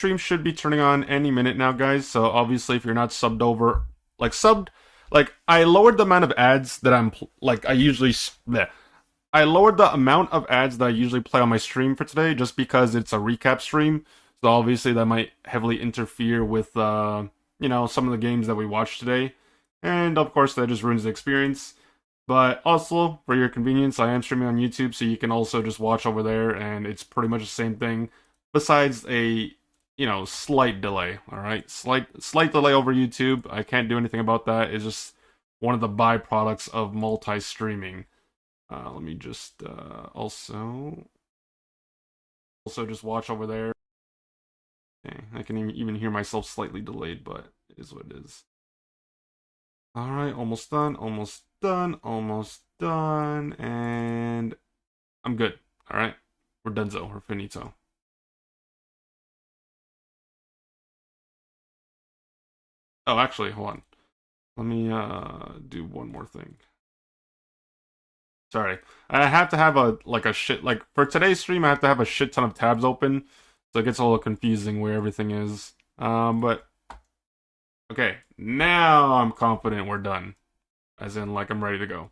Stream should be turning on any minute now, guys. So obviously, if you're not subbed over, like I lowered the amount of ads that I usually. Bleh. I lowered the amount of ads that I usually play on my stream for today, just because it's a recap stream. So obviously, that might heavily interfere with some of the games that we watched today, and of course, that just ruins the experience. But also, for your convenience, I am streaming on YouTube, so you can also just watch over there, and it's pretty much the same thing, besides a slight delay. All right, slight delay over YouTube. I can't do anything about that. It's just one of the byproducts of multi-streaming. Let me just also just watch over there. Okay, I can even hear myself slightly delayed, but it is what it is. All right, almost done, almost done, almost done, and I'm good. All right, we're donezo, we're finito. Oh, actually, hold on. Let me do one more thing. Sorry, I have to have a shit for today's stream. I have to have a shit ton of tabs open, so it gets a little confusing where everything is. But okay, now I'm confident we're done. As in, like, I'm ready to go.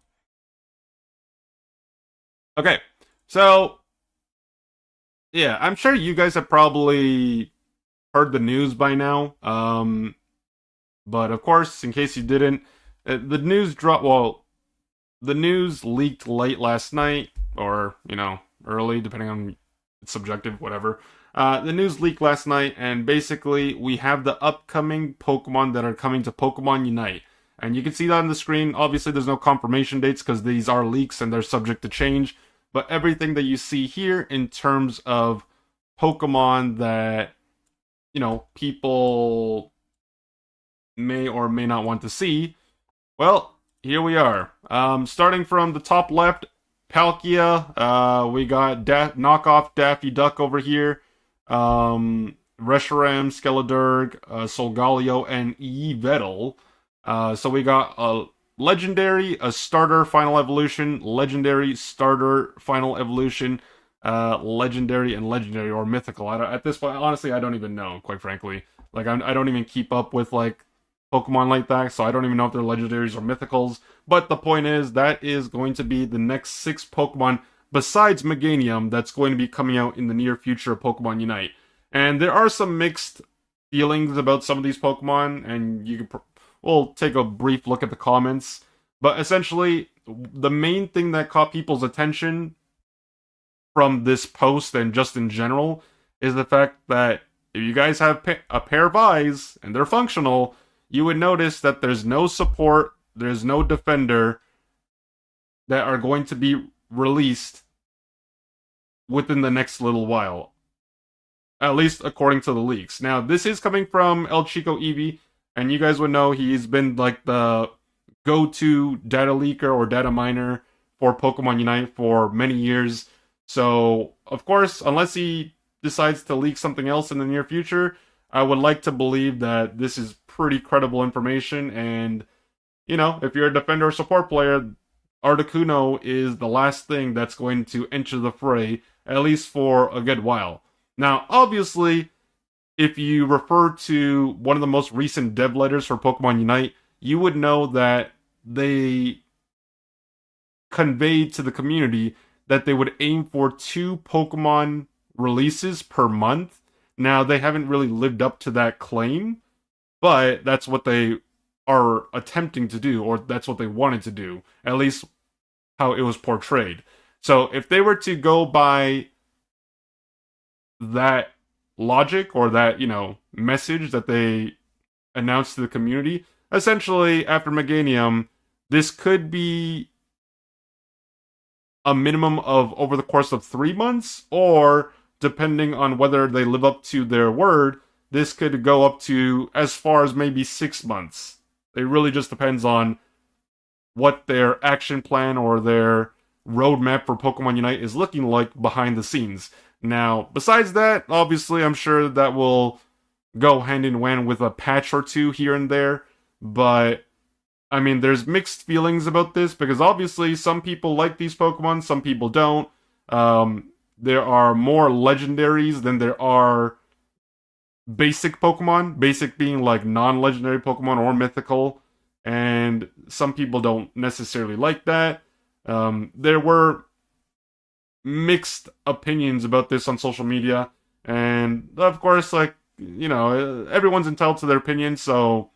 Okay, so yeah, I'm sure you guys have probably heard the news by now. But of course, in case you didn't, the news dropped. Well, the news leaked late last night, or early, depending on it's subjective, whatever. The news leaked last night, and basically we have the upcoming Pokemon that are coming to Pokemon Unite. And you can see that on the screen. Obviously, there's no confirmation dates because these are leaks and they're subject to change. But everything that you see here in terms of Pokemon that, people may or may not want to see, well, here we are. Starting from the top left, Palkia. We got knockoff Daffy Duck over here. Reshiram, Skeledirge, Solgaleo, and Yveltal. So we got a legendary, a starter final evolution, legendary, starter final evolution, legendary, and legendary, or mythical. At this point, honestly, I don't even know, quite frankly. Like, I don't even keep up with, Pokemon like that, so I don't even know if they're legendaries or mythicals. But the point is, that is going to be the next 6 Pokemon, besides Meganium, that's going to be coming out in the near future of Pokemon Unite. And there are some mixed feelings about some of these Pokemon, and we'll take a brief look at the comments. But essentially, the main thing that caught people's attention from this post, and just in general, is the fact that if you guys have a pair of eyes, and they're functional, you would notice that there's no support, there's no defender that are going to be released within the next little while. At least according to the leaks. Now, this is coming from Lcq Recap, and you guys would know he's been like the go-to data leaker or data miner for Pokemon Unite for many years. So, of course, unless he decides to leak something else in the near future, I would like to believe that this is pretty credible information, and if you're a defender or support player, Articuno is the last thing that's going to enter the fray, at least for a good while. Now, obviously, if you refer to one of the most recent dev letters for Pokemon Unite, you would know that they conveyed to the community that they would aim for 2 Pokemon releases per month. Now, they haven't really lived up to that claim, but that's what they are attempting to do, or that's what they wanted to do, at least how it was portrayed. So if they were to go by that logic, or that, message that they announced to the community, essentially, after Meganium, this could be a minimum of over the course of 3 months, or depending on whether they live up to their word, this could go up to as far as maybe 6 months. It really just depends on what their action plan or their roadmap for Pokemon Unite is looking like behind the scenes. Now, besides that, obviously, I'm sure that will go hand in hand with a patch or 2 here and there, but I mean, there's mixed feelings about this, because obviously some people like these Pokemon, some people don't. There are more legendaries than there are basic Pokemon, basic being like non-legendary Pokemon or mythical, and some people don't necessarily like that. There were mixed opinions about this on social media, and of course, like, you know, everyone's entitled to their opinion, so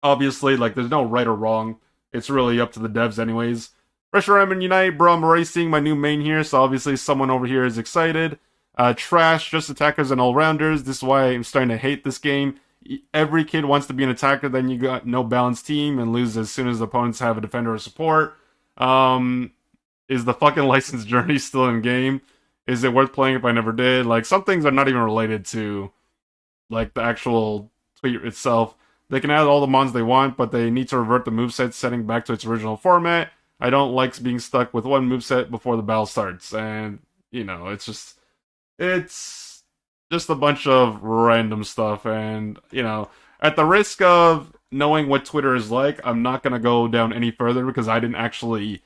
obviously, like, there's no right or wrong. It's really up to the devs, anyways. Reshiram and Unite, bro, I'm already seeing my new main here, so obviously someone over here is excited. Trash, just attackers and all-rounders. This is why I'm starting to hate this game. Every kid wants to be an attacker, then you got no balanced team and lose as soon as opponents have a defender or support. Is the fucking licensed journey still in game? Is it worth playing if I never did? Like, some things are not even related to, like, the actual tweet itself. They can add all the mons they want, but they need to revert the moveset setting back to its original format. I don't like being stuck with one moveset before the battle starts. And, you know, it's just a bunch of random stuff. And, you know, at the risk of knowing what Twitter is like, I'm not going to go down any further because I didn't actually...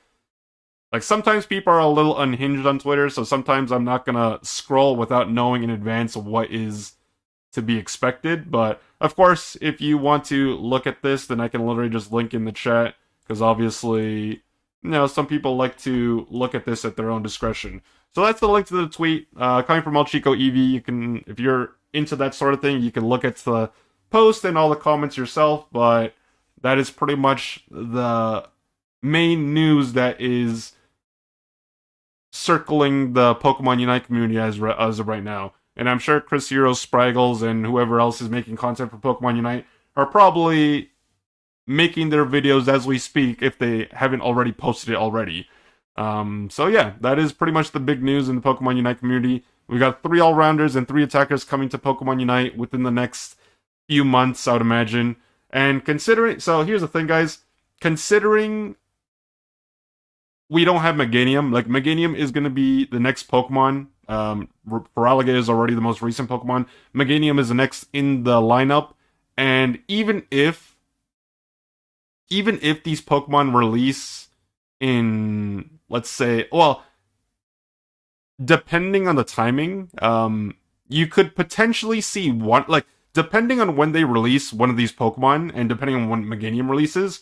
Like, sometimes people are a little unhinged on Twitter, so sometimes I'm not going to scroll without knowing in advance what is to be expected. But, of course, if you want to look at this, then I can literally just link in the chat, because obviously, you know, some people like to look at this at their own discretion. So that's the link to the tweet. Coming from Lcq EV, you can, if you're into that sort of thing, you can look at the post and all the comments yourself, but that is pretty much the main news that is circling the Pokemon Unite community as of right now. And I'm sure Chris Hero, Spraggles, and whoever else is making content for Pokemon Unite are probably making their videos as we speak if they haven't already posted it already. So yeah, that is pretty much the big news in the Pokemon Unite community. We got 3 all-rounders and 3 attackers coming to Pokemon Unite within the next few months, I would imagine. And considering... So here's the thing, guys. Considering we don't have Meganium. Like, Meganium is going to be the next Pokemon. Feraligatr is already the most recent Pokemon. Meganium is the next in the lineup. And even if these Pokemon release in, let's say, well, depending on the timing, you could potentially see one, like, depending on when they release one of these Pokemon, and depending on when Meganium releases,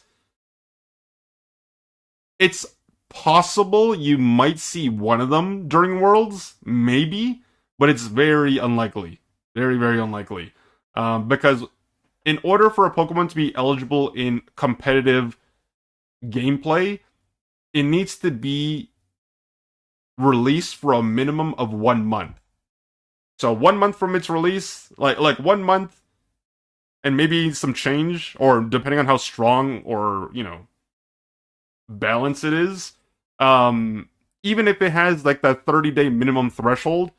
it's possible you might see one of them during Worlds, maybe, but it's very unlikely. Very, very unlikely. Because in order for a Pokemon to be eligible in competitive gameplay, it needs to be released for a minimum of 1 month. So 1 month from its release, like 1 month, and maybe some change, or depending on how strong or, you know, balance it is, even if it has like that 30-day minimum threshold,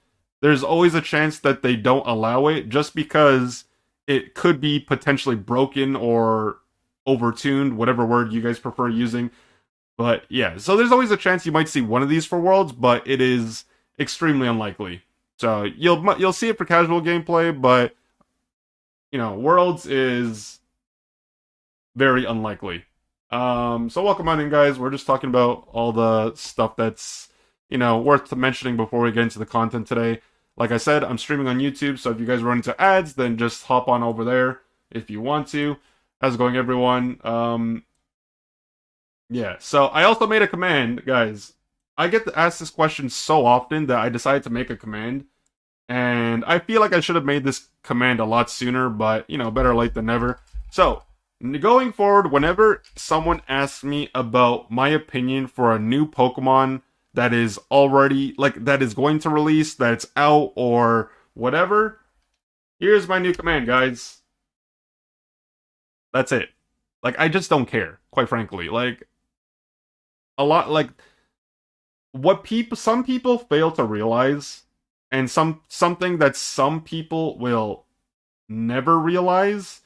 there's always a chance that they don't allow it just because it could be potentially broken or overtuned, whatever word you guys prefer using. But yeah, so there's always a chance you might see one of these for Worlds, but it is extremely unlikely. So you'll see it for casual gameplay, but you know, Worlds is very unlikely. So welcome on in, guys. We're just talking about all the stuff that's, you know, worth mentioning before we get into the content today. Like I said, I'm streaming on YouTube, so if you guys run into ads, then just hop on over there if you want to. How's it going, everyone? Yeah, so I also made a command, guys. I get to ask this question so often that I decided to make a command. And I feel like I should have made this command a lot sooner, but, you know, better late than never. So, going forward, whenever someone asks me about my opinion for a new Pokemon that is already, like, that is going to release, that's out, or whatever, here's my new command, guys. That's it. Like, I just don't care, quite frankly. Like, a lot, like, what some people fail to realize, and something that some people will never realize,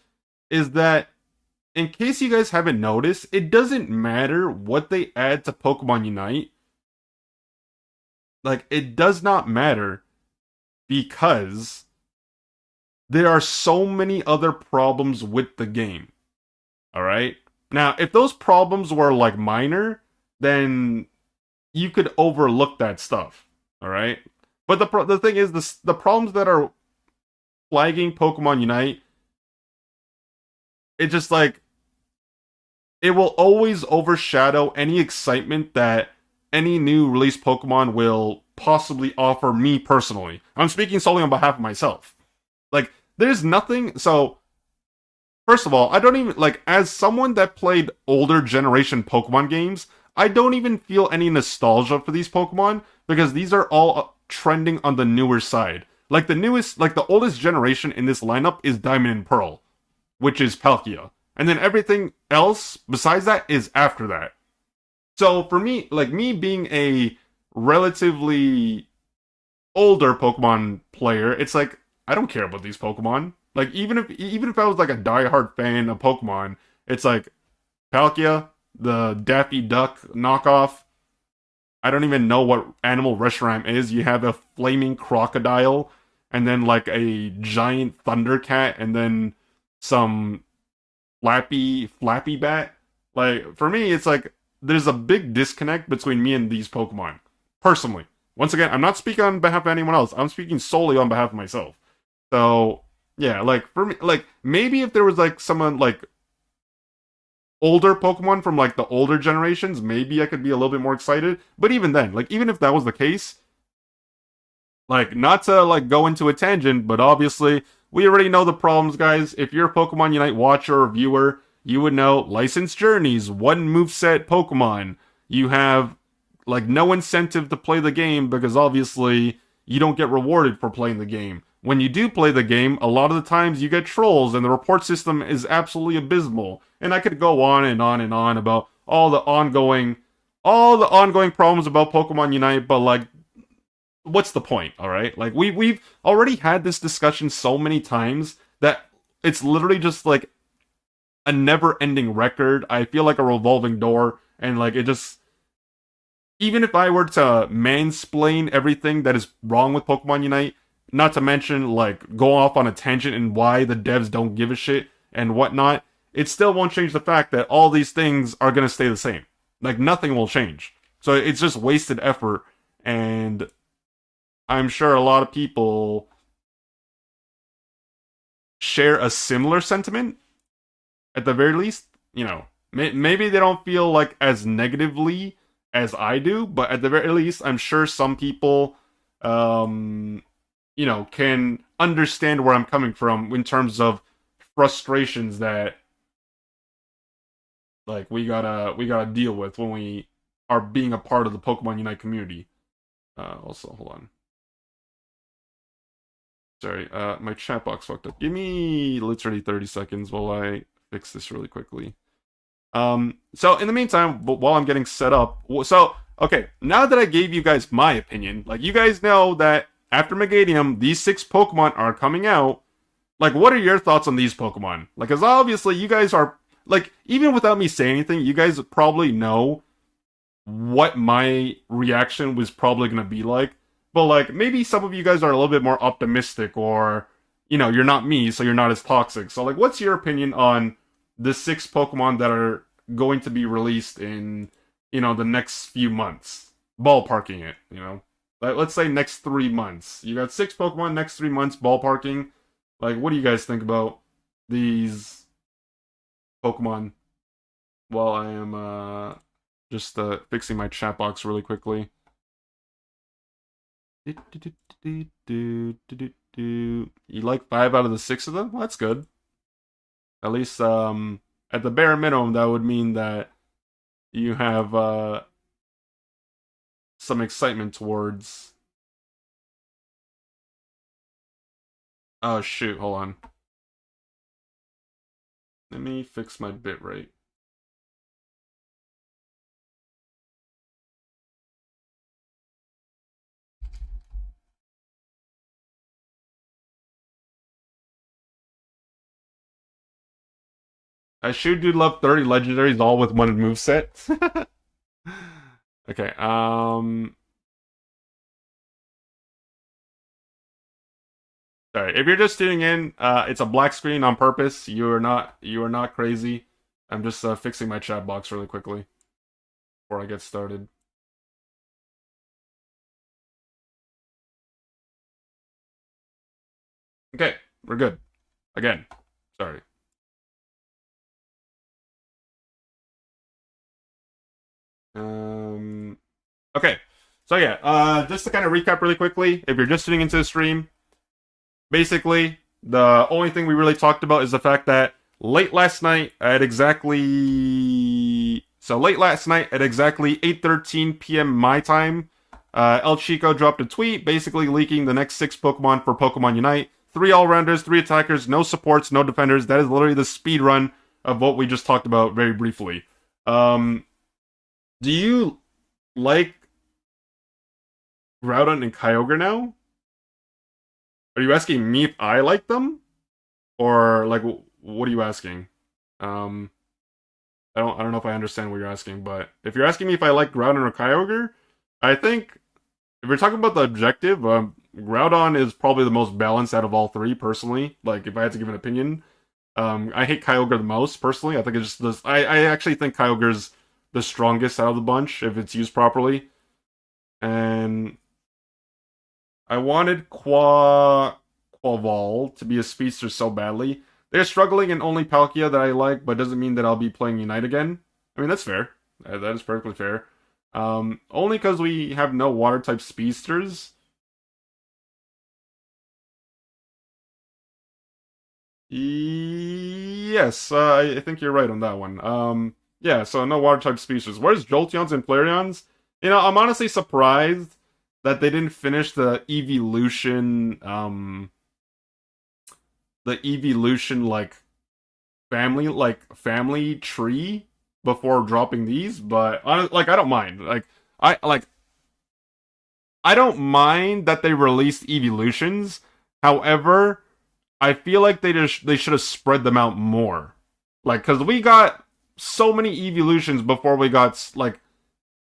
is that, in case you guys haven't noticed, it doesn't matter what they add to Pokemon Unite. Like, it does not matter, because there are so many other problems with the game. Alright? Now, if those problems were, like, minor, then you could overlook that stuff. Alright? But the thing is, the problems that are flagging Pokemon Unite, it just like it will always overshadow any excitement that any new release Pokemon will possibly offer me personally. I'm speaking solely on behalf of myself. Like, there's nothing. So, first of all, I don't even, like, as someone that played older generation Pokemon games, I don't even feel any nostalgia for these Pokemon because these are all trending on the newer side. Like, the oldest generation in this lineup is Diamond and Pearl, which is Palkia. And then everything else besides that is after that. So for me, like me being a relatively older Pokemon player, it's like I don't care about these Pokemon. Like even if I was like a diehard fan of Pokemon, it's like Palkia, the Daffy Duck knockoff. I don't even know what animal Reshiram is. You have a flaming crocodile, and then like a giant Thundercat, and then some flappy bat. Like for me, it's like there's a big disconnect between me and these Pokemon. Personally. Once again, I'm not speaking on behalf of anyone else. I'm speaking solely on behalf of myself. So yeah, like for me, like maybe if there was like someone like older Pokemon from like the older generations, maybe I could be a little bit more excited. But even then, like even if that was the case, like not to like go into a tangent, but obviously we already know the problems, guys. If you're a Pokemon Unite watcher or viewer, you would know licensed journeys, one moveset Pokemon. You have like no incentive to play the game because obviously you don't get rewarded for playing the game. When you do play the game, a lot of the times you get trolls and the report system is absolutely abysmal. And I could go on and on and on about all the ongoing problems about Pokemon Unite, but like what's the point, all right? Like we've already had this discussion so many times that it's literally just like a never-ending record. I feel like a revolving door, and like it just even if I were to mansplain everything that is wrong with Pokemon Unite, not to mention like go off on a tangent and why the devs don't give a shit and whatnot, it still won't change the fact that all these things are gonna stay the same. Like nothing will change. So it's just wasted effort, and I'm sure a lot of people share a similar sentiment. At the very least, you know, maybe they don't feel like as negatively as I do, but at the very least, I'm sure some people, you know, can understand where I'm coming from in terms of frustrations that like we gotta deal with when we are being a part of the Pokemon Unite community. Also, hold on. Sorry, my chat box fucked up. Give me literally 30 seconds while I fix this really quickly. So in the meantime, while I'm getting set up, so okay, now that I gave you guys my opinion, like you guys know that after Megadium, these 6 Pokemon are coming out. Like, what are your thoughts on these Pokemon? Like, because obviously you guys are like, even without me saying anything, you guys probably know what my reaction was probably gonna be like. But like maybe some of you guys are a little bit more optimistic, or you know, you're not me, so you're not as toxic. So like what's your opinion on the 6 Pokemon that are going to be released in, you know, the next few months? Ballparking it, you know. Like, let's say next 3 months. You got 6 Pokemon next 3 months, ballparking. Like, what do you guys think about these Pokemon? While I am just fixing my chat box really quickly. You like 5 out of the 6 of them? Well, that's good. At least, at the bare minimum, that would mean that you have some excitement towards. Oh shoot! Hold on. Let me fix my bitrate. I sure do love 30 legendaries all with one moveset. Okay, sorry. If you're just tuning in, it's a black screen on purpose. You are not crazy. I'm just fixing my chat box really quickly before I get started. Okay, We're good. Again. Sorry. Okay. So yeah, just to kind of recap really quickly, if you're just tuning into the stream, basically, the only thing we really talked about is the fact that late last night at exactly 8:13 p.m. my time, Lcq dropped a tweet basically leaking the next 6 Pokemon for Pokemon Unite. 3 all-rounders, 3 attackers, no supports, no defenders. That is literally the speed run of what we just talked about very briefly. Do you like Groudon and Kyogre now? Are you asking me if I like them? Or like what are you asking? Um I don't know if I understand what you're asking, but if you're asking me if I like Groudon or Kyogre, I think if you're talking about the objective, Groudon is probably the most balanced out of all 3, personally. Like, if I had to give an opinion. I hate Kyogre the most, personally. I think it's just this. I actually think Kyogre's the strongest out of the bunch, if it's used properly. And I wanted Quaval to be a speedster so badly. They're struggling in only Palkia that I like, but doesn't mean that I'll be playing Unite again. I mean, that's fair. That is perfectly fair. Only because we have no water-type speedsters. Yes, I think you're right on that one. Yeah, so no water-type speedsters. Where's Jolteons and Flareons? You know, I'm honestly surprised that they didn't finish the evolution family tree before dropping these, but like I don't mind. I don't mind that they released evolutions. However, I feel like they should have spread them out more. Like, cuz we got so many evolutions before we got like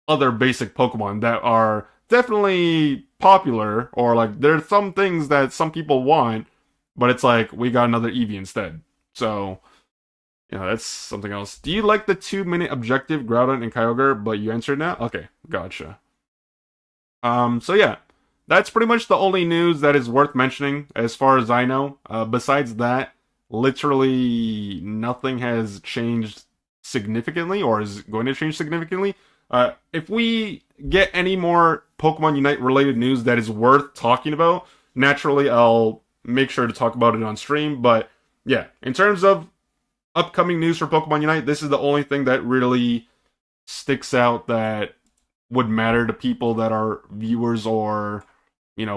other basic Pokemon that are definitely popular, or like there's some things that some people want, but it's like we got another Eevee instead. So, that's something else. Do you like the 2-minute objective, Groudon and Kyogre? But you answered now? Okay, gotcha. So yeah, that's pretty much the only news that is worth mentioning as far as I know. Besides that, literally nothing has changed significantly or is going to change significantly. If we get any more Pokemon Unite related news that is worth talking about, naturally I'll make sure to talk about it on stream. But yeah, in terms of upcoming news for Pokemon Unite, this is the only thing that really sticks out that would matter to people that are viewers or,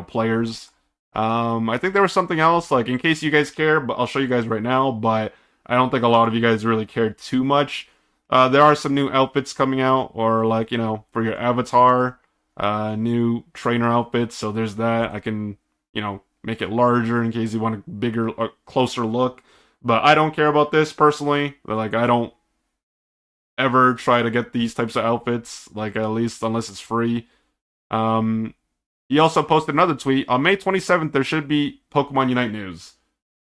players. I think there was something else, like, in case you guys care, but I'll show you guys right now, but I don't think a lot of you guys really cared too much. There are some new outfits coming out, or like, for your avatar, new trainer outfits, so there's that. I can, make it larger in case you want a bigger, closer look. But I don't care about this, personally. Like, I don't ever try to get these types of outfits, like, at least unless it's free. He also posted another tweet. On May 27th, there should be Pokemon Unite news.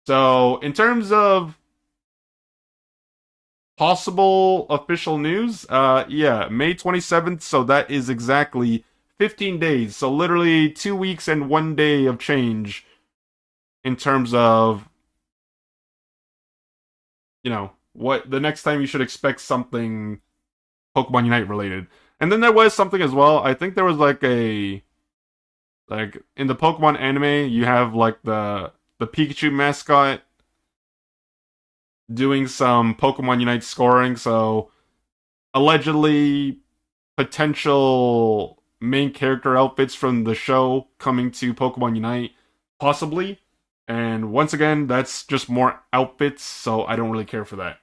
So, in terms of possible official news, yeah, May 27th, so that is exactly 15 days. So, literally 2 weeks and 1 day of change in terms of, what the next time you should expect something Pokemon Unite related. And then there was something as well. I think there was like in the Pokemon anime, you have like the Pikachu mascot doing some Pokemon Unite scoring, so allegedly potential main character outfits from the show coming to Pokemon Unite, possibly. And once again, that's just more outfits, so I don't really care for that.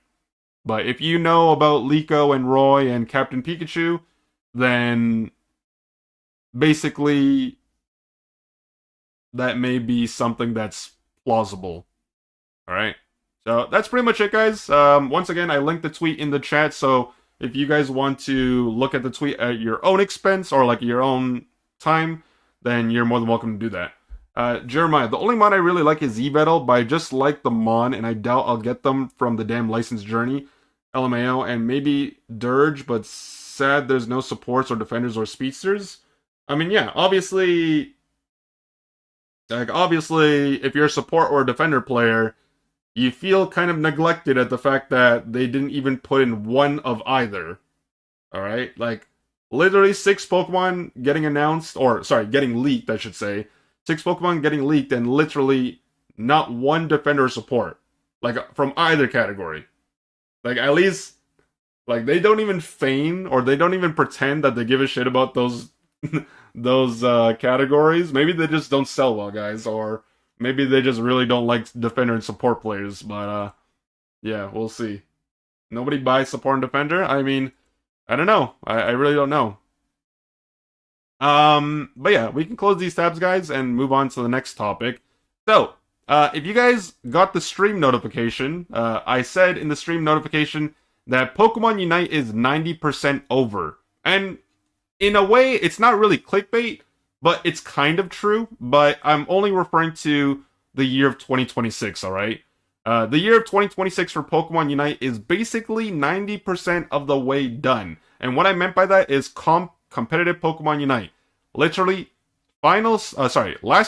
But if you know about Liko and Roy and Captain Pikachu, then basically that may be something that's plausible. Alright? So that's pretty much it, guys. Once again, I linked the tweet in the chat, so if you guys want to look at the tweet at your own expense or like your own time, then you're more than welcome to do that. Jeremiah, the only mod I really like is Yveltal, but I just like the mod, and I doubt I'll get them from the damn license journey. LMAO, and maybe Dirge, but sad there's no supports or defenders or speedsters. I mean, yeah, obviously, Like, obviously, if you're a support or a defender player, you feel kind of neglected at the fact that they didn't even put in one of either. Alright? Like, literally 6 Pokemon getting announced, or, sorry, getting leaked, I should say. 6 Pokemon getting leaked, and literally not one defender or support. Like, from either category. Like, at least, like, they don't even feign, or they don't even pretend that they give a shit about those those categories. Maybe they just don't sell well, guys, or maybe they just really don't like defender and support players. But yeah, we'll see. Nobody buys support and defender. I mean, I don't know. I really don't know. But yeah, we can close these tabs, guys, and move on to the next topic. So, if you guys got the stream notification, I said in the stream notification that Pokemon Unite is 90% over. And in a way, it's not really clickbait, but it's kind of true. But I'm only referring to the year of 2026, alright? The year of 2026 for Pokemon Unite is basically 90% of the way done. And what I meant by that is competitive Pokemon Unite. Literally, last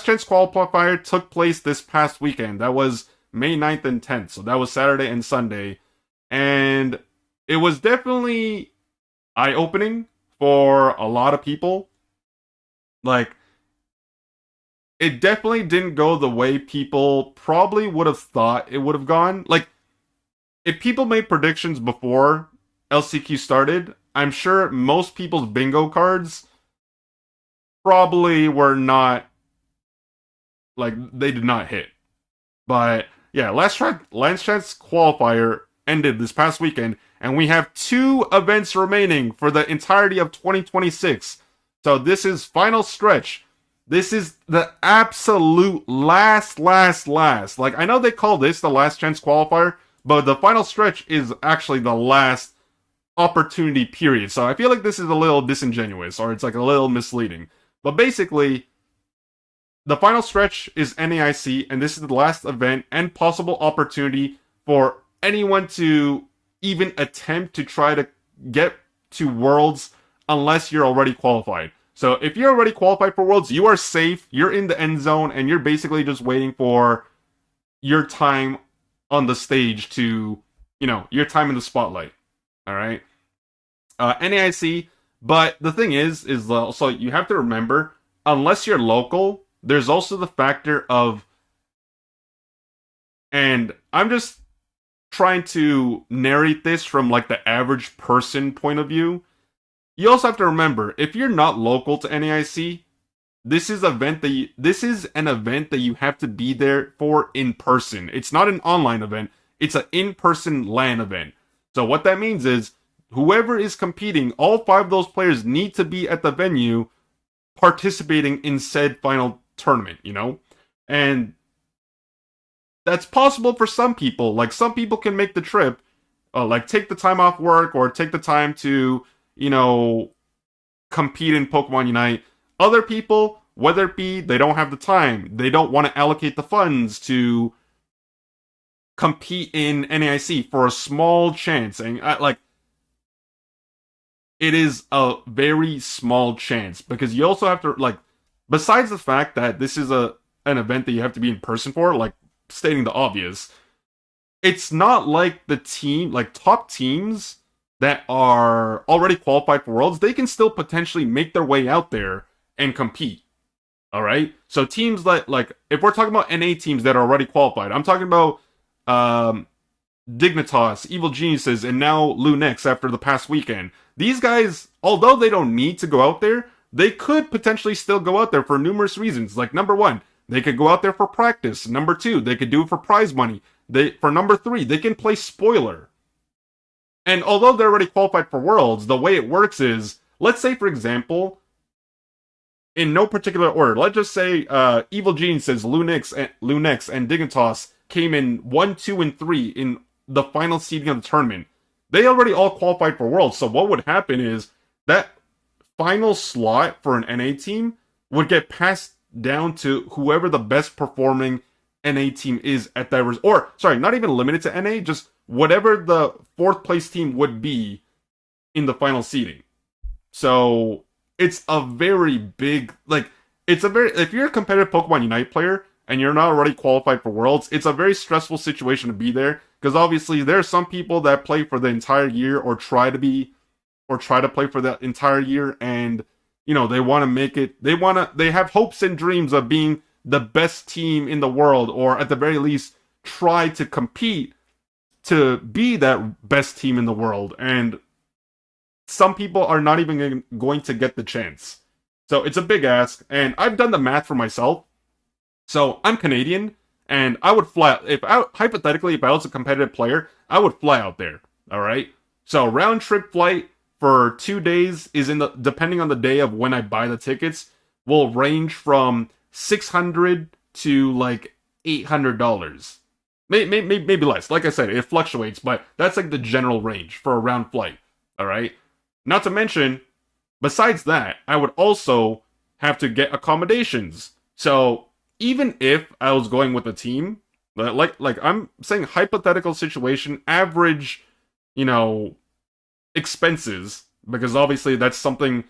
chance qualifier took place this past weekend. That was May 9th and 10th. So that was Saturday and Sunday. And it was definitely eye-opening for a lot of people. Like, it definitely didn't go the way people probably would have thought it would have gone. Like, if people made predictions before LCQ started, I'm sure most people's bingo cards probably were not, like, they did not hit. But yeah, last chance qualifier ended this past weekend, and we have 2 events remaining for the entirety of 2026. So this is final stretch. This is the absolute last. Like, I know they call this the last chance qualifier, but the final stretch is actually the last opportunity period. So I feel like this is a little disingenuous, or it's like a little misleading. But basically, the final stretch is NAIC, and this is the last event and possible opportunity for anyone to even attempt to try to get to Worlds unless you're already qualified. So if you're already qualified for Worlds, you are safe, you're in the end zone, and you're basically just waiting for your time on the stage to, your time in the spotlight. Alright? NAIC, but the thing is also, you have to remember, unless you're local, there's also the factor of, and I'm just trying to narrate this from like the average person point of view. You also have to remember, if you're not local to NAIC, this is an event that you have to be there for in person. It's not an online event, it's an in-person LAN event. So what that means is, whoever is competing, all 5 of those players need to be at the venue participating in said final tournament, And that's possible for some people. Like, some people can make the trip, like take the time off work or take the time to, compete in Pokemon Unite. Other people, whether it be they don't have the time, they don't want to allocate the funds to compete in NAIC for a small chance. And it is a very small chance, because you also have to, like, besides the fact that this is an event that you have to be in person for, like, stating the obvious, it's not like the team, like, top teams that are already qualified for Worlds, they can still potentially make their way out there and compete. Alright? So teams like, if we're talking about NA teams that are already qualified, I'm talking about Dignitas, Evil Geniuses, and now Lunex after the past weekend. These guys, although they don't need to go out there, they could potentially still go out there for numerous reasons. Like, number 1, they could go out there for practice. Number 2, they could do it for prize money. For number 3, they can play spoiler. And although they're already qualified for Worlds, the way it works is, let's say, for example, in no particular order, let's just say Evil Geniuses, Lunex, and Dignitas came in 1, 2, and 3 in the final seeding of the tournament. They already all qualified for Worlds, so what would happen is that final slot for an NA team would get passed down to whoever the best performing NA team is at that or sorry, not even limited to NA, just whatever the 4th place team would be in the final seeding. So it's a very big, like, if you're a competitive Pokemon Unite player and you're not already qualified for Worlds, it's a very stressful situation to be there because obviously there are some people that play for the entire year or try to play for the entire year, and they want to make it. They have hopes and dreams of being the best team in the world, or at the very least try to compete to be that best team in the world, and some people are not even going to get the chance. So it's a big ask, and I've done the math for myself. So I'm Canadian, and I would fly. Hypothetically, if I was a competitive player, I would fly out there. All right. So round trip flight for 2 days is depending on the day of when I buy the tickets, will range from $600 to like $800. Maybe less. Like I said, it fluctuates, but that's like the general range for a round flight. All right. Not to mention, besides that, I would also have to get accommodations. So even if I was going with a team, like I'm saying, hypothetical situation, average, expenses, because obviously that's something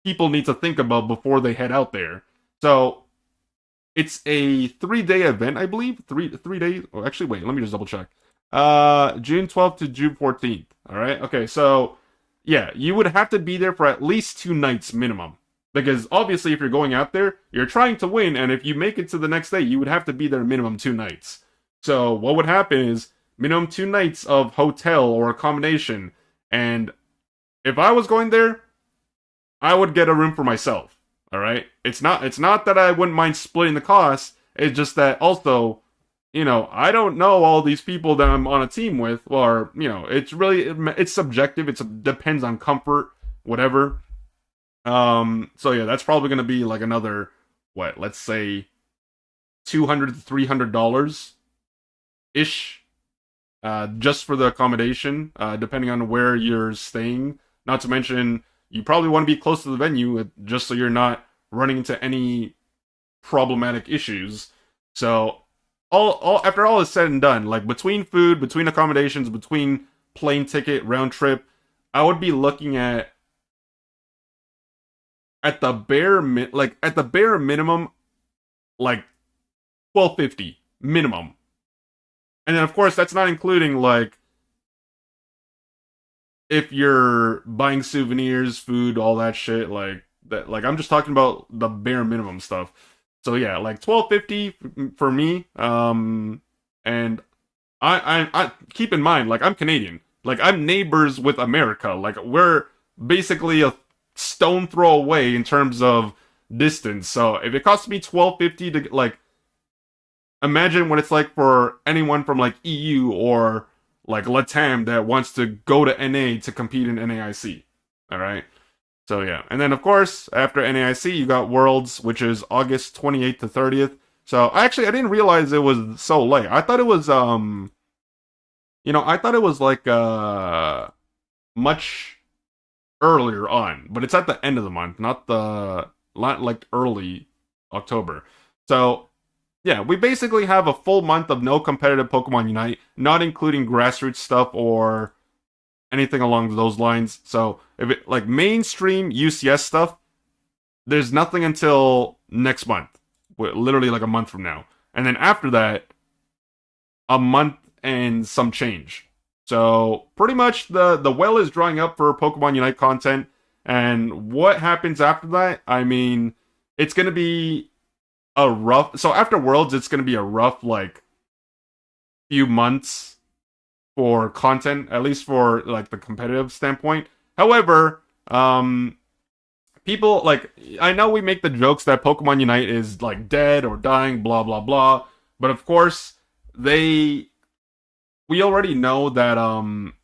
people need to think about before they head out there. So it's a 3-day event, I believe. Three days. Oh, actually, wait. Let me just double check. June 12th to June 14th. All right. Okay. So yeah, you would have to be there for at least 2 nights minimum. Because obviously, if you're going out there, you're trying to win, and if you make it to the next day, you would have to be there minimum 2 nights. So what would happen is minimum 2 nights of hotel or accommodation, and if I was going there, I would get a room for myself. All right, it's not that I wouldn't mind splitting the cost. It's just that also, I don't know all these people that I'm on a team with, or it's subjective. It depends on comfort, whatever. So yeah, that's probably gonna be like another let's say $200 to $300 ish, just for the accommodation, depending on where you're staying. Not to mention, you probably want to be close to the venue, just so you're not running into any problematic issues. So all after all is said and done, like between food, between accommodations, between plane ticket, round trip, I would be looking at the bare minimum, like $1,250 minimum. And then of course that's not including like if you're buying souvenirs, food, all that shit, like that. Like I'm just talking about the bare minimum stuff. So yeah, like $1,250 for me. And I keep in mind, like I'm Canadian, like I'm neighbors with America. Like we're basically a stone throw away in terms of distance. So if it costs me $1,250 to like, imagine what it's like for anyone from like EU or like Latam that wants to go to NA to compete in NAIC. All right. So yeah, and then of course after NAIC you got Worlds, which is August 28th to 30th. So I didn't realize it was so late. I thought it was like much earlier on, but it's at the end of the month, not like early October. So yeah, we basically have a full month of no competitive Pokemon Unite, not including grassroots stuff or anything along those lines. So if it like mainstream UCS stuff, there's nothing until next month, literally like a month from now, and then after that, a month and some change. So pretty much the well is drying up for Pokemon Unite content, and what happens after that? I mean, it's gonna be a rough. So after Worlds, it's gonna be a rough like few months for content, at least for like the competitive standpoint. However, people like, I know we make the jokes that Pokemon Unite is like dead or dying, blah blah blah, but of course we already know that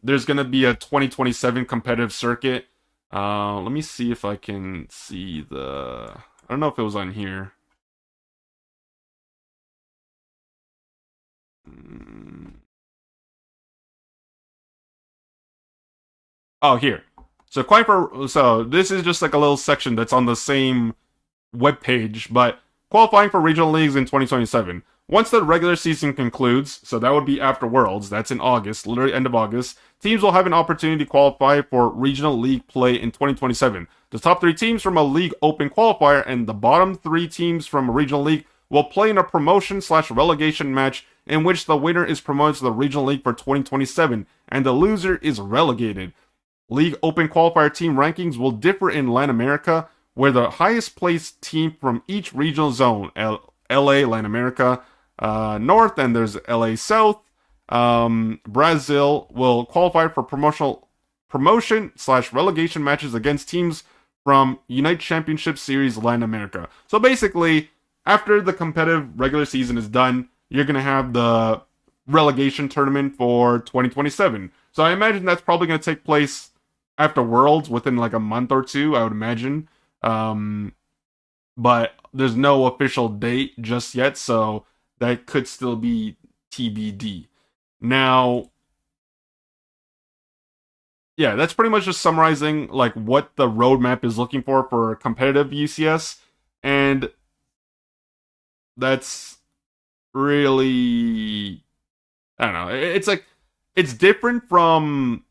there's gonna be a 2027 competitive circuit. Let me see if I can see I don't know if it was on here. Oh, here. So this is just like a little section that's on the same webpage, but qualifying for regional leagues in 2027. Once the regular season concludes, so that would be after Worlds, that's in August, literally end of August, teams will have an opportunity to qualify for regional league play in 2027. The top 3 teams from a league open qualifier and the bottom 3 teams from a regional league will play in a promotion/relegation match in which the winner is promoted to the regional league for 2027 and the loser is relegated. League open qualifier team rankings will differ in Latin America, where the highest placed team from each regional zone, LA, Latin America, North, and there's LA South, Brazil, will qualify for promotion/relegation matches against teams from Unite Championship Series Latin America. So basically, after the competitive regular season is done, you're going to have the relegation tournament for 2027. So I imagine that's probably going to take place after Worlds within like a month or two, I would imagine. But there's no official date just yet, so that could still be TBD. Now, yeah, that's pretty much just summarizing like what the roadmap is looking for competitive UCS, and that's really, I don't know. It's like it's different from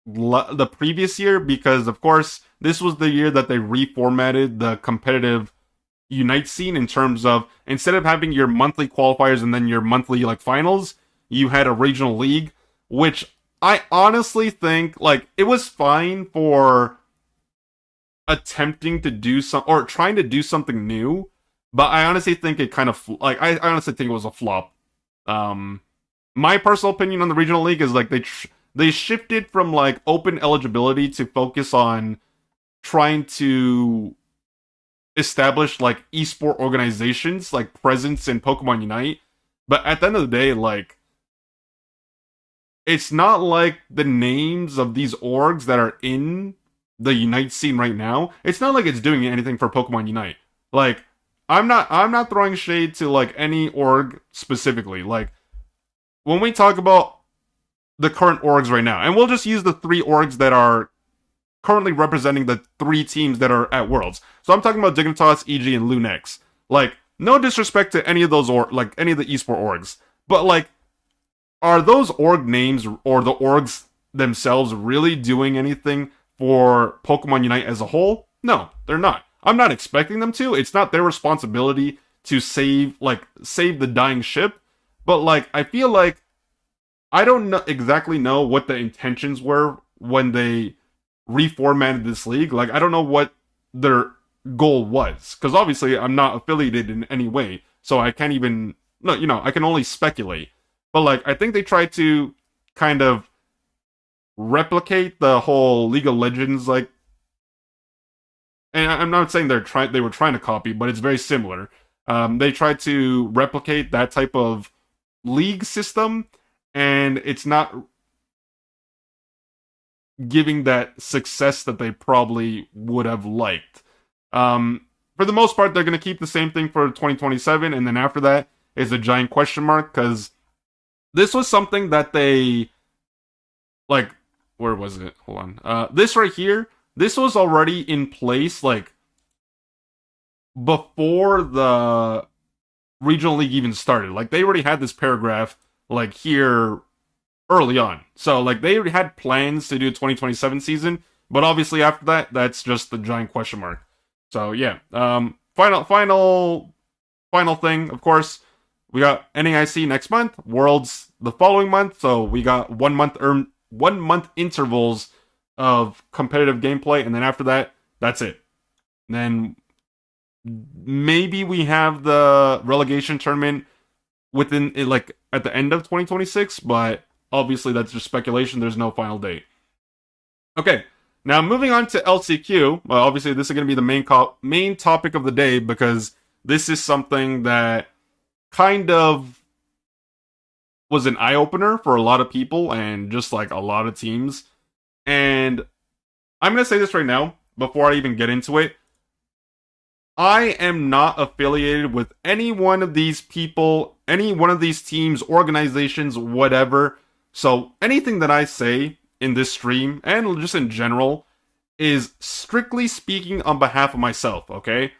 the previous year because, of course, this was the year that they reformatted the competitive Unite scene in terms of instead of having your monthly qualifiers and then your monthly like finals, you had a regional league, which I honestly think like it was fine for attempting to do some or trying to do something new, but I honestly think it kind of like I honestly think it was a flop. My personal opinion on the regional league is like they shifted from like open eligibility to focus on trying to establish like esport organizations like presence in Pokemon Unite, but at the end of the day, like it's not like the names of these orgs that are in the Unite scene right now. It's not like it's doing anything for Pokemon Unite. Like I'm not throwing shade to like any org specifically. Like when we talk about the current orgs right now, and we'll just use the 3 orgs that are currently representing the 3 teams that are at Worlds. So I'm talking about Dignitas, EG, and Lunex. Like, no disrespect to any of those like any of the esport orgs, but like, are those org names or the orgs themselves really doing anything for Pokemon Unite as a whole? No, they're not. I'm not expecting them to. It's not their responsibility to save the dying ship. But like, I feel like I don't exactly know what the intentions were when they reformatted this league. Like, I don't know what their goal was, because obviously I'm not affiliated in any way, so I can't even I can only speculate. But like, I think they tried to kind of replicate the whole League of Legends, like, and I'm not saying they were trying to copy, but it's very similar. They tried to replicate that type of league system, and it's not giving that success that they probably would have liked. For the most part, they're going to keep the same thing for 2027, and then after that is a giant question mark, because this was something that they, like, where was it? Hold on. This right here, this was already in place, like, before the regional league even started. Like, they already had this paragraph, like, here early on. So, like, they already had plans to do a 2027 season, but obviously after that, that's just the giant question mark. So, yeah. Final thing, of course, we got NAIC next month, Worlds the following month, so we got 1 month intervals of competitive gameplay, and then after that, that's it. Then maybe we have the relegation tournament within, like, at the end of 2026, but obviously that's just speculation, there's no final date. Okay, now moving on to LCQ, well, obviously this is going to be the main topic of the day, because this is something that kind of was an eye-opener for a lot of people and just like a lot of teams. And I'm going to say this right now, before I even get into it. I am not affiliated with any one of these people, any one of these teams, organizations, whatever. So anything that I say in this stream, and just in general, is strictly speaking on behalf of myself, okay?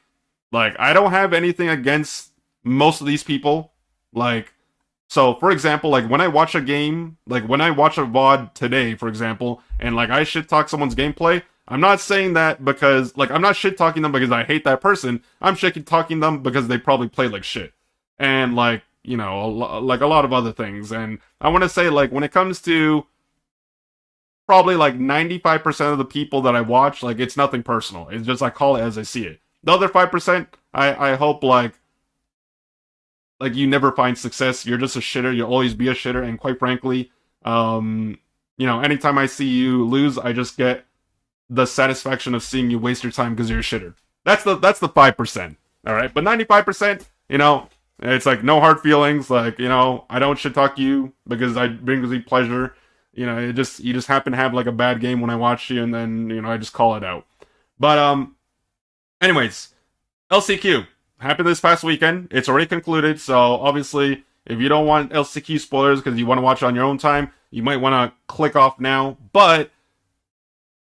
Like, I don't have anything against most of these people. Like, So, for example, like when I watch a game, like when I watch a VOD today, for example, and like I shit talk someone's gameplay, I'm not saying that because, like, I'm not shit talking them because I hate that person. I'm shit talking them because they probably play like shit. And, like, you know, like a lot of other things. And I want to say, like, when it comes to probably like 95% of the people that I watch, like, it's nothing personal. It's just I call it as I see it. The other 5%, I hope, like you never find success. You're just a shitter. You'll always be a shitter. And quite frankly, you know, anytime I see you lose, I just get the satisfaction of seeing you waste your time because you're a shitter. That's the 5%. All right, but 95%, you know, it's like no hard feelings. Like, you know, I don't shit talk you because I brings me pleasure. You know, you just happen to have like a bad game when I watch you, and then you know I just call it out. But anyways, LCQ happened this past weekend. It's already concluded, so obviously, if you don't want LCQ spoilers because you want to watch it on your own time, you might want to click off now. But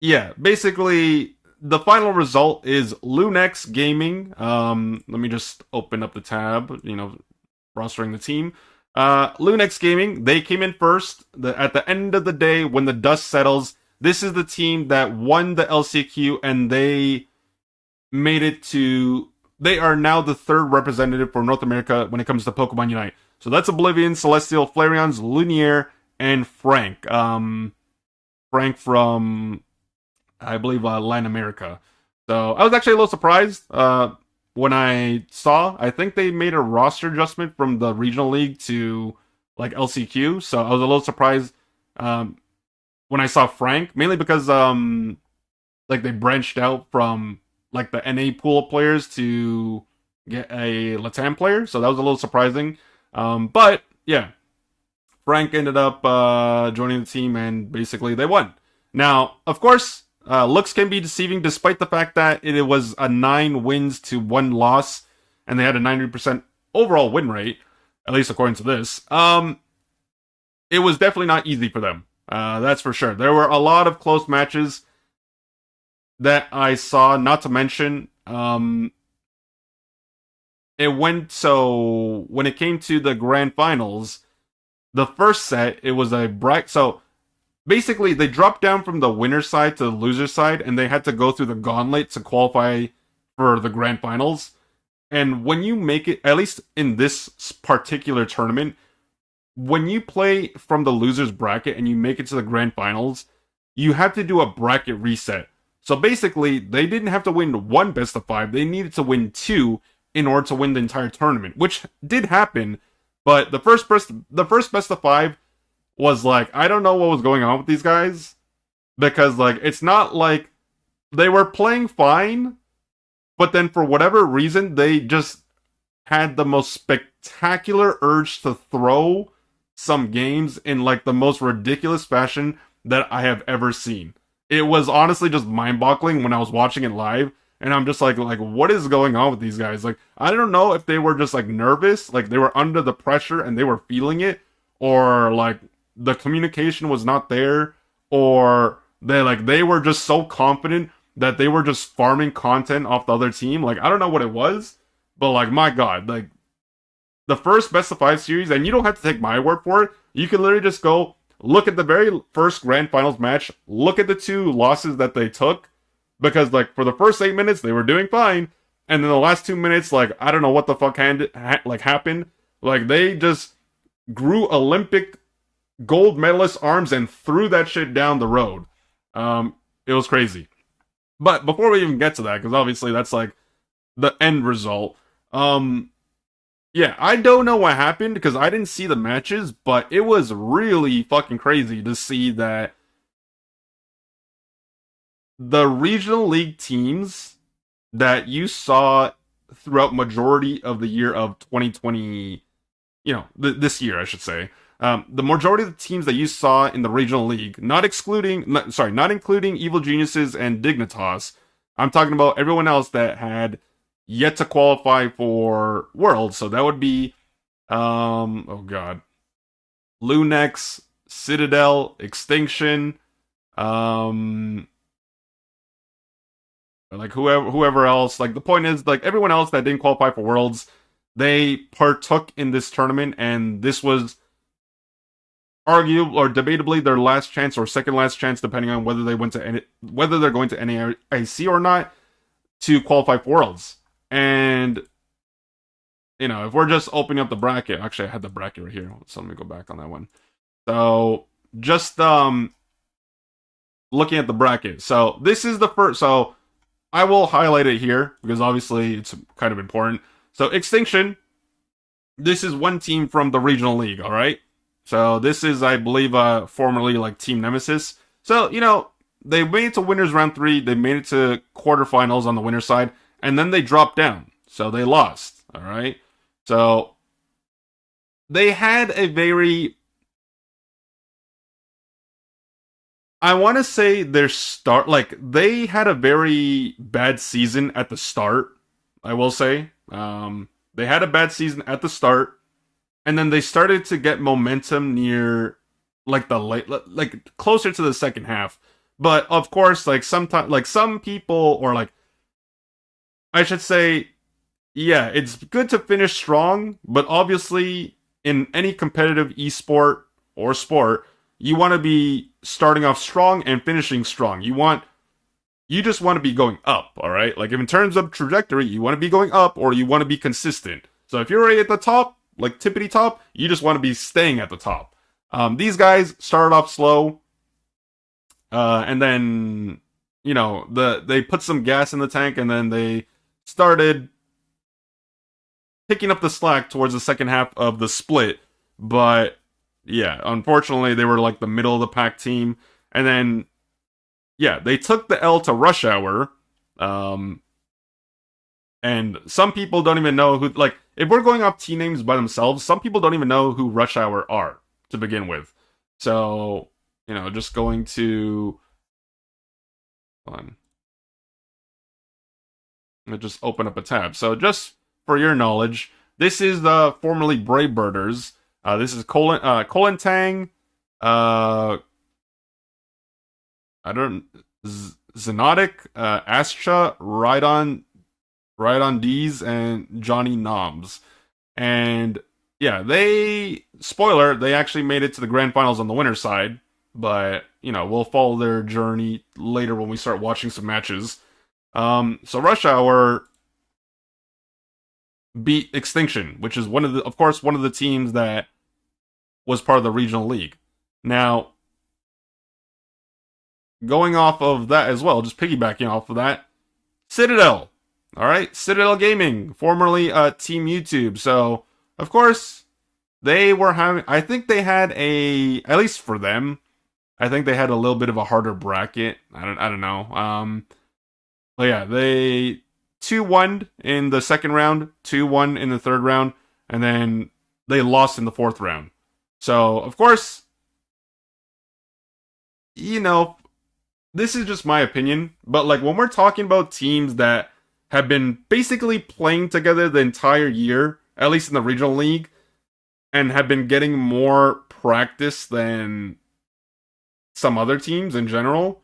yeah, basically, the final result is Lunex Gaming. Let me just open up the tab. You know, rostering the team. Lunex Gaming, they came in first. At the end of the day, when the dust settles, this is the team that won the LCQ, and they made it to. They are now the third representative for North America when it comes to Pokemon Unite. So that's Oblivion, Celestial, Flareons, Lumiere, and Frank. Frank from, I believe, Latin America. So I was actually a little surprised when I saw. I think they made a roster adjustment from the regional league to like LCQ. So I was a little surprised when I saw Frank, mainly because like they branched out from like the NA pool of players to get a Latam player. So that was a little surprising. But yeah, Frank ended up joining the team, and basically they won. Now, of course, looks can be deceiving despite the fact that it was a 9 wins to 1 loss, and they had a 90% overall win rate, at least according to this. It was definitely not easy for them. That's for sure. There were a lot of close matches that I saw, not to mention, it went so when it came to the grand finals, the first set, it was a bracket. So basically, they dropped down from the winner side to the loser side, and they had to go through the gauntlet to qualify for the grand finals. And when you make it, at least in this particular tournament, when you play from the loser's bracket and you make it to the grand finals, you have to do a bracket reset. So basically, they didn't have to win 1 best of 5, they needed to win 2 in order to win the entire tournament, which did happen. But the first best of 5 was like, I don't know what was going on with these guys, because like it's not like they were playing fine, but then for whatever reason they just had the most spectacular urge to throw some games in like the most ridiculous fashion that I have ever seen. It was honestly just mind-boggling when I was watching it live, and I'm just like what is going on with these guys? Like, I don't know if they were just like nervous, like they were under the pressure and they were feeling it, or like the communication was not there, or they were just so confident that they were just farming content off the other team. Like, I don't know what it was, but like, my god, like the first best of 5 series, and you don't have to take my word for it, you can literally just go look at the very first grand finals match, look at the 2 losses that they took, because like for the first 8 minutes they were doing fine, and then the last 2 minutes, like I don't know what the fuck happened, like they just grew Olympic gold medalist arms and threw that shit down the road. It was crazy. But before we even get to that, because obviously that's like the end result, yeah, I don't know what happened because I didn't see the matches, but it was really fucking crazy to see that the regional league teams that you saw throughout majority of the year of 2020, you know, this year, I should say, the majority of the teams that you saw in the regional league, not including Evil Geniuses and Dignitas, I'm talking about everyone else that had yet to qualify for Worlds. So that would be, oh god, Lunex, Citadel, Extinction, like whoever else. Like, the point is, like, everyone else that didn't qualify for Worlds, they partook in this tournament, and this was arguably or debatably their last chance or second last chance, depending on whether whether they're going to NAIC or not, to qualify for Worlds. And if we're just opening up the bracket, actually I had the bracket right here, so let me go back on that one. So just looking at the bracket. So this is the first. So I will highlight it here because obviously it's kind of important. So Extinction, this is one team from the regional league. All right. So this is, I believe, formerly like Team Nemesis. So they made it to winners round 3. They made it to quarterfinals on the winner's side, and then they dropped down. So they lost. All right. So they had a very, I want to say their start, like they had a very bad season at the start. I will say, they had a bad season at the start, and then they started to get momentum near, like the late, like closer to the second half. But of course, like sometimes, like some people, or like I should say, yeah, it's good to finish strong, but obviously in any competitive esport or sport, you want to be starting off strong and finishing strong. You just want to be going up, all right? Like if in terms of trajectory, you want to be going up or you want to be consistent. So if you're already at the top, like tippity top, you just want to be staying at the top. These guys started off slow, and then they put some gas in the tank, and then they started picking up the slack towards the second half of the split. But yeah, unfortunately, they were like the middle of the pack team, and then yeah, they took the L to Rush Hour. And some people don't even know who, like, if we're going off team names by themselves, some people don't even know who Rush Hour are to begin with. So, just going to, hold on. I'm gonna just open up a tab. So, just for your knowledge, this is the formerly Brave Birders. This is Colin Tang, Xenotic, Astra, Ride on D's, and Johnny Noms. And yeah, they actually made it to the grand finals on the winner's side, but we'll follow their journey later when we start watching some matches. So Rush Hour beat Extinction, which is one of the teams that was part of the regional league. Now, going off of that as well, just piggybacking off of that, Citadel. All right, Citadel Gaming, formerly Team YouTube. So, of course, they were having, I think they had at least for them, I think they had a little bit of a harder bracket. I don't know. But yeah, they 2-1 in the second round, 2-1 in the third round, and then they lost in the fourth round. So, of course, this is just my opinion, but like when we're talking about teams that have been basically playing together the entire year, at least in the regional league, and have been getting more practice than some other teams in general,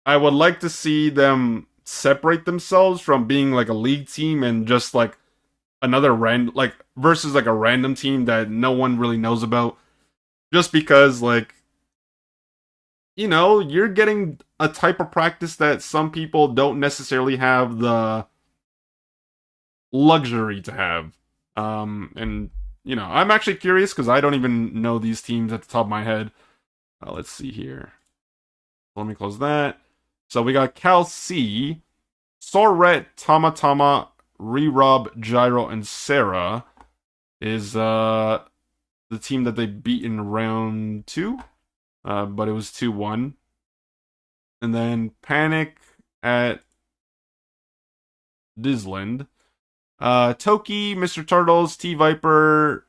I would like to see them separate themselves from being like a league team and just like another versus like a random team that no one really knows about, just because like you're getting a type of practice that some people don't necessarily have the luxury to have. And I'm actually curious because I don't even know these teams at the top of my head. Let's see here. Let me close that. So we got Cal C, Soret, Tamatama, Re-Rob, Gyro, and Sarah is the team that they beat in round 2. But it was 2-1. And then Panic at Disland. Toki, Mr. Turtles, T-Viper,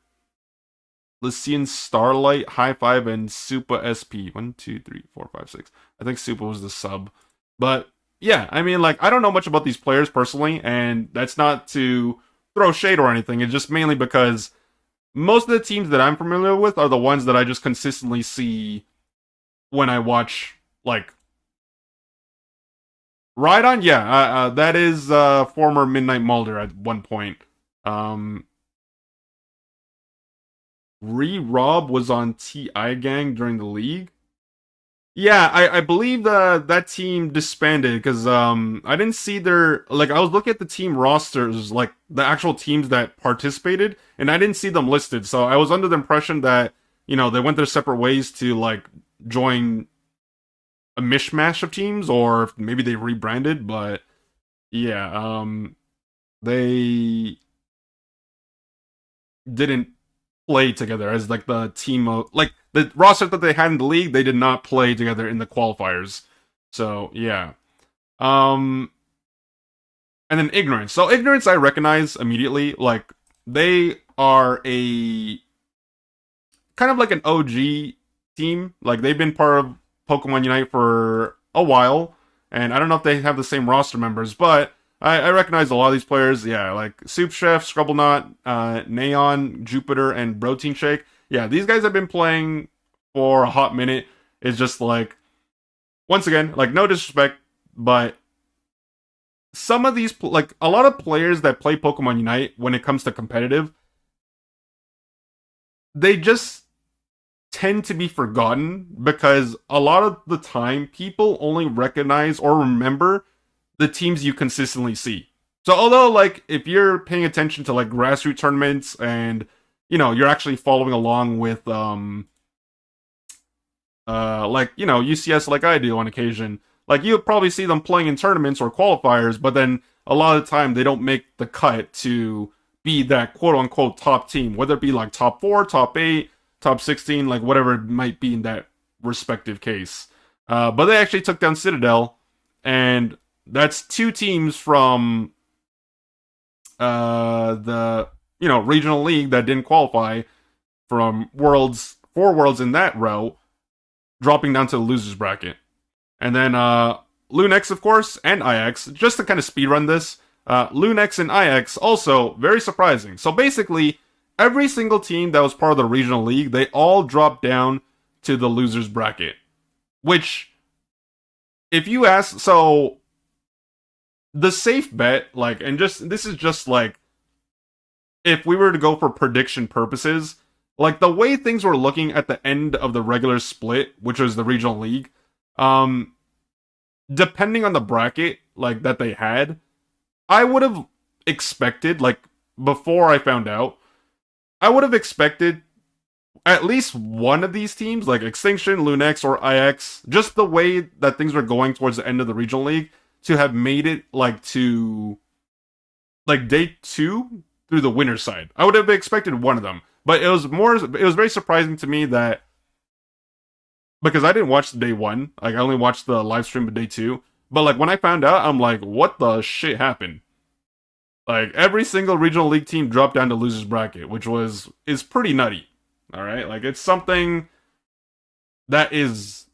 Lycian Starlight, High Five, and Supa SP. 1, 2, 3, 4, 5, 6. I think Supa was the sub. But yeah, I mean, like, I don't know much about these players personally, and that's not to throw shade or anything. It's just mainly because most of the teams that I'm familiar with are the ones that I just consistently see when I watch, like, Ride On, yeah, that is former Midnight Mulder at one point. Rob was on TI Gang during the league. Yeah, I believe that team disbanded because I didn't see their like I was looking at the team rosters, like the actual teams that participated, and I didn't see them listed. So I was under the impression that, they went their separate ways to like join a mishmash of teams, or maybe they rebranded. But yeah, they didn't play together as like the team of like the roster that they had in the league. They did not play together in the qualifiers. So yeah. Um and then Ignorance. So Ignorance I recognize immediately. Like they are a kind of like an OG team. Like they've been part of Pokemon Unite for a while. And I don't know if they have the same roster members, but I recognize a lot of these players. Yeah, like Soup Chef, Scrubbleknot, Neon, Jupiter, and Protein Shake. Yeah, these guys have been playing for a hot minute. It's just like, once again, like no disrespect, but some of these, like a lot of players that play Pokemon Unite when it comes to competitive, they just tend to be forgotten because a lot of the time people only recognize or remember the teams you consistently see. So although like if you're paying attention to like grassroots tournaments and you're actually following along with UCS like I do on occasion, like you'll probably see them playing in tournaments or qualifiers, but then a lot of the time they don't make the cut to be that quote unquote top team, whether it be like top 4, top 8, top 16, like whatever it might be in that respective case. But they actually took down Citadel, and that's 2 teams from the regional league that didn't qualify from worlds, 4 worlds in that row, dropping down to the losers bracket. And then Lunex, of course, and IX, just to kind of speedrun this, Lunex and IX also very surprising. So basically, every single team that was part of the regional league, they all dropped down to the losers bracket. Which, if you ask, so the safe bet, like, and just this is just like, if we were to go for prediction purposes, like the way things were looking at the end of the regular split, which was the regional league, depending on the bracket like that they had, I would have expected, like before I found out, I would have expected at least one of these teams, like Extinction, Lunex, or IX, just the way that things were going towards the end of the regional league, to have made it like to like day 2 through the winner's side. I would have expected one of them. But it was very surprising to me that, because I didn't watch the day 1, like I only watched the live stream of day 2, but like when I found out, I'm like, what the shit happened? Like every single regional league team dropped down to losers bracket, which is pretty nutty. All right, like it's something that is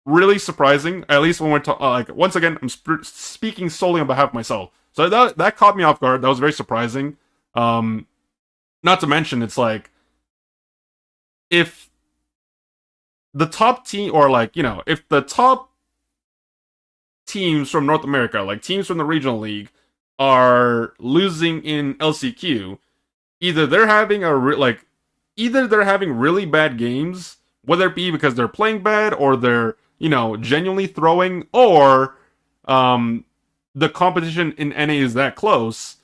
really surprising. At least when we're like, once again, I'm speaking solely on behalf of myself. So that caught me off guard. That was very surprising. Not to mention, it's like, if the top team, or like, if the top teams from North America, like teams from the regional league, are losing in LCQ, either they're having really bad games, whether it be because they're playing bad, or they're, genuinely throwing, or the competition in NA is that close.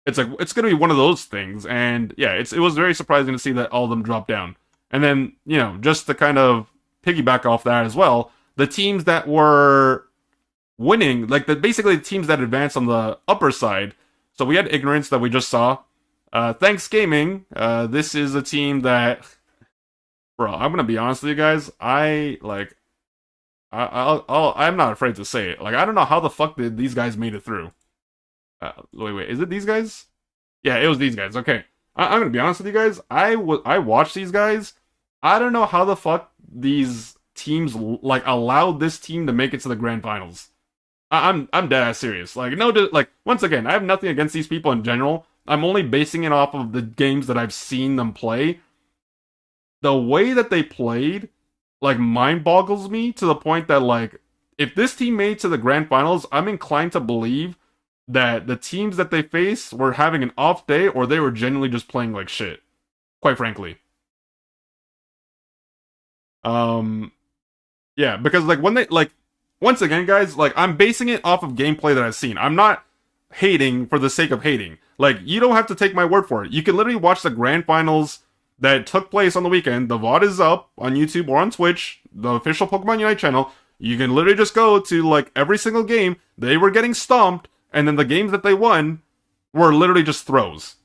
It's like, it's gonna be one of those things. And yeah, it was very surprising to see that all of them drop down. And then, just to kind of piggyback off that as well, the teams that were winning, like basically the teams that advanced on the upper side. So we had Ignorance that we just saw. Thanks Gaming. This is a team that, bro, I'm gonna be honest with you guys. I'm not afraid to say it. Like, I don't know how the fuck did these guys made it through. Wait, is it these guys? Yeah, it was these guys. Okay, I'm gonna be honest with you guys. I watched these guys. I don't know how the fuck these teams like allowed this team to make it to the grand finals. I'm dead ass serious. Like, no, like, once again, I have nothing against these people in general. I'm only basing it off of the games that I've seen them play. The way that they played, like, mind boggles me to the point that, like, if this team made it to the grand finals, I'm inclined to believe that the teams that they faced were having an off day, or they were genuinely just playing like shit. quite frankly. Um, yeah, because like when they like once again, guys, like I'm basing it off of gameplay that I've seen. I'm not hating for the sake of hating. Like you don't have to take my word for it. You can literally watch the grand finals that took place on the weekend. The VOD is up on YouTube or on Twitch, the official Pokemon Unite channel. You can literally just go to like every single game. They were getting stomped, and then the games that they won were literally just throws.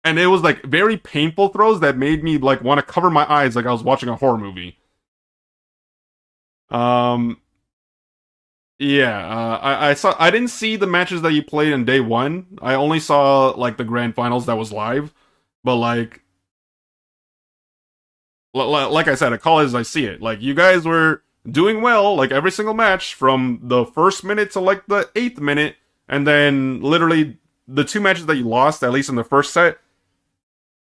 And it was like very painful throws that made me like want to cover my eyes like I was watching a horror movie. Um, yeah, I saw. I didn't see the matches that you played in day one. I only saw like the grand finals that was live. But like I said, I call it as I see it. Like you guys were doing well, like every single match from the first minute to like the 8th minute, and then literally the two matches that you lost, at least in the first set,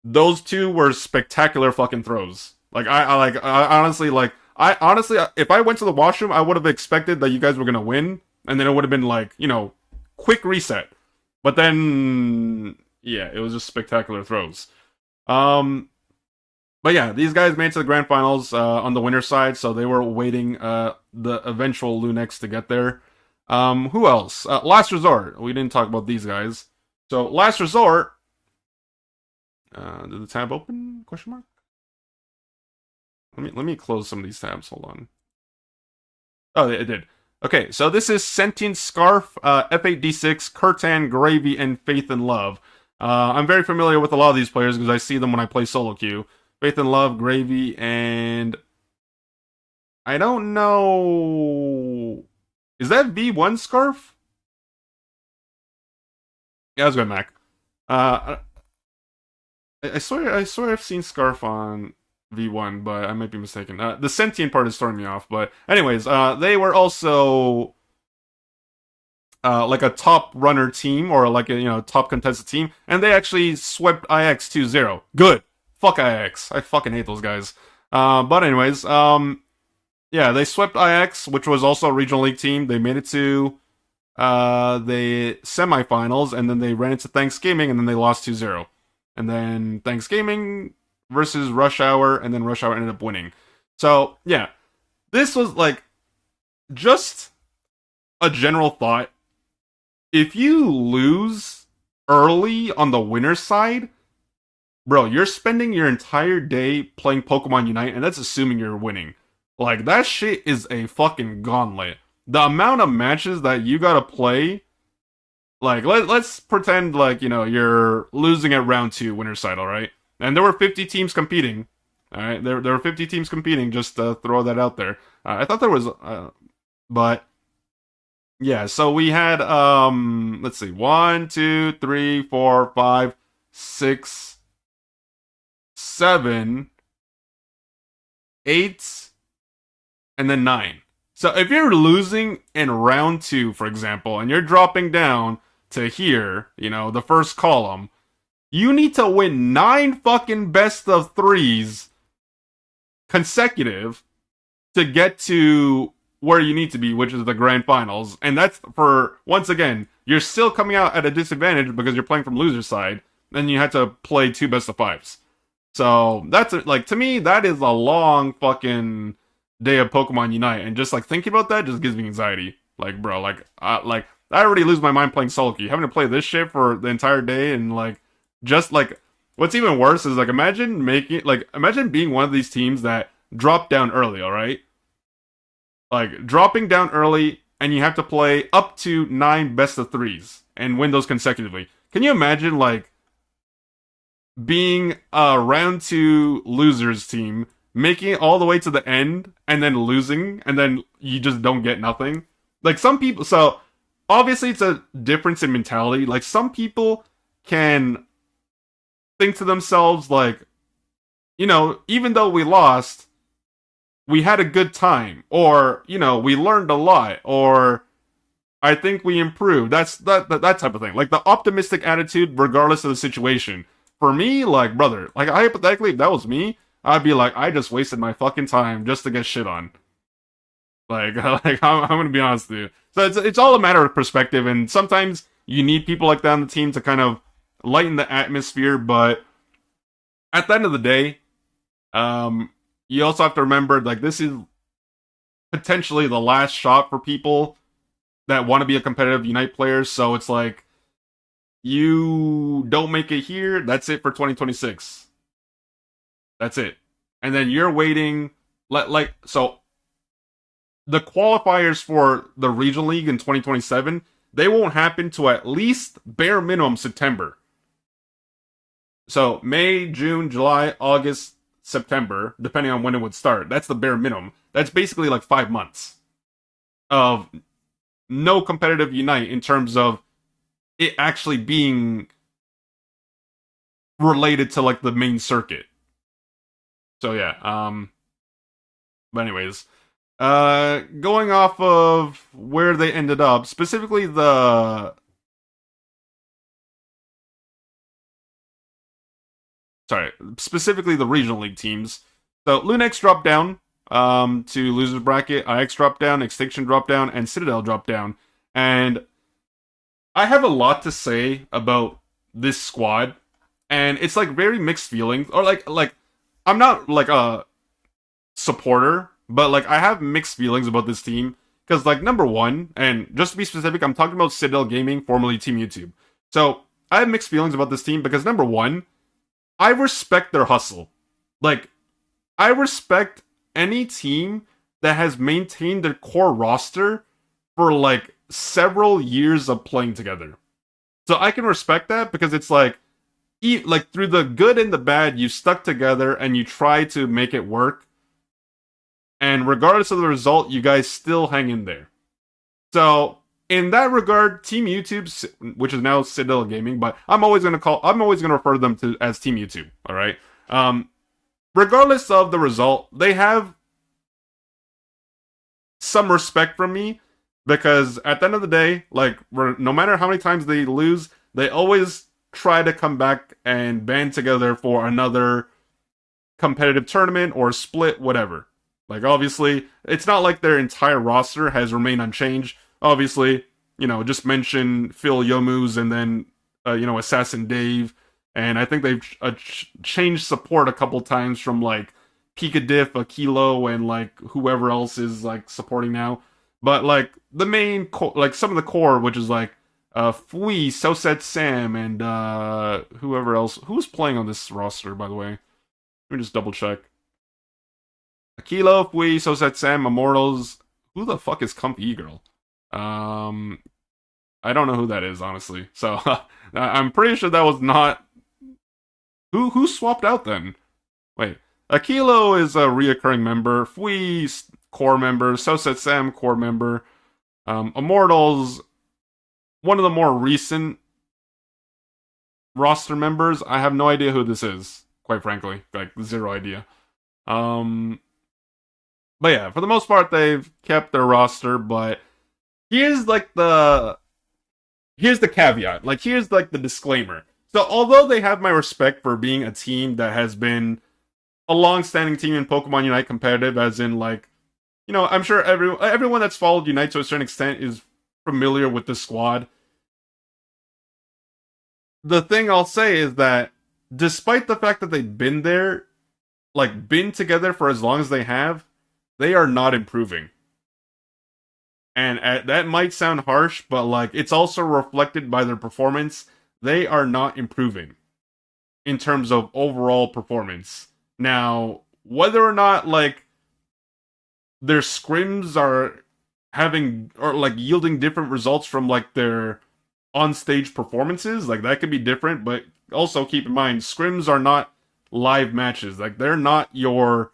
those two were spectacular fucking throws. Like I honestly, if I went to the washroom, I would have expected that you guys were gonna win, and then it would have been like, quick reset. But then, yeah, it was just spectacular throws. Um, but yeah, these guys made it to the grand finals on the winner's side, so they were waiting the eventual Lunex to get there. Who else? Last Resort. We didn't talk about these guys. So Last Resort. Did the tab open? Question mark. Let me close some of these tabs. Hold on. Oh, it did. Okay, so this is Sentient Scarf, F8D6, Kurtan, Gravy, and Faith and Love. I'm very familiar with a lot of these players because I see them when I play solo queue. Faith and Love, Gravy, and I don't know. Is that V1 Scarf? Yeah, that's good, Mac. I swear I've seen Scarf on V1, but I might be mistaken. The sentient part is throwing me off, but anyways, they were also like a top runner team or like a top contested team, and they actually swept IX 2-0. Good. Fuck IX. I fucking hate those guys. But anyways, yeah, they swept IX, which was also a regional league team. They made it to the semifinals, and then they ran into Thanksgiving, and then they lost 2-0. And then Thanksgiving versus Rush Hour, and then Rush Hour ended up winning. So, yeah. This was, like, just a general thought. If you lose early on the winner's side, bro, you're spending your entire day playing Pokemon Unite, and that's assuming you're winning. Like, that shit is a fucking gauntlet. The amount of matches that you gotta play. Like, let's pretend, like, you're losing at round 2, winner's side, alright? And there were 50 teams competing. Alright, there were 50 teams competing, just to throw that out there. I thought there was, but, yeah, so we had, let's see, 1, 2, 3, 4, 5, 6, 7, 8, and then 9. So if you're losing in round 2, for example, and you're dropping down to here, the first column, you need to win 9 fucking best of 3s consecutive to get to where you need to be, which is the grand finals. And that's for, once again, you're still coming out at a disadvantage because you're playing from loser side, and you had to play 2 best of 5s. So that's, like, to me, that is a long fucking day of Pokemon Unite, and just like thinking about that just gives me anxiety. Like, bro, I already lose my mind playing solo queue. Having to play this shit for the entire day, and like, just like, what's even worse is like, imagine being one of these teams that drop down early, alright? Like, dropping down early, and you have to play up to 9 best of 3s and win those consecutively. Can you imagine, like, being a round 2 losers team, making it all the way to the end, and then losing, and then you just don't get nothing? Like, some people, so, obviously it's a difference in mentality. Like, some people can think to themselves, like, even though we lost, we had a good time, or, we learned a lot, or I think we improved. That's that type of thing. Like, the optimistic attitude regardless of the situation. For me, like, brother, like, hypothetically, if that was me, I'd be like, I just wasted my fucking time just to get shit on. Like, I'm gonna be honest with you. So it's all a matter of perspective, and sometimes you need people like that on the team to kind of lighten the atmosphere, but at the end of the day, you also have to remember, like, this is potentially the last shot for people that want to be a competitive Unite player. So it's like, you don't make it here, that's it for 2026. That's it. And then you're waiting, so the qualifiers for the Regional League in 2027, they won't happen to at least bare minimum September. So May, June, July, August, September, depending on when it would start. That's the bare minimum. That's basically like 5 months of no competitive Unite in terms of it actually being related to like the main circuit. So yeah, but anyways, going off of where they ended up, specifically the regional league teams. So Lunex dropped down to losers bracket, IX dropped down, Extinction dropped down, and Citadel dropped down. And I have a lot to say about this squad, and it's like very mixed feelings, or like I'm not like a supporter, but like I have mixed feelings about this team because like number one, and just to be specific, I'm talking about Citadel Gaming, formerly Team YouTube. So I have mixed feelings about this team because number one, I respect their hustle. Like, I respect any team that has maintained their core roster for like several years of playing together. So I can respect that because it's like through the good and the bad, you stuck together and you try to make it work. And regardless of the result, you guys still hang in there. So in that regard, Team YouTube, which is now Citadel Gaming, but I'm always gonna refer to them to as Team YouTube. All right. Regardless of the result, they have some respect from me because at the end of the day, like no matter how many times they lose, they always try to come back and band together for another competitive tournament or split, whatever. Like obviously, it's not like their entire roster has remained unchanged. Obviously, just mention Phil Yomus and then, Assassin Dave. And I think they've changed support a couple times from like Pika Diff, Akilo, and like whoever else is like supporting now. But like the main, like some of the core, which is like Fui, Soset Sam, and whoever else. Who's playing on this roster, by the way? Let me just double check. Akilo, Fui, Soset Sam, Immortals. Who the fuck is Comfy Girl? I don't know who that is, honestly. So I'm pretty sure that was not. Who swapped out then? Wait, Akilo is a reoccurring member. Fui, core member. Soset Sam, core member. Immortals, one of the more recent roster members. I have no idea who this is, quite frankly. Like, zero idea. But yeah, for the most part, they've kept their roster, but here's the caveat. Like, here's like the disclaimer. So, although they have my respect for being a team that has been a long-standing team in Pokemon Unite competitive, as in like, I'm sure everyone that's followed Unite to a certain extent is familiar with the squad. The thing I'll say is that despite the fact that they've been there, like been together for as long as they have, they are not improving. And that might sound harsh, but like it's also reflected by their performance. They are not improving in terms of overall performance. Now, whether or not like their scrims are having or like yielding different results from like their on-stage performances, like that could be different, but also keep in mind scrims are not live matches. Like they're not your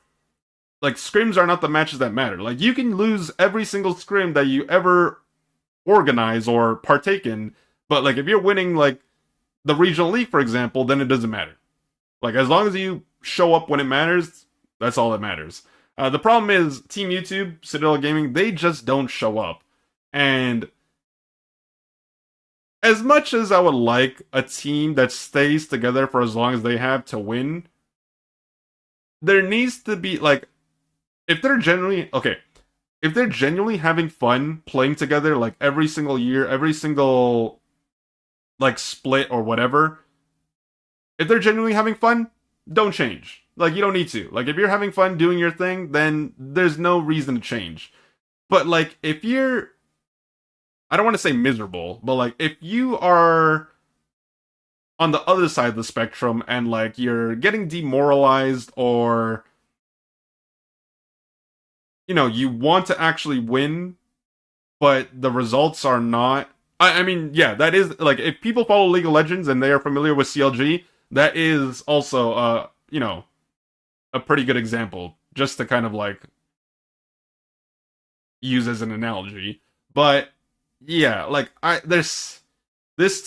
scrims are not the matches that matter. Like you can lose every single scrim that you ever organize or partake in, but like if you're winning like the regional league, for example, then it doesn't matter. Like as long as you show up when it matters, that's all that matters. The problem is Team YouTube, Citadel Gaming, they just don't show up. And as much as I would like a team that stays together for as long as they have to win, there needs to be like, if they're genuinely having fun playing together like every single year, every single like split or whatever, if they're genuinely having fun, don't change. Like, you don't need to. Like, if you're having fun doing your thing, then there's no reason to change. But, like, if you're, I don't want to say miserable, but, like, if you are on the other side of the spectrum and, like, you're getting demoralized or, you know, you want to actually win, but the results are not. I mean, yeah, that is, like, if people follow League of Legends and they are familiar with CLG, that is also, you know, a pretty good example, just to kind of, like, use as an analogy. But yeah, like this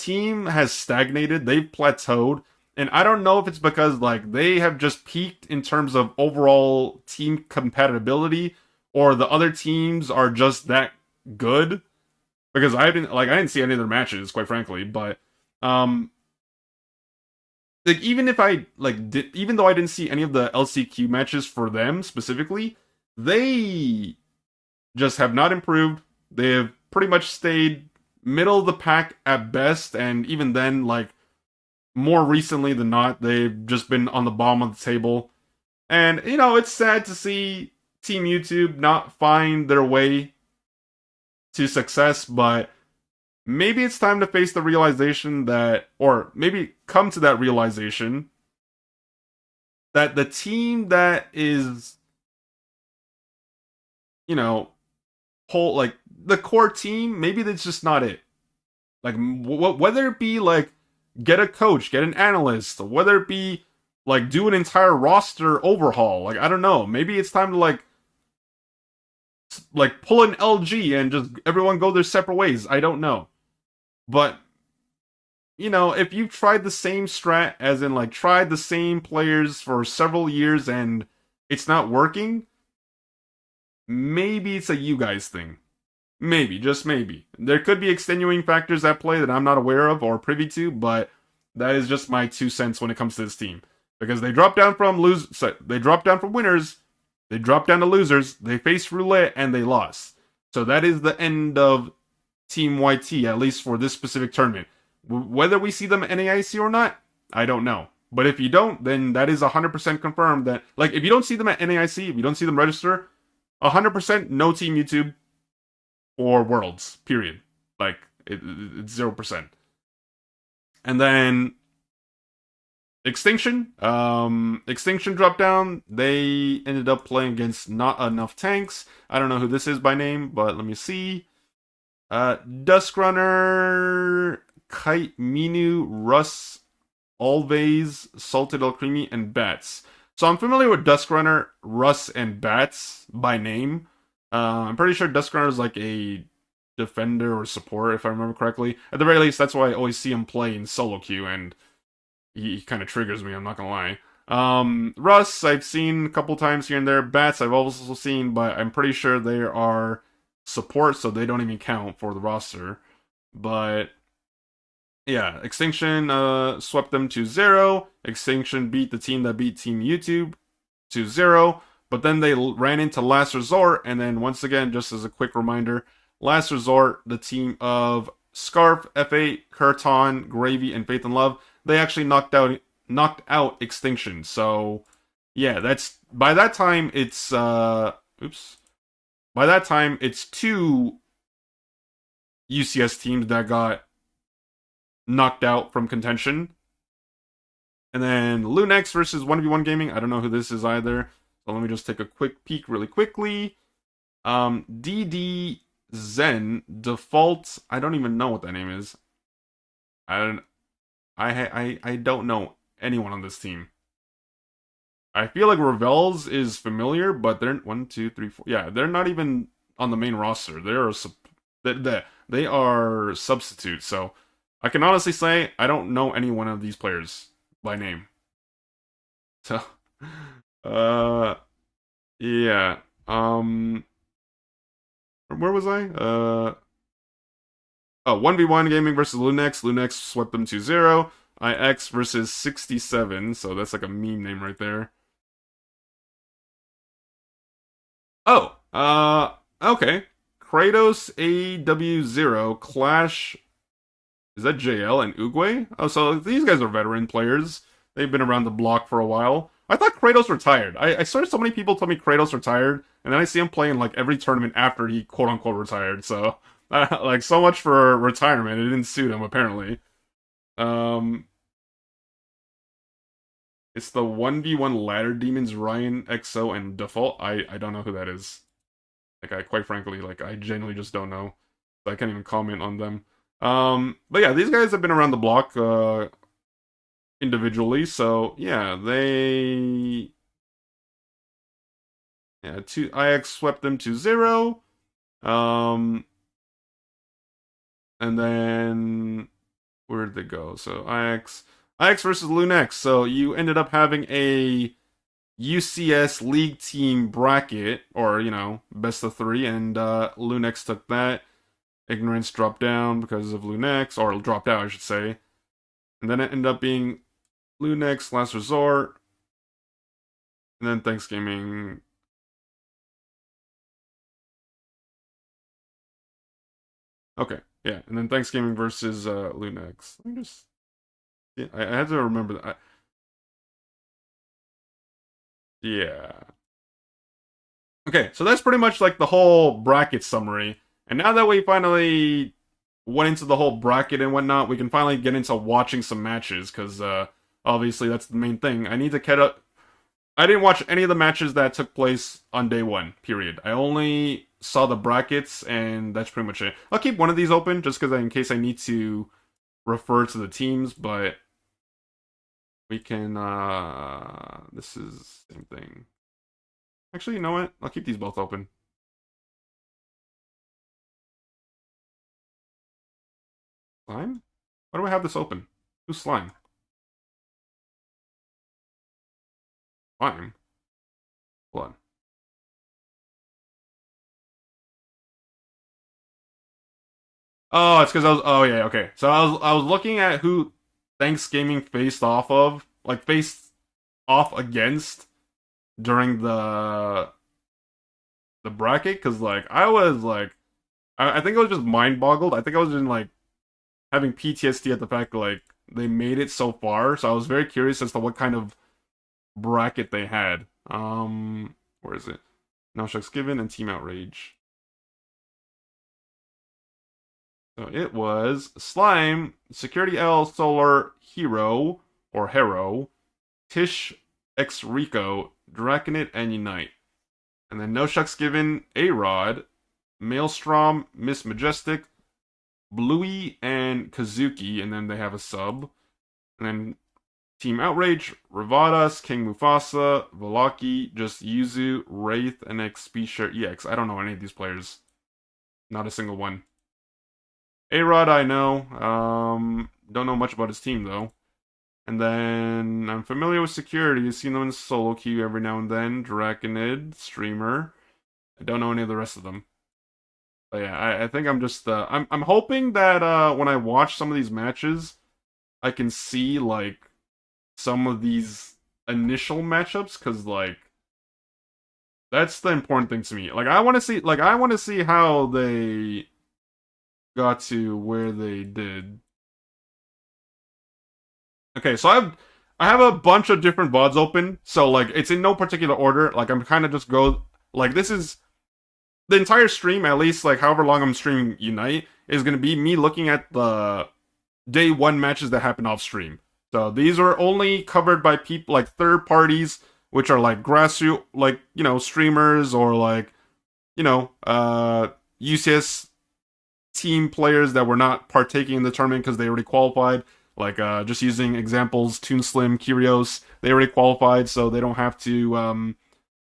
team has stagnated, they've plateaued, and I don't know if it's because like they have just peaked in terms of overall team compatibility or the other teams are just that good because I didn't see any of their matches quite frankly, but um like even if I like did even though I didn't see any of the LCQ matches for them specifically, they just have not improved. They have pretty much stayed middle of the pack at best, and even then, like, more recently than not, they've just been on the bottom of the table. And, you know, it's sad to see Team YouTube not find their way to success, but maybe it's time to face the realization that, or maybe come to that realization that the team that is, you know, whole like the core team, maybe that's just not it. Like whether it be like get a coach, get an analyst, whether it be like do an entire roster overhaul. Like I don't know, maybe it's time to like pull an LG and just everyone go their separate ways. I don't know, but you know if you've tried the same strat, as in like tried the same players for several years and it's not working, maybe it's a you guys thing. Maybe, just maybe. There could be extenuating factors at play that I'm not aware of or privy to, but that is just my 2 cents when it comes to this team. Because they dropped down from they dropped down from winners, they dropped down to losers, they faced roulette, and they lost. So that is the end of Team YT, at least for this specific tournament. Whether we see them at NAIC or not, I don't know. But if you don't, then that is 100% confirmed that, like, if you don't see them at NAIC, if you don't see them register, 100% no Team YouTube or Worlds, period. Like, it's 0%. And then Extinction. Extinction dropped down. They ended up playing against not enough tanks. I don't know who this is by name, but let me see. Duskrunner, Kite Minu, Russ, Always, Salted El Creamy, and Bats. So I'm familiar with Duskrunner, Russ, and Bats by name. I'm pretty sure Duskrunner is like a defender or support, if I remember correctly. At the very least, that's why I always see him play in solo queue, and he kind of triggers me, I'm not gonna lie. Russ, I've seen a couple times here and there. Bats, I've also seen, but I'm pretty sure they are support, so they don't even count for the roster. But yeah, Extinction swept them 2-0. Extinction beat the team that beat Team YouTube 2-0. But then they ran into Last Resort, and then once again, just as a quick reminder, Last Resort, the team of Scarf, F8, Kurton, Gravy, and Faith and Love, they actually knocked out Extinction. So yeah, that's by that time it's By that time it's 2 UCS teams that got knocked out from contention. And then Lunex versus 1v1 Gaming. I don't know who this is either. So let me just take a quick peek really quickly. DD Zen Default. I don't even know what that name is. I don't know anyone on this team. I feel like Revels is familiar, but they're 1, 2, 3, 4. Yeah, they're not even on the main roster. They are substitutes. So I can honestly say I don't know any one of these players by name. So, yeah. Where was I? 1v1 Gaming versus Lunex. Lunex swept them 2-0. IX versus 67. So that's like a meme name right there. Oh, okay. Kratos AW0 Clash. Is that JL and Uguay? Oh, so these guys are veteran players. they've been around the block for a while. I thought Kratos retired. I saw so many people tell me Kratos retired, and then I see him playing like every tournament after he quote unquote retired. So like so much for retirement. It didn't suit him apparently. Um, it's the 1v1 ladder demons Ryan XO and Default. I don't know who that is. Like I quite frankly I genuinely just don't know. So I can't even comment on them. But yeah, these guys have been around the block individually, so yeah, two IX swept them to 0. And then where did they go? So IX versus Lunex. So you ended up having a UCS League team bracket, or best of 3, and Lunex took that. Ignorance dropped down because of Lunex, or dropped out, I should say. And then it ended up being Lunex, Last Resort, and then Thanksgiving. Okay, yeah, and then Thanksgiving versus Lunex. Let me just. Yeah, I had to remember that. Yeah. Okay, so that's pretty much like the whole bracket summary. And now that we finally went into the whole bracket and whatnot, we can finally get into watching some matches, because obviously that's the main thing. I need to catch up. I didn't watch any of the matches that took place on day 1, period. I only saw the brackets, and that's pretty much it. I'll keep one of these open, just because in case I need to refer to the teams, but we can, this is the same thing. Actually, you know what? I'll keep these both open. Slime? Why do I have this open? Who's Slime? Slime? Hold on. Oh, it's because I was. Oh yeah, okay. So I was looking at who Thanksgiving faced off of, like faced off against during the bracket, because like I was like, I think I was just mind boggled. I think I was in like having PTSD at the fact that like they made it so far. So I was very curious as to what kind of bracket they had. Where is it? No Shucks Given and Team Outrage. So it was Slime, Security L, Solar, Hero, or Hero, Tish, X Rico, Draconite, and Unite. And then No Shucks Given, A-Rod, Maelstrom, Miss Majestic, Bluey, and Kazuki, and then they have a sub. And then Team Outrage, Ravadas, King Mufasa, Velaki, Just Yuzu, Wraith, and Xpecia EX. I don't know any of these players. Not a single one. A-Rod, I know. Don't know much about his team, though. And then I'm familiar with Security. I've seen them in solo queue every now and then. Draconid, Streamer. I don't know any of the rest of them. But yeah, I think I'm just I'm hoping that when I watch some of these matches, I can see like some of these initial matchups, because like that's the important thing to me. Like I want to see how they got to where they did. Okay, so I have a bunch of different VODs open, so like it's in no particular order. Like I'm kind of just go like this is the entire stream, at least like however long I'm streaming Unite, is gonna be me looking at the day 1 matches that happen off stream. So these are only covered by people like third parties, which are like grassroots, like streamers, or like UCS team players that were not partaking in the tournament because they already qualified. Like just using examples, Toon Slim, Kyrios, they already qualified, so they don't have to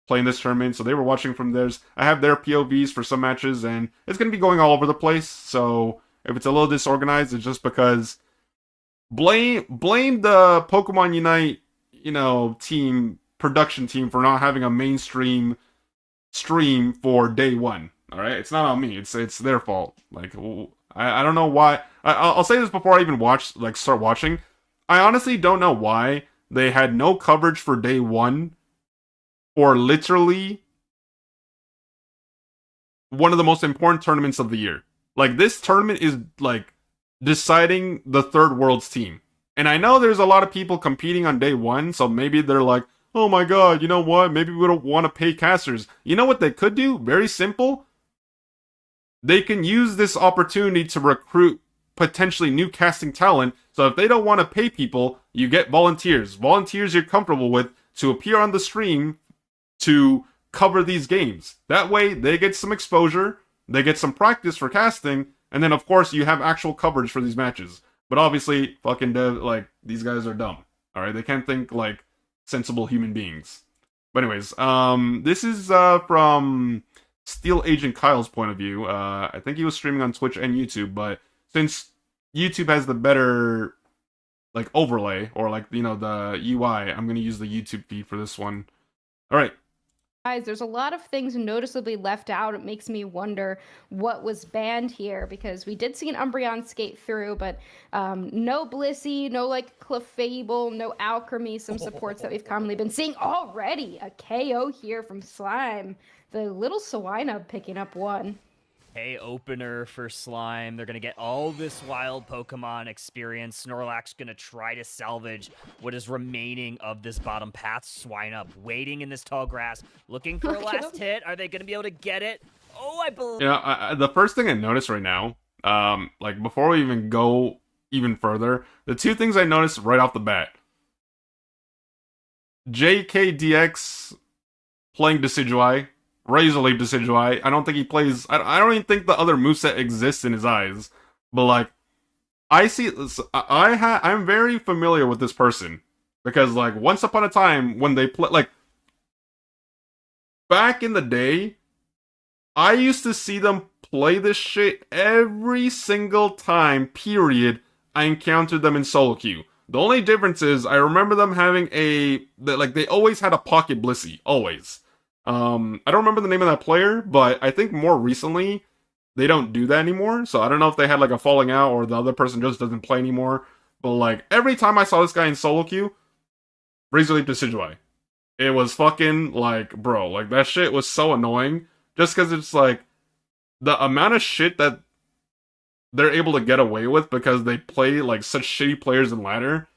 play in this tournament. So they were watching from theirs. I have their POVs for some matches, and it's going to be going all over the place. So if it's a little disorganized, it's just because blame the Pokemon Unite, team production team for not having a mainstream stream for day 1. All right, it's not on me. It's their fault. Like I don't know why. I'll say this before I even start watching. I honestly don't know why they had no coverage for day 1, or literally one of the most important tournaments of the year. Like this tournament is like deciding the third world's team, And I know there's a lot of people competing on day one, so maybe they're like, oh my god, you know what? Maybe we don't want to pay casters. You know what they could do? Very simple. They can use this opportunity to recruit potentially new casting talent. So if they don't want to pay people, you get volunteers. Volunteers you're comfortable with to appear on the stream to cover these games. That way, they get some exposure, they get some practice for casting, and then of course you have actual coverage for these matches. But obviously, fucking dev, like, these guys are dumb. Alright, they can't think like sensible human beings. But anyways, this is from Steel Agent Kyle's point of view. I think he was streaming on Twitch and YouTube, but since YouTube has the better like overlay or like, you know, the UI, I'm gonna use the YouTube feed for this one. Alright. Guys, there's a lot of things noticeably left out. It makes me wonder what was banned here, because we did see an Umbreon skate through, but no Blissey, no like Clefable, no Alchemy, some supports that we've commonly been seeing already. A KO here from Slime. The little Swinub picking up one. Hey, opener for Slime. They're going to get all this wild Pokemon experience. Snorlax's going to try to salvage what is remaining of this bottom path. Swinub waiting in this tall grass, looking for a last hit. Are they going to be able to get it? Oh, I believe... You know, the first thing I noticed right now, like before we even go even further, the two things I noticed right off the bat. JKDX playing Decidueye. Razor Leaf Decidueye. I don't think he plays... I don't even think the other moveset exists in his eyes. But, like, I see... I'm very familiar with this person. Because, like, once upon a time, when they play... Like, back in the day, I used to see them play this shit every single time, period, I encountered them in solo queue. The only difference is, I remember them having like, they always had a Pocket Blissey. Always. I don't remember the name of that player, but I think more recently, they don't do that anymore. So I don't know if they had like a falling out or the other person just doesn't play anymore. But like, every time I saw this guy in solo queue, Razor Leaf Decidueye. It was fucking like, bro, like that shit was so annoying. Just because it's like, the amount of shit that they're able to get away with because they play like such shitty players in ladder.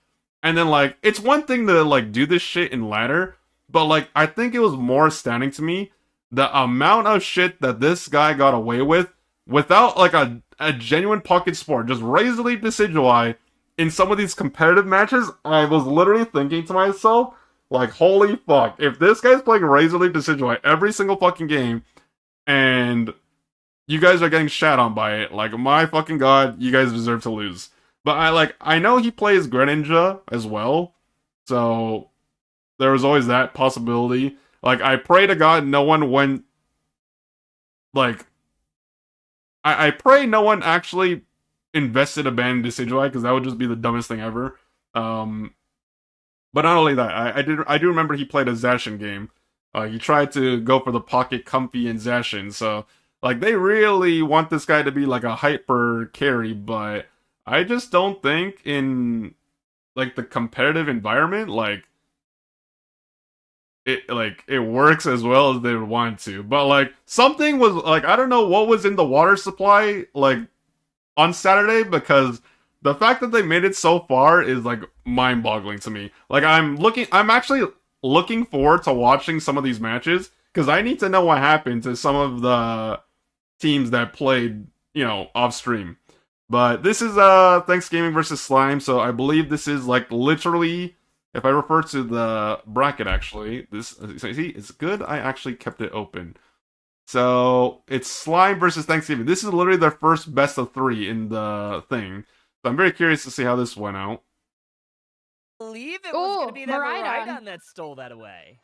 And then like, it's one thing to like do this shit in ladder. But, like, I think it was more astounding to me the amount of shit that this guy got away with without, like, a genuine pocket sport. Just Razor Leaf Decidueye in some of these competitive matches. I was literally thinking to myself, like, holy fuck. If this guy's playing Razor Leaf Decidueye every single fucking game and you guys are getting shat on by it, like, my fucking god, you guys deserve to lose. But I know he plays Greninja as well. So... there was always that possibility. Like, I pray to God no one went... Like... I pray no one actually invested a ban in Decidueye, because that would just be the dumbest thing ever. But not only that, I do remember he played a Zacian game. He tried to go for the Pocket Comfy in Zacian, so... Like, they really want this guy to be, like, a hyper carry, but... I just don't think in... like, the competitive environment, like... it works as well as they would want to. But, like, something was, like, I don't know what was in the water supply, like, on Saturday, because the fact that they made it so far is, like, mind-boggling to me. Like, I'm actually looking forward to watching some of these matches, because I need to know what happened to some of the teams that played, you know, off-stream. But this is, Thanksgiving versus Slime, so I believe this is, like, literally... If I refer to the bracket, actually, see, it's good I actually kept it open. So, it's Slime versus Thanksgiving. This is literally their first best of 3 in the thing. So I'm very curious to see how this went out. I believe it was going to be that Miraidon that stole that away.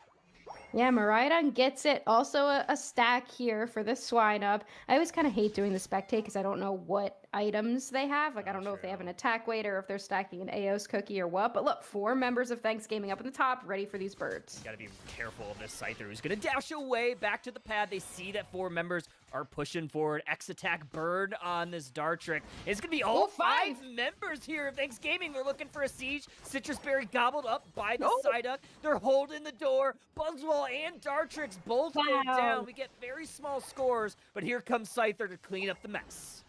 Yeah, Miraidon gets it. Also a stack here for this Swinub. I always kind of hate doing the spectate because I don't know what items they have. Like, I don't know if they have an attack weight or if they're stacking an Aos cookie or what. But look, 4 members of Thanksgiving up in the top, ready for these birds. Got to be careful of this Scyther who's going to dash away back to the pad. They see that 4 members are pushing forward. X-Attack Bird on this Dartrick. It's going to be all 5 members here of Thanksgiving. They're looking for a siege. Citrus Berry gobbled up by the Psyduck. They're holding the door. Buzzwole and Dartrix both go down. We get very small scores, but here comes Scyther to clean up the mess.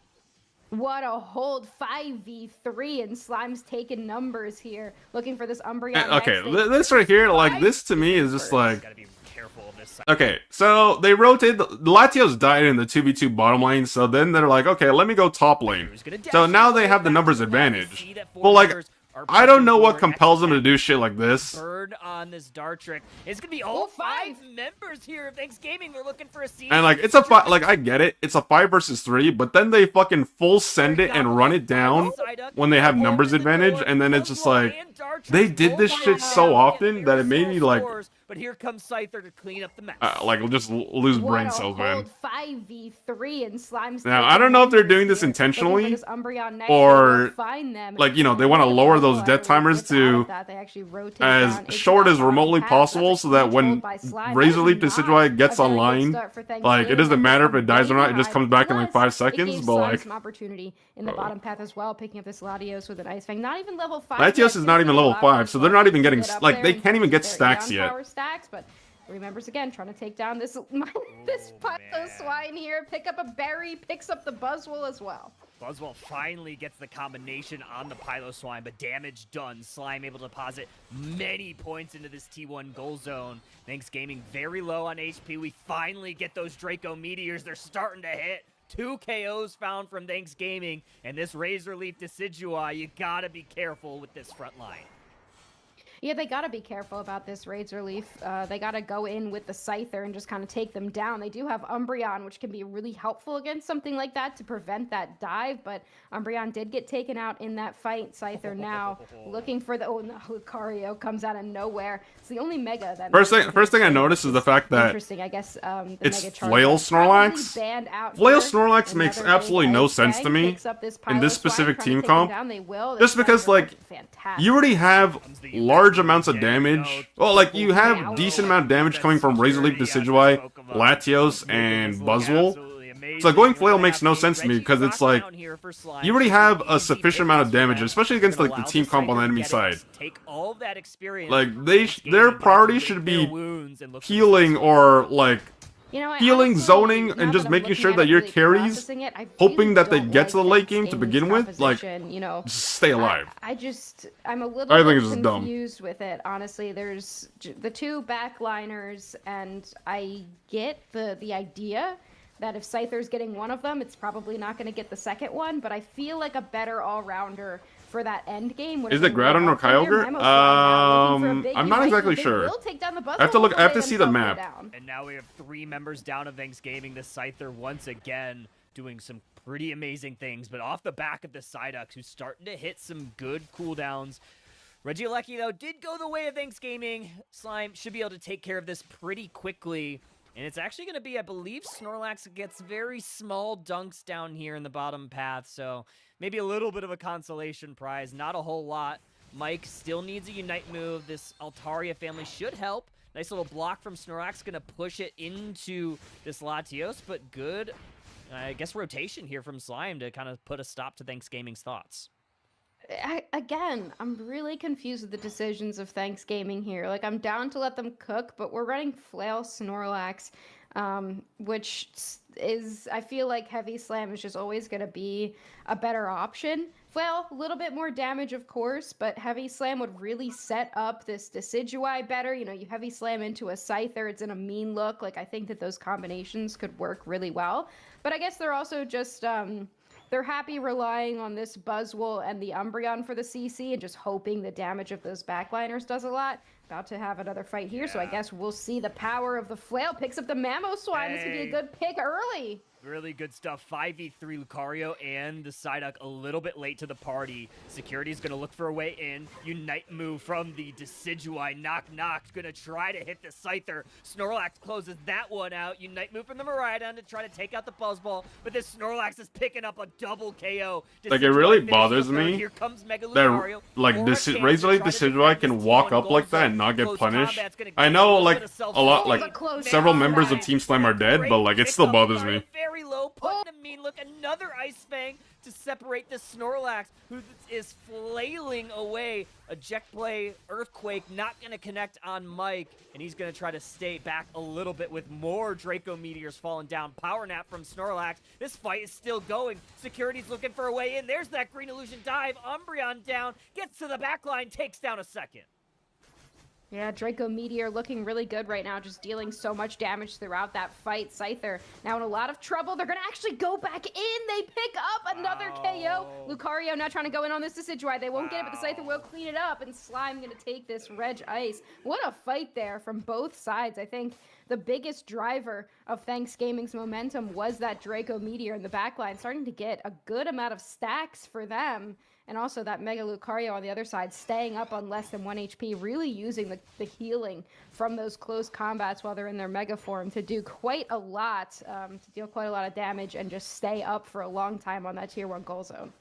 What a hold, 5v3, and Slime's taking numbers here, looking for this Umbreon. Okay, this right here, like, this to me is just like... Gotta be careful of this. Okay, so they rotate. The Latios died in the 2v2 bottom lane, so then they're like, okay, let me go top lane. So now they have the numbers advantage. But like, I don't know what compels them to do shit like this. Bird on this Dartrick. It's gonna be all 5 members here of Thanks Gaming. They're looking for a seed. And like, it's a like, I get it. It's a 5 versus 3, but then they fucking full send it and run it down when they have numbers advantage, and then it's just like, they did this shit so often that it made me like... But here comes Scyther to clean up the mess. Like, we'll just lose brain cells, man. 5v3 and Slime's now, I don't know if they're doing this intentionally, or, like, you know, they want to lower those death timers to as short as remotely possible, so that when Razor Leaf Decidueye gets online, like, it doesn't matter if it dies or not, it just comes back in like 5 seconds, but like... some opportunity in the bottom path as well, picking up this Latios with an Ice Fang. Not even level 5. Latios is not even level 5, so they're not even getting, like, they can't even get stacks yet. Stacks, but remembers again, trying to take down this this Pythos swine here. Pick up a berry, picks up the Buzzwole as well. Buzzwole finally gets the combination on the Piloswine, but damage done. Slime able to deposit many points into this T1 goal zone. Thanks Gaming very low on HP. We finally get those Draco Meteors. They're starting to hit. 2 KOs found from Thanks Gaming, and this Razor Leaf Decidueye, you gotta be careful with this front line. Yeah, they gotta be careful about this Razor Leaf. They gotta go in with the Scyther and just kind of take them down. They do have Umbreon, which can be really helpful against something like that to prevent that dive, but Umbreon did get taken out in that fight. Scyther now looking for the... Oh no, Lucario comes out of nowhere. It's the only Mega that... First thing I noticed is the fact that... Interesting, I guess, the it's Mega Flail Snorlax. Flail Snorlax makes absolutely no sense to me in this specific team comp. Just because, like, you already have large amounts of damage. Well, like, you have decent amount of damage coming from Razor Leaf Decidueye, Latios, and Buzzwole. So going Flail makes no sense to me, because it's like, you already have a sufficient amount of damage, especially against like the team comp on the enemy side. Like, their priority should be healing, or like healing, zoning, and just making sure that your carries, hoping that they get to the late game to begin with, like, just stay alive. I'm a little bit confused with it, honestly. There's the 2 backliners, and I get the idea that if Scyther's getting one of them, it's probably not going to get the second one, but I feel like a better all-rounder for that end game. Is it Groudon or Kyogre? I'm not exactly sure. I have to look. I have to see the map. And now we have 3 members down of Thanks Gaming. The Scyther once again doing some pretty amazing things, but off the back of the Psyducks, who's starting to hit some good cooldowns. Lcq, though, did go the way of Thanks Gaming. Slime should be able to take care of this pretty quickly. And it's actually going to be, I believe, Snorlax gets very small dunks down here in the bottom path, so maybe a little bit of a consolation prize, not a whole lot. Mike still needs a Unite move. This Altaria family should help. Nice little block from Snorlax, going to push it into this Latios, but good, I guess, rotation here from Slime to kind of put a stop to Thanks Gaming's thoughts. Again, I'm really confused with the decisions of Thanks Gaming here. Like, I'm down to let them cook, but we're running Flail Snorlax, which is, I feel like Heavy Slam is just always going to be a better option. Flail, a little bit more damage, of course, but Heavy Slam would really set up this Decidueye better. You know, you Heavy Slam into a Scyther, it's in a mean look. Like, I think that those combinations could work really well. But I guess they're also just... they're happy relying on this Buzzwole and the Umbreon for the CC and just hoping the damage of those backliners does a lot. About to have another fight here, so I guess we'll see the power of the Flail. Picks up the Mamoswine. This could be a good pick early. Really good stuff. 5v3 Lucario and the Psyduck a little bit late to the party. Security's going to look for a way in. Unite move from the Decidueye. Knock knock. Going to try to hit the Scyther. Snorlax closes that one out. Unite move from the Miraidon to try to take out the Buzzball. But this Snorlax is picking up a double KO. Like, it really bothers me that, like, this Razor Leaf Decidueye can walk up like that and not get punished. I know, like, a lot, like, several members of Team Slime are dead, but, like, it still bothers me. very low, putting a mean look. Another Ice Fang to separate the Snorlax, who is flailing away. Eject play, Earthquake, not going to connect on Mike, and he's going to try to stay back a little bit with more Draco Meteors falling down. Power Nap from Snorlax. This fight is still going. Security's looking for a way in. There's that Green Illusion dive. Umbreon down, gets to the back line, takes down a second. Yeah, Draco Meteor looking really good right now, just dealing so much damage throughout that fight. Scyther now in a lot of trouble. They're going to actually go back in. They pick up another KO. Lucario now trying to go in on this Decidueye. They won't get it, but the Scyther will clean it up, and Slime going to take this Reg Ice. What a fight there from both sides. I think the biggest driver of Thanks Gaming's momentum was that Draco Meteor in the backline, starting to get a good amount of stacks for them. And also that Mega Lucario on the other side, staying up on less than 1 HP, really using the healing from those close combats while they're in their Mega form to do quite a lot, to deal quite a lot of damage and just stay up for a long time on that Tier 1 goal zone.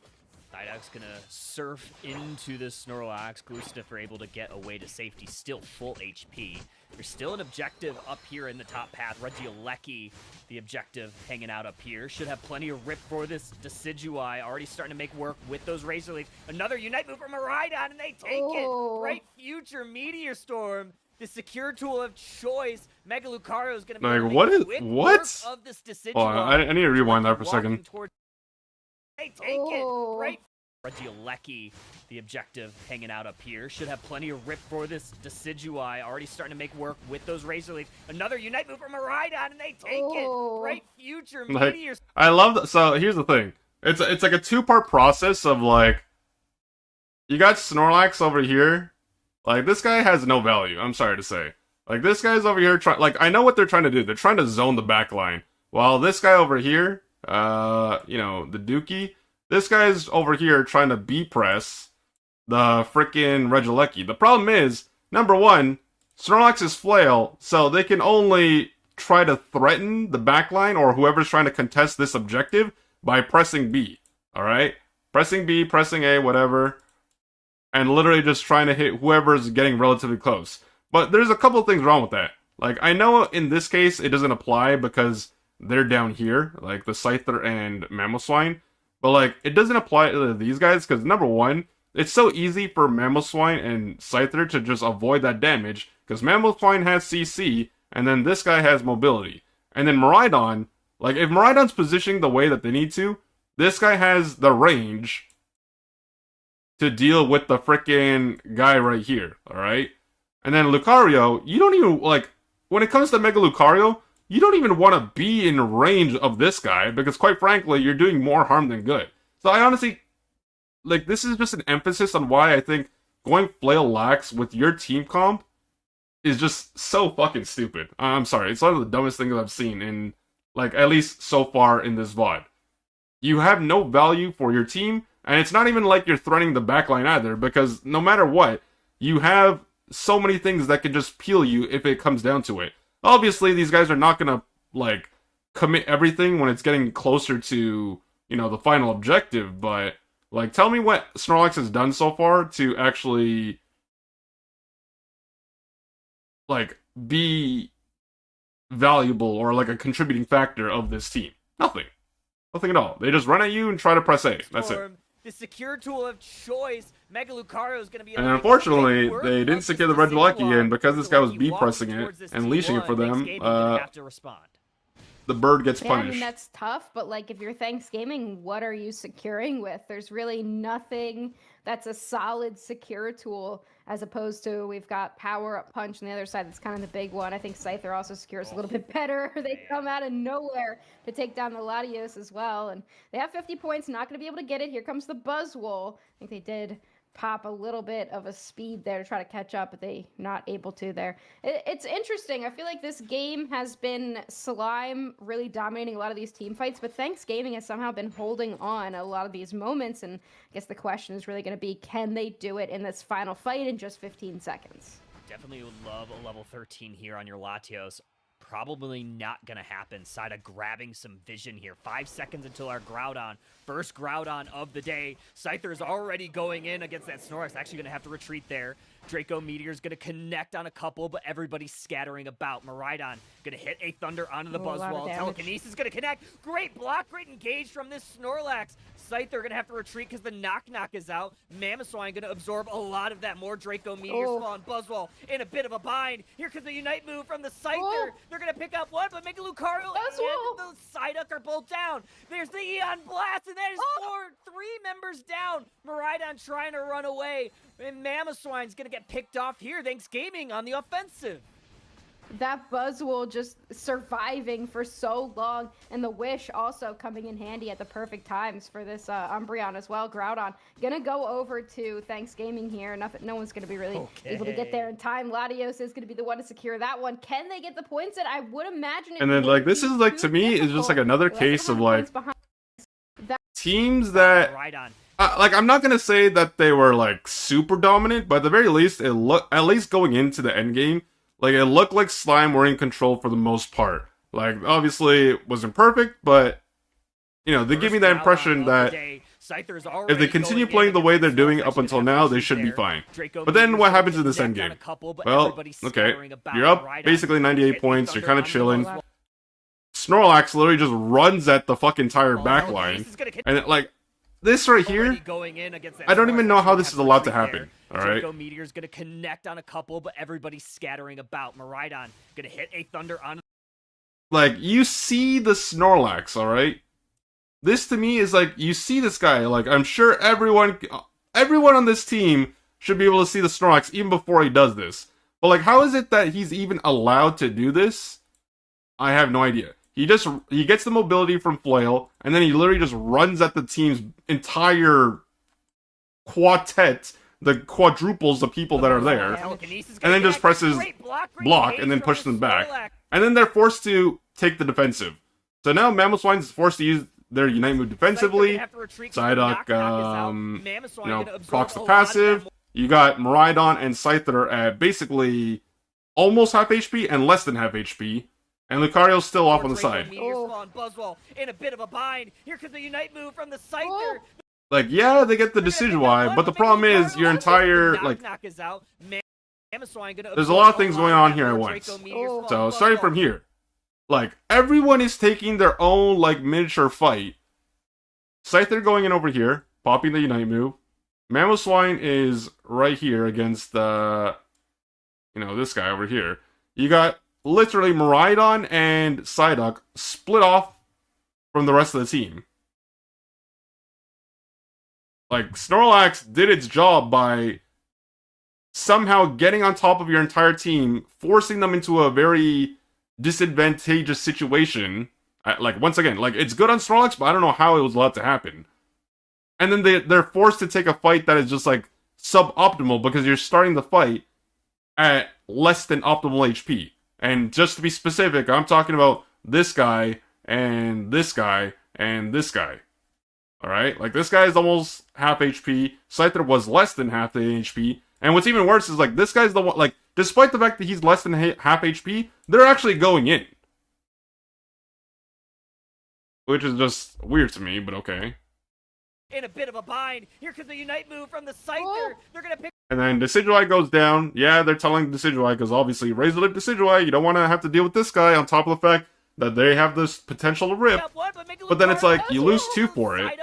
Psyduck's gonna surf into the Snorlax. Glucifer able to get away to safety, still full HP. There's still an objective up here in the top path. Lcq, the objective hanging out up here. Should have plenty of rip for this Decidueye. Already starting to make work with those Razor Leaves. Another Unite move from Miraidon, and they take it. Bright Future Meteor Storm. The secure tool of choice. Mega Lucario is going to be like, what of this Decidueye. Oh, I need to rewind that for a second. They take it. Bright Lcq, the objective hanging out up here. Should have plenty of rip for this Decidueye. Already starting to make work with those Razor Leaves. Another Unite move from Miraidon, and they take it. Bright Future Meteors. I love that. So here's the thing. It's like a two-part process of like, you got Snorlax over here. Like, this guy has no value. I'm sorry to say. Like, this guy's over here trying. Like, I know what they're trying to do. They're trying to zone the back line. While this guy over here, you know, the Dookie. This guy's over here trying to B-press the frickin' Regieleki. The problem is, number one, Snorlax is flail, so they can only try to threaten the backline or whoever's trying to contest this objective by pressing B. Alright? Pressing B, pressing A, whatever. And literally just trying to hit whoever's getting relatively close. But there's a couple of things wrong with that. Like, I know in this case it doesn't apply because they're down here, like the Scyther and Mamoswine. But, like, it doesn't apply to these guys, because, number one, it's so easy for Mamoswine and Scyther to just avoid that damage, because Mamoswine has CC, and then this guy has mobility. And then Miraidon, like, if Miraidon's positioning the way that they need to, this guy has the range to deal with the frickin' guy right here, alright? And then Lucario, you don't even, like, when it comes to Mega Lucario, you don't even want to be in range of this guy, because quite frankly, you're doing more harm than good. So I honestly, like, this is just an emphasis on why I think going Flail Lax with your team comp is just so fucking stupid. I'm sorry, it's one of the dumbest things I've seen in, like, at least so far in this VOD. You have no value for your team, and it's not even like you're threatening the backline either, because no matter what, you have so many things that can just peel you if it comes down to it. Obviously, these guys are not going to, like, commit everything when it's getting closer to, you know, the final objective, but, like, tell me what Snorlax has done so far to actually, like, be valuable or, like, a contributing factor of this team. Nothing. Nothing at all. They just run at you and try to press A. That's it. The secure tool of choice, Mega Lucario is going to be. And unfortunately, they didn't secure the Regieleki, and because this guy was B-pressing it and leashing it for them, the bird gets punished. I mean, that's tough, but, like, if you're Thanks Gaming, what are you securing with? There's really nothing that's a solid secure tool, as opposed to we've got Power Up Punch on the other side. That's kind of the big one. I think Scyther also secures a little bit better. They come out of nowhere to take down the Latios as well, and they have 50 points, not going to be able to get it. Here comes the Buzzwole. I think they did pop a little bit of a speed there to try to catch up, but they not able to there. It's interesting. I feel like this game has been Slime really dominating a lot of these team fights, but Thanks Gaming has somehow been holding on a lot of these moments, and I guess the question is really going to be, can they do it in this final fight in just 15 seconds? Definitely would love a level 13 here on your Latios. Probably not going to happen. Sada grabbing some vision here. 5 seconds until our Groudon. First Groudon of the day. Scyther is already going in against that Snorlax. Actually going to have to retreat there. Draco Meteor's gonna connect on a couple, but everybody's scattering about. Miraidon gonna hit a Thunder onto the Buzzwall. Telekinesis gonna connect. Great block, great engage from this Snorlax. Scyther gonna have to retreat because the Knock is out. Mamoswine gonna absorb a lot of that. More Draco Meteors fall on Buzzwall in a bit of a bind. Here comes the Unite move from the Scyther. They're gonna pick up one, but Mega Lucario and the Psyduck are both down. There's the Eon Blast, and that is three members down. Miraidon trying to run away, and Mamoswine's gonna get picked off here. Thanks Gaming on the offensive. That Buzzwole just surviving for so long, and the Wish also coming in handy at the perfect times for this Umbreon as well. Groudon gonna go over to Thanks Gaming here. No one's gonna be really able to get there in time. Latios is gonna be the one to secure that one. Can they get the points that I would imagine? And then like this is like to me is just like another case of like teams that like I'm not gonna say that they were like super dominant, but at the very least it looked, at least going into the end game, like it looked like Slime were in control for the most part. Like obviously it wasn't perfect, but you know, they give me that impression that if they continue playing the way they're doing up until now, they should be fine. But then what happens in this end game? Well, okay, you're up basically 98 points, you're kind of chilling. Snorlax literally just runs at the fucking entire backline, and like this right here, I don't even know how this is allowed to happen. All right. Draco Meteor's gonna connect on a couple, but everybody's scattering about. Miraidon gonna hit a Thunder on. Like you see the Snorlax, all right. This to me is like you see this guy. Like I'm sure everyone on this team should be able to see the Snorlax even before he does this. But like, how is it that he's even allowed to do this? I have no idea. He gets the mobility from Flail, and then he literally just runs at the team's entire quartet, the quadruples of people that are there, and then just presses block and then pushes them back. And then they're forced to take the defensive. So now Mamoswine is forced to use their Unite move defensively. Psyduck, you know, procs the passive. You got Miraidon and Scyther at basically almost half HP and less than half HP. And Lucario's still off on the side. In a bit of a bind. Here comes the Unite move from the Scyther. Like, yeah, they get the Decidueye, but the problem is your entire, like, there's a lot of things going on here at once. So, starting from here, like, everyone is taking their own, like, miniature fight. Scyther going in over here, popping the Unite move. Mamoswine is right here against the, you know, this guy over here. You got literally Miraidon and Psyduck split off from the rest of the team. Like, Snorlax did its job by somehow getting on top of your entire team, forcing them into a very disadvantageous situation. Like, once again, like, it's good on Snorlax, but I don't know how it was allowed to happen. And then they're forced to take a fight that is just, like, suboptimal because you're starting the fight at less than optimal HP. And just to be specific, I'm talking about this guy, and this guy, and this guy. Alright? Like, this guy is almost half HP. Scyther was less than half the HP. And what's even worse is, like, this guy's the one, like, despite the fact that he's less than half HP, they're actually going in. Which is just weird to me, but okay. In a bit of a bind. Here comes the Unite move from the Scyther. They're gonna pick. And then Decidueye goes down. Yeah, they're telling Decidueye, because obviously Razor Lip Decidueye, you don't want to have to deal with this guy on top of the fact that they have this potential to rip. But then it's like, you lose 2 for it.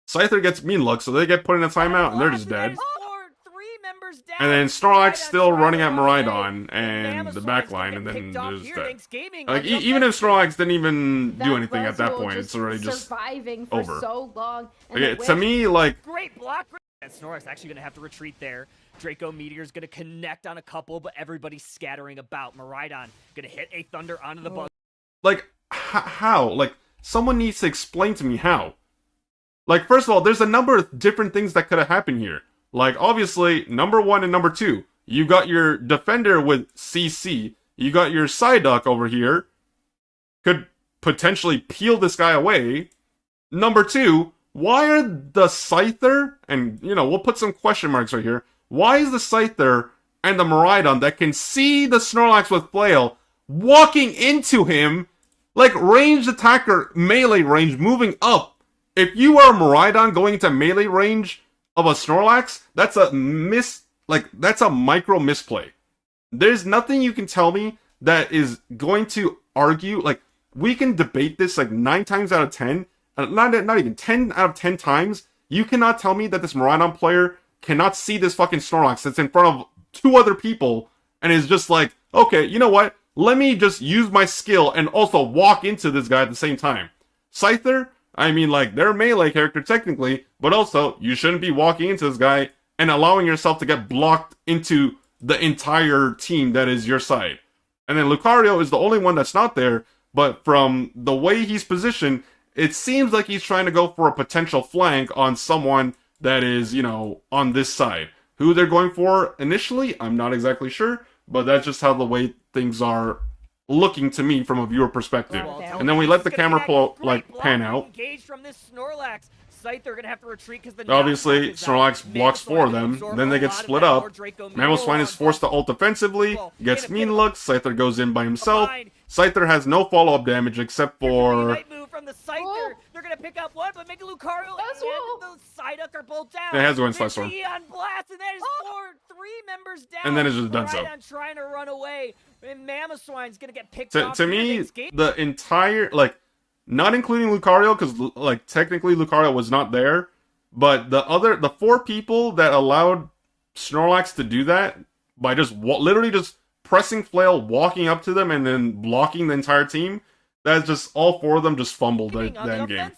Scyther gets mean luck, so they get put in a timeout, and they're just dead. And then Snorlax still running at Miraidon and the backline, and then there's that. Like, even if Snorlax didn't even do anything at that point, it's already just surviving over. For so long. Okay, to me, like... Great block! And Snorlax actually going to have to retreat there. Draco Meteor's going to connect on a couple, but everybody's scattering about. Miraidon going to hit a Thunder onto the bug. Like, how? Like, someone needs to explain to me how. Like, first of all, there's a number of different things that could have happened here. Like, obviously, number 1 and number 2. You got your defender with CC. You got your Psyduck over here. Could potentially peel this guy away. Number 2, why are the Scyther, and, you know, we'll put some question marks right here. Why is the Scyther and the Miraidon that can see the Snorlax with Flail walking into him, like, ranged attacker, melee range, moving up? If you are a Miraidon going into melee range of a Snorlax, that's a that's a micro misplay. There's nothing you can tell me that is going to argue, like, we can debate this like 9 times out of 10, not even 10 out of 10 times, you cannot tell me that this Miraidon player cannot see this fucking Snorlax that's in front of 2 other people, and is just like, okay, you know what, let me just use my skill and also walk into this guy at the same time. Scyther, I mean, like, they're a melee character technically, but also, you shouldn't be walking into this guy and allowing yourself to get blocked into the entire team that is your side. And then Lucario is the only one that's not there, but from the way he's positioned, it seems like he's trying to go for a potential flank on someone that is, you know, on this side. Who they're going for initially, I'm not exactly sure, but that's just how the way things are looking to me from a viewer perspective. And then we let the camera pan out. Engaged from this Snorlax. Scyther gonna have to retreat because the obviously Snorlax blocks 4 of them, then they get split up. Mamoswine is forced to ult defensively, gets mean looks, Scyther goes in by himself. Scyther has no follow-up damage except for... From the Scyther. They're gonna pick up one, but Mega Lucario and the Psyduck are both down. It has to go in Slice Storm. On blast, and that is 3 members down. And then it's just done so. Trying to run away, and Mamoswine's gonna get picked off. To me, the entire, like, not including Lucario, because, like, technically Lucario was not there, but the 4 people that allowed Snorlax to do that by just literally just pressing flail, walking up to them, and then blocking the entire team, that's just all 4 of them just fumbled that end game.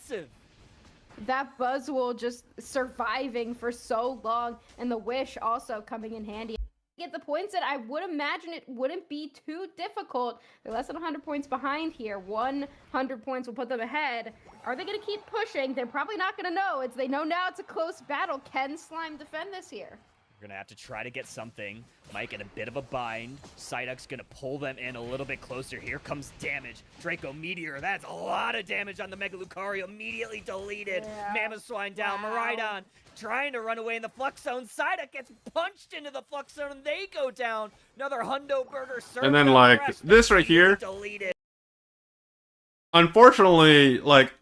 That Buzzwole just surviving for so long, and the Wish also coming in handy. Get the points that I would imagine it wouldn't be too difficult. They're less than 100 points behind here. 100 points will put them ahead. Are they going to keep pushing? They're probably not going to know. They know now it's a close battle. Can Slime defend this here? We're gonna have to try to get something. Mike in a bit of a bind. Psyduck's gonna pull them in a little bit closer. Here comes damage. Draco Meteor, that's a lot of damage on the Mega Lucario. Immediately deleted. Yeah. Mamoswine down. Wow. Miraidon trying to run away in the Flux Zone. Psyduck gets punched into the Flux Zone and they go down. Another Hundo Burger served. And then, like, this right here. Deleted. Unfortunately, like,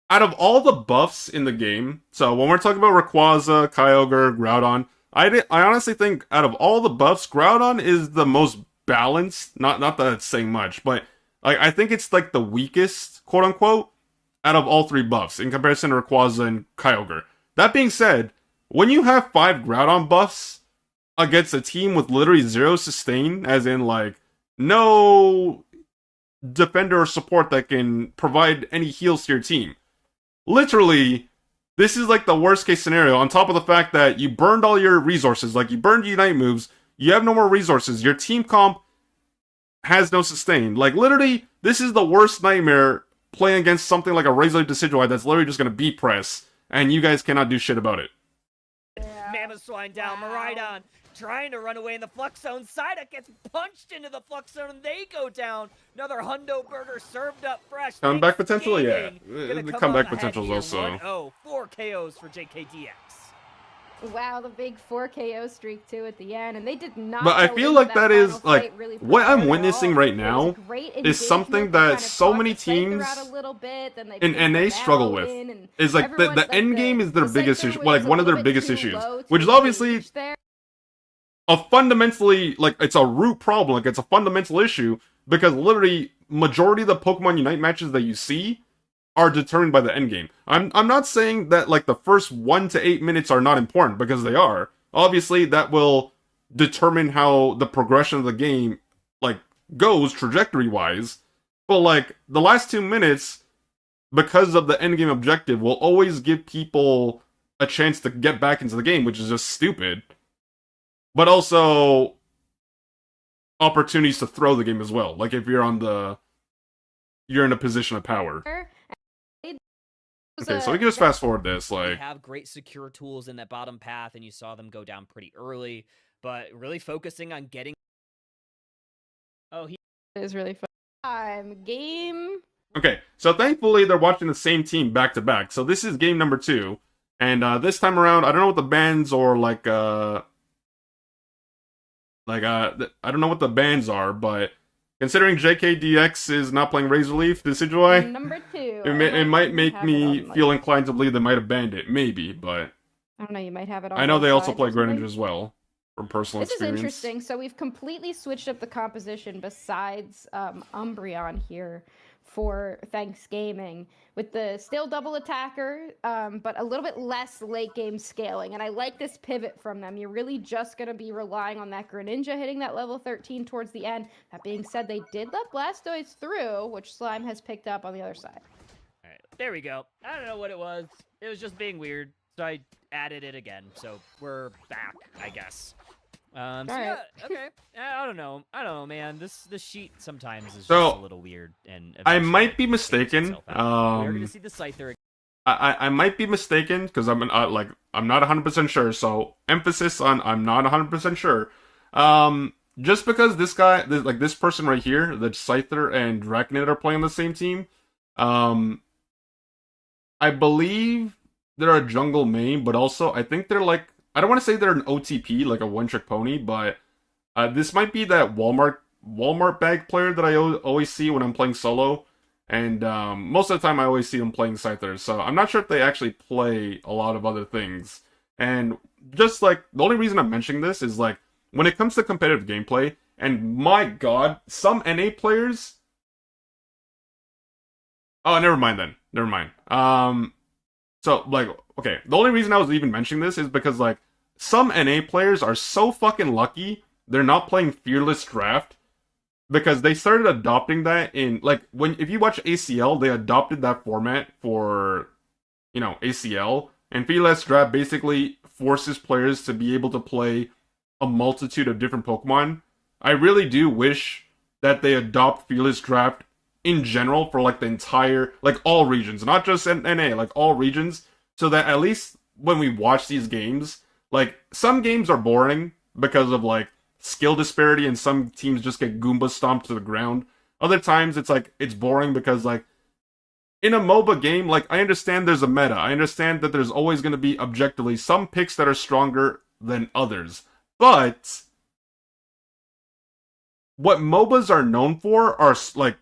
out of all the buffs in the game, so when we're talking about Rayquaza, Kyogre, Groudon, I honestly think out of all the buffs, Groudon is the most balanced. Not that it's saying much, but like, I think it's like the weakest, quote unquote, out of all 3 buffs in comparison to Rayquaza and Kyogre. That being said, when you have 5 Groudon buffs against a team with literally 0 sustain, as in like no defender or support that can provide any heals to your team, literally, this is like the worst case scenario, on top of the fact that you burned all your resources, like you burned your Unite moves, you have no more resources, your team comp has no sustain. Like, literally, this is the worst nightmare playing against something like a Razor Decidueye that's literally just going to beat press, and you guys cannot do shit about it. Yeah. Mamoswine down, Miraidon trying to run away in the Flux Zone. Psyduck gets punched into the Flux Zone and they go down. Another Hundo Burger served up fresh. Comeback potential, yeah. The comeback potential is also... 4 KOs for JKDX. Wow, the big 4 KO streak too at the end, and they did not. But I feel like that is like really what I'm witnessing right now is something that so many teams in NA struggle with. Is like the end game is their biggest issue, like one of their biggest issues, which is obviously a fundamentally, like, it's a root problem, like it's a fundamental issue, because literally majority of the Pokemon Unite matches that you see are determined by the end game. I'm not saying that like the first 1 to 8 minutes are not important, because they are. Obviously that will determine how the progression of the game like goes trajectory wise, but like the last 2 minutes, because of the end game objective, will always give people a chance to get back into the game, which is just stupid. But also opportunities to throw the game as well. Like if you're in a position of power. Okay, so we can just fast forward this. Like, they have great secure tools in that bottom path, and you saw them go down pretty early. But really focusing on getting. Oh, he is really fun. Game. Okay, so thankfully they're watching the same team back to back. So this is game number 2, and this time around, I don't know what the bans or I don't know what the bans are, but considering JKDX is not playing Razor Leaf Decidueye, number 2, it might make me feel inclined to believe they might have banned it, maybe, but I don't know, you might have it on I know both they also sides play or something. Greninja as well, from personal This is experience. interesting. So we've completely switched up the composition besides Umbreon here for Thanksgiving with the still double attacker, but a little bit less late game scaling. And I like this pivot from them. You're really just going to be relying on that Greninja hitting that level 13 towards the end. That being said, they did let Blastoise through, which Slime has picked up on the other side. All right, there we go. I don't know what it was. It was just being weird, so I added it again. So we're back, I guess. Yeah, okay. I don't know, man. This sheet sometimes is just a little weird, and I might be mistaken. We're gonna see the Scyther. I might be mistaken because I'm not 100% sure. So emphasis on I'm not 100% sure. Just because this person right here, the Scyther and Draconid are playing on the same team, I believe they're a jungle main, but also I think they're like, I don't want to say they're an OTP, like a one-trick pony, but this might be that Walmart bag player that I always see when I'm playing solo, and most of the time I always see them playing Scyther, so I'm not sure if they actually play a lot of other things. And just like, the only reason I'm mentioning this is like, when it comes to competitive gameplay, and my god, some NA players... Oh, never mind then. Never mind. So, like, okay, the only reason I was even mentioning this is because, like, some NA players are so fucking lucky they're not playing Fearless Draft, because they started adopting that in, like, if you watch ACL, they adopted that format for, ACL, and Fearless Draft basically forces players to be able to play a multitude of different Pokemon. I really do wish that they adopt Fearless Draft in general for like the entire, like all regions, not just NA, like all regions, so that at least when we watch these games, like some games are boring because of like skill disparity and some teams just get Goomba stomped to the ground. Other times it's like, it's boring because like in a MOBA game, like I understand there's a meta. I understand that there's always going to be objectively some picks that are stronger than others. But what MOBAs are known for are like,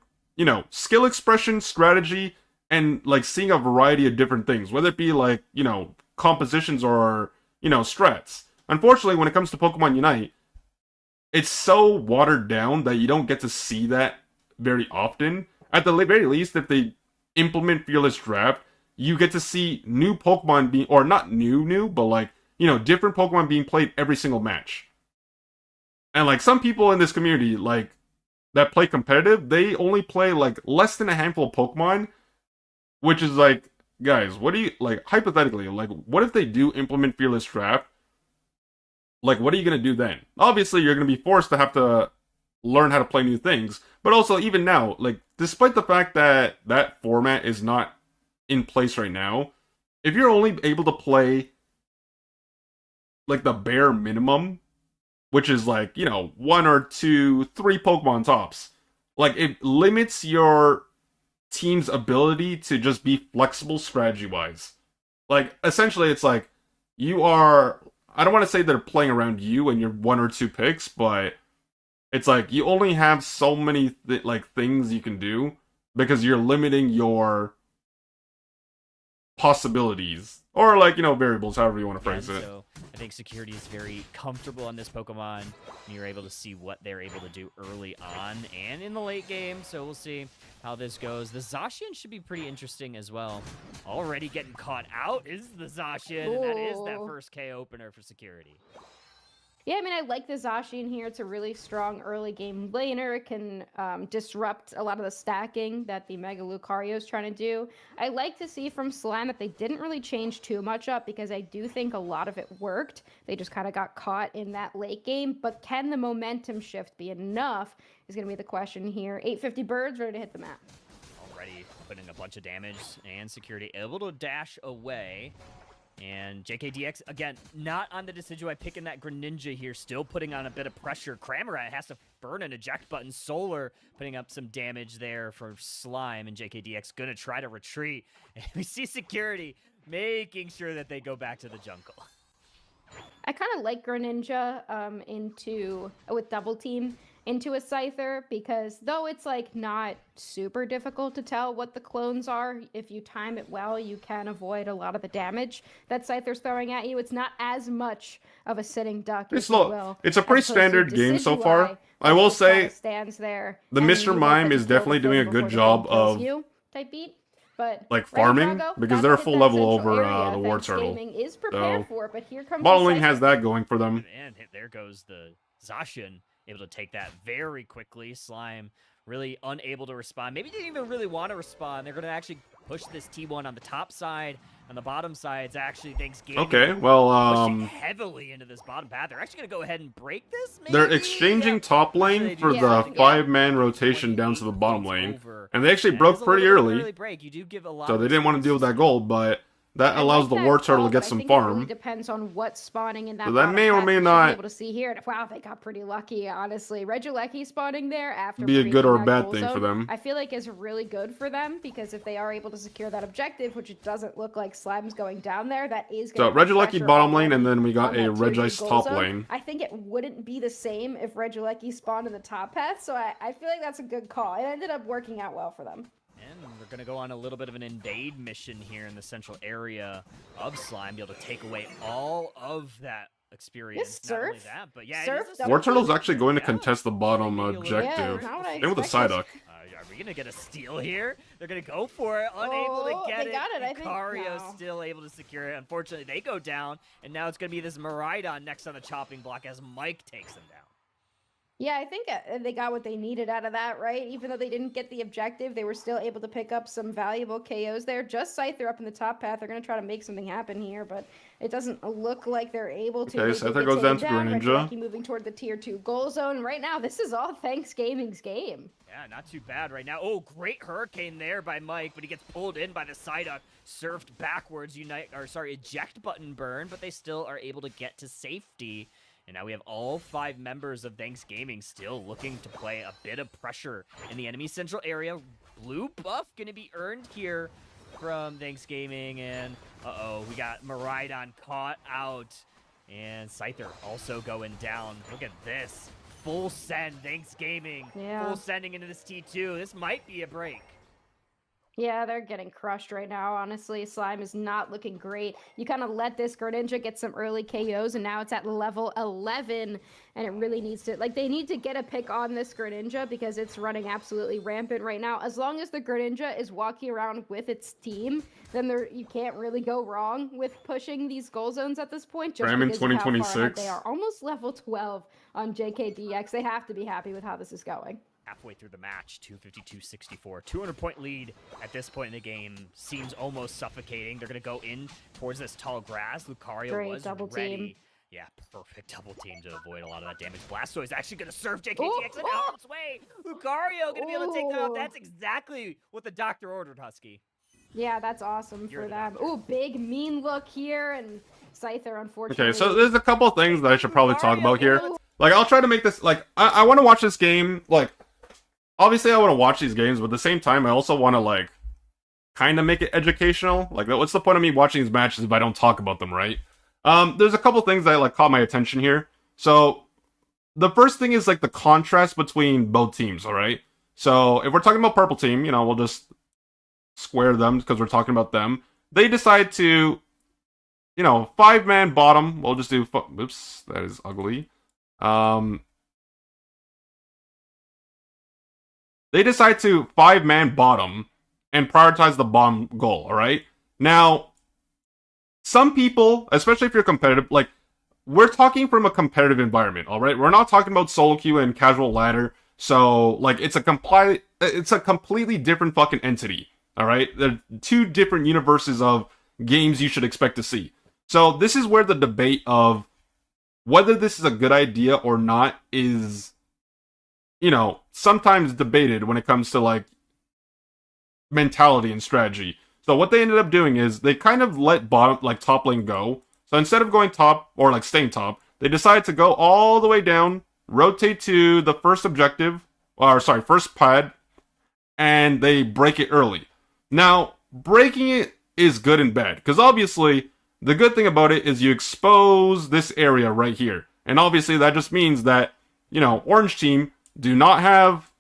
skill expression, strategy, and like seeing a variety of different things, whether it be like, compositions or, strats. Unfortunately, when it comes to Pokemon Unite, it's so watered down that you don't get to see that very often. At the very least, if they implement Fearless Draft, you get to see new Pokemon being, or not new, but like, different Pokemon being played every single match. And like some people in this community, like, that play competitive, they only play like less than a handful of Pokemon, which is like, guys, what do you, like, hypothetically, like, what if they do implement Fearless Draft? Like, what are you going to do then? Obviously, you're going to be forced to have to learn how to play new things, but also, even now, like, despite the fact that that format is not in place right now, if you're only able to play, like, the bare minimum, which is like, 1 or 2, 3 Pokemon tops, like, it limits your team's ability to just be flexible strategy-wise. Like, essentially, it's like, I don't want to say they're playing around you and your 1 or 2 picks, but it's like, you only have so many, things you can do, because you're limiting your possibilities. Or, like, variables, however you want to phrase it. So I think Security is very comfortable on this Pokemon. And you're able to see what they're able to do early on and in the late game. So we'll see how this goes. The Zacian should be pretty interesting as well. Already getting caught out is the Zacian. And that is that first K opener for Security. Yeah, I mean, I like the Zacian here. It's a really strong early game laner. It can disrupt a lot of the stacking that the Mega Lucario is trying to do. I like to see from Slime that they didn't really change too much up, because I do think a lot of it worked. They just kind of got caught in that late game. But can the momentum shift be enough is going to be the question here. 850 birds ready to hit the map. Already putting a bunch of damage, and Security able to dash away. And JKDX, again, not on the Decidueye, picking that Greninja here, still putting on a bit of pressure. Cramorant has to burn an eject button. Solar putting up some damage there for Slime, and JKDX gonna try to retreat. And we see Security making sure that they go back to the jungle. I kind of like Greninja with Double Team. into a Scyther, because though it's like not super difficult to tell what the clones are, if you time it well, you can avoid a lot of the damage that Scyther's throwing at you. It's not as much of a sitting duck, if you will. It's a pretty as opposed to standard game so far. Decidueye, I that will just kinda say stands there the and Mr. you hope Mime that you is kill the definitely doing a thing good before the job thing kills of you type beat. But like ready, farming, Drago? because About they're to hit full that level central over area. the War Thanks Turtle. Gaming is prepared So for it, but here comes Bottom the lane has Scyther. that going for them. And there goes the Zacian, able to take that very quickly. Slime really unable to respond. Maybe didn't even really want to respond. They're going to actually push this T1 on the top side. On the bottom side, it's actually Thanksgiving. Okay, well, pushing heavily into this bottom path. They're actually going to go ahead and break this, maybe? they're exchanging top lane for the 5-man rotation down to the bottom lane. And they actually broke pretty early. Break. You do give a lot So they didn't want to deal with that gold, but that allows the War Turtle to get some It farm. really depends on what's spawning in that. So that bottom may or path. may You should not be able to see here. Wow, they got pretty lucky, honestly. Regieleki spawning there after be a good creating or that bad goal thing for zone, them. I feel like is really good for them, because if they are able to secure that objective, which it doesn't look like Slime's going down there, that is going So to Regieleki bottom lane, and then we got a Regice top lane. I think it wouldn't be the same if Regieleki spawned in the top path, so I feel like that's a good call. It ended up working out well for them. And we're going to go on a little bit of an invade mission here in the central area of Slime, be able to take away all of that experience. This Not only Surf? that, but yeah, Surf it is a War Surf. Turtle's actually going to contest the bottom Yeah, objective. not what I And with a expected. Psyduck. Are we going to get a steal here? They're going to go for it, unable to get they got it, I think. Lucario No. still able to secure it. Unfortunately, they go down, and now it's going to be this Miraidon next on the chopping block as Mike takes them down. Yeah, I think they got what they needed out of that, right? Even though they didn't get the objective, they were still able to pick up some valuable KOs there. Just Scyther up in the top path. They're going to try to make something happen here, but it doesn't look like they're able to. Okay, They did Scyther get goes down taken to Greninja. Regieleki moving toward the tier 2 goal zone. Right now, this is all Thanksgiving's game. Yeah, not too bad right now. Oh, great Hurricane there by Mike, but he gets pulled in by the Psyduck. Surfed backwards, eject button burn, but they still are able to get to safety. And now we have all 5 members of Thanksgiving still looking to play a bit of pressure in the enemy central area. Blue buff going to be earned here from Thanksgiving. And, we got Miraidon caught out. And Scyther also going down. Look at this. Full send, Thanksgiving. Yeah. Full sending into this T2. This might be a break. Yeah, they're getting crushed right now, honestly. Slime is not looking great. You kind of let this Greninja get some early KOs, and now it's at level 11, and it really needs to, they need to get a pick on this Greninja because it's running absolutely rampant right now. As long as the Greninja is walking around with its team, then you can't really go wrong with pushing these goal zones at this point, just Ram in because of how far ahead 2026. they are. Almost level 12 on JKDX. They have to be happy with how this is going. Halfway through the match, 252-64. 200-point lead at this point in the game seems almost suffocating. They're going to go in towards this tall grass. Lucario Great was double ready. team. Yeah, perfect double team to avoid a lot of that damage. Blastoise actually going to surf JKTX and out of its way. Lucario going to be able to take them out. Ooh. That's exactly what the doctor ordered, Husky. Yeah, that's awesome You're for the them. doctor. Ooh, big mean look here, and Scyther, unfortunately. Okay, so there's a couple of things that I should probably talk about here. I'll try to make this, I want to watch this game, obviously I want to watch these games, but at the same time, I also want to, kind of make it educational. What's the point of me watching these matches if I don't talk about them, right? There's a couple things that, caught my attention here. So, the first thing is, the contrast between both teams, alright? So, if we're talking about purple team, we'll just square them because we're talking about them. They decide to, 5-man bottom. We'll just do, oops, that is ugly. They decide to 5-man bottom and prioritize the bottom goal, alright? Now, some people, especially if you're competitive, we're talking from a competitive environment, alright? We're not talking about solo queue and casual ladder, so, it's a completely different fucking entity, alright? They're 2 different universes of games you should expect to see. So, this is where the debate of whether this is a good idea or not is, sometimes debated when it comes to, mentality and strategy. So what they ended up doing is they kind of let top lane go. So instead of going top or staying top, they decided to go all the way down, rotate to the first objective, first pad, and they break it early. Now, breaking it is good and bad, because obviously the good thing about it is you expose this area right here. And obviously that just means that, orange team do not have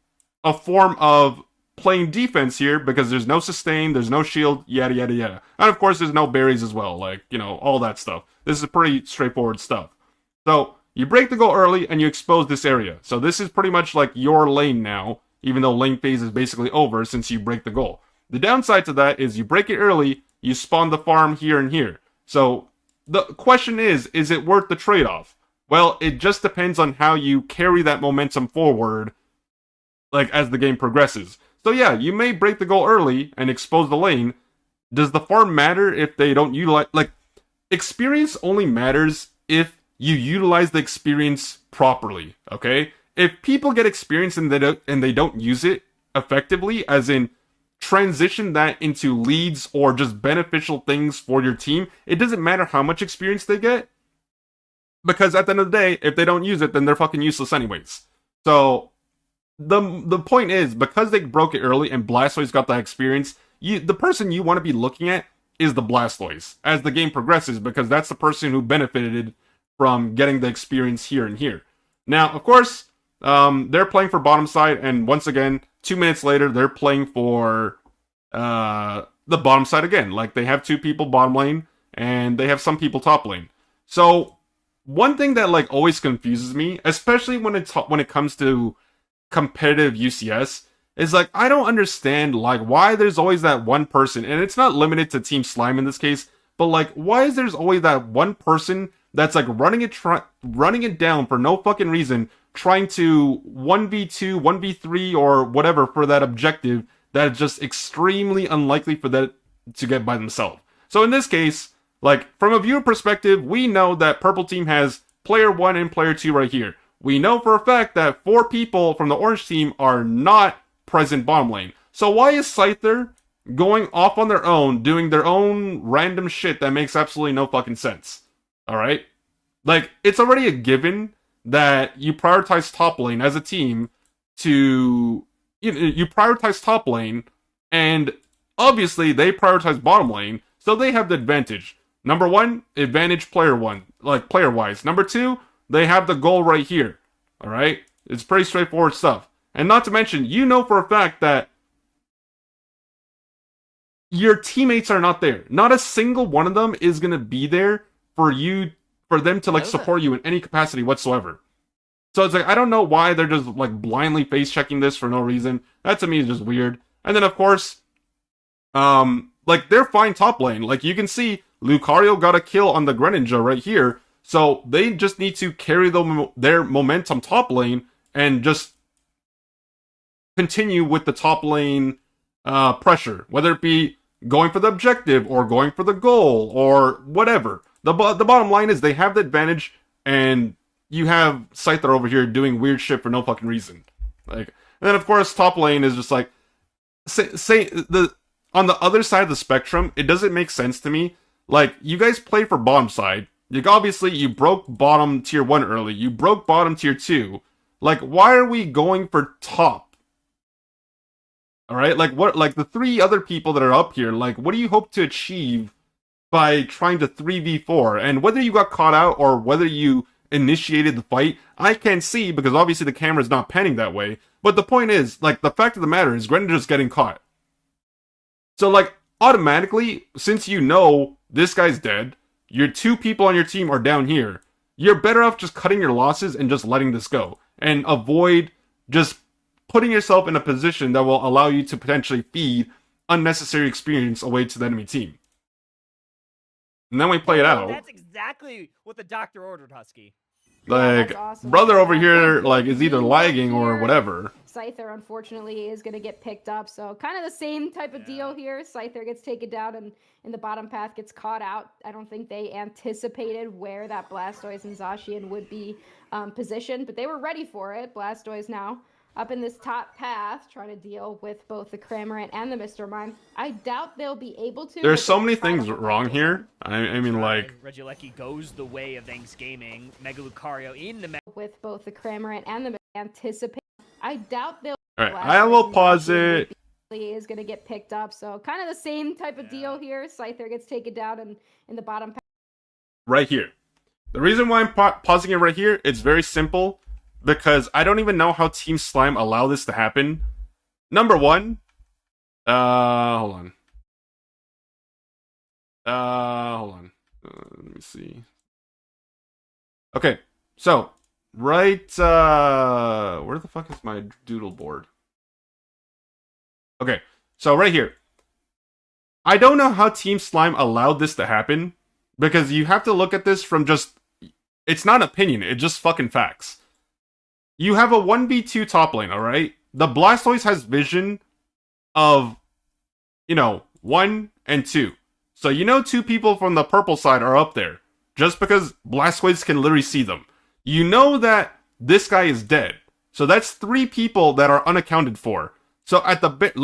a form of playing defense here because there's no sustain, there's no shield, yada yada yada. And of course there's no berries as well, like, you know, all that stuff. This is pretty straightforward stuff. So, you break the goal early and you expose this area. So this is pretty much like your lane now, even though lane phase is basically over since you break the goal. The downside to that is you break it early, you spawn the farm here and here. So, the question is it worth the trade-off? Well, it just depends on how you carry that momentum forward, like, as the game progresses. So yeah, you may break the goal early and expose the lane. Does the farm matter if they don't utilize... Like, experience only matters if you utilize the experience properly, okay? If people get experience and they don't use it effectively, as in transition that into leads or just beneficial things for your team, it doesn't matter how much experience they get, because at the end of the day, if they don't use it, then they're fucking useless anyways. So the point is, because they broke it early and Blastoise got that experience, the person you want to be looking at is the Blastoise as the game progresses, because that's the person who benefited from getting the experience here and here. Now, of course, they're playing for bottom side, and once again, 2 minutes later, they're playing for the bottom side again. Like, they have 2 people bottom lane, and they have some people top lane. So, one thing that, like, always confuses me, especially when it comes to competitive UCS, is, like, I don't understand, like, why there's always that one person, and it's not limited to Team Slime in this case, but, like, why is there's always that one person that's, like, running it down for no fucking reason, trying to 1v2, 1v3, or whatever for that objective that is just extremely unlikely for that to get by themselves. So in this case, like, from a viewer perspective, we know that Purple Team has player 1 and player 2 right here. We know for a fact that 4 people from the Orange Team are not present bottom lane. So why is Scyther going off on their own, doing their own random shit that makes absolutely no fucking sense? Alright? Like, it's already a given that you prioritize top lane as a team to... You prioritize top lane, and obviously they prioritize bottom lane, so they have the advantage. Number 1, advantage player 1, like, player-wise. Number 2, they have the goal right here. Alright? It's pretty straightforward stuff. And not to mention, you know for a fact that your teammates are not there. Not a single one of them is going to be there for them to, like, support you in any capacity whatsoever. So it's like, I don't know why they're just, like, blindly face-checking this for no reason. That to me is just weird. And then, of course, like, they're fine top lane. Like, you can see Lucario got a kill on the Greninja right here. So they just need to carry their momentum top lane and just continue with the top lane pressure. Whether it be going for the objective or going for the goal or whatever. The bottom line is they have the advantage, and you have Scyther over here doing weird shit for no fucking reason. Like, and then of course top lane is just like, on the other side of the spectrum, it doesn't make sense to me. Like, you guys play for bottom side. Like, obviously you broke bottom tier 1 early. You broke bottom tier 2. Like, why are we going for top? Alright, like, what, like, the 3 other people that are up here, like, what do you hope to achieve by trying to 3v4? And whether you got caught out or whether you initiated the fight, I can't see, because obviously the camera's not panning that way. But the point is, like, the fact of the matter is Greninja's getting caught. So, like, automatically, since you know this guy's dead, your 2 people on your team are down here, you're better off just cutting your losses and just letting this go. And avoid just putting yourself in a position that will allow you to potentially feed unnecessary experience away to the enemy team. And then we play it out. That's exactly what the doctor ordered, Husky. Like, that's awesome. brother over here, like, is either lagging or whatever. Scyther, unfortunately, is going to get picked up. So kind of the same type of deal here. Scyther gets taken down and in the bottom path gets caught out. I don't think they anticipated where that Blastoise and Zacian would be positioned, but they were ready for it. Blastoise now up in this top path, trying to deal with both the Cramorant and the Mr. Mime. I doubt they'll be able to. There's so many things wrong here. I mean, like... Lcq goes the way of Thanks Gaming. Mega Lucario in the... With both the Cramorant and the anticipate. I doubt they'll... Alright, I will pause it. Is going to get picked up. So kind of the same type of deal here. Scyther gets taken down and in the bottom path. Right here. The reason why I'm pausing it right here, it's very simple. because I don't even know how Team Slime allow this to happen. Number one, hold on. Let me see. Okay, so right, where the fuck is my doodle board? Okay, so right here. I don't know how Team Slime allowed this to happen, because you have to look at this from just, it's not opinion, it's just fucking facts. You have a 1v2 top lane, alright? The Blastoise has vision of, 1 and 2. So 2 people from the purple side are up there, just because Blastoise can literally see them. You know that this guy is dead. So that's 3 people that are unaccounted for. So at the bit,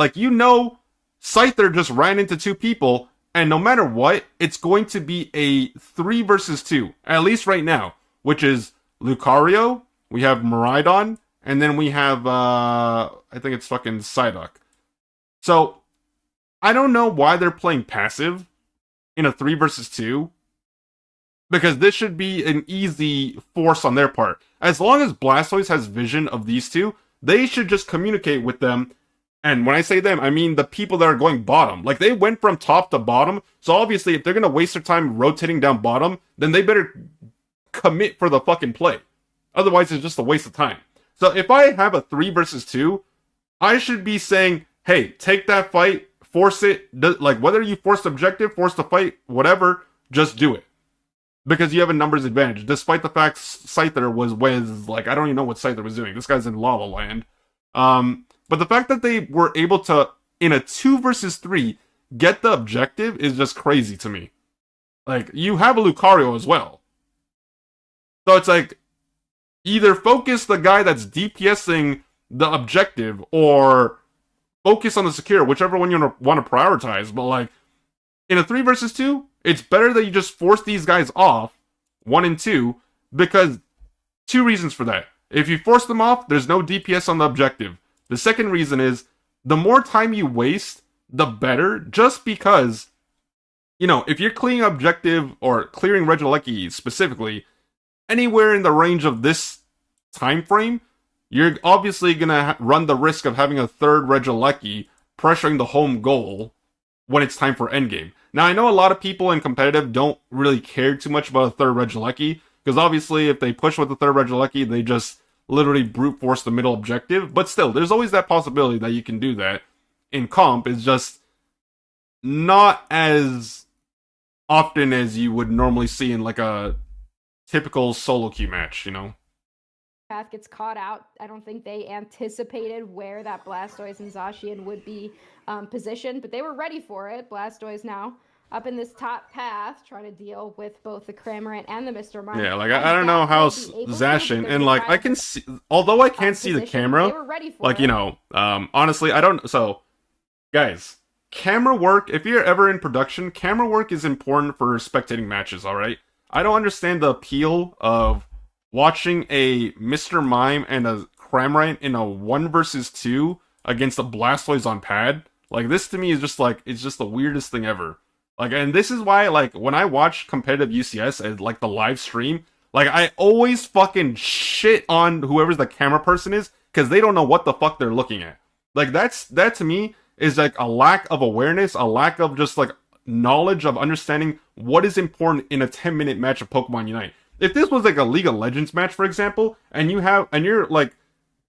Scyther just ran into 2 people, and no matter what, it's going to be a 3 versus 2, at least right now, which is Lucario, we have Miraidon, and then we have, I think it's fucking Psyduck. So, I don't know why they're playing passive in a 3 versus 2, because this should be an easy force on their part. As long as Blastoise has vision of these 2, they should just communicate with them. And when I say them, I mean the people that are going bottom. Like, they went from top to bottom, so obviously if they're gonna waste their time rotating down bottom, then they better commit for the fucking play. Otherwise, it's just a waste of time. So if I have a 3 versus 2, I should be saying, hey, take that fight, force it, whether you force the objective, force the fight, whatever, just do it. Because you have a numbers advantage, despite the fact Scyther was, I don't even know what Scyther was doing. This guy's in Lava Land. But the fact that they were able to, in a 2 versus 3, get the objective is just crazy to me. You have a Lucario as well. So it's either focus the guy that's DPSing the objective, or focus on the secure, whichever one you want to prioritize. But in a 3 versus 2, it's better that you just force these guys off, 1 and 2, because 2 reasons for that. If you force them off, there's no DPS on the objective. The second reason is, the more time you waste, the better, just because, if you're clearing objective, or clearing Regieleki specifically, anywhere in the range of this time frame, you're obviously gonna run the risk of having a 3rd Regieleki pressuring the home goal when it's time for endgame. Now, I know a lot of people in competitive don't really care too much about a 3rd Regieleki, because obviously if they push with the 3rd Regieleki, they just literally brute force the middle objective, but still, there's always that possibility that you can do that. In comp, it's just not as often as you would normally see in a typical solo queue match, Path gets caught out. I don't think they anticipated where that Blastoise and Zacian would be positioned, but they were ready for it. Blastoise now up in this top path, trying to deal with both the Cramorant and the Mr. Mime. Yeah, I don't know how Zacian, and I can see, although I can't see the camera, they were ready for it. Honestly, I don't, so, guys, camera work, if you're ever in production, camera work is important for spectating matches, alright? I don't understand the appeal of watching a Mr. Mime and a Cramorant in a 1 versus 2 against a Blastoise on pad. This to me is just it's just the weirdest thing ever. And this is why, when I watch competitive UCS as, the live stream, I always fucking shit on whoever's the camera person is, because they don't know what the fuck they're looking at. That to me is, a lack of awareness, a lack of just, knowledge of understanding what is important in a 10-minute match of Pokemon Unite. If this was, a League of Legends match, for example, and you're,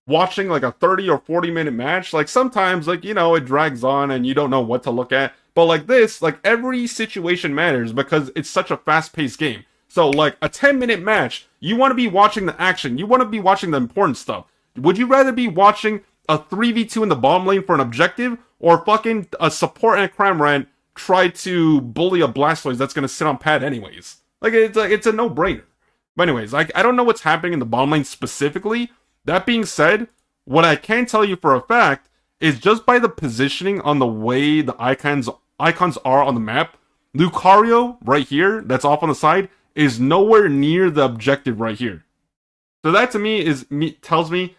watching, a 30 or 40-minute match, sometimes, it drags on and you don't know what to look at. But this, every situation matters because it's such a fast-paced game. So, a 10-minute match, you want to be watching the action. You want to be watching the important stuff. Would you rather be watching a 3v2 in the bottom lane for an objective, or fucking a support and a Cramorant try to bully a Blastoise that's going to sit on pad anyways? It's a no-brainer. But anyways, I don't know what's happening in the bottom lane specifically. That being said, what I can tell you for a fact is just by the positioning on the way the icons are on the map, Lucario right here, that's off on the side, is nowhere near the objective right here. So that to me tells me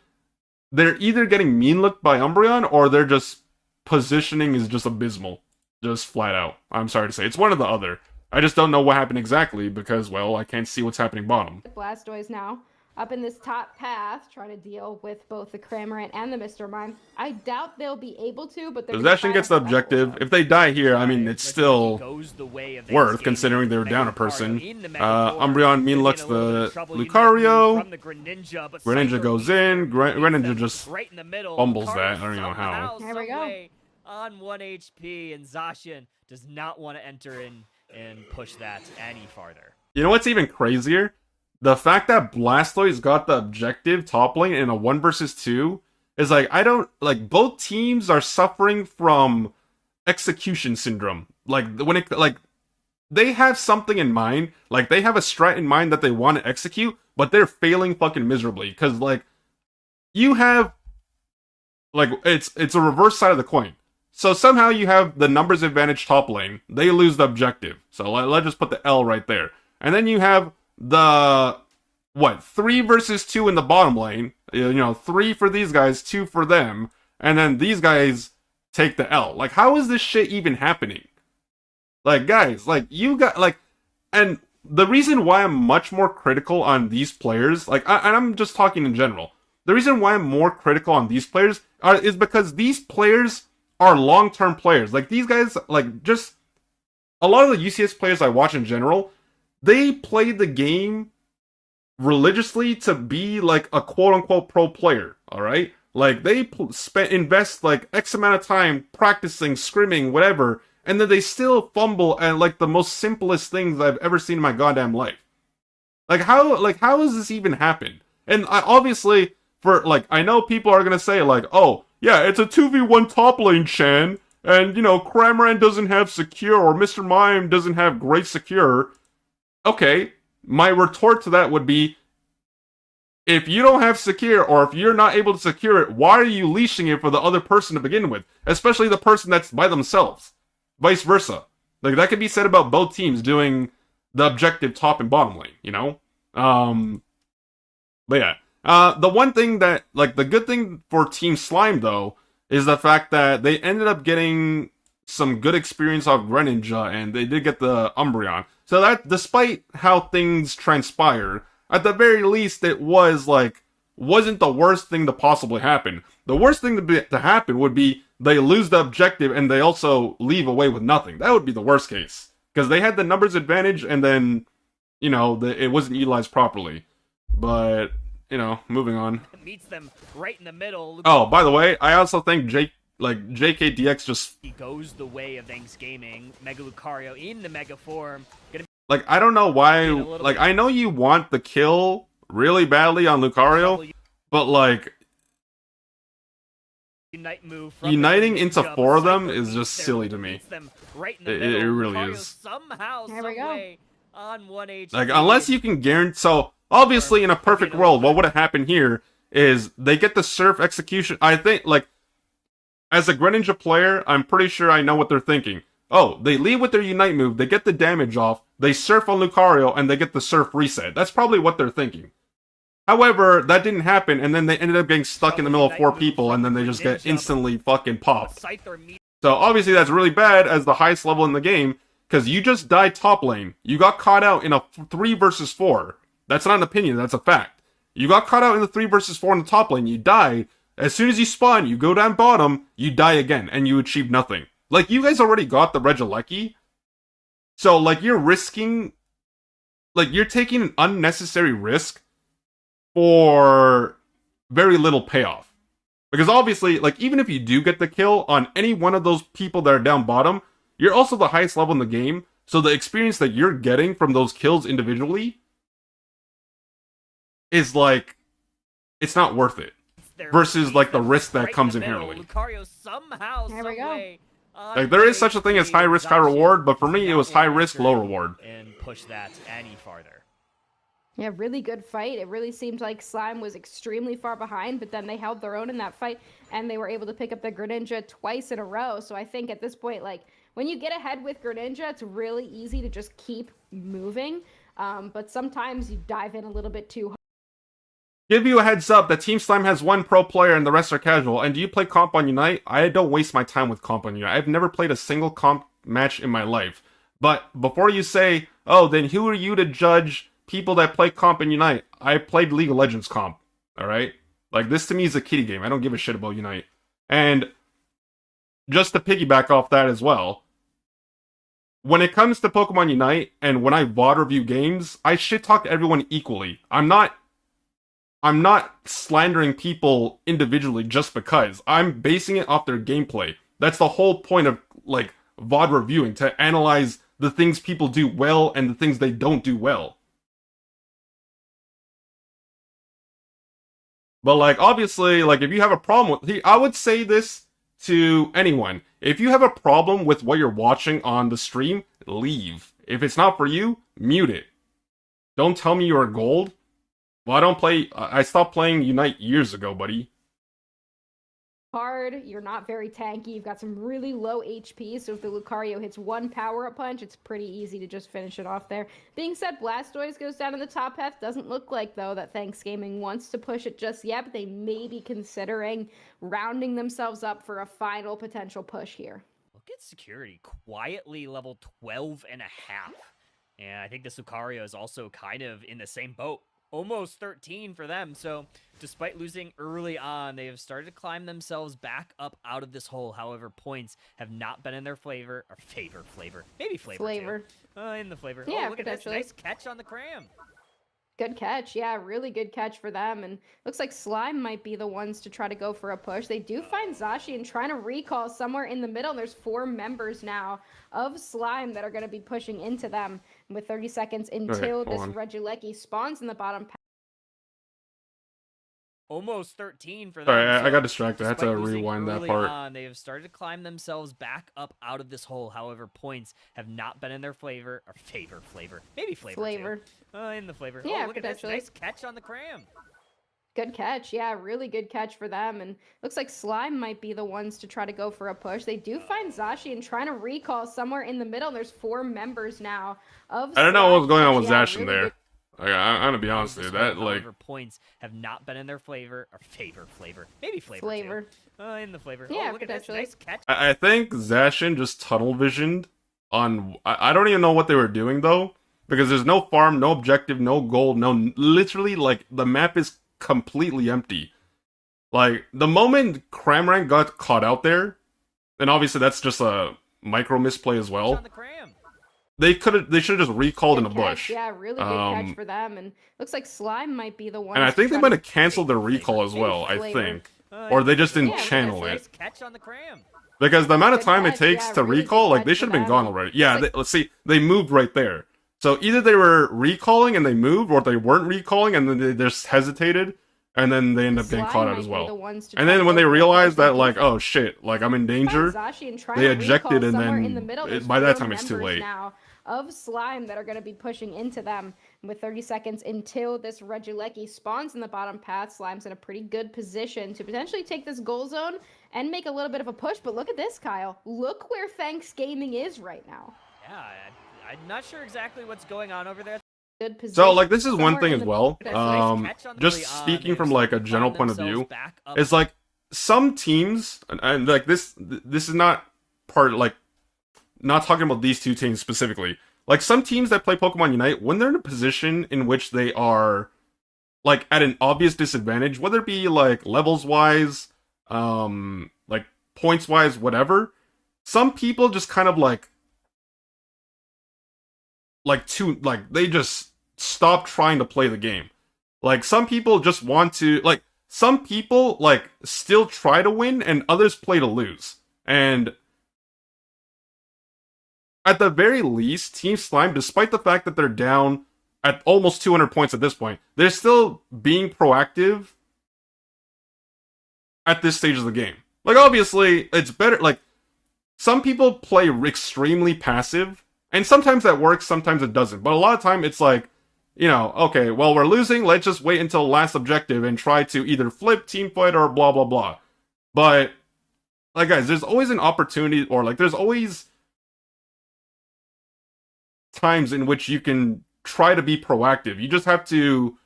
they're either getting mean looked by Umbreon, or they're just positioning is just abysmal. Just flat out. I'm sorry to say. It's one or the other. I just don't know what happened exactly because, well, I can't see what's happening bottom. Blastoise now up in this top path trying to deal with both the Cramorant and the Mr. Mime. I doubt they'll be able to, but they're Possession gets the objective. If they die here, I mean, it's still worth considering they were down a person. Umbreon mean looks the Lucario. Greninja goes in. Greninja just fumbles that. I don't even know how. There we go. On 1 HP, and Zacian does not want to enter in and push that any farther. You know what's even crazier? The fact that Blastoise got the objective top lane in a 1 versus 2 is like, I don't, like, both teams are suffering from execution syndrome. Like, when it, like, they have something in mind, like, they have a strat in mind that they want to execute, but they're failing fucking miserably. Because, like, you have, like, it's a reverse side of the coin. So somehow you have the numbers advantage top lane, they lose the objective. So let's just put the L right there. And then you have the 3 versus 2 in the bottom lane, 3 for these guys, 2 for them, and then these guys take the L. Like, how is this shit even happening? Like, guys, like, you got, like, and the reason why I'm much more critical on these players, like, and I'm just talking in general, the reason why I'm more critical on these players is because these players are long-term players. Like, these guys, like, just a lot of the UCS players I watch in general, they play the game religiously to be like a quote-unquote pro player, alright? Like, they invest like X amount of time practicing, scrimming, whatever, and then they still fumble at like the most simplest things I've ever seen in my goddamn life. Like, how does this even happen? And obviously, I know people are gonna say, like, oh, yeah, it's a 2v1 top lane, Chan, and, Cramorant doesn't have secure, or Mr. Mime doesn't have great secure. Okay, my retort to that would be, if you don't have secure, or if you're not able to secure it, why are you leashing it for the other person to begin with? Especially the person that's by themselves. Vice versa. Like, that could be said about both teams doing the objective top and bottom lane, But yeah. The one thing that, like, the good thing for Team Slime, though, is the fact that they ended up getting some good experience off Greninja, and they did get the Umbreon. So that, despite how things transpire, at the very least, it wasn't the worst thing to possibly happen. The worst thing to happen would be they lose the objective and they also leave away with nothing. That would be the worst case. Because they had the numbers advantage and then, it wasn't utilized properly. But, moving on. Meets them right in the middle. Oh, by the way, I also think JKDX just... He goes the way of Thanks Gaming. Mega Lucario in the Mega form. Like, I don't know why... Like, I know you want the kill really badly on Lucario, but, like... Uniting into 4 of them is just silly to me. It really is. There we go. Like, unless you can guarantee... So, obviously, in a perfect world, what would have happened here is they get the Surf execution... I think, like... As a Greninja player, I'm pretty sure I know what they're thinking. Oh, they lead with their Unite move, they get the damage off, they Surf on Lucario, and they get the Surf reset. That's probably what they're thinking. However, that didn't happen, and then they ended up getting stuck in the middle of 4 people, and then they just get instantly fucking popped. So obviously that's really bad as the highest level in the game, because you just died top lane. You got caught out in a 3 versus 4. That's not an opinion, that's a fact. You got caught out in the 3 versus 4 in the top lane, you died. As soon as you spawn, you go down bottom, you die again, and you achieve nothing. Like, you guys already got the Regieleki, so, like, you're risking... Like, you're taking an unnecessary risk for very little payoff. Because obviously, like, even if you do get the kill on any one of those people that are down bottom, you're also the highest level in the game, so the experience that you're getting from those kills individually is, like, it's not worth it. Versus, like, the risk that comes inherently. There we go. Like, there is such a thing as high risk, high reward, but for me, it was high risk, low reward. And push that any farther. Yeah, really good fight. It really seemed like Slime was extremely far behind, but then they held their own in that fight, and they were able to pick up the Greninja twice in a row. So I think at this point, like, when you get ahead with Greninja, it's really easy to just keep moving. But sometimes you dive in a little bit too hard. Give you a heads up that Team Slime has 1 pro player and the rest are casual. And do you play comp on Unite? I don't waste my time with comp on Unite. I've never played a single comp match in my life. But before you say, oh, then who are you to judge people that play comp and Unite. I played League of Legends comp, alright? Like, this to me is a kiddie game. I don't give a shit about Unite. And just to piggyback off that as well, when it comes to Pokemon Unite, and when I VOD review games, I shit talk everyone equally. I'm not slandering people individually just because. I'm basing it off their gameplay. That's the whole point of, like, VOD reviewing, to analyze the things people do well and the things they don't do well. But, like, obviously, like, if you have a problem with... I would say this to anyone. If you have a problem with what you're watching on the stream, leave. If it's not for you, mute it. Don't tell me you're gold. Well, I don't play... I stopped playing Unite years ago, buddy. Hard, you're not very tanky, you've got some really low HP, so if the Lucario hits one power-up punch, it's pretty easy to just finish it off there. Being said, Blastoise goes down in the top half. Doesn't look like, though, that Thanks Gaming wants to push it just yet, but they may be considering rounding themselves up for a final potential push here. Look at Security, quietly level 12 and a half. And I think this Lucario is also kind of in the same boat. Almost 13 for them, so despite losing early on, they have started to climb themselves back up out of this hole. However, points have not been in their flavor, or flavor. Maybe flavor. In the flavor. Yeah, oh, look at this. Nice catch on the cram. Good catch, yeah, really good catch for them, and looks like Slime might be the ones to try to go for a push. They do find Zashi and trying to recall somewhere in the middle. There's 4 members now of Slime that are going to be pushing into them with 30 seconds until this Regieleki spawns in the bottom path. Almost 13 for them. Sorry, I got distracted. I had to rewind that part. They have started to climb themselves back up out of this hole. However, points have not been in their flavor, or flavor. Maybe flavor. In the flavor. Yeah, oh, look at this. Nice catch on the cram. Good catch, yeah, really good catch for them, and looks like Slime might be the ones to try to go for a push. They do find Zashi and trying to recall somewhere in the middle. There's 4 members now of I don't know what's going on with yeah, Zash in really there. Like, I'm gonna be honest with you, that, like... points have not been in their flavor, or flavor. Maybe flavor. In the flavor. Yeah, oh, look at this. Nice catch. I think Zashin just tunnel visioned on... I don't even know what they were doing, though. Because there's no farm, no objective, no gold, no... Literally, like, the map is completely empty. Like, the moment Cramrank got caught out there, and obviously that's just a micro misplay as well, they should have just recalled in a bush. Yeah, really good catch for them, and looks like Slime might be the one. And I think they might have canceled their recall as well, I think. Or they just didn't channel it. Catch on the cram. Because the amount of time it takes to recall, like, they should have been gone already. Yeah, let's see, they moved right there. So either they were recalling and they moved, or they weren't recalling and then they just hesitated, and then they end up getting caught out as well. And then when they realized that, like, oh shit, like, I'm in danger, they ejected, and then by that time it's too late. Of Slime that are going to be pushing into them with 30 seconds until this Regieleki spawns in the bottom path. Slime's in a pretty good position to potentially take this goal zone and make a little bit of a push. But look at this, Kyle. Look where Thanks Gaming is right now. Yeah, I'm not sure exactly what's going on over there. Good position. So, like, this is one thing as well. Just speaking from, like, a general point of view, it's like some teams, and like this is not part, like, not talking about these two teams specifically. Like, some teams that play Pokemon Unite, when they're in a position in which they are, like, at an obvious disadvantage, whether it be, like, levels-wise, like, points-wise, whatever, some people just kind of, they just stop trying to play the game. Like, some people just want to, like, some people, like, still try to win, and others play to lose. And at the very least, Team Slime, despite the fact that they're down at almost 200 points at this point, they're still being proactive at this stage of the game. Like, obviously, it's better, like, some people play extremely passive, and sometimes that works, sometimes it doesn't. But a lot of time, it's like, you know, okay, well, we're losing, let's just wait until last objective and try to either flip, team fight, or blah, blah, blah. But, like, guys, there's always an opportunity, or, like, there's always times in which you can try to be proactive. You just have to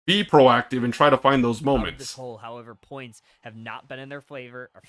be proactive and try to find those moments. This hole, however, points have not been in their flavor, or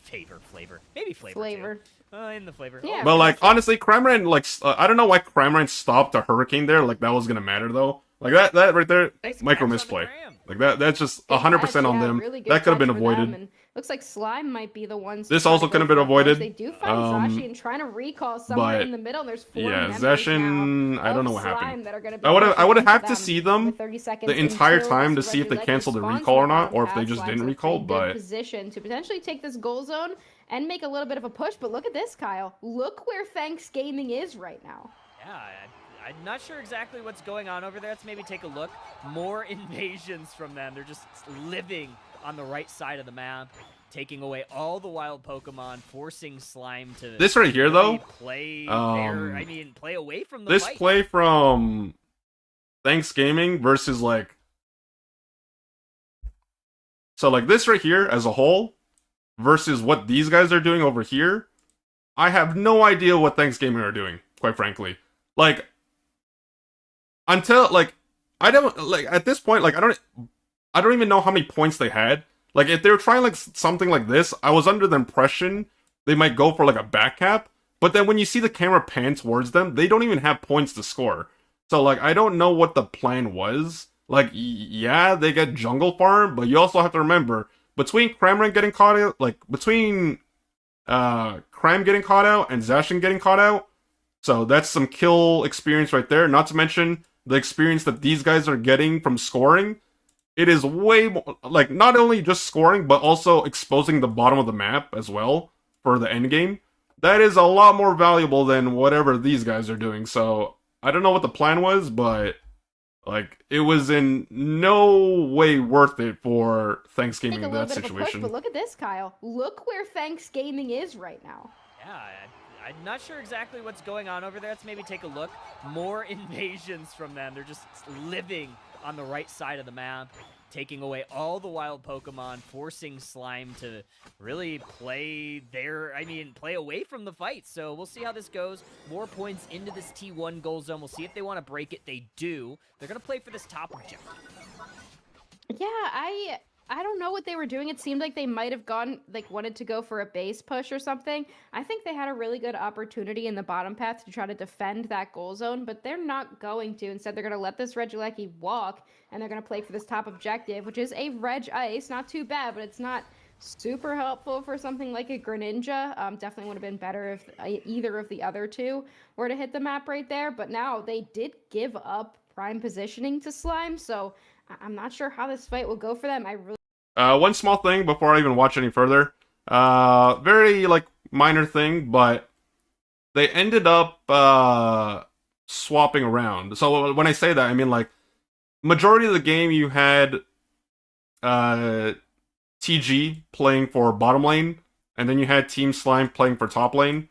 flavor. Maybe flavor. In the flavor. Yeah, but, like, honestly, Cramran, like, I don't know why Cramran stopped a Hurricane there. Like, that was gonna matter, though. Like that right there, Nice micro catch on the misplay. gram. Like that's just Good 100% catch, on yeah, them. really good That could have catch been for them, avoided. and looks like Slime might be the ones. This trying also to could go have been for a push. avoided. They do find Zashi and trying to recall somewhere but in the middle. And there's 4 yeah, members Zashin, now I don't of know what Slime happened. that are going to be I would pushing have into to them see them with 30 seconds the entire until time to the see if they Reggie canceled the spawns in recall or not, bottom or if they path. just Slime's didn't in a recall. pretty good But position to potentially take this goal zone and make a little bit of a push. But look at this, Kyle. Look where Thanks Gaming is right now. Yeah, I'm not sure exactly what's going on over there. Let's maybe take a look. More invasions from them. They're just living on the right side of the map, taking away all the wild Pokemon, forcing Slime to this right here, though, play play away from the this fight. play from Thanks Gaming versus like, so like this right here as a whole versus what these guys are doing over here, I have no idea what Thanks Gaming are doing, quite frankly. Like, until like I don't like at this point, like I don't even know how many points they had. Like if they were trying like something like this, I was under the impression they might go for like a back cap. But then when you see the camera pan towards them, they don't even have points to score. So like I don't know what the plan was. Like yeah, they get jungle farm, but you also have to remember between Cramorant getting caught out, like between Cram getting caught out and Zashin getting caught out. So that's some kill experience right there. Not to mention the experience that these guys are getting from scoring. It is way more, like, not only just scoring, but also exposing the bottom of the map as well for the end game. That is a lot more valuable than whatever these guys are doing. So I don't know what the plan was, but like it was in no way worth it for Thanks Gaming in that situation. Push, but look at this, Kyle. Look where Thanks Gaming is right now. Yeah, I'm not sure exactly what's going on over there. Let's maybe take a look. More invasions from them. They're just living on the right side of the map, taking away all the wild Pokemon, forcing Slime to really play away from the fight. So we'll see how this goes. More points into this T1 goal zone. We'll see if they want to break it. They do. They're going to play for this top objective. Yeah, I don't know what they were doing. It seemed like they might have wanted to go for a base push or something. I think they had a really good opportunity in the bottom path to try to defend that goal zone, but they're not going to. Instead, they're going to let this Regieleki walk, and they're going to play for this top objective, which is a Reg Ice. Not too bad, but it's not super helpful for something like a Greninja. Definitely would have been better if either of the other two were to hit the map right there, but now they did give up prime positioning to Slime, so I'm not sure how this fight will go for them. One small thing before I even watch any further. Very, like, minor thing, but they ended up swapping around. So when I say that, I mean, like, majority of the game you had TG playing for bottom lane, and then you had Team Slime playing for top lane.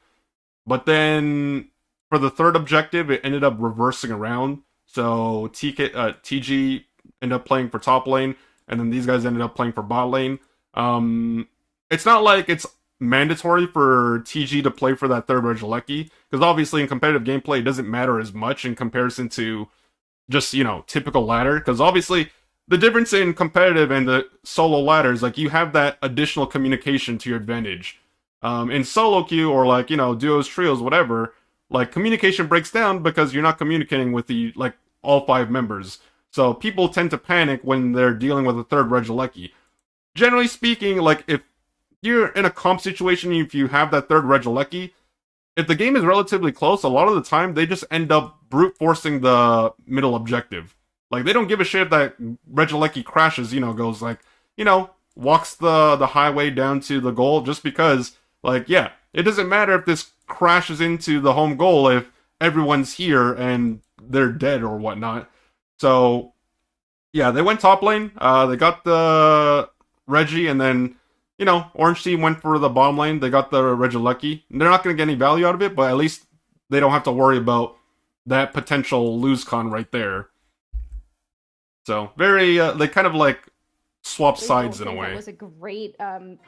But then for the third objective, it ended up reversing around. So TG ended up playing for top lane, and then these guys ended up playing for bot lane. It's not like it's mandatory for TG to play for that third Regieleki, because obviously in competitive gameplay it doesn't matter as much in comparison to just, typical ladder, because obviously the difference in competitive and the solo ladders, like, you have that additional communication to your advantage. In solo queue or, like, duos, trios, whatever, like, communication breaks down because you're not communicating with all 5 members. So people tend to panic when they're dealing with a third Regieleki. Generally speaking, like, if you're in a comp situation, if you have that third Regieleki, if the game is relatively close, a lot of the time they just end up brute forcing the middle objective. Like, they don't give a shit if that Regieleki crashes, goes like, walks the highway down to the goal, just because, like, yeah, it doesn't matter if this crashes into the home goal if everyone's here and they're dead or whatnot. So, yeah, they went top lane. They got the Reggie, and then, Orange Team went for the bottom lane. They got the Regieleki. They're not going to get any value out of it, but at least they don't have to worry about that potential lose con right there. So, very, they kind of, like, swap really sides don't in a think that way. was a great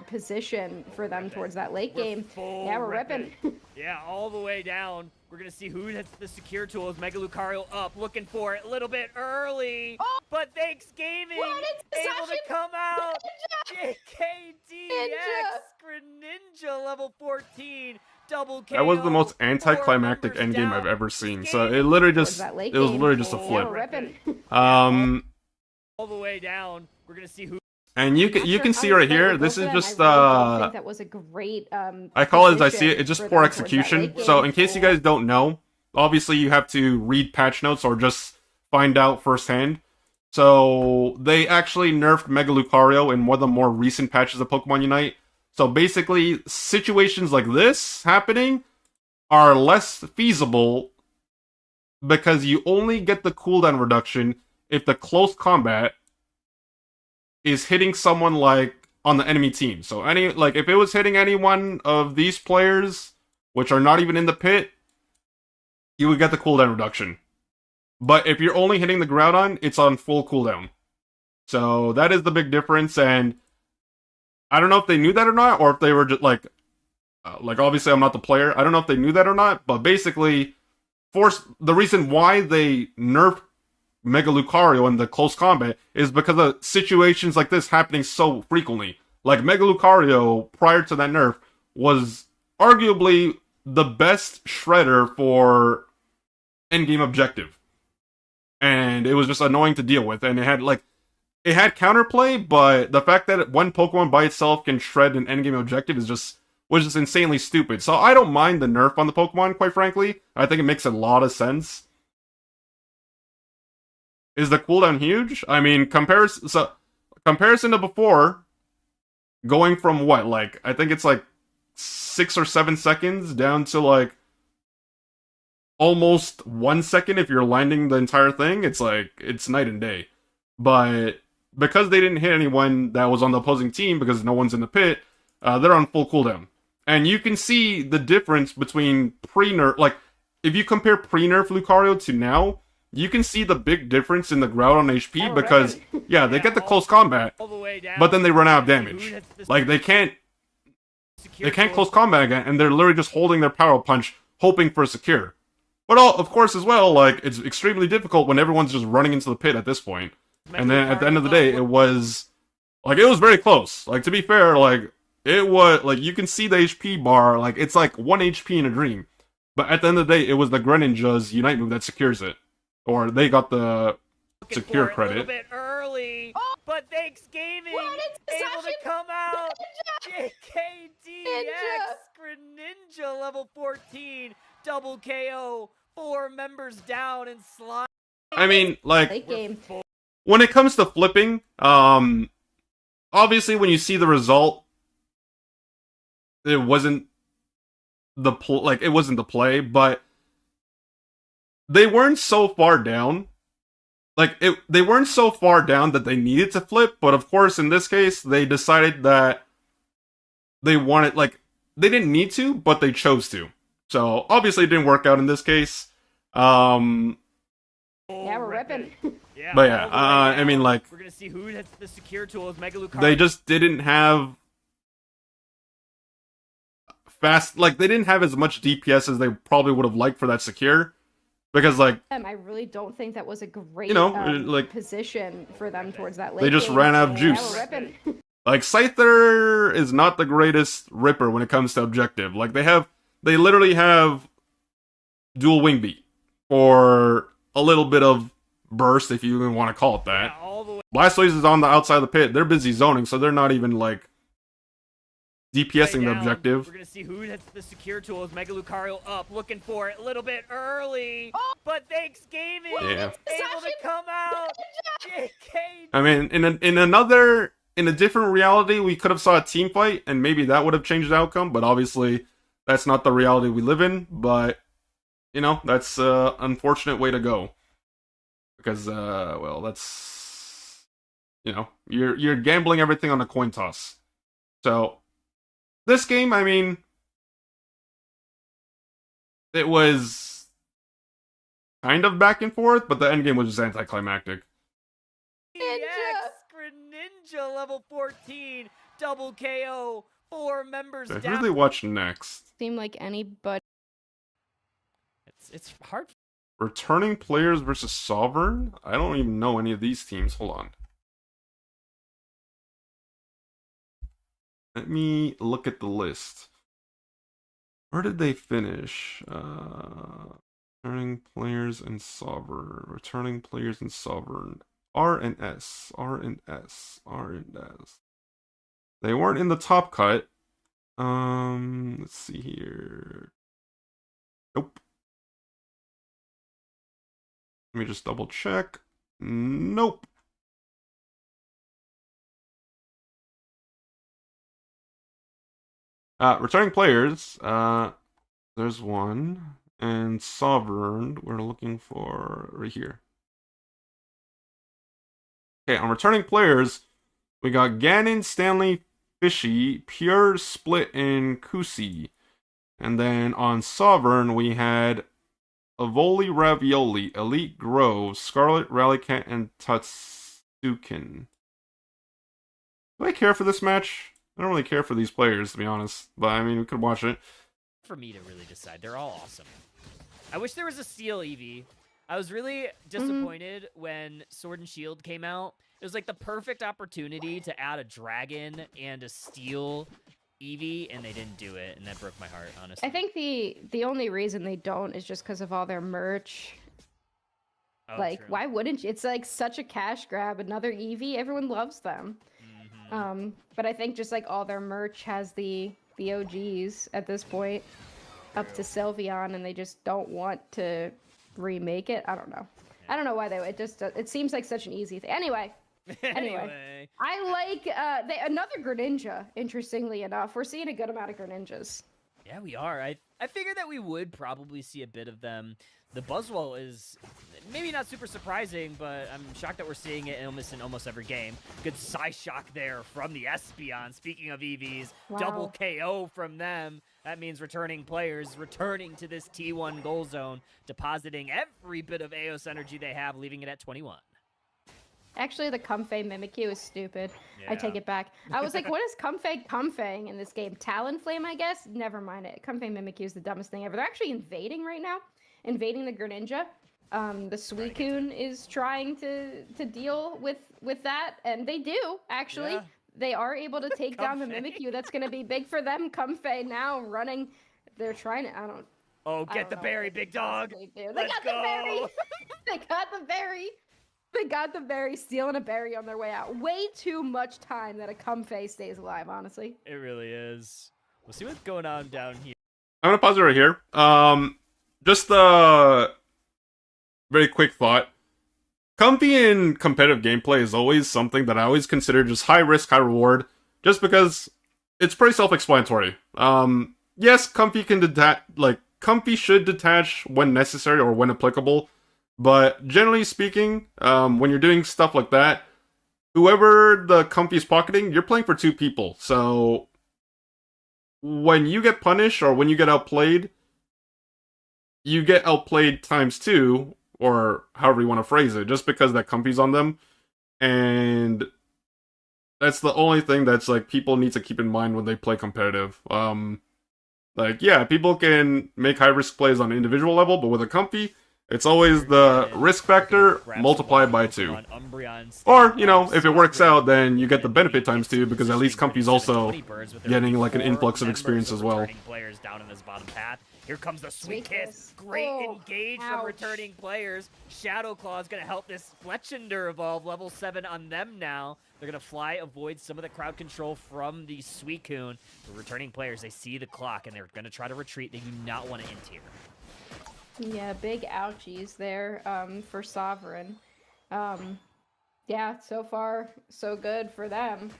position for them towards that late game. Yeah, we're ripping. Yeah, all the way down. We're going to see who hits the secure tool as Mega Lucario up, looking for it a little bit early. Oh! But Thanks Gaming able to come out. JKDX Greninja level 14. Double KO. That was the most anticlimactic endgame I've ever seen. So it literally just, it was literally just a flip. All the way down. We're going to see who. And you can see right here, this is just I think that was a great I call it as I see it, it's just poor execution. So in case you guys don't know, obviously you have to read patch notes or just find out firsthand. So they actually nerfed Mega Lucario in one of the more recent patches of Pokemon Unite. So basically, situations like this happening are less feasible because you only get the cooldown reduction if the close combat is hitting someone like on the enemy team. So if it was hitting any one of these players, which are not even in the pit, you would get the cooldown reduction. But if you're only hitting the Groudon, it's on full cooldown. So that is the big difference, and I don't know if they knew that or not, or if they were just like obviously I'm not the player. I don't know if they knew that or not, but basically, the reason why they nerfed Mega Lucario in the close combat is because of situations like this happening so frequently. Like Mega Lucario, prior to that nerf, was arguably the best shredder for endgame objective. And it was just annoying to deal with, and it had counterplay, but the fact that one Pokemon by itself can shred an endgame objective was just insanely stupid. So I don't mind the nerf on the Pokemon, quite frankly. I think it makes a lot of sense. Is the cooldown huge? I mean, comparison to before, going from what, I think it's 6 or 7 seconds down to almost 1 second if you're landing the entire thing, it's night and day. But because they didn't hit anyone that was on the opposing team because no one's in the pit, they're on full cooldown. And you can see the difference between pre-nerf, if you compare pre-nerf Lucario to now, you can see the big difference in the Groudon HP because, they get the close combat, but then they run out of damage. They can't close combat again, and they're literally just holding their Power Punch, hoping for a secure. But of course, as well, it's extremely difficult when everyone's just running into the pit at this point. And then at the end of the day, it was very close. To be fair, it was, you can see the HP bar, it's 1 HP in a dream. But at the end of the day, it was the Greninja's Unite move that secures it. Or they got the secure credit. A little bit early, but Thanks Gaming able to come out. JKDX Greninja level 14, double KO, 4 members down and slide. I mean, late game. When it comes to flipping, obviously when you see the result, it wasn't the play, but they weren't so far down. They weren't so far down that they needed to flip, but of course in this case they decided that they wanted, they didn't need to, but they chose to. So obviously it didn't work out in this case. Yeah, we're ripping. But yeah, I mean, we're gonna see who hits the secure tool as Mega Lucario. They just didn't have they didn't have as much DPS as they probably would have liked for that secure. Because, I really don't think that was a great position for them towards that late they just game. ran out of juice. Yeah, we're ripping. Scyther is not the greatest ripper when it comes to objective. They literally have dual wing beat for a little bit of burst, if you even want to call it that. Yeah, Blastoise is on the outside of the pit. They're busy zoning, so they're not even DPSing the objective. We're gonna see who hits the secure tool as Mega Lucario up, looking for it a little bit early, but Thanks Gaming able to come out. I mean, in a different reality, we could have saw a team fight, and maybe that would have changed the outcome. But obviously, that's not the reality we live in. But that's an unfortunate way to go. Because, that's you're gambling everything on a coin toss. So this game, I mean, it was kind of back and forth, but the end game was just anticlimactic. Greninja Greninja level 14, double KO, 4 members Who down. do they watch next? Seem like anybody. It's hard. Returning players versus Sovereign? I don't even know any of these teams. Hold on. Let me look at the list. Where did they finish? Returning players and Sovereign. Returning players and Sovereign. R and S. R and S. R and S. They weren't in the top cut. Let's see here. Nope. Let me just double check. Nope. Returning players. There's one. And Sovereign, we're looking for right here. Okay, on returning players, we got Ganon, Stanley, Fishy, Pure, Split, and Kusi. And then on Sovereign, we had Avoli, Ravioli, Elite Grove, Scarlet, Rallycat, and Tatsukin. Do I care for this match? I don't really care for these players, to be honest. But, I mean, we could watch it. For me to really decide. They're all awesome. I wish there was a Steel Eevee. I was really disappointed when Sword and Shield came out. It was like the perfect opportunity to add a Dragon and a Steel Eevee, and they didn't do it, and that broke my heart, honestly. I think the only reason they don't is just because of all their merch. Oh, like, true. why wouldn't you? It's like such a cash grab. Another Eevee, everyone loves them. But I think just like all their merch has the OGs at this point, up to Sylveon, and they just don't want to remake it. I don't know. I don't know why they. It seems like such an easy thing. Anyway. I like another Greninja. Interestingly enough, we're seeing a good amount of Greninjas. Yeah, we are. I figured that we would probably see a bit of them. The Buzzwole is maybe not super surprising, but I'm shocked that we're seeing it in almost every game. Good Psyshock there from the Espeon. Speaking of EVs, double KO from them. That means returning players returning to this T1 goal zone, depositing every bit of Eos energy they have, leaving it at 21. Actually, the Comfey Mimikyu is stupid. Yeah. I take it back. I was like, what is Comfey in this game? Talonflame, I guess? Never mind it. Comfey Mimikyu is the dumbest thing ever. They're actually invading right now. Invading the Greninja. The Suicune is trying to deal with that, and they do, actually. Yeah. They are able to take down the Mimikyu. That's going to be big for them. Comfey now running. They're trying to, Oh, get the berry, big dog. They got the berry. They got the berry. They got the berry, stealing a berry on their way out. Way too much time that a Comfey stays alive, honestly. It really is. We'll see what's going on down here. I'm going to pause it right here. Just a very quick thought. Comfey in competitive gameplay is always something that I always consider just high risk, high reward, just because it's pretty self-explanatory. Yes, Comfey can Comfey should detach when necessary or when applicable. But generally speaking, when you're doing stuff like that, whoever the Comfey is pocketing, you're playing for two people. So when you get punished or when you get outplayed times two, or however you want to phrase it, just because that Comfey's on them. And that's the only thing that's like people need to keep in mind when they play competitive. Yeah, people can make high risk plays on an individual level, but with a Comfey, it's always the risk factor multiplied by 2. Or, if it works out, then you get the benefit times 2, because at least Comfey's also getting like an influx of experience as well. Players down in this bottom path. Here comes the Sweet Kiss. Great engage from returning players. Shadow Claw is going to help this Fletchinder evolve. Level 7 on them now. They're going to fly, avoid some of the crowd control from the Suicune. The returning players, they see the clock, and they're going to try to retreat. They do not want to end here. Yeah, big ouchies there for Sovereign. Yeah, so far, so good for them.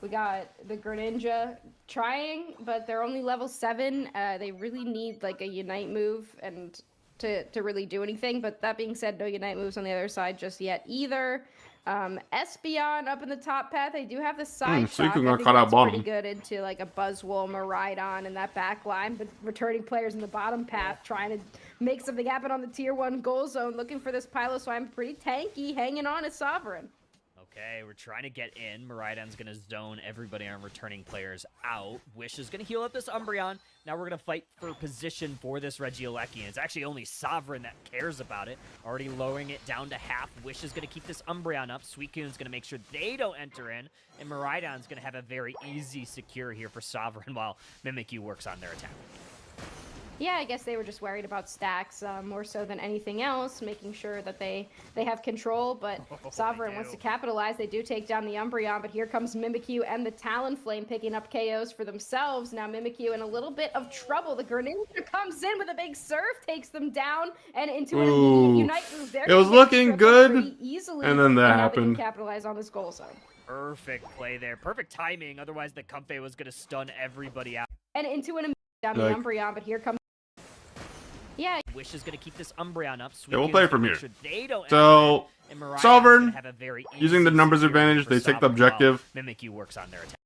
We got the Greninja trying, but they're only level 7. They really need like a Unite move and to really do anything. But that being said, no Unite moves on the other side just yet either. Espeon up in the top path. They do have the side so you shock. can I think cut out that's bottom. Pretty good into like a Buzzwole, Miraidon, and that back line. But returning players in the bottom path trying to make something happen on the tier 1 goal zone, looking for this Piloswine. Pretty tanky, hanging on as Sovereign. Okay, we're trying to get in. Miraidon's going to zone everybody on returning players out. Wish is going to heal up this Umbreon. Now we're going to fight for position for this Regieleki. It's actually only Sovereign that cares about it. Already lowering it down to half. Wish is going to keep this Umbreon up. Suicune's going to make sure they don't enter in. And Miraidon's going to have a very easy secure here for Sovereign while Mimikyu works on their attack. Yeah, I guess they were just worried about stacks more so than anything else, making sure that they have control, but Sovereign wants to capitalize. They do take down the Umbreon, but here comes Mimikyu and the Talonflame picking up KOs for themselves. Now Mimikyu in a little bit of trouble. The Greninja comes in with a big surf, takes them down, and into an immediate Unite move. It was looking good, easily, and then that now happened. They can capitalize on this goal zone. Perfect play there. Perfect timing. Otherwise, the Comfey was going to stun everybody out. And into an immediate down the Umbreon, but here comes... Yeah. Wish is going to keep this Umbreon up. Yeah, we'll play from here. Sure they don't so, Sovereign, using the numbers secure advantage, they take the objective. Mimikyu works on their attack.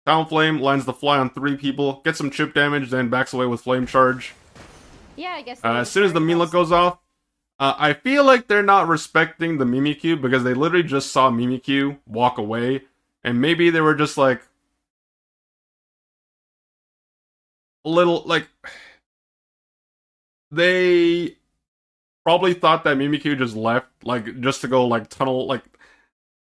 Talonflame lands the fly on 3 people, gets some chip damage, then backs away with Flame Charge. Yeah, I guess. As soon as the Mila goes off, I feel like they're not respecting the Mimikyu because they literally just saw Mimikyu walk away, and maybe they were just like a little like they probably thought that Mimikyu just left, like just to go like tunnel. Like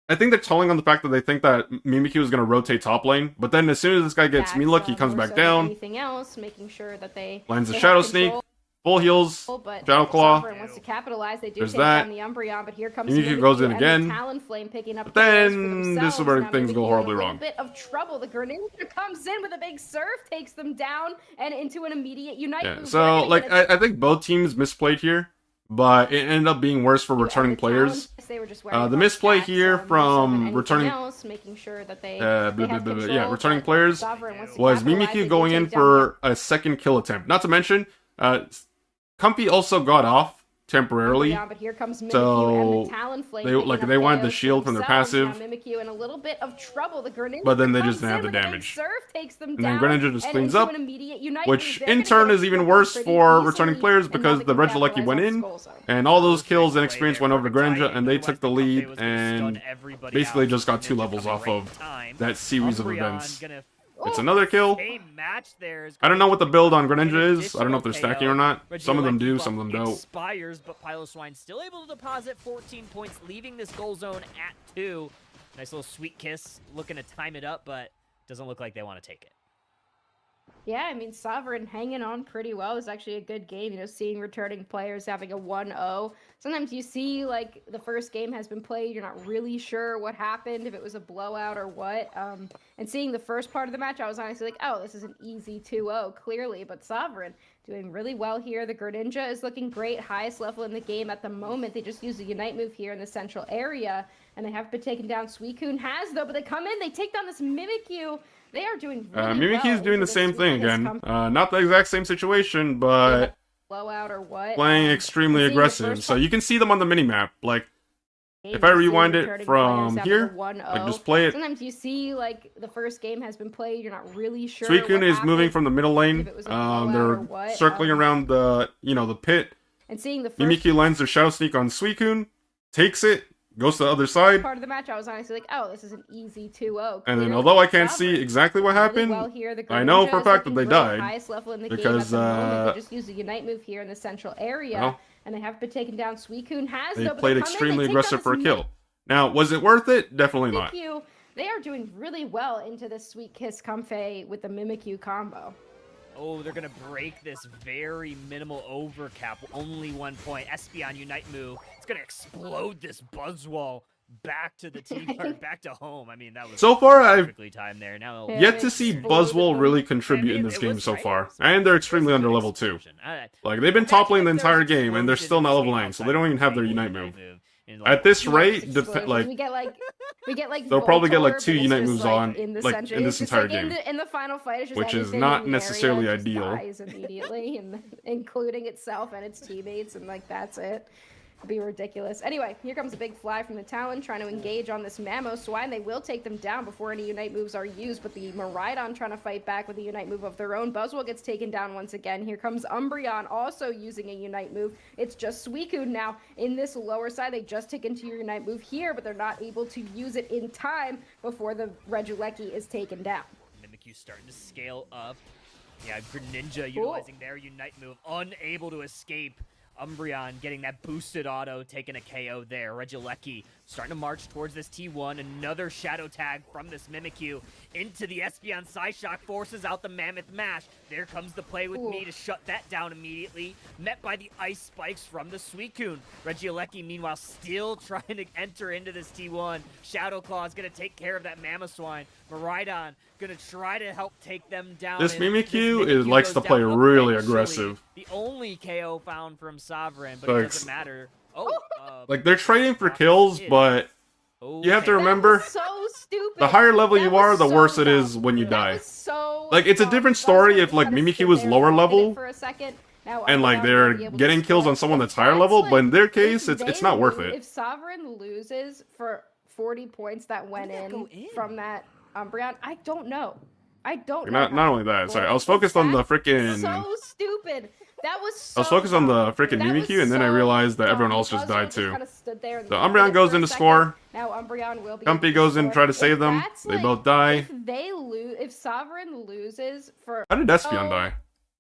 I think they're telling on the fact that they think that Mimikyu is going to rotate top lane, but then as soon as this guy gets Mila, he comes back down. Anything else, making sure that they lands the Shadow Sneak. Full heals, Shadow Claw. Wants to capitalize. They do There's take that. down the Umbreon, but here comes Mimikyu goes in again. Talonflame picking up but then this is where things go horribly wrong. A bit of trouble. The Greninja comes in with a big surf, takes them down, and into an immediate Unite. Yeah, so like I think both teams misplayed here, but it ended up being worse for returning players. The misplay here from returning making sure that they returning players was Mimikyu going in for a second kill attempt. Not to mention, Comfey also got off temporarily, but here comes so they wanted the shield from their passive, in a little bit of trouble. The Greninja but then they just didn't have the damage. Takes them and then down, Greninja just cleans up, which move. in turn is even worse for returning players because the Regieleki went in, and all those kills and experience went over to Greninja, and they took the lead and basically just got 2 levels off of that series of events. It's another kill. I don't know what the build on Greninja is. I don't know if they're stacking or not. Some of them do, some of them don't. Expires, but Piloswine still able to deposit 14 points, leaving this goal zone at 2. Nice little sweet kiss, looking to time it up, but doesn't look like they want to take it. Yeah, I mean, Sovereign hanging on pretty well. It was actually a good game, you know, seeing returning players having a 1-0. Sometimes you see, like, the first game has been played, you're not really sure what happened, if it was a blowout or what. And seeing the first part of the match, I was honestly like, oh, this is an easy 2-0, clearly. But Sovereign doing really well here. The Greninja is looking great, highest level in the game at the moment. They just used a Unite move here in the central area, and they have been taken down. Suicune has, though, but they come in, they take down this Mimikyu. They are doing really Mimikyu's doing the same thing again. Not the exact same situation, but blowout or what? Playing extremely aggressive. So you can see them on the minimap. Like, if I rewind it from here, like just play it. Sometimes you see, like, the first game has been played, you're not really sure. Suicune is moving from the middle lane. They're circling around the, the pit. And seeing the Mimikyu lands their Shadow Sneak on Suicune, takes it, goes to the other side. Part of the match, I was honestly like, oh, this is an easy 2-0. And then, although I can't see exactly what happened, I know for a fact that they died because they just used a Unite move here in the central area, and they have been taken down. Suicune has, they played extremely aggressive for a kill. Now, was it worth it? Definitely not. They are doing really well into this Sweet Kiss Comfey with the Mimikyu combo. Oh, they're going to break this very minimal overcap. Only 1 point. Espeon Unite move. It's going to explode this Buzzwall back to the team, or back to home. I mean, that was so far perfectly timed there. Now yet to see Buzzwole really contribute in this game so far. And they're extremely under level 2. Like, they've been top lane the entire game, and they're still not level 9, so they don't even have their Unite move. At this rate, we get like they'll probably get like 2 Unite moves on in this entire game, in the final fight, it's just which is not necessarily ideal. Dies immediately, including itself and its teammates, and like that's it. be ridiculous. Anyway, here comes a big fly from the Talon trying to engage on this Mamoswine. They will take them down before any Unite moves are used, but the Miraidon trying to fight back with a Unite move of their own. Buzzwole gets taken down once again. Here comes Umbreon also using a Unite move. It's just Suicune now in this lower side. They just take into your Unite move here, but they're not able to use it in time before the Regieleki is taken down. Mimikyu starting to scale up. Yeah, Greninja utilizing their Unite move, unable to escape. Umbreon getting that boosted auto, taking a KO there. Regieleki starting to march towards this T1. Another shadow tag from this Mimikyu into the Espeon Psyshock, forces out the Mammoth Mash. There comes the play with me to shut that down immediately. Met by the Ice Spikes from the Suicune. Regieleki, meanwhile, still trying to enter into this T1. Shadow Claw is going to take care of that Mamoswine. Miraidon going to try to help take them down. This Mimikyu likes to play really aggressive. The only KO found from Sovereign, but it doesn't matter. Like, they're trading for kills, but you have to remember, so stupid. the higher level you are, the worse it is when you die. Like, it's a different story if, like, Mimikyu was lower level, and, like, they're getting kills on someone that's higher level, but in their case, it's not worth it. If Sovereign loses for 40 points that went in from that Umbreon, I don't know. I don't know. Not only that, sorry, I was focused on the freaking... So stupid. That was so I was focused on the freaking Mimikyu, and then I realized that everyone else just died too. So Umbreon goes in to score. Now Umbreon will be Comfy goes in to try to save them. They both die. If Sovereign loses for... How did Espeon die?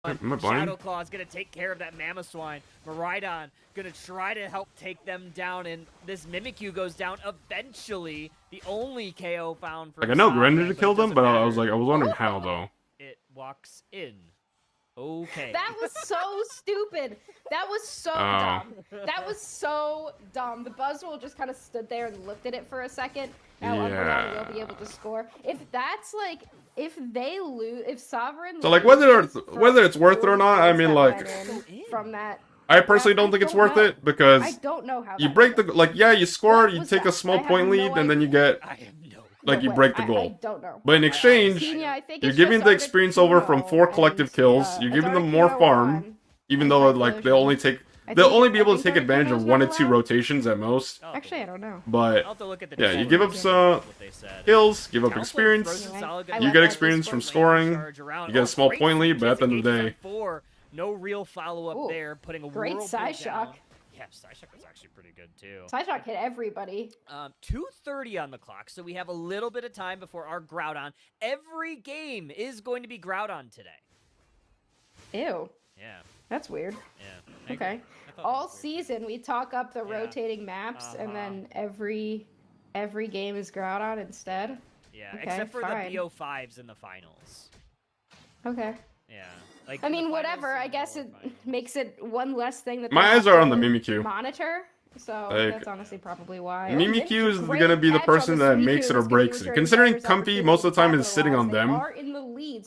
Am I blind? Shadow Claw is going to take care of that Mamoswine. Miraidon going to try to help take them down, and this Mimikyu goes down eventually. The only KO found for Like, I know Greninja killed him, but I was wondering how, though. It walks in. Okay. That was so stupid. That was so dumb. That was so dumb. The Buzzwole just kind of stood there and looked at it for a second. Now Umbreon will be able to score. If that's like, if they lose, if Sovereign. So like whether it's worth it or not, I mean like. From that. I personally don't think it's worth it because I don't know how you break the you score, you take a small point lead, and then you get you break the goal. I don't know. But in exchange, you're giving the experience over from 4 collective kills. You're giving them more farm, even though like they'll only be able to take advantage of 1 or 2 rotations at most. Actually, I don't know. But yeah, you give up some kills, give up experience. You get experience from scoring. You get a small point lead, but at the end of the day. No real follow-up there, putting a great Psyshock. Yeah, Psyshock was actually pretty good, too. Psyshock hit everybody. 2:30 on the clock, so we have a little bit of time before our Groudon. Every game is going to be Groudon today. Ew. Yeah. That's weird. Yeah. Okay. All season, we talk up the rotating maps, and then every game is Groudon instead? Yeah, okay, except for fine. the BO5s in the finals. Okay. Yeah. Like, I mean, whatever. I guess it makes it one less thing that my eyes are on the Mimikyu. Monitor. So like, that's honestly probably why. Mimikyu is going to be the person that makes it or breaks it. Considering Comfy most of the time is sitting on them.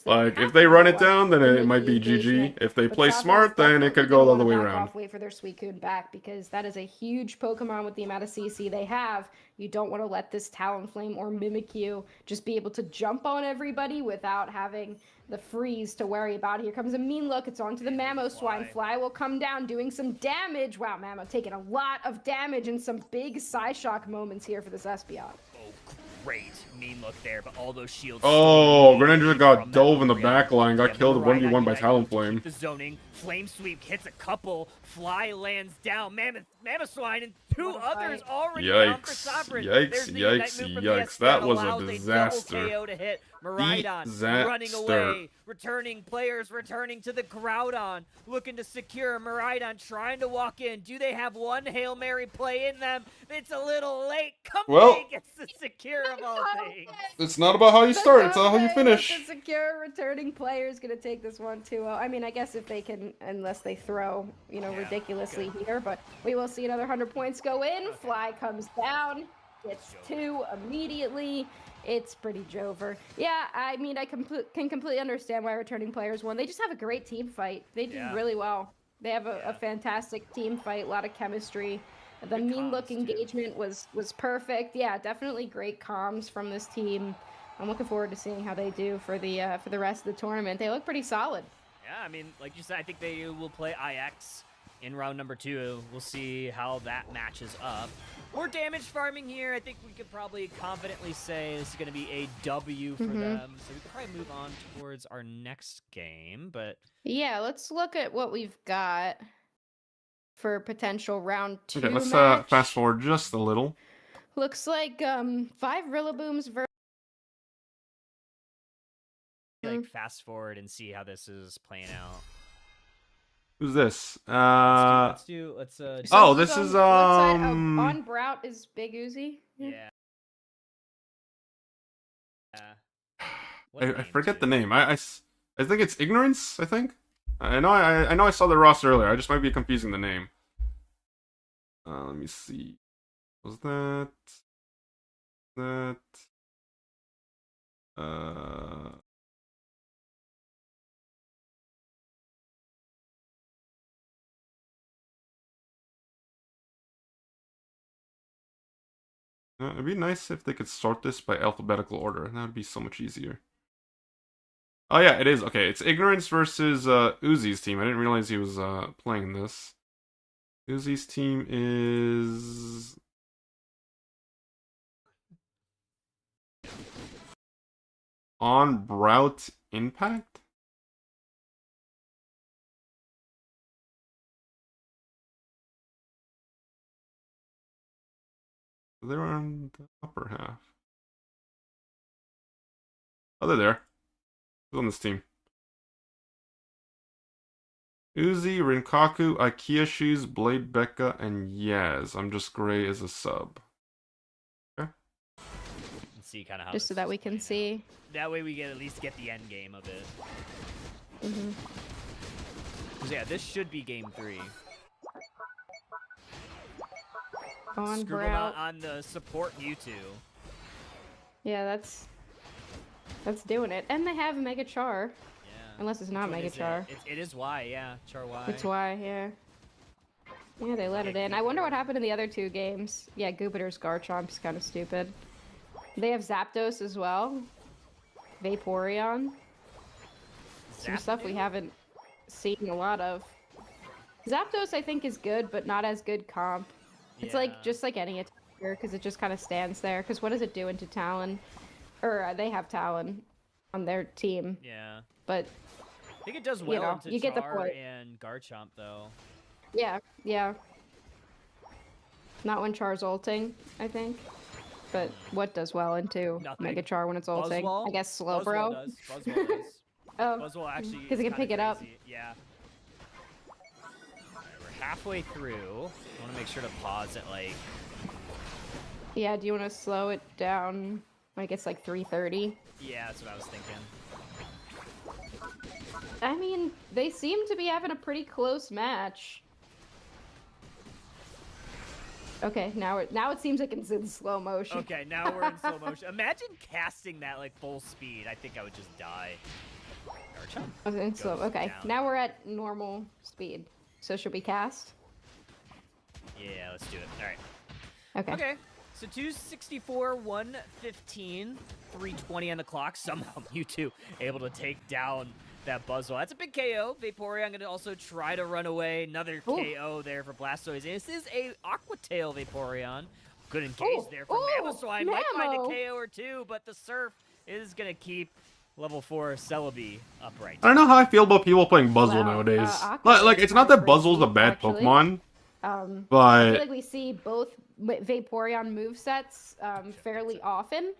Like, if they run it down, then it might be GG. If they play smart, then it could go the other way around. Wait for their Suicune back, because that is a huge Pokemon with the amount of CC they have. You don't want to let this Talonflame or Mimikyu just be able to jump on everybody without having the freeze to worry about. Here comes a mean look. It's onto the Mamoswine. Fly will come down, doing some damage. Wow, Mamo taking a lot of damage and some big Psyshock moments here for this Espeon. Oh, great mean look there, but all those shields. Oh, Greninja got dove in the back line, got killed 1v1 by Talonflame. The zoning, Flame Sweep hits a couple, Fly lands down, Mamoswine, and 2 others already down for Sovereign. Yikes. That was a disaster. KO to hit. Miraidon running away, returning players, returning to the Groudon, looking to secure. Miraidon trying to walk in. Do they have one Hail Mary play in them? It's a little late. Comfy gets the secure of all things. It's not about how you start, it's about how you finish. The secure returning player is going to take this one 2-0. I mean, I guess if they can, unless they throw, ridiculously here, but we will see another 100 points go in. Fly comes down, gets 2 immediately. It's pretty Jover. Yeah, I mean, I can completely understand why returning players won. They just have a great team fight. They did really well. They have a fantastic team fight, a lot of chemistry. The mean look engagement was perfect. Yeah, definitely great comms from this team. I'm looking forward to seeing how they do for the rest of the tournament. They look pretty solid. Yeah, I mean, like you said, I think they will play IX in round number 2. We'll see how that matches up. More damage farming here. I think we could probably confidently say this is going to be a W for them. So we could probably move on towards our next game. But yeah, let's look at what we've got for potential round 2 Okay, let's match. fast forward just a little. Looks like 5 Rillabooms versus. like fast forward and see how this is playing out. Who's this? Let's Oh, this is on Brout is Big Uzi. Yeah. I forget the name. I think it's Ignorance. I think. I know I saw the roster earlier. I just might be confusing the name. Let me see. Was that? It'd be nice if they could sort this by alphabetical order. That would be so much easier. Oh yeah, it is. Okay, it's Ignorance versus Uzi's team. I didn't realize he was playing this. Uzi's team is... On Brout Impact? They're on the upper half. Oh, they're there. Who's on this team? Uzi, Rinkaku, IKEA Shoes, Blade Becca, and Yaz. I'm just gray as a sub. Okay. Let's see kind of how Just so that we can see. That way we can at least get the end game of it. Because yeah, this should be game 3. On Scribble Brout. on the support Mewtwo. Yeah, that's doing it. And they have Mega Char. Yeah. Unless it's not Mega Char. It is Y, yeah. Char Y. It's Y, yeah. Yeah, they let it in. I wonder what happened in the other 2 games. Yeah, Jupiter's Garchomp's kind of stupid. They have Zapdos as well. Vaporeon. Some stuff we haven't seen a lot of. Zapdos, I think, is good, but not as good comp. It's like just like any attacker, because it just kind of stands there. Because what does it do into Talon? Or they have Talon on their team. Yeah. But I think it does well into you Char get the point. and Garchomp, though. Yeah, yeah. Not when Char's ulting, I think. But what does well into Mega Char when it's ulting? Buzzwole? I guess Slowbro. Buzzwole does. Buzzwole does. Oh, Buzzwole actually because it can pick it up. Yeah. Alright, we're halfway through. I want to make sure to pause at like... Yeah, do you want to slow it down? I guess like 3:30. Yeah, that's what I was thinking. I mean, they seem to be having a pretty close match. Okay, now it seems like it's in slow motion. Okay, now we're in slow motion. Imagine casting that like full speed. I think I would just die. I was in slow. Okay, down. now we're at normal speed. So should we cast? Yeah, let's do it. All right. Okay. Okay. So 264, 115, 320 on the clock. Somehow Mewtwo able to take down that Buzzwole. That's a big KO. Vaporeon going to also try to run away. Another KO there for Blastoise. And this is a Aqua Tail Vaporeon. Good engage there for Mammo, so I might find a KO or 2, but the Surf is going to keep level 4 Celebi upright. I don't know how I feel about people playing Buzzwole nowadays. Like, it's not that Buzzwole's a bad Pokemon, but... I feel like we see both Vaporeon movesets fairly often,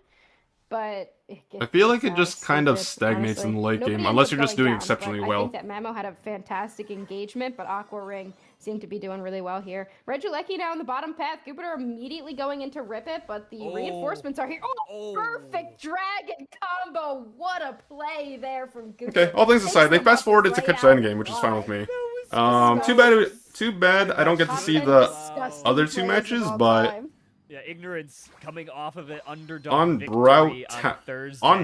but I feel like it just kind of stagnates in the late game, unless you're just doing exceptionally well. I think that Mammo had a fantastic engagement, but Aqua Ring seemed to be doing really well here. Regieleki now in the bottom path. Jupiter immediately going into Rip It, but the reinforcements are here. Perfect dragon combo. What a play there from Jupiter. Okay, all things aside, they fast forwarded to catch the endgame, which is fine with me. Too bad I don't get to see the other 2 matches, but... Yeah, Ignorance coming off of it underdog on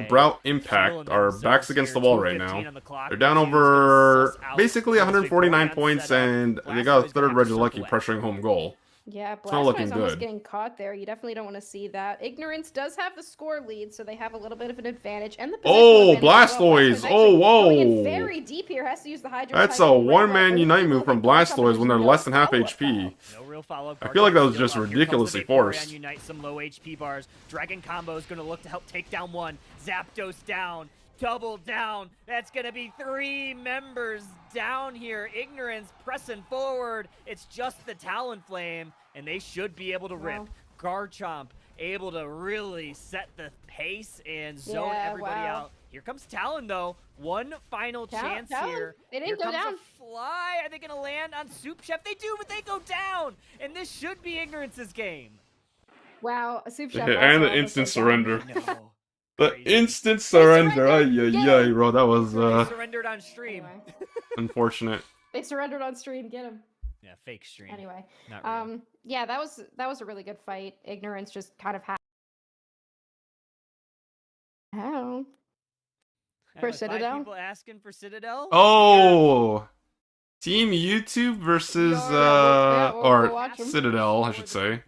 Brout Impact, our backs against the wall right now. They're down over basically 149 points, and they got a third Regieleki pressuring home goal. Yeah, It's not looking Blastoise almost good. getting caught there. You definitely don't want to see that. Ignorance does have the score lead, so they have a little bit of an advantage. And the positional Oh, advantage as well. Blastoise! Blastoise Oh, actually going in whoa! very deep here. Has to use the Hydro That's type a Umbrella one-man over unite the move from liquid Garchomp, Blastoise and when they're there's less no than half follow-up, HP. though. No real follow-up. I feel like that was Garchomp's just still up. Here comes the ridiculously big forced. Vaporeon Unite, some low HP bars. Dragon Combo is going to look to help take down one. Zapdos down. Double down. That's going to be 3 members down here. Ignorance pressing forward. It's just the Talonflame, and they should be able to rip. Wow. Garchomp able to really set the pace and zone everybody out. Here comes Talon, though. One final chance here. They didn't Here go comes down. a fly. Are they going to land on Soup Chef? They do, but they go down. And this should be Ignorance's game. Wow, a Soup Chef. Yeah, also and the almost instant went down. surrender. No. The Crazy. instant surrender. Ay, surrendered. ay, ay, Yay. bro. That was They surrendered on stream. Anyway, unfortunate. they surrendered on stream. Get him. Yeah, fake stream. Anyway, Not real. yeah, that was a really good fight. Ignorance just kind of had. Oh. For I don't know, 5 Citadel? people asking for Citadel? Oh! Team YouTube versus, or watch 'em. Citadel, I should say.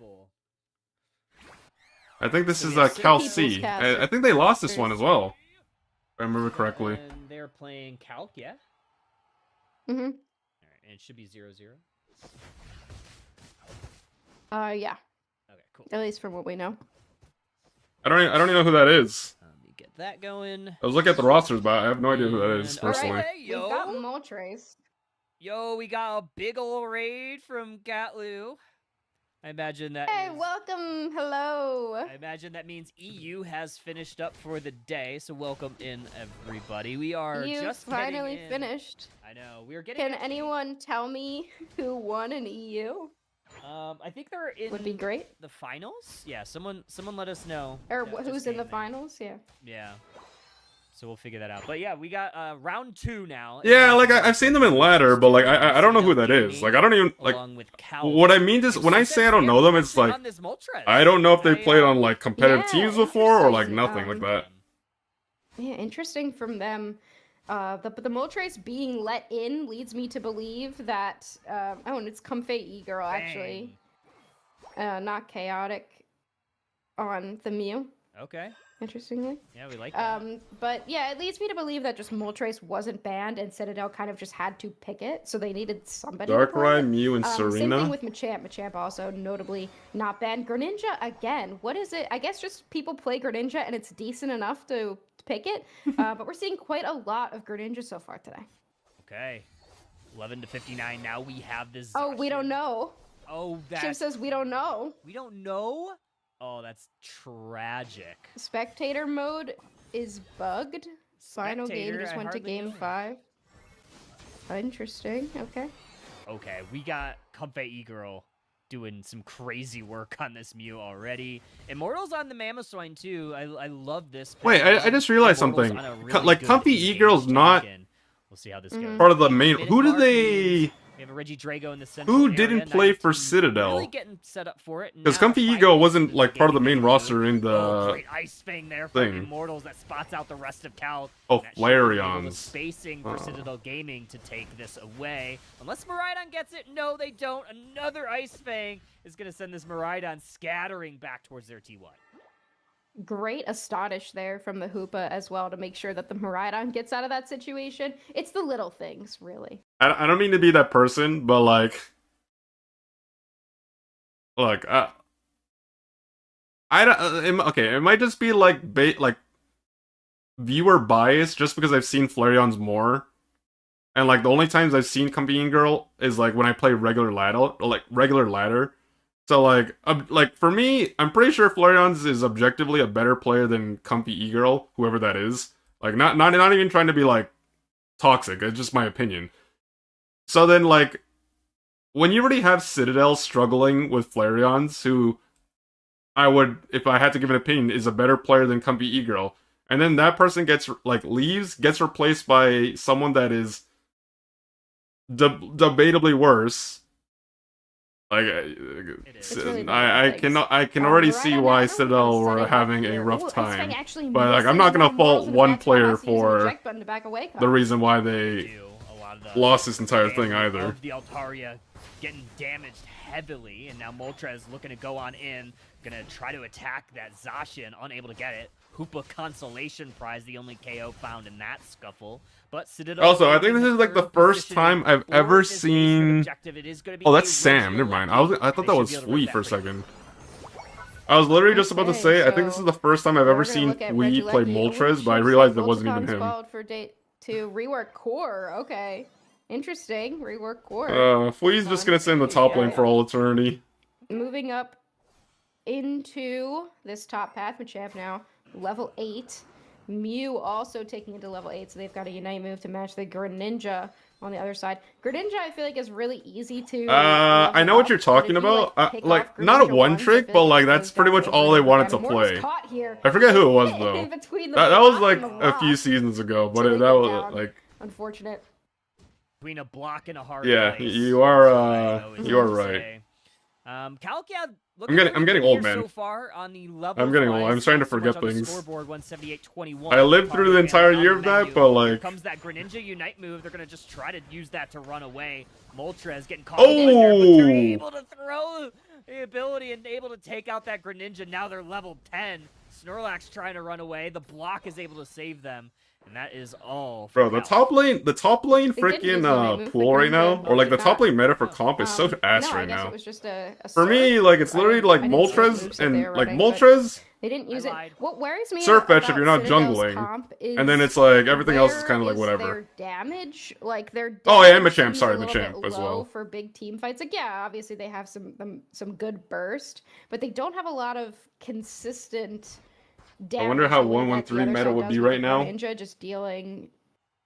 I think this So is we have Cal People's C. Cast. I think they lost this one as well. If I remember correctly. And they're playing Calc, yeah? Mm-hmm. Alright, and it should be 0-0. Yeah. Okay, cool. At least from what we know. I don't even know who that is. Let me get that going. I was looking at the rosters, but I have no idea who that is, And- personally. alright, We've got yo. Moltres. Yo, we got a big ol' raid from Gatlu. I imagine that Hey, is- welcome. Hello. I imagine that means EU has finished up for the day, so welcome in everybody. We are You just finally getting in. finished. I know. We're getting Can actually- anyone tell me who won in EU? I think they're in Would be great. the finals. Yeah, someone let us know. Or that just who's in the came there. finals? Yeah. Yeah. So we'll figure that out. But yeah, we got round 2 now. Yeah, like I've seen them in ladder, but like I don't know who that is. Like I don't even like along with Cal. what I mean. Just when I say I don't know them, it's like on this Moltres. I don't know if they played on like competitive Yeah, teams before or like interesting. nothing like that. Yeah, interesting from them. But the Moltres being let in leads me to believe that oh, and it's Comfey E-Girl actually, not chaotic on the Mew. Okay. Interestingly. Yeah, we like that. But yeah, it leads me to believe that just Moltres wasn't banned and Citadel kind of just had to pick it, so they needed somebody. to play Darkrai, it. Mew, and Same Serena. thing with Machamp. Machamp also notably not banned. Greninja again. What is it? I guess just people play Greninja and it's decent enough to pick it. But we're seeing quite a lot of Greninja so far today. Okay. 11 to 59. Now we have this. Oh, we don't Zacian. know. Oh, Chip that's. says we don't know. We don't know? Oh, that's tragic. Spectator mode is bugged. Final game Spectator, just I went to hardly game know. 5. Interesting. Okay. Okay, we got Comfey E-Girl doing some crazy work on this Mew already. Immortals on the Mamoswine too. I love this. Wait, pick. I just realized Immortals something. on a Like, good Comfey engaged E-Girl's not champion. We'll see how this Mhm. goes. part of the We have main. Mid Who did Mark they? Leads. We have a Regidrago in the central Who area. didn't play for 19 Citadel? Really getting set up for it. Because Now Comfey finally Ego wasn't the like part of the beginning main of roster in Oh, the. great Ice Fang there from thing. Immortals that spots out the rest of Cal. Oh, And that should be able to Flareons. spacing for Oh. Citadel Gaming to take this away. Unless Miraidon gets it. No, they don't. Another Ice Fang is going to send this Miraidon scattering back towards their T1. Great astonish there from the Hoopa as well to make sure that the Miraidon gets out of that situation. It's the little things, really. I don't mean to be that person, but like, look, I don't. Okay, it might just be like like viewer bias, just because I've seen Flareons more, and like the only times I've seen Comfey Girl is like when I play regular ladder. So like for me, I'm pretty sure Flareons is objectively a better player than Comfey Girl, whoever that is. Like not even trying to be like toxic. It's just my opinion. So then like when you already have Citadel struggling with Flareons, who I would, if I had to give an opinion, is a better player than Comfey Girl, and then that person gets gets replaced by someone that is debatably worse. Like, It's really the I little can things. I can already Miraidon see now why really Citadel set were it up having a here. rough Ooh, Ice Fang time. actually But, like, I'm misses not gonna one fault Mortals in the one back. player Has to use the for eject button to back away, the Kyle. reason why they lot of the lost this entire thing family either. of the Altaria getting damaged heavily, and now Moltres looking to go on in, gonna try to attack that Zacian, unable to get it. Hoopa Consolation Prize, the only KO found in that scuffle. But Citadel Also, I think this is like the first time I've ever seen. Oh, that's Sam. Never mind. I thought that was Sweet for a second. I was literally just about to say, I think this is the first time I've ever seen Sweet play Moltres, but I realized it wasn't even him. For date to rework core. Okay, interesting. Rework core. Flea's just gonna sit in the top lane for all eternity. Moving up into this top path, Machamp now level 8. Mew also taking it to level 8, so they've got a Unite move to match the Greninja on the other side. Greninja, I feel like, is really easy to I know what you're talking about. Like, not a one trick, but like that's pretty much all they wanted to play. I forget who it was though. That was like a few seasons ago, but that was like unfortunate. Between a block and a hard yeah, place. you are right. Calkia, I'm getting old, man. So far on the level I'm getting old. I'm starting to forget things. Scoreboard, 178-21. I lived through the entire year of that, but like. Here comes that Greninja Unite move. They're gonna just try to use that to run away. Moltres getting caught in there, but they're able to throw the ability and able to take out that Greninja. Now they're level 10. Snorlax trying to run away. The block is able to save them. And that is all. Bro, the top lane freaking pool right now, or like the top lane meta for comp is so ass right now. It was just a for me, like it's literally like Moltres and like Moltres. They didn't use it. What worries me Surf fetch if you're not jungling, and then it's like everything else is kind of like whatever. Their damage, like their oh yeah, Machamp. Sorry, Machamp as well. For big team fights, like yeah, obviously they have some good burst, but they don't have a lot of consistent. I wonder how 113 meta would be right now. Ninja just dealing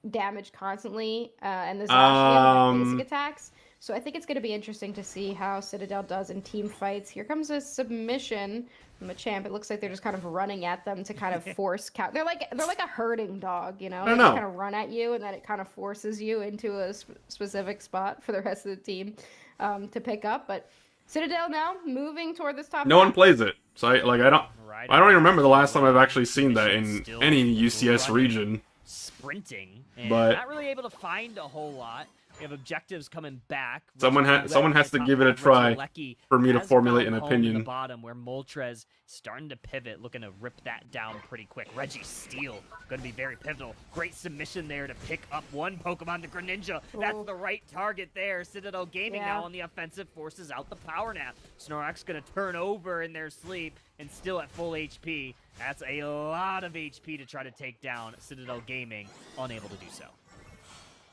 damage constantly, and the Zacian basic attacks. So I think it's going to be interesting to see how Citadel does in team fights. Here comes a submission from Machamp. It looks like they're just kind of running at them to kind of force count. They're like a herding dog, you know. They kind of run at you, and then it kind of forces you into a specific spot for the rest of the team to pick up. But Citadel now moving toward this top. No one plays it, so I don't even remember the last time I've actually seen that in any UCS region. Sprinting, and but not really able to find a whole lot. We have objectives coming back. Someone has to give it a try for me to formulate an opinion. The bottom where Moltres starting to pivot, looking to rip that down pretty quick. Reggie Steele going to be very pivotal. Great submission there to pick up one Pokemon, the Greninja. That's the right target there. Citadel Gaming now on the offensive forces out the power nap. Snorlax going to turn over in their sleep and still at full HP. That's a lot of HP to try to take down Citadel Gaming, unable to do so.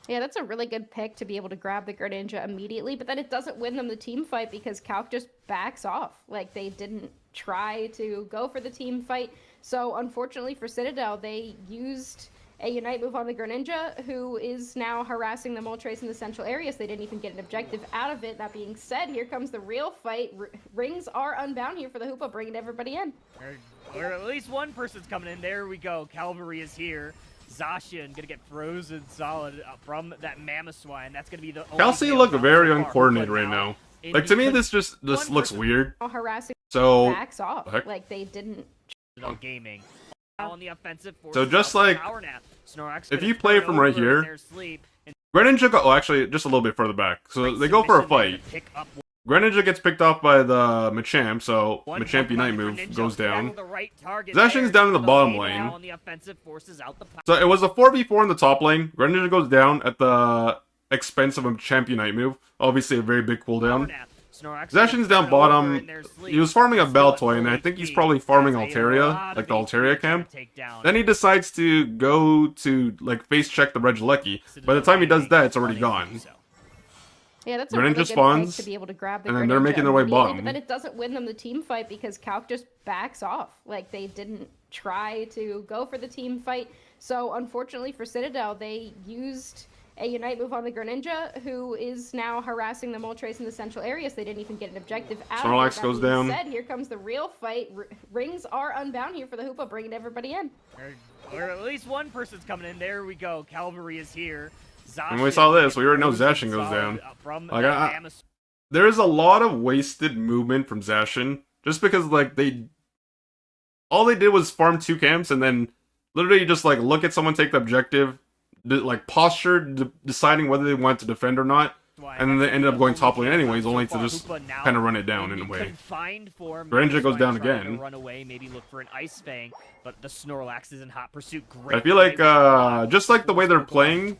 Yeah, that's a really good pick to be able to grab the Greninja immediately, but then it doesn't win them the team fight because Calc just backs off. Like, they didn't try to go for the team fight. So, unfortunately for Citadel, they used a Unite move on the Greninja, who is now harassing the Moltres in the central areas. They didn't even get an objective out of it. That being said, here comes the real fight. Rings are unbound here for the Hoopa, bringing everybody in. Or at least one person's coming in. There we go. Calvary is here. Zacian gonna get frozen solid from that Mamoswine. That's gonna be the Kelsey look very uncoordinated right now. Like, to me, this looks weird. Harassing so backs off. Like, they didn't. Gaming on the offensive. So just like if you play from right here, Greninja go. Oh, actually, just a little bit further back. So they go for a fight. Greninja gets picked off by the Machamp, so Machamp Unite move goes down. Zacian's down in the bottom lane. So it was a 4v4 in the top lane. Greninja goes down at the expense of a Machamp Unite move. Obviously a very big cooldown. Zacian's down bottom. He was farming a Baltoy, and I think he's probably farming Altaria, like the Altaria camp. Then he decides to go to like face check the Lcq. By the time he does that, it's already gone. Yeah, that's a really good pick to be able to grab the Greninja, and then they're making their way bottom. But then it doesn't win them the team fight because Calc just backs off. Like, they didn't try to go for the team fight. So, unfortunately for Citadel, they used a Unite move on the Greninja, who is now harassing the Moltres in the central areas. They didn't even get an objective out of it. Snorlax goes down. Here comes the real fight. Rings are unbound here for the Hoopa, bringing everybody in. Or at least one person's coming in. There we go. Calvary is here. When we saw this, we already know Zacian goes down. Like, there's a lot of wasted movement from Zacian, just because like all they did was farm 2 camps and then literally just like look at someone take the objective, like posture, deciding whether they want to defend or not. And then they ended up going top lane anyways, only to just kind of run it down in a way. Greninja goes down again. Run away, maybe look for an Ice Fang, but the Snorlax is in hot pursuit. Great. I feel like, just like the way they're playing,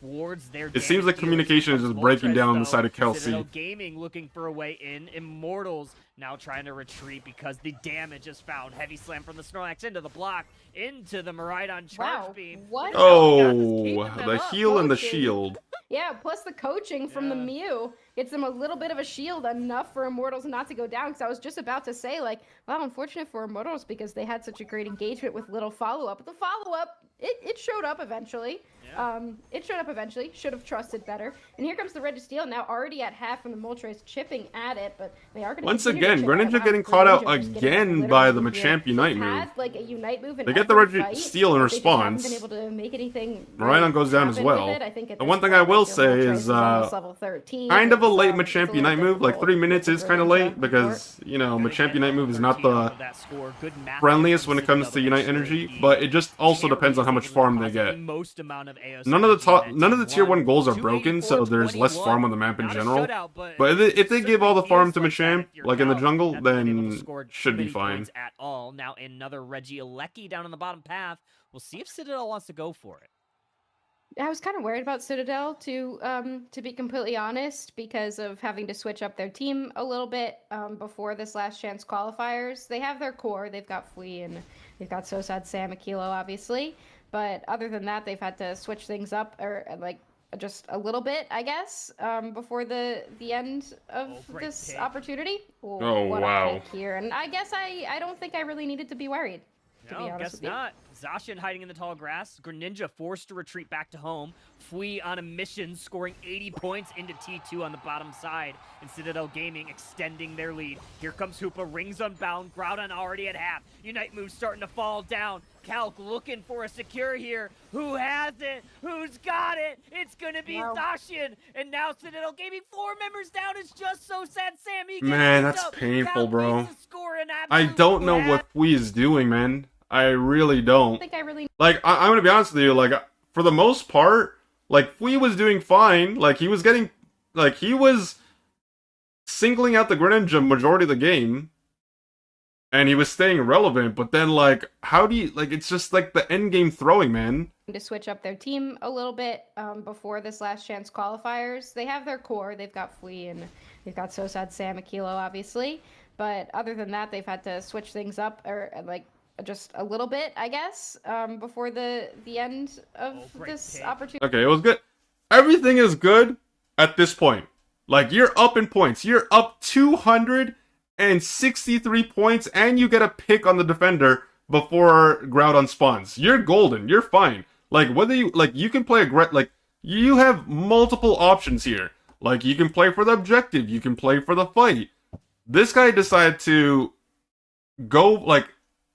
it seems like communication is just breaking down on the side of Kelsey. Gaming looking for a way in. Immortals now trying to retreat because the damage is found. Heavy slam from the Snorlax into the block, into the Miraidon charge beam. What? Oh, the heal and the shield. Yeah, plus the coaching from the Mew gets them a little bit of a shield, enough for Immortals not to go down. Because I was just about to say, like, well, unfortunate for Immortals because they had such a great engagement with little follow-up. But the follow-up, it showed up eventually. Yeah. It showed up eventually. Should have trusted better. And here comes the Registeel, now already at half, and the Moltres chipping at it. But they are going to once again, Greninja getting caught out again by the Machamp Unite move. Had, like, a Unite move they get the Registeel in response. They haven't been able to make anything Miraidon goes down as well. The one thing I will say is kind of a late Machamp Unite move. Like 3 minutes is kind of late because, you know, Machamp Unite move is not the friendliest when it comes to Unite energy, but it just also depends on how much farm they get. None of the tier 1 goals are broken, so there's less farm on the map in general. But if they give all the farm to Machamp, like in the jungle, then should be fine. At all. Now another Lcq down on the bottom path. We'll see if Citadel wants to go for it. I was kind of worried about Citadel, to be completely honest, because of having to switch up their team a little bit before this last chance qualifiers. They have their core. They've got Flea and they've got Sosad, Sam, Akilo, obviously. But other than that, they've had to switch things up, or like just a little bit, I guess, before the end of this opportunity. Oh, what wow. a pick here. And I guess I don't think I really needed to be worried. No, guess not. Zacian hiding in the tall grass. Greninja forced to retreat back to home. Fui on a mission, scoring 80 points into T2 on the bottom side. And Citadel Gaming extending their lead. Here comes Hoopa, rings unbound. Groudon already at half. Unite move starting to fall down. Calc looking for a secure here. Who has it? Who's got it? It's gonna be Zacian. And now Citadel Gaming, 4 members down. It's just so sad. Sammy, man, that's painful, bro. I don't know what Fui is doing, man. I really don't. I think I really... Like, I'm gonna be honest with you, like, for the most part, like, Fui was doing fine. Like, he was getting... Like, he was singling out the Greninja majority of the game. And he was staying relevant, but then, like, how do you... Like, it's just, like, the end game throwing, man. To switch up their team a little bit before this last chance qualifiers. They have their core. They've got Flea and they've got Sosad, Sam, Akilo, obviously. But other than that, they've had to switch things up, or, like, just a little bit, I guess, before the end of this opportunity. Okay, it was good. Everything is good at this point. Like, you're up in points. You're up 263 points, and you get a pick on the defender before Groudon spawns. You're golden. You're fine. Like, whether you... Like, you can play like, you have multiple options here. Like, you can play for the objective. You can play for the fight. This guy decided to go, like...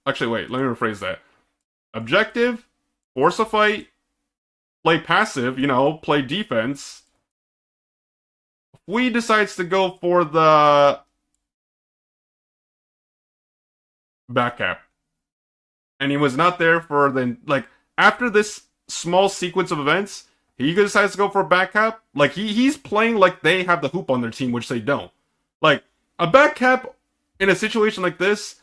Actually, wait, let me rephrase that. Objective, force a fight, play passive, you know, play defense. Fui decides to go for the back cap. And he was not there for the, like, after this small sequence of events, he decides to go for a back cap. Like, he's playing like they have the hoop on their team, which they don't. Like, a back cap in a situation like this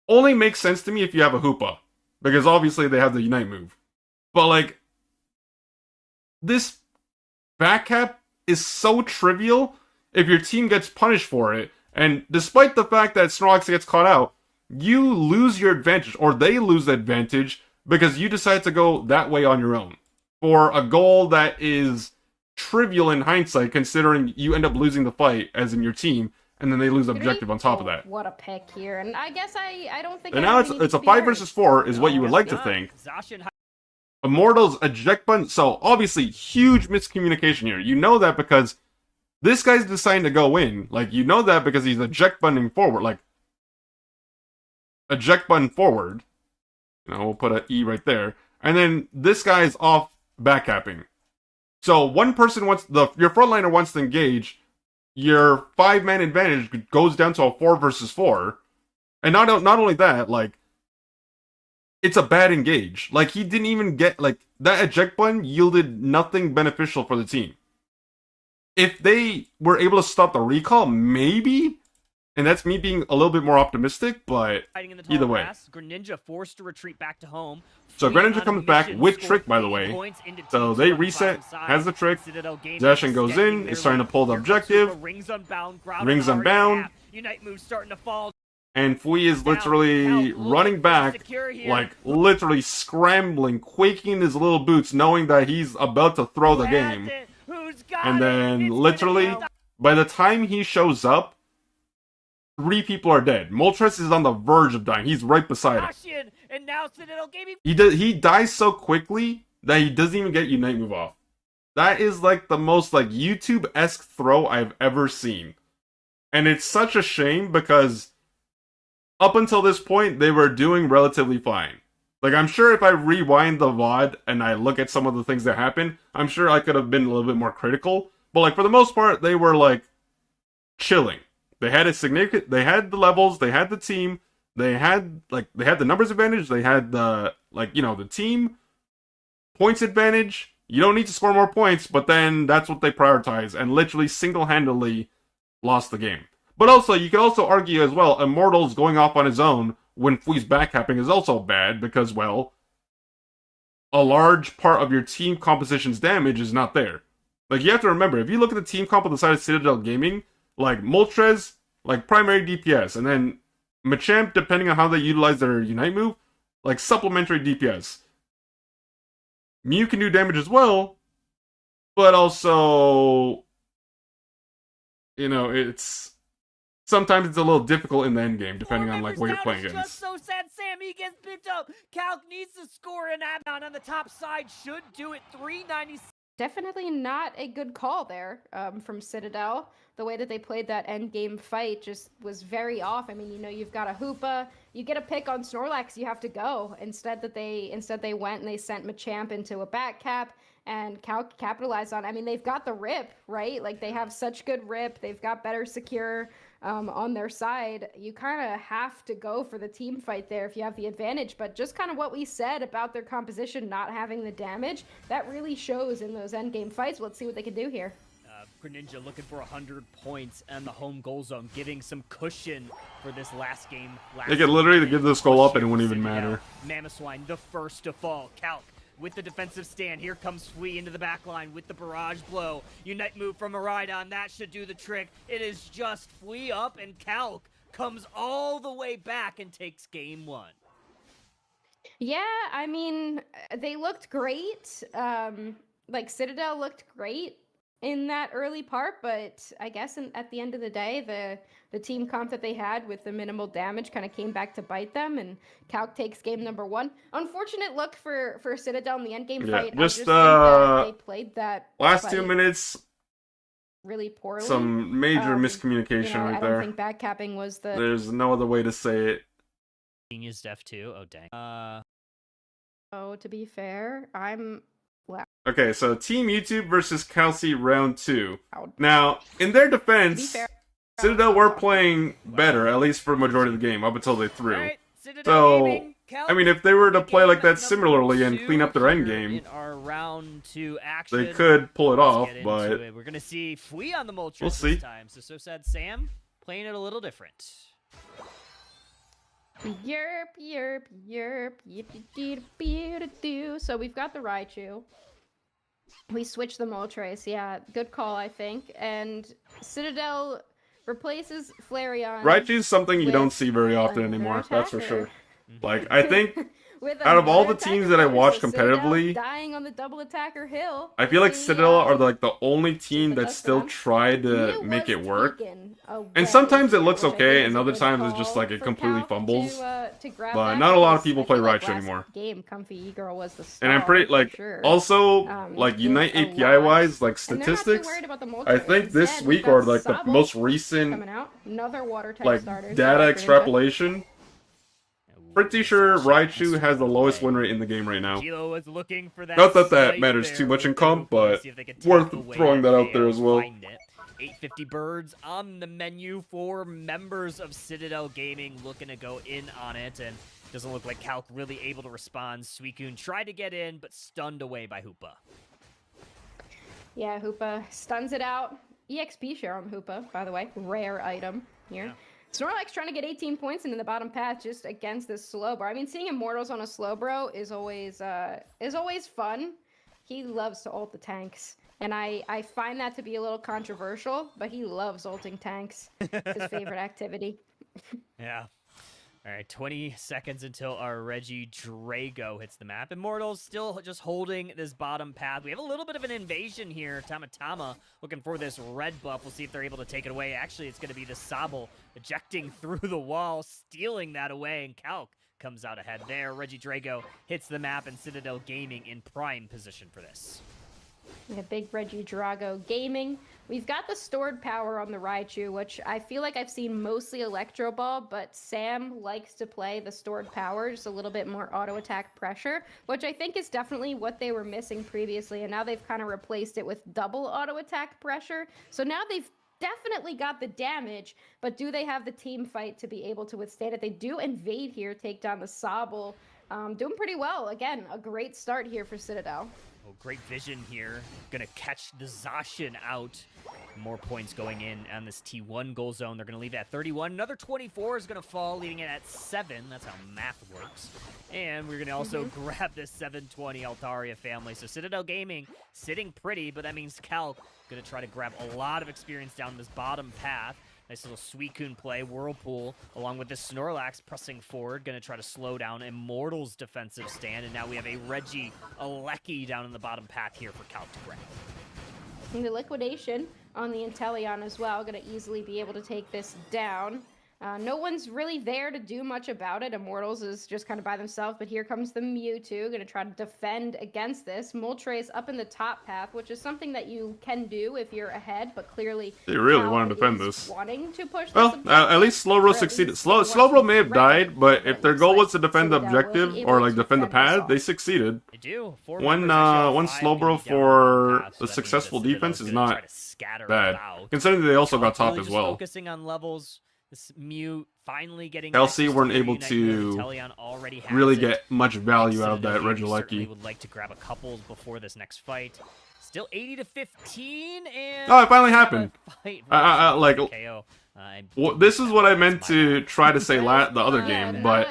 only makes sense to me if you have a Hoopa. Because obviously they have the Unite move. But, like, this back cap is so trivial if your team gets punished for it. And despite the fact that Snorlax gets caught out, you lose your advantage, or they lose the advantage, because you decide to go that way on your own. For a goal that is trivial in hindsight, considering you end up losing the fight, as in your team, and then they lose objective on top of that. What a pick here, and I guess I don't think... And now it's a 5 versus 4 is what you would like to think. Immortals eject button, so obviously huge miscommunication here. You know that because this guy's deciding to go in. Like, you know that because he's eject buttoning forward. Like, eject button forward. You know, we'll put an E right there. And then this guy's off backcapping. So one person wants, your frontliner wants to engage. Your 5-man advantage goes down to a 4 versus 4. And not only that, like, it's a bad engage. Like, he didn't even get, like, that eject button yielded nothing beneficial for the team. If they were able to stop the recall, maybe, and that's me being a little bit more optimistic, but either way. Greninja forced to retreat back to home. So Greninja comes back with Trick, by the way. So they reset, has the Trick, Zashin goes in, is starting to pull the objective, Rings Unbound, Unite move starting to fall. and Fui is literally running back, like literally scrambling, quaking in his little boots, knowing that he's about to throw the game. And then literally, by the time he shows up, 3 people are dead. Moltres is on the verge of dying. He's right beside him. And now Citadel Gaming. He dies so quickly that he doesn't even get Unite move off. That is like the most like YouTube-esque throw I've ever seen. And it's such a shame because up until this point, they were doing relatively fine. Like, I'm sure if I rewind the VOD and I look at some of the things that happened, I'm sure I could have been a little bit more critical. But, like, for the most part, they were, like, chilling. They had a significant, they had the levels, they had the team, they had the numbers advantage, they had the, like, you know, the team points advantage. You don't need to score more points, but then that's what they prioritize, and literally single-handedly lost the game. But also, you could also argue as well, Immortals going off on his own when Fui's backcapping is also bad, because, well, a large part of your team composition's damage is not there. Like, you have to remember, if you look at the team comp on the side of Citadel Gaming, like, Moltres, like, primary DPS, and then Machamp, depending on how they utilize their Unite move, like, supplementary DPS. Mew can do damage as well, but also, you know, sometimes it's a little difficult in the end game, depending on, like, what you're playing against. Just so sad, Sam, he gets picked up. Calc needs to score, and Abnon on the top side should do it. 396. Definitely not a good call there from Citadel. The way that they played that end game fight just was very off. I mean, you know, you've got a Hoopa, you get a pick on Snorlax, you have to go. Instead they went and they sent Machamp into a back cap and capitalized on. I mean, they've got the rip, right? Like, they have such good rip. They've got better secure on their side. You kind of have to go for the team fight there if you have the advantage. But just kind of what we said about their composition not having the damage, that really shows in those end game fights. Let's see what they can do here. Greninja looking for 100 points and the home goal zone, giving some cushion for this last game. They could literally give this goal up and it wouldn't even matter. Mamoswine, the first to fall. Calc with the defensive stand. Here comes Fui into the back line with the barrage blow. Unite move from Miraidon. That should do the trick. It is just Fui up, and Calc comes all the way back and takes game 1. Yeah, I mean, they looked great. Like, Citadel looked great in that early part, but I guess at the end of the day, the team comp that they had with the minimal damage kind of came back to bite them, and Calc takes game number 1. Unfortunate look for Citadel in the end game fight. Just think that they played that last 2 minutes really poorly. Some major miscommunication right there. I don't think backcapping was the. There's no other way to say it. Genius Def 2. Oh dang. Oh, to be fair, I'm. Okay, so Team YouTube versus Kelsey round 2. Now, in their defense, Citadel were playing better, at least for the majority of the game, up until they threw. Right, so, I mean, if they were to play like that similarly and clean up their end game, they could pull it off, but we're going to see Fui on the Moltres we'll see. this time. So sad Sam playing it a little different. Yerp. So we've got the Raichu. We switched the Moltres. Yeah, good call, I think. And Citadel replaces Flareon. Raichu's something you don't see very often anymore, that's for sure. Like, I think out of all the teams that I watch competitively, dying on the double attacker hill, I feel like Citadel are like the only team that still tried to make it work. And sometimes it looks okay, and other times it's just like it completely fumbles. But not a lot of people play Raichu anymore. And I'm pretty like also like Unite API wise, like statistics. I think this week or like the most recent like data extrapolation. Pretty sure Raichu has the lowest win rate in the game right now. Not that that matters too much in comp, but worth throwing that out there as well. 850 birds on the menu for members of Citadel Gaming looking to go in on it. And Doesn't look like Calc really able to respond. Suicune tried to get in, but stunned away by Hoopa. Yeah, Hoopa stuns it out. EXP share on Hoopa, by the way. Rare item here. Yeah. Snorlax trying to get 18 points into the bottom path just against this Slowbro. I mean, seeing Immortals on a Slowbro is always fun. He loves to ult the tanks. And I find that to be a little controversial, but he loves ulting tanks. It's his favorite activity. Yeah. All right, 20 seconds until our Regidrago hits the map. Immortals still just holding this bottom path. We have a little bit of an invasion here. Tamatama looking for this red buff. We'll see if they're able to take it away. Actually, it's going to be the Sobble ejecting through the wall, stealing that away, and Calc comes out ahead there. Regidrago hits the map, and Citadel Gaming in prime position for this. Yeah, big Regidrago Gaming. We've got the stored power on the Raichu, which I feel like I've seen mostly Electro Ball, but Sam likes to play the stored power, just a little bit more auto attack pressure, which I think is definitely what they were missing previously, and now they've kind of replaced it with double auto attack pressure. So now they've definitely got the damage, but do they have the team fight to be able to withstand it? They do invade here, take down the Sobble. Doing pretty well. Again, a great start here for Citadel. Oh, great vision here. Gonna catch the Zacian out. More points going in on this T1 goal zone. They're gonna leave it at 31. Another 24 is gonna fall, leaving it at 7. That's how math works. And we're gonna also grab this 720 Altaria family. So Citadel Gaming sitting pretty, but that means Calc gonna try to grab a lot of experience down this bottom path. Nice little Suicune play, Whirlpool, along with this Snorlax pressing forward, going to try to slow down Immortal's defensive stand, and now we have a Lcq down in the bottom path here for Calc to grab. And the liquidation on the Inteleon as well, going to easily be able to take this down. No one's really there to do much about it. Immortals is just kind of by themselves, but here comes the Mewtwo, going to try to defend against this. Moltres up in the top path, which is something that you can do if you're ahead, but clearly They really Cal want to defend is this. wanting to push Well, this objective, at least Slowbro succeeded. Slowbro may have died, but if their goal was to defend the Citadel will be objective able or to like defend the defend this pad, off. they succeeded. They do. One Slowbro for a successful defense is not bad, considering they also got top really as just well. Focusing on levels. This Mew finally getting Lcq access weren't to able Unite to Moon. Inteleon already has really it. get much value out of that Citadel Gaming certainly Regidrago. would like to grab a couple before this next fight. Still 80-15, and Oh, it finally we have happened. a fight like, versus KO. Well, this is what I meant to try to say the other game, but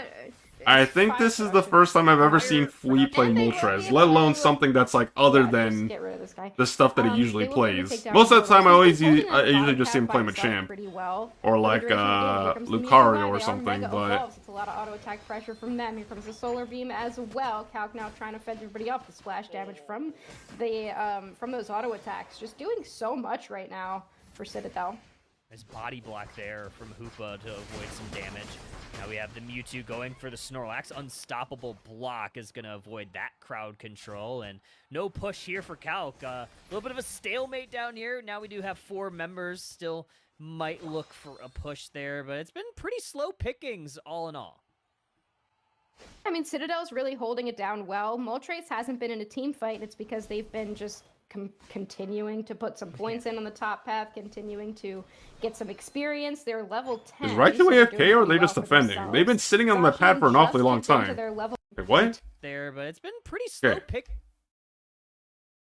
I think this is the first time I've ever seen Flea play Moltres, let alone something that's like other than get rid of this guy. the stuff that he usually They will be able to plays. take down Most of the time, I Immortals. He's usually holding that just see him bottom play path by Machamp himself pretty well. or like Here comes the Lucario Mewtwo. or They are something, Mega but Evolves. It's a lot of auto attack pressure from them. Here comes the Solar Beam as well. Calc now trying to fend everybody off. The splash damage from those auto attacks. Just doing so much right now for Citadel. Nice body block there from Hoopa to avoid some damage. Now we have the Mewtwo going for the Snorlax. Unstoppable block is going to avoid that crowd control. And no push here for Calc. A little bit of a stalemate down here. Now we do have 4 members. Still might look for a push there, but it's been pretty slow pickings all in all. I mean, Citadel's really holding it down well. Moltres hasn't been in a team fight, and it's because they've been just continuing to put some points in on the top path, continuing to get some experience. They're level 10. is Raichu so they're AFK doing or are pretty they just well for defending? themselves. They've been sitting on the pad for an Zacian awfully long just tipped into time. their level Wait, what? There, but it's been pretty slow Okay.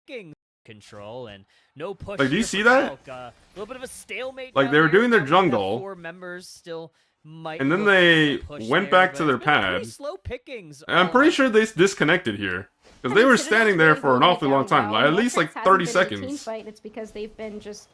picking control and no push. Like, do you here see for that? Calc. A little bit of a stalemate. Like, down they were here. doing their Now we have jungle, 4 members still might and then look for they a push went there, back but to their it's been pretty pad. slow pickings. And I'm all pretty up. sure they disconnected here. Because I they mean, were Citadel's standing there really for an holding it awfully long down time, well. like, at least like Moltres 30 hasn't been in a team seconds. fight, and it's because they've been just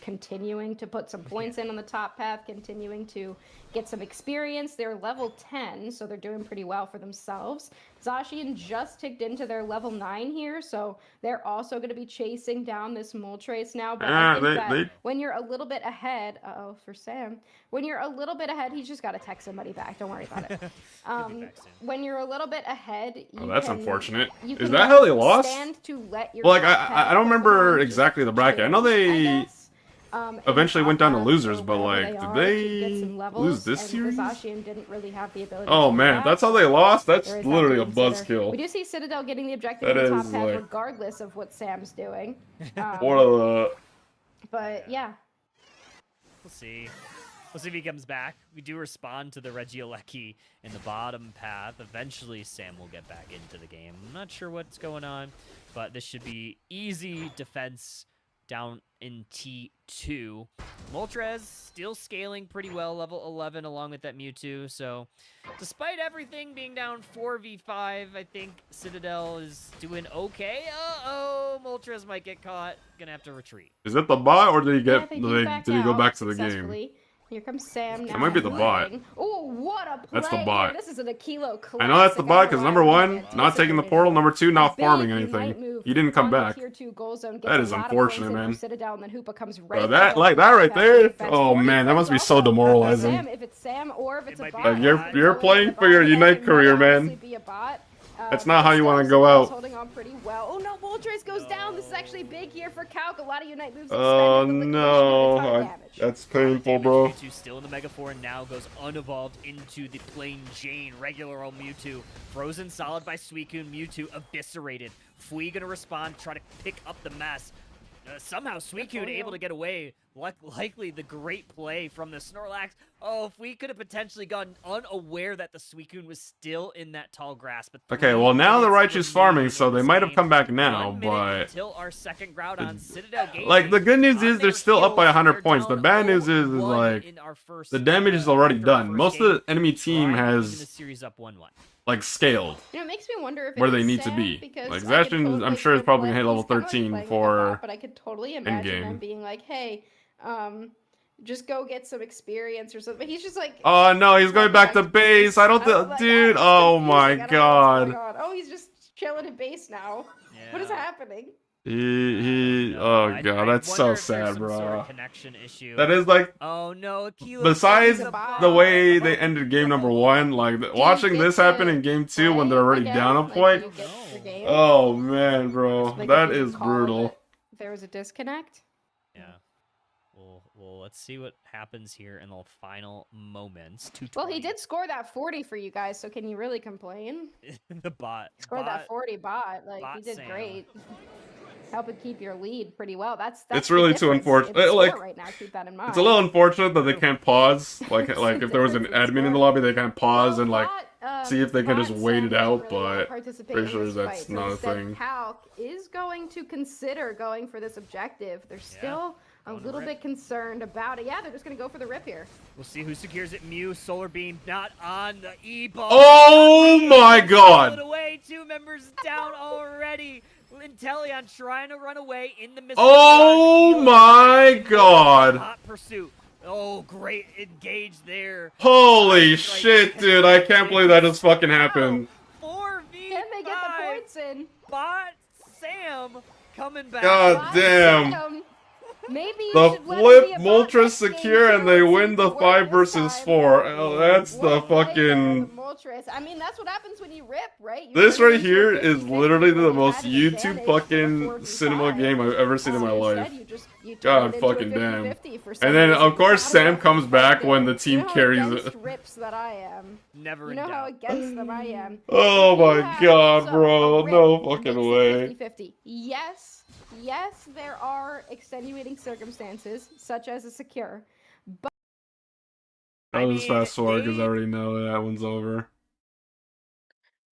continuing to put some points in on the top path, continuing to get some experience. They're level 10, so they're doing pretty well for themselves. Zacian just ticked into their level 9 here, so they're also going to be chasing down this Moltres now. But I think that when you're a little bit ahead, for Sam, when you're a little bit ahead, he's just got to text somebody back. Don't worry about it. When you're a little bit ahead, Oh, that's unfortunate. you Is can that how they lost? stand to let your Well, like, top path I don't go remember behind exactly the you, bracket. I know they guess. eventually went down to in losers, or but, wherever like, did are they to get some levels, lose this and series? Zacian didn't really have the ability Oh to do man, that. that's how they lost? That's There is that literally to a consider. buzzkill. We do see Citadel getting the objective That in the top is, path, like- regardless of what Sam's doing. Or But yeah, We'll see. We'll see if he comes back. We do respond to the Lcq in the bottom path. Eventually, Sam will get back into the game. I'm not sure what's going on, but this should be easy defense down in T2. Moltres still scaling pretty well, level 11, along with that Mewtwo. So, despite everything being down 4v5, I think Citadel is doing okay. Uh-oh, Moltres might get caught. Gonna have to retreat. Is it the bot, or did he Yeah, get? I think Did he go out back to the game? successfully. Here comes Sam now. That might be the bot. Oh, what a play! That's the bot. This is an Aquilo classic. I know that's the bot because number one, not taking the portal. Number two, not Big farming Unite anything. move He didn't come on the back. Tier 2 goal zone, gets That a is lot of unfortunate, points in man. for Citadel, and then Hoopa comes right Bro, that there. like that right there. Defense. Oh man, that must be so demoralizing. Sam, if it's Sam or if it's It a might be bot. a Like bot. you're playing for your Unite career, man. Be a bot. That's not how you wanna Still, go Cidadel's out. Holding on pretty well. Oh no, Moltres goes down. This is actually big here for Calc. A lot of Unite moves. Oh expended, but look at no, the ton of damage. that's painful, bro. Mewtwo still in the Mega Form, now goes unevolved into the plain Jane, regular old Mewtwo. Frozen solid by Suicune, Mewtwo eviscerated. Fui gonna respond, try to pick up the mess. Somehow Suicune able to get away. Likely the great play from the Snorlax. Oh, if we could have potentially gotten unaware that the Suicune was still in that tall grass. But Okay, well now the Raichu's farming, so they might have come back now, 1 minute but until our second Groudon, Citadel Gaming. like the good news is they're still up by 100 They're points. The down bad news is 0-1 like in our first, the damage is already after our done. first Most game, of the enemy team trying to even the has series up 1-1. like scaled You know, it makes me wonder if where it's they need to Sam, be. because Like I could Zacian, totally I'm sure is probably gonna hit level he's kinda 13 playing like a for bot, but I could totally imagine in-game. him being like, "Hey, just go get some experience or something." But he's just like, Oh no, he's going back to base. I don't think, dude. Oh my god. Oh, he's just chilling at base now. What is Yeah. happening? Oh I god, that's wonder so if there's sad, some sort bro. of connection issue. That is like, Oh no, Aquilo. besides a bot. the way they ended game number one, like watching get this to happen in game two when they're already again? down a Like, point. you get your game? Oh man, bro, Like, that if you is call brutal. it, there was a disconnect. Yeah. Well, let's see what happens here in the final moments. Well, he did score that 40 for you guys, so can you really complain? The bot. Scored that 40 bot. Like, bot he did Sam. great. Helping keep your lead pretty well. That's It's the really too difference unfortunate. in the Like, score right now. Keep that in mind. It's a little unfortunate that they can't pause. Like It's if the there was an difference in admin in the score. lobby, they can't pause and like Bot, see if they can just Bot wait it Sam out, doesn't really wanna but participate pretty in sure this that's fight. So not a instead, thing. Calc is going to consider going for this objective. They're still a Going to little rip. bit concerned about it. Yeah, they're just going to go for the rip here. We'll see who secures it. Mew, Solar Beam, not on the E-ball. Oh my god! Pulled away, 2 members down already. Inteleon trying to run away in the missile. Oh my god! Hot pursuit. Oh, great engage there. Holy Like, shit, dude! I can't believe that just fucking happened. 4v5. Can they get the points in? Bot Sam coming back. God Bot damn. Sam. Maybe you The should let flip it be a bot Moltres next game, secure and too, they and see win if the it works 5 this versus time. 4. Oh, that's the What play there, fucking. the Moltres. I mean, that's what happens when you rip, right? You This turn right into a here 50-50 is literally when the you most had an YouTube advantage in a fucking 4v5. cinema game I've ever seen in my So life. instead, you God turn it into a fucking damn. 50-50 for some And then, reason. of course, How Sam does comes that back work when the there? team You know how carries against it. rips that I am. Never You in know how doubt. against them I am. Oh If you my have god, some- bro. a rip No makes fucking it way. 50-50. Yes, there are extenuating circumstances, such as a secure. I'll just fast forward because I they- already know that one's over.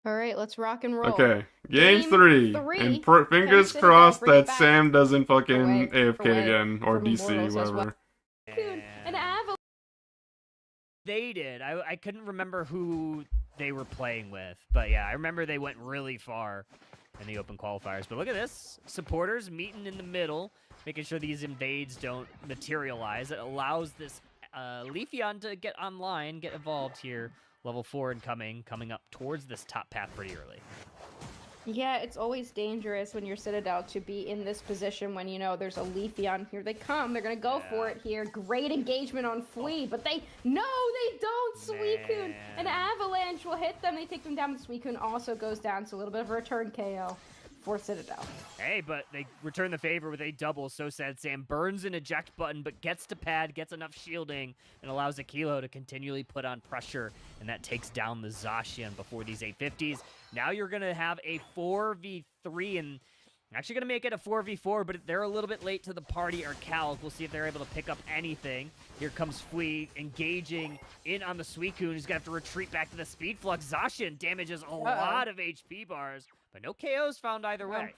All right, let's rock and roll. Okay, game Game 3. three. And fingers Citadel crossed bring it that back Sam doesn't fucking away AFK again. Or from DC, Immortals as whatever. Coon, an Avalanche. They did. I couldn't remember who they were playing with. But yeah, I remember they went really far in the open qualifiers. But look at this. Supporters meeting in the middle, making sure these invades don't materialize. It allows this Leafeon to get online, get evolved here. Level 4 incoming, coming up towards this top path pretty early. Yeah, it's always dangerous when you're Citadel to be in this position when you know there's a Leafeon. Here they come. They're going to go for it here. Great engagement on Fui, but they don't. Suicune. An Avalanche will hit them. They take them down. Suicune also goes down. So a little bit of a return KO for Citadel. Hey, but they return the favor with a double. So sad. Sam burns an eject button, but gets to pad, gets enough shielding, and allows Aquilo to continually put on pressure, and that takes down the Zacian before these 850s. Now you're going to have a 4v3, and Actually going to make it a 4v4, but they're a little bit late to the party, or Calc. We'll see if they're able to pick up anything. Here comes Fui engaging in on the Suicune. He's going to have to retreat back to the Speed Flux. Zacian damages a lot of HP bars, but no KOs found either way.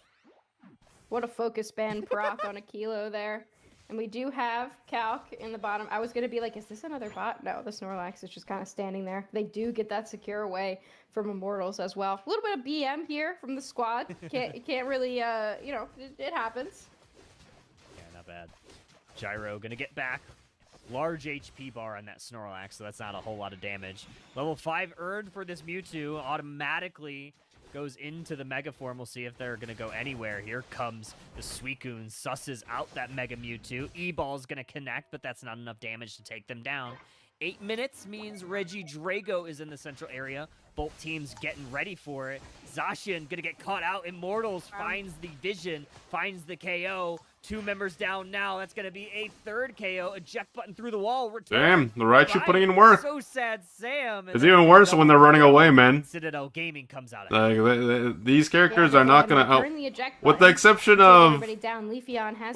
What a focus band proc on a Kilo there. And we do have Calc in the bottom. I was going to be like, is this another bot? No, the Snorlax is just kind of standing there. They do get that secure away from Immortals as well. A little bit of BM here from the squad. Can't really, you know, it happens. Yeah, not bad. Gyro going to get back. Large HP bar on that Snorlax, so that's not a whole lot of damage. Level 5 earned for this Mewtwo automatically goes into the Mega Form. We'll see if they're going to go anywhere. Here comes the Suicune, susses out that Mega Mewtwo. E-Ball's going to connect, but that's not enough damage to take them down. 8 minutes means Regidrago is in the central area. Both teams getting ready for it. Zacian going to get caught out. Immortals finds the vision, finds the KO. 2 members down now. That's going to be a 3rd KO. Eject button through the wall. Damn, the Raichu putting in work. So sad, Sam. It's even worse when they're running away, man. Citadel Gaming comes out. These characters are not going to out... With the exception of...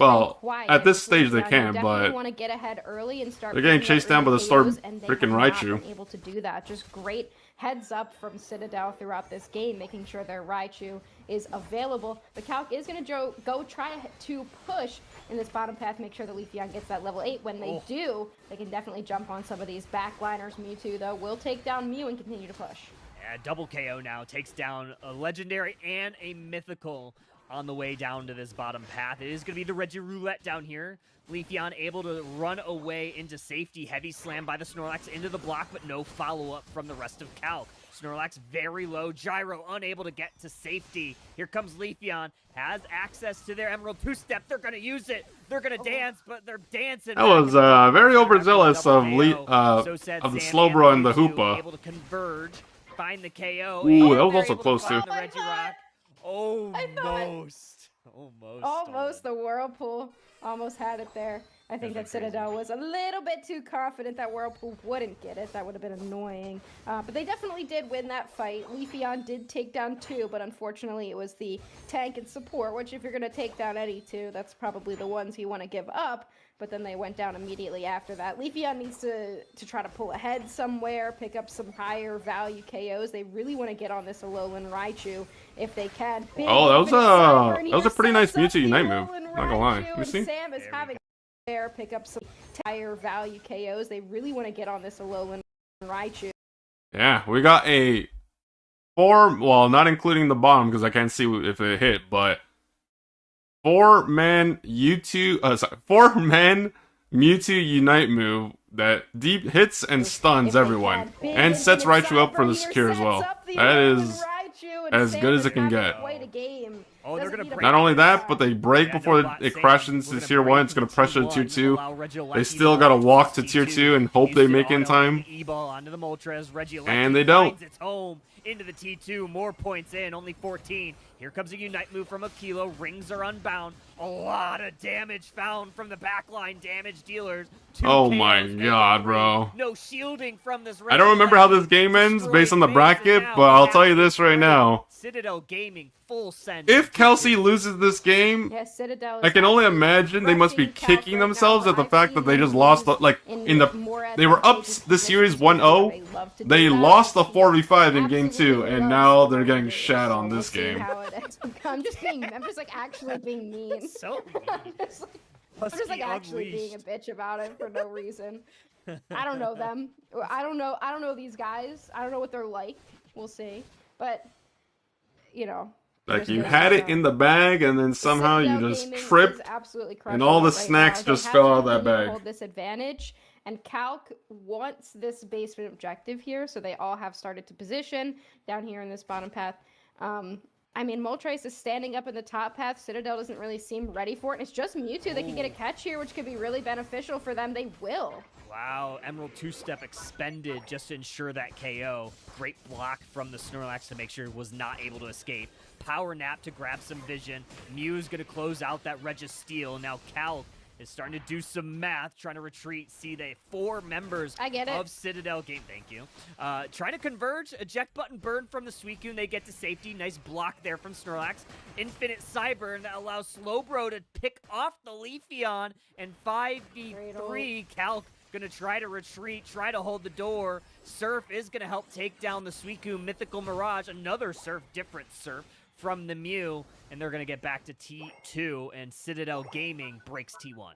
Well, at this stage they can, but... Want to get ahead early and start they're getting chased down by the storm freaking Raichu. Able to do that. Just great heads up from Citadel throughout this game, making sure their Raichu is available. But Calc is going to go try to push in this bottom path, make sure the Leafeon gets that level 8. When they do, they can definitely jump on some of these backliners. Mewtwo, though, will take down Mew and continue to push. Yeah, double KO now. Takes down a legendary and a mythical on the way down to this bottom path. It is going to be the Regiroulette down here. Leafeon able to run away into safety. Heavy slam by the Snorlax into the block, but no follow-up from the rest of Calc. Snorlax very low. Gyro unable to get to safety. Here comes Leafeon. Has access to their Emerald 2-step. They're going to use it. They're going to dance, but they're dancing. That was very overzealous of the Slowbro and the Hoopa. Able to converge, find the KO. Ooh, that was also close too. Almost the Whirlpool. Almost had it there. I think that Citadel was a little bit too confident that Whirlpool wouldn't get it. That would have been annoying. But they definitely did win that fight. Leafeon did take down 2, but unfortunately it was the tank and support, which if you're going to take down any 2, that's probably the ones you want to give up. But then they went down immediately after that. Leafeon needs to try to pull ahead somewhere, pick up some higher value KOs. They really want to get on this Alolan Raichu if they can. Oh, that was a pretty nice Mewtwo Unite move. Not gonna lie. Let me see. Sam is having pick up some higher value KOs. They really want to get on this Alolan Raichu. Yeah, we got a 4, well, not including the bottom because I can't see if it hit, but 4-man Mewtwo Unite move that deep hits and stuns everyone and sets Raichu up for the secure as well. That is as good as it can get. Not only that, but they break before it crashes into tier 1. It's going to pressure to tier 2. They still got to walk to tier 2 and hope they make it in time. And they don't. Into the T2, more points in, only 14. Here comes a Unite move from Aquilo. Rings are unbound. A lot of damage found from the backline damage dealers. Oh my god, bro. No shielding from this. I don't remember how this game ends based on the bracket, but I'll tell you this right now. Citadel Gaming full send. If Kelsey loses this game, I can only imagine they must be kicking themselves at the fact that they just lost, like, they were up the series 1-0, they lost the 4v5 in game 2, and now they're getting shat on this game. I'm just like actually being mean. So I'm just like actually being a bitch about it for no reason. I don't know them. I don't know these guys. I don't know what they're like. We'll see. But you know, like you had it in the bag and then somehow you just tripped and all the snacks just fell out of that bag. Hold this advantage, and Calc wants this basement objective here, so they all have started to position down here in this bottom path. I mean, Moltres is standing up in the top path. Citadel doesn't really seem ready for it. And it's just Mewtwo that can get a catch here, which could be really beneficial for them. They will. Wow, Emerald 2-step expended just to ensure that KO. Great block from the Snorlax to make sure it was not able to escape. Power Nap to grab some vision. Mew's going to close out that Registeel. Now Calc is starting to do some math, trying to retreat. See, they 4 members I get it. of Citadel game. Thank you. Trying to converge. Eject button burn from the Suicune. They get to safety. Nice block there from Snorlax. Infinite Cyburn that allows Slowbro to pick off the Leafeon. And 5v3. Calc gonna try to retreat, try to hold the door. Surf is gonna help take down the Suicune. Mythical Mirage, another Surf, different Surf from the Mew. And they're gonna get back to T2, and Citadel Gaming breaks T1.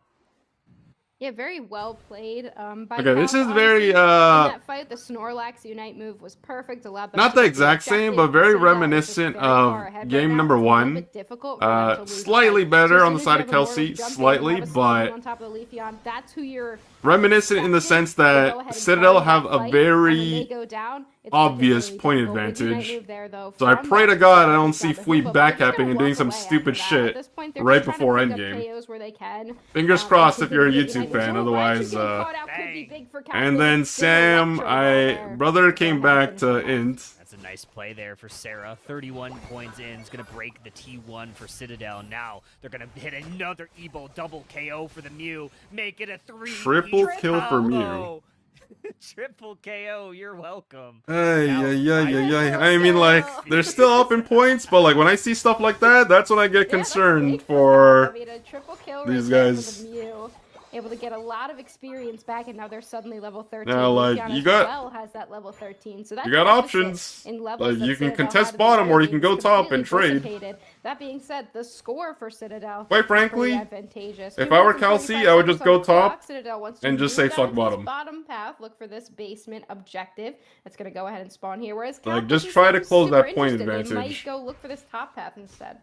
Yeah, very well played. By Okay, this Cal. is very, In that fight, the Snorlax Unite move was perfect. Allowed them not to the get exact same, but objective. very Citadel is just reminiscent very far of ahead game right now. number It's a little 1. bit difficult for them to lose Slightly that. better So on the as side soon of as you have Kelsey, Mortal jump in, slightly, you have a but Slowbro on top of the Leafeon. That's who you're reminiscent in the expecting sense to go that ahead and Citadel carry have that a fight, and when they very go down, it's obvious looking point really difficult. With Unite advantage. move there, though, So I from pray that to God I Citadel don't Leafeon, see the Fleet Hoopa, but they're just backcapping gonna and doing walk some away stupid after that. At shit this point, they're right just trying to before pick up endgame. KOs where they can. Fingers And crossed if you're a continue to YouTube Unite move. fan, Oh, otherwise, Raichu getting caught out could be big for Cal. and There's a then big Sam, electro ball there. brother Go came ahead back and to impact. int. That's a nice play there for Sarah. 31 points in. It's going to break the T1 for Citadel. Now they're going to hit another Evo double KO for the Mew. Make it a 3. Triple kill for Mew. Triple KO, you're welcome. Ay, Now, ay, ay, I- ay, ay. I mean, like, they're still up in points, but, like, when I see stuff like that, that's when I get Yeah, that's concerned big for for them. I mean, a triple kill these right there guys. for the Mew. Able to get a lot of experience back, and now they're suddenly level 13. Now, like, Leafeon you as got- well has that level 13. So that's you got deficit options. in levels Like, that you can Citadel contest had in the bottom, or you early can go games top and completely trade. dissipated. That being said, the score for Citadel Quite is frankly, pretty advantageous. if 2 I were minutes and Kelsey, 45 I would just seconds on go the clock. top Citadel wants to and just move say fuck down bottom. this bottom path. Look for this basement objective. That's going to go ahead and spawn here. Whereas Like, Cal just doesn't try to seem close super that point interested. They might advantage. go look for this top path instead.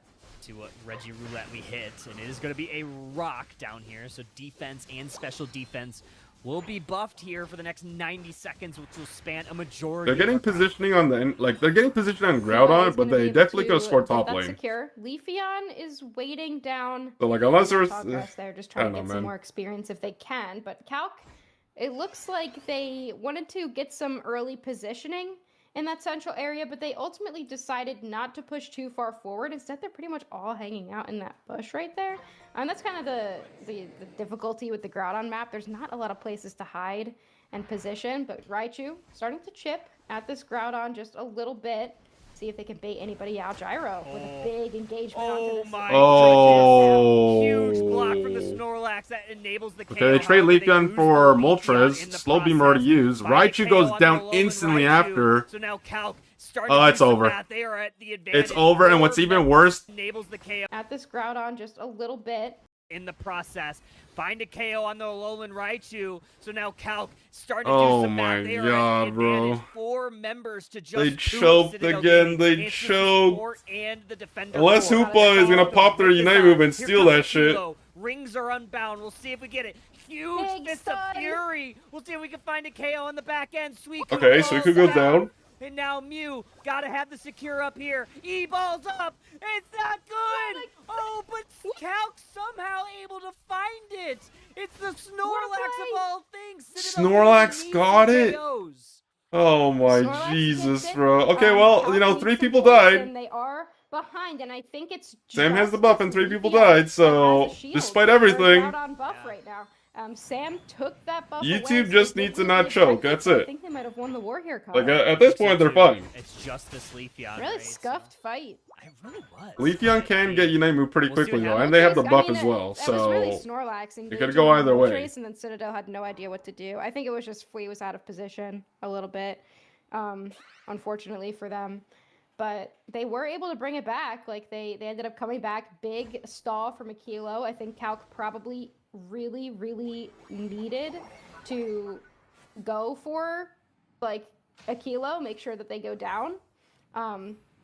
To what Reggie Roulette we hit, and it is going to be a rock down here, so defense and special defense will be buffed here for the next 90 seconds, which will span a majority. They're getting of our round. positioning on the like they're getting positioning on Groudon, Groudon, but they definitely could score top lane. Secure. Leafeon is waiting down. So like unless in there's progress there, just I trying don't to know, get some man. more experience if they can. But Calc, it looks like they wanted to get some early positioning in that central area, but they ultimately decided not to push too far forward. Instead, they're pretty much all hanging out in that bush right there. And that's kind of the difficulty with the Groudon map. There's not a lot of places to hide and position, but Raichu starting to chip at this Groudon just a little bit. See if they can bait anybody out. Gyro with a big engagement onto Oh this. my Oh. goodness. Huge block from the Snorlax that enables the KO. Okay, they trade However, Leafeon lose for the Leafeon Moltres. in the Slow beam already process. used. Find a Raichu KO goes on the down Alolan instantly Raichu. after. So now Calc starting Oh, to it's do some over. math. They are at the advantage. It's over, and what's even worse, enables the KO At this Groudon just a little bit. in the process. Find a KO on the Alolan Raichu. So now Calc starting to Oh do some my math. They are God, at the bro. advantage. 4 members to just They 2 choked Citadel again, Gaming. they It's just the choked. support and the defender Unless core. Hoopa is gonna pop their Unite move and Here steal comes that shit. Kilo. Rings are unbound. We'll see if we get it. Huge Big Fist stun. of Fury. We'll see if we can find a KO on the back end. Suicune Okay, falls Suicune goes down. And now Mew gotta have the secure up here. E-balls up. It's not good. Oh, but Calc somehow able to find it. It's the Snorlax of all things. Citadel Snorlax needs got some it? KOs. oh my Snorlax Jesus, gets it. bro. Okay, well, Calc you know, needs 3 some people points, died. And they are behind, and I think it's Sam has just the buff and 3 people Leafeon died, that has so a shield despite for everything, Groudon buff right now. Sam took that buff YouTube away, just so they needs to did not the choke, objective, that's so I it. think they might have won the war here, like Kyle. at this point, they're fine. It's just this Leafeon. Really right? scuffed fight. It really was. Leafeon can get Unite move pretty We'll see quickly what though, happens. and they have the I buff mean, as well, That was really so Snorlax it could engaging go either way. Moltres, and then Citadel had no idea what to do. I think it was just Fui was out of position a little bit, unfortunately for them. But they were able to bring it back. Like they ended up coming back. Big stall from a Kilo. I think Calc probably really, really needed to go for like a Kilo, make sure that they go down.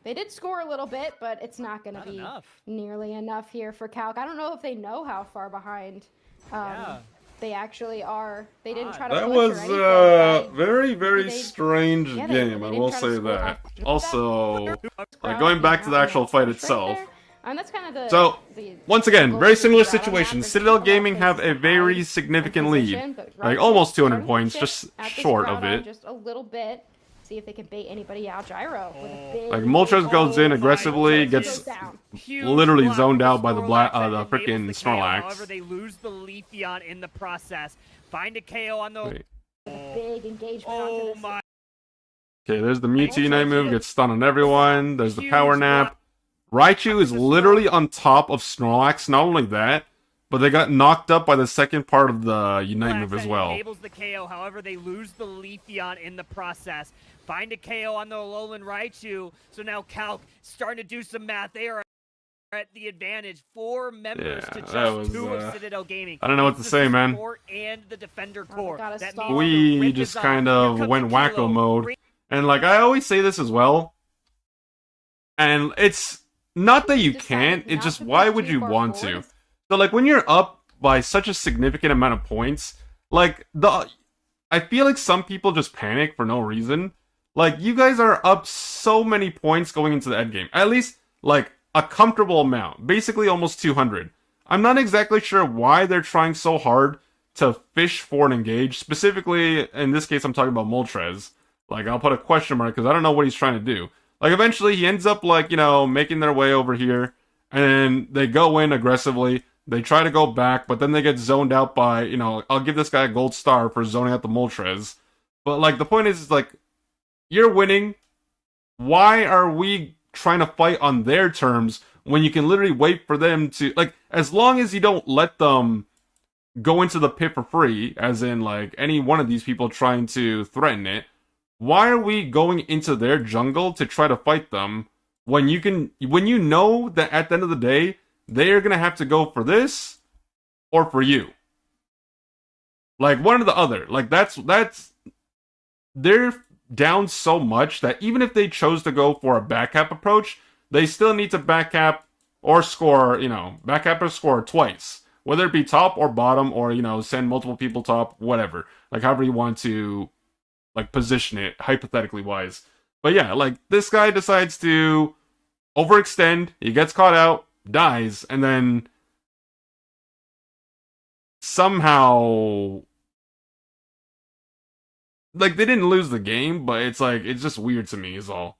They did score a little bit, but it's not going to be enough. nearly enough here for Calc. I don't know if they know how far behind Yeah. they actually are. They didn't try to that push was or anything. very, very they- strange yeah, game, they I didn't will try to say score that. off. Also, Crowd going back to the out in actual that fight push itself. there. And that's kind of the, So, the once again, goal very of the similar Groudon map. situation. There's Citadel not a lot of Gaming have places a to very hide significant and lead. position, but Like Raichu almost 200 starting to points, chip just at this short of Groudon it. Just a little bit. See if they can bait anybody out. Gyro with a big... Like, Moltres goes in aggressively, Moltres gets goes down. literally block zoned from out by the Snorlax that freaking enables the KO. However, Snorlax. they lose the Leafeon in the process. Find a KO on the... Wait. Big engagement Oh onto this. my... Okay, there's the Mewtwo Unite move, gets stun on everyone. There's the Power Huge Nap. Raichu is literally on top of Snorlax. Not only that, but they got knocked up by the second part of the Unite move as well. Enables the KO. However, they lose the Leafeon in the process. Find a KO on the Alolan Raichu. So now Calc starting to do some math. They are at the advantage. 4 members to just 2 of Citadel Gaming. I don't know what to say, man. Support and the defender core. That means We the rip just is kind on. of Here went comes wacko Kilo. mode. And like, I always say this as well. And it's not that you can't, it's just why would you want to? So like, when you're up by such a significant amount of points, like, I feel like some people just panic for no reason. Like, you guys are up so many points going into the endgame. At least, like, a comfortable amount. Basically almost 200. I'm not exactly sure why they're trying so hard to fish for an engage. Specifically, in this case, I'm talking about Moltres. Like, I'll put a question mark because I don't know what he's trying to do. Like, eventually he ends up, like, you know, making their way over here. And they go in aggressively. They try to go back, but then they get zoned out by, you know, I'll give this guy a gold star for zoning out the Moltres. But, like, the point is, like, you're winning. Why are we trying to fight on their terms when you can literally wait for them to, like, as long as you don't let them go into the pit for free, as in, like, any one of these people trying to threaten it, why are we going into their jungle to try to fight them when you know that at the end of the day, they are gonna have to go for this or for you? Like, one or the other. Like, they're down so much that even if they chose to go for a backcap approach, they still need to backcap or score, you know, backcap or score twice. Whether it be top or bottom, or, you know, send multiple people top, whatever. Like, however you want to, like, position it, hypothetically wise. But yeah, like, this guy decides to overextend, he gets caught out, dies, and then somehow, like, they didn't lose the game, but it's like, it's just weird to me is all.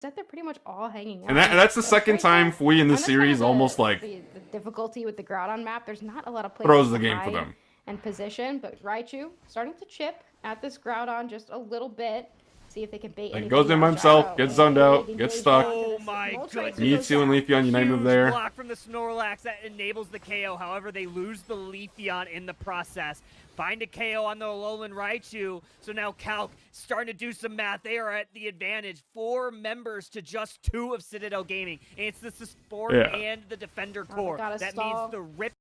That they're pretty much all hanging out. And that's the second time we in this series almost, like, the difficulty with the Groudon map. There's not a lot of places throws the game for them. And position, but Raichu starting to chip at this Groudon just a little bit. See if they can bait. He goes in by himself, gets zoned out, gets stuck. Oh my goodness. Mewtwo and Leafeon Unite move there. Block from the Snorlax that enables the KO. However, they lose the Leafeon in the process. Find a KO on the Alolan Raichu. So now Calc starting to do some math. They are at the advantage. 4 members to just 2 of Citadel Gaming. And it's the support and the defender core. That means the rip.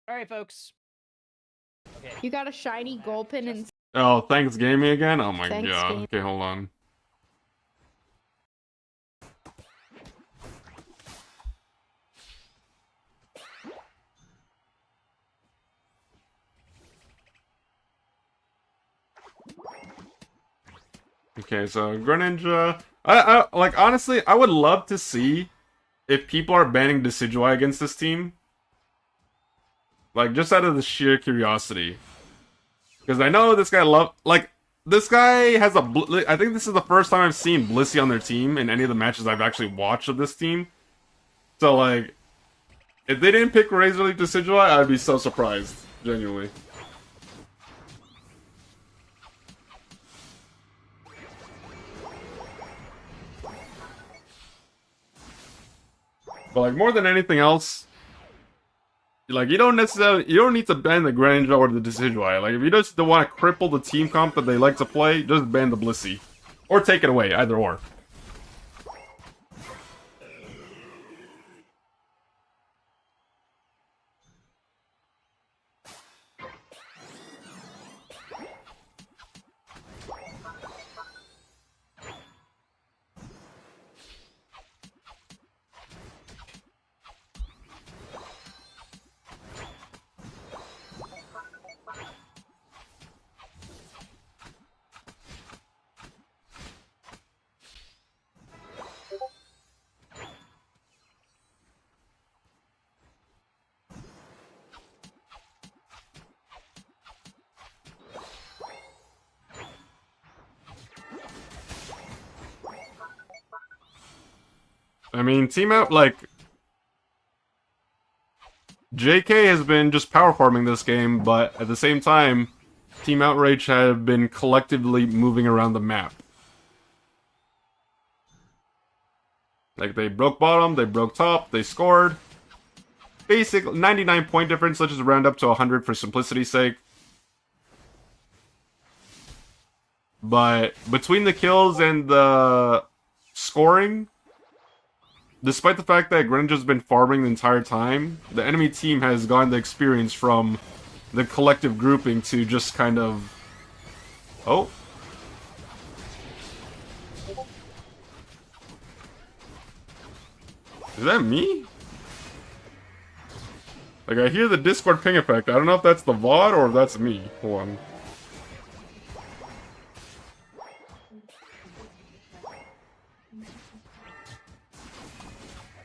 All right, folks. Okay. You got a shiny Gulpin and... Oh, thanks gaming again? Oh my Thanks, god. game. Okay, hold on. Okay, so Greninja. I like, honestly, I would love to see if people are banning Decidueye against this team. Like, just out of the sheer curiosity. Because I know this guy this guy has I think this is the first time I've seen Blissey on their team in any of the matches I've actually watched of this team. So, like, if they didn't pick Razor Leaf Decidueye, I'd be so surprised. Genuinely. But, like, more than anything else, like, you don't need to ban the Greninja or the Decidueye. Like, if you just don't want to cripple the team comp that they like to play, just ban the Blissey. Or take it away, either or. I mean, Team Out, like... JK has been just power farming this game, but at the same time, Team Outrage have been collectively moving around the map. Like, they broke bottom, they broke top, they scored. Basic 99 point difference, let's just round up to 100 for simplicity's sake. But between the kills and the scoring, despite the fact that Greninja's been farming the entire time, the enemy team has gotten the experience from the collective grouping to just kind of... Oh. Is that me? Like, I hear the Discord ping effect. I don't know if that's the VOD or if that's me. Hold on.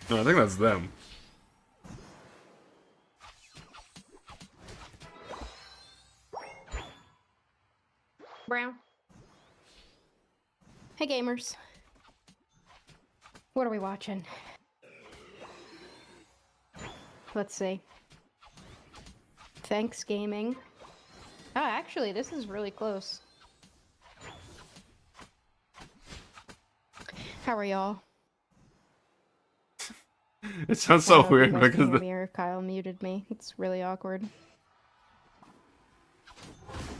No, I think that's them. Brown. Hey gamers. What are we watching? Let's see. Thanks Gaming. Oh, actually, this is really close. How are y'all? It sounds so weird because because the... if Kyle muted me. It's really awkward.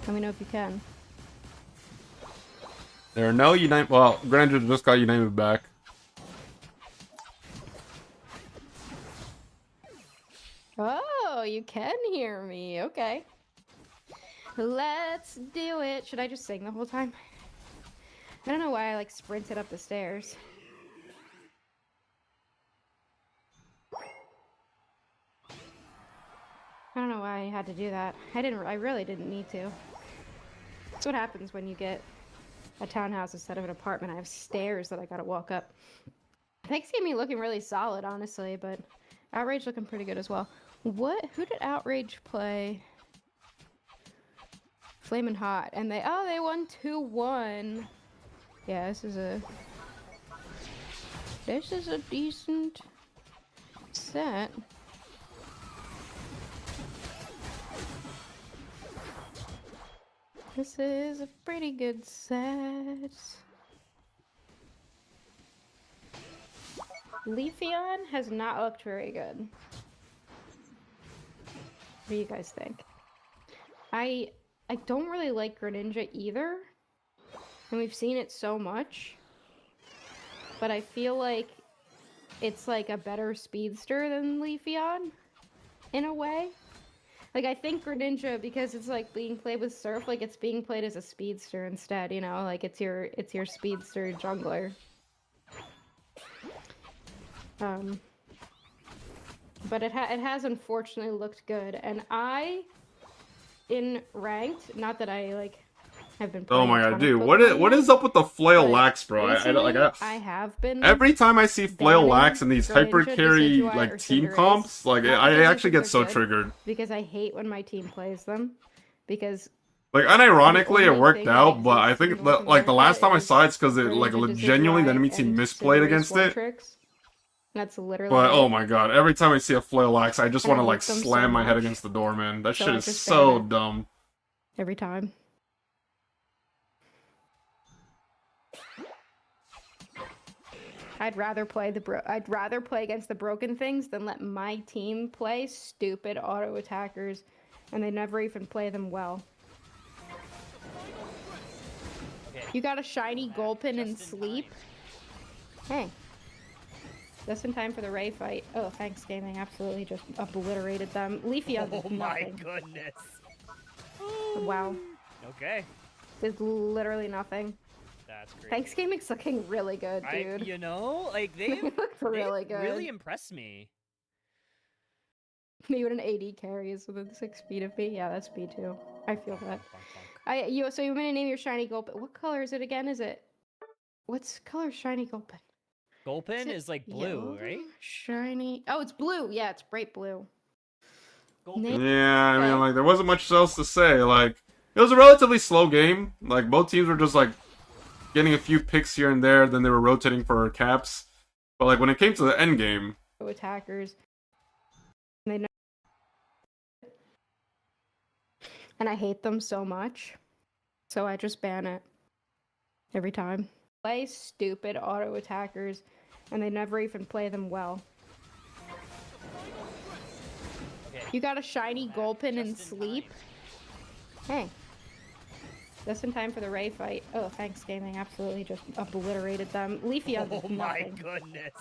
Let me know if you can. There are no Unite... Well, Greninja just got United back. Oh, you can hear me. Okay. Let's do it. Should I just sing the whole time? I don't know why I like sprinted up the stairs. I don't know why I had to do that. I really didn't need to. That's what happens when you get a townhouse instead of an apartment. I have stairs that I gotta walk up. Thanks Gaming looking really solid, honestly, but Outrage looking pretty good as well. Who did Outrage play? Flamin' Hot, and they won 2-1. Yeah, this is a decent set. This is a pretty good set. Leafeon has not looked very good. What do you guys think? I don't really like Greninja either, and we've seen it so much, but I feel like it's like a better speedster than Leafeon, in a way. Like, I think Greninja, because it's like being played with Surf, like it's being played as a speedster instead, you know? Like it's your speedster jungler. But it has unfortunately looked good, and in ranked, not that I like have been playing. Oh my god, dude, what is up with the flail lax, bro? I have been. Every time I see flail lax in these hyper carry like team comps, like I actually get so triggered. Because I hate when my team plays them, because like unironically it worked out, but I think like the last time I saw it's because it like genuinely the enemy team misplayed against it. That's literally. But oh my god, every time I see a flail lax, I just want to like slam my head against the door, man. That shit is so dumb. Every time. I'd rather play against the broken things than let my team play stupid auto attackers, and they never even play them well. Okay. You got a shiny Gulpin and sleep? Hey. Just in time for the Ray fight. Oh, thanks Gaming. Absolutely just obliterated them. Leafeon did nothing. My goodness. Wow. Okay. Did literally nothing. That's great. Thanks Gaming's looking really good, dude. You know, like they look really good. Really impressed me. Me with an AD carry is within 6 feet of me. Yeah, that's me too. I feel that. So you're gonna name your shiny Gulpin. What color is it again? What's color shiny Gulpin? Gulpin is like blue, yellow? Right? Shiny. Oh, it's blue. Yeah, it's bright blue. Yeah, I mean, like, there wasn't much else to say. Like, it was a relatively slow game. Like, both teams were just, like, getting a few picks here and there, then they were rotating for caps. But like when it came to the end game, attackers. They know, and I hate them so much, so I just ban it every time. Play stupid auto attackers, and they never even play them well. Okay. You got a shiny Gulpin and sleep? Hey. Just in time for the Ray fight. Oh, thanks, Gaming. Absolutely just obliterated them. Leafy on Oh my goodness.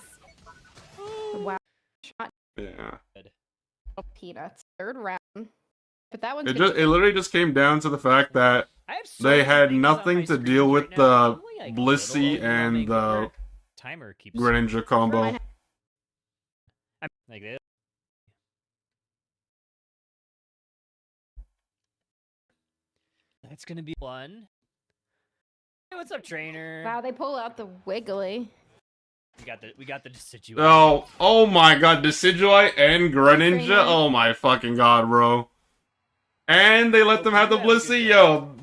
Wow. Shot yeah. peanuts. Third round. But that one's It literally just came down to the fact that I have so they many had things on nothing my to screen deal with right now. the Probably, like, a little Blissey and overwhelming, but the your timer keeps Greninja combo. like this. It's gonna be fun. Hey, what's up, trainer? Wow, they pull out the Wiggly. We got the Decidueye. Oh my god, Decidueye and Greninja? Oh my fucking god, bro. And they let them have the Blissey, yo.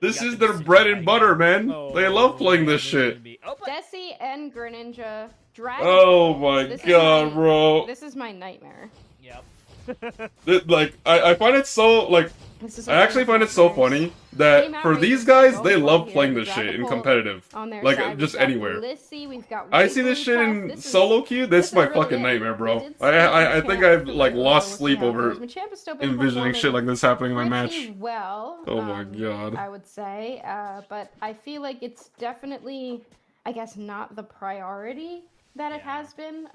This is their bread and butter, man. They love playing this shit. Desi and Greninja. Dragon. Oh my god, bro. This is my nightmare. Yep. Like, I find it so, like, I actually find it so funny that for these guys, they love playing this shit in competitive. Like, just anywhere. I see this shit in solo queue, that's my fucking nightmare, bro. I think I've, like, lost sleep over envisioning shit like this happening in my match. Oh my god. I would say, but I feel like it's definitely, I guess, not the priority that it has been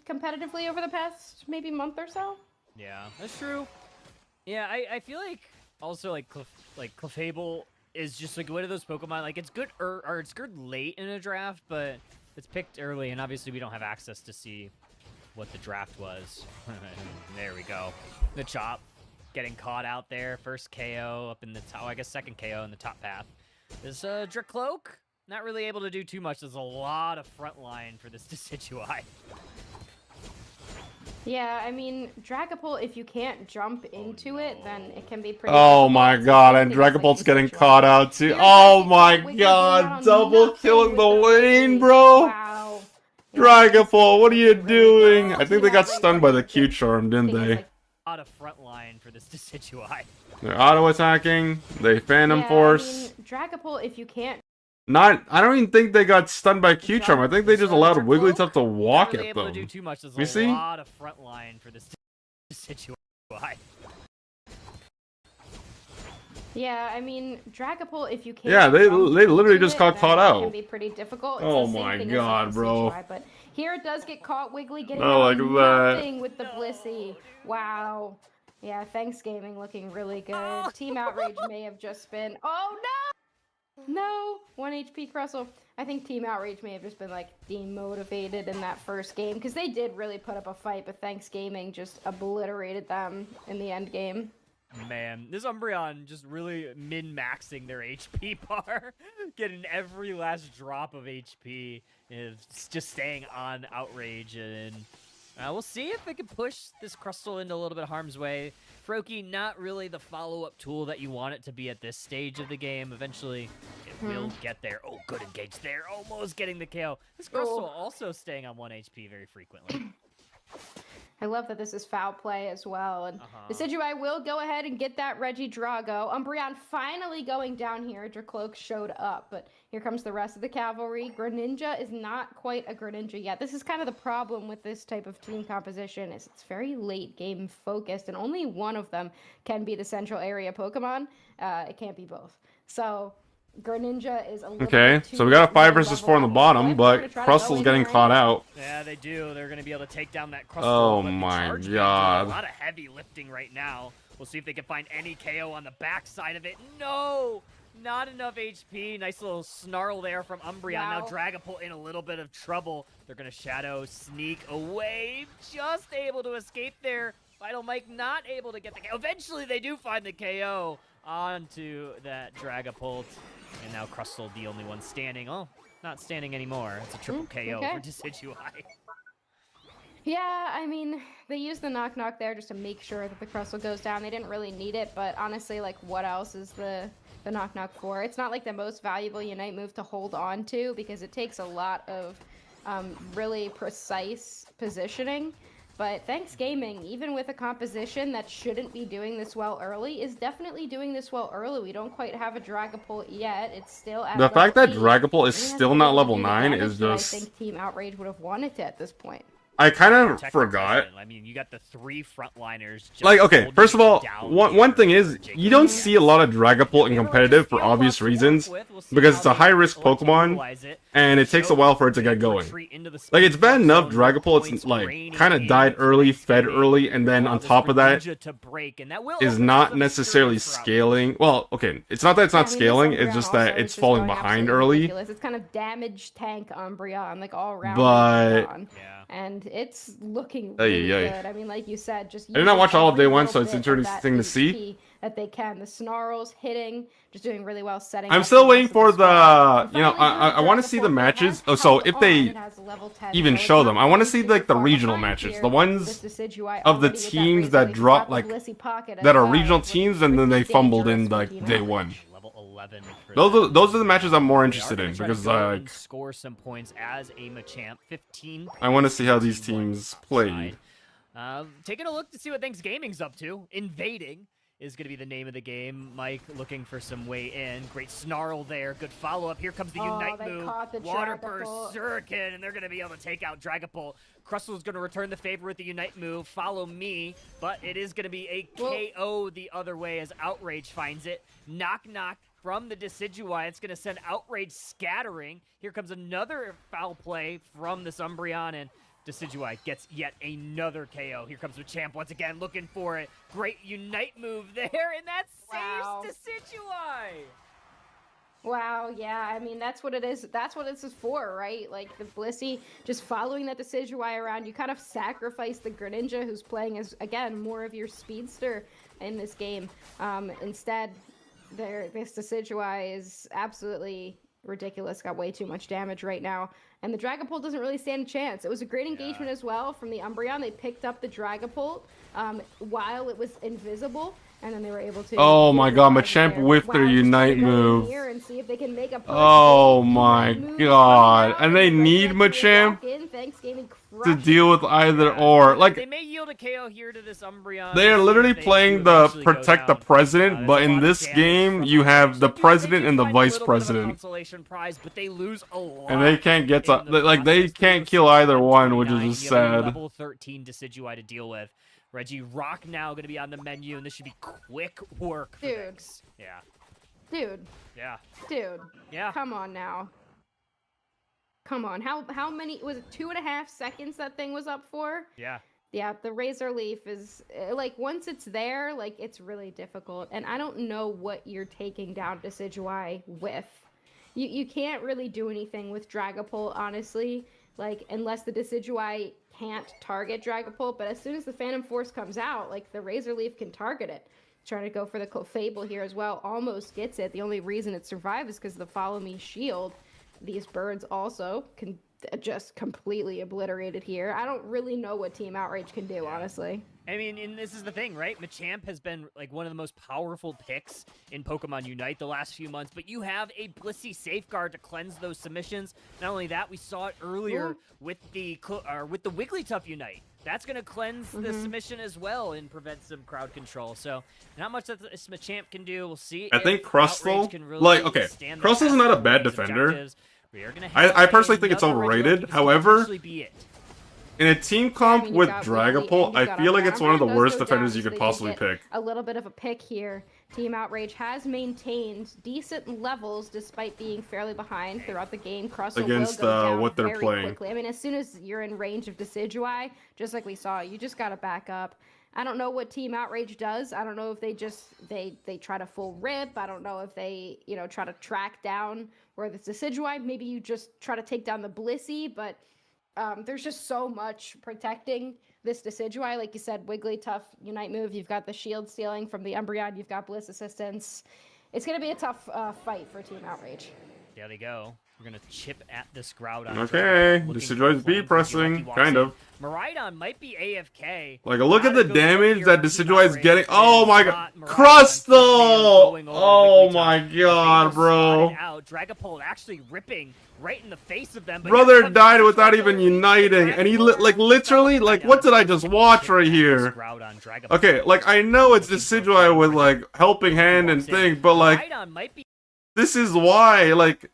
competitively over the past maybe month or so. Yeah, that's true. Yeah, I feel like also like Clefable is just like one of those Pokemon. Like it's good or it's good late in a draft, but it's picked early, and obviously we don't have access to see what the draft was. There we go. The Chop getting caught out there. First KO up in the top. I guess second KO in the top path. This Dracloak not really able to do too much. There's a lot of front line for this Decidueye. Yeah, I mean, Dragapult, if you can't jump into it, then it can be pretty Oh my god, and Dragapult's getting caught out too. Oh my god, double killing the lane, bro! Wow. Dragapult, what are you doing? I think they got stunned by the Q charm, didn't they? A lot of front line for this Decidueye. They're auto-attacking, they Phantom Force. I mean, Dragapult, if you can't... I don't even think they got stunned by Q charm. I think they just allowed Wigglytuff to walk at them. There's You see? a lot of front line for this Decidueye. Yeah, I mean, Dragapult, if you can't... Yeah, they literally just got caught out. It can be pretty difficult. Oh my god, bro. But here it does get caught. Wiggly getting like nothing with the Blissey. Wow. Yeah, thanks, Gaming, looking really good. Team Outrage may have just been... Oh, no! No! 1 HP Crustle. I think Team Outrage may have just been, like, demotivated in that first game, because they did really put up a fight, but Thanks Gaming just obliterated them in the end game. Man, this Umbreon just really min-maxing their HP bar, getting every last drop of HP, and just staying on Outrage, and we'll see if they can push this Crustle into a little bit of harm's way. Froakie, not really the follow-up tool that you want it to be at this stage of the game. Eventually, it will get there. Oh, good engage there, almost getting the KO. This Crustle also staying on 1 HP very frequently. I love that this is foul play as well. And Decidueye will go ahead and get that Regidrago. Umbreon finally going down here. Dracloak showed up, but here comes the rest of the cavalry. Greninja is not quite a Greninja yet. This is kind of the problem with this type of team composition, is it's very late game focused, and only one of them can be the central area Pokemon. It can't be both. So Greninja is a little okay, bit too so we got a 5 low versus 4 on the level bottom, at but this point. We're gonna try to go Crustle's in getting there caught and- out. Yeah, they do. They're going to be able to take down that Crustle. Oh but the my Charge Beam god. doing a lot of heavy lifting right now. We'll see if they can find any KO on the backside of it. No! Not enough HP. Nice little snarl there from Umbreon. Wow. Now Dragapult in a little bit of trouble. They're going to Shadow sneak away. Just able to escape there. Vital Mike not able to get the KO. Eventually they do find the KO onto that Dragapult. And now Crustle, the only one standing. Oh, not standing anymore. It's a triple KO for Decidueye. Yeah, I mean, they used the knock-knock there just to make sure that the Crustle goes down. They didn't really need it, but honestly, like, what else is the knock-knock for? It's not like the most valuable Unite move to hold on to, because it takes a lot of really precise positioning. But Thanks Gaming, even with a composition that shouldn't be doing this well early, is definitely doing this well early. We don't quite have a Dragapult yet. It's still at The fact that level 8. Dragapult is And it hasn't still been not able to level do the 9 damage is that just... I think Team Outrage would have wanted to at this point. I kind of Protect the forgot. president. I mean, you got the 3 frontliners. Just Like, okay, holding first of it all, down one here thing is, for you don't Jacob. see a lot of Dragapult in competitive for obvious reasons, because it's a high-risk Pokemon, and it takes a while for it to get going. Like, it's bad enough Dragapult, it's, like, kind of died early, fed early, and then on top of that, is not necessarily scaling. Well, okay, it's not that it's not scaling, it's just that it's falling behind early. Ridiculous. It's kind of damage tank Umbreon, like all around. But... and it's looking Ay, really ay. good. I mean, like you said, just I did not watch all of every day one, little so it's bit of interesting that to see. HP that they can. The snarls hitting, just doing really well, setting. I'm up still the waiting rest of for squad. the, you know, I want to see the matches. Oh, so if they even show them, I want to see like the regional matches, the ones of the teams that drop like that are regional teams, and then they fumbled in like day one. Those are the matches I'm more interested in because score some points as a Machamp. 15. I want to see how these teams played. Taking a look to see what Thanks Gaming's up to. Invading is going to be the name of the game. Mike looking for some way in. Great snarl there. Good follow-up. Here comes the Unite move. Water Burst, Shuriken, and they're going to be able to take out Dragapult. Crustl's going to return the favor with the Unite move. Follow me, but it is going to be a KO the other way as Outrage finds it. Knock, knock from the Decidueye. It's going to send Outrage scattering. Here comes another foul play from this Umbreon, and Decidueye gets yet another KO. Here comes Machamp once again, looking for it. Great Unite move there, and that saves Decidueye. Wow, yeah, I mean, that's what it is. That's what this is for, right? Like, the Blissey just following that Decidueye around. You kind of sacrifice the Greninja, who's playing as, again, more of your speedster in this game. Instead, this Decidueye is absolutely ridiculous. Got way too much damage right now. And the Dragapult doesn't really stand a chance. It was a great engagement as well from the Umbreon. They picked up the Dragapult while it was invisible. And then they were able to... Oh my god, Machamp whiffed their Unite move. And see if they can make a oh my god. And they need Machamp to deal with either or. Like, they may yield a KO here to this Umbreon. They are literally playing the protect the president, but in this game, you have the president and the vice president. But they lose a lot. And they can't get to... Like, they can't kill either one, which is just sad. Level 13 Decidueye to deal with. Reggie Rock now going to be on the menu, and this should be quick work for Thanks. Yeah. Dude. Yeah. Dude. Yeah. Come on now. Come on. How many... Was it 2.5 seconds that thing was up for? Yeah. Yeah, the Razor Leaf is... Like, once it's there, like, it's really difficult. And I don't know what you're taking down Decidueye with. You can't really do anything with Dragapult, honestly. Like, unless the Decidueye can't target Dragapult, but as soon as the Phantom Force comes out, like, the Razor Leaf can target it. Trying to go for the Clefable here as well, almost gets it. The only reason it survives is because of the Follow Me shield. These birds also can just completely obliterated here. I don't really know what Team Outrage can do, honestly. I mean, and this is the thing, right? Machamp has been like one of the most powerful picks in Pokemon Unite the last few months, but you have a Blissey safeguard to cleanse those submissions. Not only that, we saw it earlier with the Wigglytuff Unite. That's going to cleanse the submission as well and prevent some crowd control. So, not much that this Machamp can do. We'll see. I think Crustle, Crustle's not a bad defender. I personally think it's overrated. However, in a team comp with Dragapult, I feel like it's one of the worst defenders you could possibly pick. A little bit of a pick here. Team Outrage has maintained decent levels despite being fairly behind throughout the game. Crustle against will go down what they're very playing. Quickly. I mean, as soon as you're in range of Decidueye, just like we saw, you just gotta back up. I don't know what Team Outrage does. I don't know if they just they try to full rip. I don't know if they try to track down where the Decidueye. Maybe you just try to take down the Blissey, but there's just so much protecting this Decidueye. Like you said, Wigglytuff Unite move. You've got the shield stealing from the Umbreon. You've got Bliss assistance. It's going to be a tough fight for Team Outrage. There they go. We're gonna chip at this Groudon. Okay, Decidueye's B pressing, kind of. Miraidon might be AFK. Like, look at the damage that Decidueye's getting. It Oh is my not god. Miraidon. Crustle! Going over Oh Wigglytuff. my The god, Fable bro. spotted out. Dragapult actually ripping right in the face of them. But Brother here comes died Decidueye without to even lead uniting. And he, Dragapult. like, literally, like, what did I just watch right here? Groudon, Dragapult. Okay, like, I know it's Decidueye with, like, helping hand and thing, but, like, Miraidon might be this is why, like,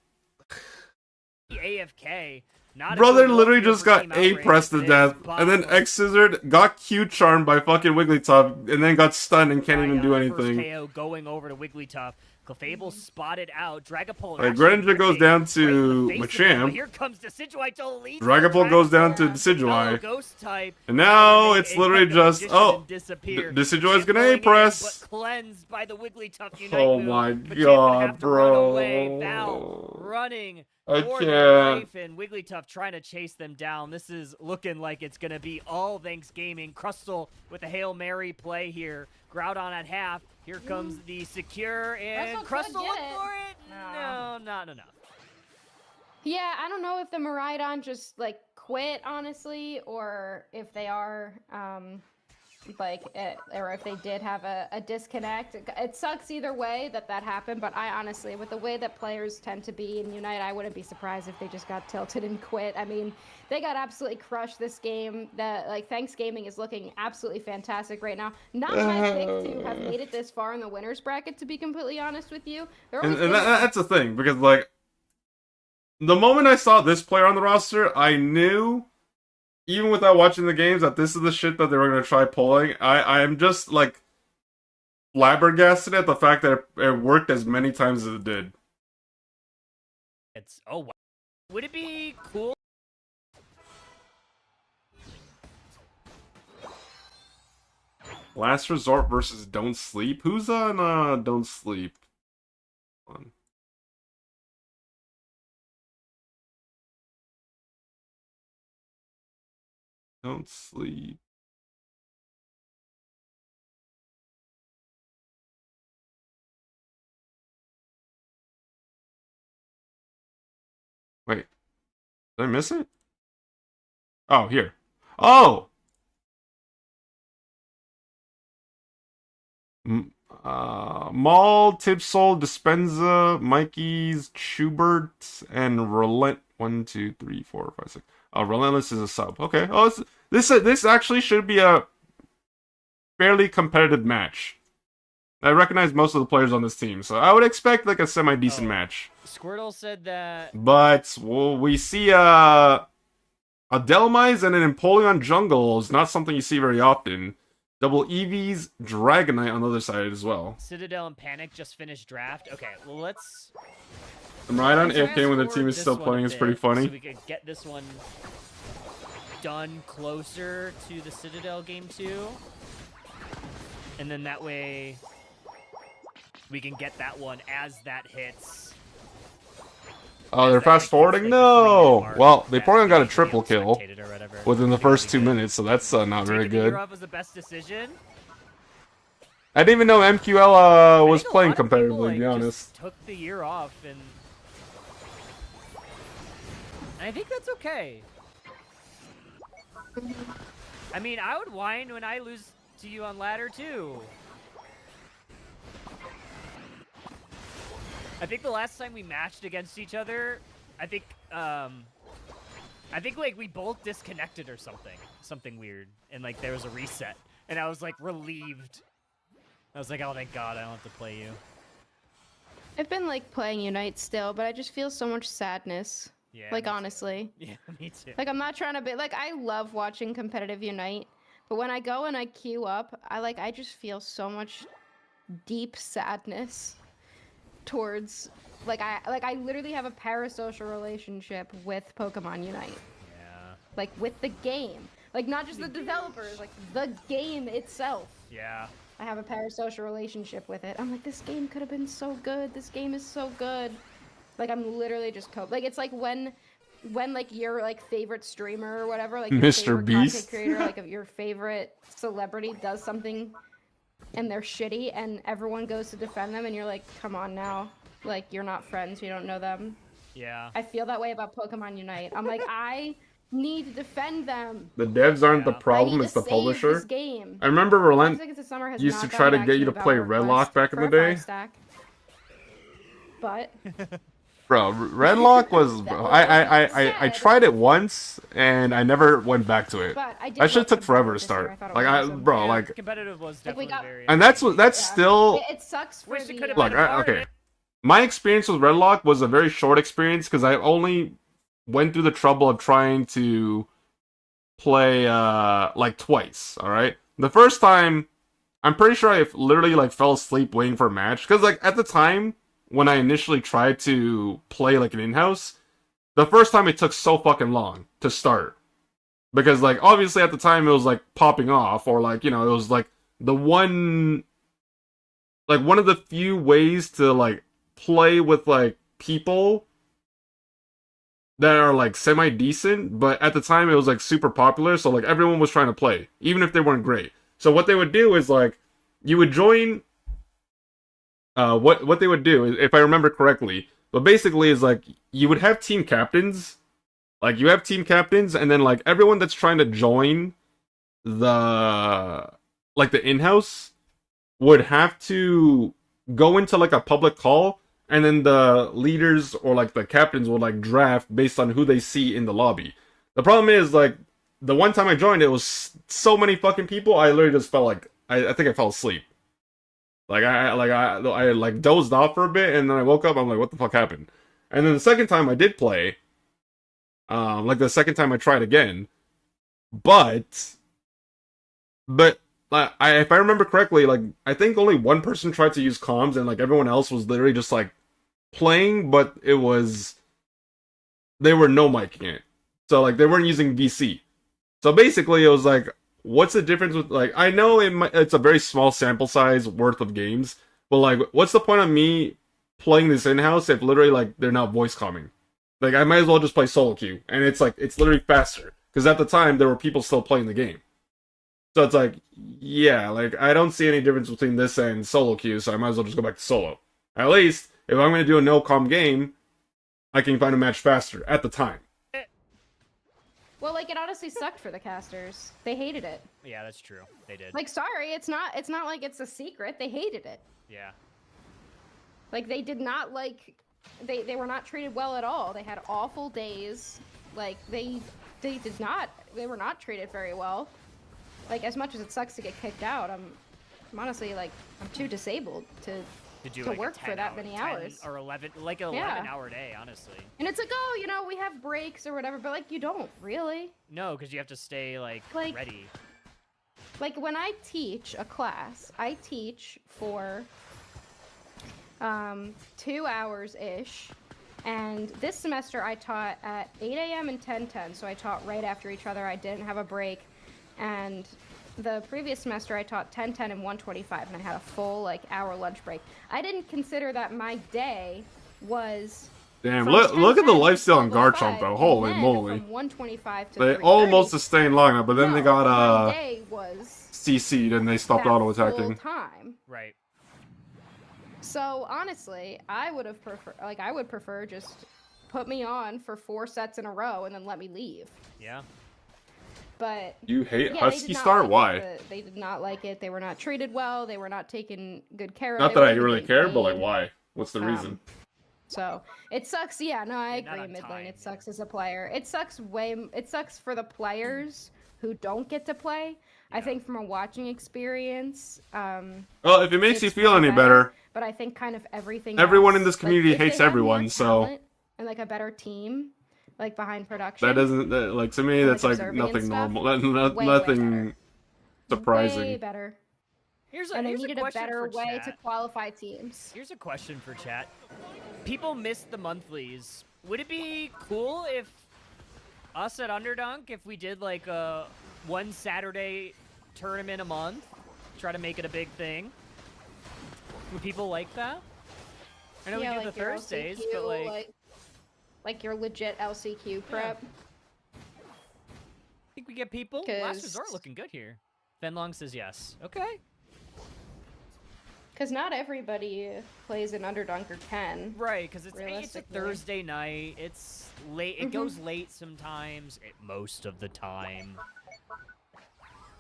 AFK. Not a brother good literally look here just for got Team A Outrage. pressed to It is death, and then Bob. X Scissored got Q charmed by fucking Wigglytuff, and then got stunned and can't even do First anything. KO going over to Wigglytuff. Clefable spotted out. Dragapult. Like, actually Greninja goes ripping down right to in the face of them, Machamp. but here comes Decidueye to lead. Dragapult goes down to Decidueye. Ghost type. And now Make it's a literally quick just, magician oh, and disappear. Decidueye's Chip gonna going in, A-press. but cleansed by the Wigglytuff Unite Oh move. my Machamp would god, have to run away. bro. Val running I for their can't. life, and Wigglytuff trying to chase them down. This is looking like it's gonna be all Thanks Gaming. Crustle with a Hail Mary play here. Groudon at half. Here comes the secure, and Crustle could Crustle get look it. for it. No, not enough. Yeah, I don't know if the Miraidon just like quit, honestly, or if they are or if they did have a disconnect. It sucks either way that happened, but I honestly, with the way that players tend to be in Unite, I wouldn't be surprised if they just got tilted and quit. I mean, they got absolutely crushed this game. Thanks Gaming is looking absolutely fantastic right now. Not my pick to have made it this far in the winners bracket, to be completely honest with you. And that's the thing, because, like, the moment I saw this player on the roster, I knew, even without watching the games, that this is the shit that they were going to try pulling. I am just, like, flabbergasted at the fact that it worked as many times as it did. It's wow. Would it be cool? Last Resort versus Don't Sleep? Who's on Don't Sleep? Don't Sleep. Wait. Did I miss it? Oh, here. Oh! Maul, Tipsol, Dispenza, Mikey's, Schubert, and Relent. 1, 2, 3, 4, 5, 6. Oh, Relentless is a sub. Okay. Oh, this actually should be a fairly competitive match. I recognize most of the players on this team, so I would expect like a semi-decent match. Squirtle said that. But we see a Delmise and an Empoleon jungle is not something you see very often. Double Eevee's Dragonite on the other side as well. Citadel and Panic just finished draft. Okay, well let's. I'm right on let's AFK when the fast team is forward still this one playing. a It's pretty bit funny. So we could get this one done closer to the Citadel game 2. And then that way we can get that one as that hits. Oh, they're fast forwarding? No! Well, they probably got a triple kill within the first 2 minutes, so that's not very good. Was the best decision. I didn't even know MQL was I think a playing lot of people, competitively, to be just honest. took the year off, and I think that's okay. I mean, I would whine when I lose to you on ladder too. I think the last time we matched against each other, I think like we both disconnected or something weird, and like there was a reset, and I was like relieved. I was like, oh thank God, I don't have to play you. I've been like playing Unite still, but I just feel so much sadness. Yeah. Like honestly. Yeah, me too. Like I'm not trying to be like, I love watching competitive Unite, but when I go and I queue up, I just feel so much deep sadness towards I literally have a parasocial relationship with Pokemon Unite. Yeah. Like with the game. Like not just the developers, like the game itself. Yeah. I have a parasocial relationship with it. I'm like, this game could have been so good. This game is so good. Like I'm literally just like it's like when like your like favorite streamer or whatever, like your Mr. favorite Beast. content creator, like if your favorite celebrity does something and they're shitty and everyone goes to defend them and you're like, come on now. Like you're not friends, you don't know them. Yeah. I feel that way about Pokemon Unite. I'm like, I need to defend them. The devs aren't the Yeah. problem, I need it's to the save publisher. this game. I remember 5 Relent Seconds of Summer has used to not try to gotten get back you me to about play a Redlock request back in for the a day. 5-stack. But Bro, Redlock was. Bro, I said- tried it once and I never went back to it. but I did That shit love took forever to competitive this year. start. I thought it Like was awesome. bro, Yeah, like, competitive was Like, we definitely got- very. and that's entertaining. that's Yeah. still. It sucks for Wish it the could have Look, been a part of okay. it. My experience with Redlock was a very short experience because I only went through the trouble of trying to play like twice. All right, the first time I'm pretty sure I literally like fell asleep waiting for a match because like at the time when I initially tried to play like an in-house, the first time it took so fucking long to start because like obviously at the time it was like popping off or like it was like the one of the few ways to like play with like people that are like semi decent, but at the time it was like super popular, so like everyone was trying to play, even if they weren't great. So what they would do is like you would join what they would do is, if I remember correctly, but basically is like you would have team captains. Like you have team captains and then like everyone that's trying to join the the in-house would have to go into like a public call and then the leaders or like the captains would like draft based on who they see in the lobby. The problem is like the one time I joined it was so many fucking people I literally just felt like I think I fell asleep. Like I like dozed off for a bit and then I woke up, I'm like what the fuck happened? And then the second time I did play like the second time I tried again, but if I remember correctly, like I think only one person tried to use comms, and like everyone else was literally just like playing, but they were no micing it, so like they weren't using VC. So basically, it was like, what's the difference with like I know it's a very small sample size worth of games, but like what's the point of me playing this in house if literally like they're not voice comming? Like I might as well just play solo queue, and it's like it's literally faster because at the time there were people still playing the game. So it's like, yeah, like I don't see any difference between this and solo queue, so I might as well just go back to solo. At least if I'm going to do a no-com game, I can find a match faster at the time. Well, like it honestly sucked for the casters. They hated it. Yeah, that's true. They did. Like, sorry, it's not like it's a secret. They hated it. Yeah. Like they did not like they were not treated well at all. They had awful days. Like they were not treated very well. Like as much as it sucks to get kicked out, I'm honestly like I'm too disabled to do to like work for that many hours. or 11, like an 11-hour day, honestly. And it's like, oh, we have breaks or whatever, but like you don't really. No, because you have to stay like ready. Like when I teach a class, I teach for 2 hours ish. And this semester I taught at 8 a.m. and 10:10, so I taught right after each other. I didn't have a break. And the previous semester I taught 10:10 and 1:25, and I had a full like hour lunch break. I didn't consider that my day was. Damn, look at the lifesteal on Garchomp though. Holy moly! From 1:25 to they 3:30, almost sustained long enough, but then they got my day was CC'd and they stopped auto attacking. Time. Right. So honestly, I would prefer just put me on for 4 sets in a row and then let me leave. Yeah. But you hate yeah, Husky Star? Why? They did not like it. They were not treated well. They were not taken good care of. Not that I really care, but like, why? What's the reason? So it sucks. Yeah, no, I agree. Mid lane, it sucks as a player. It sucks for the players who don't get to play. Yeah. I think from a watching experience. Well, if it makes you feel any better. But I think kind of everything. Everyone else, in this community hates everyone, so. And like a better team. Like behind production. That doesn't like to me. That's like nothing normal. Nothing surprising. Way better. And they needed a better way to qualify teams. Here's a question for chat. People missed the monthlies. Would it be cool if us at Underdunk, if we did like a 1 Saturday tournament a month, try to make it a big thing? Would people like that? I know we do like the Thursdays, LCQ, but like your legit LCQ prep. Yeah. Think we get people? Last Resort looking good here. Fenlong says yes. Okay. Because not everybody plays an Underdunk or can. Right, because it's a realistically. Thursday night. It's late. It goes late sometimes. Most of the time.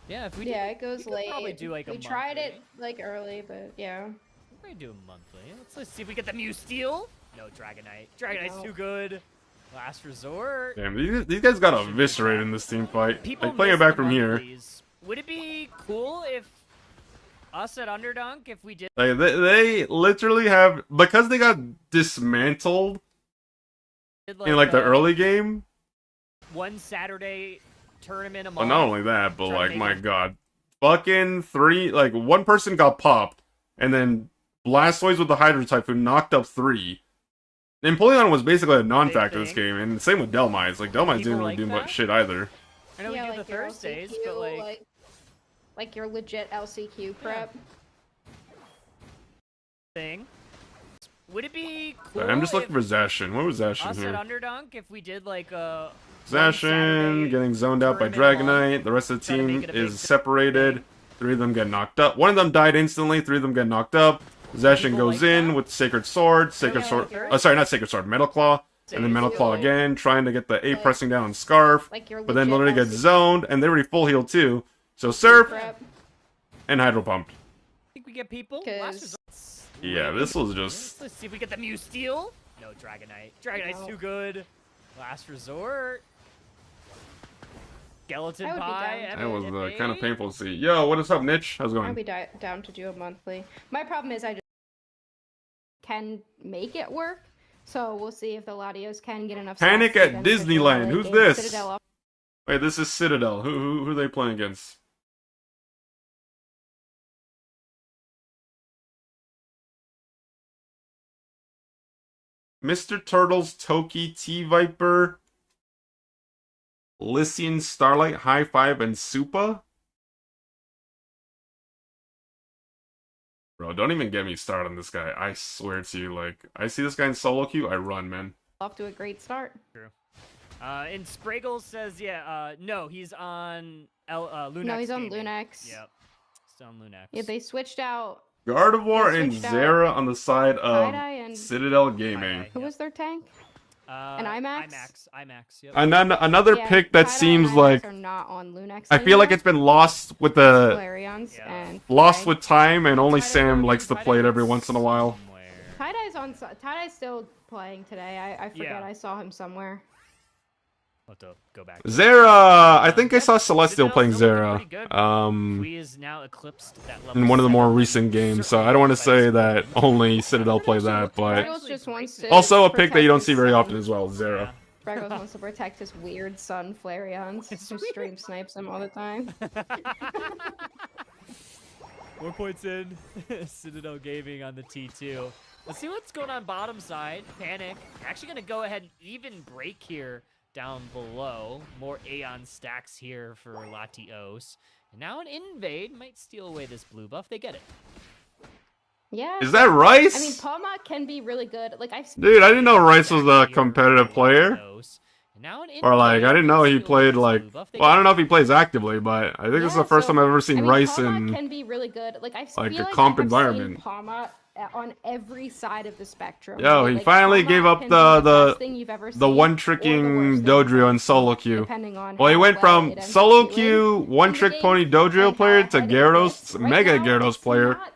Yeah, if we Yeah, do, it goes we could late. probably do like a we tried it monthly. like early, but yeah. We might do a monthly. Let's see if we get the Mew Steel. No, Dragonite. Dragonite's No. too good. Last resort. Damn, these guys got eviscerated in this team fight. People Like, playing it miss back the from here. monthlies. Would it be cool if us at Underdunk, if we did Like, they literally have, because they got dismantled in like the early game. one Saturday tournament a month? Well, not only that, but Try to like, make my it- god, fucking one person got popped, and then Blastoise with the Hydro Typhoon knocked up 3. And Empoleon was basically a non-factor this thing. game, and same with Delmize. Like, Delmize People didn't really like do that? much shit either. I know yeah, we do like the your Thursdays, LCQ, but like your legit LCQ prep. thing. Would it be cool? Sorry, I'm just looking if for Zacian. What was Zacian us here? at Underdunk if we did like a Zacian getting zoned out by tournament a month, Dragonite. The rest of the try to team make it a big is separated. 3 of them get knocked up. One of them died instantly. 3 of them get knocked up. Zacian People goes like in that? with Sacred Sword. Sacred yeah, Sword. like Sorry, not Sacred Sword. Metal Claw. And then Metal Sacred Claw Sword. again, trying to get the A Like- pressing down on Scarf. Like your But then legit literally gets LCQ zoned, and they already full heal too. So Surf prep. and Hydro Pump. think we get people? 'Cause- Last results. Yeah, this was just. Let's see if we get the Mew Steel. No, Dragonite. Dragonite's No. too good. Last resort. Skeleton I would be Pie. down. That was FA. kind of painful to see. Yo, what is up, Niche? How's it I'd going? be down to do a monthly. My problem is I just can make it work. So we'll see if the Latios can get enough. Panic slots at to benefit from Disneyland. the late Who's game. this? Citadel off- Wait, this is Citadel. Who are they playing against? Mr. Turtles, Toki, T-Viper, Lycian, Starlight, High Five, and Supa? Bro, don't even get me started on this guy. I swear to you, like, I see this guy in solo queue, I run, man. off to a great start. And Spraggle says, no, he's on Lunex. No, he's on Gaming. Lunex. Yep. Still on Lunex. Yeah, they switched out Gardevoir They and switched out Zera on the side of Tie-Dye and Citadel Gaming. Tie-Dye. who was their tank? An IMAX? IMAX, yep. And then another Yeah, pick that Tie-Dye seems and IMAX like are not on Lunex I feel like anymore. it's been lost with the Flareons Yeah. and lost Fang. with time, and only Tie-Dye Sam Rogue likes and to play it every Tie-Dye once in a while. somewhere. Tie-Dye's on. Tie-Dye's still playing today. I forget. Yeah. I saw him somewhere. I'll have to go back. Zera, I think I saw Celestial Citadel's playing still looking Zera. pretty good. Fui is now eclipsed that level In one of the more 7. recent games, so I don't want to say that only Citadel play that, but Spraggles just wants to also a pick that you don't protect see his very son. often as well, Zera. Spraggles wants to protect his weird son, Flareons, who stream snipes him all the time. 4 points in. Citadel Gaming on the T2. Let's see what's going on bottom side. Panic. Actually going to go ahead and even break here down below. More Aeon stacks here for Latios. And now an invade might steal away this blue buff. They get it. Yeah. Is that Rice? I mean, Palma can be really good. Like I've. Dude, I didn't know Rice was a Here competitive for player. Latios. And now an Or like, invade I didn't know he steals played this like. blue buff. They Well, I get don't know it. if he plays actively, but I think this is the first time I've ever seen I mean, Rice Palma in. can be really good. Like I like, feel a like comp I have environment. Seen Palma on every side of the spectrum. Yo, right? he Like, finally Palma gave up can the- be the- best thing you've ever The seen, one or the tricking worst thing Dodrio in you've solo ever seen, queue. depending on Well, he how went well from it ends up solo doing queue, one in the trick game pony Dodrio and player how to ahead it Gyarados, is. Right Mega now, Gyarados it's player. not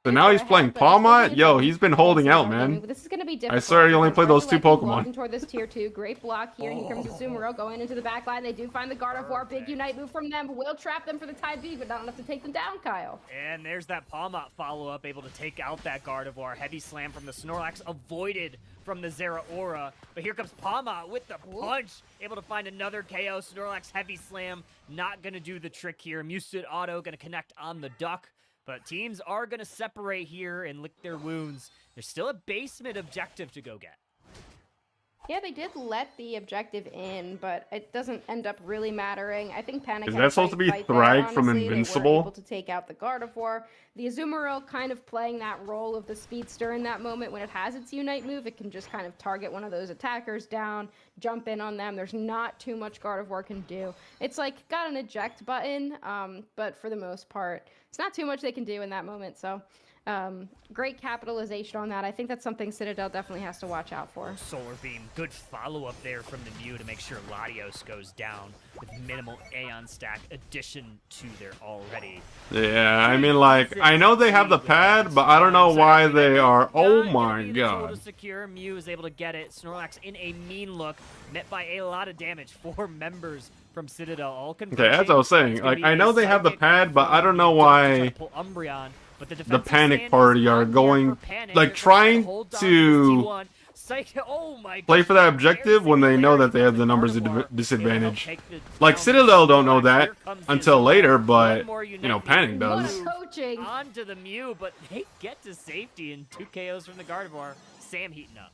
So now he's super playing ahead, but it's Palma? still Yo, being he's been fun holding in out, solo man. gaming, but this is gonna be I difficult. swear he only Like, played those two Resurrect is Pokemon. walking toward this tier 2. Great block here. Here comes Azumarill going into the back line. They do find the Gardevoir. Big Unite move from them. Will trap them for the time being, but not enough to take them down, Kyle. And there's that Palmot follow-up, able to take out that Gardevoir. Heavy slam from the Snorlax, avoided from the Zeraora. But here comes Palmot with the punch, able to find another KO. Snorlax heavy slam, not going to do the trick here. Musid Auto going to connect on the Duck. But teams are going to separate here and lick their wounds. There's still a basement objective to go get. Yeah, they did let the objective in, but it doesn't end up really mattering. I think Panic Is had that a supposed to great be fight there, Thrag from honestly. They were Invincible? able to take out the Gardevoir. The Azumarill kind of playing that role of the speedster in that moment. When it has its Unite move, it can just kind of target one of those attackers down, jump in on them. There's not too much Gardevoir can do. It's like got an eject button, but for the most part, it's not too much they can do in that moment. So Great capitalization on that. I think that's something Citadel definitely has to watch out for. Solar Beam, good follow-up there from the Mew to make sure Latios goes down with minimal Aeon stack addition to their already. Yeah, I mean, like, I know they have the pad, but I don't know why they are. Oh my god. Secure. Mew is able to get it. Snorlax in a mean look, met by a lot of damage. 4 members from Citadel, all converging. Okay, that's what I was saying. Like, I know they have the pad, but I don't know why the Panic Party are going, like, trying to play for that objective when they know that they have the numbers disadvantage. Like, Citadel don't know that until later, but, you know, Panic does. Onto the Mew, but they get to safety and 2 KOs from the Gardevoir. Sam heating up.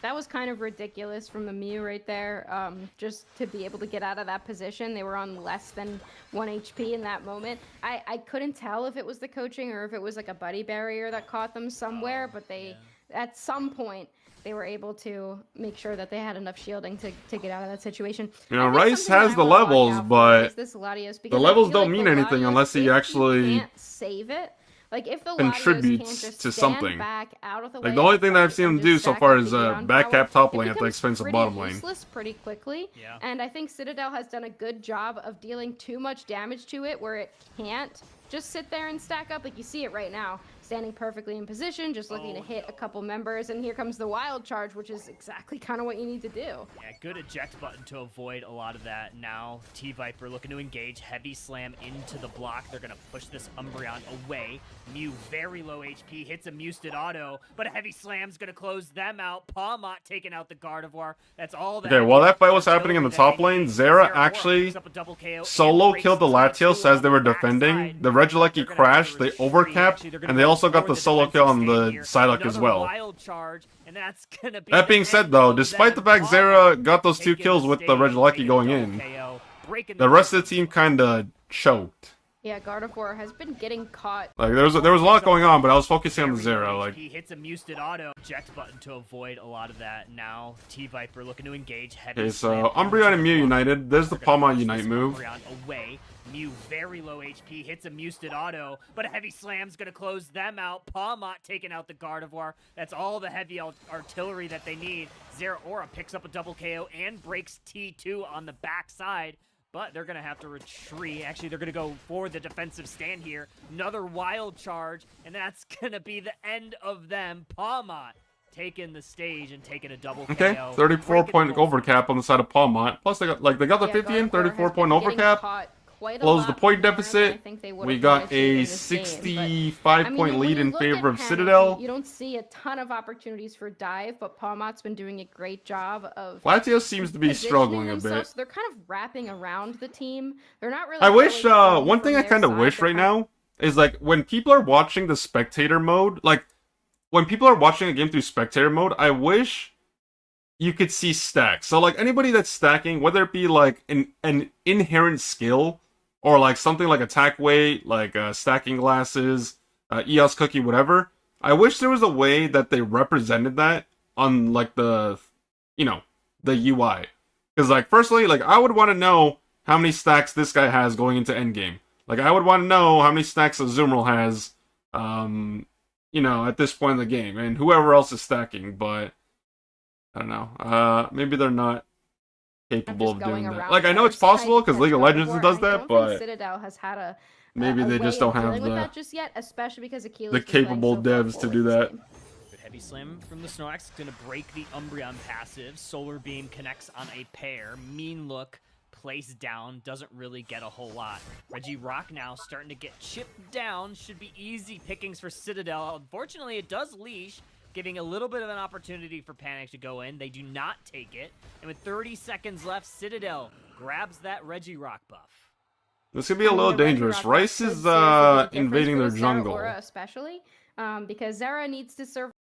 That was kind of ridiculous from the Mew right there, just to be able to get out of that position. They were on less than 1 HP in that moment. I couldn't tell if it was the coaching or if it was like a buddy barrier that caught them somewhere, but they, at some point, they were able to make sure that they had enough shielding to get out of that situation. You know, Rice has the levels, but the levels don't mean anything unless he actually can't save it. Like, if the contributes to something. Back out of the like, the only thing that I've seen him do so far is backcap top lane at the expense of bottom lane. Useless pretty quickly, and I think Citadel has done a good job of dealing too much damage to it where it can't just sit there and stack up. Like, you see it right now, standing perfectly in position, just looking to hit a couple members, and here comes the wild charge, which is exactly kind of what you need to do. Yeah, good eject button to avoid a lot of that. Now, T-Viper looking to engage, heavy slam into the block. They're going to push this Umbreon away. Mew, very low HP, hits a Musted auto, but a heavy slam's going to close them out. Pawmot taking out the Gardevoir. That's all that. Okay, while that fight was happening in the top lane, Zera actually solo killed the Latios as they were defending. The Regieleki crashed, they overcapped, and they also got the solo kill on the Psylocke as well. That being said, though, despite the fact Zera got those 2 kills with the Regieleki going in, the rest of the team kinda choked. Yeah, Gardevoir has been getting caught. Like, there was a lot going on, but I was focusing on the Zera. Like, he hits a Musted auto eject button to avoid a lot of that. Now T-Viper looking to engage heavy. Okay, so Umbreon and Mew united. There's the Pawmot unite move. Away. Mew, very low HP, hits a Musted auto, but a heavy slam's gonna close them out. Pawmot taking out the Gardevoir. That's all the heavy artillery that they need. Zeraora picks up a double KO and breaks T2 on the backside. But they're going to have to retreat. Actually, they're going to go for the defensive stand here. Another wild charge, and that's going to be the end of them. Pawmot taking the stage and taking a double okay, KO. 34-point overcap on the side of Pawmot. Plus, they got the 50 in, 34-point overcap. Close the point deficit. We got a 65-point lead in favor of Citadel. You don't see a ton of opportunities for dive, but Pawmot's been doing a great job of. Latios seems to be struggling a bit. So they're kind of wrapping around the team. They're not really. I wish one thing I kind of wish right now is, like, when people are watching the spectator mode, like when people are watching a game through spectator mode, I wish you could see stacks. So, like, anybody that's stacking, whether it be like an inherent skill, or like something like attack weight, like stacking glasses, EOS cookie, whatever. I wish there was a way that they represented that on like the, you know, the UI. Because like personally, like I would want to know how many stacks this guy has going into endgame. Like I would want to know how many stacks Azumarill has, you know, at this point in the game, and whoever else is stacking. But I don't know. Maybe they're not capable of doing that. Like, I know it's possible because League of Legends does that, but Citadel has had a maybe they just don't have that just yet, especially because the capable devs to do that. Good heavy slam from the Snorlax. It's going to break the Umbreon passive. Solar Beam connects on a pair. Mean look placed down. Doesn't really get a whole lot. Regirock now starting to get chipped down. Should be easy pickings for Citadel. Unfortunately, it does leash, giving a little bit of an opportunity for Panic to go in. They do not take it. And with 30 seconds left, Citadel grabs that Regirock buff. This could be a little dangerous. Rice is invading their jungle. Especially because Zera needs to survive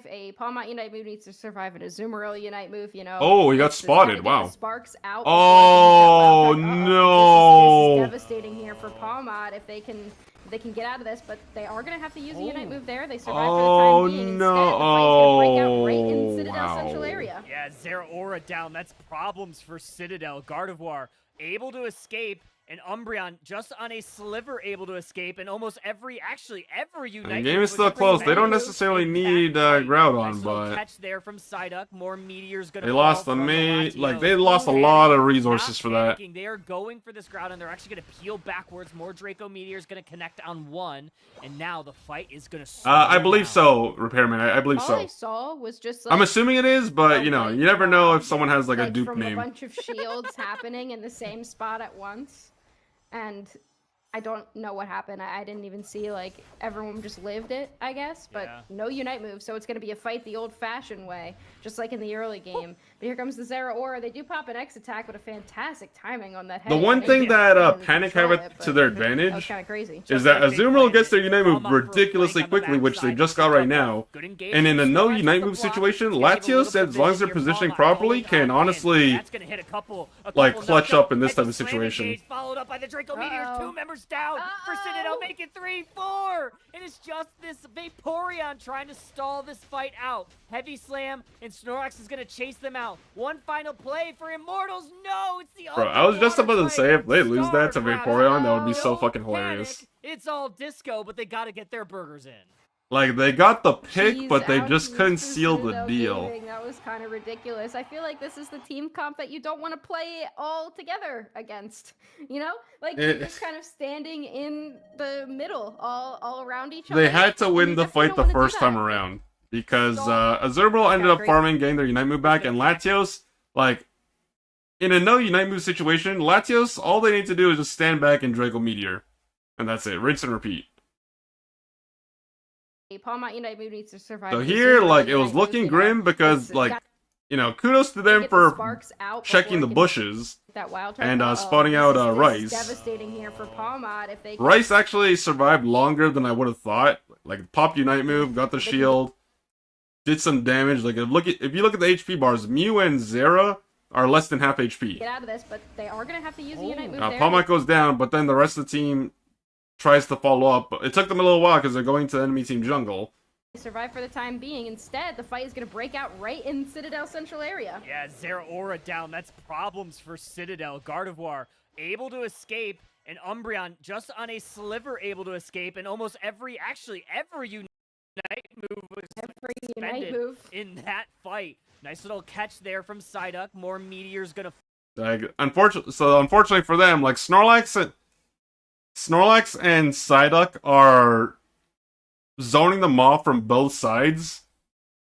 a Pawmot Unite move, needs to survive an Azumarill Unite move, you know. Oh, he got spotted. Wow. Sparks out. Oh, no. This is devastating here for Pawmot if they can get out of this, but they are going to have to use the Unite move there. They survive for the time being. No. Instead, the fight's going to break out right in Citadel's central area. Yeah, Zeraora down. That's problems for Citadel. Gardevoir able to escape, and Umbreon just on a sliver able to escape, and almost every Unite. The game is still close. They don't necessarily need Groudon, but catch there from Psyduck. More meteors gonna they lost fall from the Latios. they lost a lot of resources for that. They are going for this Groudon. They're actually gonna peel backwards. More Draco meteors gonna connect on one, and now the fight is gonna. I believe so, Repairman. I believe so. All I saw was just like, I'm assuming it is, but you know, you never know if someone has like a dupe from name. A bunch of shields happening in the same spot at once, and I don't know what happened. I didn't even see, like, everyone just lived it, I guess, but no Unite move, so it's going to be a fight the old-fashioned way, just like in the early game. But here comes the Zeraora. They do pop an X attack, but a fantastic timing on that head. The one thing that Panic have to their advantage is that Azumarill gets their Unite move ridiculously quickly, which they just got right now. And in a no Unite move situation, Latios, as long as they're positioning properly, can honestly, like, clutch up in this type of situation. Followed up by the Draco Meteors, 2 members down for Citadel, make it 3-4, and it's just this Vaporeon trying to stall this fight out. Heavy Slam, and Snorlax is going to chase them out. One final play for Immortals. No, it's the Bro, I was just about to say, if they lose that to Vaporeon, that would be so fucking hilarious. It's all disco, but they got to get their burgers in. Like, they got the pick, but they just couldn't seal the deal. That was kind of ridiculous. I feel like this is the team comp that you don't want to play all together against. You know? Like, you're just kind of standing in the middle, all around each other. They had to win the fight the first time around. Because Azumarill ended up farming, getting their Unite move back, and Latios, like, in a no Unite move situation, Latios, all they need to do is just stand back and Draco Meteor. And that's it. Rinse and repeat. Palmot Unite move needs to survive. So here, like, it was looking grim because, like, you know, kudos to them for checking the bushes and spawning out Rice. Devastating here for Palmot if they. Rice actually survived longer than I would have thought. Like, popped Unite move, got the shield, did some damage. Like, if you look at the HP bars, Mew and Zera are less than half HP. Get out of this, but they are gonna have to use the Unite move. Palmot goes down, but then the rest of the team tries to follow up. It took them a little while because they're going to enemy team jungle. They survive for the time being. Instead, the fight is going to break out right in Citadel Central area. Yeah, Zeraora down. That's problems for Citadel. Gardevoir able to escape, and Umbreon just on a sliver able to escape, and almost every Unite move was suspended in that fight. Nice little catch there from Psyduck. More meteors gonna. Like, unfortunately for them, like Snorlax and Psyduck are zoning them off from both sides,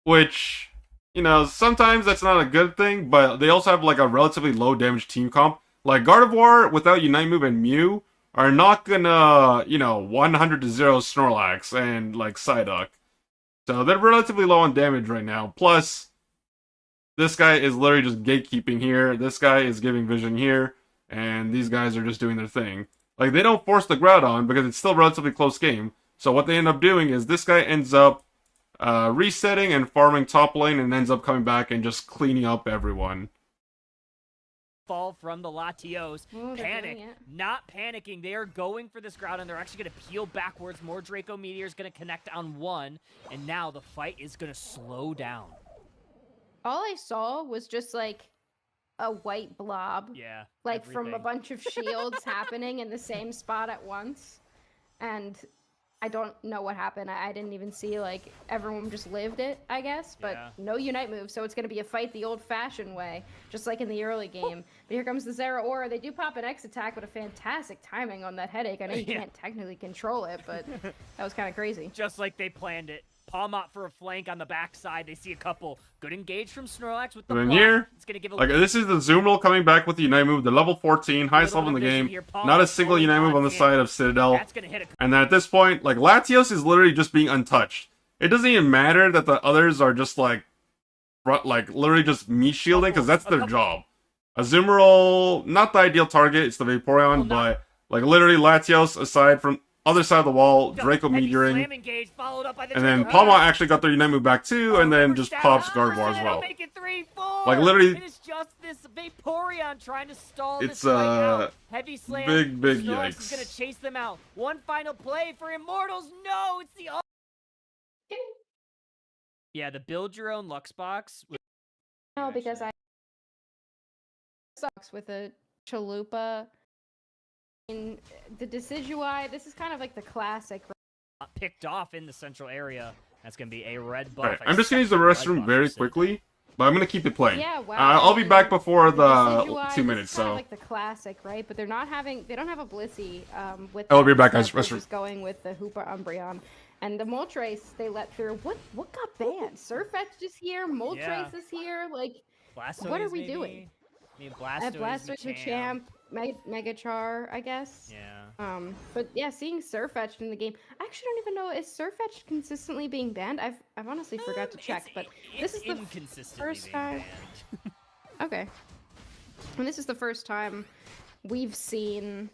which, you know, sometimes that's not a good thing, but they also have, like, a relatively low damage team comp. Like, Gardevoir without Unite move and Mew are not gonna, you know, 100-0 Snorlax and, like, Psyduck. So they're relatively low on damage right now. Plus, this guy is literally just gatekeeping here, this guy is giving vision here, and these guys are just doing their thing. Like, they don't force the Groudon because it's still a relatively close game. So what they end up doing is this guy ends up resetting and farming top lane and ends up coming back and just cleaning up everyone. Fall from the Latios. Panic. Not panicking. They are going for this Groudon. They're actually going to peel backwards. More Draco Meteors going to connect on one. And now the fight is going to slow down. All I saw was just, like, a white blob. Yeah. Like, from a bunch of shields happening in the same spot at once. And I don't know what happened. I didn't even see, like, everyone just lived it, I guess. But no Unite move, so it's going to be a fight the old-fashioned way, just like in the early game. But here comes the Zeraora. They do pop an X attack, but a fantastic timing on that headache. I know you can't technically control it, but that was kind of crazy. Just like they planned it. Palmot for a flank on the backside. They see a couple. Good engage from Snorlax with the block. Here, it's gonna give this is the Azumarill coming back with the Unite move, the level 14, highest level in the game. Not a single Unite move on the side of Citadel. And then at this point, like, Latios is literally just being untouched. It doesn't even matter that the others are just, like literally just meat shielding, because that's their job. Azumarill, not the ideal target, it's the Vaporeon, but, like, literally Latios, aside from other side of the wall, Draco Meteoring, and then Palmot actually got their Unite move back too, and then just pops Gardevoir as well. Like, literally, it's just this Vaporeon trying to stall it's Heavy Slam, big Snorlax is yikes. gonna chase them out. One final play for Immortals. No, it's the yeah, the build your own Lux box. No, because I sucks with a Chalupa mean, the Decidueye, this is kind of like the classic. Picked off in the central area. That's going to be a red buff. Alright, I'm just gonna use the restroom very quickly, but I'm gonna keep it playing. Yeah, wow. I'll be back before the Decidueye, 2 this minutes, is kind so. of like the classic, right? But they don't have a Blissey with I'll be them, back, so guys. they're Restroom. just going with the Hoopa Umbreon. And the Moltres they let through. What got banned? Surfetch is here, Moltres is here, like Blastoise, what are we maybe? doing? I mean, Blastoise, Machamp, Megachar, I guess. Yeah. But yeah, seeing Surfetch in the game, I actually don't even know, is Surfetch consistently being banned? I've honestly forgot to check, but this is the first time. Okay, and this is the first time we've seen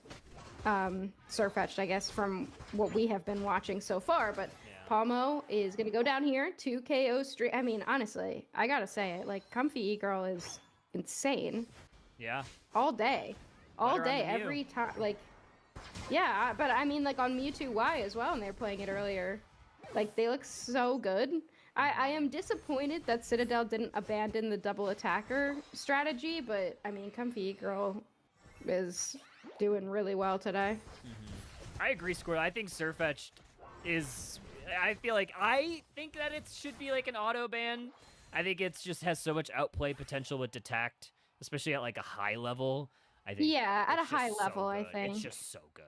Surfetch, I guess, from what we have been watching so far. But Palmo is gonna go down here to KO Street. I mean, honestly, I gotta say it. Like, Comfy E-Girl is insane. Yeah. All day, every time. Like, yeah, but I mean, like on Mewtwo Y as well, and they were playing it earlier. Like, they look so good. I am disappointed that Citadel didn't abandon the double attacker strategy, but I mean, Comfy Girl is doing really well today. I agree, Squirrel. I think Surfetch is. I think that it should be like an auto ban. I think it's just has so much outplay potential with Detect, especially at like a high level. I think. Yeah, at a it's high just so level, I good. think. It's just so good.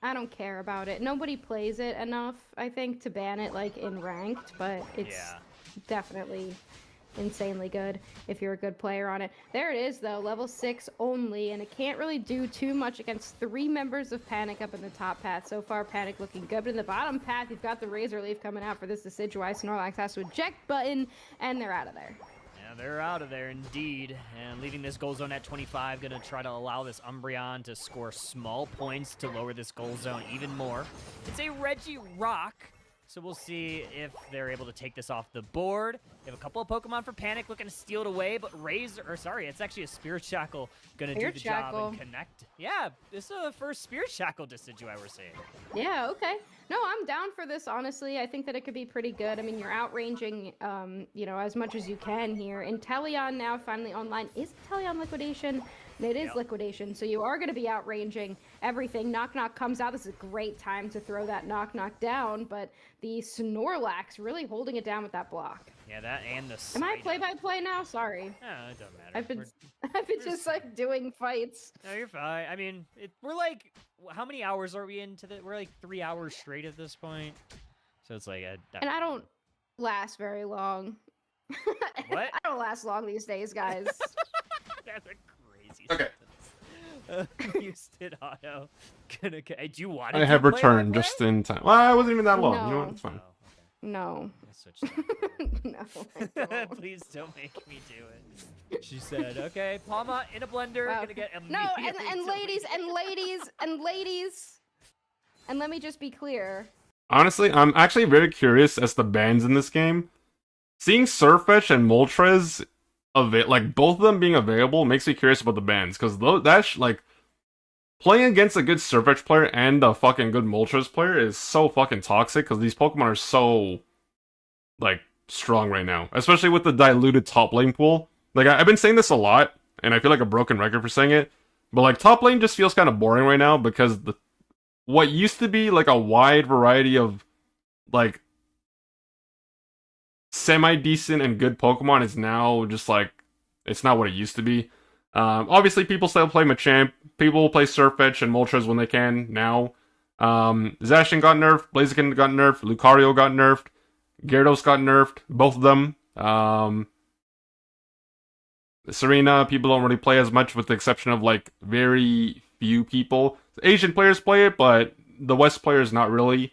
I don't care about it. Nobody plays it enough, I think, to ban it like in ranked, but it's definitely insanely good if you're a good player on it. There it is though, level 6 only, and it can't really do too much against 3 members of Panic up in the top path. So far, Panic looking good, but in the bottom path, you've got the Razor Leaf coming out for this Decidueye. Snorlax has to eject button, and they're out of there. Yeah, they're out of there indeed, and leaving this goal zone at 25, gonna try to allow this Umbreon to score small points to lower this goal zone even more. It's a Regirock, so we'll see if they're able to take this off the board. They have a couple of Pokemon for Panic looking to steal it away, but it's actually a Spirit Shackle gonna do the job and connect. Yeah, this is the first Spirit Shackle Decidueye we're seeing. Yeah, okay. No, I'm down for this, honestly. I think that it could be pretty good. I mean, you're outranging, you know, as much as you can here. Inteleon now finally online. Is Inteleon liquidation? It is liquidation, so you are going to be outranging everything. Knock Knock comes out. This is a great time to throw that Knock Knock down, but the Snorlax really holding it down with that block. Yeah, that and the Am I play-by-play now? Sorry. No, it doesn't matter. I've been just like doing fights. No, you're fine. I mean, we're like, how many hours are we into the? We're like 3 hours straight at this point. So it's like, and I don't last very long. What? I don't last long these days, guys. That's a crazy Okay. Houston Auto. Do you want I have returned just in time. Well, I wasn't even that long. You know what? It's fine. Oh, okay. No. No, I don't. Please don't make me do it. She said, "Okay, Palma in a blender, gonna get and ladies, and let me just be clear. Honestly, I'm actually very curious as to bans in this game. Seeing Surfetch and Moltres, like both of them being available, makes me curious about the bans because that's like playing against a good Surfetch player and a fucking good Moltres player is so fucking toxic because these Pokemon are so like strong right now, especially with the diluted top lane pool. Like I've been saying this a lot, and I feel like a broken record for saying it, but like top lane just feels kind of boring right now because what used to be like a wide variety of like semi-decent and good Pokemon is now just like it's not what it used to be. Obviously people still play Machamp, people will play Surfetch and Moltres when they can now. Zacian got nerfed, Blaziken got nerfed, Lucario got nerfed, Gyarados got nerfed, both of them. Serena, people don't really play as much with the exception of like very few people. Asian players play it, but the West players not really.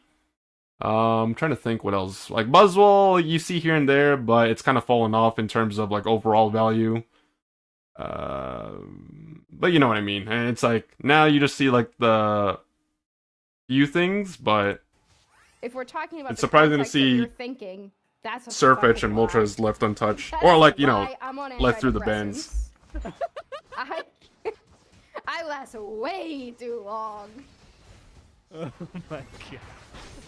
I'm trying to think what else. Like Buzzwole, you see here and there, but it's kind of fallen off in terms of like overall value. But you know what I mean. And it's like now you just see like the few things, but if we're talking about it's surprising to see thinking, that's Surfetch and Moltres left untouched, or like you know left through the bans. I last way too long. Oh my god.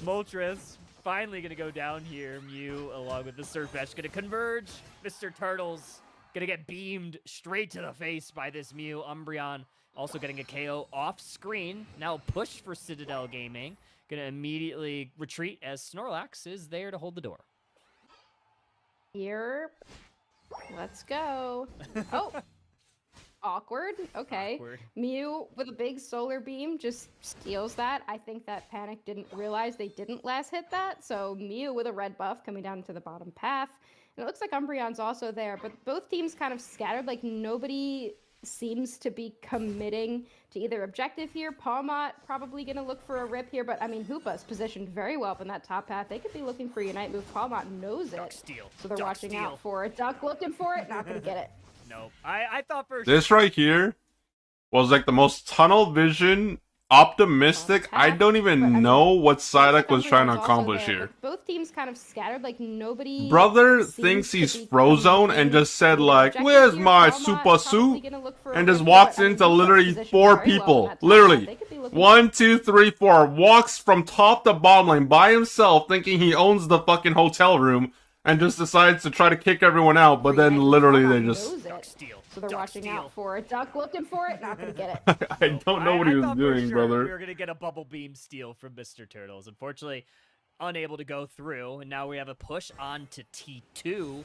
Moltres finally gonna go down here. Mew along with the Surfetch gonna converge. Mr. Turtles gonna get beamed straight to the face by this Mew. Umbreon Also getting a KO off screen. Now push for Citadel Gaming. Gonna immediately retreat as Snorlax is there to hold the door. Here. Let's go. Oh. Awkward. Okay. Awkward. Mew with a big solar beam just steals that. I think that Panic didn't realize they didn't last hit that. So Mew with a red buff coming down to the bottom path. And it looks like Umbreon's also there, but both teams kind of scattered. Like nobody seems to be committing to either objective here. Palmot probably going to look for a rip here, but I mean, Hoopa's positioned very well up in that top path. They could be looking for a Unite move. Palmot knows Duck it. steal. So they're Duck watching steal. out for it. Duck looking for it, not going to get it. Nope. I thought for This right here was like the most tunnel vision, optimistic. I don't even know what Psyduck was trying to accomplish here. Both teams kind of scattered, like nobody. Brother thinks he's Frozone and just said like, "Where's my super suit?" and just walks into literally 4 people. Literally 1, 2, 3, 4. Walks from top to bottom lane by himself, thinking he owns the fucking hotel room, and just decides to try to kick everyone out. But then literally they just. Duck steal. So they're Duck watching steal. out for it. Duck looking for it, not gonna get it. I don't know what he was thought for doing, sure brother. We were gonna get a bubble beam steal from Mr. Turtles. Unfortunately, unable to go through, and now we have a push on to T2.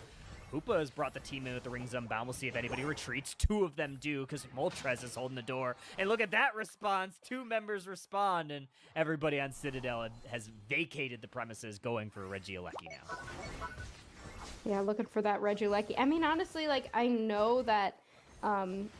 Hoopa has brought the team in with the rings unbound. We'll see if anybody retreats. 2 of them do, because Moltres is holding the door. And look at that response. 2 members respond, and everybody on Citadel has vacated the premises, going for Regieleki now. Yeah, looking for that Regieleki. I mean, honestly, like, I know that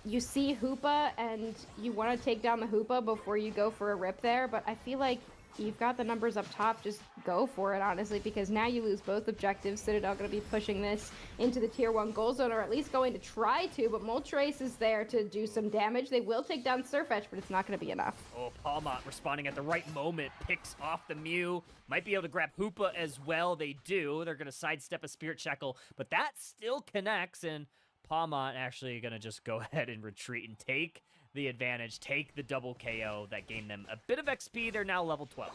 you see Hoopa and you want to take down the Hoopa before you go for a rip there, but I feel like you've got the numbers up top, just go for it, honestly, because now you lose both objectives. Citadel going to be pushing this into the tier 1 goal zone, or at least going to try to, but Moltres is there to do some damage. They will take down Sirfetch'd, but it's not going to be enough. Oh, Palmot responding at the right moment, picks off the Mew. Might be able to grab Hoopa as well. They do. They're going to sidestep a Spirit Shackle, but that still connects, and Palmot actually going to just go ahead and retreat and take the advantage, take the double KO that gained them a bit of XP. They're now level 12.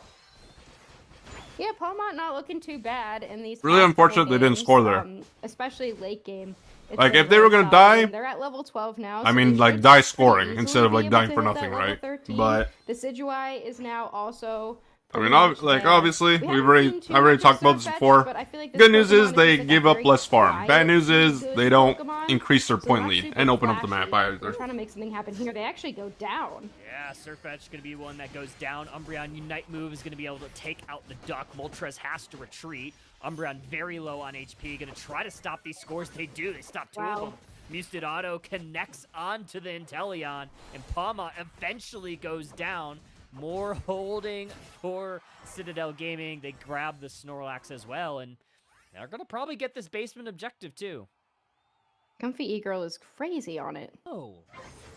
Yeah, Palmot not looking too bad in these. Really unfortunate they didn't score there. Especially late game. It's Like, been if they were really gonna die, they're at level 12 now. I so mean, they like, should die pretty scoring easily instead of, be like, able dying to for hit that nothing, level right? 13. But the Decidueye is now also. I mean, pretty much like, there. obviously, We I've haven't already seen too talked much about this Sirfetch'd, before. but I feel like this Good news Pokemon is they like a give up very less farm. quiet, Bad news is good they don't Pokemon, increase their so point not lead super and open up the flashy. map either. They're trying to make something happen here. They actually go down. Yeah, Sirfetch'd going to be one that goes down. Umbreon Unite move is going to be able to take out the Duck. Moltres has to retreat. Umbreon very low on HP. Going to try to stop these scores. They do. They stop 2 of them. Musted Auto connects onto the Inteleon, and Palma eventually goes down. More holding for Citadel Gaming. They grab the Snorlax as well, and they're going to probably get this basement objective too. Comfy E-Girl is crazy on it. Oh.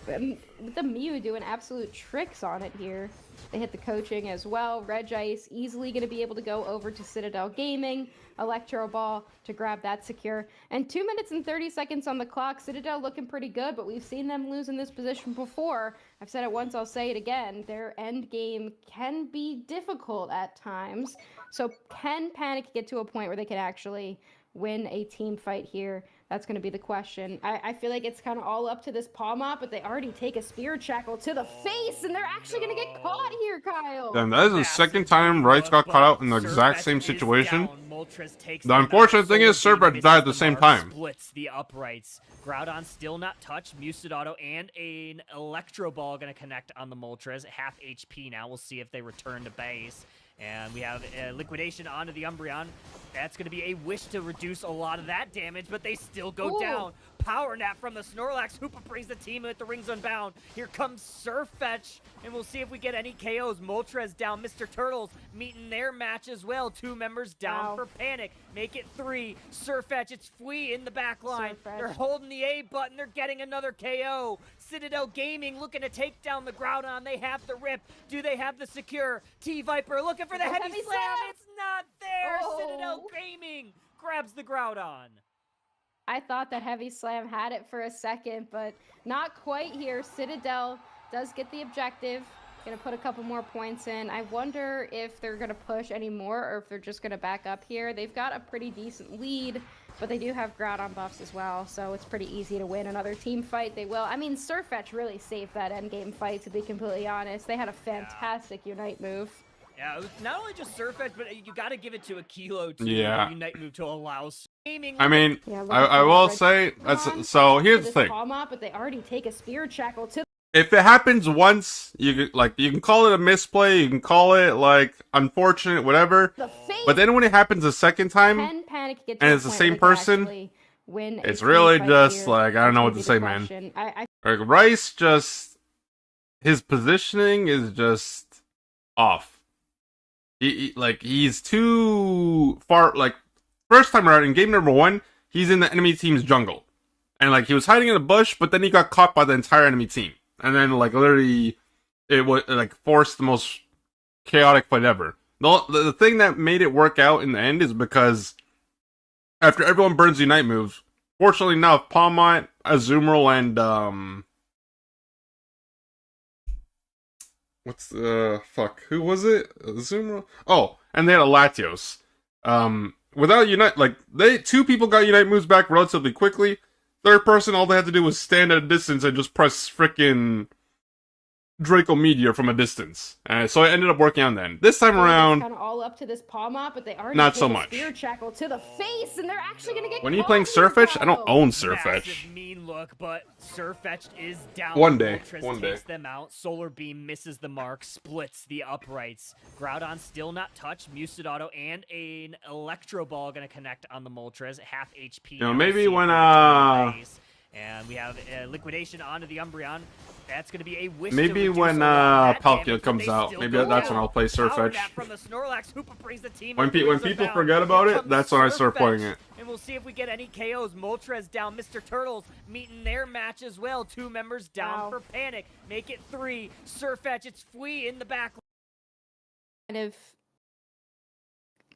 With the Mew doing absolute tricks on it here. They hit the coaching as well. Regice easily going to be able to go over to Citadel Gaming. Electro Ball to grab that secure. And 2 minutes and 30 seconds on the clock. Citadel looking pretty good, but we've seen them lose in this position before. I've said it once, I'll say it again. Their end game can be difficult at times. So can Panic get to a point where they can actually win a team fight here? That's going to be the question. I feel like it's kind of all up to this Palmot, but they already take a Spirit Shackle to the face, and they're actually going to get caught here, Kyle. And that is the second time Wrights got caught out in the exact same situation. The unfortunate thing is Sirfetch'd died at the same time. Splits the uprights. Groudon still not touched. Musted Auto and an Electro Ball going to connect on the Moltres. Half HP now. We'll see if they return to base. And we have Liquidation onto the Umbreon. That's going to be a wish to reduce a lot of that damage, but they still go down. Power Nap from the Snorlax. Hoopa brings the team with the rings unbound. Here comes Sirfetch'd, and we'll see if we get any KOs. Moltres down. Mr. Turtles meeting their match as well. 2 members down for Panic. Make it 3. Sirfetch'd, it's Fui in the back line. They're holding the A button. They're getting another KO. Citadel Gaming looking to take down the Groudon. They have the rip. Do they have the secure? T-Viper looking for the heavy slam. It's not there. Citadel Gaming grabs the Groudon. I thought that Heavy Slam had it for a second, but not quite here. Citadel does get the objective. Gonna put a couple more points in. I wonder if they're gonna push any more or if they're just gonna back up here. They've got a pretty decent lead. but they do have Groudon buffs as well, so it's pretty easy to win another team fight. They will. I mean, Sirfetch'd really saved that endgame fight, to be completely honest. They had a fantastic Unite move. Yeah, it was not only just Surfetch, but you got to give it to a Kilo too. Yeah. The Unite move to allow gaming. I mean, Yeah, I will say that's so. Here's the thing. But they already take a Spirit Shackle to. If it happens once, you can call it a misplay, you can call it like unfortunate, whatever. But then when it happens a second time, and it's the same person, it's really just like I don't know what to say, man. Like Rice, just his positioning is just off. He's too far. Like first time around in game number 1, he's in the enemy team's jungle, and like he was hiding in a bush, but then he got caught by the entire enemy team. And then, like, literally, it was, like, forced the most chaotic fight ever. The thing that made it work out in the end is because after everyone burns Unite moves, fortunately enough, Palmont, Azumarill, and, who was it? Azumarill? Oh, and they had a Latios. Without Unite, like, 2 people got Unite moves back relatively quickly. Third person, all they had to do was stand at a distance and just press frickin' Draco Meteor from a distance. So it ended up working out then. This time around, kind of all up to this Palmont, but they already not so much. Spirit Shackle to the face, and they're actually gonna get. When are you playing Sirfetch'd? I don't own Sirfetch'd. Massive mean look, but Sirfetch'd is down. One day. Takes them out. Solar Beam misses the mark, splits the uprights. Groudon still not touched. Musidauto and an Electro Ball gonna connect on the Moltres at half HP. You know, maybe when and we have liquidation onto the Umbreon. That's going to be a wish. Maybe when Palkia comes out, maybe that's when I'll play Sirfetch'd. When people forget about it, that's when I start playing it. And we'll see if we get any KOs. Moltres down. Mr. Turtles meeting their match as well. 2 members down for Panic. Make it 3. Sirfetch'd, it's Fui in the back. Kind of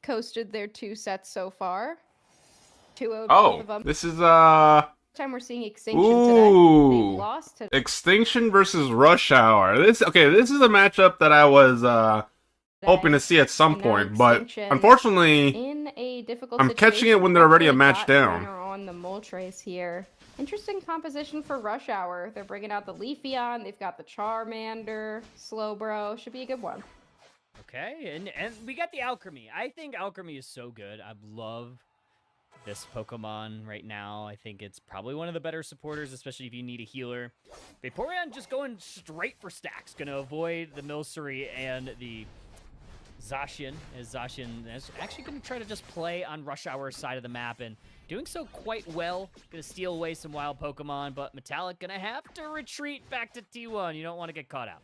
coasted their 2 sets so far. 2-0 both of them. This is time we're seeing Extinction today. They lost to Extinction versus Rush Hour. This is a matchup that I was hoping to see at some point, but unfortunately, in a difficult I'm catching it when they're already a match down. On the Moltres here. Interesting composition for Rush Hour. They're bringing out the Leafeon. They've got the Charmander, Slowbro. Should be a good one. Okay, and we got the Alchemy. I think Alchemy is so good. I love this Pokemon right now. I think it's probably one of the better supporters, especially if you need a healer. Vaporeon just going straight for stacks. Gonna avoid the Milcery and the Zacian, as Zacian is actually gonna try to just play on Rush Hour's side of the map, and doing so quite well. Gonna steal away some wild Pokemon, but Metallic gonna have to retreat back to T1. You don't want to get caught out.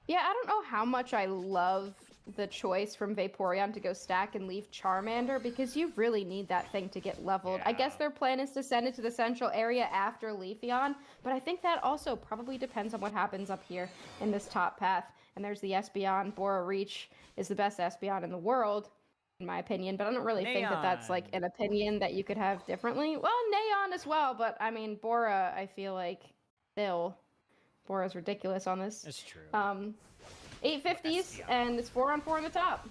Yeah, I don't know how much I love the choice from Vaporeon to go stack and leave Charmander, because you really need that thing to get leveled. Yeah. I guess their plan is to send it to the central area after Leafeon, but I think that also probably depends on what happens up here in this top path. And there's the Espeon. Bora Reach is the best Espeon in the world, in my opinion, but I don't really think that that's like an opinion that you could have differently. Well, Neon as well, but I mean, Bora, I feel like Bora's ridiculous on this. That's true. 850s, and it's 4-on-4 in the top.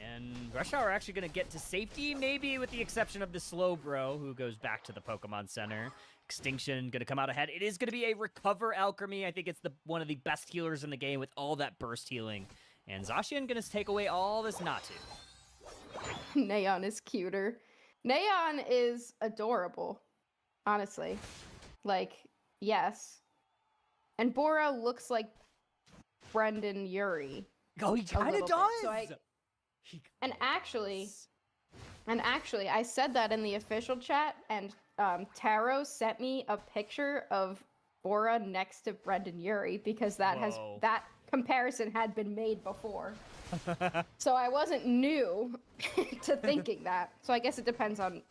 And Rush Hour actually going to get to safety, maybe with the exception of the Slowbro, who goes back to the Pokemon Center. Extinction going to come out ahead. It is going to be a Recover Alchemy. I think it's one of the best healers in the game with all that burst healing. And Zacian going to take away all this Natu. Neon is cuter. Neon is adorable, honestly. Like, yes. And Bora looks like Brendan Urie. Oh, he kind of does. And actually, I said that in the official chat, and Taro sent me a picture of Bora next to Brendan Urie, because that comparison had been made before. So I wasn't new to thinking that. So I guess it depends on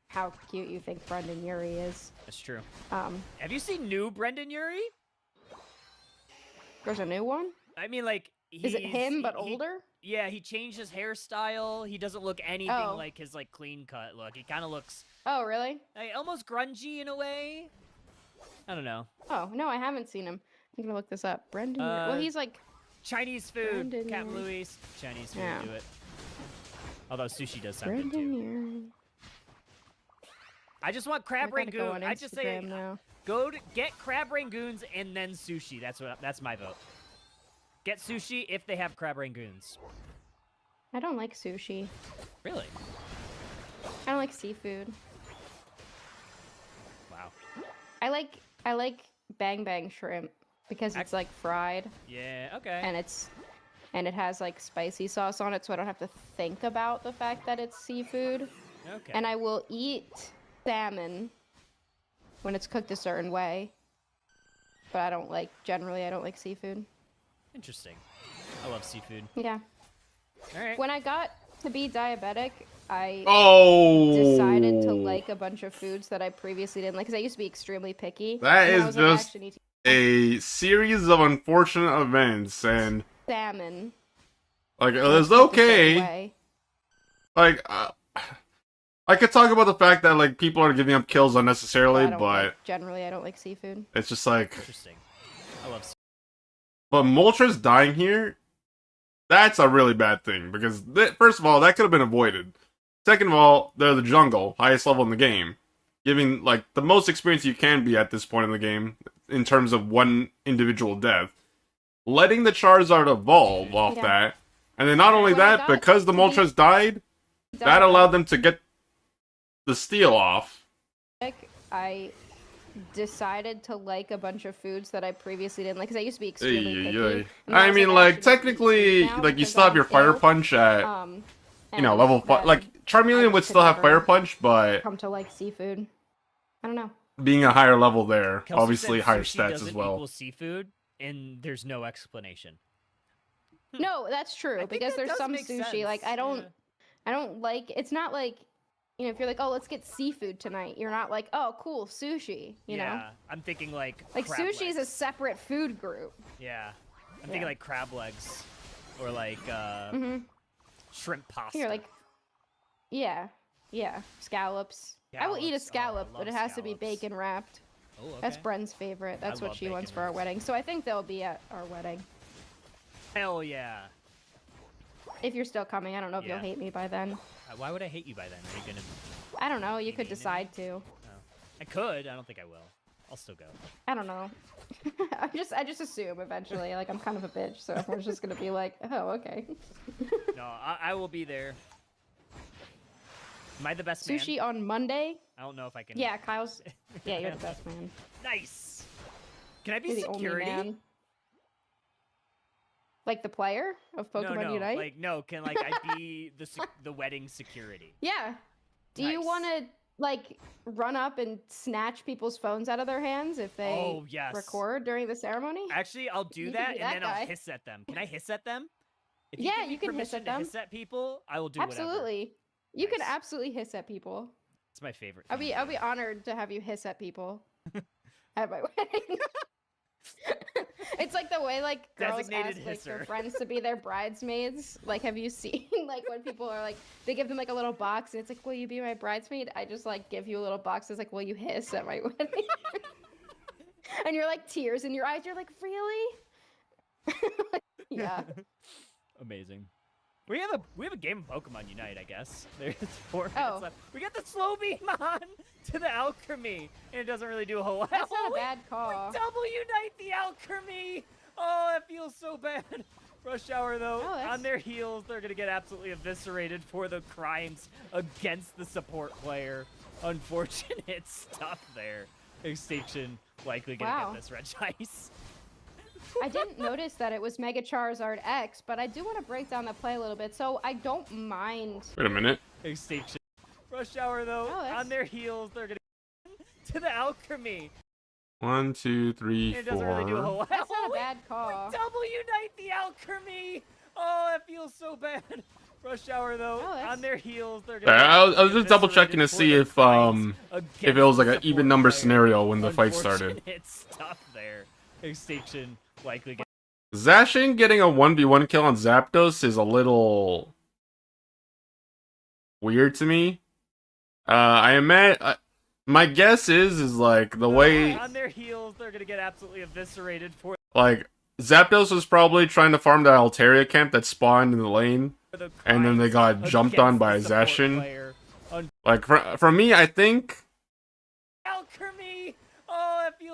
how cute you think Brendan Urie is. That's true. Have you seen new Brendan Urie? There's a new one? I mean, like, is it him but older? Yeah, he changed his hairstyle. He doesn't look anything like his like clean cut look. He kind of looks. Oh, really? Like, almost grungy in a way. I don't know. Oh no, I haven't seen him. I'm gonna look this up. Brendan. Well, he's like Chinese food. Brendan Captain Louis. Chinese food. Yeah. Do it. Although sushi does sound Brendan good too. I just want crab We're gonna go rangoon. on I just say Instagram now. go to get crab rangoons and then sushi. That's my vote. Get sushi if they have crab rangoons. I don't like sushi. Really? I don't like seafood. Wow. I like bang bang shrimp because it's like fried Yeah. Okay. and it has like spicy sauce on it, so I don't have to think about the fact that it's seafood. Okay. And I will eat salmon when it's cooked a certain way. But I don't like seafood. Interesting. I love seafood. Yeah. All right. When I got to be diabetic, I Oh, decided to like a bunch of foods that I previously didn't like because I used to be extremely picky. That and I is was like, I just actually need to a series of unfortunate events, and salmon. like when it's it's cooked a certain okay. way. Like I could talk about the fact that like people are giving up kills unnecessarily, I don't but like, generally I don't like seafood. it's just like. Interesting. I love seafood. But Moltres dying here, that's a really bad thing because first of all, that could have been avoided. Second of all, they're the jungle, highest level in the game, giving like the most experience you can be at this point in the game in terms of one individual death. Letting the Charizard evolve off Yeah. that, and then not only When I that, got because the to be Moltres died, that allowed them to get the steal off. I decided to like a bunch of foods that I previously didn't like because I used to be extremely picky. Ay. And I I was mean, I like actually need to eat technically, food now like you because still have I'm your Fire ill. Punch at And level 5. then Like I Charmeleon just would could still have never Fire Punch, but come to like seafood. I don't know. being a higher level there, Kelsey obviously said higher sushi stats doesn't as well. equal seafood, and there's no explanation. No, that's I true think because that there's does some make sushi like sense, I don't like. It's not like, you know, if you're like, oh, let's get seafood tonight. You're not like, oh, cool, sushi. You know, Yeah, I'm thinking like crab sushi is a legs. separate food group. Yeah, I'm thinking Yeah. like crab legs, or like Mhm. shrimp pasta. You're like, yeah, scallops. I will eat a Scallops. Oh, I scallop, but love it has to be scallops. bacon wrapped. Oh, okay. That's Bren's favorite. That's what love she wants bacon for our wrapped. wedding. So I think they'll be at our wedding. Hell yeah. If you're still coming, I don't know if Yeah. you'll hate me by then. Why would I hate you by then? Are you gonna? I don't know. You Be could mean to me? decide to. Oh. I could. I don't think I will. I'll still go. I don't know. I just assume eventually. Like I'm kind of a bitch, so everyone's just gonna be like, oh, okay. No, I will be there. Am I the best man? Sushi on Monday? I don't know if I can. Yeah, Kyle's. Yeah, you're the best man. Nice. Can I be You're the only security? man. Like the player of Pokemon no, Unite? like no. Can like I be the wedding security? Yeah. Do you Nice. want to like run up and snatch people's phones out of their hands if they Oh, yes. record during the ceremony? Actually, I'll do You could that, be and that then guy. I'll hiss at them. Can I hiss at them? If Yeah, give me you can hiss permission at them. To hiss at people, I will do whatever. Absolutely. You can Nice. absolutely hiss at people. It's my favorite. I'll thing be to I'll do. be honored to have you hiss at people at my wedding. It's like the way like girls Designated ask like their hisser. friends to be their bridesmaids. Like, have you seen like when people are like they give them like a little box and it's like, will you be my bridesmaid? I just like give you a little box. It's like, will you hiss at my wedding? And you're like tears in your eyes. You're like, really? Yeah. Amazing. We have a game of Pokemon Unite, I guess. There's 4 minutes Oh. left. We got the slow beam on to the Alchemy, and it doesn't really do a whole lot. That's not a we- bad call. We double unite the Alchemy. Oh, that feels so bad. Rush Hour, though, Oh, that's- on their heels, they're gonna get absolutely eviscerated for the crimes against the support player. Unfortunate stuff there. Extinction likely gonna Wow. get this red ice. I didn't notice that it was Mega Charizard X, but I do want to break down the play a little bit. So I don't mind. Wait a minute. Extinction. Rush Hour, though, Oh, that's- on their heels, they're gonna to the Alchemy. 1, 2, 3, And it doesn't really do a 4. whole lot. That's not a Oh, we- bad call. We double unite the Alchemy. Oh, that feels so bad. Rush Hour, though, Oh, that's- on their heels, they're Yeah, gonna. I was just get double checking to eviscerated see for the if crimes if it was like an against the even support number player. scenario when the fight started. Unfortunate stuff there. Extinction likely get. Zashin getting a 1v1 kill on Zapdos is a little weird to me. I admit, my guess is like the way On their heels, they're gonna get absolutely eviscerated for like Zapdos was probably trying to farm the Altaria camp that spawned in the lane, the and then they crimes got jumped on against by the support Zashin. player. Like for me, I think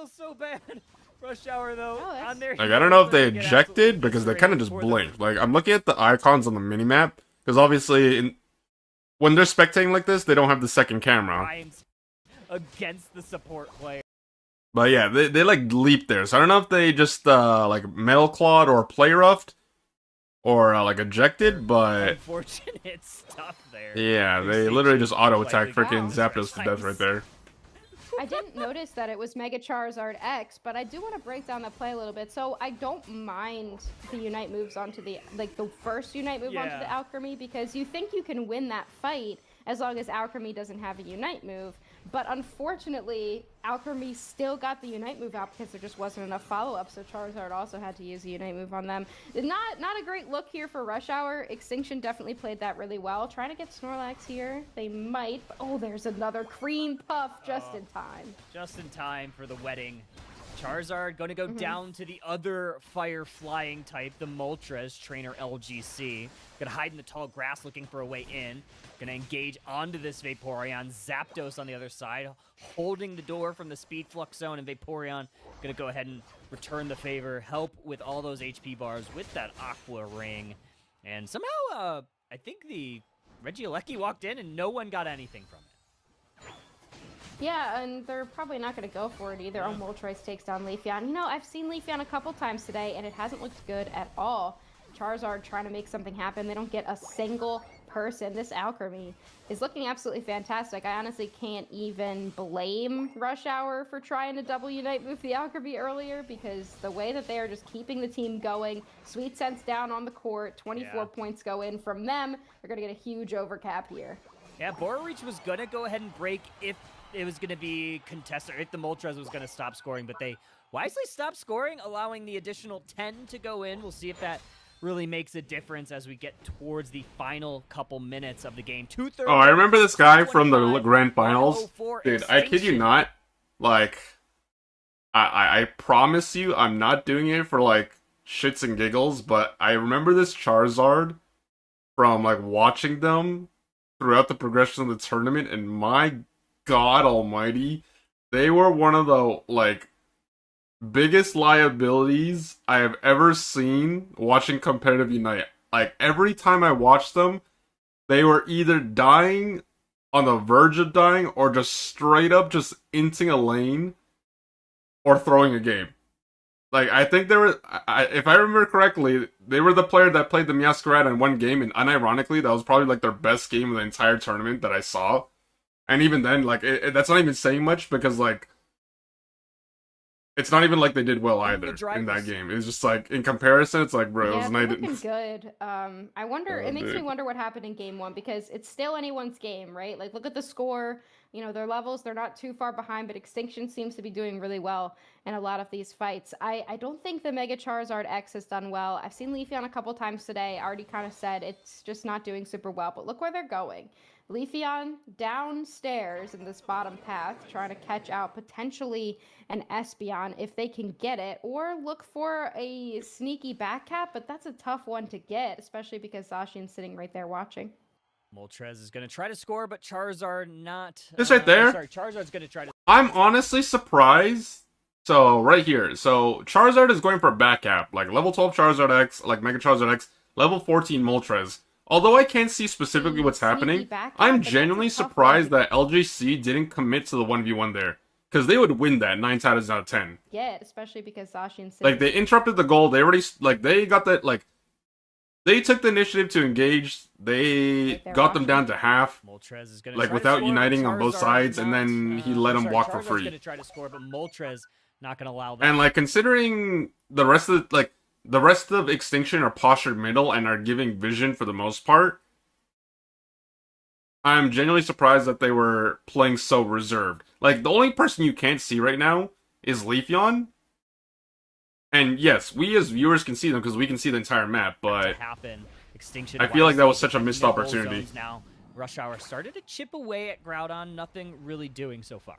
feels so bad. Rush Hour, though, on their Like, I don't know if they heels, get ejected absolutely because they kind of eviscerated just for the- blinked. Like, I'm looking at the icons on the minimap because obviously, when they're spectating like this, they don't have the second camera. Rhymes against the support player. But yeah, they like leaped there. So I don't know if they just like metal clawed or play roughed or like ejected, but Unfortunate stuff there. yeah, they Extinction literally just auto likely attacked freaking goes Zapdos to right death right there. I didn't notice that it was Mega Charizard X, but I do want to break down the play a little bit. So I don't mind the Unite moves onto the, like the first Unite move onto the Alchemy, because you think you can win that fight as long as Alchemy doesn't have a Unite move. But unfortunately, Alchemy still got the Unite move out because there just wasn't enough follow-up, so Charizard also had to use the Unite move on them. Not a great look here for Rush Hour. Extinction definitely played that really well. Trying to get Snorlax here. They might. But, oh, there's another Cream Puff just in time. Just in time for the wedding. Charizard going to go down to the other fire flying type, the Moltres, trainer LGC. Going to hide in the tall grass looking for a way in. Going to engage onto this Vaporeon. Zapdos on the other side, holding the door from the Speed Flux Zone, and Vaporeon going to go ahead and return the favor, help with all those HP bars with that Aqua Ring. And somehow, I think the Lcq walked in and no one got anything from it. Yeah, and they're probably not going to go for it either. Oh, Moltres takes down Leafeon. You know, I've seen Leafeon a couple times today, and it hasn't looked good at all. Charizard trying to make something happen. They don't get a single person. This Alchemy is looking absolutely fantastic. I honestly can't even blame Rush Hour for trying to double Unite move the Alchemy earlier, because the way that they are just keeping the team going, Sweet Sense down on the court, 24 points go in from them. They're going to get a huge overcap here. Yeah, Bororeach was going to go ahead and break if it was going to be contested, if the Moltres was going to stop scoring, but they wisely stopped scoring, allowing the additional 10 to go in. We'll see if that really makes a difference as we get towards the final couple minutes of the game. 2:30. Oh, I remember this guy from the grand finals. Dude, I kid you not. Like, I promise you, I'm not doing it for like shits and giggles, but I remember this Charizard from like watching them throughout the progression of the tournament, and my God almighty, they were one of the like biggest liabilities I have ever seen watching competitive Unite. Like, every time I watched them, they were either dying on the verge of dying or just straight up just inting a lane or throwing a game. Like, I think they were, if I remember correctly, they were the player that played the Meowscarada in one game, and unironically, that was probably like their best game of the entire tournament that I saw. And even then, like, that's not even saying much, because, like, it's not even like they did well either in that game. It's just like, in comparison, it's like, bro, it was they're looking good. I wonder, it makes me wonder what happened in game one, because it's still anyone's game, right? Like, look at the score. You know, their levels, they're not too far behind, but Extinction seems to be doing really well in a lot of these fights. I don't think the Mega Charizard X has done well. I've seen Leafeon a couple times today. I already kind of said it's just not doing super well, but look where they're going. Leafeon downstairs in this bottom path, trying to catch out potentially an Espeon if they can get it, or look for a sneaky back cap, but that's a tough one to get, especially because Zacian's sitting right there watching. Moltres is going to try to score, but Charizard not. It's right there. Sorry, Charizard's going to try to. I'm honestly surprised. So, right here. So, Charizard is going for a back cap. Like, level 12 Charizard X, like Mega Charizard X, level 14 Moltres. Although I can't see specifically what's happening, I'm genuinely surprised that LGC didn't commit to the 1v1 there. Because they would win that 9 out of 10. Yeah, especially because Zacian's like, they interrupted the goal. They already, like, they got that, like, they took the initiative to engage. They got them down to half, Moltres is gonna like, without uniting on both sides, and then he let them walk for free. Going to try to score, but Moltres not going to allow that. And, like, considering the rest of, the rest of Extinction are postured middle and are giving vision for the most part, I'm genuinely surprised that they were playing so reserved. Like, the only person you can't see right now is Leafeon. And yes, we as viewers can see them because we can see the entire map, but Extinction I feel like that was such a missed opportunity. Now, Rush Hour started to chip away at Groudon, nothing really doing so far.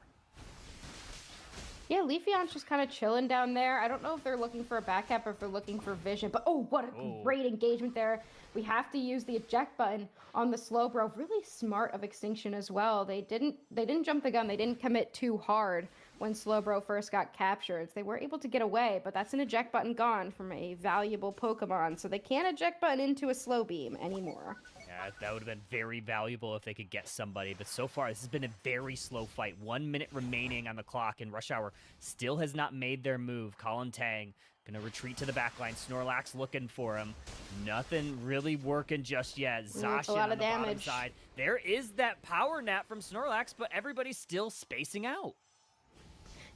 Yeah, Leafeon's just kind of chilling down there. I don't know if they're looking for a back cap or if they're looking for vision, but oh, what a great engagement there. We have to use the eject button on the Slowbro. Really smart of Extinction as well. They didn't jump the gun. They didn't commit too hard when Slowbro first got captured. They were able to get away, but that's an eject button gone from a valuable Pokemon, so they can't eject button into a slow beam anymore. Yeah, that would have been very valuable if they could get somebody, but so far this has been a very slow fight. 1 minute remaining on the clock, and Rush Hour still has not made their move. Colin Tang gonna retreat to the backline. Snorlax looking for him. Nothing really working just yet. Zacian on the bottom side. There is that power nap from Snorlax, but everybody's still spacing out.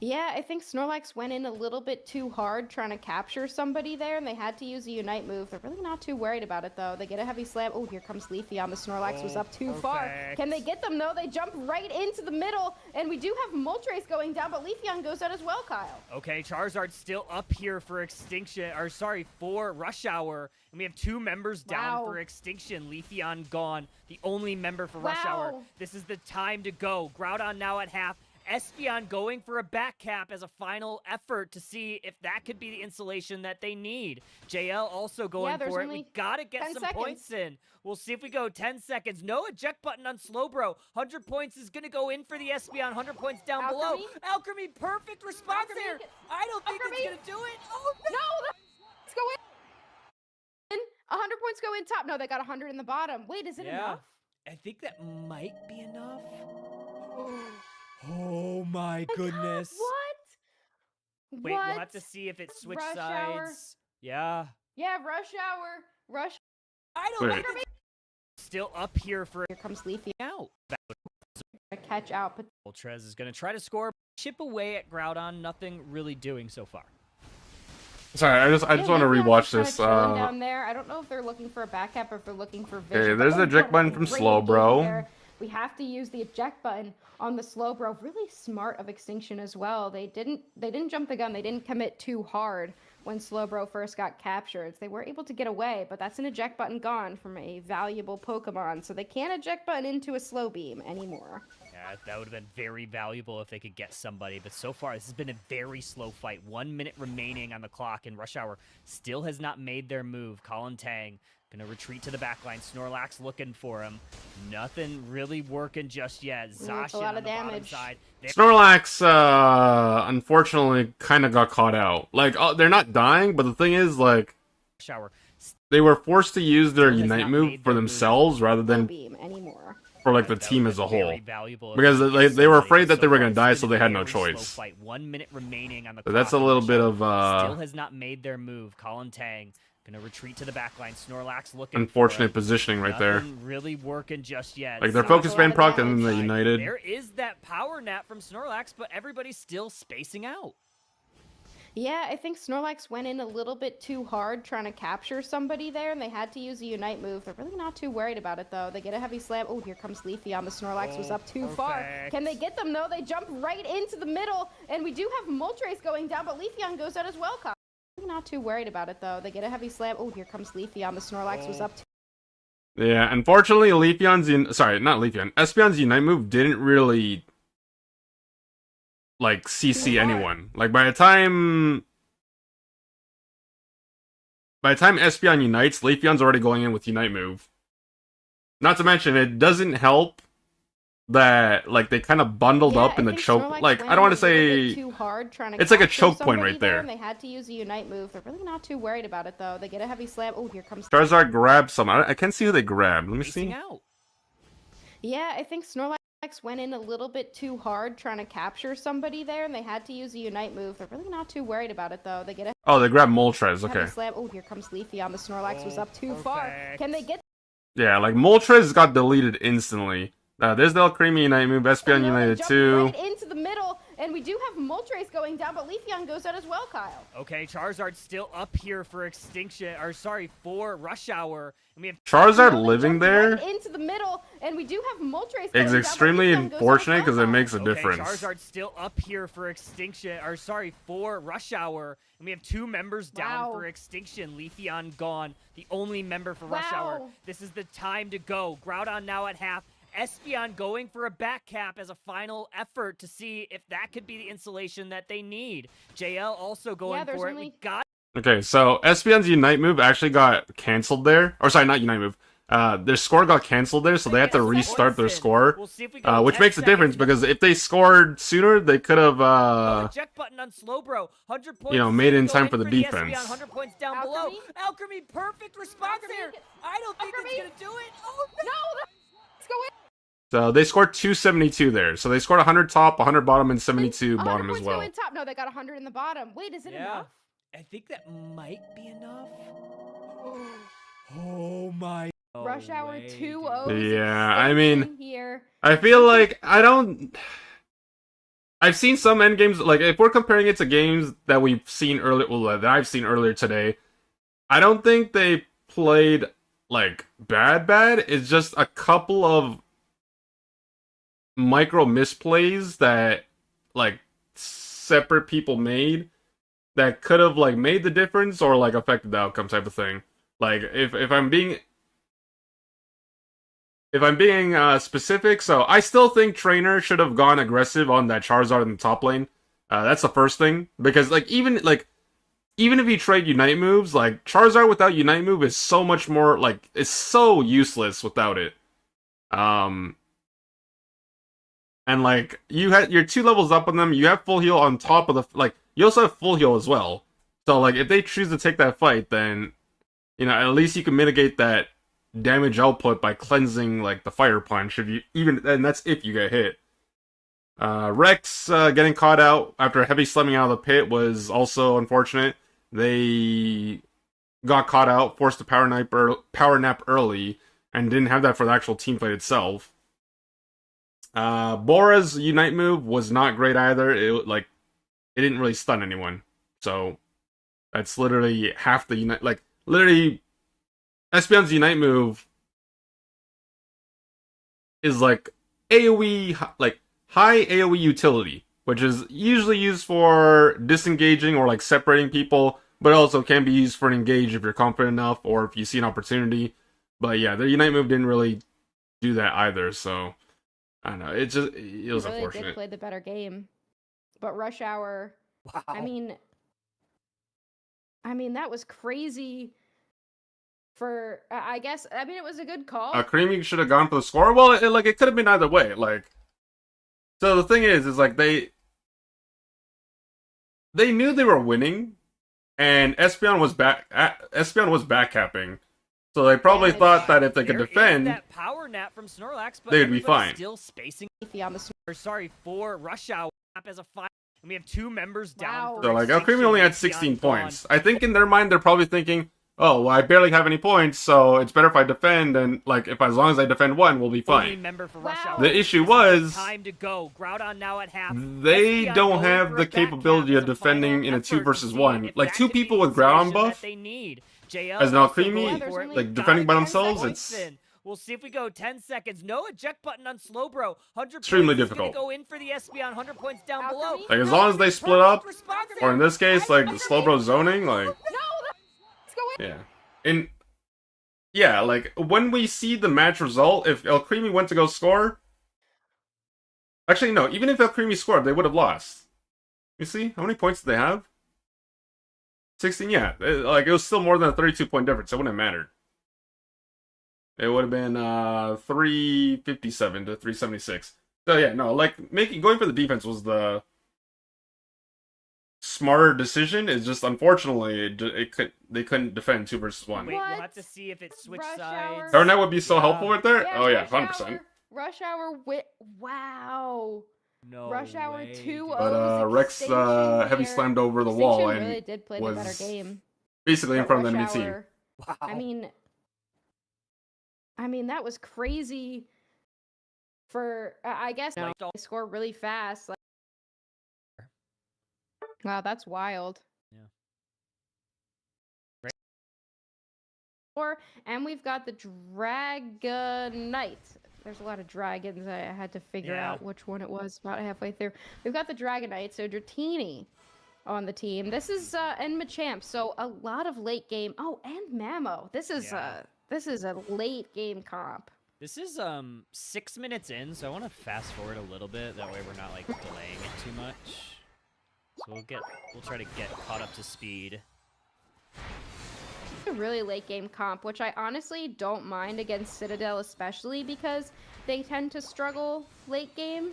Yeah, I think Snorlax went in a little bit too hard trying to capture somebody there, and they had to use a Unite move. They're really not too worried about it, though. They get a heavy slam. Oh, here comes Leafeon. The Snorlax was up too far. Can they get them, though? They jump right into the middle, and we do have Moltres going down, but Leafeon goes out as well, Kyle. Okay, Charizard's still up here for Extinction, or sorry, for Rush Hour, and we have 2 members down for Extinction. Leafeon gone, the only member for Rush Hour. This is the time to go. Groudon now at half. Espeon going for a back cap as a final effort to see if that could be the insulation that they need. JL also going for it. We gotta get some points in. We'll see if we go 10 seconds. No eject button on Slowbro. 100 points is gonna go in for the Espeon. 100 points down below. Alchemy, perfect response here. I don't think it's gonna do it. Oh no! Let's go in. 100 points go in top. No, they got 100 in the bottom. Wait, is it enough? I think that might be enough. Oh my goodness. What? Wait, we'll have to see if it switched sides. Yeah. Yeah, Rush Hour. I don't think it's still up here for Here comes Leafy out. Catch out. But Moltres is going to try to score. Chip away at Groudon. Nothing really doing so far. Sorry, I just want to rewatch this. Down there. I don't know if they're looking for a back cap or if they're looking for vision. Okay, there's the eject button from Slowbro. We have to use the eject button on the Slowbro. Really smart of Extinction as well. They didn't jump the gun. They didn't commit too hard when Slowbro first got captured. They were able to get away, but that's an eject button gone from a valuable Pokemon, so they can't eject button into a slow beam anymore. Yeah, that would have been very valuable if they could get somebody, but so far this has been a very slow fight. 1 minute remaining on the clock, and Rush Hour still has not made their move. Colin Tang gonna retreat to the backline. Snorlax looking for him. Nothing really working just yet. Zacian on the bottom side. Snorlax, unfortunately, kind of got caught out. Like, they're not dying, but the thing is, like, they were forced to use their Unite move for themselves rather than for, like, the team as a whole. Because they were afraid that they were going to die, so they had no choice. 1 minute remaining on the So that's a little bit of, still has not made their move. Colin Tang gonna retreat to the backline. Snorlax looking unfortunate positioning right there. Nothing really working just yet. Like, their focus band proc and then they united. There is that power nap from Snorlax, but everybody's still spacing out. Yeah, I think Snorlax went in a little bit too hard trying to capture somebody there, and they had to use a Unite move. They're really not too worried about it, though. They get a heavy slam. Oh, here comes Leafeon. The Snorlax was up too far. Can they get them, though? They jump right into the middle, and we do have Moltres going down, but Leafeon goes out as well, Kyle. Not too worried about it, though. They get a heavy slam. Oh, here comes Leafeon. The Snorlax was up. Yeah, unfortunately, Espeon's Unite move didn't really, like, CC anyone. Like, by the time Espeon unites, Leafeon's already going in with Unite move. Not to mention, it doesn't help that, like, they kind of bundled up in the choke. Like, I don't want to say too hard trying to it's like a choke point right there. They had to use a Unite move. They're really not too worried about it, though. They get a heavy slam. Oh, here comes Charizard grabs some. I can't see who they grabbed. Let me see. Yeah, I think Snorlax went in a little bit too hard trying to capture somebody there, and they had to use a Unite move. They're really not too worried about it, though. They get a they grabbed Moltres. Okay. Slam. Oh, here comes Leafeon. The Snorlax was up too far. Can they get? Yeah, like, Moltres got deleted instantly. There's the Creamy Unite move. Espeon united too. Right into the middle, and we do have Moltres going down, but Leafeon goes out as well, Kyle. Okay, Charizard's still up here for Extinction, or sorry, for Rush Hour, and we have Charizard living there right into the middle, and we do have Moltres. It's extremely unfortunate because it makes a difference. Charizard's still up here for Extinction, or sorry, for Rush Hour, and we have 2 members down for Extinction. Leafeon gone, the only member for Rush Hour. This is the time to go. Groudon now at half. Espeon going for a back cap as a final effort to see if that could be the insulation that they need. JL also going for it. We got. Okay, so Espeon's Unite move actually got canceled there. Or sorry, not Unite move. their score got canceled there, so they had to restart their score, We'll see if we go which 10 makes a difference seconds. because if they scored sooner, they could have, Eject button on Slowbro. 100 points. you know, made it in Go time for the Espeon, defense. 100 points down Alchemy? below. Alchemy, perfect response Alchemy? there. I don't think Alchemy? it's gonna do it. Oh no! No, let's go in. So they scored 272 there. So they scored 100 top, 100 bottom, and 72 100 bottom as points well. go in top. No, they got 100 in the bottom. Wait, is it Yeah. enough? I think that might be enough. Oh my! Rush Hour way, 2-0. dude. Yeah, I mean, here. I feel like I've seen some end games, like if we're comparing it to games that we've seen earlier, well, that I've seen earlier today, I don't think they played like bad. It's just a couple of micro misplays that like separate people made that could have like made the difference or like affected the outcome type of thing. Like if I'm being specific, so I still think Trainer should have gone aggressive on that Charizard in the top lane. That's the first thing, because like even if you trade Unite moves, like Charizard without Unite move is so much more like it's so useless without it. And like you're 2 levels up on them, you have full heal on top of the like you also have full heal as well. So like if they choose to take that fight, then you know at least you can mitigate that damage output by cleansing like the fire punch if you and that's if you get hit. Rex getting caught out after heavy slamming out of the pit was also unfortunate. They got caught out, forced to power nap early, and didn't have that for the actual team fight itself. Bora's Unite move was not great either. It didn't really stun anyone. So that's literally half the Unite. Like literally, Espeon's Unite move is like AoE, like high AoE utility, which is usually used for disengaging or like separating people, but also can be used for an engage if you're confident enough or if you see an opportunity. But yeah, their Unite move didn't really do that either, so I don't know. It was He really unfortunate. did play the better game. But Rush Hour, Wow. I mean that was crazy. For I guess it was a good call. Creamy should have gone for the score. Well, it could have been either way. Like, so the thing is like they knew they were winning, and Espeon was backcapping. So they probably thought that if they could There is defend, that power nap from Snorlax, but they'd be everybody's fine. Still spacing. On the For Rush Hour as a 5, and we have 2 members down. Wow. For so like extinction. Creamy only had Espeon's 16 gone. points. I think in their mind they're probably thinking, oh, well, I barely have any points, so it's better if I defend, and like as long as I defend one, we'll be Only fine. member for Rush Wow. Hour. The issue This is was time to go. Groudon now at half. they Espeon don't going have for the a back cap capability as of a final defending in a effort 2 to versus see 1. if Like that 2 could be people the with ground situation that buff they need. JL as an also Alchemy, going there's for it. only like Got defending by 10 themselves, seconds it's in. We'll see if we go 10 seconds. No eject button on Slowbro. 100 extremely points. He's gonna difficult. go in for the Espeon. 100 points down Alchemy? below. Like as long as they split up, or in this case, like Alchemy? Slowbro zoning, like No, let's go in. yeah, and yeah, like when we see the match result, if El Creamy went to go score, actually no, even if El Creamy scored, they would have lost. You see how many points did they have? 16. Yeah, like it was still more than a 32-point difference. It wouldn't have mattered. It would have been 357 to 376. So yeah, no, like going for the defense was the smarter decision. It's just unfortunately they couldn't defend 2 versus 1. Wait, we'll What? have to see if it switched Rush sides. Hour. Darnet would be so Yeah. helpful right there. Oh yeah, Rush 100%. Hour. Rush Hour wow. No Rush Hour way, 2-0. dude. But Rex heavy here. slammed over the wall Extinction and really did play the better was game. basically in But front of the Rush enemy team. Hour, Wow. I mean that was crazy. For I guess Like, they score really fast. Like, wow, that's wild. Yeah. And we've got the Dragonite. There's a lot of dragons. I had to figure Yeah. out which one it was about halfway through. We've got the Dragonite, so Dratini on the team. This is and Machamp, so a lot of late game. Oh, and Mamo. This is a late game comp. This is 6 minutes in, so I want to fast forward a little bit. That way we're not like delaying it too much. So we'll try to get caught up to speed. A really late game comp, which I honestly don't mind against Citadel, especially because they tend to struggle late game.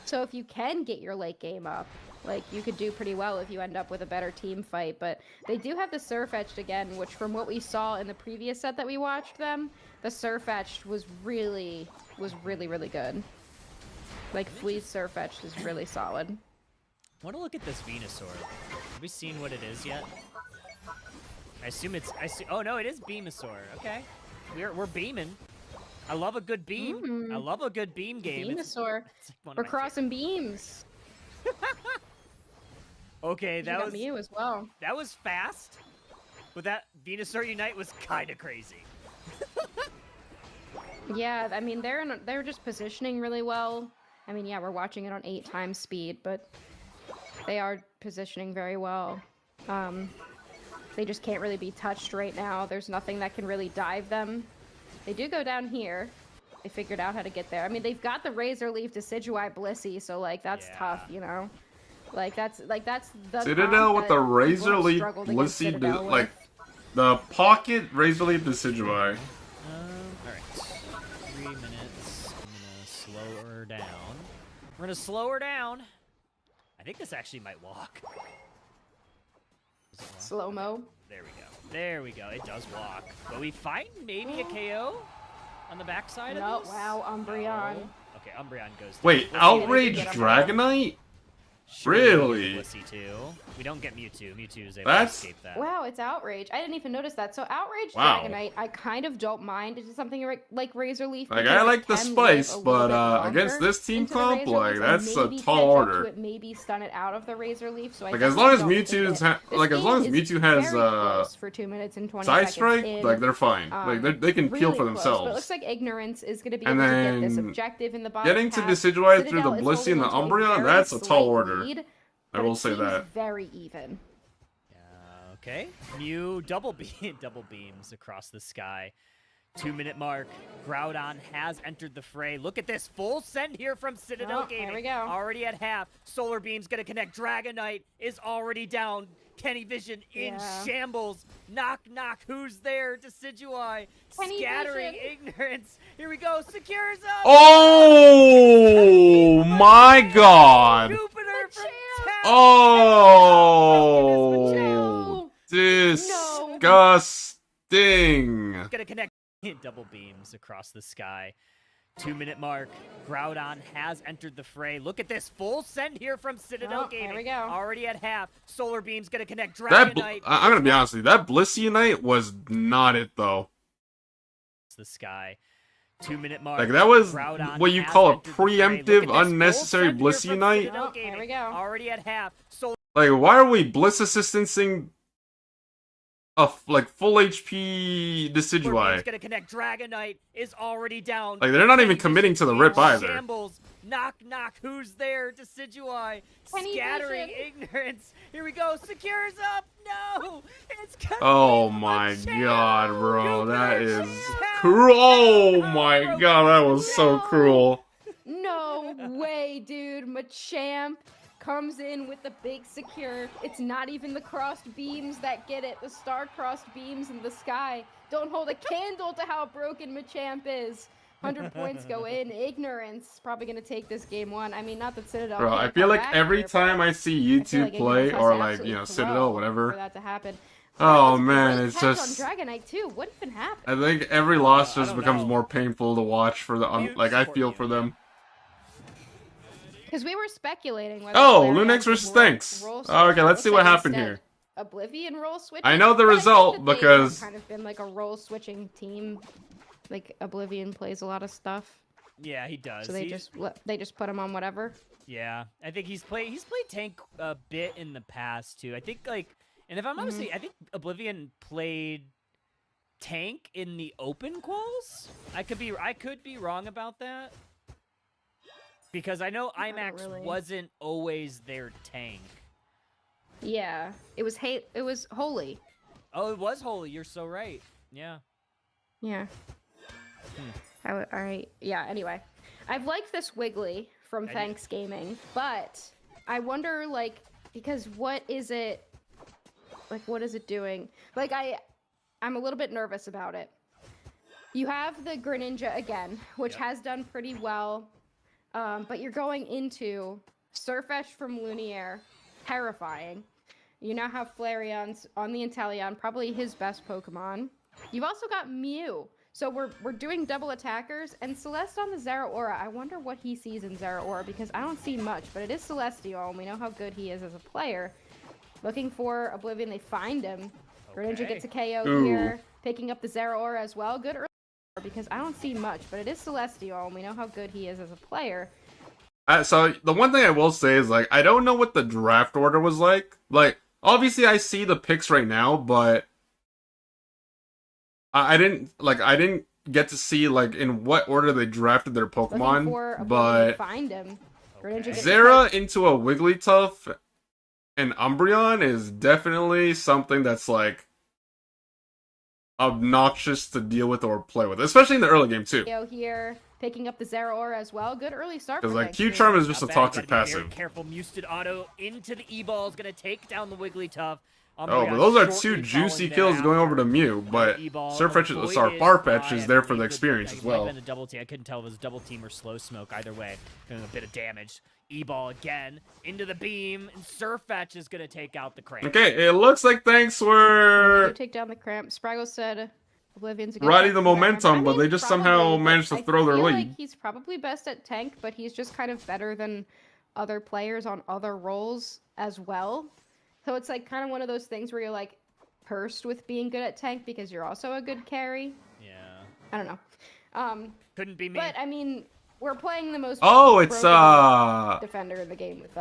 So if you can get your late game up, like, you could do pretty well if you end up with a better team fight. But they do have the Surfetched again, which from what we saw in the previous set that we watched them, the Surfetched was really, really good. Like, Flea's Surfetched is really solid. I want to look at this Venusaur. Have we seen what it is yet? I assume it's... Oh, no, it is Venusaur. Okay. We're beaming. I love a good beam. I love a good beam game. Venusaur. It's like one of We're my crossing beams. Okay, that was Mew as well. That was fast. But that Venusaur Unite was kind of crazy. Yeah, I mean, they're just positioning really well. I mean, yeah, we're watching it on 8 times speed, but they are positioning very well. They just can't really be touched right now. There's nothing that can really dive them. They do go down here. They figured out how to get there. I mean, they've got the Razor Leaf Decidueye Blissey, so, like, that's tough, you know? Like, that's the Citadel with the Razor Leaf Blissey, like, the pocket Razor Leaf Decidueye. Alright. 3 minutes. I'm gonna slow her down. We're gonna slow her down. I think this actually might walk. Slow-mo. There we go. There we go. It does walk. But we find maybe a KO on the backside of this? Wow, Umbreon. No. Okay, Umbreon goes down. Wait, Outrage Dragonite? Really? Blissey too. We don't get Mewtwo. Mewtwo is able That's... to escape that. Wow, it's Outrage. I didn't even notice that. So Outrage Wow. Dragonite, I kind of don't mind. It's something like Razor Leaf. Like, because I it like the can spice, live a but little bit against longer this team into the comp, Razor like, Leaf, that's and a maybe tall catch up order. to it, maybe stun it out of the Razor Leaf. So I Like, as long as Mewtwo's Mewtwo has for 2 minutes and 20 Side seconds Strike, in, like, they're fine. Like, they can peel really for close, themselves. But it looks like Ignorance is going to be And able to get this then objective in the bottom getting to half. Decidueye through the Citadel is Blissey and the holding onto a Umbreon, very that's a tall slight order. lead, I but will it say seems that. very even. Okay. Mew double beams across the sky. 2-minute mark. Groudon has entered the fray. Look at this full send here from Citadel Gaming. There we go. Already at half. Solar Beam's gonna connect. Dragonite is already down. Kenny Vision in shambles. Knock, knock. Who's there? Decidueye. Kenny Scattering Vision. Ignorance. Here we go. Secures up. Oh my god! Jupiter from town. Oh! Disgusting! Gonna connect. Double beams across the sky. 2-minute mark. Groudon has entered the fray. Look at this full send here from Citadel Gaming. There we go. Already at half. Solar Beam's gonna connect. That Dragonite. I'm gonna be honest with you, that Blissey Unite was not it though. The sky. 2-minute mark. Like, that was Groudon what you has call a entered the fray. Look preemptive, at this full unnecessary send here Blissey from Unite. Citadel There we Gaming. go. Already at half. Solar Like, why are we Bliss Assistancing a like full HP Beam's Decidueye? gonna connect. Dragonite is already down. Like, they're not even Kenny committing Vision to the in rip either. Shambles. Knock, knock. Who's there? Decidueye. Kenny Scattering Vision. Ignorance. Here we go. Secures up. No. It's gonna Oh be my Machamp. god, bro. That Jupiter is Machamp. cruel. Oh my god, that was so cruel. No way, dude. Machamp comes in with the big secure. It's not even the crossed beams that get it. The star-crossed beams in the sky don't hold a candle to how broken Machamp is. 100 points go in. Ignorance probably going to take this game 1. I mean, not that Citadel Bro, can't I feel come like back every here, time but I see you I feel two like play, Ignorance has or to like, absolutely you know, throw Citadel, for whatever. that to happen. Oh That was a man, great it's catch just... on Dragonite too. What even happened? I think every loss I just don't becomes know. more painful to watch for the... Mute like, I support feel you, for yeah. them. Because we were speculating whether Oh, Flareon Lunex versus would Thanks. roll switch. Oh, okay, let's Looks see what like happened instead here. Oblivion roll switch. I know the But I think result that they have because... kind of been like a roll switching team. Like Oblivion plays a lot of stuff, Yeah, he does. so they just put him on whatever. Yeah, I think he's played tank a bit in the past too. I think like, and if I'm not mistaken, I think Oblivion played tank in the open quals. I could be wrong about that because I know IMAX really. wasn't always their tank. Yeah, it was holy. Oh, it was holy. You're so right. Yeah. Yeah. All right. Yeah. Anyway, I've liked this Wiggly from Thanks Gaming, but I wonder, like, because what is it doing? Like, I'm a little bit nervous about it. You have the Greninja again, which has done pretty well, but you're going into Surfetch from Lumiere, terrifying. You now have Flareon's on the Inteleon, probably his best Pokemon. You've also got Mew. So we're doing double attackers, and Celeste on the Zeraora. I wonder what he sees in Zeraora, because I don't see much, but it is Celestial, and we know how good he is as a player. Looking for Oblivion, they find him. Greninja gets a KO here, picking up the Zeraora as well. Good early, because I don't see much, but it is Celestial, and we know how good he is as a player. So the one thing I will say is, like, I don't know what the draft order was like. Like, obviously I see the picks right now, but I didn't get to see, like, in what order they drafted their Pokemon, but find him. Zera into a Wigglytuff and Umbreon is definitely something that's, like, obnoxious to deal with or play with, especially in the early game too. Here, picking up the Zeraora as well. Good early start. Because, like, Q-Charm is just a toxic passive. Careful, Musted Auto into the E-Ball is going to take down the Wigglytuff. Oh, but those are two juicy kills going over to Mew, but Farfetch is there for the experience as well. I couldn't tell if it was a double team or slow smoke. Either way, doing a bit of damage. E-Ball again into the beam, and Surfetch is going to take out the Cramp. Okay, it looks like thanks were take down the Cramp. Spraggle said Oblivion's riding the momentum, but they just somehow managed to throw their lead. Like he's probably best at tank, but he's just kind of better than other players on other roles as well. So it's like kind of one of those things where you're like cursed with being good at tank because you're also a good carry. Yeah. I don't know. Couldn't be me. But I mean, we're playing the most defender in the game with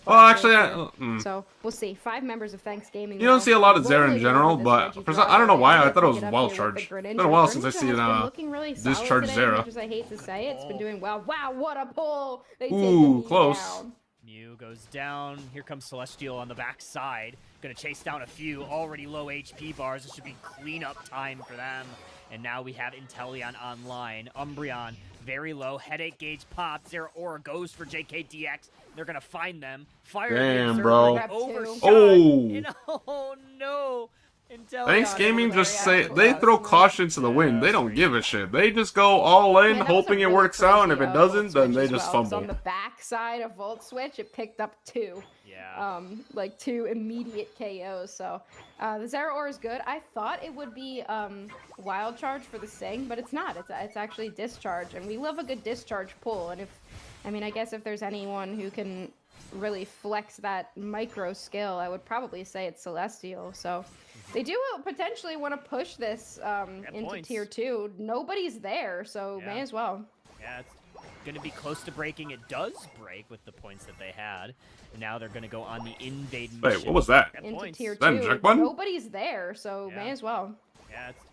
well, actually, so we'll see. 5 members of Thanksgiving. You don't see a lot of Zera in general, but I don't know why I thought it was Wild Charge. It's been a while since I've seen Discharge Zera. Much as I hate to say it, it's been doing well. Wow, what a pull! Ooh, close. Down. Mew goes down. Here comes Celestial on the back side. Gonna chase down a few already low HP bars. This should be cleanup time for them. And now we have Inteleon online. Umbreon, very low. Headache gauge pops. Zeraora goes for JKDX. They're gonna find them. Fire. Damn, bro. Oh no. Thanksgiving just say they throw caution to the wind. They don't give a shit. They just go all in, hoping it works out, and if it doesn't, then they just fumble. On the back side of Volt Switch, it picked up 2. Yeah. Like 2 immediate KOs. So the Zeraora is good. I thought it would be Wild Charge for the Sing, but it's not. It's actually Discharge, and we love a good Discharge pull. And I guess if there's anyone who can really flex that micro skill, I would probably say it's Celestial. So they do potentially want to push this into tier 2. Nobody's there, so may as well. Yeah, it's going to be close to breaking. It does break with the points that they had. And now they're going to go on the invade mission. Wait, what was that? Into tier 2. That Nobody's there, so may as well. Yeah, it's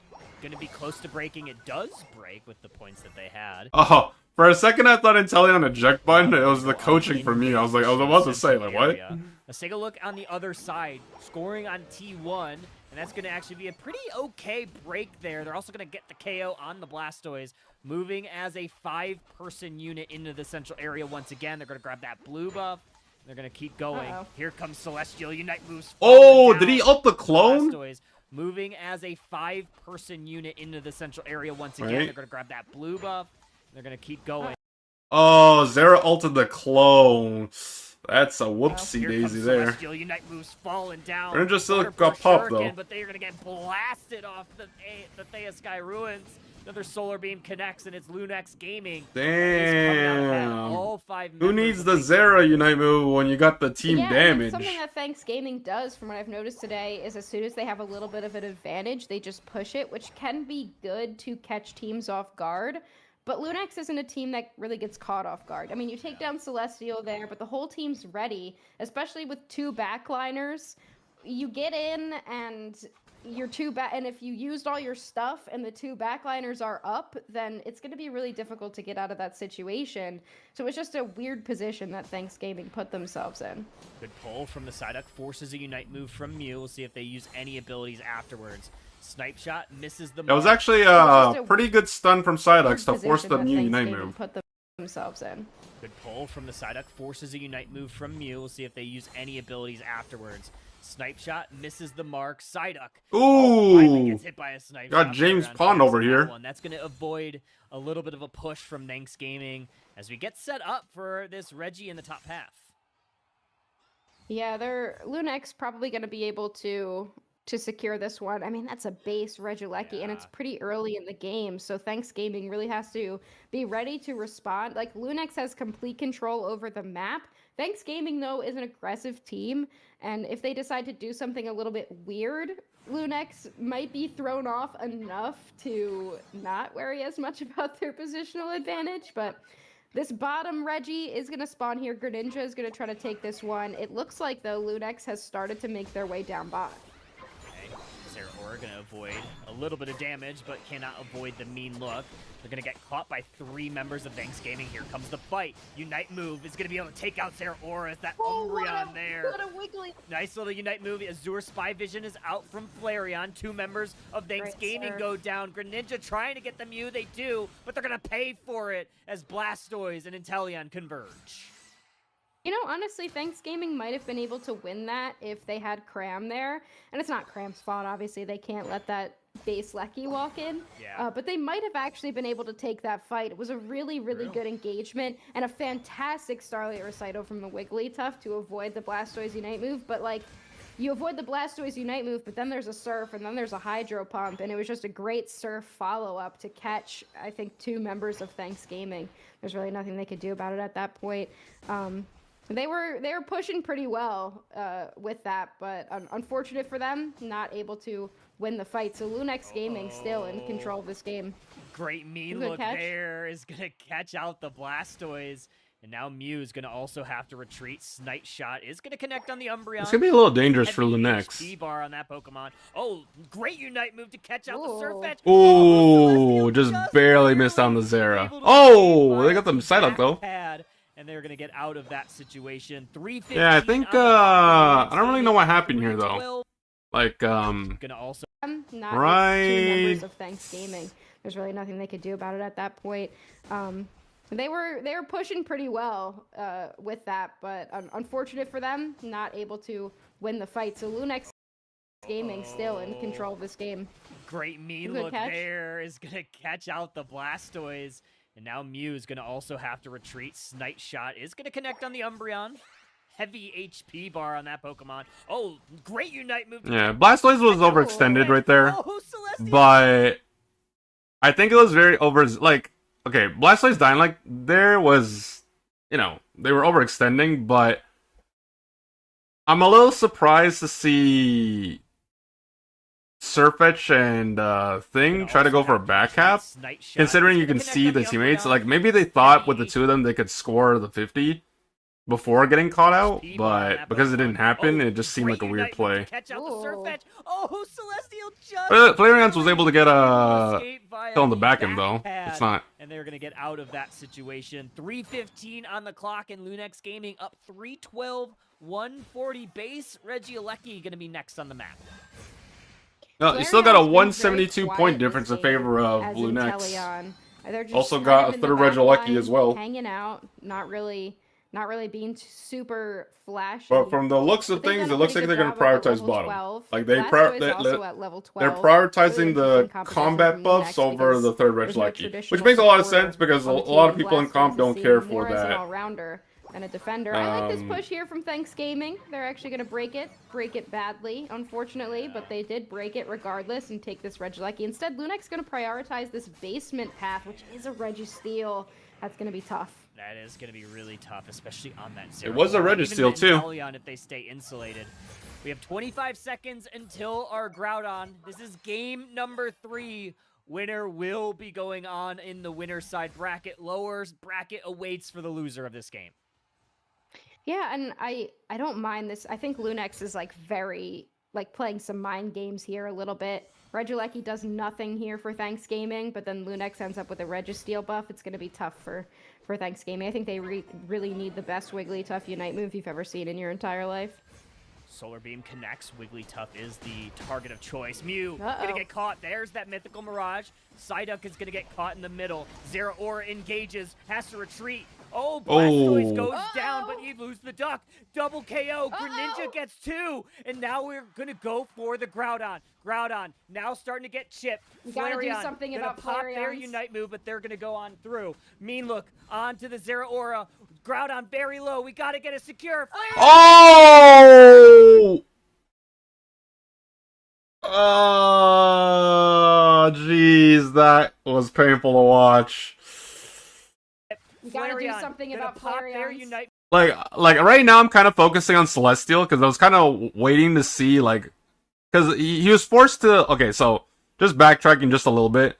going to be close to breaking. It does break with the points that they had. Oh, for a second I thought Inteleon eject button. It was the coaching for me. I was about to say, like, what? Let's take a look on the other side. Scoring on T1. And that's going to actually be a pretty okay break there. They're also going to get the KO on the Blastoise, moving as a 5-person unit into the central area once again. They're going to grab that blue buff. They're going to keep going. Here comes Celestial. Unite moves. Oh, did he up the clone? Blastoise, moving as a 5-person unit into the central area once again. They're going to grab that blue buff. They're going to keep going. Oh, Zera ulted the clone. That's a whoopsie daisy there. Unite moves falling down. Greninja still got popped though. But they're gonna get blasted off the Thea Sky Ruins. Another Solar Beam connects, and it's Lunex Gaming. Damn. All 5 Who needs the Zera Unite move when you got the team damage? Something that Thanksgiving does, from what I've noticed today, is as soon as they have a little bit of an advantage, they just push it, which can be good to catch teams off guard. But Lunex isn't a team that really gets caught off guard. I mean, you take down Celestial there, but the whole team's ready, especially with 2 backliners. You get in, and and if you used all your stuff and the 2 backliners are up, then it's going to be really difficult to get out of that situation. So it's just a weird position that Thanksgiving put themselves in. Good pull from the Psyduck, forces a Unite move from Mew. We'll see if they use any abilities afterwards. Snipe shot misses the mark. It was actually a pretty good stun from Psyduck to force the Mew Unite move. Put themselves in. Good pull from the Psyduck, forces a Unite move from Mew. We'll see if they use any abilities afterwards. Snipe shot misses the mark. Psyduck. Ooh. Finally gets hit by a snipe Got shot. James Flareon Pond takes over that here. one. That's going to avoid a little bit of a push from Thanks Gaming as we get set up for this Reggie in the top path. Yeah, Lunex probably going to be able to secure this one. I mean, that's a base Regieleki, and it's Yeah. pretty early in the game, so Thanks Gaming really has to be ready to respond. Like, Lunex has complete control over the map. Thanks Gaming, though, is an aggressive team, and if they decide to do something a little bit weird, Lunex might be thrown off enough to not worry as much about their positional advantage, but this bottom Reggie is going to spawn here. Greninja is going to try to take this one. It looks like, though, Lunex has started to make their way down bot. Okay, Sarah Aura gonna avoid a little bit of damage, but cannot avoid the mean look. They're gonna get caught by 3 members of Thanks Gaming. Here comes the fight. Unite move is gonna be able to take out Sarah Aura. That Umbreon there. What a wiggly. Nice little Unite move. Azure Spy Vision is out from Flareon. 2 members of Thanks Great Gaming serve. go down. Greninja trying to get the Mew. They do, but they're gonna pay for it as Blastoise and Inteleon converge. You know, honestly, Thanks Gaming might have been able to win that if they had Cram there. And it's not Cram's fault, obviously. They can't let that base Lcq walk in. Yeah. But they might have actually been able to take that fight. It was a really, really good engagement and a fantastic Starlight Recital from the Wigglytuff to avoid the Blastoise Unite move. But, like, you avoid the Blastoise Unite move, but then there's a Surf, and then there's a Hydro Pump, and it was just a great Surf follow-up to catch, I think, 2 members of Thanks Gaming. There's really nothing they could do about it at that point. They were pushing pretty well with that, but unfortunate for them, not able to win the fight. So Lunex Gaming still in control of this game. Great mean Good look catch. there is going to catch out the Blastoise. And now Mew is going to also have to retreat. Snipe shot is going to connect on the Umbreon. It's gonna be a little dangerous for Heavy Lunex. HP bar on that Pokemon. Oh, great Unite move to catch out the Surfetch. Ooh, Celestial just barely missed on the Zera. Oh, they got them Psyduck though. Pad, and they're going to get out of that situation. 315. Yeah, I think on the I don't really know what happened here though. 312. Like Gonna also Not Right. 2 members of Thanks Gaming. There's really nothing they could do about it at that point. They were pushing pretty well with that, but unfortunate for them, not able to win the fight. So Lunex Gaming still in control of this game. great mean Good look catch. there is going to catch out the Blastoise. And now Mew is going to also have to retreat. Snipe shot is going to connect on the Umbreon. Heavy HP bar on that Pokemon. Oh, great Unite move. yeah, Blastoise was overextended right there, Oh, Celestial. but I think it was very like okay, Blastoise dying like there was, you know, they were overextending, but I'm a little surprised to see Surfetch and Thing try to go for a back cap, Snipe shot considering is you gonna can connect see on the teammates. Umbreon. Like maybe they thought with the 2 of them they could score the 50 before getting caught out, but because it didn't happen, it just seemed like a weird play. Catch out the Ooh. Surfetch. Oh, Celestial just Flareon's was able to get a escape via kill on the the back end though. pad. It's not. And they're going to get out of that situation. 3:15 on the clock, and Lunex Gaming up 312, 140 base. Regieleki going to be next on the map. No, you still got a Flareon's been 172 very point quiet difference this in favor game of as Lunex. Inteleon. They're just Also kind got of a in the third back Regieleki line, as well. hanging out, not really being super flashy. But from the looks of But they've things, done it a looks like pretty they're good going to job at prioritize level bottom. 12. Like they Blastoise also at level 12. they're prioritizing Really the interesting competition combat from buffs Lunex over because the third there's no Regieleki, traditional which makes a lot of supporter sense because a on the lot of team. people in Blastoise comp is don't seen care more for as an that. all-rounder and a defender. I like this push here from Thanks Gaming. They're actually going to break it badly, unfortunately, but they did break it regardless and take this Regieleki. Instead, Lunex going to prioritize this basement path, which is a Registeel. That's going to be tough. That is going to be really tough, especially on that It was a Zero. Registeel, Even too. Inteleon if they stay insulated. We have 25 seconds until our Groudon. This is game number 3. Winner will be going on in the winner's side bracket. Lowers bracket awaits for the loser of this game. Yeah, and I don't mind this. I think Lunex is like very playing some mind games here a little bit. Regieleki does nothing here for Thanks Gaming, but then Lunex ends up with a Registeel buff. It's going to be tough for Thanks Gaming. I think they really need the best Wigglytuff Unite move you've ever seen in your entire life. Solar Beam connects. Wigglytuff is the target of choice. Mew Uh-oh. gonna get caught. There's that mythical Mirage. Psyduck is gonna get caught in the middle. Zero Aura engages, has to retreat. Oh, Blastoise goes down, but you lose the duck. Double KO. Greninja gets 2, and now we're gonna go for the Groudon. Groudon now starting to get chipped. We gotta do Flareon something gonna about pop their Flareons. Unite move, but they're gonna go on through. Mean Look onto the Zero Aura. Groudon very low. We gotta get a secure. Oh! Oh, jeez, that was painful to watch. We gotta do something about Flareons. Unite. Like right now I'm kind of focusing on Celestial because I was kind of waiting to see, like, because he was forced to. Okay, so just backtracking just a little bit.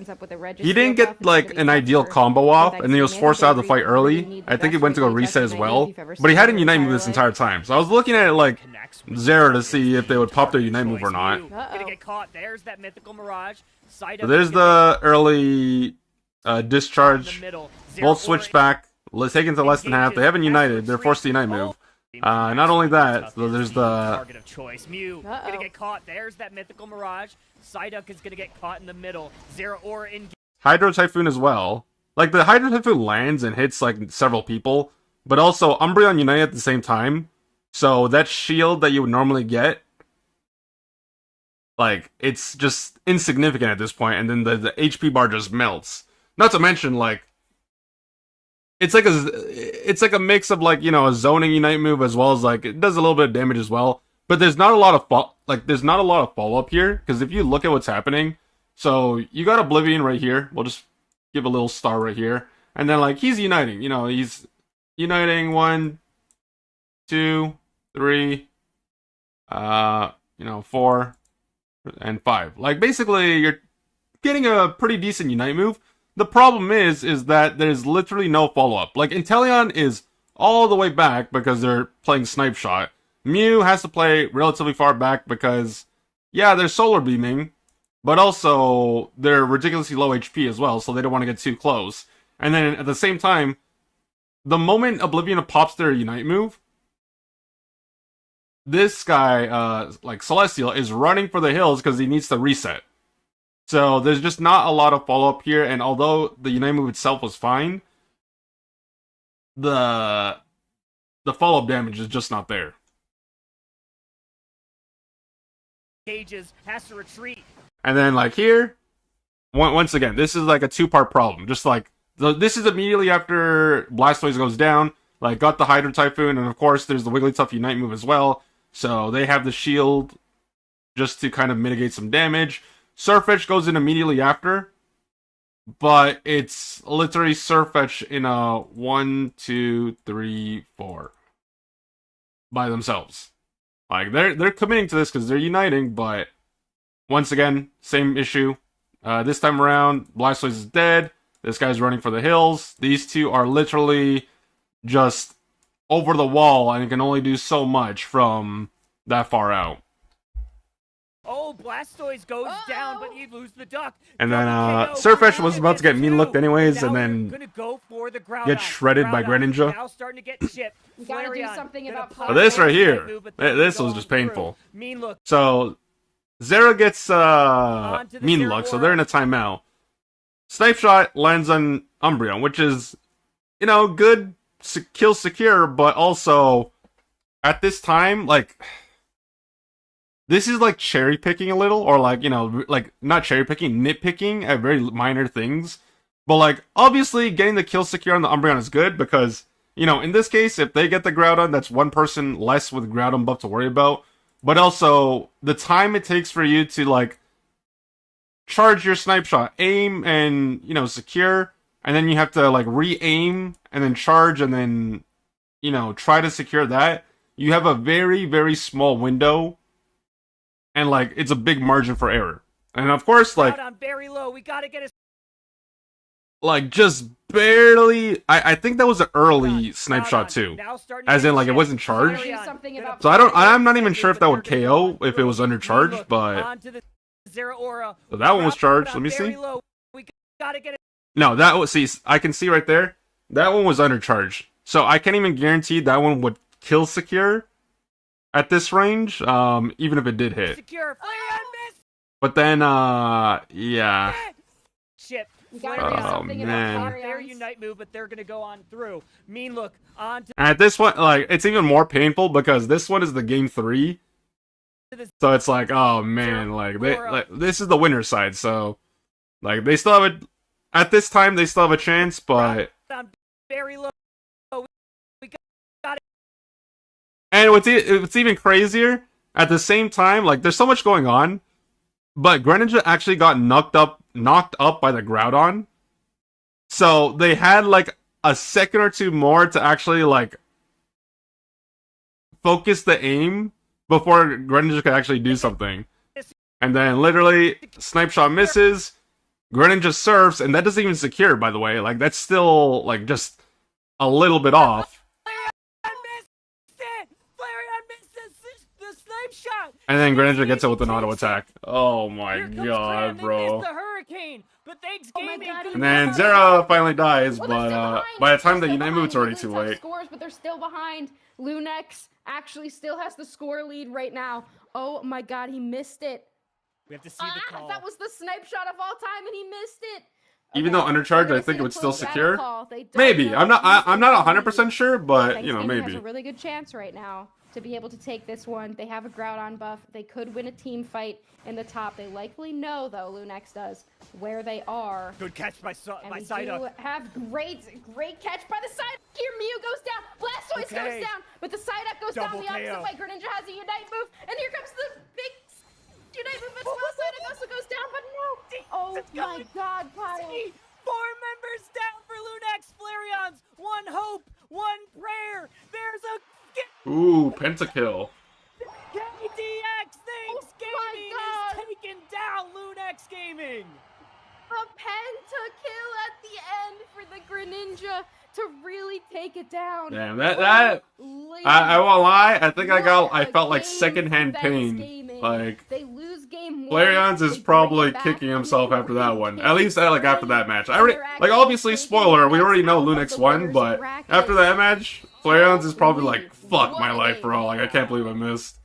Up with a He didn't get like an ideal combo off, and then he was forced out of the fight early. I think he went to go reset as well, but he had a Unite move this entire time. So I was looking at it like Zero to see if they would pop their Unite move or not. Gonna get caught. There's that mythical Mirage. So there's the early discharge. Both switched back, taken to less than half. They haven't united. They're forced to Unite move. Not only that, so there's the target of choice. Mew gonna get caught. There's that mythical Mirage. Psyduck is gonna get caught in the middle. Zero Aura in. Hydro Typhoon as well. Like the Hydro Typhoon lands and hits like several people, but also Umbreon Unite at the same time. So that shield that you would normally get, like, it's just insignificant at this point, and then the HP bar just melts. Not to mention, like, it's like a mix of, like, you know, a zoning Unite move as well as, like, it does a little bit of damage as well. But there's not a lot of follow up here, because if you look at what's happening, so you got Oblivion right here. We'll just give a little star right here, and then, like, he's uniting. You know, he's uniting 1, 2, 3, 4, and 5. Like, basically, you're getting a pretty decent Unite move. The problem is that there's literally no follow-up. Like, Inteleon is all the way back because they're playing Snipe Shot. Mew has to play relatively far back because, yeah, they're Solar Beaming, but also they're ridiculously low HP as well, so they don't want to get too close. And then at the same time, the moment Oblivion pops their Unite move, this guy, like Celestial, is running for the hills because he needs to reset. So there's just not a lot of follow-up here, and although the Unite move itself was fine, the follow-up damage is just not there. Cages has to retreat. And then, like, here, once again, this is like a two-part problem. Just like, this is immediately after Blastoise goes down, like, got the Hydro Typhoon, and of course there's the Wigglytuff Unite move as well. So they have the shield just to kind of mitigate some damage. Surfetch goes in immediately after, but it's literally Surfetch in a 1, 2, 3, 4 by themselves. Like, they're committing to this because they're uniting, but once again, same issue. This time around, Blastoise is dead. This guy's running for the hills. These two are literally just over the wall and can only do so much from that far out. Oh, Blastoise goes down, but you lose the duck. And then Surfetch was about to get mean looked anyways, and then get shredded by Greninja. Now starting to get chipped. We gotta do something about But this right here, this was just painful. So Zera gets mean luck, so they're in a timeout. Snipe Shot lands on Umbreon, which is, you know, good kill secure, but also at this time, like, this is like cherry picking a little, or like, you know, like not cherry picking, nitpicking at very minor things. But like, obviously getting the kill secure on the Umbreon is good because, you know, in this case, if they get the Groudon, that's one person less with Groudon buff to worry about. But also, the time it takes for you to, like, charge your Snipe Shot, aim and, you know, secure, and then you have to, like, re-aim and then charge and then, you know, try to secure that. You have a very, very small window, and, like, it's a big margin for error. And of course, like, very low. We gotta get like, just barely. I think that was an early Snipe Shot too, as in, like, it wasn't charged. So I'm not even sure if that would KO if it was undercharged, but so that one was charged. Let me see. No, that was, see, I can see right there. That one was undercharged, so I can't even guarantee that one would kill secure at this range, even if it did hit. But then, yeah. ship. You gotta do Flareon, something man. about their Flareons. Unite move, but they're going to go on through. Mean look, on to At this one, like, it's even more painful because this one is the game 3. So it's like, oh man, like this is the winner side, so like they still have at this time they still have a chance, but down very low. We got it. and what's even crazier, at the same time, like there's so much going on, but Greninja actually got knocked up by the Groudon. So they had like a second or two more to actually like focus the aim before Greninja could actually do something. And then literally, Snipe Shot misses, Greninja surfs, and that doesn't even secure, by the way. Like, that's still, like, just a little bit off. Flareon missed it! Flareon missed the Snipe Shot! And then Greninja gets it with an auto attack. Oh my Here comes god, Graham. They bro. missed the Hurricane, but thanks Oh my gaming. God, he And then missed Zera it. finally dies, Well, they're still but behind. by the time They're the still Unite move, it's behind. already The too Blitz have late. Scores, but they're still behind. Lunex actually still has the score lead right now. Oh my god, he missed it. We have to see the call. That was the snipe shot of all time, and he missed it. Even though Okay, undercharge, we're gonna I think see it would the still close battle secure. call. They don't Maybe. know I'm not who's in the 100% lead. sure, but Thanks you know, Gaming maybe. has a really good chance right now to be able to take this one. They have a Groudon buff. They could win a team fight in the top. They likely know, though, Lunex does, where they are. Good catch by And we Psyduck. do have great catch by the side. Here, Mew goes down. Blastoise Okay. goes down. But the Psyduck goes Double down the opposite KO. way. Greninja has a Unite move. And here comes the big Unite move as well. Psyduck also goes down, but no. Oh It's my going. god, Kyle. See, 4 members down for Lunex. Flareon's one hope, one prayer. There's a Ooh, pentakill. KDX. Thanks my gaming God. is taking down Lunex Gaming. A pentakill at the end for the Greninja to really take it down. Damn, that Holy I won't lie, I think I what felt a like game secondhand for pain. Gaming. Like, They lose game 1. Flareon's is they probably bring it back, kicking and himself they after that win one. game At least like after 3. that match. I And already they're like actually obviously taking spoiler, we Lunex already know out of Lunex the won, winners but bracket. after that match, Flareon's is probably Holy, like, fuck what my a life, game. bro. Like I can't believe I missed.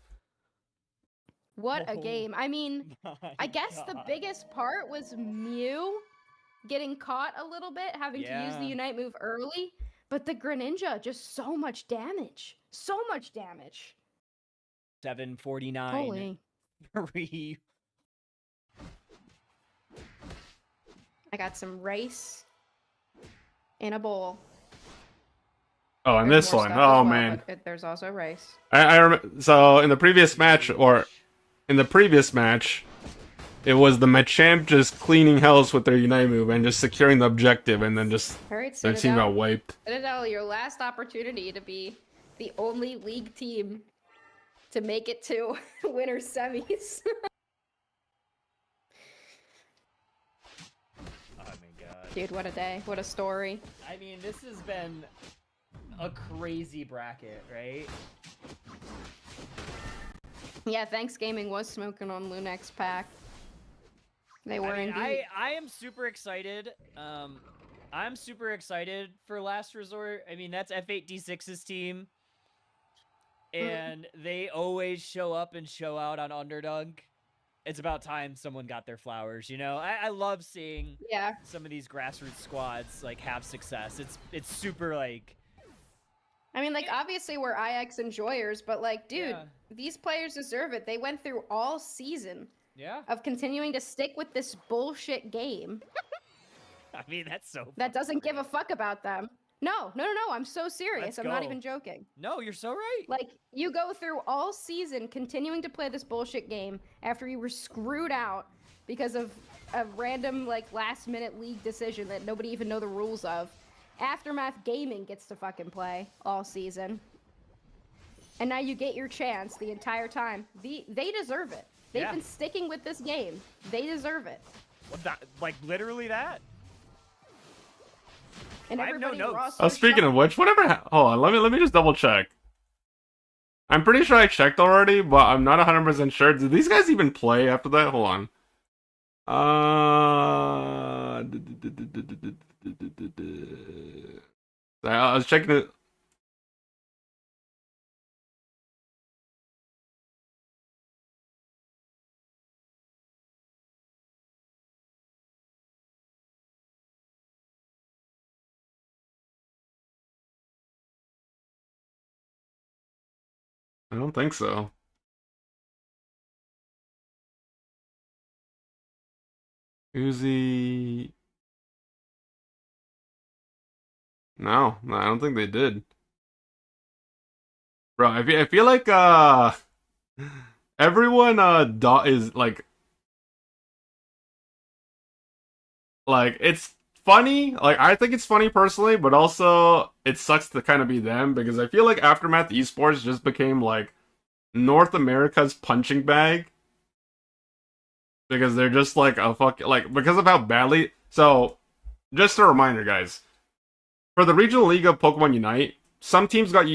What a Oh game. I mean, I guess the biggest part was Mew getting caught a little bit, having to use the Yeah. Unite move early. But the Greninja, just so much damage. So much damage. 749. Holy. 3. I got some rice in a bowl. Oh, and There's this more one. stuff as Oh well, man. but there's also rice. I remember, so in the previous match, it was the Machamp just cleaning house with their Unite move and just securing the objective, and then just All right, their team got Citadel. wiped. Citadel, your last opportunity to be the only league team to make it to winner semis. Oh my god. Dude, what a day. What a story. I mean, this has been a crazy bracket, right? Yeah, Thanks Gaming was smoking on Lunex pack. They were I mean, indeed. I am super excited. I'm super excited for Last Resort. I mean, that's F8D6's team. And they always show up and show out on Underdog. It's about time someone got their flowers, you know? I love seeing Yeah. some of these grassroots squads like have success. It's super like I mean, like, obviously we're IX enjoyers, but like, dude, Yeah. these players deserve it. They went through all season yeah. of continuing to stick with this bullshit game I mean, that's so that doesn't give a fuck about them. No, I'm so serious. Let's I'm not go. even joking. No, you're so right. Like, you go through all season continuing to play this bullshit game after you were screwed out because of a random, like, last-minute league decision that nobody even know the rules of. Aftermath Gaming gets to fucking play all season. And now you get your chance the entire time. They deserve it. They've Yeah. been sticking with this game. They deserve it. Well, that, like literally that. And I have no everybody notes. Ross Oh, speaking of which, whatever. Hold on, let me just double check. I'm pretty sure I checked already, but I'm not 100% sure. Did these guys even play after that? Hold on. I was checking it. I don't think so. Uzi. No, I don't think they did. Bro, I feel like everyone is like it's funny. Like I think it's funny personally, but also it sucks to kind of be them because I feel like Aftermath Esports just became like North America's punching bag because they're just like a like because of how badly. So, just a reminder, guys, for the regional league of Pokemon Unite, some teams got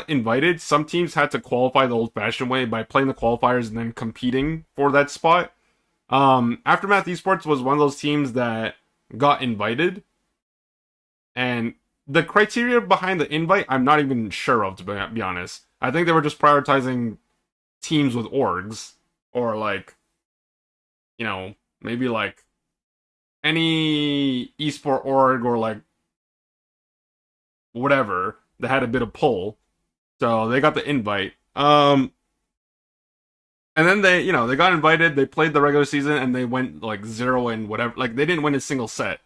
invited. Some teams had to qualify the old-fashioned way by playing the qualifiers and then competing for that spot. Aftermath Esports was one of those teams that got invited, and the criteria behind the invite, I'm not even sure of, to be honest. I think they were just prioritizing teams with orgs, or like, you know, maybe like any esport org or like whatever that had a bit of pull. So they got the invite. And then they got invited, they played the regular season, and they went like 0 and whatever. Like, they didn't win a single set.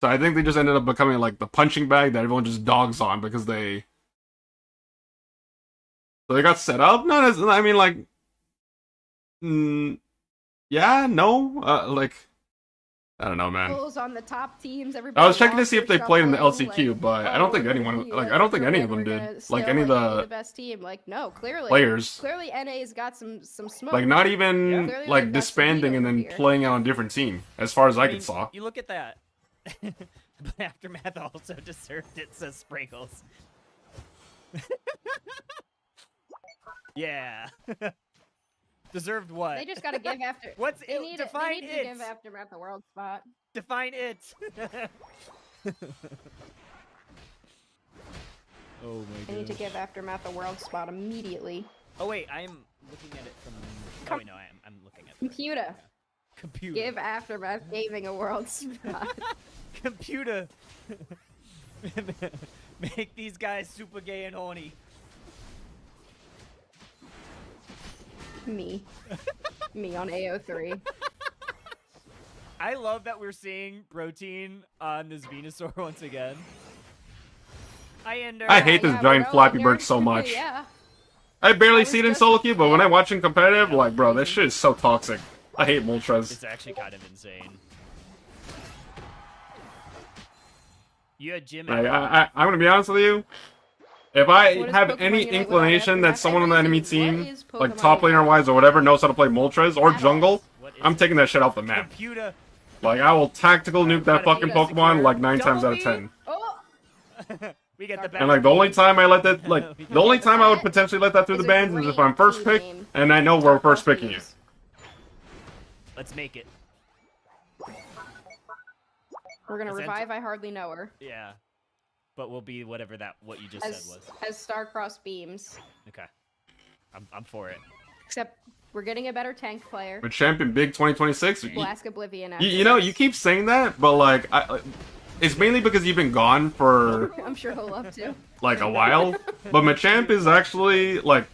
So I think they just ended up becoming like the punching bag that everyone just dogs on because they. So they got set up? No, I mean, like. Yeah, no. Like. I don't know, man. On the top teams, I was checking to see if they played in the LCQ, but I don't think anyone, like, I don't think any of them did. Like, any of the best team, like, no, clearly players. Clearly, NA's got some smoke. Like, not even Clearly like they've got some disbanding heat and then over here. playing on a different team, as far as I mean, could saw. You look at that. But Aftermath also deserved it, says Sprinkles. Yeah. Deserved what? They just gotta give after. What's They need, define they need it? to give Aftermath a world spot. Define it. Oh my god. They need to give Aftermath a world spot immediately. Oh wait, I'm looking at it from. Oh wait, no, I'm looking at it. Computer. Yeah. Computer. Give Aftermath Gaming a world spot. Computer. Make these guys super gay and horny. Me. Me on AO3. I love that we're seeing protein on this Venusaur once again. Hi, Ender. I hate this giant Flappy Bird so much. Yeah. I barely see it in solo queue, but when I watch in competitive, like, bro, this shit is so toxic. I hate Moltres. It's actually kind of insane. You had Jim. I'm gonna be honest with you. If I What is have Pokemon any Unite inclination without that someone on the enemy Everything? What team, is like Pokemon top laner Unite? wise or whatever, knows how to play Moltres or At all. jungle, What is I'm it? taking that shit off the map. Computer. Like, I will tactical nuke that fucking Gotta be Pokemon secure. like 9 times out of Double 10. Oh! We get the And, And like the only time I let that, like the only time I would potentially let that through the Is a bands is if great I'm first team pick name. and I know we're first picking you. Let's make it. We're gonna Is that- revive I Hardly Know Her. Yeah. But we'll be whatever what you just said was. As Starcross Beams. Okay. I'm for it. Except we're getting a better tank player. But Champion Big 2026, Blask Oblivion. you know, you keep saying that, but like, it's mainly because you've been gone for I'm sure he'll love to. like a while. But Machamp is actually like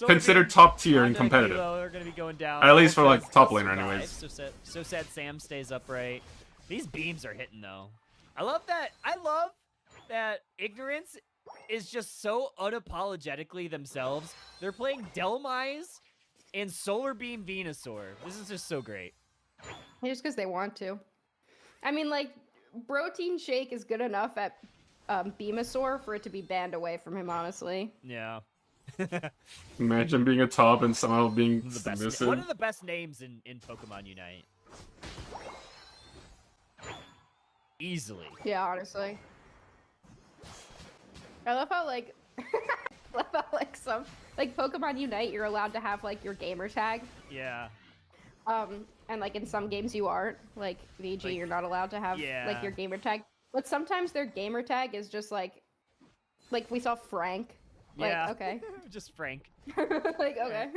considered top tier in competitive. Are gonna be going down. At least for, like, Ultras top will laner survive. anyways. So sad Sam stays upright. These beams are hitting though. I love that Ignorance is just so unapologetically themselves. They're playing Delmise and Solar Beam Venusaur. This is just so great. Just because they want to. I mean, like, Protein Shake is good enough at Beamosaur for it to be banned away from him, honestly. Yeah. Imagine being a top and somehow being One of submissive. the best names in Pokemon Unite. Easily. Yeah, honestly. I love how, like, some, like, Pokemon Unite, you're allowed to have, like, your gamer tag. Yeah. And, like, in some games you aren't. Like, VG, Like, you're not allowed to have, yeah. like, your gamer tag. But sometimes their gamer tag is just, like, we saw Frank. Like, Yeah. okay. Just Frank. Like, okay.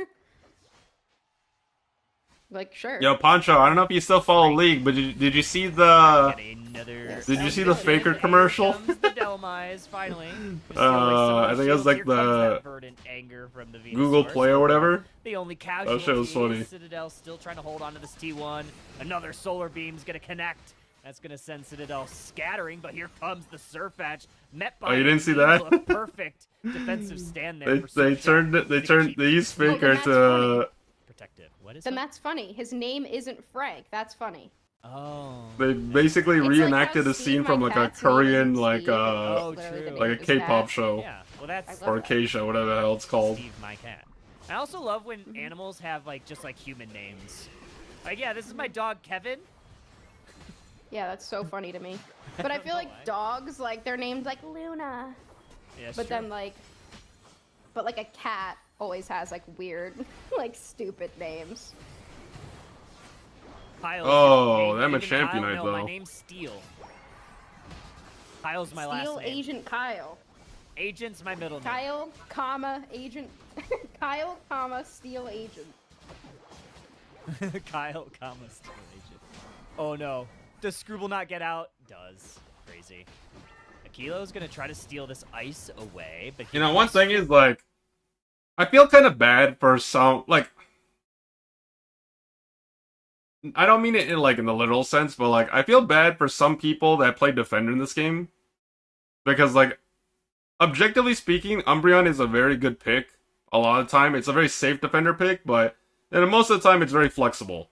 Like, sure. Yo, Poncho, I don't know if you still follow League, but did you see the Get another. Did you see the Faker commercial? Here comes the Helmize, finally. I think it's like Here comes the that verdant anger from the Google Venusaur. Play or whatever. The only That casualty shit was funny. is Citadel still trying to hold on to this T1. Another solar beam's gonna connect. That's gonna send Citadel scattering, but here comes the Surfatch. Met by Oh, you didn't see a that? perfect defensive stand there. They used Faker that's to. Protective. What is Then it? that's funny. His name isn't Frank. That's funny. Oh. They basically It's like reenacted how a scene Steve, from my like a cat's name Korean isn't like Steve, and Oh, it's literally the true. name like a of his K-pop cat. show Yeah. Well, that's I love or Acacia, whatever the hell it's called. Steve, my cat. I also love when animals have like just like human names. Like, yeah, this is my dog Kevin. Yeah, that's so funny to me. But I feel know like why. dogs, like their names like Luna. Yeah, But then like a cat always has like weird, like stupid names. Kyle's Oh, name- I'm a even champion, Kyle, I no, though. my name's Steel. Kyle's my last Steel name. Agent Kyle. Agent's my middle name. Kyle, comma, Agent. Kyle, comma, Steel Agent. Kyle, Steel Agent. Oh no. Does Scrooble not get out? Does. Crazy. Akilo's gonna try to steal this ice away, but You know, one thing is like, I feel kind of bad for some like. I don't mean it in like in the literal sense, but like I feel bad for some people that play defender in this game because like objectively speaking, Umbreon is a very good pick. A lot of the time, it's a very safe defender pick, but then most of the time, it's very flexible.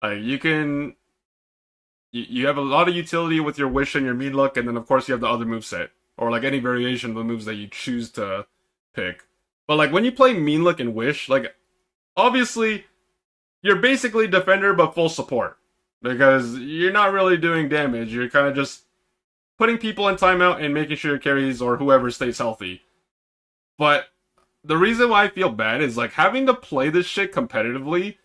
Like you can, you have a lot of utility with your Wish and your Mean Look, and then of course you have the other moveset or like any variation of the moves that you choose to pick. But like when you play Mean Look and Wish, like obviously you're basically defender but full support because you're not really doing damage. You're kind of just putting people in timeout and making sure your carries or whoever stays healthy. But the reason why I feel bad is like having to play this shit competitively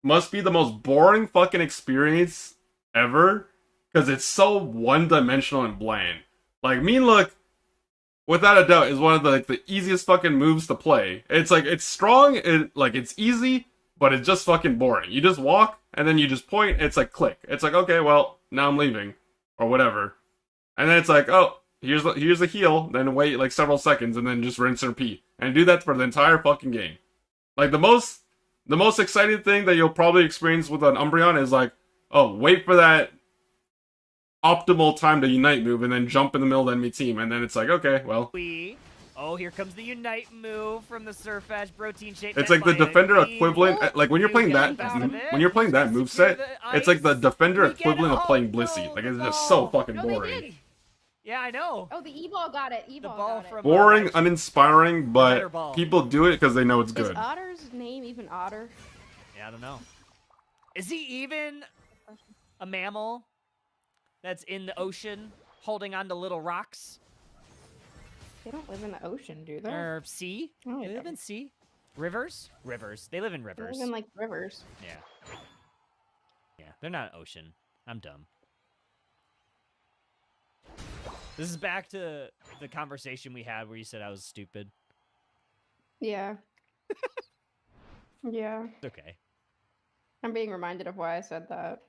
must be the most boring fucking experience ever because it's so one-dimensional and bland. Like Mean Look, without a doubt, is one of the like the easiest fucking moves to play. It's like it's strong, it's easy, but it's just fucking boring. You just walk and then you just point. It's like click. It's like okay, well now I'm leaving or whatever, and then it's like oh here's a heal. Then wait like several seconds and then just rinse and repeat and do that for the entire fucking game. Like the most exciting thing that you'll probably experience with an Umbreon is like oh wait for that optimal time to unite move and then jump in the middle of the enemy team and then it's like okay well. Oh, here comes the Unite move from the Surfatch protein shape. It's like the defender equivalent. Like when you're playing that moveset, it's like the defender equivalent of playing Blissey. Like it's just so fucking No, they boring. did. Yeah, I know. Oh, the E-ball got it. E-ball ball got from- it. Boring, uninspiring, Better but ball. people do it because they know it's Is good. Otter's name even Otter? Yeah, I don't know. Is he even a mammal that's in the ocean holding on to little rocks? They don't live in the ocean, do they? Or sea? Oh, They live in sea. Rivers? Rivers. They live in They rivers. live in like rivers. Yeah. Yeah, they're not ocean. I'm dumb. This is back to the conversation we had where you said I was stupid. Yeah. Yeah. It's okay. I'm being reminded of why I said that.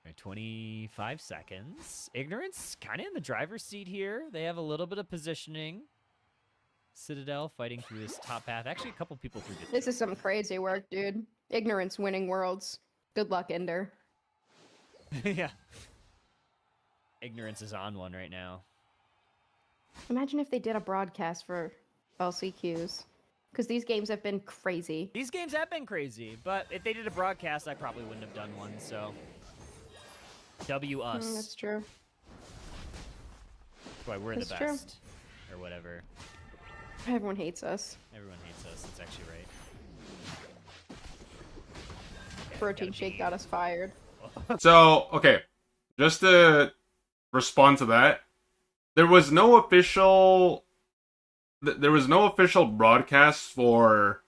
Alright, 25 seconds. Ignorance kind of in the driver's seat here. They have a little bit of positioning. Citadel fighting through this top path. Actually, a couple people through This is some crazy work, dude. Ignorance winning worlds. Good luck, Ender. yeah. Ignorance is on one right now. Imagine if they did a broadcast for LCQs. Because these games have been crazy. These games have been crazy, but if they did a broadcast, I probably wouldn't have done one, so. W us. That's true. That's why we're That's the true. best. Or whatever. Everyone hates us. Everyone hates us. That's actually right. Yeah, Protein gotta shake be- got us fired. So okay, just to respond to that, there was no official broadcast for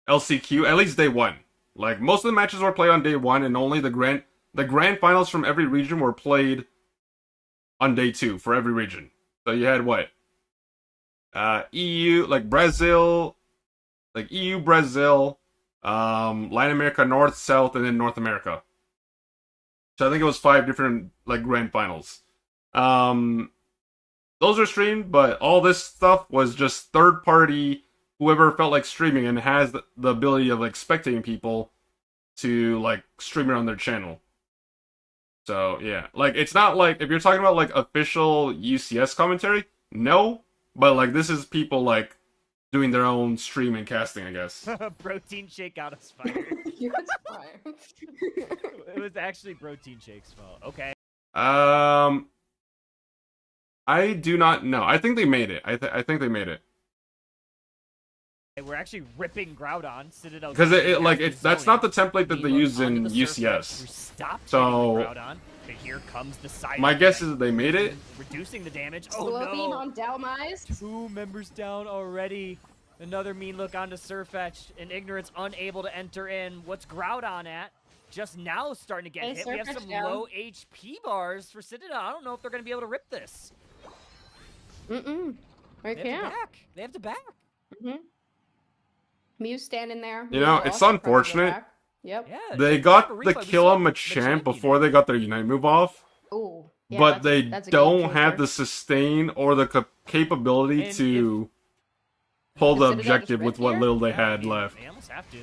LCQ, at least day one. Like most of the matches were played on day one, and only the grand finals from every region were played on day two for every region. So you had what? EU, like Brazil, like EU, Brazil, Latin America, North, South, and then North America. So I think it was 5 different like grand finals. Those are streamed, but all this stuff was just third party, whoever felt like streaming and has the ability of like spectating people to like stream it on their channel. So yeah, like it's not like if you're talking about like official UCS commentary, no, but like this is people like doing their own stream and casting, I guess. Protein Shake got us fired. You're fine. It was actually Protein Shake's fault. Okay. I do not know. I think they made it. I think they made it. We're actually ripping Groudon. Citadel. Because that's not the template that they use in UCS. So Groudon, but here comes the side. My guess is that they made it. Reducing the damage. Slow Oh beam no! on Dalmise. 2 members down already. Another mean look onto Surfetch, and Ignorance unable to enter in. What's Groudon at? Just now starting to get hit. We have some low HP bars for Citadel. I don't know if they're going to be able to rip this. They can't. They have to back. Mew's standing there. You know, it's unfortunate. Yep. Yeah, They got the kill on Machamp before they got their Unite move off. Ooh. Yeah, but they that's a don't have the sustain or the capability to pull the objective with what little they had left. They almost have to.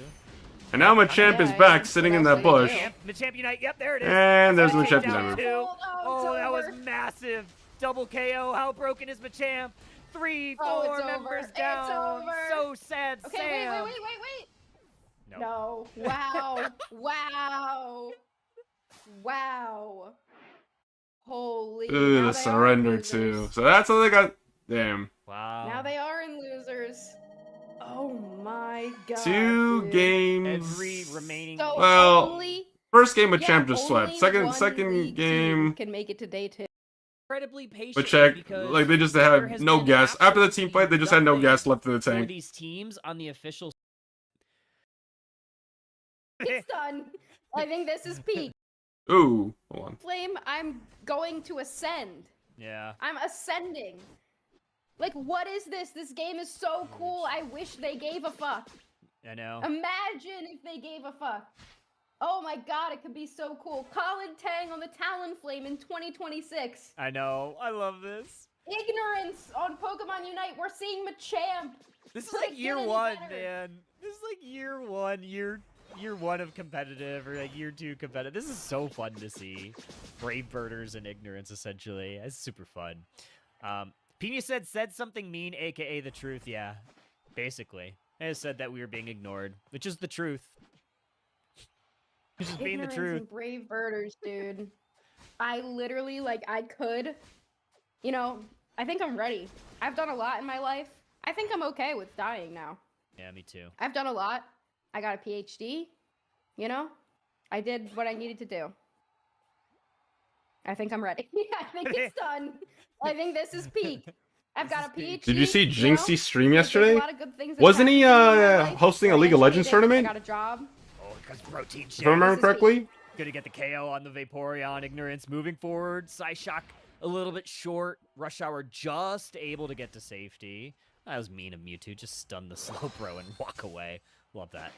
And now Machamp is back, sitting in that bush. Machamp Unite, yep, there it is. And there's Machamp Machamp down Unite. Oh, that was massive. Double KO. How broken is Machamp? 3, 4 members down. So sad, okay, Sam. Wait. No. Wow. Wow. Holy. Ooh, the surrender too. So that's how they got. Damn. Wow. Now they are in losers. Oh my god. 2 games. Every remaining. So well, first game of Champ just swept. Second game can make it to day 2. Incredibly patient. But check, like they just have no gas after the team fight. They just had no gas left in the for tank. these teams on the official. It's done. I think this is peak. Ooh, hold on. Flame, I'm going to ascend. Yeah. I'm ascending. Like, what is this? This game is so cool. I wish they gave a fuck. I know. Imagine if they gave a fuck. Oh my god, it could be so cool. Colin Tang on the Talonflame in 2026. I know. I love this. Ignorance on Pokemon Unite. We're seeing Machamp. This is like year 1, man. This is like year 1, year 1 of competitive, or like year 2 competitive. This is so fun to see. Brave Birders and Ignorance, essentially. It's super fun. Pina said something mean, aka the truth. Yeah, basically. I said that we were being ignored, which is the truth. It's just being the truth. And Brave Birders, dude. I literally, like, I could, you know, I think I'm ready. I've done a lot in my life. I think I'm okay with dying now. Yeah, me too. I've done a lot. I got a PhD, you know? I did what I needed to do. I think I'm ready. I think it's done. I think this is peak. I've got a PhD. Did you see Jinxie stream There's yesterday? a lot of good things that Wasn't he happened in my life. hosting a League of Legends tournament? I got a job. Oh, because Protein Shake. If I remember correctly. Gonna get the KO on the Vaporeon. Ignorance moving forward. Psyshock a little bit short. Rush Hour just able to get to safety. That was mean of Mewtwo. Just stun the Slowbro and walk away. Love that.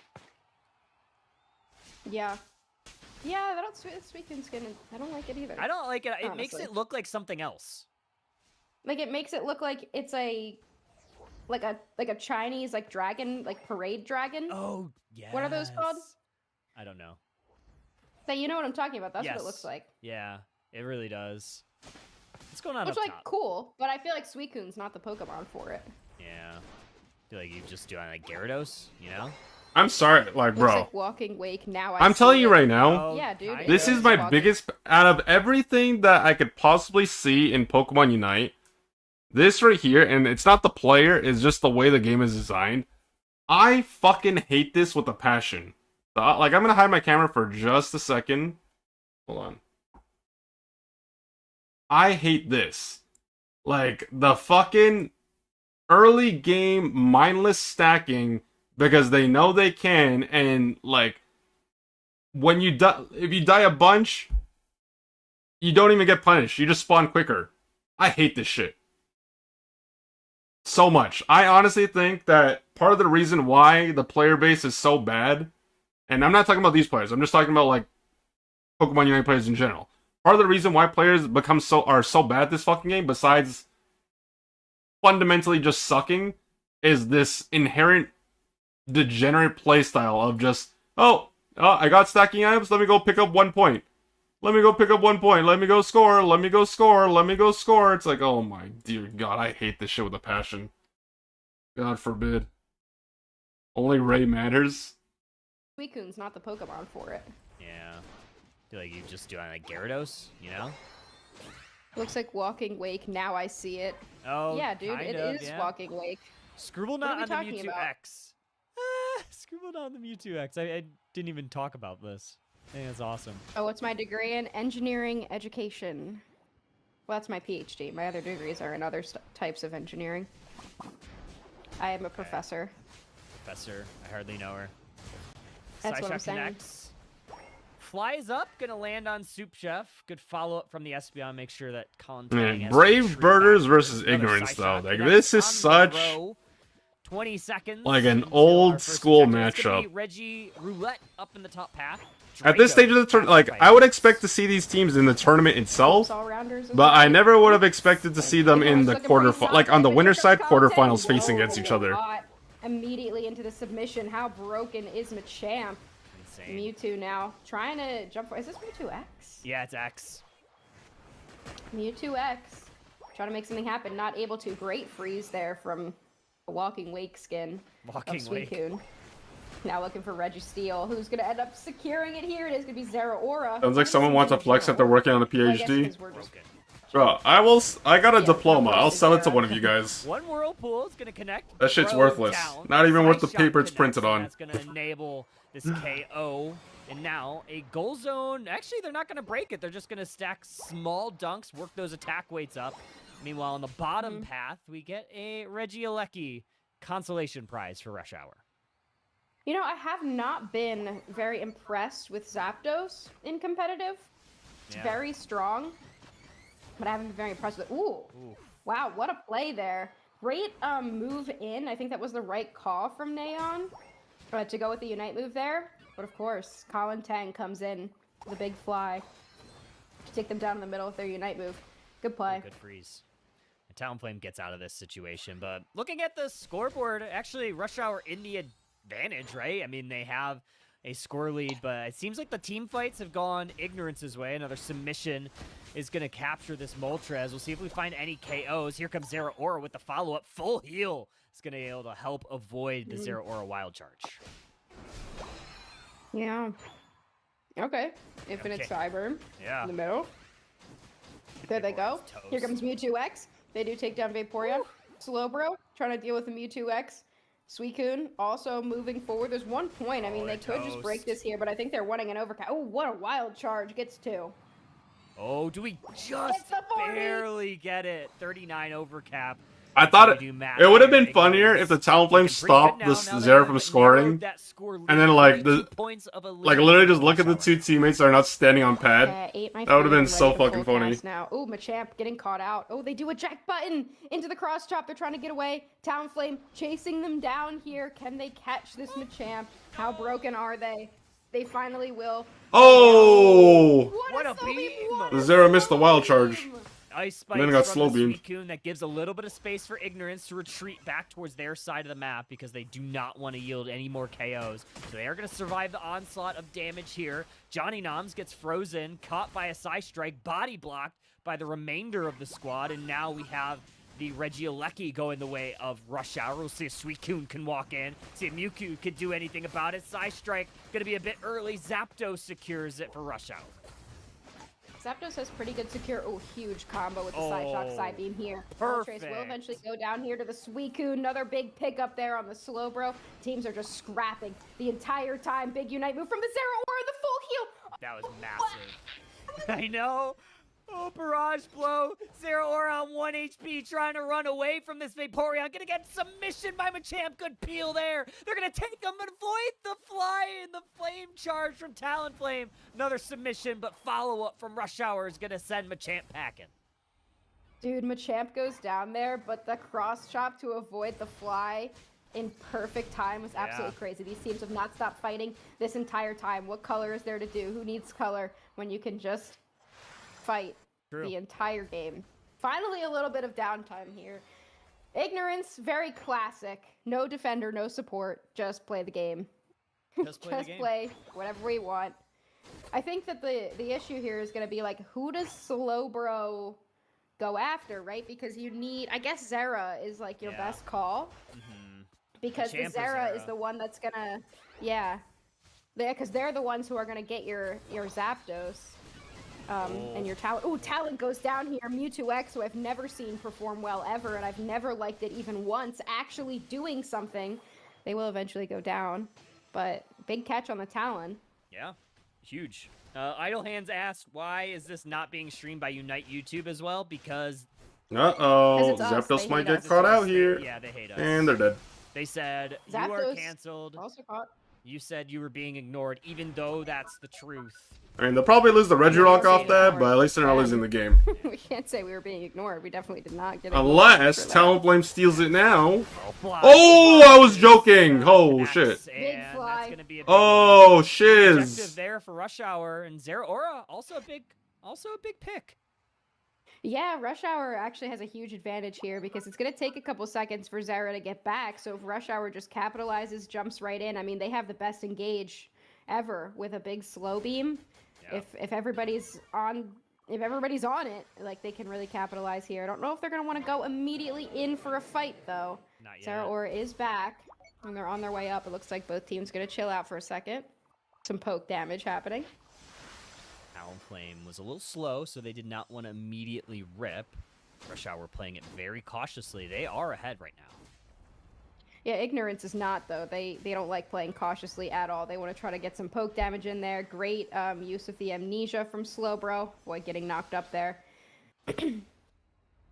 Yeah. Yeah, that Suicune skin, I don't like it either. I don't like it. It honestly makes it look like something else. Like, it makes it look like it's a Chinese, like, dragon, like, parade dragon. Oh, yeah. What are those called? I don't know. That, you know what I'm talking about. That's Yes. what it looks like. Yeah, it really does. What's going on Which, up like, top? cool, but I feel like Suicune's not the Pokemon for it. Yeah. I feel like you just doing like Gyarados, you know? I'm sorry, like, Looks bro. like Walking Wake. Now I'm telling you right now. Oh, Yeah, dude. This is my biggest, out of everything that I could possibly see in Pokemon Unite, this right here, and it's not the player, it's just the way the game is designed. I fucking hate this with a passion. So, like, I'm gonna hide my camera for just a second. Hold on. I hate this. Like, the fucking early game mindless stacking because they know they can, and, like, when you die, if you die a bunch, you don't even get punished. You just spawn quicker. I hate this shit so much. I honestly think that part of the reason why the player base is so bad, and I'm not talking about these players, I'm just talking about, like, Pokemon Unite players in general. part of the reason why players are so bad at this fucking game, besides fundamentally just sucking, is this inherent degenerate playstyle of just, I got stacking items, let me go pick up 1 point. Let me go pick up 1 point. Let me go score. Let me go score. Let me go score. It's like, oh my dear God, I hate this shit with a passion. God forbid. Only Ray matters. Suicune's not the Pokemon for it. Yeah. I feel like you just do it like Gyarados, you know? Looks like Walking Wake. Now I see it. Oh, yeah, dude, it is Walking Wake. Scribblenaught on the Mewtwo X. Scribblenaught on the Mewtwo X. I didn't even talk about this. I think that's awesome. Oh, what's my degree in? Engineering education. Well, that's my PhD. My other degrees are in other types of engineering. I am a professor. Professor. I hardly know her. That's what I'm saying. Connects. Flies up, gonna land on Soup Chef. Good follow-up from the Espeon. Make sure that Man, Brave Birders versus Ignorance, though. Like, this is such 20 seconds. like an old school matchup. Reggie Roulette up in the top path. At this stage of the tournament, like, I would expect to see these teams in the tournament itself, but I never would have expected to see them in the quarterfinals, like on the winner's side quarterfinals facing against each other. Immediately into the submission. How broken is Machamp? Insane. Mewtwo now trying to jump. Is this Mewtwo X? Yeah, it's X. Mewtwo X. Trying to make something happen. Not able to. Great freeze there from a Walking Wake skin. Walking Wake. Now looking for Registeel, who's going to end up securing it here. It is going to be Zeraora. Sounds like someone wants to flex that they're working on a PhD. Bro, I got a diploma. I'll sell it to one of you guys. One Whirlpool is going to connect. That shit's worthless. Not even worth the paper it's printed on. That's going to enable this KO. And now a goal zone. Actually, they're not going to break it. They're just going to stack small dunks, work those attack weights up. Meanwhile, on the bottom path, we get a Lcq consolation prize for Rush Hour. You know, I have not been very impressed with Zapdos in competitive. It's very strong, but I haven't been very impressed with it. Ooh. Wow, what a play there. Great move in. I think that was the right call from Neon to go with the Unite move there. But of course, Colin Tang comes in with a big fly to take them down in the middle with their Unite move. Good play. Good freeze. And Talonflame gets out of this situation, but looking at the scoreboard, actually Rush Hour in the advantage, right? I mean, they have a score lead, but it seems like the team fights have gone Ignorance's way. Another submission is going to capture this Moltres. We'll see if we find any KOs. Here comes Zeraora with the follow-up. Full heal. It's going to be able to help avoid the Zeraora wild charge. Yeah. Okay. Infinite Cyber. Yeah. In the middle. There they go. Here comes Mewtwo X. They do take down Vaporeon. Slowbro trying to deal with the Mewtwo X. Suicune also moving forward. There's 1 point. I mean, they could just break this here, but I think they're wanting an overcount. Oh, what a wild charge. Gets 2. Oh, do we just barely get it? 39 overcap. I thought it would have been funnier if the Talonflame stopped this Zera from scoring, and then like literally just look at the two teammates that are not standing on pad. That would have been so fucking funny. Now, oh, Machamp getting caught out. Oh, they do a jack button into the cross chop. They're trying to get away. Talonflame chasing them down here. Can they catch this Machamp? How broken are they? They finally will. Oh! What a beam! The Zera missed the wild charge. Ice Spikes and then got from slow the beamed. Suicune that gives a little bit of space for Ignorance to retreat back towards their side of the map because they do not want to yield any more KOs. So they are going to survive the onslaught of damage here. Johnny Noms gets frozen, caught by a Psy Strike, body blocked by the remainder of the squad, and now we have the Lcq going the way of Rush Hour. We'll see if Suicune can walk in, see if Mewtwo could do anything about it. Psy Strike going to be a bit early. Zapdos secures it for Rush Hour. Zapdos has pretty good secure. Oh, huge combo with the Side Shock Side Beam here. Perfect. Moltres will eventually go down here to the Suicune. Another big pickup there on the Slowbro. Teams are just scrapping the entire time. Big Unite move from the Zeraora, the full heal. That was massive. I know. Oh, barrage blow. Zeraora on 1 HP trying to run away from this Vaporeon. Gonna get submission by Machamp. Good peel there. They're gonna take him and avoid the fly and the flame charge from Talonflame. Another submission, but follow-up from Rush Hour is gonna send Machamp packing. Dude, Machamp goes down there, but the cross chop to avoid the fly in perfect time was absolutely crazy. These teams have not stopped fighting this entire time. What color is there to do? Who needs color when you can just fight the entire game. Finally, a little bit of downtime here. Ignorance, very classic. No defender, no support. Just play the game. Just play whatever we want. I think that the issue here is going to be like, who does Slowbro go after, right? Because you need, I guess Zera is like your best call. Because the Zera is the one that's going to, because they're the ones who are going to get your Zapdos. And your Talon. Ooh, Talon goes down here. Mewtwo X, who I've never seen perform well ever, and I've never liked it even once, actually doing something. They will eventually go down, but big catch on the Talon. Yeah, huge. Idle Hands asked, why is this not being streamed by Unite YouTube as well? Because... Uh-oh, Zapdos might get caught out here. Yeah, they hate us. And they're dead. They said, you are canceled. Also caught. You said you were being ignored, even though that's the truth. I mean, they'll probably lose the Regirock off that, but at least they're not losing the game. We can't say we were being ignored. We definitely did not get Unless Talon Flame steals it now. Oh, I was joking. Oh, shit. Big fly. Oh, shiz. Objective there for Rush Hour, and Zeraora, also a big pick. Yeah, Rush Hour actually has a huge advantage here because it's going to take a couple seconds for Zera to get back. So if Rush Hour just capitalizes, jumps right in, I mean, they have the best engage ever with a big slow beam. Yeah. If everybody's on it, like, they can really capitalize here. I don't know if they're going to want to go immediately in for a fight, though. Not yet. Zeraora is back, and they're on their way up. It looks like both teams going to chill out for a second. Some poke damage happening. Talon Flame was a little slow, so they did not want to immediately rip. Rush Hour playing it very cautiously. They are ahead right now. Yeah, Ignorance is not, though. They don't like playing cautiously at all. They want to try to get some poke damage in there. Great use of the Amnesia from Slowbro. Boy, getting knocked up there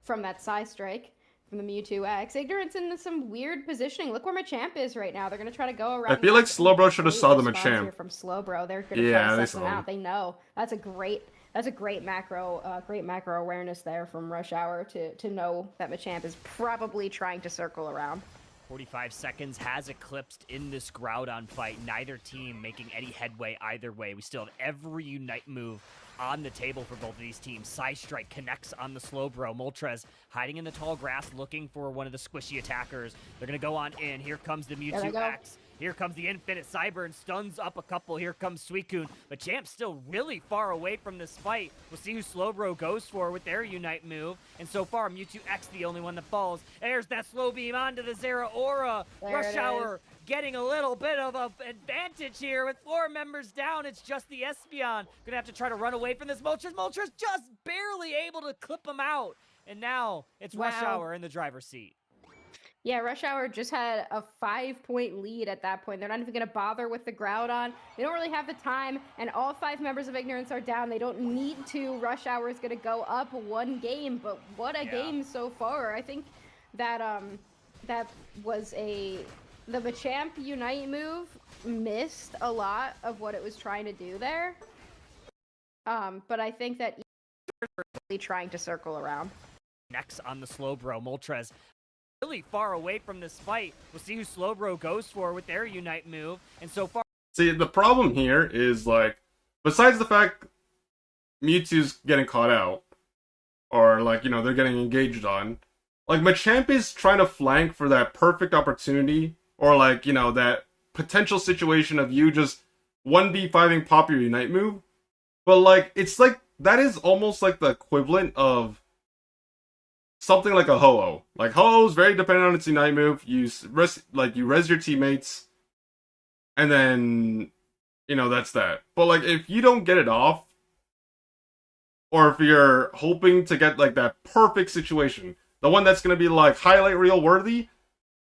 from that Psy Strike from the Mewtwo X. Ignorance in some weird positioning. Look where Machamp is right now. They're going to try to go around. I feel like Slowbro should have saw the Machamp. From Slowbro. They're going to try to suss them out. They know. That's a great macro awareness there from Rush Hour to know that Machamp is probably trying to circle around. 45 seconds has eclipsed in this Groudon fight. Neither team making any headway either way. We still have every Unite move on the table for both of these teams. Psy Strike connects on the Slowbro. Moltres hiding in the tall grass looking for one of the squishy attackers. They're going to go on in. Here comes the Mewtwo X. Here comes the Infinite Cyber, stuns up a couple. Here comes Suicune. But Champ's still really far away from this fight. We'll see who Slowbro goes for with their Unite move. And so far, Mewtwo X the only one that falls. There's that slow beam onto the Zeraora. Rush Hour getting a little bit of an advantage here with 4 members down. It's just the Espeon. Gonna have to try to run away from this Moltres. Moltres just barely able to clip him out. And now it's Rush Hour in the driver's seat. Yeah, Rush Hour just had a 5-point lead at that point. They're not even going to bother with the Groudon. They don't really have the time, and all 5 members of Ignorance are down. They don't need to. Rush Hour is going to go up 1 game, but what a game so far. I think that that was the Machamp Unite move missed a lot of what it was trying to do there. But I think that really trying to circle around. Next on the Slowbro, Moltres really far away from this fight. We'll see who Slowbro goes for with their Unite move. And so far... See, the problem here is, like, besides the fact Mewtwo's getting caught out, or, like, you know, they're getting engaged on, like, Machamp is trying to flank for that perfect opportunity, or, like, you know, that potential situation of you just 1v5ing pop your Unite move. But, like, it's like, that is almost like the equivalent of something like a Ho-Oh. Like, Ho-Oh's very dependent on its Unite move. You res your teammates, and then, you know, that's that. But, like, if you don't get it off, or if you're hoping to get, like, that perfect situation, the one that's going to be, like, highlight reel worthy,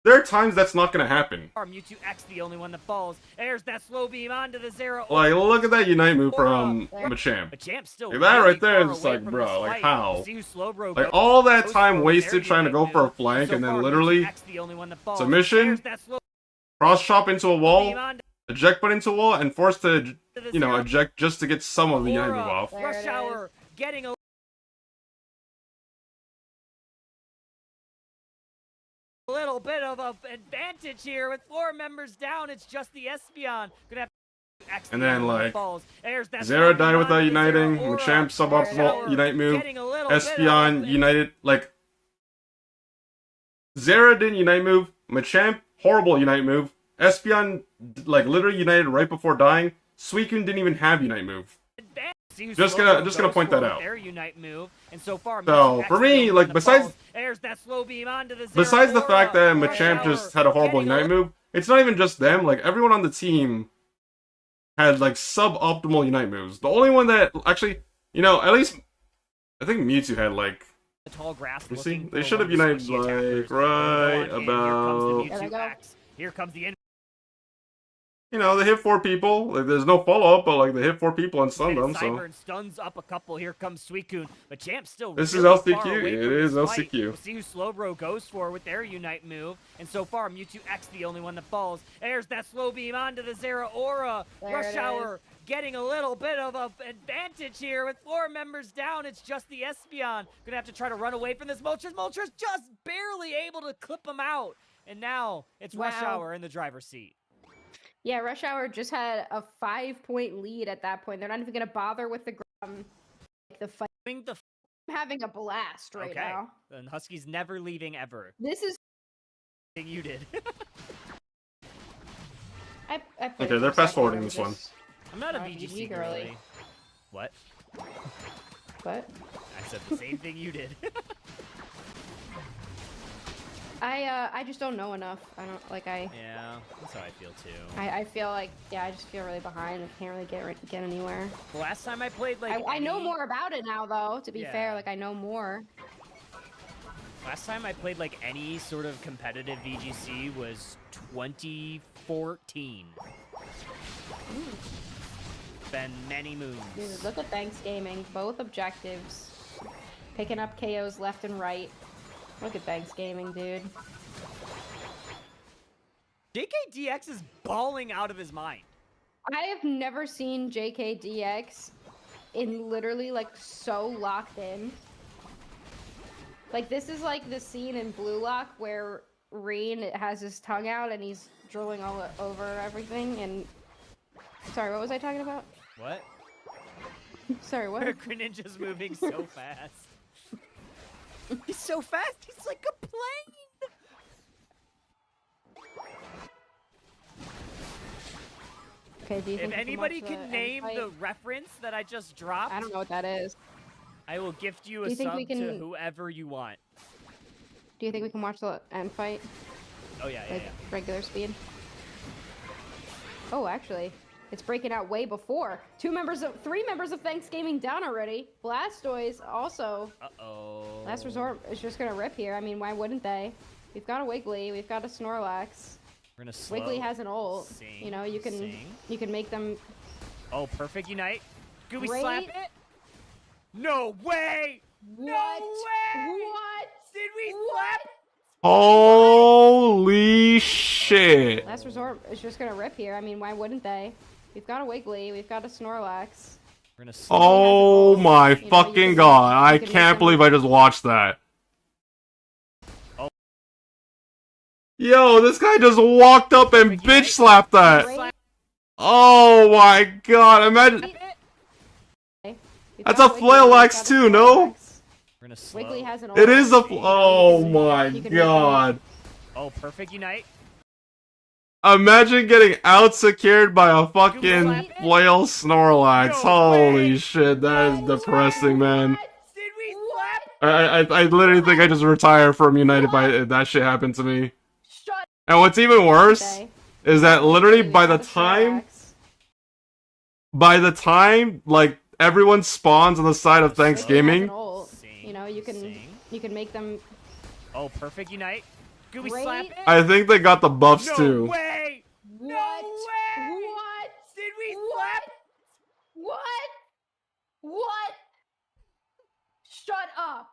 there are times that's not going to happen. Mewtwo X the only one that falls. There's that slow beam onto the Zeraora. Like, look at that Unite move from Machamp. Machamp's still like, that right there is like, bro, like, how? Like, all that time wasted trying to go for a flank, and then literally submission, cross chop into a wall, eject button into a wall, and forced to, you know, eject just to get some of the Unite move off. Rush Hour getting a little bit of an advantage here with 4 members down. It's just the Espeon. Gonna have X And the then, only one that like, falls. There's that Zera slow died beam without onto the Zera uniting. Aura. Machamp suboptimal Shower unite move. getting a little bit of Espeon it. united. Like, Zera didn't unite move. Machamp, horrible unite move. Espeon, like, literally united right before dying. Suicune didn't even have unite move. Just gonna point that out. Their unite move, and so far, So, for me, like, besides there's that slow beam onto the Zera Besides the Aura. fact that Rush Machamp Hour just had a horrible getting unite move, it's not even just them. Like, everyone on the team had, like, suboptimal unite moves. The only one that actually, you know, at least I think Mewtwo had, like, the tall grass. you see, looking they for should have one of the united, squishy like, attackers. right Go on in. about, Here comes the Mewtwo X. Here comes the you know, they hit 4 people. Like, there's no follow-up, but, like, they hit 4 people and stunned them, so. Cyber stuns up a couple. Here comes Suicune, but Champ's still This really is far LCQ. away It from is this fight. LCQ. We'll see who Slowbro goes for with their Unite move, and so far Mewtwo X the only one that falls. There's that slow beam onto the Zera Aura. There Rush it Hour getting a little bit of an advantage here with 4 members down. It's just the Espeon. Gonna have to try to run away from this Moltres. Moltres just barely able to clip him out, and now it's Rush Wow. Hour in the driver's seat. Yeah, Rush Hour just had a 5-point lead at that point. They're not even gonna bother with the fight. Doing the I'm having a blast right now. Then Husky's never leaving ever. This is. Thing you did. I played Okay, for they're a fast second, forwarding I'm this one. just- I'm not a Alright, VGC GG girly. girly. What? What? I said the same thing you did. I just don't know enough. I don't like I. Yeah, that's how I feel too. I feel like I just feel really behind. I can't really get anywhere. The last time I played like I know more about it now though. To be Yeah. fair, like I know more. Last time I played like any sort of competitive VGC was 2014. Been many moons. Dude, look at Thanks Gaming. Both objectives. Picking up KOs left and right. Look at Thanks Gaming, dude. JKDX is balling out of his mind. I have never seen JKDX in literally like so locked in. Like this is like the scene in Blue Lock where Rain has his tongue out and he's drooling all over everything and sorry, what was I talking about? What? Sorry, what? Greninja's moving so fast. He's so fast, he's like a plane! Okay, do you think If we can anybody watch the can end name fight? the reference that I just dropped, I don't know what that is. I will gift you Do a you think sub we to can- whoever you want. Do you think we can watch the end fight? Oh yeah, yeah, Like yeah. regular speed? Oh, actually, it's breaking out way before. 3 members of Thanks Gaming down already. Blastoise also. Uh-oh. Last Resort is just gonna rip here. I mean, why wouldn't they? We've got a Wiggly, we've got a Snorlax. We're gonna slow. Wiggly has an ult. Sing, You know, you can sing. make them. Oh, perfect unite. Could we Great. slap it? No way! What? No way! What? Did we What? slap? Holy shit! Last Resort is just gonna rip here. I mean, why wouldn't they? We've got a Wiggly, we've got a Snorlax. We're gonna slow. Oh my You know, you fucking can- god! I you can make can't them- believe I just watched that. Oh. Yo, this guy just walked up and Perfect bitch unite. slapped that. Great. Oh my god! Imagine Slap it. We've That's got a Wiggly, we've Flaillox got a too, no? Snorlax. We're gonna slow. Wiggly has an ult. it is a. You know, Oh you can- my you can make them- god! Oh, perfect unite. Imagine getting out secured by a slap fucking it? flail Snorlax. No Holy way. shit, that is depressing, man. Did we slap? I literally think I just retire from Unite if that shit happened to me. Shut And what's even worse Okay. is that literally We've by got the a time, like everyone spawns on the side of Wiggly has Thanksgiving. an ult. Sing, You know, you sing. can make them. Oh, perfect unite. Could we Great. slap it? I think they got the buffs No too. way! What? No way! What? Did we What? slap? What? What? Shut up.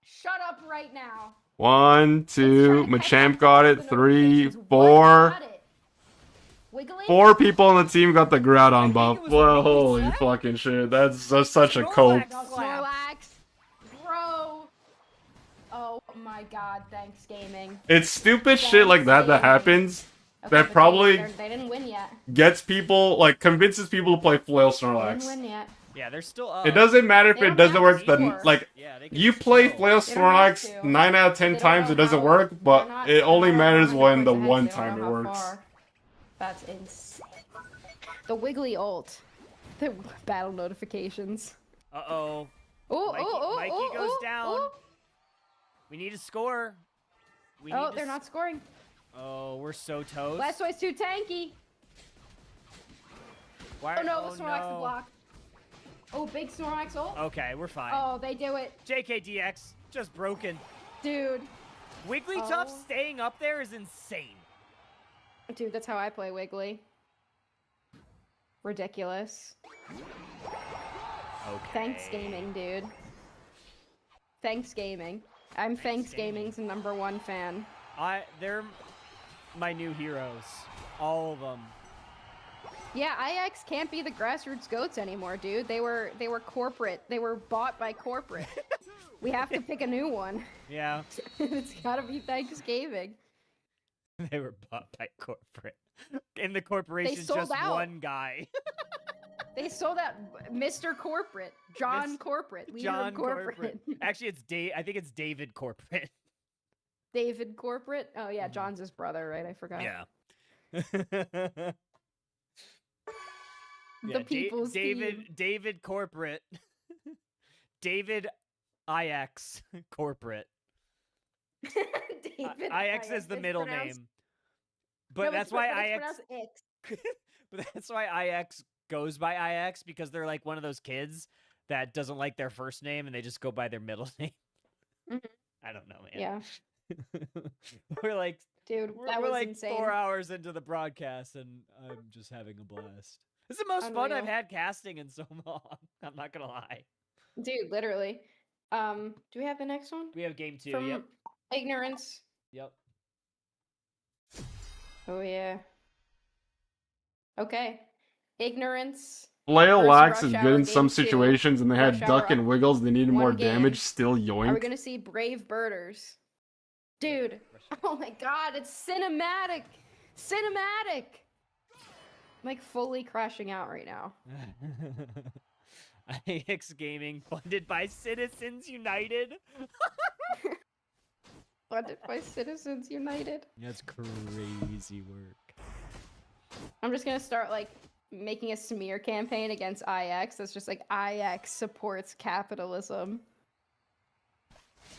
Shut up right now. 1, 2, Let's try to catch Machamp got up it. to 3, notifications. What 4. got it? Wiggly? 4 people on the team got the Groudon think buff. it was Well, Wiggly holy slap. fucking shit. That's just such a Snorlax. cope. No, Snorlax. Bro. Oh my god, thanks gaming. It's stupid shit like that Thanksgiving. happens that but probably they didn't win yet. gets people, like, convinces people to play Flail They Snorlax. didn't win yet. Yeah, they're still up. It doesn't matter if They it don't doesn't have work. to The score. like, Yeah, they can you just play chill. Flail They don't have Snorlax to. 9 out of 10 They don't times, know it doesn't how- work, but they're not- it only they're not matters when the 100% one heads, they time don't it know how works. far. That's insane. The Wiggly ult. The battle notifications. Uh-oh. Oh, Mikey goes down. We need to score. They're not scoring. Oh, we're so toast. Blastoise's too tanky. Why? Oh no, the Snorlax no. the block. Oh, big Snorlax ult. Okay, we're fine. Oh, they do it. JKDX, just broken. Dude. Wigglytuff Oh. staying up there is insane. Dude, that's how I play Wiggly. Ridiculous. Okay. Thanks gaming, dude. Thanks gaming. I'm Thanks Gaming's #1 fan. They're my new heroes. All of them. Yeah, IX can't be the grassroots goats anymore, dude. They were corporate. They were bought by corporate. We have to pick a new one. Yeah. It's gotta be Thanks Gaming. They were bought by corporate. In the corporation, sold just out. one guy. They sold out Mr. Corporate, John Miss- Corporate, leader John of corporate. Actually, it's I think it's David Corporate. David Corporate. Oh yeah, John's his brother, right? I forgot. Yeah. The people's team. David Corporate. David IX Corporate. David IX is the It's middle pronounced- name. But No, that's it's why pronounced IX Ix. But that's why IX goes by IX, because they're like one of those kids that doesn't like their first name and they just go by their middle name. Mhm. I don't know, man. Yeah, we're like dude, we're, that we're was like insane. 4 hours into the broadcast and I'm just having a blast. This is the most fun I've Unreal. had casting in so long. I'm not gonna lie. Dude, literally. Do we have the next one? We have game 2. From Yep. Ignorance. Yep. Oh yeah. Okay. Ignorance. Flail Versus Lax is Rush good Hour in some Game 2. situations, and they had Rush Duck Hour and Wiggles. They needed one more game. damage. Still Are we yoink. gonna see Brave Birders? Dude. Oh my god, it's cinematic! Cinematic! I'm like fully crashing out right now. IX Gaming, funded by Citizens United. Funded by Citizens United. That's crazy work. I'm just gonna start like making a smear campaign against IX that's just like IX supports capitalism.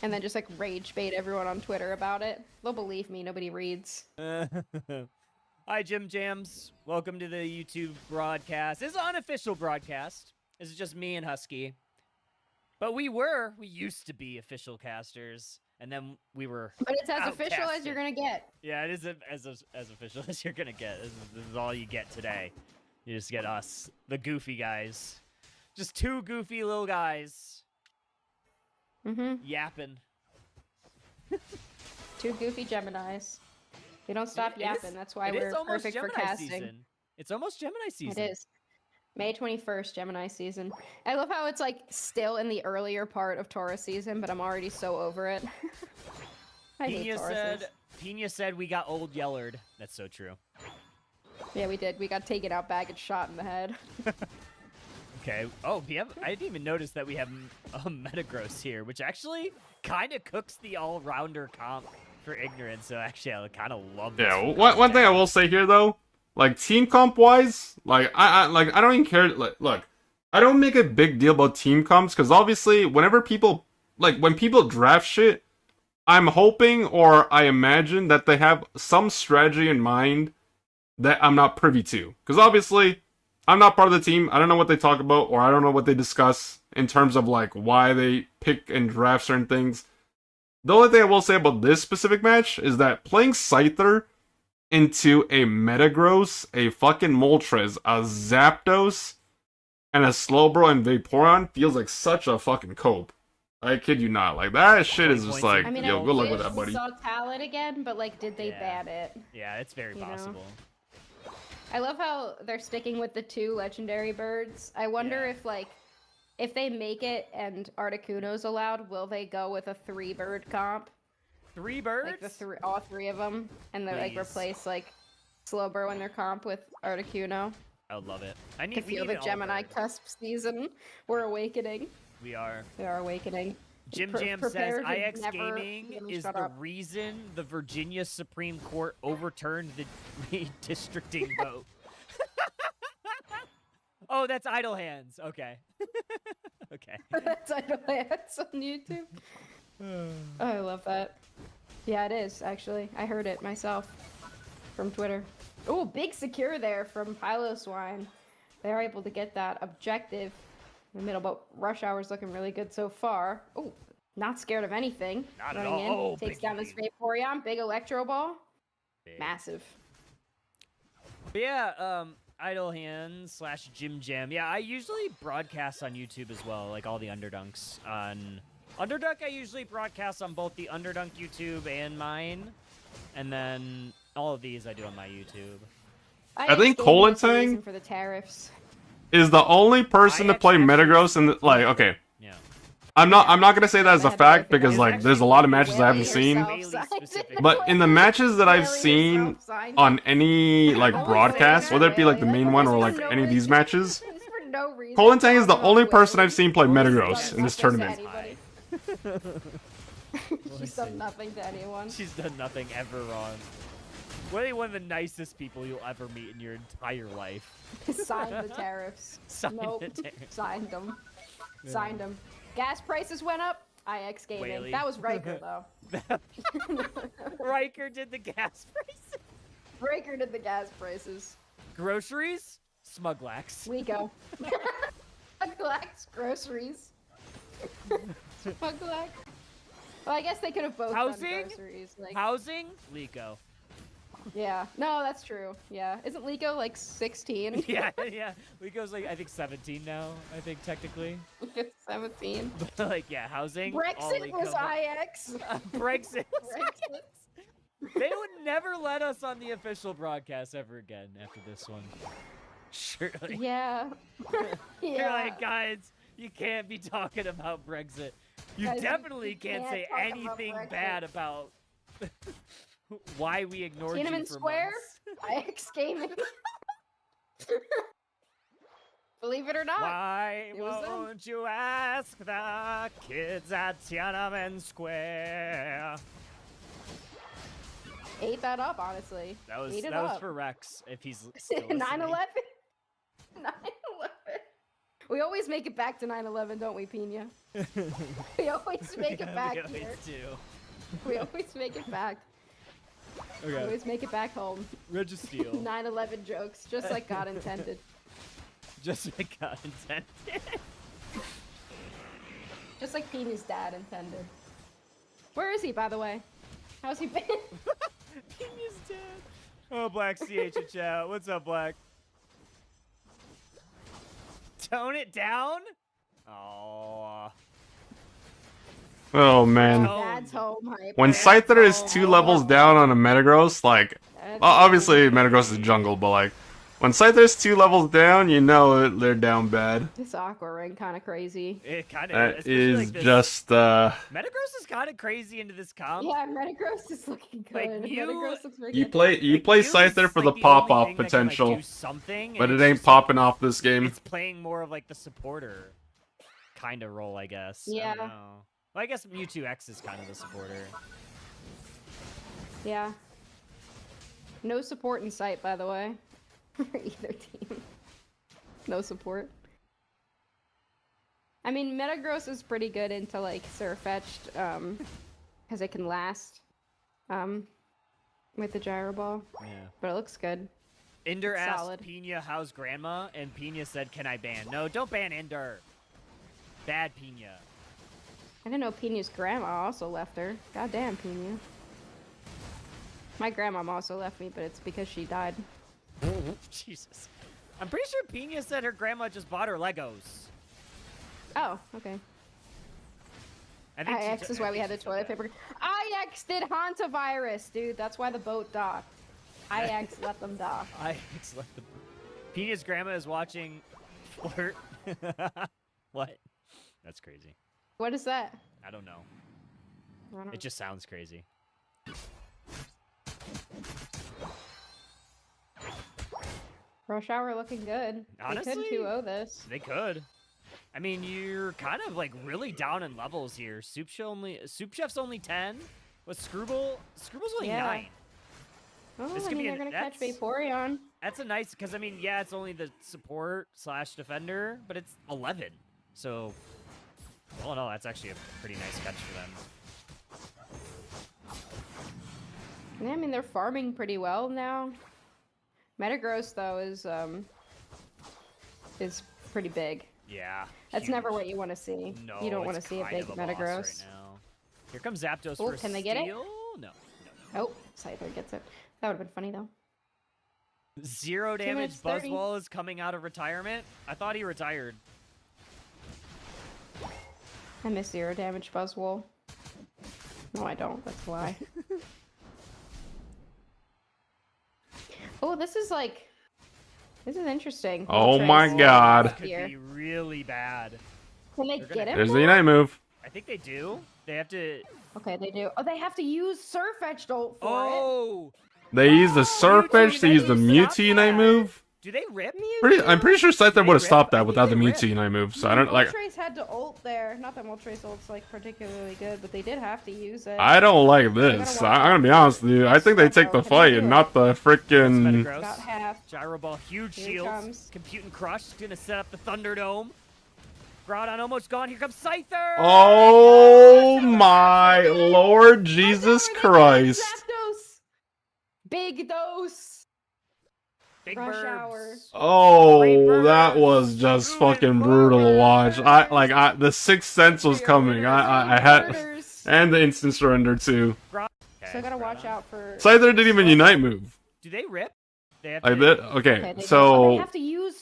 And then just like rage bait everyone on Twitter about it. They'll believe me, nobody reads. Hi, Jim Jams. Welcome to the YouTube broadcast. This is an unofficial broadcast. This is just me and Husky. But we used to be official casters, and then we were. But it's as official as outcasted. you're gonna get. Yeah, it is as official as you're gonna get. This is all you get today. You just get us, the goofy guys. Just two goofy little guys Mm-hmm. yapping. Two goofy Geminis. They don't stop It is- yapping. That's why it is we're almost perfect for Gemini casting. season. It's almost Gemini season. It is. May 21st, Gemini season. I love how it's like still in the earlier part of Taurus season, but I'm already so over it. I hate Tauruses. Pina said we got old Yellard. That's so true. Yeah, we did. We got taken out back and shot in the head. Okay. Oh, I didn't even notice that we have Metagross here, which actually kind of cooks the all-rounder comp for Ignorance. So actually, I kind of love this. Yeah, for one thing I content. will say here though, like team comp wise, like I don't even care. Like, look, I don't make a big deal about team comps because obviously whenever people when people draft shit, I'm hoping or I imagine that they have some strategy in mind that I'm not privy to. Because obviously, I'm not part of the team. I don't know what they talk about or I don't know what they discuss in terms of like why they pick and draft certain things. The only thing I will say about this specific match is that playing Scyther into a Metagross, a fucking Moltres, a Zapdos, and a Slowbro and Vaporeon feels like such a fucking cope. I kid you not. Like, that shit is just like, I mean, yo, I good luck with wish that, we buddy. saw Talent again, but like, did they Yeah. ban it? Yeah, it's very You know? possible. I love how they're sticking with the 2 legendary birds. I wonder Yeah. if they make it and Articuno's allowed, will they go with a 3-bird comp? 3 birds? Like all 3 of them, and they like Please. replace like Slowbro in their comp with Articuno. I would love it. I we feel need the an Gemini Allbird. cusp season. We're awakening. We are. We are awakening. Jim Jam says prepare to IX never Gaming let me is shut the up. reason the Virginia Supreme Court overturned the redistricting vote. Oh, that's Idle Hands. Okay. Okay. That's Idle Hands on YouTube. Oh, I love that. Yeah, it is, actually. I heard it myself from Twitter. Oh, big secure there from Piloswine. They're able to get that objective in the middle, but Rush Hour's looking really good so far. Oh, not scared of anything. Not at Running all. in, Oh, takes big down this lead. Vaporeon, big Electro Ball. Big. Massive. But yeah, Idle Hands / Jim Jam. Yeah, I usually broadcast on YouTube as well, like all the Underdunks. On Underdunk, I usually broadcast on both the Underdunk YouTube and mine. And then all of these I do on my YouTube. I think Colantang for the tariffs. is the only person to play Metagross in the, like, okay. Yeah. I'm not gonna say that as a fact because like there's a lot of matches I haven't seen. But in the matches that I've seen on any like broadcast, whether it be like the main one or like any of these matches, Colantang is the only person I've seen play Metagross in this tournament. She's done nothing to anyone. She's done nothing ever wrong. Really one of the nicest people you'll ever meet in your entire life. Signed the tariffs. Signed nope. the tariffs. Signed them. Yeah. Signed them. Gas prices went up. IX Gaming. Whaley. That was Riker, though. Riker did the gas prices. Riker did the gas prices. Groceries? Smuglax. We go. Smuglax groceries. Smuglax. Well, I guess they could have both Housing? done groceries. Like, Housing? Lico. yeah. No, that's true. Yeah. Isn't Lico like 16? Yeah. Lico's like, I think 17 now, I think technically. 17. Like, yeah, housing. all Brexit Lico. was IX. Brexit. Brexit. They would never let us on the official broadcast ever again after this one. Surely. Yeah. You're like, guys, you can't be talking about Brexit. You Guys, definitely can't say talk about anything Brexit. bad about why we ignored you Tiananmen for Square? months. IX Gaming. Believe it or not. Why It was them. won't you ask the kids at Tiananmen Square? Ate that up, honestly. That was Ate it that was up. for Rex if he's still 9/11. listening. 9/11. We always make it back to 9/11, don't we, Pina? We always make it back We here. always do. We always make it back. We Okay. always make it back home. Registeel. 9/11 jokes, just like God intended. Just like God intended. Just like Pina's dad intended. Where is he, by the way? How's he been? Pina's dead. Oh, Black CH in chat. What's up, Black? Tone it down? Oh. Oh man. Dad's home hype. When Scyther is 2 levels down on a Metagross, like, well, obviously Metagross is jungle, but like, when Scyther is 2 levels down, you know they're down bad. This Aqua Ring kind of crazy. It kind of That is just, Metagross is kind of crazy into this comp. Yeah, Metagross is looking good. Like, Metagross looks very you good. play Like, Scyther for the like, pop only off thing that can, potential, like, do something, but and it it's ain't just, like, popping off this game. It's playing more of like the supporter kind of role, I guess. I Yeah. don't know. Well, I guess Mewtwo X is kind of the supporter. Yeah. No support in sight, by the way. For either team. No support. I mean, Metagross is pretty good into, like, Surfetched, because it can last, with the Gyro Ball. Yeah. But it looks good. Ender It's asked solid. Pina, how's grandma? And Pina said, can I ban? No, don't ban Ender. Bad Pina. I didn't know Pina's grandma also left her. Goddamn, Pina. My grandma also left me, but it's because she died. Jesus. I'm pretty sure Pina said her grandma just bought her Legos. Oh, okay. I think IX is why we had the toilet paper. IX did Hantavirus, dude. That's why the boat docked. IX let them dock. IX let the... Pina's grandma is watching Flirt. What? That's crazy. What is that? I don't know. I don't know. It just sounds crazy. Rush Hour looking good. Honestly, they could 2-0 this. They could. I mean, you're kind of like really down in levels here. Soup Chef's only 10. With Screwball's only 9. Oh, This I could mean, be they're gonna catch Vaporeon. That's a nice, because I mean, yeah, it's only the support / defender, but it's 11. So, all in all, that's actually a pretty nice catch for them. Yeah, I mean, they're farming pretty well now. Metagross, though, is pretty big. Yeah. That's never what you want to see. No, you don't want to see a big Metagross. Right now. Here comes Zapdos Ooh, for can they get it? No. Oh, Scyther gets it. That would have been funny, though. 0 damage Buzzwole is coming out of retirement. I thought he retired. I miss 0 damage Buzzwole. No, I don't. That's why. Oh, this is interesting. Oh my god. This could be really bad. Can they get him? There's the Unite move. I think they do. They have to... Okay, they do. Oh, they have to use Surfetch Dolt for it. They use the Surfetch, they use the Mewtwo Unite move. Do they rip? I'm pretty sure Scyther would have stopped that without the Mewtwo Unite move, so I don't like... Moltres had to ult there. Not that Moltres ult's like particularly good, but they did have to use it. I don't like this. I'm gonna be honest with you. I think they take the fight and not the frickin'... About half. Gyro Ball, huge Here shields. comes. Compute and Crush is gonna set up the Thunderdome. Groudon almost gone. Here comes Scyther! Oh my Lord Jesus Christ. Zapdos! Big dose! Big Rush Burbs. Hour. Oh, that was just fucking brutal to watch. The Sixth Sense was coming. I had, and the instant surrender too. So I gotta watch out for... Scyther didn't even Unite move. Do they rip? They have I to... did? Okay, they so... have to use...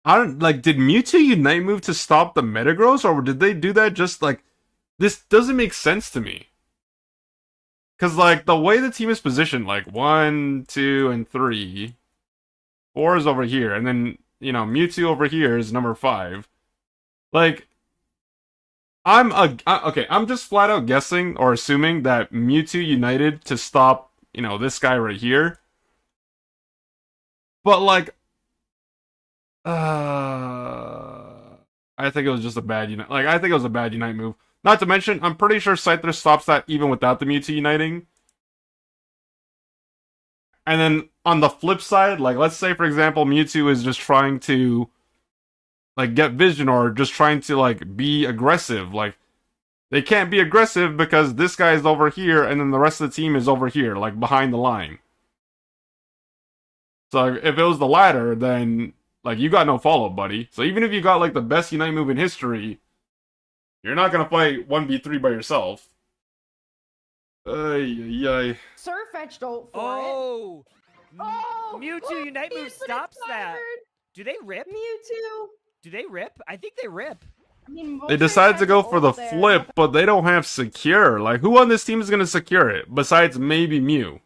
I don't, like, did Mewtwo Unite move to stop the Metagross, or did they do that just, like... This doesn't make sense to me. Because, like, the way the team is positioned, like, 1, 2, and 3... 4 is over here, and then, you know, Mewtwo over here is number 5. Like... I'm just flat out guessing, or assuming, that Mewtwo United to stop, you know, this guy right here. But, like... I think it was just a bad Unite. Like, I think it was a bad Unite move. Not to mention, I'm pretty sure Scyther stops that even without the Mewtwo Uniting. And then, on the flip side, like, let's say, for example, Mewtwo is just trying to, like, get Vision, or just trying to, like, be aggressive. Like, they can't be aggressive because this guy is over here, and then the rest of the team is over here, like, behind the line. So, if it was the latter, then... Like, you got no follow-up, buddy. So even if you got, like, the best Unite move in history, you're not gonna fight 1v3 by yourself. Ay. Surfetch Dolt for Oh! Oh! Mewtwo Unite move stops that. Do they rip? Mewtwo! Do they rip? I think they rip. I mean, They decided to go for the flip, but they don't have secure. Like, who on this team is gonna secure it? Besides maybe Mew.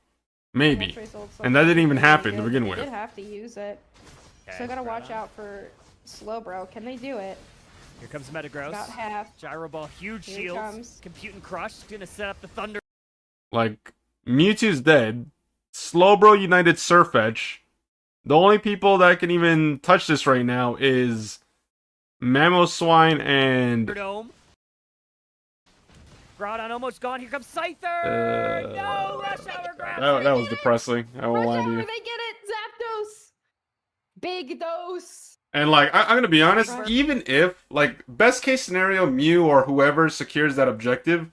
Maybe. And that didn't even happen to begin with. They did have to use it. So I gotta watch out for Slowbro. Can they do it? Here comes Metagross. About half. Gyro Ball, huge Here shields. comes. Compute and Crush is gonna set up the Thunder. Like, Mewtwo's dead. Slowbro United Surfetch. The only people that can even touch this right now is Mamoswine and... Dome. Groudon almost gone. Here comes Scyther. No, Rush Hour grabs. That was depressing. I won't lie to you. They get it! Zapdos! Big dose! And, like, I'm gonna be honest, even if, like, best case scenario, Mew or whoever secures that objective,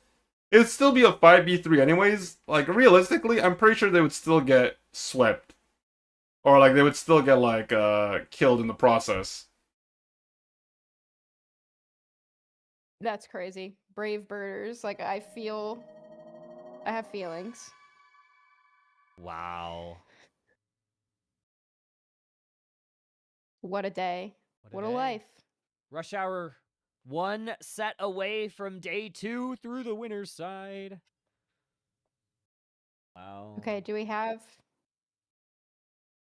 it'd still be a 5v3 anyways. Like, realistically, I'm pretty sure they would still get swept. Or, like, they would still get, like, killed in the process. That's crazy. Brave birders. Like, I have feelings. Wow. What a day. What a life. Rush Hour 1 set away from day 2 through the winner's side. Wow. Okay, do we have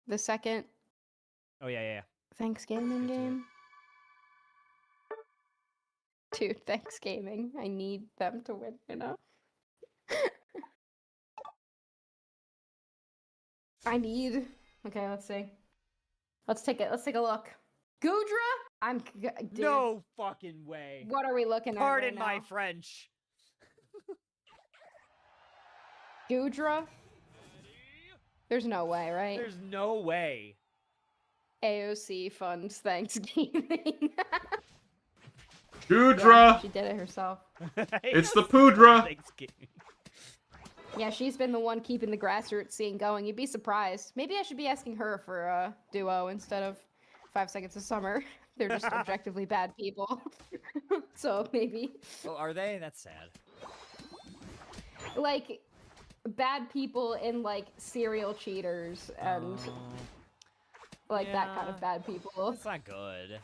the second Oh, yeah. Thanksgiving game? Dude, Thanksgiving. I need them to win, you know? I need. Okay, let's see. Let's take a look. Gudra? Dude, No fucking way. what are we looking at Pardon right my now? French. Gudra? There's no way, right? There's no way. AOC funds Thanksgiving. Poodra! Yeah, she did it herself. It's the Poodra! Thanksgiving. Yeah, she's been the one keeping the grassroots scene going. You'd be surprised. Maybe I should be asking her for a duo instead of 5 Seconds of Summer. They're just objectively bad people. So maybe. Oh, are they? That's sad. Like, bad people in, like, serial cheaters and, like, that kind of yeah. bad people. That's not good.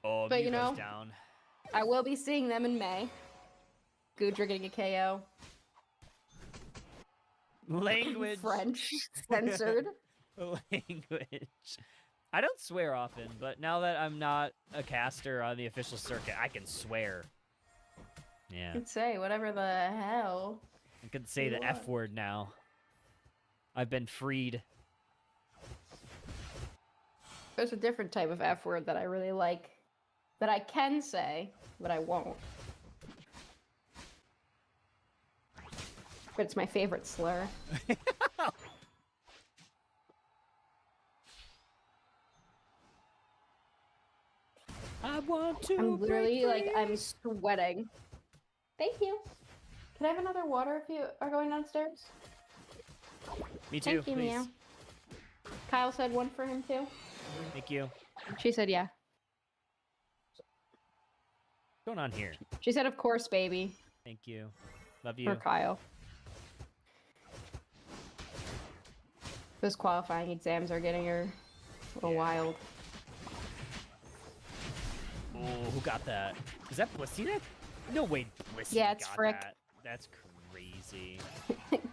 Oh, But, you Vivo's know, down. I will be seeing them in May. Gudra getting a KO. Language. French. Censored. Language. I don't swear often, but now that I'm not a caster on the official circuit, I can swear. Yeah. I could say whatever the hell. I can say you the want. F word now. I've been freed. There's a different type of F word that I really like. That I can say, but I won't. But it's my favorite slur. I want to. I'm literally, break like, I'm sweating. Thank you. Can I have another water if you are going downstairs? Me too, Thank you, please. Meow. Kyle said one for him too. Thank you. She said yeah. What's going on here? She said of course, baby. Thank you. Love For you. Kyle. Those qualifying exams are getting her a little wild. Oh, who got that? Is that Blissey? No way, Blissey Yeah, it's got Frick. that. That's crazy.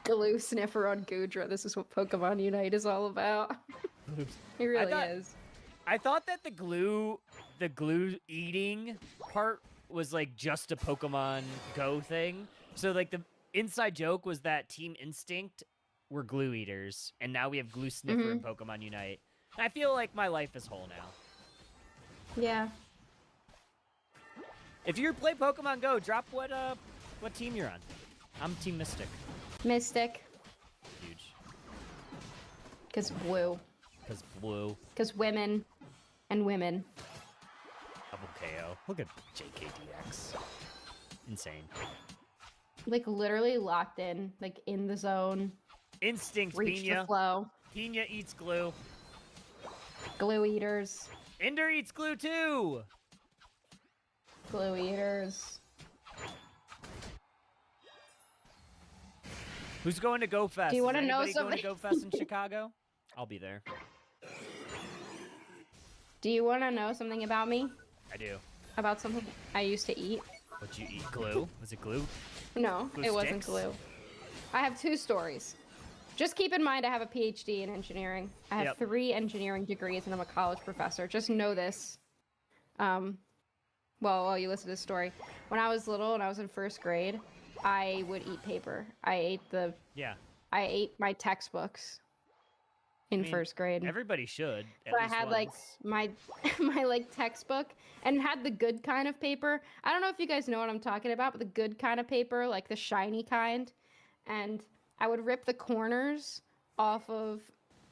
Glue sniffer on Gudra. This is what Pokemon Unite is all about. It really thought- is. I thought that the glue eating part was like just a Pokemon Go thing. So like the inside joke was that Team Instinct were glue eaters, and now we have Glue Sniffer in Pokemon Unite. And I feel like my life is whole now. Yeah. If you play Pokemon Go, drop what team you're on. I'm Team Mystic. Mystic. Huge. Because blue. Because blue. Because women. And women. Double KO. Look at JKDX. Insane. Like literally locked in. Like in the zone. Instinct, Reach the Pina. flow. Pina eats glue. Glue eaters. Ender eats glue too. Glue eaters. Who's going to Go Fest? Do you Is wanna know anybody going to something? Go Fest in Chicago? I'll be there. Do you want to know something about me? I do. About something I used to eat? What'd you eat? Glue? Was it glue? No, Glue it wasn't sticks? glue. I have 2 stories. Just keep in mind I have a PhD in engineering. I have Yep. 3 engineering degrees and I'm a college professor. Just know this. Well, while you listen to this story. When I was little and I was in 1st grade, I would eat paper. I ate my textbooks in mean, 1st grade. Everybody should. At But I least had like once. my like textbook and had the good kind of paper. I don't know if you guys know what I'm talking about, but the good kind of paper, like the shiny kind. And I would rip the corners off of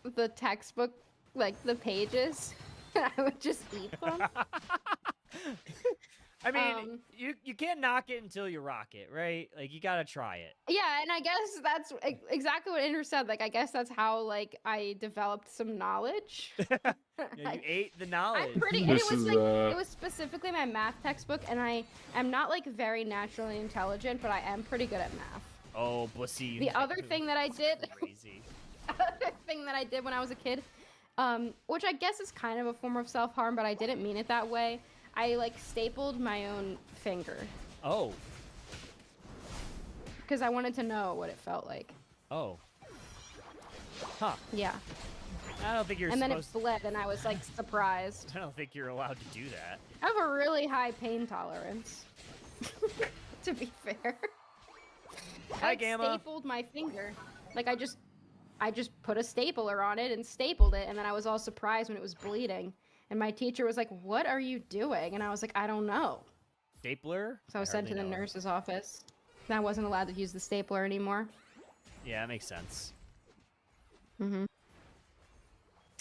the textbook, like the pages. And I would just eat them. I mean, you can't knock it until you rock it, right? Like you gotta try it. Yeah, and I guess that's exactly what Inder said. Like, I guess that's how like I developed some knowledge. Yeah, you ate the knowledge. I'm pretty. And This it was is, like it was specifically my math textbook, and I am not like very naturally intelligent, but I am pretty good at math. Oh, Blissey. The other thing that I did, Crazy. other thing that I did when I was a kid, which I guess is kind of a form of self-harm, but I didn't mean it that way. I like stapled my own finger Oh. because I wanted to know what it felt like. Oh. Huh. Yeah, I don't think you're and then it supposed. bled, and I was like surprised. I don't think you're allowed to do that. I have a really high pain tolerance. To be fair. Hi, I Gamma. stapled my finger. Like I just put a stapler on it and stapled it, and then I was all surprised when it was bleeding. And my teacher was like, "What are you doing?" And I was like, "I don't know." Stapler? So I was sent to the nurse's office. And I wasn't allowed to use the stapler anymore. Yeah, that makes sense. Mhm.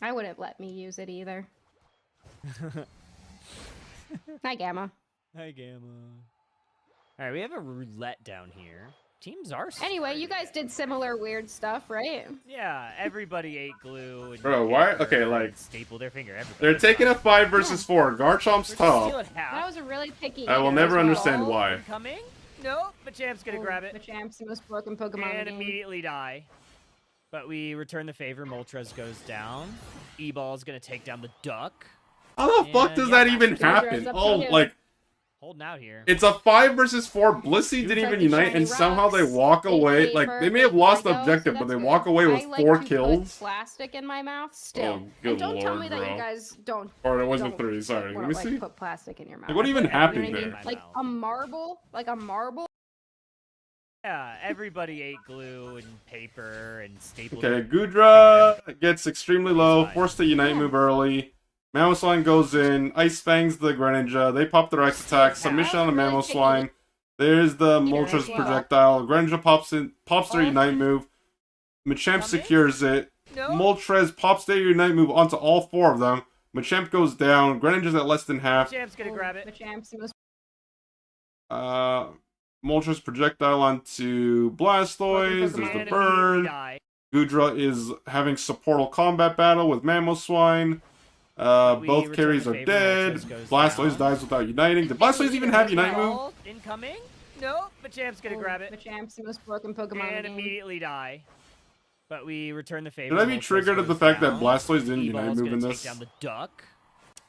I wouldn't let me use it either. Hi, Gamma. Hi, Gamma. All right, we have a roulette down here. Teams are. Anyway, you guys did similar weird stuff, right? Yeah, everybody ate glue. And Bro, why? paper Okay, and like stapled their finger. Everybody. they're That's taking fine. a 5 versus 4. Garchomp's We're top. stealing half. That was a really picky. I will eater never as well. understand why. Coming? Nope. Machamp's gonna grab it Machamp's the most broken Pokemon and in the game. immediately die. But we return the favor. Moltres goes down. E-Ball's gonna take down the duck. How the fuck does yeah, that even Master Joe's happen? up to Oh, you. like Holding out here. it's a 5 versus 4. Blissey didn't It's even like the unite, shiny and somehow they rocks, walk eight away. paper, Like they may have lost the Lego, objective, so but they that's walk good. away with I like 4 to kills. Put plastic in my mouth still. Oh, good And don't tell lord, me that bro. you guys don't. Or it wasn't don't 3. Sorry. Let wanna, me like, see. put plastic in your mouth. Like what even I put happened everything in there? my Like mouth. a marble, Yeah, everybody ate glue and paper and stapled. Okay, it. Gudra gets extremely low, Fine. forced to unite Yeah. move early. Mamoswine goes in, Ice Fangs the Greninja, they pop their X attack, submission on the That was really Mamoswine. There's the Eater Moltres as well. projectile. Greninja pops their Oh. unite move. Machamp Coming? secures it. No. Moltres pops their unite move onto all 4 of them. Machamp goes down. Greninja's at less than half. Machamp's gonna grab it. Machamp's the most Moltres projectile onto Blastoise. There's Pokemon. the And immediately bird. die. Gudra is having supportal combat battle with Mamoswine. We Both return carries the are favor, dead. Moltres goes Blastoise down. dies without uniting. Did Blastoise even have unite move? Ball incoming? Nope. Machamp's gonna grab it Machamp's the most broken Pokemon in and the game. immediately die. But we return the favor. Did I be Moltres triggered at the goes fact down. that Blastoise didn't unite E-Ball's move in gonna this? take down the duck.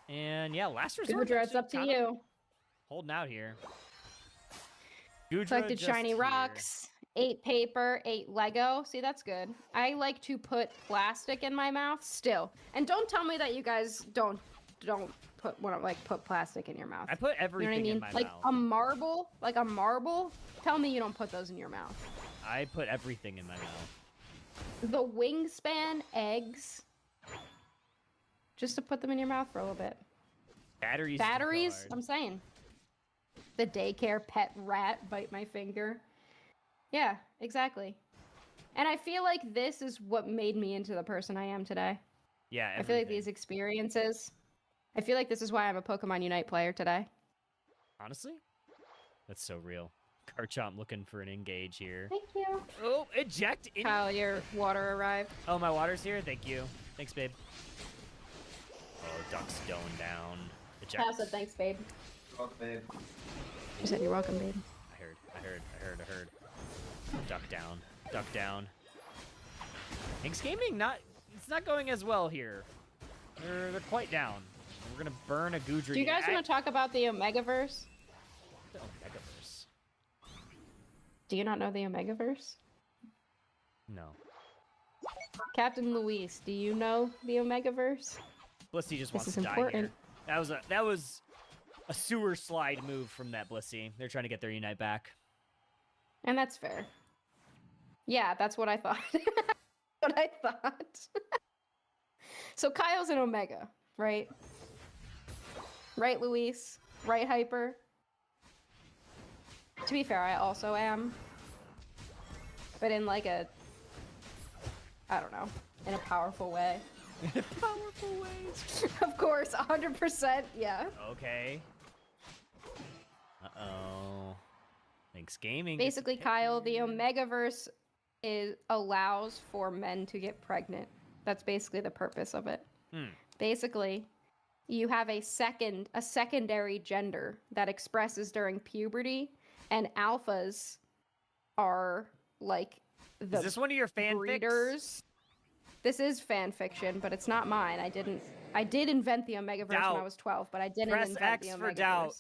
And yeah, last resort. Gudra, it's actually up to kinda you. Holding out here. Gudra Collected just shiny here. rocks, 8 paper, 8 Lego. See, that's good. I like to put plastic in my mouth still. And don't tell me that you guys don't put plastic in your mouth. I put You know everything what I mean? in my Like mouth. a marble. Tell me you don't put those in your mouth. I put everything in my mouth. The wingspan eggs. Just to put them in your mouth for a little bit. Batteries. Batteries, I'm saying. The daycare pet rat bite my finger. Yeah, exactly. And I feel like this is what made me into the person I am today. Yeah. I feel like everything. these experiences. I feel like this is why I'm a Pokemon Unite player today. Honestly, that's so real. Garchomp looking for an engage here. Thank you. Oh, eject. Kyle, your water arrived. Oh, my water's here. Thank you. Thanks, babe. Oh, duck's going down. Eject. Kyle said thanks, babe. Welcome, babe. She said you're welcome, babe. I heard. Duck down. Duck down. Thanks Gaming, it's not going as well here. They're quite down. We're gonna burn a Gudra. Do you guys want to talk about the Omegaverse? The Omegaverse. Do you not know the Omegaverse? No. Captain Luis, do you know the Omegaverse? Blissey just wants is to die important. here. That was a sewer slide move from that Blissey. They're trying to get their Unite back. And that's fair. Yeah, that's what I thought. What I thought. So Kyle's an Omega, right? Right, Luis? Right, Hyper? To be fair, I also am. But in like a... I don't know. In a powerful way. Powerful ways. Of course, 100%, yeah. Okay. Uh-oh. Thanks Gaming. Basically, Kyle, the Omegaverse allows for men to get pregnant. That's basically the purpose of it. Basically, you have a secondary gender that expresses during puberty, and alphas are like the Is this one of your fanfics? breeders. This is fan fiction, but it's not mine. I did invent the Omegaverse when Doubt. I was 12, but I didn't Press invent X the for Omegaverse. doubt.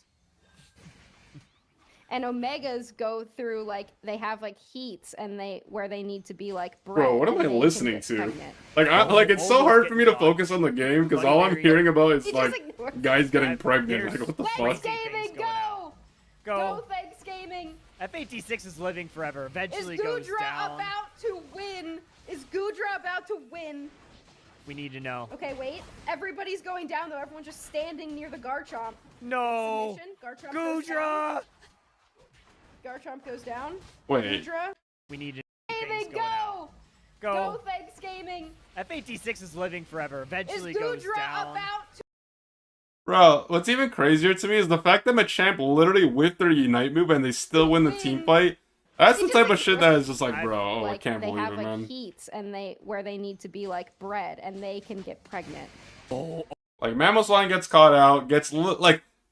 And Omegas go through like they have like heats and where they need to be like bred. Bro, what am and I they can listening get to? pregnant. Like it's so Almost hard for me to getting focus on the game because Buddy all I'm Barry. hearing about is He just like ignored- guys getting I've- pregnant. there's Like what the way fuck? things Thanksgiving, going go! Go. Go Thanksgiving! F86 is living forever. Eventually Is goes Goodra down. about to win? Is Goodra about to win? We need to know. Okay, wait. Everybody's going down though. Everyone's just standing near the Garchomp. No. Submission. Garchomp goes down. Goodra. Garchomp goes down. Wait. Goodra. We need to know things Gaming, going out. go! Go. Go, thanks, gaming. F86 is living forever. Is Eventually goes Goodra down. about to? Bro, what's even crazier to me is the fact that Machamp literally whiffed their Unite move and they still win the team fight. That's the They type just, of shit that is just like, bro, oh, I Like, can't they believe have it, like man. heats and where they need to be like bred and they can get pregnant. Like, Mamoswine gets caught out,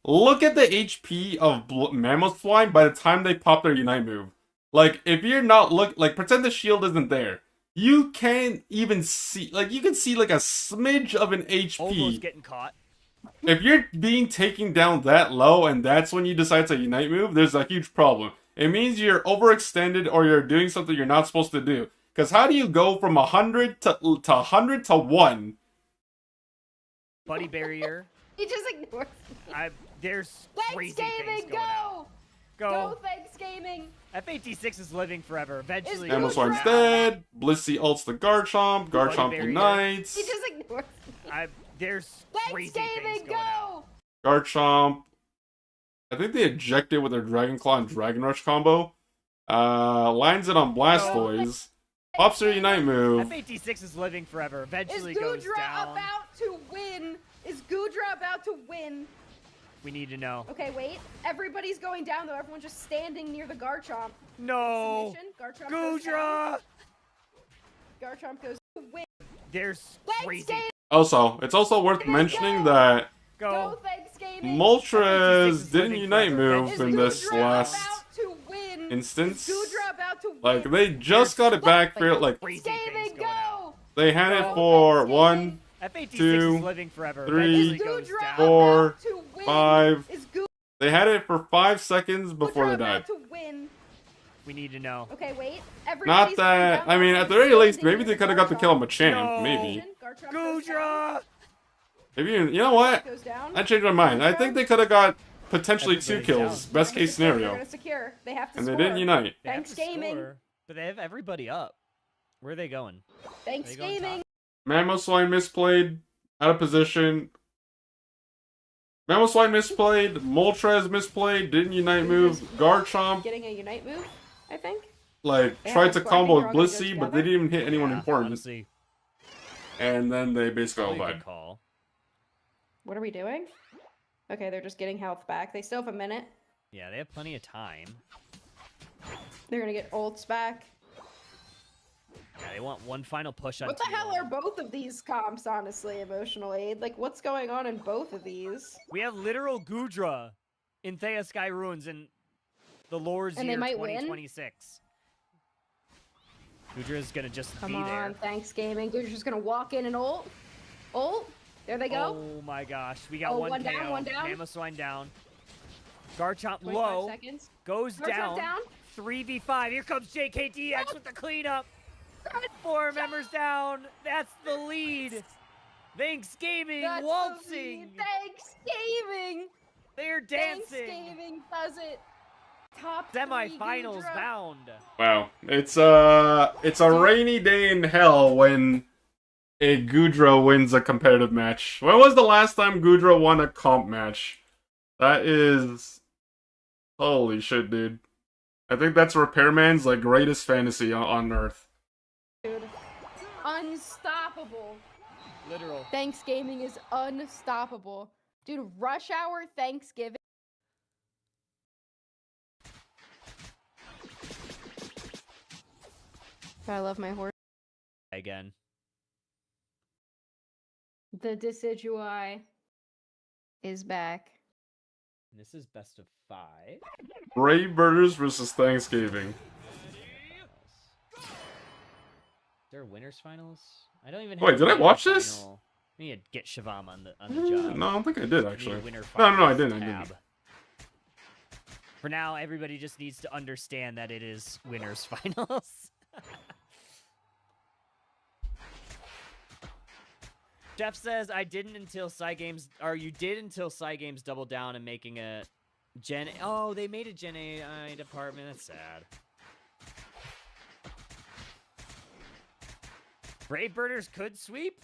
look at the HP of Mamoswine by the time they pop their Unite move. Like, if you're not pretend the shield isn't there. You can't even see, you can see like a smidge of an HP. Almost getting caught. If you're being taken down that low and that's when you decide to Unite move, there's a huge problem. It means you're overextended or you're doing something you're not supposed to do. Because how do you go from 100 to 100 to 1? Buddy barrier. He just ignores. There's Thanks, crazy gaming, things going out. go! Go. Go, thanks, gaming. F86 is living forever. Eventually Is goes Mamoswine's down. dead. Blissey ults the Garchomp. Garchomp barrier. unites. He just ignores. There's Thanks, crazy things gaming, going out. go! Garchomp. I think they ejected with their Dragon Claw and Dragon Rush combo. Lines it on Blastoise. Pops their Unite move. F86 is living forever. Is Eventually goes Goodra down. about to win? Is Goodra about to win? We need to know. Okay, wait. Everybody's going down though. Everyone's just standing near the Garchomp. No. Submission. Garchomp goes down. Goodra. Garchomp goes to win. There's Thanks, crazy. gaming. Also, it's also worth mentioning that Go, Go. thanks, gaming. Moltres didn't living Unite forever. move Is in this Goodra last about to win? instance. Is Goodra about to win? Like, they just got it back for, Crazy Gaming, things going out. go! they had it Go, for thanks, 1, F86 2, is living forever. 3, Eventually goes Goodra down. 4, about to win? 5. Is Goodra They had it for 5 seconds before they died. about to win? We need to know. Okay, wait. Not Everybody's going that, down I mean, though. at the very least, Standing maybe near they could have got the Garchomp. kill on Machamp, No. maybe. Garchomp goes down. Goodra. Maybe, you know what? Goes down. I changed my mind. I think they could have got potentially 2 Everybody's kills, down. best case They're scenario. gonna secure. They have to And they score. didn't unite. They have Thanks, to gaming. score, but they have everybody up. Where are they going? Thanks, Are they going gaming. Mamoswine misplayed, out of position. Mamoswine misplayed, Moltres misplayed, didn't unite move, Garchomp, Getting a unite move, I think. like, Yeah, tried that's to why I think combo they're with all gonna go Blissey, but together. they didn't even hit anyone Yeah, important. Honestly, And then they basically all probably a died. good call. What are we doing? Okay, they're just getting health back. They still have a minute. Yeah, they have plenty of time. They're gonna get ults back. Yeah, they want one final push on What the hell T1. are both of these comps, honestly, emotionally? Like, what's going on in both of these? We have literal Goodra in Thea Sky Ruins in the Lore's And they year might win? 2026. Goodra's gonna just Come be on, there. thanks, gaming. They're just gonna walk in and ult. Ult. There they go. Oh my gosh, we got Oh, one one down, KO. one down. Mamoswine down. Garchomp 25 low. seconds. Goes Garchomp down. down. 3v5. Here comes JKDX with the cleanup. 4 members down. That's the lead. Thanks Gaming That's the waltzing. lead. Thanks, gaming. They're Thanks, dancing. gaming does it. Top Semi-finals 3 Goodra. bound. Wow. It's a rainy day in hell when a Goodra wins a competitive match. When was the last time Goodra won a comp match? That is... Holy shit, dude. I think that's Repairman's, like, greatest fantasy on Earth. Dude. Unstoppable. Literal. Thanks gaming is unstoppable. Dude, rush hour Thanksgiving. I love my horse. Again. The Decidueye is back. And this is best of 5. Brave Birders versus Thanksgiving. Is there winners finals? I don't even. Wait, have did I winner watch this? final. We need to get Shivam on the job. No, I don't think I did, We need a actually. winner No, I finals didn't. tab. For now, everybody just needs to understand that it is winners finals. Jeff says, I didn't until Games, or you did until Games doubled down and making a Oh, they made a Gen AI department. That's sad. Brave Birders could sweep?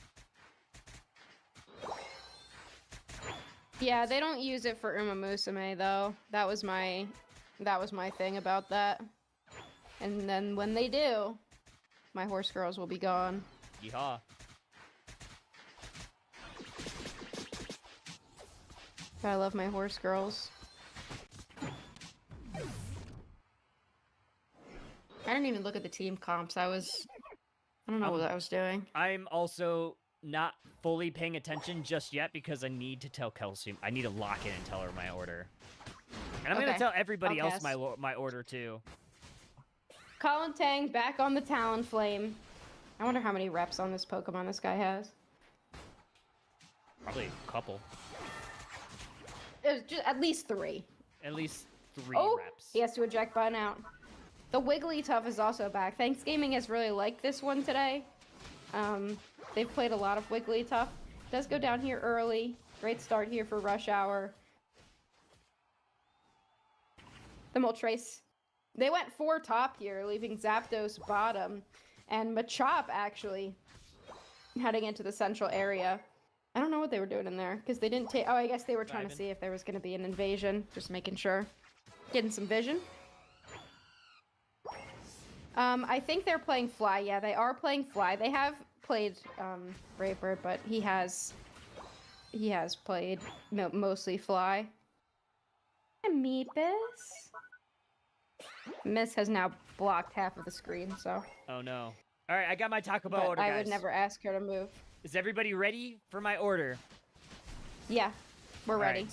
Yeah, they don't use it for Uma Musume though. That was my thing about that. And then when they do, my horse girls will be gone. Yeehaw. I love my horse girls. I didn't even look at the team comps. I don't know what I was doing. I'm also not fully paying attention just yet because I need to tell Kelsey. I need to lock in and tell her my order. And I'm going to tell everybody else my order too. Colin Tang back on the Talonflame. I wonder how many reps on this Pokemon this guy has. Probably a couple. There's just at least 3. At least 3 reps. He has to eject button out. The Wigglytuff is also back. Thanks Gaming has really liked this one today. They've played a lot of Wigglytuff. Does go down here early. Great start here for Rush Hour. The Moltres. They went 4 top here, leaving Zapdos bottom. And Machop actually heading into the central area. I don't know what they were doing in there, because they didn't take... Oh, I guess they were trying to see if there was going to be an invasion. Just making sure. Getting some vision. I think they're playing Fly. Yeah, they are playing Fly. They have played Brave Bird, but he has played mostly Fly. Amoebus. Miss has now blocked half of the screen, so... Oh, no. All right, I got my Taco Bell but order, guys. I would never ask her to move. Is everybody ready for my order? Yeah, we're ready. Right.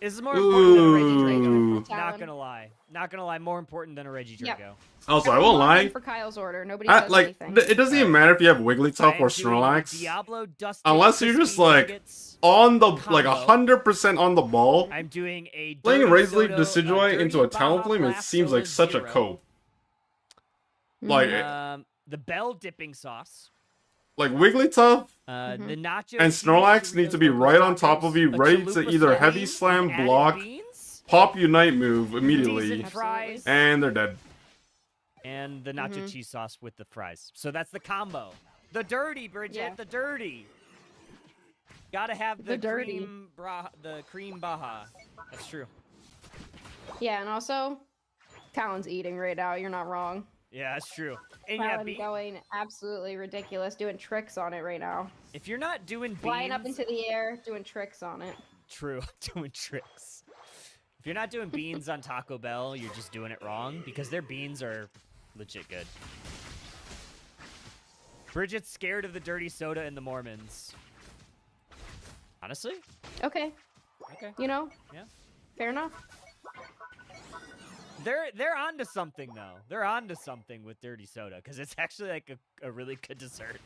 This is more important than a Ooh. Reggie Drago. Not gonna lie. Not gonna lie, more important than a Reggie Drago. Yep. Also, I won't lie. For Kyle's order, nobody says anything. It doesn't even matter if you have Wigglytuff or Snorlax. Diablo, Dusty, Unless you're just like on the like 100% on the ball. I'm doing a Playing Razor Leaf Decidueye into a Talonflame, it seems like such a cope. Like the bell dipping sauce. Like Wigglytuff The nacho and Snorlax need to be right on top of you, ready to either heavy slam, block, pop Unite move immediately, and they're dead. And the nacho cheese sauce with the fries. So that's the combo. The dirty, Bridget, the dirty. Gotta have the cream baja. That's true. Yeah, and also, Talon's eating right now. You're not wrong. Yeah, that's true. And Talon going absolutely ridiculous, doing tricks on it right now. If you're not doing beans... Flying up into the air, doing tricks on it. True, doing tricks. If you're not doing beans on Taco Bell, you're just doing it wrong, because their beans are legit good. Bridget's scared of the dirty soda and the Mormons. Honestly? Okay. You know? Yeah. Fair enough. They're onto something though. They're onto something with dirty soda because it's actually like a really good dessert.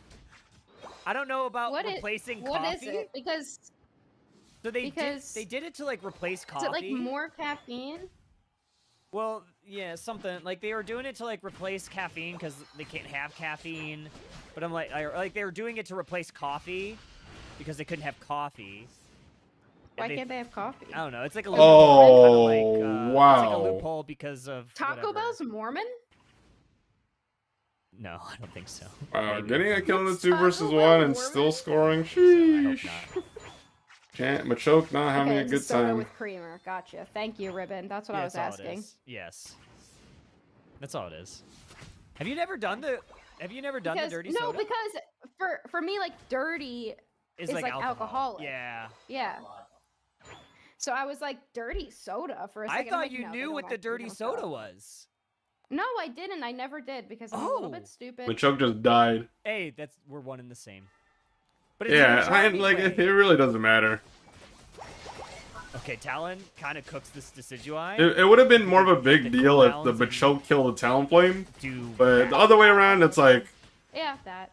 I don't know about replacing coffee. What is it? Because they did it to like replace coffee. Is it like more caffeine? Well, yeah, something like they were doing it to like replace caffeine because they can't have caffeine. But I'm like they were doing it to replace coffee because they couldn't have coffee. Why can't they have coffee? I don't know. It's like a loophole. Wow. It's like a loophole because of Taco Bell's Mormon? No, I don't think so. Wow, getting a kill in the 2 versus 1 and still scoring. Sheesh. Machoke not having a good time. With creamer. Gotcha. Thank you, Ribbon. That's what I was asking. Yes. That's all it is. Have you never done the dirty soda? No, because for me, like dirty is like alcoholic. Yeah. Yeah. So I was like, dirty soda for a second. I thought you knew what the dirty soda was. No, I didn't. I never did because I'm a little bit stupid. Machoke just died. Hey, we're one and the same. But it really doesn't matter. Okay, Talon kind of cooks this Decidueye. It would have been more of a big deal if the Machoke killed the Talonflame. But the other way around, it's like... Yeah, that.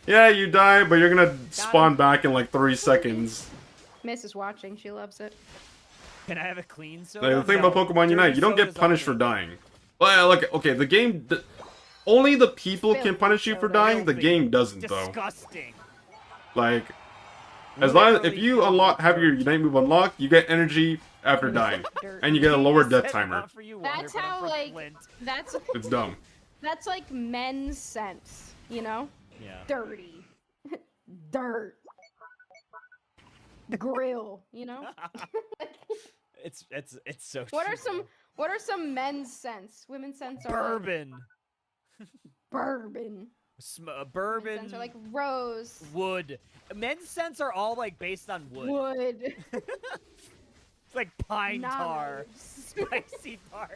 Yeah, you die, but you're gonna spawn back in like 3 seconds. Miss is watching. She loves it. Can I have a clean soda? Like, the thing about Pokemon Unite, you don't get punished for dying. Well, like, okay, the game... only the people can punish you for dying, the game doesn't, though. Disgusting. Like, as long as... If you have your Unite move unlocked, you get energy after dying. Dirt. And you get a lower He death said timer. not for you, Water, That's but I'm how, from like, Flint. that's It's dumb. that's like men's sense, you know? Yeah. Dirty. Dirt. Grill, you know? It's so What true. are some men's scents? Women's scents are Bourbon. bourbon. Men's Bourbon. scents are like rose. Wood. Men's scents are all like based on wood. Wood. It's like pine tar, Knives. spicy tar.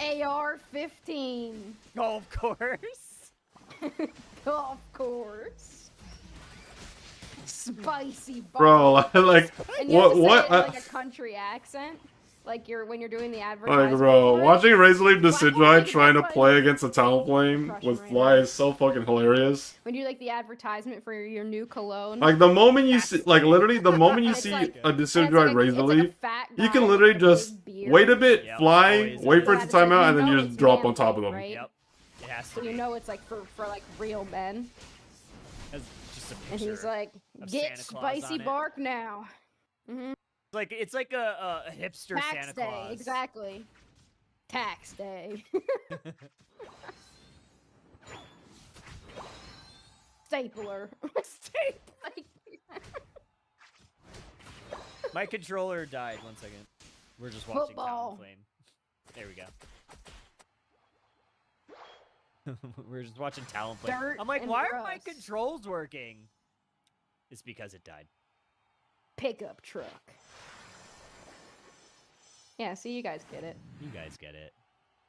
AR-15. Golf course. Golf course. Spicy bar. Bro, like, And you have to say what? it in, like a country accent, like when you're doing the Like, advertisement. bro, for it. watching Razorleaf Decidueye Why- trying to why- play against a Talonflame Crush with right Fly now. is so fucking hilarious. When you do like the advertisement for your new cologne. Like, the moment you see, like, literally, the moment you It's see like- a and it's Decidueye like it's like a Razorleaf, fat you guy can with literally a just big beard. wait a bit, Yep, fly, always wait for it Yeah, to it's time like, out, you and then know you just it's drop on manly, top of them. right? Yep. It has to So be. you know it's like for like real men. That's just a And he's picture. like, of get Santa Claus spicy on it." bark now. Hmm It's like a hipster Tax Santa day, Claus. exactly. Tax day. Stapler. Stapler. My controller died. 1 second. We're just watching Football. Talonflame. There we go. We're just watching Talonflame. Dirt I'm like, and why are my rust. controls working? It's because it died. Pickup truck. Yeah, see, you guys get it. You guys get it.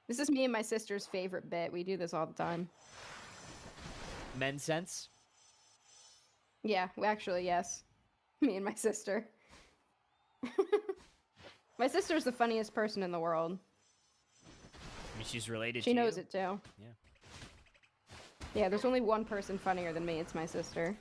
This is me and my sister's favorite bit. We do this all the time. Men sense. Yeah, actually, yes. Me and my sister. My sister's the funniest person in the world. I mean, she's related. She to knows you. it too. Yeah. Yeah, there's only one person funnier than me. It's my sister.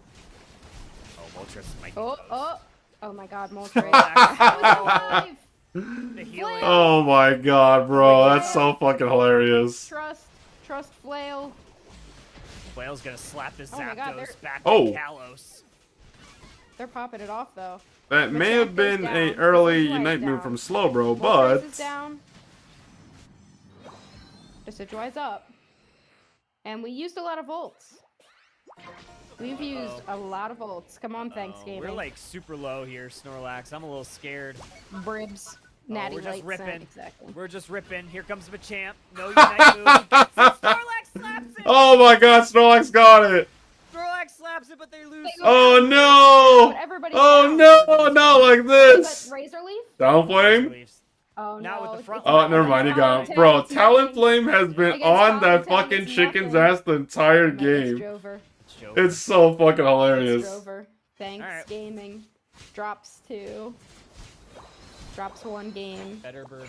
Oh, Moltres might be Oh, close. oh my God, Moltres. Oh. Alive! The healing. Oh my god, bro, that's so fucking hilarious. Trust flail. Whale's gonna slap the Oh my God, Zapdos they're- back Oh. to Kalos. They're popping it off though. That may Machamp have been goes a down. early Decidueye's Unite move down. from Slowbro, Moltres but is down. Decidueye's up. And we used a lot of volts. We've used a lot of volts. Come on, Thanks Oh, Gaming. we're like super low here, Snorlax. I'm a little scared. Bribs. Oh, Natty we're just light ripping. scent, exactly. We're just ripping. Here comes Machamp. No Unite move. Gets it. Snorlax slaps it. oh my god, Snorlax got it. Snorlax slaps it, but they lose. They Oh But no! everybody's Oh down. no, not like But this. Razorleaf? Downflame? Leaves. Oh Not no. with the front it's Oh, line. never mind, you got him. Bro, Talonflame has been Against on that Talonflame, fucking it's chicken's nothing. ass the entire It's game. Jover. It's Joker. It's so fucking It's hilarious. Drover. Thanks, Alright. Gaming. Drops 2. Drops 1 game. Better Bird 1.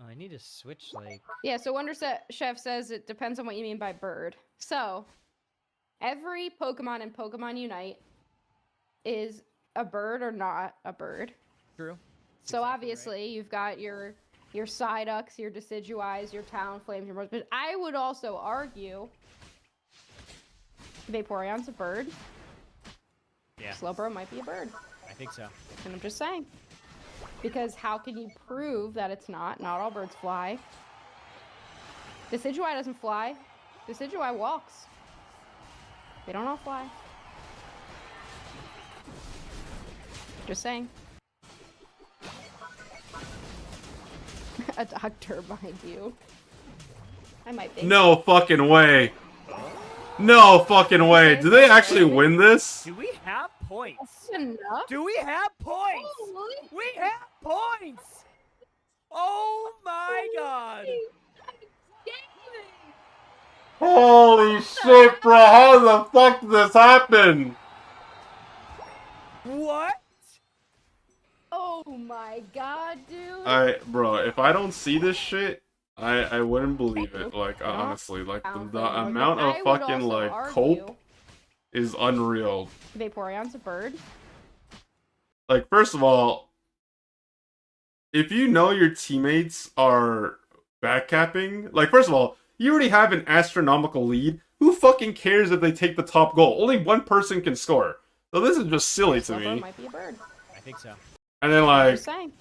Oh, I need to switch, like... Yeah, so Wonder Chef says it depends on what you mean by bird. So, every Pokemon in Pokemon Unite is a bird or not a bird. True. So obviously you've got your Psyducks, your Decidueyes, your Talonflames, your Mors, but I would also argue Vaporeon's a bird. Yeah, Slowbro might be a bird. I think so. And I'm just saying. Because how can you prove that it's not? Not all birds fly. Decidueye doesn't fly. Decidueye walks. They don't all fly. Just saying. A doctor behind you. I might be. No fucking way. No fucking way. Do they actually win this? Do we have points? That's enough. Do we have points? Holy We have points! Oh my god! Holy shit, bro. How the fuck did this happen? What? Oh my god, dude. Bro, if I don't see this shit, I wouldn't believe it. Like, honestly, like, the amount of I would fucking, also like, argue cope is unreal. Vaporeon's a bird. Like, first of all, if you know your teammates are backcapping, like, first of all, you already have an astronomical lead. Who fucking cares if they take the top goal? Only one person can score. So this is just silly to Slowbro me. might be a bird. I think so. And then I'm like, just saying.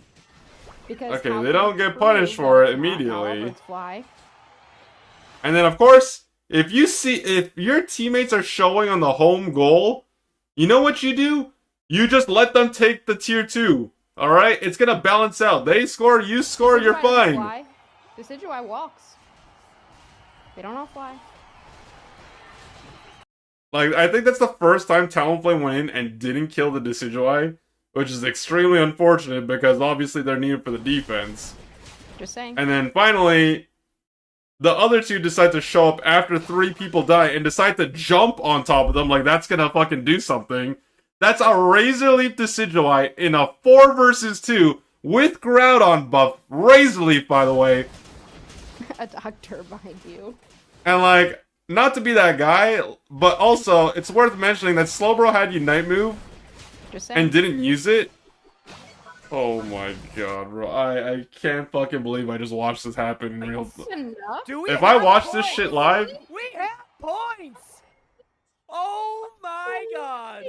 Because okay, how they can don't it get prove punished that for it it's not how immediately. birds fly? And then of course, if your teammates are showing on the home goal, you know what you do? You just let them take the tier 2. Alright? It's gonna balance out. They score, you score, you're Decidueye doesn't fine. fly. Decidueye walks. They don't all fly. Like, I think that's the first time Talonflame went in and didn't kill the Decidueye, which is extremely unfortunate because obviously they're needed for the defense. Just saying. And then finally, the other two decide to show up after 3 people die and decide to jump on top of them like that's gonna fucking do something. That's a Razor Leaf Decidueye in a 4 versus 2 with Groudon buff. Razor Leaf, by the way. A doctor behind you. And like, not to be that guy, but also, it's worth mentioning that Slowbro had Unite move Just saying. and didn't use it. Oh my god, bro. I can't fucking believe I just watched this happen in real... That's enough. Do we If I have watch this points? shit live... We have points! Oh my god!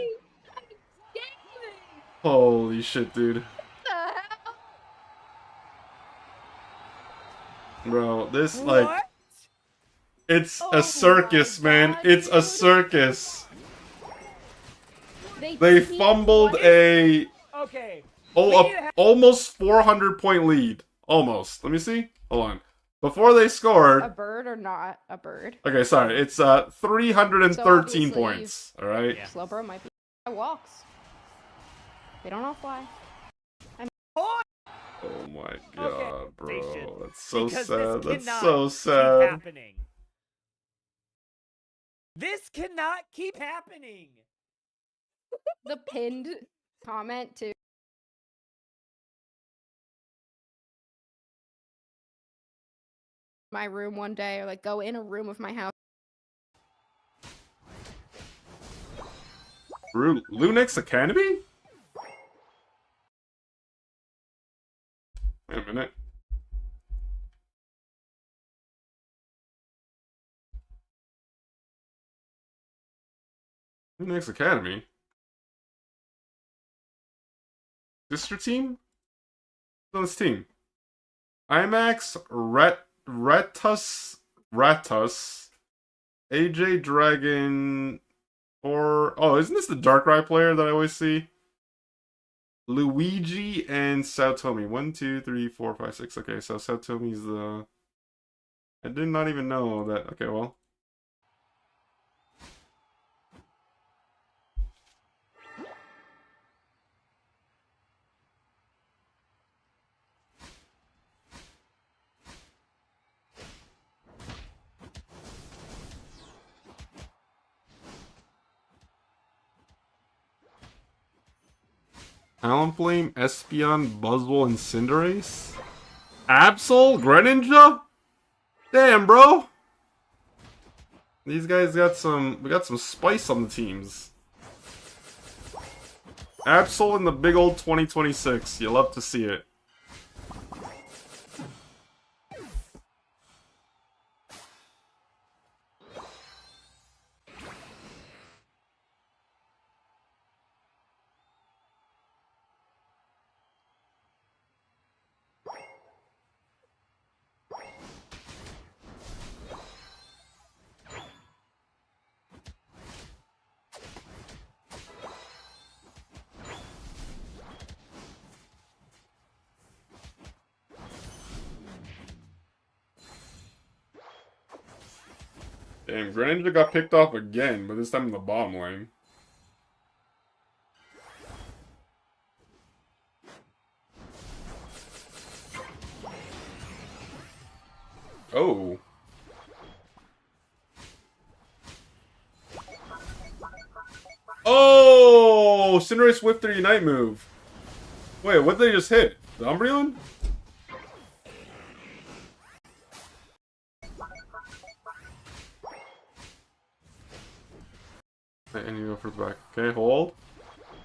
Holy shit, dude. What the hell? Bro, this, like... What? It's Oh a circus, my man. God, It's a dude. circus. They They team fumbled wiped? a... Okay. Oh, almost 400 point lead. Almost. Let me see. Hold on. Before they A scored... bird or not a bird? Okay, sorry. It's 313 So obviously points. Alright? Yeah. Slowbro might be. It walks. They don't all fly. Point! Oh my god, They bro. should, That's so because sad. this That's cannot so keep sad. happening. This cannot keep happening. The pinned comment to my room one day, or like go in a room of my house. Lunix Academy? Wait a minute. Lunix Academy? Sister team? Who's on this team? IMAX, Ratus, AJ Dragon, or... Oh, isn't this the Darkrai player that I always see? Luigi and Saotomi. 1, 2, 3, 4, 5, 6. Okay, so Saotomi's the... I did not even know that... Okay, well... Talonflame, Espeon, Buzzwole, and Cinderace? Absol? Greninja? Damn, bro! These guys got some... We got some spice on the teams. Absol in the big old 2026. You love to see it. Damn, Greninja got picked off again, but this time in the bottom lane. Oh. Oh! Cinderace whipped their Unite move. Wait, what did they just hit? The Umbreon? I need to go for the back. Okay, hold.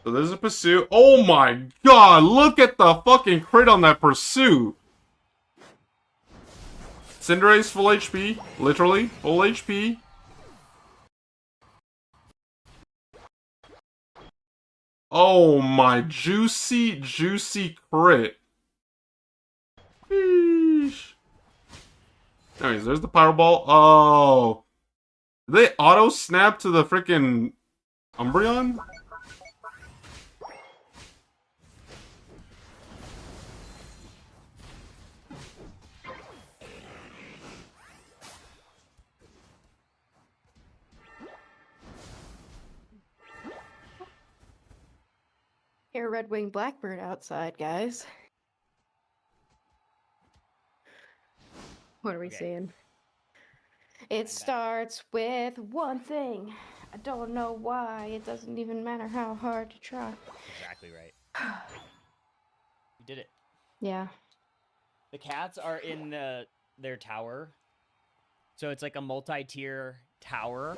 So there's a pursuit. Oh my god, look at the fucking crit on that pursuit! Cinderace full HP. Literally, full HP. Oh my juicy, juicy crit. Sheesh. Anyways, there's the Powerball. Oh. Did they auto snap to the freaking Umbreon? Hear red-winged blackbird outside, guys. What are we seeing? It starts with one thing. I don't know why. It doesn't even matter how hard to try. Exactly right. You did it. Yeah. The cats are in their tower. So it's like a multi-tier tower.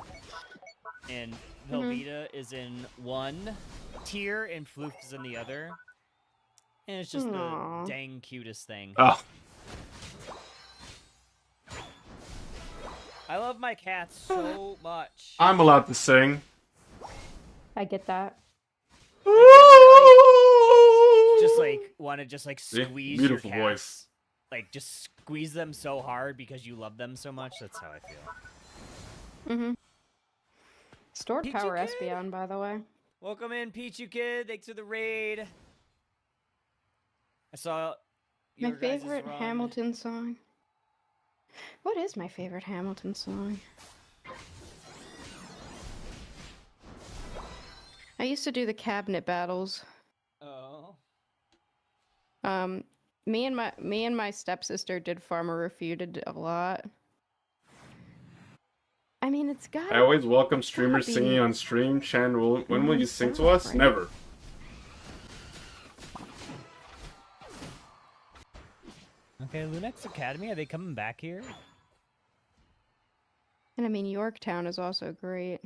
And Velveeta is in one tier and Floof is in the other. And it's just Aww. the dang cutest thing. Oh. I love my cats so much. I'm allowed to sing. I get that. Just like want to just like See? squeeze Beautiful your cats. voice. Like just squeeze them so hard because you love them so much. That's how I feel. Mm-hmm. Stored Pichu power Kid? Espeon, by the way. Welcome in, Pichu Kid. Thanks for the raid. I saw My your guys' favorite run. Hamilton song. What is my favorite Hamilton song? I used to do the cabinet battles. Oh. Me and my stepsister did Farmer Refuted a lot. I mean, it's got. I always welcome streamers singing on stream. Chan, when will you sing to us? Right? Never. Okay, Lunex Academy, are they coming back here? And I mean, Yorktown is also great.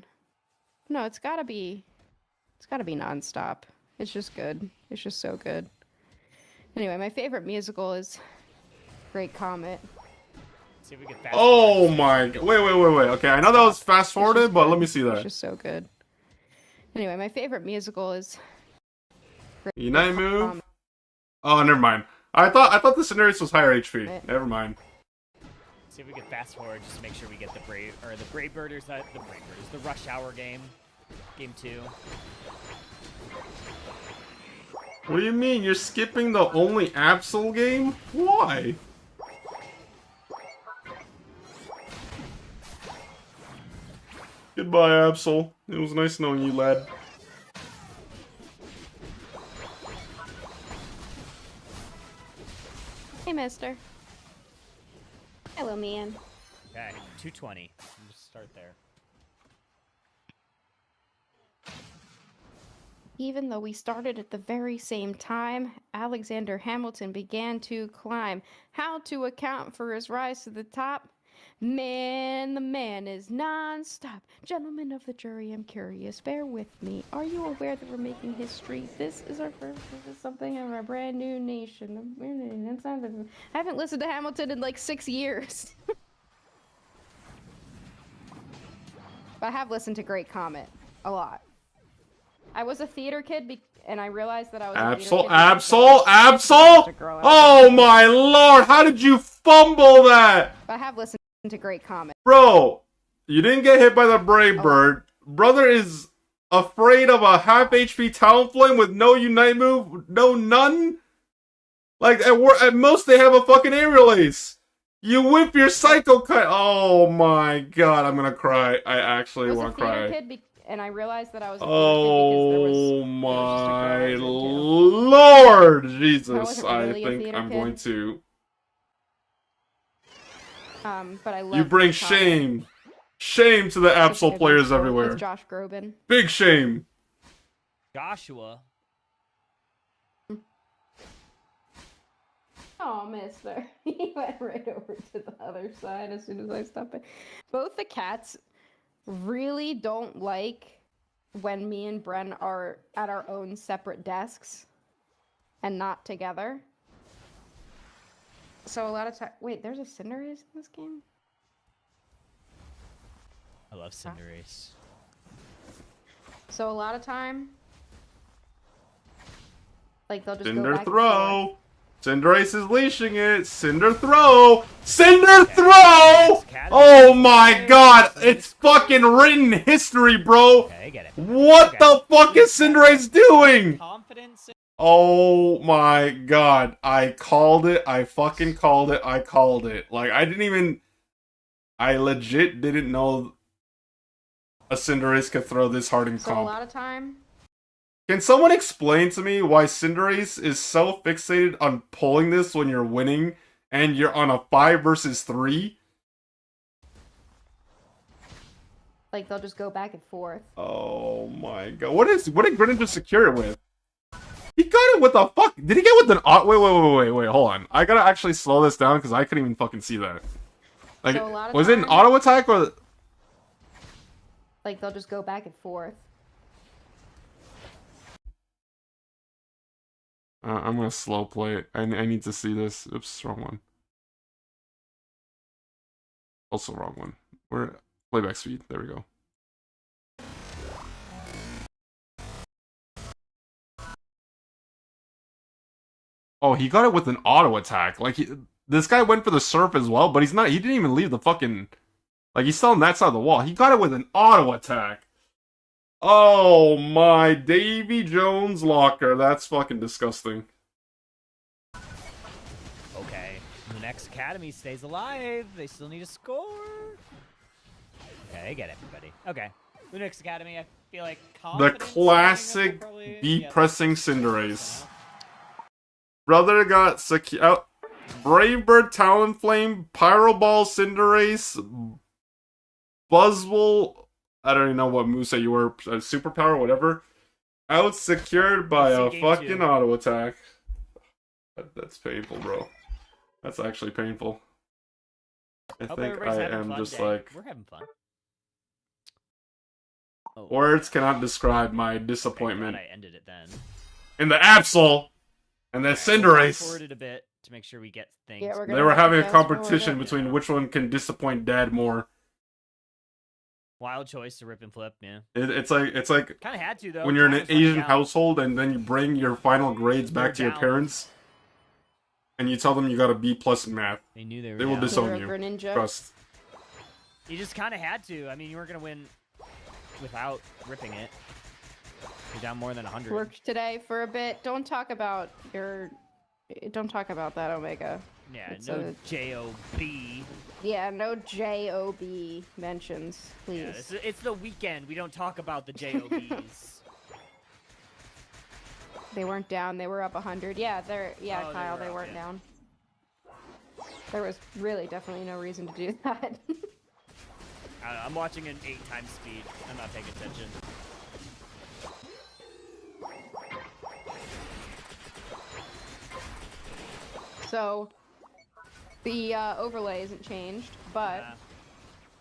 No, it's gotta be nonstop. It's just good. It's just so good. Anyway, my favorite musical is Great Comet. See if we can fast Oh forward. my god. Wait. Okay, I know that was fast forwarded, but let me see It's that. just so good. Anyway, my favorite musical is Unite move? Comet. Oh, never mind. I thought the Cinderace was higher HP. Never mind. See if we can fast forward just to make sure we get the Brave Birders, the Rush Hour game. Game 2. What do you mean? You're skipping the only Absol game? Why? Goodbye, Absol. It was nice knowing you, lad. Hey, mister. Hello, man. Okay, 220. Just start there. Even though we started at the very same time, Alexander Hamilton began to climb. How to account for his rise to the top? Man, the man is non-stop. Gentlemen of the jury, I'm curious. Bear with me. Are you aware that we're making history? This is something of a brand new nation. I haven't listened to Hamilton in like 6 years. But I have listened to Great Comet a lot. I was a theater kid, and I realized that I was a theater kid. Absol! Oh my lord, how did you fumble that? But I have listened to Great Comet. Bro, you didn't get hit by the Brave Bird. Brother is afraid of a half HP Talonflame with no Unite move, no none? Like, at most they have a fucking Aerial Ace. You whip your Psycho Cut. Oh my god, I'm gonna cry. I actually want to cry. And I realized that I was a Oh my lord, Jesus! I think I'm going to. But I love You bring shame to the Absol players everywhere. With Josh Groban. Big shame. Joshua. Oh, mister. He went right over to the other side as soon as I stopped it. Both the cats really don't like when me and Bren are at our own separate desks and not together. So a lot of time. Wait, there's a Cinderace in this game? I love Cinderace. So a lot of time Like they'll just go Cinder back and throw. Cinderace is leashing it. Cinder throw. Cinder throw! Oh my god. It's fucking written history, bro. Okay, get it. What Okay. the fuck is Cinderace doing? Confidence. Oh my god. I called it. I fucking called it. I called it. Like, I legit didn't know a Cinderace could throw this hard in So a comp. lot of time. Can someone explain to me why Cinderace is so fixated on pulling this when you're winning and you're on a 5 versus 3? Like they'll just go back and forth. Oh my god. What did Greninja secure it with? He got it with a fuck. Did he get with an wait, hold on. I gotta actually slow this down because I couldn't even fucking see that. Like, So a lot of was it an time- auto attack or? Like they'll just go back and forth. I'm gonna slow play it. I need to see this. Oops, wrong one. Also wrong one. Where playback speed? There we go. Oh, he got it with an auto attack. Like, this guy went for the surf as well, but he's not. He didn't even leave the fucking. Like, he's still on that side of the wall. He got it with an auto attack. Oh my Davy Jones locker. That's fucking disgusting. Okay, the next academy stays alive. They still need a score. Okay, I get everybody. Okay, the next academy, I feel like The classic beat pressing Cinderace. Brother got Brave Bird, Talonflame, Pyro Ball, Cinderace, Buzzwole. I don't even know what moveset you were. Superpower, whatever. Out secured by a fucking auto attack. That's painful, bro. That's actually painful. I think I am just like. We're having fun. Oh. Words cannot describe my disappointment. I ended it then. In the Absol and the Cinderace. Forwarded a bit to make sure we get things. Yeah, They were having a competition between which one can disappoint Dad more. Wild choice to rip and flip, yeah. It's like Kind of had to though. when you're in an Time was running Asian out. household and then you bring your final grades back to your down. parents, and you tell them you got a B+ in math. They knew they were. They will down. disown you. Greninja. Trust. You just kind of had to. I mean, you weren't gonna win without ripping it. You're down more than 100. Worked today for a bit. Don't talk about that, Omega. Yeah, It's no J-O-B. Yeah, no J-O-B mentions, please. Yeah, it's the weekend. We don't talk about the J-O-Bs. They weren't down. They were up 100. Yeah, Oh, Kyle, they weren't down. There was really definitely no reason to do that. I don't know, I'm watching an 8x speed. I'm not paying attention. So, the overlay isn't changed, but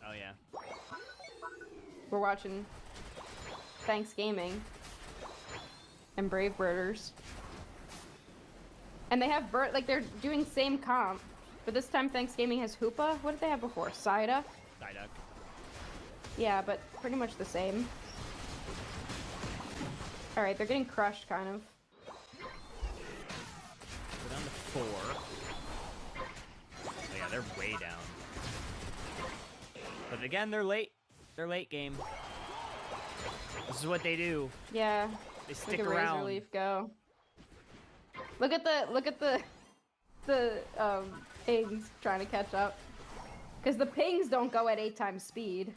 Oh yeah. we're watching Thanksgiving and Brave Birders. And they have they're doing same comp, but this time Thanksgiving has Hoopa. What did they have before? Psyduck? Psyduck. Yeah, but pretty much the same. Alright, they're getting crushed, kind of. We're down to 4. Oh yeah, they're way down. But again, they're late. They're late game. This is what they do. Yeah. They stick Look at around. Razor Leaf go. Look at the pings trying to catch up. Because the pings don't go at 8x speed.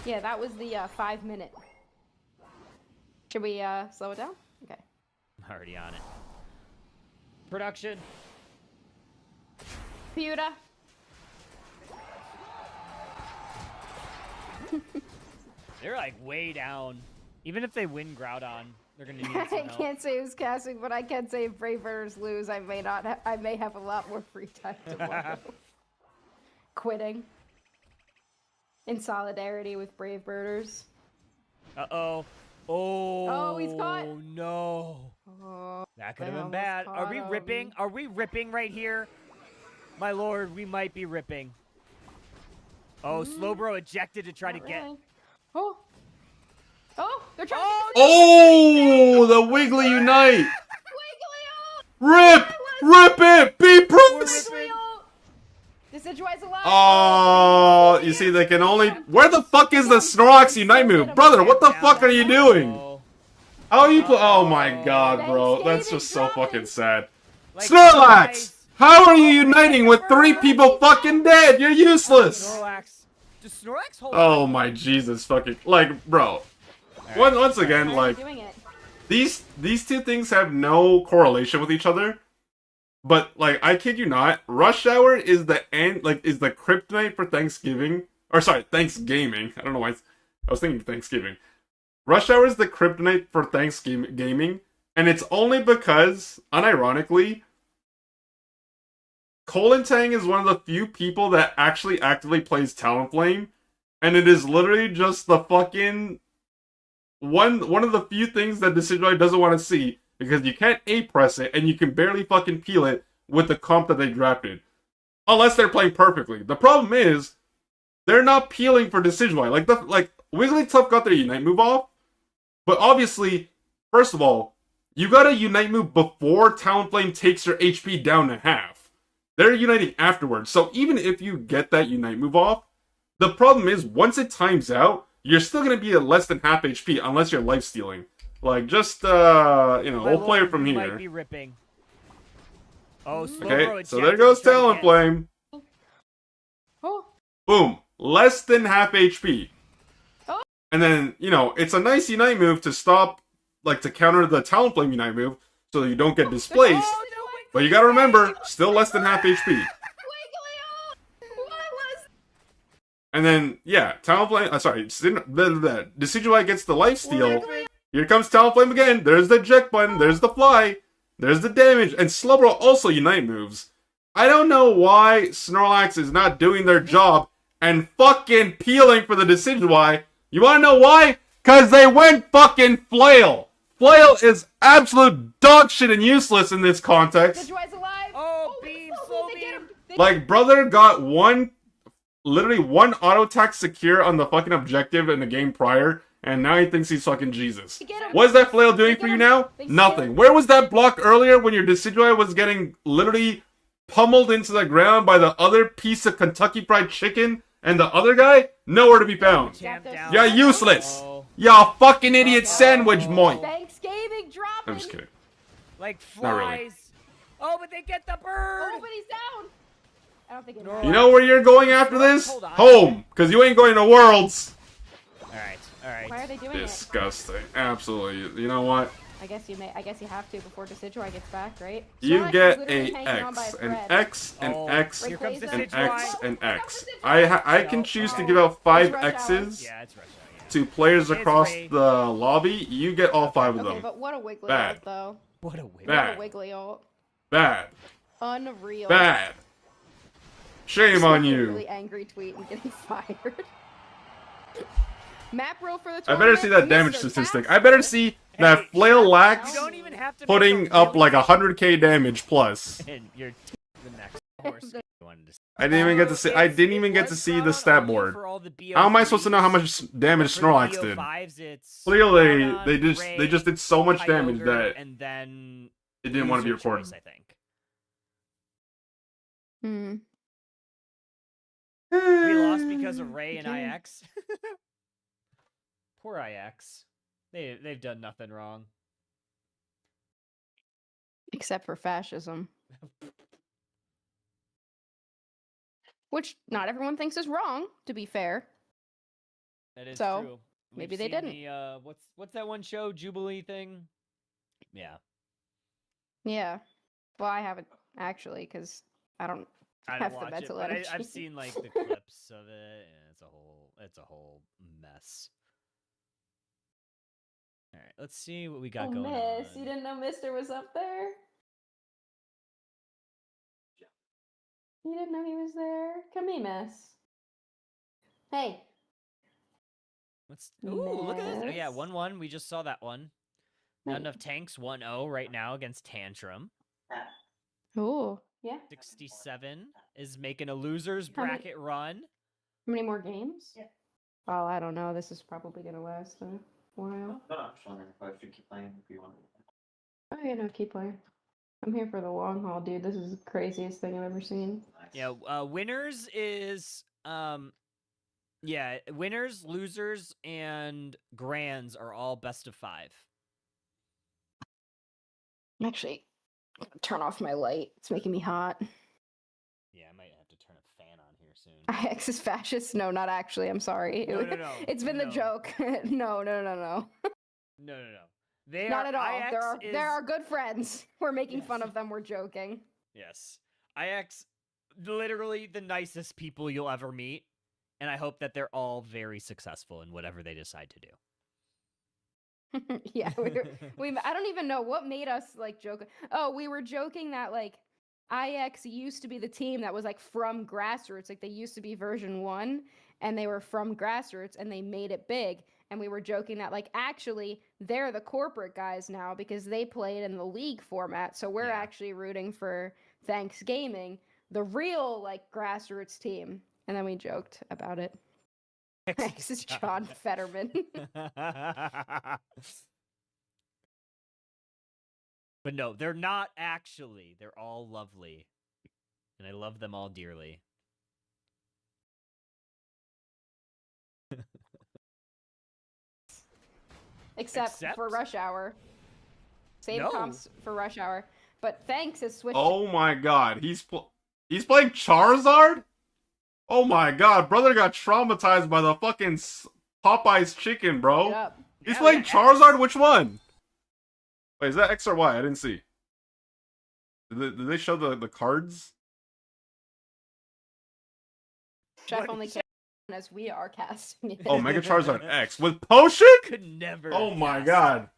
Yeah, that was the 5 minute. Should we slow it down? Okay. I'm already on it. Production. Pewda. They're like way down. Even if they win Groudon, they're gonna need some I help. can't say who's casting, but I can say if Brave Birders lose, I may have a lot more free time tomorrow. Quitting. In solidarity with Brave Birders. Uh-oh. Oh, he's caught. No. Oh, That could they have been almost bad. Are we caught ripping? him. Are we ripping right here? My lord, we might be ripping. Oh, Slowbro ejected to try Not to get really. Oh, the Wiggly Unite! Wiggly Rip! Rip it! Be Bruce! ripping. Decidueye's alive. Oh, you see, they can only. Where the fuck is the Snorlax Unite move? Brother, what the fuck are you doing? Oh. How are you Oh my god, bro. That's just so fucking sad. Like, Snorlax! guys, How are you uniting with 3 people fucking dead? You're useless! Snorlax. Does Snorlax hold Oh on? my Jesus fucking. Like, bro. Once again, like, these two things have no correlation with each other. But like, I kid you not, Rush Hour is the is the kryptonite for Thanksgiving. Or sorry, Thanksgaming. I don't know why I was thinking Thanksgiving. Rush Hour is the kryptonite for Thanksgaming, and it's only because, unironically, Colin Tang is one of the few people that actually actively plays Talonflame, and it is literally just the fucking one of the few things that Decidueye doesn't want to see, because you can't A-press it, and you can barely fucking peel it with the comp that they drafted. Unless they're playing perfectly. The problem is, they're not peeling for Decidueye. Like Wigglytuff got their Unite move off, but obviously, first of all, you got a Unite move before Talonflame takes your HP down to half. They're uniting afterwards, so even if you get that Unite move off, the problem is, once it times out, you're still going to be at less than half HP unless you're life stealing. Like, just, we'll play it from Might here. be ripping. Oh, Okay, so there goes Talonflame. Oh. Boom. Less than half HP. Oh. And then, it's a nice Unite move to stop, like, to counter the Talonflame Unite move, so that you don't get displaced. Oh, no, But you gotta remember, still less than half HP. And then, yeah, Talonflame, Decidueye gets the lifesteal. Here comes Talonflame again. There's the eject button. There's the fly. There's the damage. And Slowbro also Unite moves. I don't know why Snorlax is not doing their job and fucking peeling for the Decidueye. You wanna know why? Cause they went fucking Flail. Flail is absolute dog shit and useless in this context. Decidueye's alive. Oh, beam, slow beam. Like, brother got literally one auto attack secure on the fucking objective in the game prior, and now he thinks he's fucking Jesus. What is that Flail doing for you now? Nothing. Where was that block earlier when your Decidueye was getting literally pummeled into the ground by the other piece of Kentucky Fried Chicken and the other guy? Nowhere to be found. You're useless. You're fucking idiot sandwich moink. Thanksgiving dropping. I'm just kidding. Like flies. Not really. Oh, but they get the bird. Oh, but he's down. I don't think it Nor- You know where you're going after this? Hold on. Home, because you ain't going to Worlds. All right. Why are they doing Disgusting. Absolutely. You know what? it? I guess you have to before Decidueye gets back, right? You Snorlax is get literally a hanging on by X, a an thread. X, an Oh, X, here comes Rayquaza. an Decidueye. X, an Oh, X. Decidueye. I can choose to give out 5 It's Rush Hour. X's Yeah, it's Rush Hour, yeah. to players It's across Ray. the lobby. You get all 5 of Okay, them. but what a wiggly Bad. ult, though. What a win. Bad. What a wiggly ult. Bad. Unreal. Bad. Shame on you. Really angry tweet and getting fired. Map roll for the I better see that damage Mr. statistic. Task I better see that Hey, Flail You Lax don't even have to make putting a up really like 100k damage plus. And you're the next horse. You wanted to I didn't even get to see. I didn't even get to see the stat board. How am I supposed to know how much damage Snorlax did? Clearly, they just did so much damage that and then it didn't want to be user recorded. choice, I think. Hmm. We lost because of Ray and IX. Poor IX. They've done nothing wrong. Except for fascism. Which not everyone thinks is wrong, to be fair. That is So, true. maybe We've they seen didn't. The, what's that one show? Jubilee thing? Yeah. Yeah. Well, I haven't actually, because I don't I have don't the watch it, mental but energy. I've seen like the clips of it, and it's a whole mess. All right, let's see what we got going on. You didn't know Mister was up there? You didn't know he was there? Come here, Miss. Hey. Ooh, look at this. Oh, yeah, Miss. 1-1. We just saw that one. Not Hey. enough tanks. 1-0 right now against Tantrum. Ooh. Yeah. 67 is making a losers How many- bracket run. How many more games? Yeah. Oh, I don't know. This is probably going to last, though. while. No, I'm just wondering if I should keep playing if you want. Oh yeah, no, keep playing. I'm here for the long haul, dude. This is the craziest thing I've ever seen. Nice. Yeah, winners is yeah, winners, losers, and grands are all best of 5. I'm actually gonna turn off my light. It's making me hot. Yeah, I might have to turn a fan on here soon. IX is fascist? No, not actually. I'm sorry. No. It's been the No. joke. No. No. They Not are at all. IX There are good friends. We're making fun of them. We're joking. Yes. IX, literally the nicest people you'll ever meet, and I hope that they're all very successful in whatever they decide to do. Yeah, I don't even know what made us like joke. Oh, we were joking that like IX used to be the team that was like from grassroots. Like they used to be version 1 and they were from grassroots and they made it big. And we were joking that like actually they're the corporate guys now because they played in the league format. So we're actually rooting for Thanks Gaming, the real like grassroots team. And then we joked about it. X is John Fetterman. But no, they're not actually. They're all lovely. And I love them all dearly. Except for Rush Hour. Same comps for Rush Hour. But Thanks has switched. Oh my god, he's playing Charizard? Oh my god, brother got traumatized by the fucking Popeye's chicken, bro. He's playing Charizard? Which one? Wait, is that X or Y? I didn't see. Did they show the cards? Chef only can as we are casting it. Oh, Mega Charizard X with potion? Could never. Oh my god.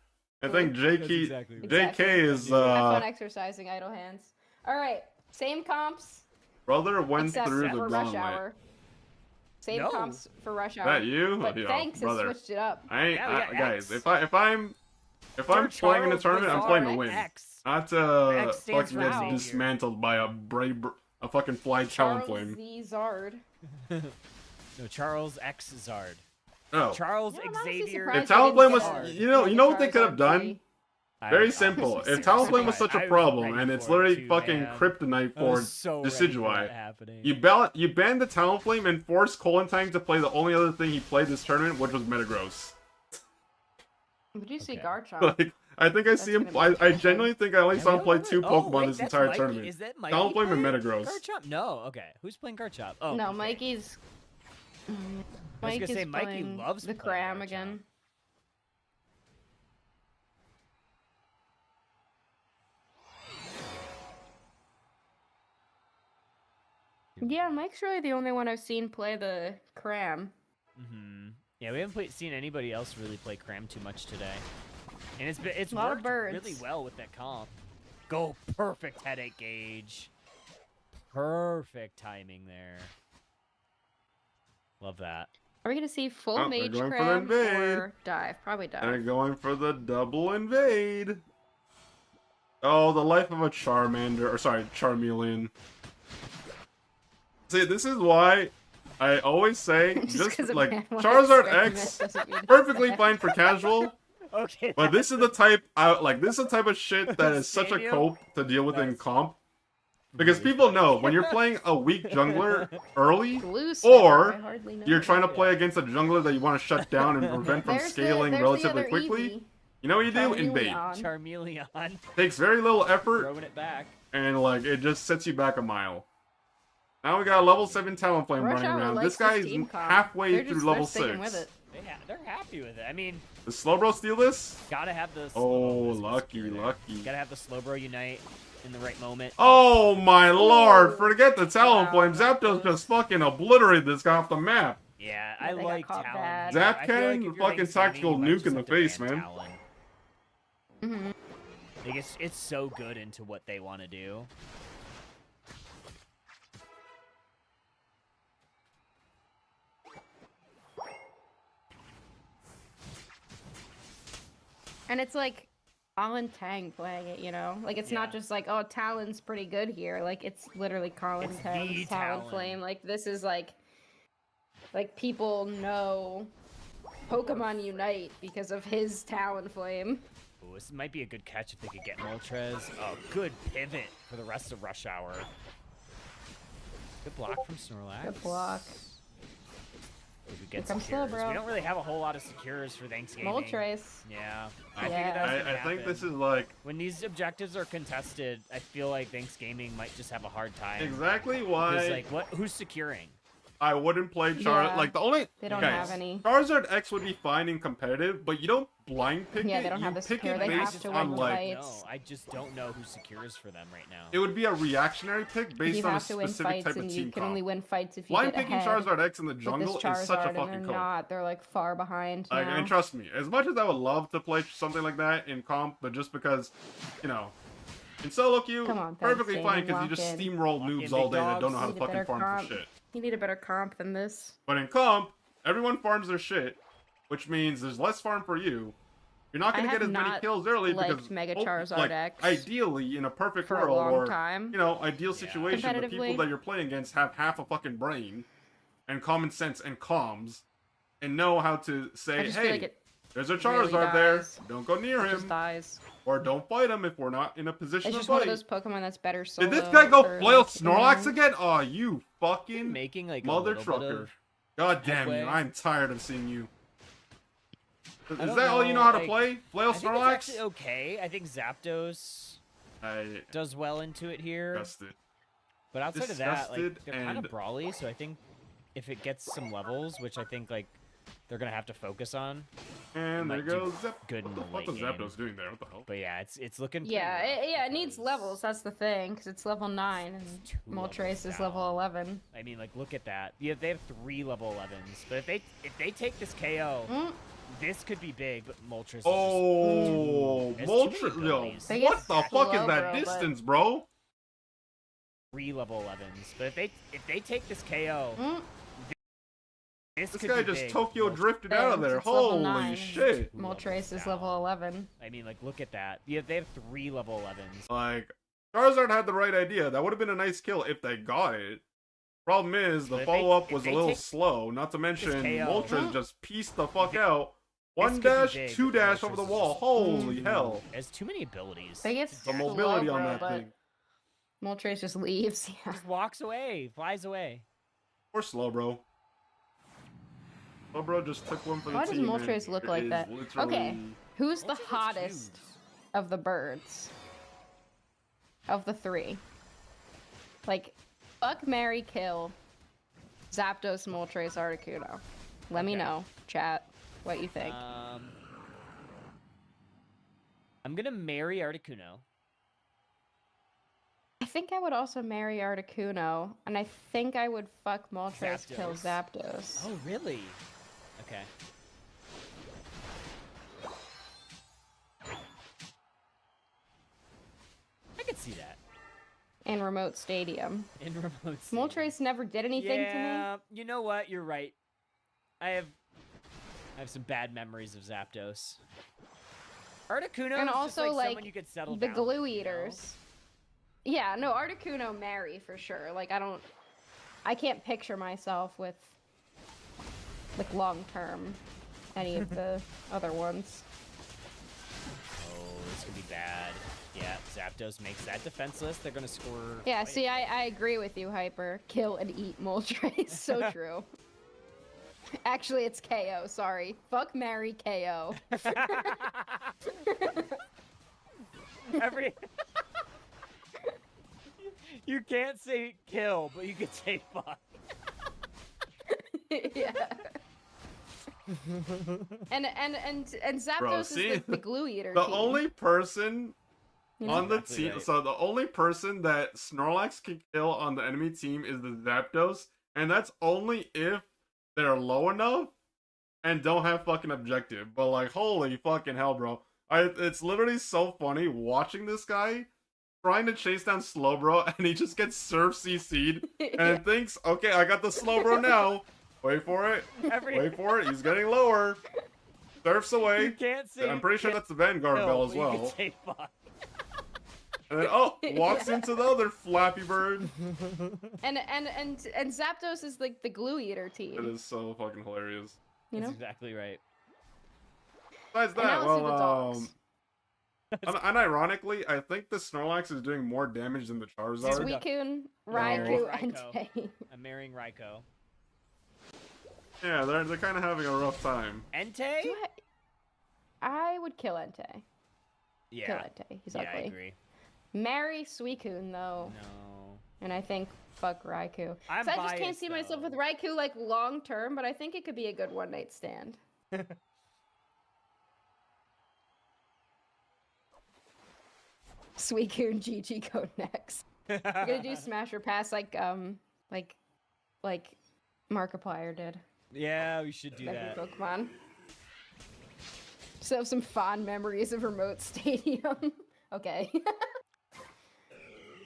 I think JK is Have fun exercising idle hands. Alright, same comps. Brother went except through the for Rush gauntlet. Hour. Same comps for Rush Hour. That you? But Yo, Thanks brother. has switched it up. Guys, if I'm playing in a tournament, I'm playing to win. Not to fucking get dismantled by a fucking fly Talonflame. Z Zard. No, Charles X Zard. No. Charles Xavier. If Talonflame was, you know what they could have done? Very simple. If Talonflame was such a problem, and it's literally fucking kryptonite for Decidueye, you ban the Talonflame and force Colantine to play the only other thing he played this tournament, which was Metagross. Did you see Garchomp? Like, I think I see him. I genuinely think I only saw him play 2 Pokemon this entire tournament. Is that Mikey? Talonflame and Metagross. Garchomp? No. Okay. Who's playing Garchomp? Oh, no, okay. Mikey's. I was gonna say Mikey loves the Cram again. Yeah, Mike's really the only one I've seen play the Cram. Yeah, we haven't seen anybody else really play Cram too much today, and it's a lot worked of birds. really well with that comp. Go perfect headache gauge. Perfect timing there. Love that. Are we gonna see full Mage going Cram for the invade. or dive? Probably dive. They're going for the double invade. Oh, the life of a Charmander, or sorry, Charmeleon. See, this is why I always say, just like, Charizard X, perfectly fine for casual, Okay. but this is the type, this is the type of shit that is such a cope to deal with in comp. Because people know, when you're playing a weak jungler early, or you're trying to play against a jungler that you want to shut down and prevent from scaling relatively quickly, you know what you do? Invade. Charmeleon. Takes very little effort, Throwing it back. and like it just sets you back a mile. Now we got a level 7 Talonflame running around. This guy's halfway through level 6. They're happy with it. I mean, Does Slowbro steal this? gotta have the. Oh, lucky. Gotta have the Slowbro unite in the right moment. Oh my lord! Forget the Talonflame. Zapdos just fucking obliterated this guy off the map. Yeah, I like Talon. Zap Cannon, fucking tactical nuke in the face, man. Like it's so good into what they want to do. And it's like Colin Tang playing it, you know? Like, it's not just like, oh, Talon's pretty good here. Like, it's literally Colin Tang's Talonflame. Like, this is like people know Pokemon unite because of his Talonflame. Ooh, this might be a good catch if they could get Moltres. Oh, good pivot for the rest of Rush Hour. Good block from Snorlax. Good block. If we get Here comes secures. Slowbro. We don't really have a whole lot of secures for Thanksgiving. Moltres. Yeah. Yeah. I figured that was gonna I think happen. this is like When these objectives are contested, I feel like Thanksgiving might just have a hard time. exactly Because, why like, who's securing? I wouldn't play Charizard. Yeah. Like the only They don't okay, have any. Charizard X would be fine in competitive, but you don't blind pick Yeah, it. they don't you have the pick secure. it They have based to on win like fights. No, I just don't know who secures for them right now. it would be a reactionary pick based You on a have to win specific fights, type of and team you can comp. only win fights if you Blind get picking ahead. Charizard X in the With jungle this Charizard, is such a and fucking they're code. not. They're like far behind Like, now. and trust me, as much as I would love to play something like that in comp, but just because, you know, in solo queue, Come on, perfectly Thanksgiving, fine because you lock just in. steamroll Lock noobs in, all big day that don't know how to dogs. Need a fucking better farm for comp. shit. You need a better comp than this. But in comp, everyone farms their shit, which means there's less farm for you. You're not going I to get have as many not kills early liked because Mega oh, Charizard like, X ideally in a perfect for a world long or time. you know ideal situation, the people Competitively. that you're playing against have half a fucking brain and common sense and comms and know how to I say, just hey, feel like it there's a really Charizard there, dies. don't go near just him, dies. or don't fight him if we're not in a position It's to just one fight. of those Pokemon that's better solo. Did this guy go or, flail like, Snorlax you know. again? Oh, you fucking Making like mother a little trucker. bit of... God damn you, headway. I'm tired of seeing you. Is don't that all you know how to like, play? Flail I think it's Snorlax? actually okay. I think Zapdos I does well into it here. disgusted. But outside of that, like, Disgusted they're kind and- of brawly, so I think if it gets some levels, which I think, like, they're going to have to focus on. And there might do goes Zap. good What in the the fuck was late game. Zapdos doing there? What the hell? But yeah, it's looking pretty Yeah, rough it needs because levels. That's the thing, because it's level 9 and two levels Moltres is down. level 11. I mean, like, look at that. Yeah, they have 3 level 11s. But if they take this KO, this could be big, but Moltres is Oh, There's too many Moltres. Yo, abilities. They what get the fuck is slow, that bro, but- distance, bro? 3 level 11s. But if they take this KO, this This could guy be just big, but Tokyo Moltres- drifted out of there. It's level Holy 9. shit. Two Moltres levels is down. level 11. I mean, like, look at that. Yeah, they have 3 level 11s. Like, Charizard had the right idea. That would have been a nice kill if they got it. Problem is, the But if follow-up they was a little take slow. Not to mention, KO. Moltres just pieced the fuck out. This 1 could be dash, big, 2 but dash over Moltres the is wall. just- Holy hell. It has too many abilities. They get to The dash. slow, mobility on bro, that but thing. Moltres just leaves. Yeah. Just walks away, flies away. Or Slowbro. Slowbro just took one for the Why does team. and Moltres look it like is that? literally- Okay. Who's the Moltres is hottest huge. of the birds? Of the 3? Like, fuck, marry, kill. Zapdos, Moltres, Articuno. Let me Okay. know, chat, what you think. I'm gonna marry Articuno. I think I would also marry Articuno, and I think I would fuck Moltres, kill Zapdos. Oh, really? Okay. I could see that In Remote Stadium. in remote. Moltres never did anything to me. Yeah, you know what? You're right. I have some bad memories of Zapdos. Articuno And is also, just like like, someone you could settle The down glue with, you know? eaters. Yeah, no, Articuno marry for sure. Like, I can't picture myself with, like, long term, any of the other ones. Oh, this could be bad. Yeah, Zapdos makes that defenseless. They're gonna score. Yeah, quite a see, I agree with you, Hyper. Kill and eat Moltres. So true. Actually, it's KO, sorry. Fuck, marry, KO. Every. You can't say kill, but you can say fuck. Yeah. And Zapdos Bro, is see? the glue eater The team. only person You know? on the Exactly team, right. so the only person that Snorlax can kill on the enemy team is the Zapdos, and that's only if they're low enough and don't have fucking objective. But like, holy fucking hell, bro! It's literally so funny watching this guy trying to chase down Slowbro, and he just gets Surf CC'd, and thinks, okay, I got the Slowbro now. Wait for it. Wait for it. He's getting lower. Surfs You away. can't say. I'm pretty sure that's the Vanguard kill, Bell as but you can well. say fuck. And then, oh, walks into the other Flappy Bird. And Zapdos is like the glue eater It team. is so fucking hilarious. You know? That's exactly right. Besides And now that, let's do the well, dogs. unironically, I think the Snorlax is doing more damage than the Charizard. Suicune, Marrying Raikou, and Raikou. Tay. I'm marrying Raikou. Yeah, they're kind of having a rough time. Entei? I would kill Entei. Yeah. Kill Entei. He's Yeah, ugly. I agree. Marry Suicune though. No. And I think fuck Raikou. I'm So I just can't biased, see myself though. with Raikou like long term, but I think it could be a good one night stand. Suicune GG go next. We're gonna do smash or pass like Markiplier did. Yeah, we should do Every that. Pokemon. So have some fond memories of Remote Stadium. Okay.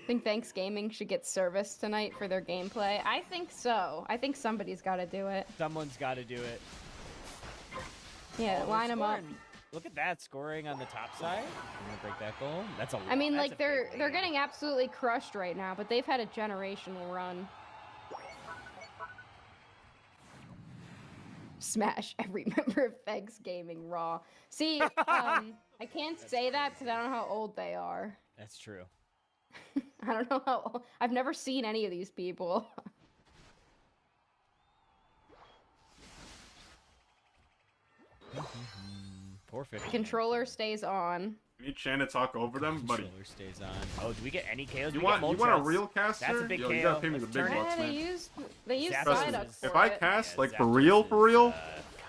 Think Thanks Gaming should get service tonight for their gameplay? I think so. I think somebody's got to do it. Someone's got to do it. Yeah, Oh, line them up. scoring. Look at that, scoring on the top side. I'm gonna break that goal. That's a lot. I mean, That's like a they're big they're lead. getting absolutely crushed right now, but they've had a generational run. Smash every member of Thanks Gaming Raw. See, I can't say that because I don't know how old they are. That's true. I don't know how old. I've never seen any of these people. Poor 50. Controller stays on. You need Chan to talk over them, buddy. Controller stays on. Oh, do we get any KOs? You We want get a Moltres. real caster? That's a big Yo, KO. you gotta pay me the Let's big turn it. bucks, Yeah, man. they use Zapdos Psyduck is- for If I it. cast like Yeah, for Zapdos real, is,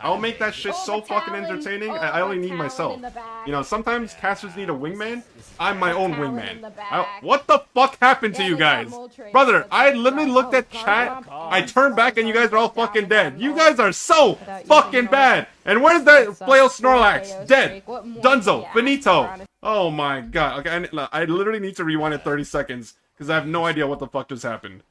I'll kinda make that big. shit Oh, so the fucking Talon. entertaining. Oh, I only the need Talon myself. in the back. You know, sometimes Yeah, casters need a wingman. this is I'm my bad. own Talon wingman. in the back. What the fuck happened to Yeah, you they got guys? Moltres, Brother, but I they literally got- looked at Garchomp chat. I and turned back and you guys are all Charizard fucking down dead. one You ult guys are so without using fucking ult. bad. And where's that That flail sucks. 4 Snorlax? KO Dead. streak. What more Dunzo. can you ask Finito. for, honestly? Oh my god. Okay, I literally need to rewind it 30 seconds because I have no idea what the fuck just happened.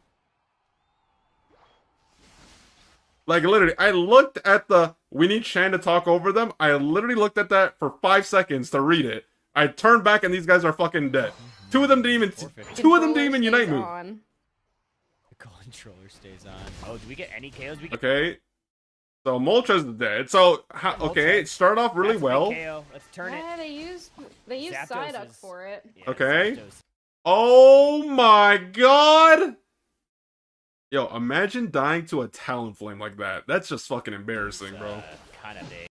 Like, literally, I looked at the we need Chan to talk over them. I literally looked at that for 5 seconds to read it. I turned back and these guys are fucking dead. Two of them didn't even Controller unite stays move. on. The controller stays on. Oh, do we get any KOs? We get Okay. So Moltres is dead. So okay, it started off really That's a big well. KO. Let's turn it. Yeah, they use Zapdos Psyduck is- for it. Yeah, Okay. Zapdos. Oh my god! Yo, imagine dying to a Talonflame like that. That's just fucking embarrassing, bro. Kind of big.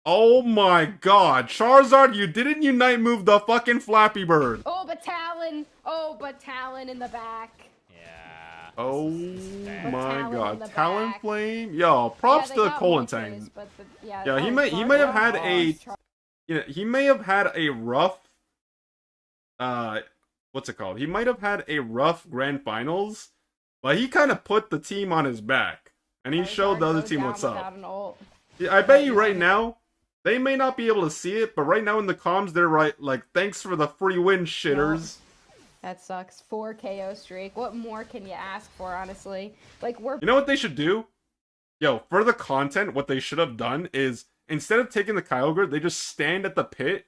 Oh my god, Charizard, you didn't unite move the fucking Flappy Bird. Oh, but Talon! Oh, but Talon in the back. Yeah. Oh This is bad. my Talon in god, the back. Talonflame. Yo, props Yeah, to they got Colantine. Moltres, but yeah, Yeah, he oh, may have had Garchomp. he may have had a rough what's it called? He might have had a rough grand finals, but he kind of put the team on his back and he showed the other team what's up. Yeah, I bet you right now they may not be able to see it, but right now in the comms they're right like thanks for the free win shitters. That sucks. 4 KO streak. What more can you ask for, honestly? Like, we're You know what they should do? Yo, for the content, what they should have done is instead of taking the Kyogre, they just stand at the pit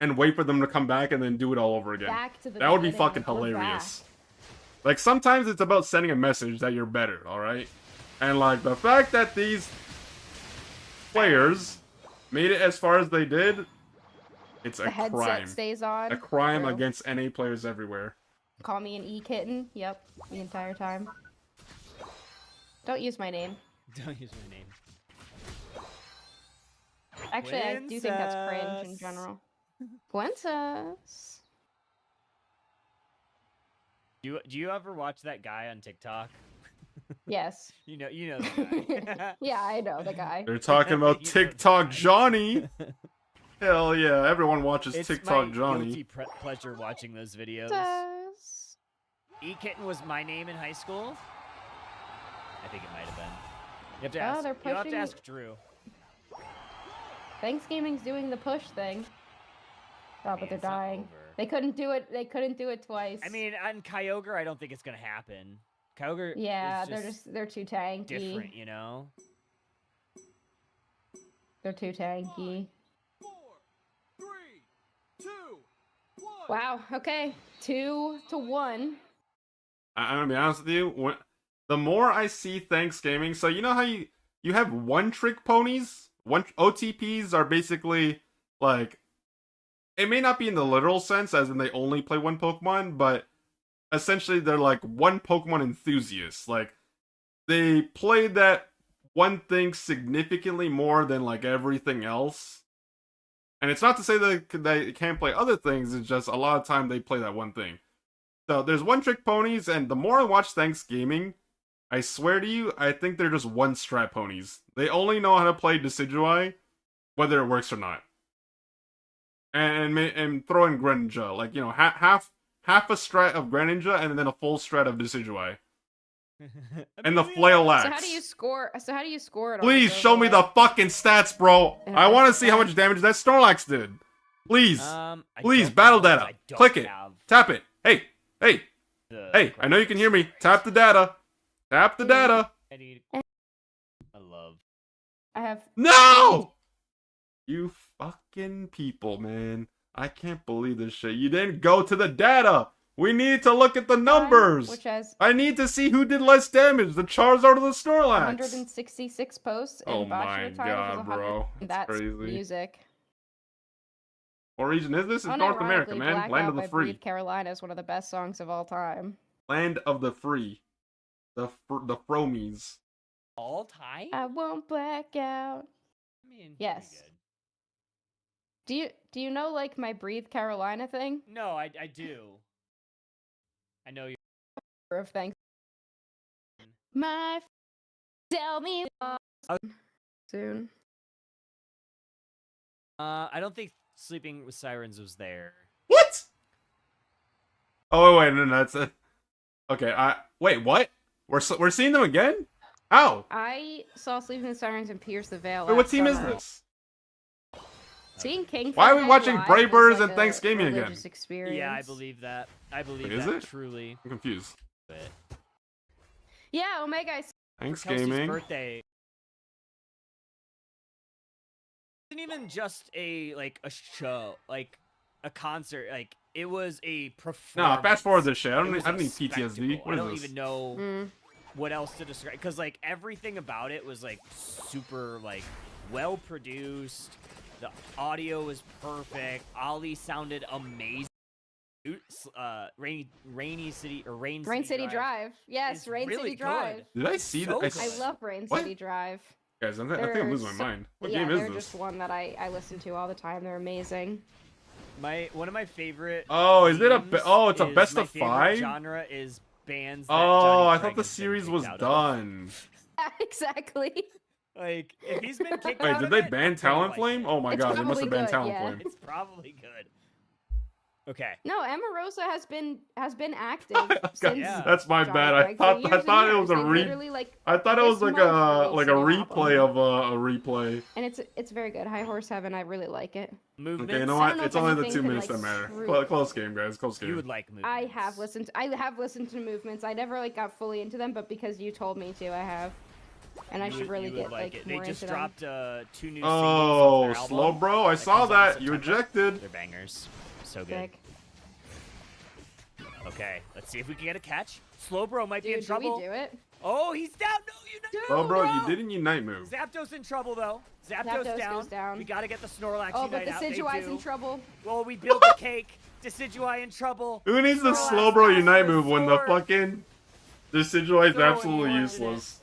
and wait for them to come back and then do it all over again. back to the That would be beginning. fucking We're hilarious. back. Like, sometimes it's about sending a message that you're better, alright? And, like, the fact that these players made it as far as they did, it's a The headset crime. stays on. A crime True. against NA players everywhere. Call me an E-kitten. Yep, the entire time. Don't use my name. Don't use my name. Actually, I do think that's cringe in Princess. general. Gwentas. Do you ever watch that guy on TikTok? Yes. You know the guy. Yeah, I know the guy. They're talking about You know TikTok that. Johnny. Hell yeah, everyone watches It's TikTok my Johnny. guilty pleasure watching those videos. Does- E-Kitten was my name in high school. I think it might have been. You have to Oh, ask. they're You'll have to pushing- ask Drew. Thanks Gaming's doing the push thing. Oh, but they're It's not dying. over. They couldn't do it. They couldn't do it twice. I mean, on Kyogre, I don't think it's gonna happen. Kyogre. yeah, is they're too tanky. different, you know. They're too tanky. Wow. Okay. 2-1. I'm gonna be honest with you. The more I see Thanks Gaming, so you know how you have one trick ponies one OTPs are basically like, it may not be in the literal sense, as in they only play one Pokemon, but essentially they're like one Pokemon enthusiasts. Like, they play that one thing significantly more than like everything else. And it's not to say that they can't play other things, it's just a lot of time they play that one thing. So there's one trick ponies, and the more I watch Thanks Gaming, I swear to you, I think they're just one strat ponies. They only know how to play Decidueye, whether it works or not. And throw in Greninja, like, you know, half a strat of Greninja and then a full strat of Decidueye. And the Flail Axe. So how do you score? So how do you score it? Please show me the fucking stats, bro. I want to see how much damage that Snorlax did. Please, please, battle data. Click it. Tap it. Hey, hey, hey! I know you can hear me. Tap the data. Tap the data. I have. No! You fucking people, man. I can't believe this shit. You didn't go to the data. We need to look at the numbers. Which has I need to see who did less damage, the Charizard or the Snorlax. 166 posts. And Oh my god, bro. That's crazy. Music. What region is this? It's North America, man. Blackout Land of the by Free. Breathe Carolina is one of the best songs of all time. Land of the Free. The Fromies. All time? I won't black out. I mean, yes. Do you know like my Breathe Carolina thing? No, I do. I know you. Of thanks. My tell me soon. I don't think Sleeping with Sirens was there. What? Oh wait, no, that's it. Okay, wait, what? We're seeing them again? How? I saw Sleeping with Sirens and Pierce the Veil. Wait, what team is this? Seeing King. Why are we watching Bravers and like Thanksgiving again? Experience. Yeah, I believe that. I believe Wait, is that it? truly. I'm confused. Yeah, Omega. Thanksgiving. Birthday. It wasn't even just a show, like a concert. Like it was a performance. No, fast forward this shit. I don't need a PTSD. spectacle. What I is don't this? even know what else to describe, because like everything about it was like super like well produced. The audio was perfect. Ollie sounded amazing. Rain City Drive. Yes, Rain really City Drive. good. Did I see So that? I love Rain What? City Drive. Guys, I think I'm losing my mind. What game is they're this? just one that I listen to all the time. They're amazing. One of my favorite. Oh, is it a? It's a is best my of favorite 5. Genre is bands. That Oh, Johnny I Craig thought the has been series kicked was out of. done. Exactly. Like, if he's been kicked Wait, out did of they it, ban I'm gonna like Talonflame? it. Oh my It's god, they must have probably banned good, yeah. Talonflame. It's probably good. Okay. No, Emarosa has been active since. Yeah. That's my Johnny bad. I Craig for thought years it and was a years. They re. literally, like, I thought it this was like month a releasing an replay album. of a replay. And it's very good. High Horse Heaven, I really like it. Movements. Okay, you know I what? don't know It's if only the anything 2 could, minutes like, that matter. screw- Close game, guys. Close game. You would like movements. I have listened to Movements. I never like got fully into them, but because you told me to, I have. And I should really get like it. more They just into them. dropped 2 new singles Oh, off their slow album bro. I that saw comes out in that. You September. ejected. They're bangers. So good. Sick. Okay, let's see if we can get a catch. Slowbro might be in Dude, do trouble. we do it? Oh, he's down. No, you know. Slow bro, you didn't unite move. Zapdos in trouble though. Zapdos goes down. We gotta get the Snorlax Oh, but Unite out. They Decidueye's do. in trouble. Well, we build the cake. Decidueye in trouble. Who needs the Snorlax slow bro has unite the move when the sword. fucking Decidueye is Throw it absolutely in. useless?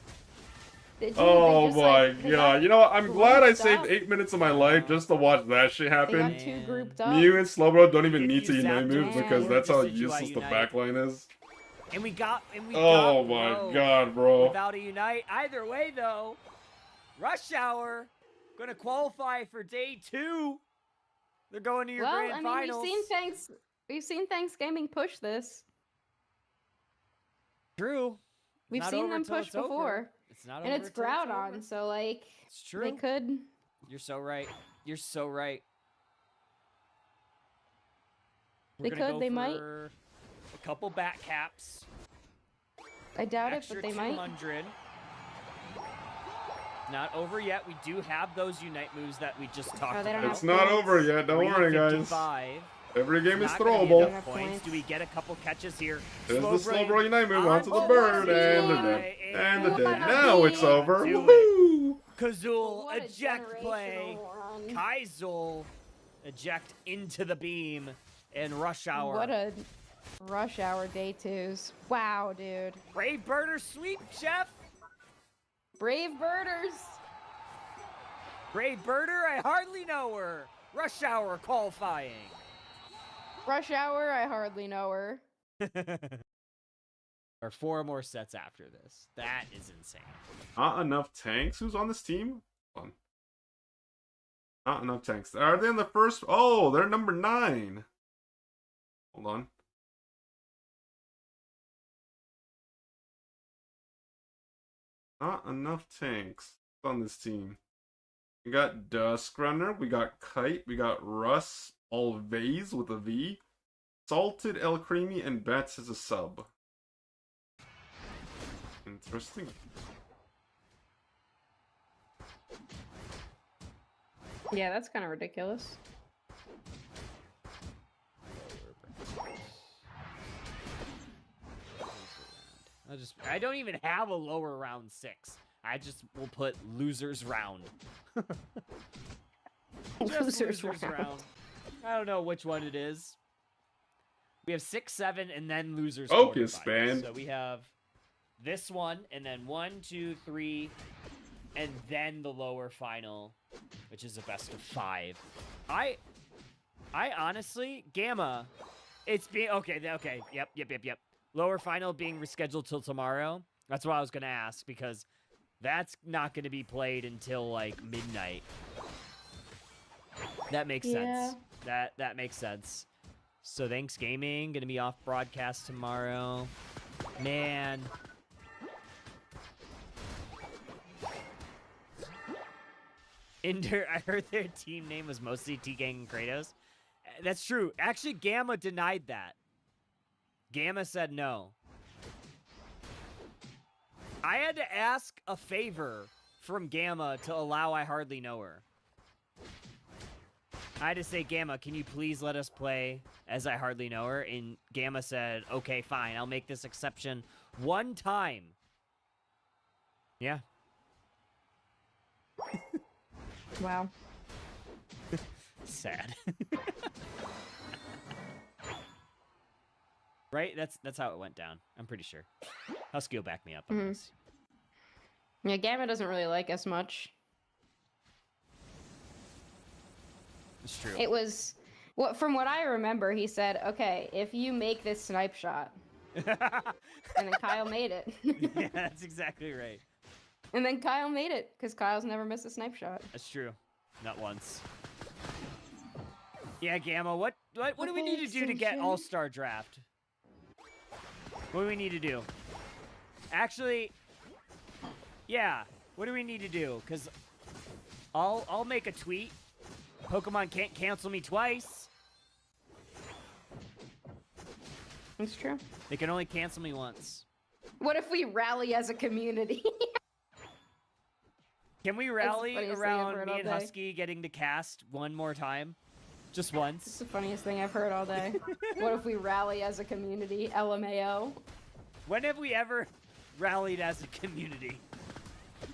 They Oh just, my like, they god. got You know what? I'm glad I grouped saved up. 8 minutes of my life just to watch that shit They happen. got 2 grouped up. Mew and Slowbro don't even If need to you unite Zapdos move because or that's how Decidueye useless the unite. backline is. And we got. Oh my god, bro. Without a unite. Either way, though, Rush Hour gonna qualify for day 2. They're going to your Well, grand I mean, finals. we've seen Thanksgiving push this. True. We've Not seen over them till push it's over. before, It's not and over it's till over. Groudon, so like It's true. they could. You're so right. You're so right. They We're gonna could, go they might. for a couple back caps. I doubt it, Extra but they might. 200. Not over yet. We do have those unite moves that we just talked they don't about. It's not over yet. Don't worry, guys. 355. Every game is Not gonna be throwable. enough points. Do we get a couple catches here? There's the Slowbro Slowbro unite move onto the onto bird, the and they're Slowbro. dead. And they're What dead. a Now it's beat. over. Do it. Woohoo! Kazul What a eject play. generational run. Kaizul eject into the beam. And Rush Hour. What a Rush Hour day twos. Wow, dude. Brave Birder sweep, Chef. Brave birders. Brave Birder, I hardly know her. Rush Hour qualifying. Rush Hour, I hardly know her. Or 4 more sets after this. That is insane. Not enough tanks. Who's on this team? Hold on. Not enough tanks. Are they in the first? Oh, they're number 9. Hold on. Not enough tanks on this team. We got Dusk Runner, we got Kite, we got Russ, Always with a V, Salted El Creamy, and Bats as a sub. Interesting. Yeah, that's kind of ridiculous. I don't even have a lower round 6. I just will put losers round. Just Losers round. I don't know which one it is. We have 6, 7, and then losers. Focus, quarterfinals. man. So we have this one, and then 1, 2, 3, and then the lower final, which is a best of 5. I honestly, Gamma, it's being okay. Yep. Lower final being rescheduled till tomorrow. That's what I was gonna ask, because that's not gonna be played until like midnight. That makes sense. That makes sense. So Thanks Gaming gonna be off broadcast tomorrow. Man. I heard their team name was mostly T-Gang and Kratos. That's true. Actually, Gamma denied that. Gamma said no. I had to ask a favor from Gamma to allow I Hardly Know Her. I had to say, Gamma, can you please let us play as I Hardly Know Her? And Gamma said, okay, fine. I'll make this exception one time. Yeah. Wow. Sad. Right? That's how it went down. I'm pretty sure. Husky will back me up on this. Yeah, Gamma doesn't really like us much. It's true. It was, from what I remember, he said, okay, if you make this snipe shot. And then Kyle made it. Yeah, that's exactly right. And then Kyle made it, because Kyle's never missed a snipe shot. That's true. Not once. Yeah, Gamma, what do we need to do to get All-Star Draft? What do we need to do? Actually, yeah, what do we need to do? Because I'll make a tweet. Pokemon can't cancel me twice. It's true. They can only cancel me once. What if we rally as a community? Can we the rally funniest thing I've around heard me all and day. Husky getting to cast one more time? Just It's once? the funniest thing I've heard all day. What if we rally as a community? LMAO. When have we ever rallied as a community?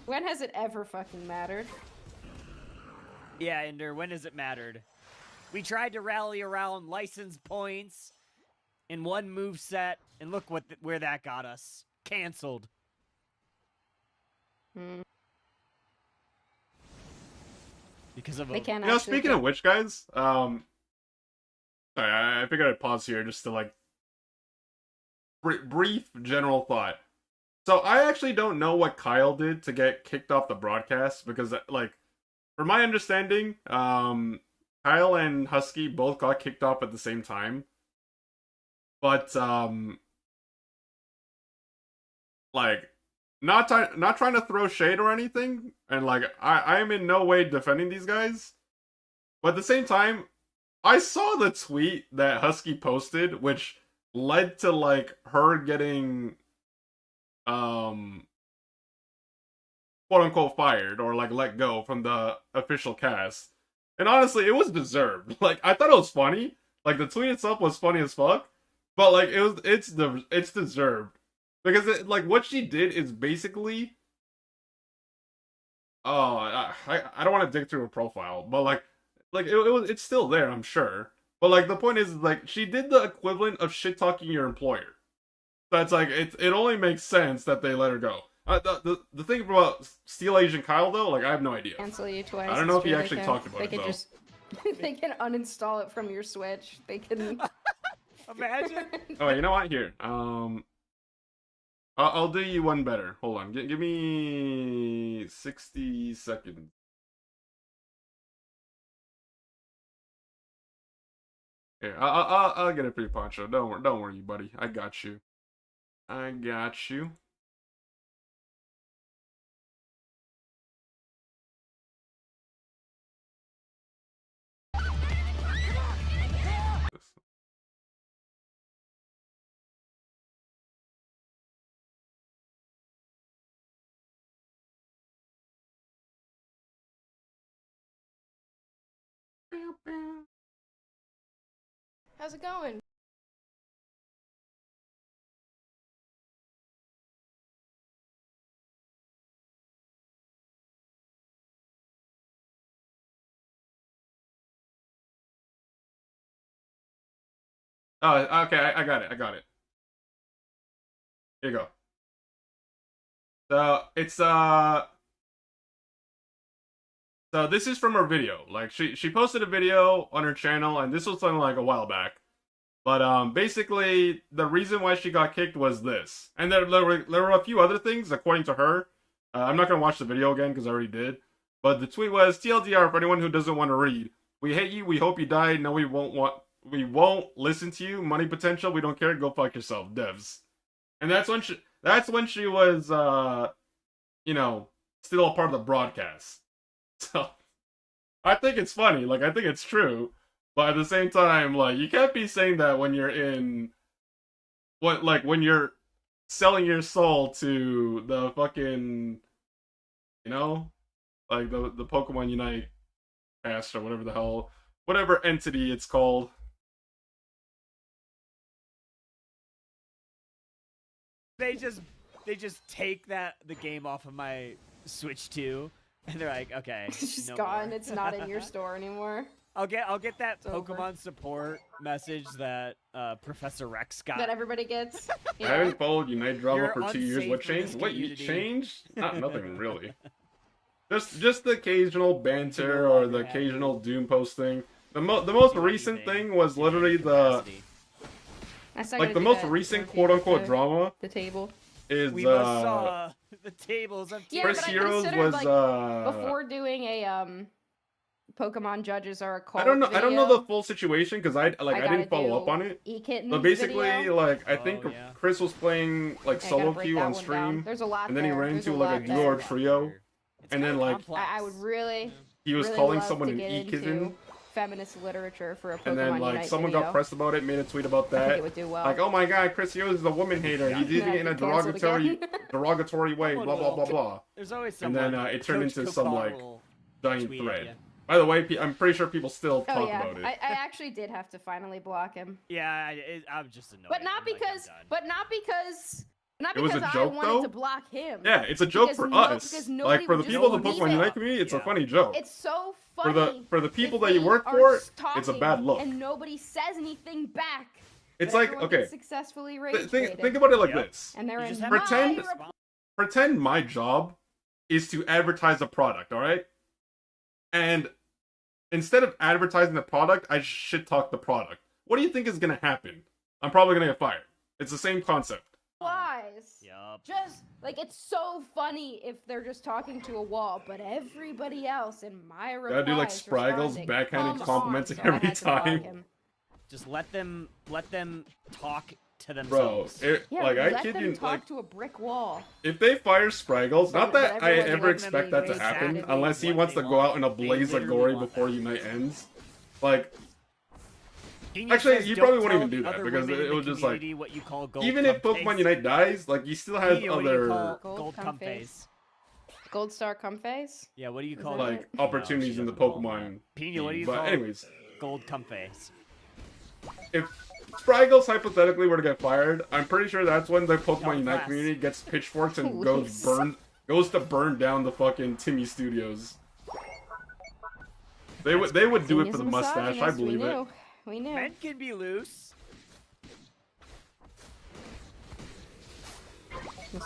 When has it ever fucking mattered? Yeah, Ender, when has it mattered? We tried to rally around license points in one move set, and look where that got us. Cancelled. Because of They can't You know, actually speaking of which, guys, sorry, I figured I'd pause here just to like brief general thought. So I actually don't know what Kyle did to get kicked off the broadcast because, like, from my understanding, Kyle and Husky both got kicked off at the same time. But like, not trying to throw shade or anything, and like I am in no way defending these guys. But at the same time, I saw the tweet that Husky posted, which led to like her getting quote unquote fired or like let go from the official cast. And honestly, it was deserved. Like, I thought it was funny. Like, the tweet itself was funny as fuck, but like it's deserved because like what she did is basically Oh, I don't want to dig through her profile, but like it's still there, I'm sure. But like the point is like she did the equivalent of shit talking your employer. That's like it only makes sense that they let her go. The thing about Steel Agent Kyle though, like I have no idea. Cancel you twice. I don't know if it's he really actually can- talked about they it can though. just they can uninstall it from your Switch. They can. Imagine. Oh, you know what? Here, I'll do you one better. Hold on, give me 60 seconds. Here, I'll get it for you, Poncho. Don't worry, buddy. I got you. I got you. How's it going? Oh, okay. I got it. I got it. Here you go. So it's So this is from her video. Like she posted a video on her channel, and this was something like a while back. But basically the reason why she got kicked was this, and there were a few other things according to her. I'm not gonna watch the video again because I already did. But the tweet was TLDR for anyone who doesn't want to read. We hate you. We hope you die. No, we won't listen to you. Money potential. We don't care. Go fuck yourself, devs. And that's when she was you know, still a part of the broadcast. So I think it's funny, like I think it's true, but at the same time, like you can't be saying that when you're in when you're selling your soul to the fucking like the Pokemon Unite cast or whatever entity it's called. They just take the game off of my Switch 2, and they're like, okay, It's just no gone. more. It's not in your store anymore. I'll get that It's over. Pokemon support message that Professor Rex got. That everybody gets. I Yeah. haven't followed Unite drama You're for 2 years. unsafe What for this changed? What you community. changed? Nothing really. Just the occasional banter or the occasional Doom posting. The most recent thing was literally the That's not like gonna the do most that. recent Or quote unquote the- drama The table. is We must saw the tables of Yeah, First but I Heroes considered, was like, before doing a Pokemon judges are a cult I don't know video, the full situation because I didn't follow up on it. E-Kittens But basically, video. like I Oh, think yeah. Chris was playing like I gotta solo break queue that on one down. stream, There's a lot and then he there. ran There's into a like a lot duo there. or trio. It's And then, kinda like, complex. I would really, He was really calling love someone to an get e-kitten, into feminist literature for a Pokemon and then like Unite someone video. got pressed about it, made a tweet about I think that. it would do well. Like, oh my god, Chris Hughes is a woman hater. He's Yeah, using it in a get canceled derogatory way. Someone Blah blah will. blah blah. There's always And someone. then, it turned Coach into some, Kokar like, will Giant tweet at thread. ya. By the way, I'm pretty sure people still Oh talk yeah, about it. I actually did have to finally block him, Yeah, I'm just annoyed. but not I'm like, I'm because, done. It was a I joke, wanted though? to block him. Yeah, it's a joke Because for no- us. because Like nobody for the would just people of the believe Pokemon it. Unite community, it's a Yeah. funny joke. It's so For funny. the people if that you they work are for, it's a talking bad look. and nobody says anything back. It's but like everyone okay, gets successfully rage think about it like Yep. this. and they're You in just have my to Pretend- respond. Pretend my job is to advertise a product, all right? And instead of advertising the product, I shit talk the product. What do you think is gonna happen? I'm probably gonna get fired. It's the same concept. Lies. Yup. Just like it's so funny if they're just talking to a wall, but everybody else in my replies Gotta do like Spraggles, responding, backhanded "Come complimenting on," so I every had to block time. him. Just let them talk to Bro, themselves. Yeah, like I let kid them you, talk like to a brick wall. if they fire Spraggles, not But that I everyone ever let expect them that to be happen, exactly unless he what wants they to go out in a want. They blaze of literally glory want before that. Unite ends. Like, Genius Actually, says, you "Don't probably wouldn't tell even do the that, other because women in it the was just like- community what you call gold even if cum Pokemon face. Unite dies, like he still has Pina, what do you other call Gold gold cum cum face. face? Gold Star Cum Face. Yeah, what do you Is call that it? like No, opportunities she in the doesn't call it Pokemon. that. Pina, what do you but call anyways, gold cum face? if Spraggles hypothetically were to get fired, I'm pretty sure that's when the Pokemon Tell the Unite press. community gets pitchforks and Please. goes goes to burn down the fucking Timmy Studios. They would do it for the mustache. I believe it. We knew. Men can be loose.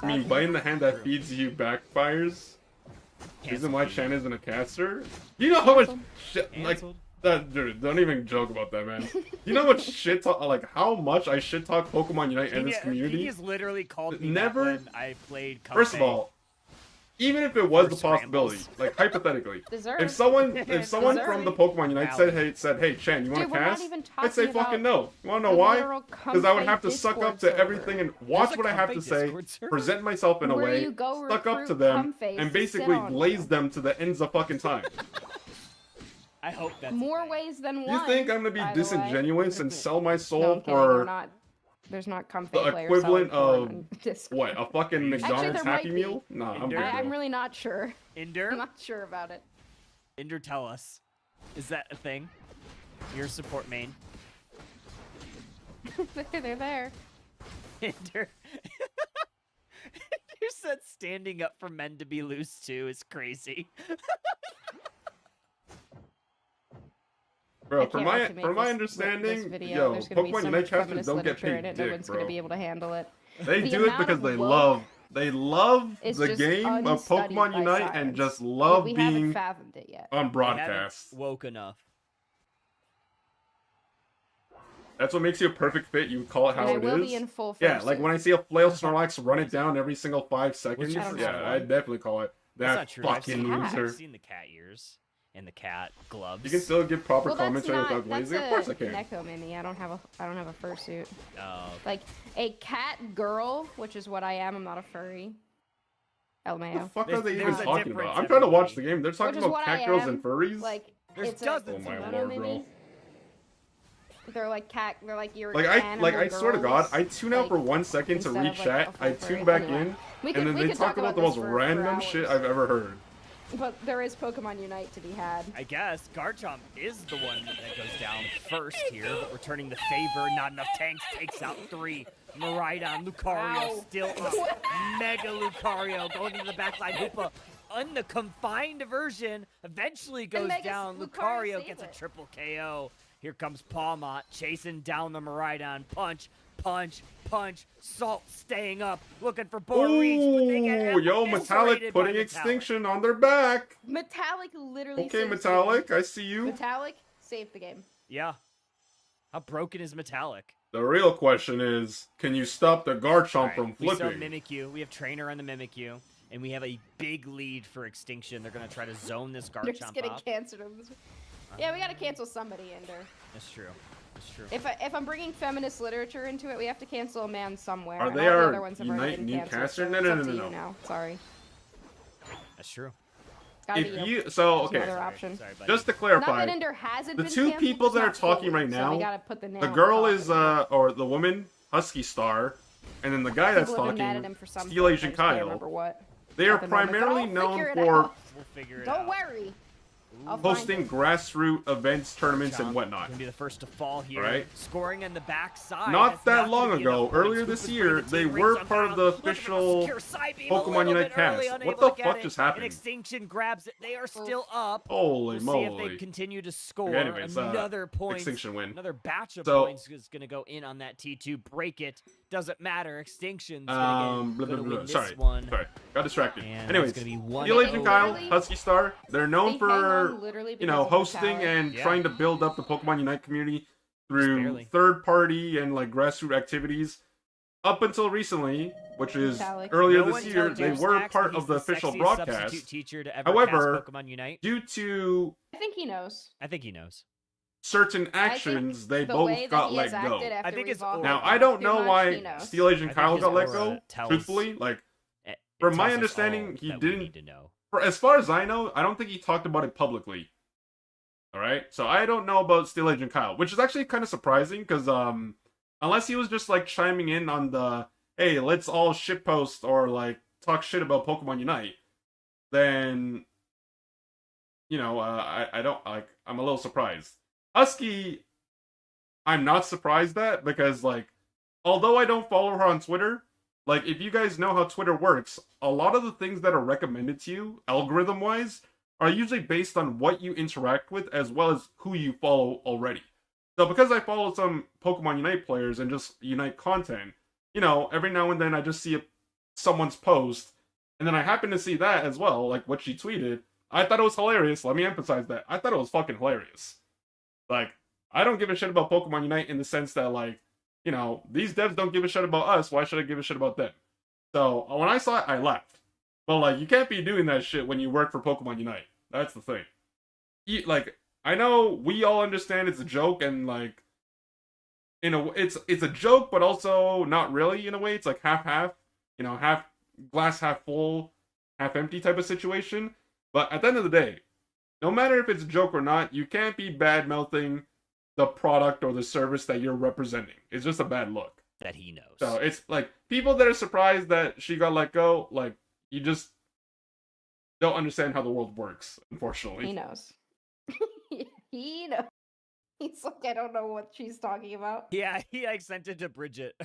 I mean, biting the hand that feeds you backfires. Reason why Chan isn't a caster? You know how much shit, like, that, dude, don't even joke about that, man. You know how much shit talk, like, how much I shit talk Pokemon Unite and this community? He has literally called me Never. when I played Comfey. First of all, even if it was the possibility, like hypothetically, if someone from the Pokemon Unite said, hey, Chan, you want to cast? I'd say fucking no. You want to know why? Because I would have to suck up to everything and watch what I have to say, present myself in a way, suck up to them, and basically glaze them to the ends of fucking time. I hope that's more ways than one. You think I'm gonna be disingenuous and sell my soul for there's not Comfey the players equivalent selling of what, a fucking McDonald's Happy Meal? Nah, I'm good. I'm really not sure. Inder? I'm not sure about it. Inder, tell us. Is that a thing? Your support main? They're there. Inder. You said standing up for men to be loose too is crazy. Bro, from my understanding, yo, Pokemon Unite casters don't get paid dick, no one's bro. gonna be able to handle it. They do it because they love the game of Pokemon Unite and just love we being haven't fathomed it yet. on broadcast. Woke enough. That's what makes you a perfect fit. You would call it how it will is. be in full Yeah, like fursuit. when I see a flail Snorlax run it down every single 5 seconds, yeah, I'd definitely call it That's that not true. fucking I've loser. seen the cat ears and the cat gloves. You can still give proper Well, commentary without that's glazing. Of course I can. Neko Mimi. I don't have a fursuit. Oh. Like a cat girl, which is what I am. I'm not a furry. What the LMAO. fuck are they even there's a talking difference, about? I'm trying to watch the everybody. game. They're talking Which is about what cat I girls am. and furries. Like There's it's dozens Oh a my kimono lord, Mimi. bro. They're like cat. They're like your Like I swear to God, girls, I tune out like, for 1 second to instead read of, like, chat. a full I tune furry. back Anyway, in, we and then could they talk talk about the this most for random shit hours. I've ever heard. But there is Pokemon Unite to be had. I guess Garchomp is the one that goes down first here, but returning the favor. Not enough tanks. Takes out 3. Miraidon, Lucario Wow. still up. Mega Lucario going into the backline. Hoopa on the confined version eventually goes Mega's down. Lucario Lucario saved gets a it. triple KO. Here comes Palmont chasing down the Miraidon. Punch, punch, punch. Salt staying up, looking for Boar Reach, but they get Ooh, yo, eviscerated Metallic by putting Metallic. Extinction on their back. Metallic literally. Okay, saves Metallic, The I see game. you. Metallic saved the game. Yeah. How broken is Metallic? The real question is, can you stop the Garchomp Alright, from we still flipping? Mimikyu. We have Trainer on the Mimikyu. And we have a big lead for Extinction. They're going to try to zone this They're just Garchomp getting up. canceled. Yeah, we gotta cancel somebody, Ender. That's true. That's true. If I'm bringing feminist literature into it, we have to cancel a man somewhere. Are and they all the our other ones have already Unite been new canceled, caster? so No, it's no, up no, to no, you no. now. Sorry. That's true. Gotta If be you, There's okay, another option. Sorry, buddy. just to Not clarify, that Ender hasn't the been two canceled, people just that are not talking fully, right so now, we gotta put the nail the on girl the is, coffin. or the woman, Husky Star, and then the guy that's People have been mad at talking, him for something. Steel I Asian just can't Kyle. remember what. They are At the moment, but primarily I'll known figure it for out. We'll figure it Don't out. worry. I'll find hosting it. grassroots events, tournaments, and Garchomp whatnot. Gonna be the first to fall here. Right. Scoring on the backside. Not That's that gonna long be ago, enough earlier points. this Hoopa's year, bringing the they team were rates part of on the down. Looking for official secure side beam, a Pokemon little Unite bit early, cast. unable What the to get fuck it. just And happened? Extinction grabs it. They are still up. Holy We'll see if moly. they continue to score. Okay, anyways, Another point. Extinction win. Another batch of So- points is going to go in on that T2. Break it. Doesn't matter. Extinction's Blah, going blah, to blah. win Sorry. this one. Sorry. Got distracted. And Anyways, it's going to be one. Steel Agent Kyle, Literally- Husky Star, they're known They hang for, on literally you know, because of hosting Metallic. and Yeah. trying to build up the Pokemon Unite community through barely. third-party and, like, grassroots activities. Up until recently, which is Metallic. earlier No this one year, tells they James were Max part that of he's the official sexiest broadcast. substitute teacher to ever However, cast Pokemon Unite. Due to I think he knows. I think he knows. certain actions, they The way both that got he let has go. acted after I think his Revolve aura- Now, has I gone don't too know much, he why knows. Steel Agent I think Kyle his got let aura go. tells- Truthfully, like, It From my tells us understanding, all he that we didn't- need to know. for as far as I know, I don't think he talked about it publicly. All right, so I don't know about Steel Agent Kyle, which is actually kind of surprising because unless he was just like chiming in on the hey, let's all shitpost or like talk shit about Pokemon Unite, then you know I don't like I'm a little surprised. Husky, I'm not surprised at because like although I don't follow her on Twitter, like, if you guys know how Twitter works, a lot of the things that are recommended to you, algorithm-wise, are usually based on what you interact with as well as who you follow already. So because I follow some Pokemon Unite players and just Unite content, you know, every now and then I just see someone's post, and then I happen to see that as well, like what she tweeted. I thought it was hilarious. Let me emphasize that. I thought it was fucking hilarious. Like, I don't give a shit about Pokemon Unite in the sense that, like, you know, these devs don't give a shit about us. Why should I give a shit about them? So when I saw it, I laughed. But, like, you can't be doing that shit when you work for Pokemon Unite. That's the thing. Like, I know we all understand it's a joke, and, like, you know, it's a joke, but also not really in a way. It's like half-half, you know, half glass half full, half empty type of situation. But at the end of the day, no matter if it's a joke or not, you can't be bad-mouthing the product or the service that you're representing. It's just a bad look. That he knows. So it's like, people that are surprised that she got let go, like, you just don't understand how the world works, unfortunately. He knows. He knows. He's like, I don't know what she's talking about. Yeah, he like sent it to Bridget.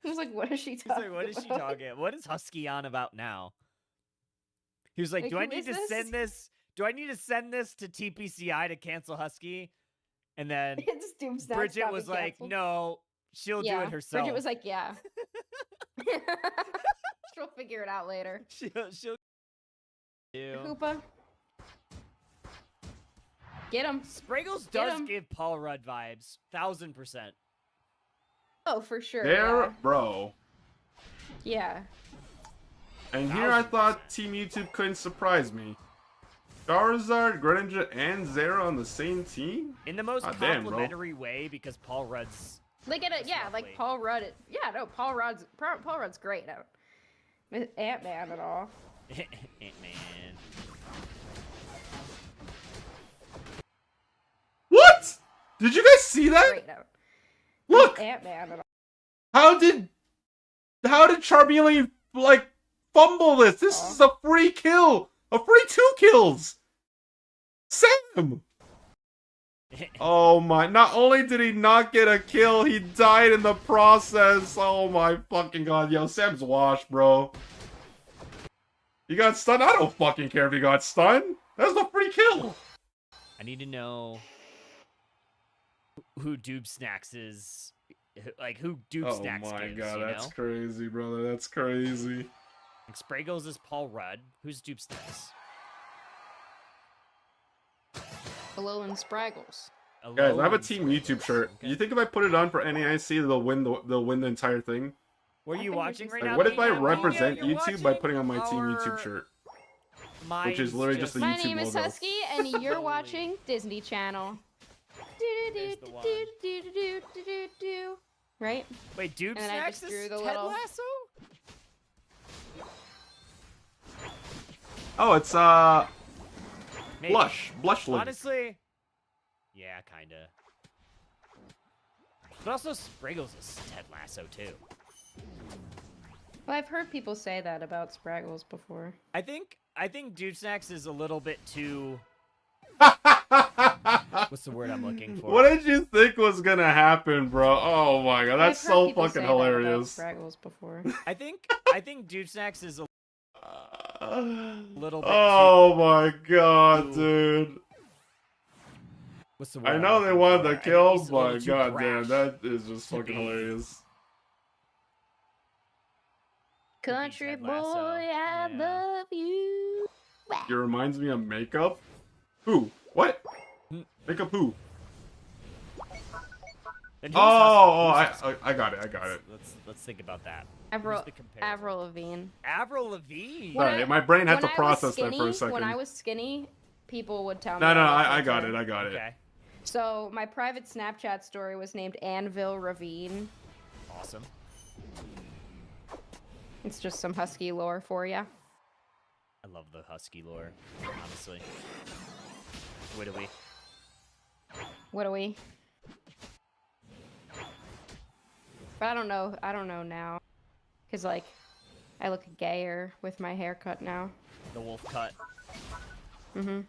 He was like, what is she He's talking like, what is she about? talking about? What is Husky on about now? He was like, Like, do I who need is to this? send this? Do I need to send this to TPCI to cancel Husky? And then It's Doomsnacks Bridget got me was like, canceled. no, she'll do it herself. Bridget was like, yeah. She'll figure it out later. she'll do. Hoopa. Get him. Spraggles Get does him. give Paul Rudd vibes, 1000%. Oh, for sure. There, bro. Yeah. And here I thought Team YouTube couldn't surprise me. Charizard, Greninja, and Zera on the same team? In the most Damn, bro. complimentary way, because Paul Rudd's Like at it, yeah, lovely. like Paul Rudd. Yeah, no, Paul Rudd's great. Ant-Man and all. Ant-Man. What? Did you guys see that? Great out. Look! Ant-Man and all. How did Charmeleon, like, fumble this? This is a free kill! A free 2 kills! Sam! Oh my, not only did he not get a kill, he died in the process. Oh my fucking god. Yo, Sam's washed, bro. You got stunned? I don't fucking care if you got stunned. That was a free kill. I need to know who Doob Snacks is. Like, who Doob Oh Snacks my gives, god, you that's know? crazy, brother. That's crazy. Like, Spraggles is Paul Rudd. Who's Doob Snacks? Alolan Spraggles. Guys, I have a Alolan Team Spraggles. YouTube shirt. Okay. You think if I put it on for NAIC, they'll win the entire thing? Were I you think watching it's right just now? Like, what if I Mia? represent Mia, you're YouTube by watching? putting on my Team YouTube Our- shirt? Mine's is literally just a My YouTube name is logo. Husky, and you're Holy. watching Disney Channel. There's the one. Right? Wait, Doob And then I Snacks just is drew the Ted little- Lasso? Oh, it's Maybe. Blush Link. Honestly, yeah, kinda. But also, Spraggles is Ted Lasso too. Well, I've heard people say that about Spraggles before. I think Doob Snacks is a little bit too. What's the word I'm looking for? What did you think was gonna happen, bro? Oh my god, that's I've heard so people fucking say that about hilarious. Spraggles before. I think Doob Snacks is a little bit. Oh my god, too- dude. What's the word? I I'm know they looking wanted for? the I think kills, he's a little but too goddamn, brash that is just to fucking be- hilarious. Country Ted boy, Lasso. I Yeah. love you. It reminds me of makeup. Who? What? Makeup who? And who's Oh, Husky? I got it. I got it. Let's think about that. Avril, Who's the comparable? Avril Lavigne. Avril Lavigne. When Sorry, I- my brain had When to I was process that for a skinny- second. When I was skinny, people would tell me. No, I looked I like got her. it. I got it. Okay. So my private Snapchat story was named Anvil Ravine. Awesome. It's just some husky lore for you. I love the Husky lore, honestly. Wait do we? What do we? But I don't know. I don't know now, cause like, I look gayer with my haircut now. The wolf cut. Mhm.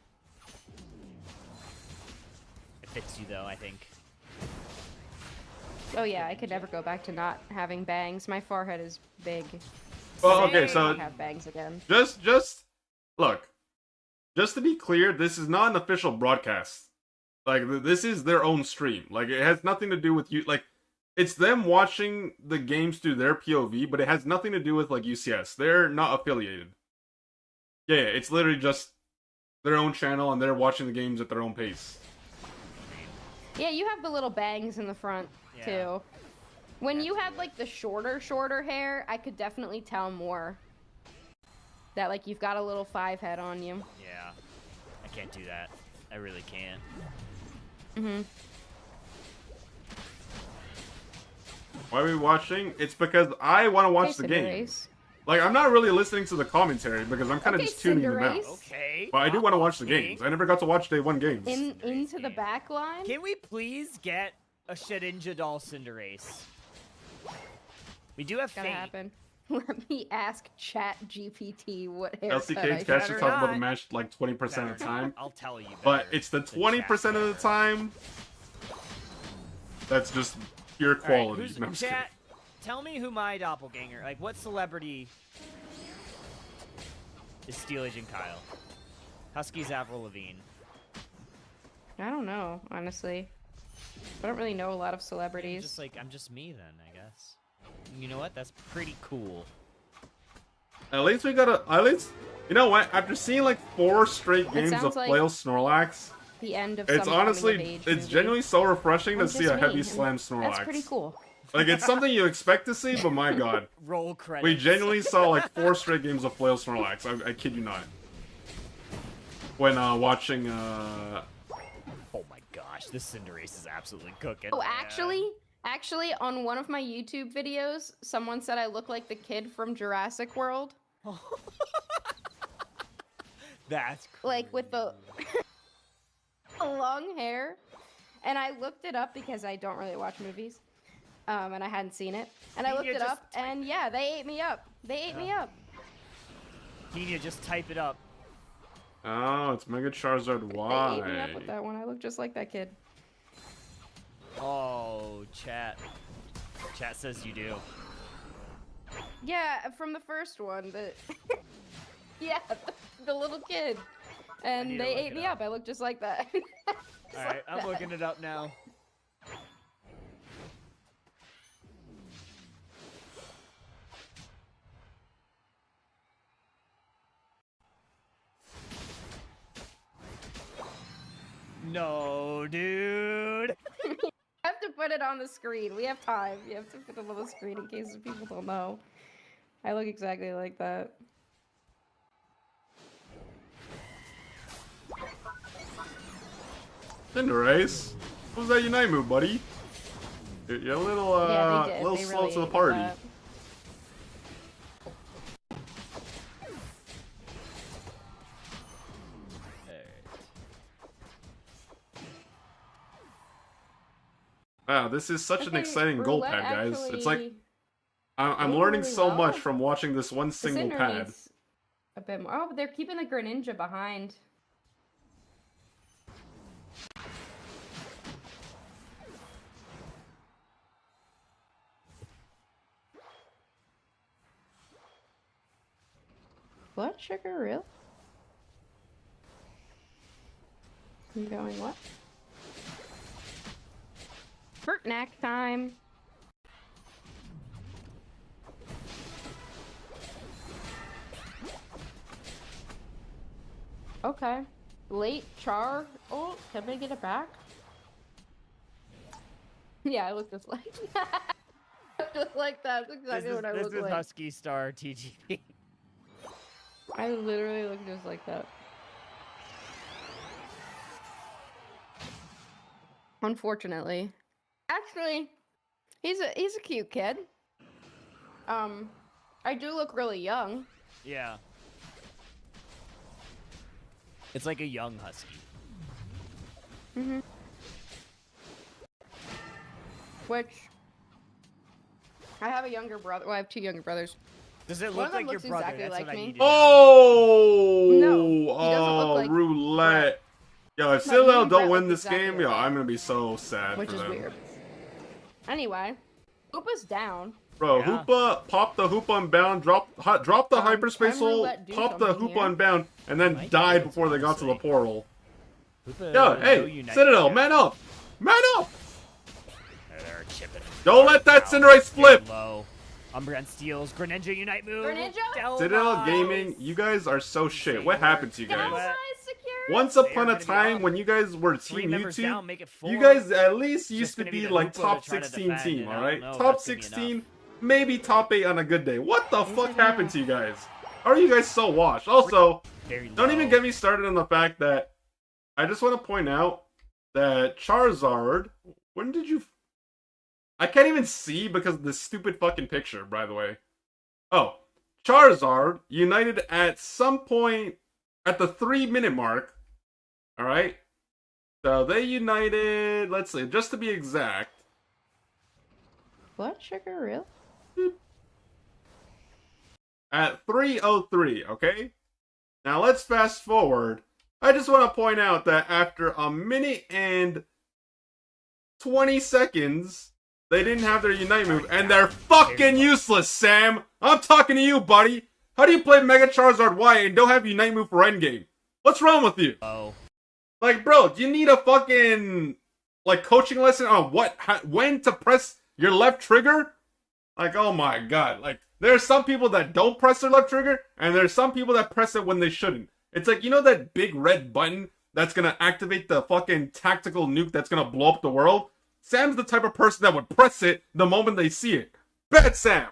It fits you though, I think. Oh yeah, I could never go back to not having bangs. My forehead is big. Well, I okay, don't so have bangs again. just look. Just to be clear, this is not an official broadcast. Like this is their own stream. Like it has nothing to do with you. Like it's them watching the games through their POV, but it has nothing to do with like UCS. They're not affiliated. Yeah, it's literally just their own channel, and they're watching the games at their own pace. Yeah, you have the little bangs in the front too. When you had like the shorter hair, I could definitely tell more that like you've got a little 5 head on you. Yeah, I can't do that. I really can't. Why are we watching? It's because I want to watch the game. Like I'm not really listening to the commentary because I'm kind of just tuning them out. Okay. But I do want to watch the games. I never got to watch day 1 games. Into the back line? Can we please get a Shedinja doll Cinderace? We do have Gotta Fate. happen. Let me ask Chat GPT what haircut LCK I Cash should talks have. about the match like 20% of the time. I'll tell you. But it's the 20% of the time that's just pure quality. Right, No, I'm just kidding. chat, tell me who my doppelganger, like what celebrity is Steel Agent Kyle? Husky's Avril Lavigne. I don't know, honestly. I don't really know a lot of celebrities. I'm just me then, I guess. You know what? That's pretty cool. At least we got at least, you know what? After seeing like 4 straight games sounds of like Flail Snorlax, The end of it's some honestly, coming-of-age it's movie. genuinely so refreshing to I'm see just a heavy me, slam and Snorlax. That's pretty cool. Like, it's something you expect to see, but my god. Roll credits. We genuinely saw like 4 straight games of Flail Snorlax. I kid you not. When watching Oh my gosh, this Cinderace is absolutely cooking. Oh, man. actually, on one of my YouTube videos, someone said I look like the kid from Jurassic World. That's Like with the long hair. And I looked it up because I don't really watch movies. And I hadn't seen it. And I Can looked you it just up, and yeah, they ate me up. They ate me up. Can you just type it up? oh, it's Mega Charizard They ate me up Y. with that one. I look just like that kid. Oh, chat. Chat says you do. Yeah, from the first one, but yeah, the little kid. need And to they look ate it me up. up. I look just like that. All right, I'm looking it up now. No, dude. I have to put it on the screen. We have time. You have to put it on the screen in case people don't know. I look exactly like that. Cinderace, what was that Unite move, buddy? You're a little, Yeah, they did. little They slow really to the ate party. that. Wow, this is such an Okay, exciting goal roulette pad, guys. It's like actually I'm went learning really so well. much from watching this one The single Cinder pad. needs a bit more. Oh, but they're keeping the Greninja behind. Blood sugar, real? You going what? Fruit snack time. Okay. Late char. Oh, can they get it back? Yeah, I look just like that. Just like that. That's exactly what I This look is like. Husky Star TGP. I literally look just like that. Unfortunately. Actually, he's a cute kid. I do look really young. Yeah. It's like a young Husky. Mhm. Which I have a younger brother. Well, I have 2 younger brothers. Does it One look of them like your looks brother? exactly That's like what I me. need to know. Oh! No, he doesn't look like roulette. Yo, if No, me Citadel and don't Brett win look this exactly game, yo, alike. I'm gonna be so sad Which for is them. weird. Anyway, Hoopa's down. Bro, Yeah. Hoopa popped the Hoopa Unbound, dropped the hyperspace Time hole, roulette do popped the something Hoopa here. Unbound, and then Might be died able to, before they got to the honestly. portal. Hoopa, Yo, no hey, Unite Citadel, here. man up! Man up! They're chipping. Don't let that Down. Cinderace flip! Very low. Umbreon steals. Greninja Unite move. Greninja? Citadel Televised. Gaming, you guys are so shit. What happened to you guys? What? Secure. Once They are upon a gonna be time up. when you guys were Three Team members YouTube, down, make it 4. you guys at least Just used to gonna be the like Hoopa to top try to 16 defend, team, and I don't alright? know if Top that's gonna be 16, enough. maybe top 8 on a good day. What the fuck it happened enough? to you guys? How are you guys so washed? Also, Very don't even low. get me started on the fact that I just want to point out that Charizard, when did you... I can't even see because of this stupid fucking picture, by the way. Oh, Charizard united at some point at the 3-minute mark. Alright? So they united, let's see, just to be exact. What, Sugar? Real? At 3:03, okay? Now let's fast forward. I just want to point out that after a minute and 20 seconds, they didn't have their Unite move, and they're fucking useless, Sam! I'm talking to you, buddy! How do you play Mega Charizard Y and don't have Unite move for endgame? What's wrong with you? Low. Like, bro, do you need a fucking, like, coaching lesson on when to press your left trigger? Like, oh my god. Like, there's some people that don't press their left trigger, and there's some people that press it when they shouldn't. It's like, you know that big red button that's gonna activate the fucking tactical nuke that's gonna blow up the world? Sam's the type of person that would press it the moment they see it. Bad Sam!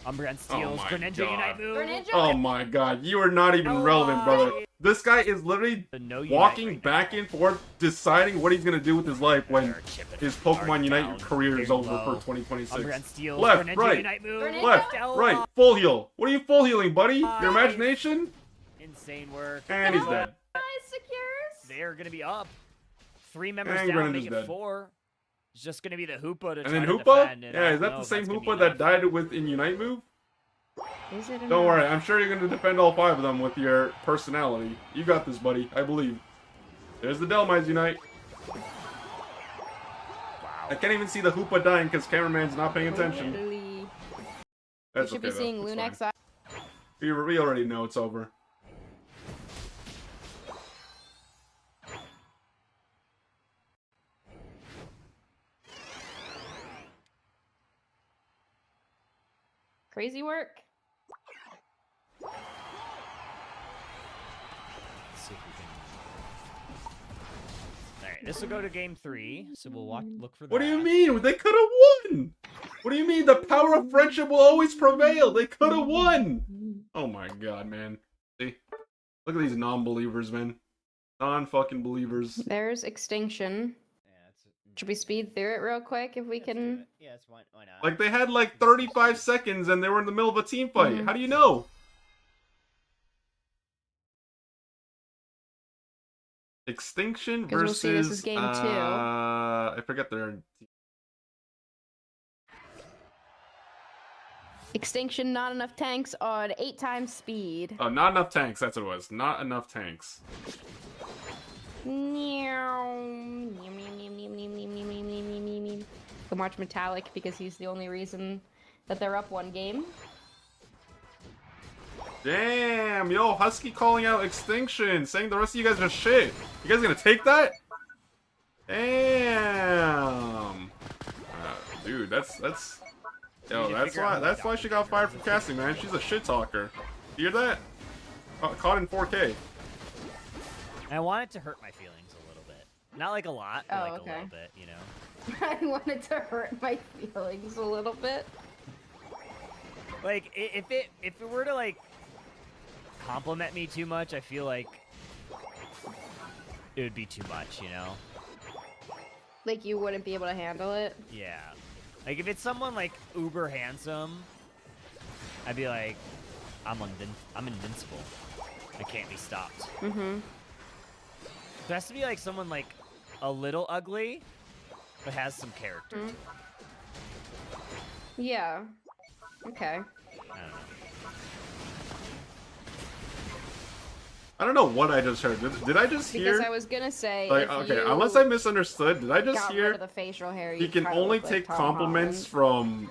Umbreon steals. Oh my Greninja God. Unite move. Greninja? Oh my god, you are not even relevant, brother. This guy is literally The no Unite walking right back now. and forth, deciding what he's gonna do with his life when They're chipping his hard Pokemon Unite down. career is Very over low. for 2026. Umbreon steals. Left, Greninja right. Unite move. Greninja? Left, right, full heal. What are you full healing, buddy? Your imagination? Insane work. And he's dead. Nice secures. They're gonna be up. 3 members And down, Greninja's make it dead. 4. It's just gonna be the Hoopa to And try then to Hoopa? defend. and I Yeah, don't is that know the if same that's gonna be Hoopa that enough. died with in Unite move? Is it Don't enough? worry, I'm sure you're gonna defend all 5 of them with your personality. You got this, buddy. I believe. There's the Delmize Unite. I can't even see the Hoopa dying because cameraman's not paying attention. Literally. You That's should okay, be though. seeing It's Lunax. fine. We already know it's over. Crazy work. Let's see if we can. All right, this will go to game 3, so we'll look for that. What do you mean? They could have won! What do you mean? The power of friendship will always prevail! They could have won! Oh my god, man. See? Look at these non-believers, man. Non-fucking believers. There's Extinction. Should we speed through it real quick if we can? Yes, why not? Like, they had like 35 seconds and they were in the middle of a team fight. Mhm. How do you know? Extinction 'Cause we'll versus... see this is game 2. I forget their... Extinction, not enough tanks on 8 times speed. Oh, not enough tanks. That's what it was. Not enough tanks. Go March Metallic because he's the only reason that they're up 1 game. Damn, yo, Husky calling out Extinction, saying the rest of you guys are shit. You guys gonna take that? Damn. Dude, that's yo, that's why she got fired from casting, man. She's a shit talker. You hear that? Caught in 4K. I want it to hurt my feelings a little bit. Not like a lot, but Oh, like okay. a little bit, you know? I wanted to hurt my feelings a little bit. Like, if it were to, like, compliment me too much, I feel like it would be too much, you know? Like you wouldn't be able to handle it. Yeah. Like, if it's someone, like, uber handsome, I'd be like, I'm invincible. I can't be stopped. Mm-hmm. It has to be, like, someone, like, a little ugly, but has some character. Mm. Yeah. Okay. I don't know. I don't know what I just heard. Did I just hear? Because I was gonna say, Like, if okay, you unless I misunderstood, did I just got rid hear of the facial hair, he you'd can kinda only look like take Tom compliments Holland. from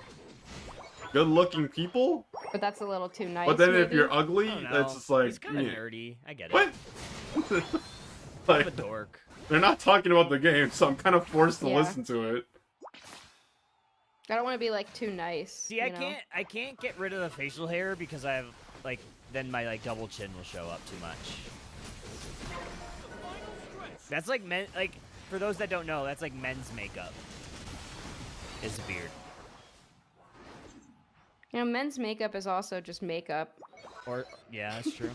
good-looking people? But that's a little too nice. But then if maybe? you're ugly, I don't know. it's just like, He's kind of yeah. nerdy. I get it. What? I'm Like, a dork. they're not talking about the game, so I'm kind of forced to Yeah. listen to it. I don't want to be like too nice. See, I can't get rid of the facial hair because I have like then my like double chin will show up too much. That's like for those that don't know, that's like men's makeup. Is a beard. You know, men's makeup is also just makeup. Or yeah, that's true.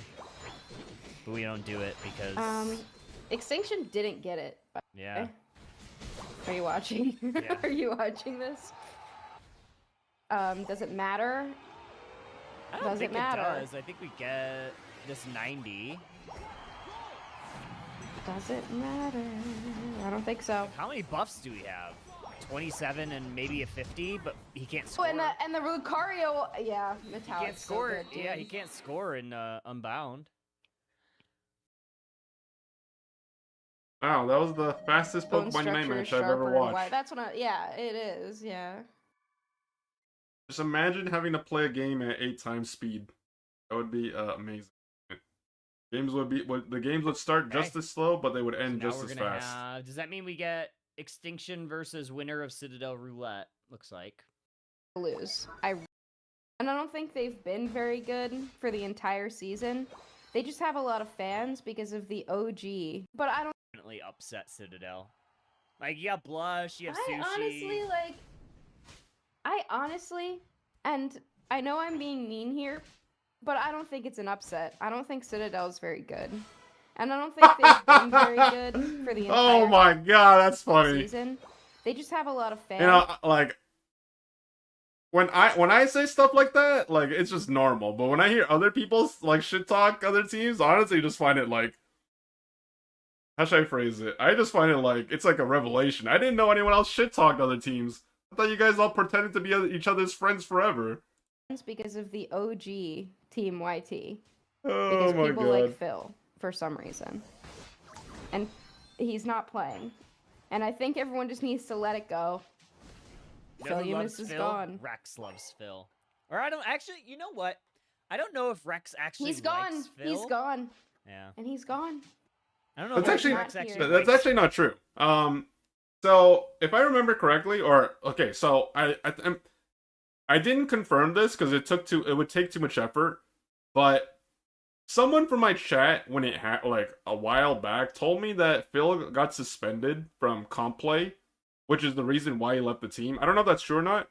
But we don't do it because Extinction didn't get it. by the yeah. way. Are you watching? Yeah. Are you watching this? Does it matter? I don't Does think it matter? it does. I think we get this 90. Does it matter? I don't think so. How many buffs do we have? 27 and maybe a 50, but he can't Oh, score. and the Lucario, yeah, He Metallic. can't score. So good, Yeah, dude. he can't score in Unbound. Wow, that was the fastest Bone Pokemon Unite structure match is I've ever sharper and watched. wide. That's what yeah, it is, yeah. Just imagine having to play a game at 8 times speed. That would be amazing. The games would start just as slow, but they would end So now just we're as gonna fast. have. Does that mean we get Extinction versus winner of Citadel Roulette? Looks like. Lose. And I don't think they've been very good for the entire season. They just have a lot of fans because of the OG. But I don't Definitely upset Citadel. Like you got Blush, you have Sushi. I honestly, and I know I'm being mean here, but I don't think it's an upset. I don't think Citadel's very good. And I don't think they've been very good for the entire Oh my god, that's funny. season. They just have a lot of fans. You know, like when I say stuff like that, like it's just normal. But when I hear other people like shit talk other teams, honestly, I just find it like, how should I phrase it? I just find it like it's like a revelation. I didn't know anyone else shit talked other teams. I thought you guys all pretended to be each other's friends forever. Because of the OG Team YT. Oh Because my people god. like Phil for some reason. And he's not playing. And I think everyone just needs to let it go. You know who Phil loves Eunice is Phil? gone. Rex loves Phil. Or I don't actually. You know what? I don't know if Rex actually. He's gone. Likes Phil. He's gone. Yeah. And he's gone. I don't know. That's if actually Rex actually. that's likes- actually not true. So if I remember correctly, or okay, so I didn't confirm this because it would take too much effort, but someone from my chat when it had like a while back told me that Phil got suspended from comp play, which is the reason why he left the team. I don't know if that's true or not,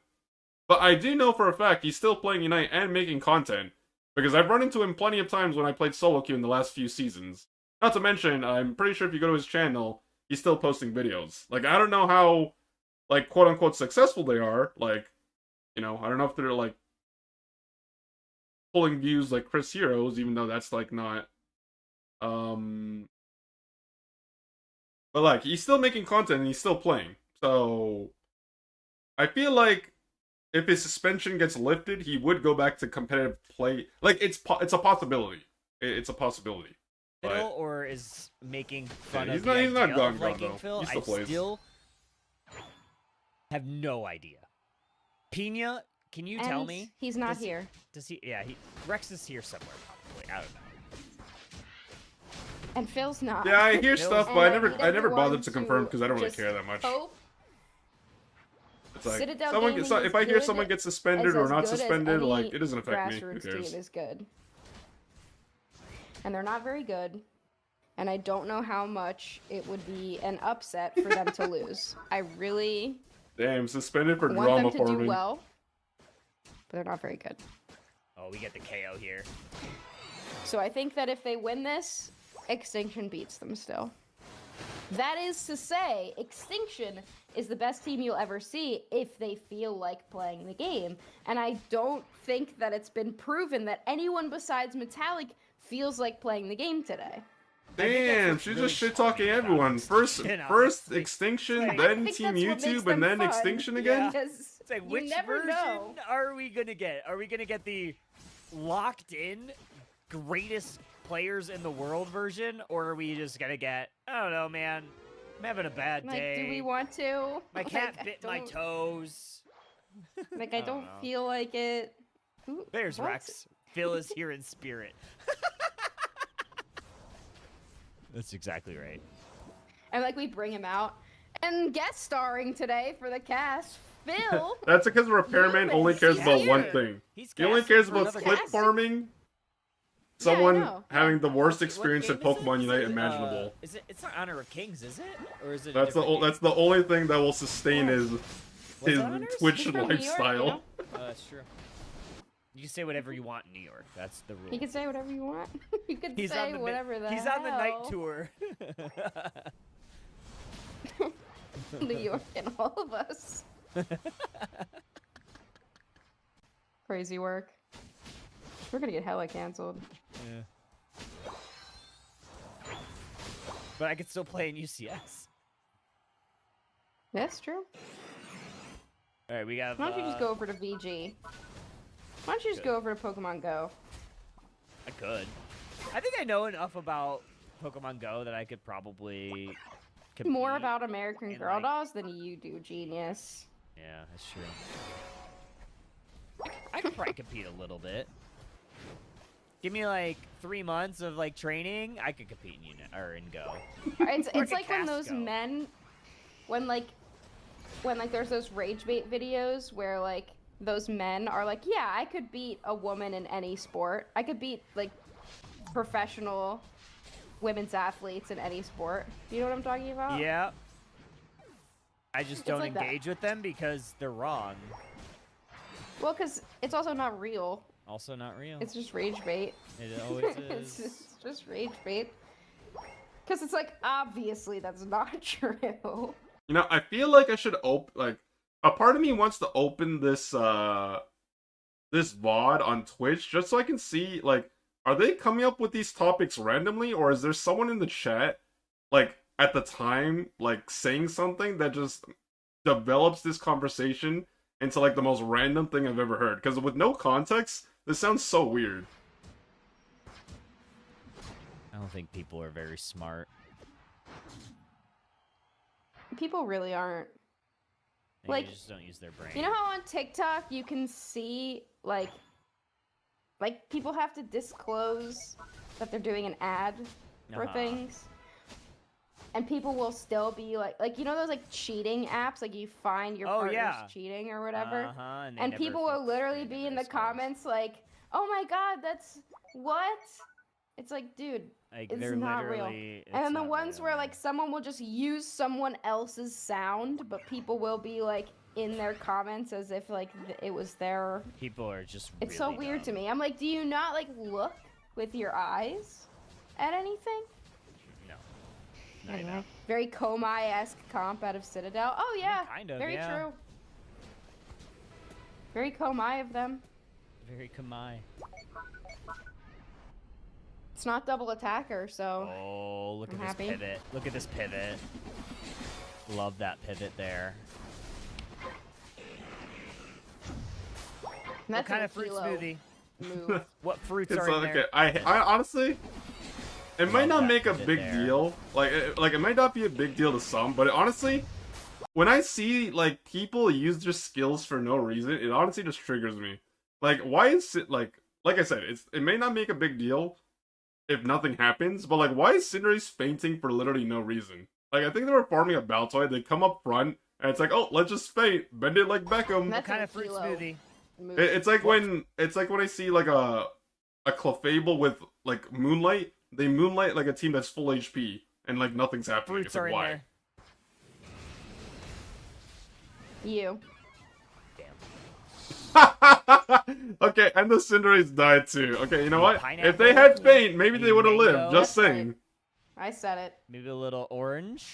but I do know for a fact he's still playing Unite and making content because I've run into him plenty of times when I played solo queue in the last few seasons. Not to mention, I'm pretty sure if you go to his channel, he's still posting videos. Like, I don't know how, like, quote-unquote successful they are. Like, you know, I don't know if they're, like, pulling views like Chris Heroes, even though that's, like, not... But, like, he's still making content and he's still playing. So, I feel like if his suspension gets lifted, he would go back to competitive play. Like, it's a possibility. It's a possibility. Phil or is making fun Yeah, of he's not idea gone, of liking though. Phil. He still I plays. still have no idea. Pina, can you tell And me? he's not Does- here. Does he? Yeah, Rex is here somewhere probably. I don't know. And Phil's not. Yeah, I hear Phil's- stuff, And but I I never need bothered everyone to confirm to because I don't really just care that much. hope It's like Citadel someone Gaming gets, is if I hear good someone gets is suspended or as not good as suspended, any like it doesn't affect me. Who grassroots cares? team is good. And they're not very good. And I don't know how much it would be an upset for them to lose. I really Damn, suspended for want drama them to do farming. well, but they're not very good. Oh, we get the KO here. So I think that if they win this, Extinction beats them still. That is to say, Extinction is the best team you'll ever see if they feel like playing the game. And I don't think that it's been proven that anyone besides Metallic feels like playing the game today. Damn, what's she's really just shit talking funny about everyone. First Extinction, honestly. Extinction, Like, then I think Team that's what makes YouTube, them and then fun. Extinction Yeah. again. Because It's like, you which never version know. are we gonna get? Are we gonna get the locked in greatest players in the world version, or are we just gonna get? I don't know, man. I'm having a bad Like, day. do we want to? My Like, cat I bit my don't- toes. Like, I don't know. feel like it. Ooh, There's what? Rex. Phil is here in spirit. That's exactly right. And like we bring him out. And guest starring today for the cast, Phil. That's because Repairman only cares He's about one here. thing. He's He only casting cares for about another clip cast. farming. Yeah, I Someone know. having the worst What experience game in is it? Pokemon Is Unite it, imaginable. Is it? It's not Honor of Kings, is it? Or is it? That's the only thing that will sustain his Was it Honors? Twitch He's from New York, lifestyle. you know? Oh, that's true. You can say whatever you want in New York. That's the rule. You can say whatever you want. You can He's say on the whatever the He's hell. on the night tour. New York and all of us. Crazy work. We're gonna get hella canceled. Yeah. But I could still play in UCS. That's true. All right, we got. Why don't you just go over to VG? Why don't you just Good. go over to Pokemon Go? I could. I think I know enough about Pokemon Go that I could probably compete. More about American in, Girl like- Dolls than you do, genius. Yeah, that's true. I could probably compete a little bit. Give me like 3 months of like training, I could compete in Unit or in Go. It's Or it's like when those Casco. men, when there's those rage bait videos where like those men are like, yeah, I could beat a woman in any sport. I could beat like professional women's athletes in any sport. You know what I'm talking about? Yeah. I just It's don't like that. engage with them because they're wrong. Well, because it's also not real. Also not real. It's just rage bait. It always It's is. just rage bait. Because it's like, obviously that's not true. You know, I feel like I should a part of me wants to open this this VOD on Twitch just so I can see like, are they coming up with these topics randomly, or is there someone in the chat like at the time like saying something that just develops this conversation into like the most random thing I've ever heard? Because with no context, this sounds so weird. I don't think people are very smart. People really aren't. They Like, just don't use their brain. You know how on TikTok you can see like people have to disclose that they're doing an ad for Uh-huh. things, and people will still be like you know those like cheating apps, like you find your Oh, partner's yeah. cheating or whatever, Uh-huh, and they and never people will literally they be never in the disclose. comments like, "Oh my God, that's what." It's like, dude, Like, it's they're not real. literally. and then the not ones real. where like someone will just use someone else's sound, but people will be like in their comments as if like it was their. People are just. It's so really weird to dumb. me. I'm like, do you not like look with your eyes at anything? No. Not Anyway, enough. very Komai-esque comp out of Citadel. Oh yeah, kind of, very yeah. true. Very Komai of them. Very Kamai. It's not double attacker, so Oh, look I'm at this happy. pivot. Look at this pivot. Love that pivot there. that's What kind a of fruit kilo smoothie? move. What fruits It's are in okay. there? I honestly, it might Love not that make a pivot big there. deal. Like it might not be a big deal to some, but honestly, when I see like people use their skills for no reason, it honestly just triggers me. Like, why is it like I said, it may not make a big deal if nothing happens, but like, why is Cinderace fainting for literally no reason? Like, I think they were farming a Baltoy. They come up front, and it's like, oh, let's just faint, bend it like Beckham. That's What kind a of fruit kilo smoothie? move. It's like when I see like a Clefable with like Moonlight. They Moonlight like a team that's full HP and like nothing's happening. Fruits It's like, are in why? there. You. Okay, and the Cinderace died too. Okay, you know what? Pineapple? If they had faint, maybe they Maybe would have lived. mango? Just That's saying. I said it. Maybe a little orange.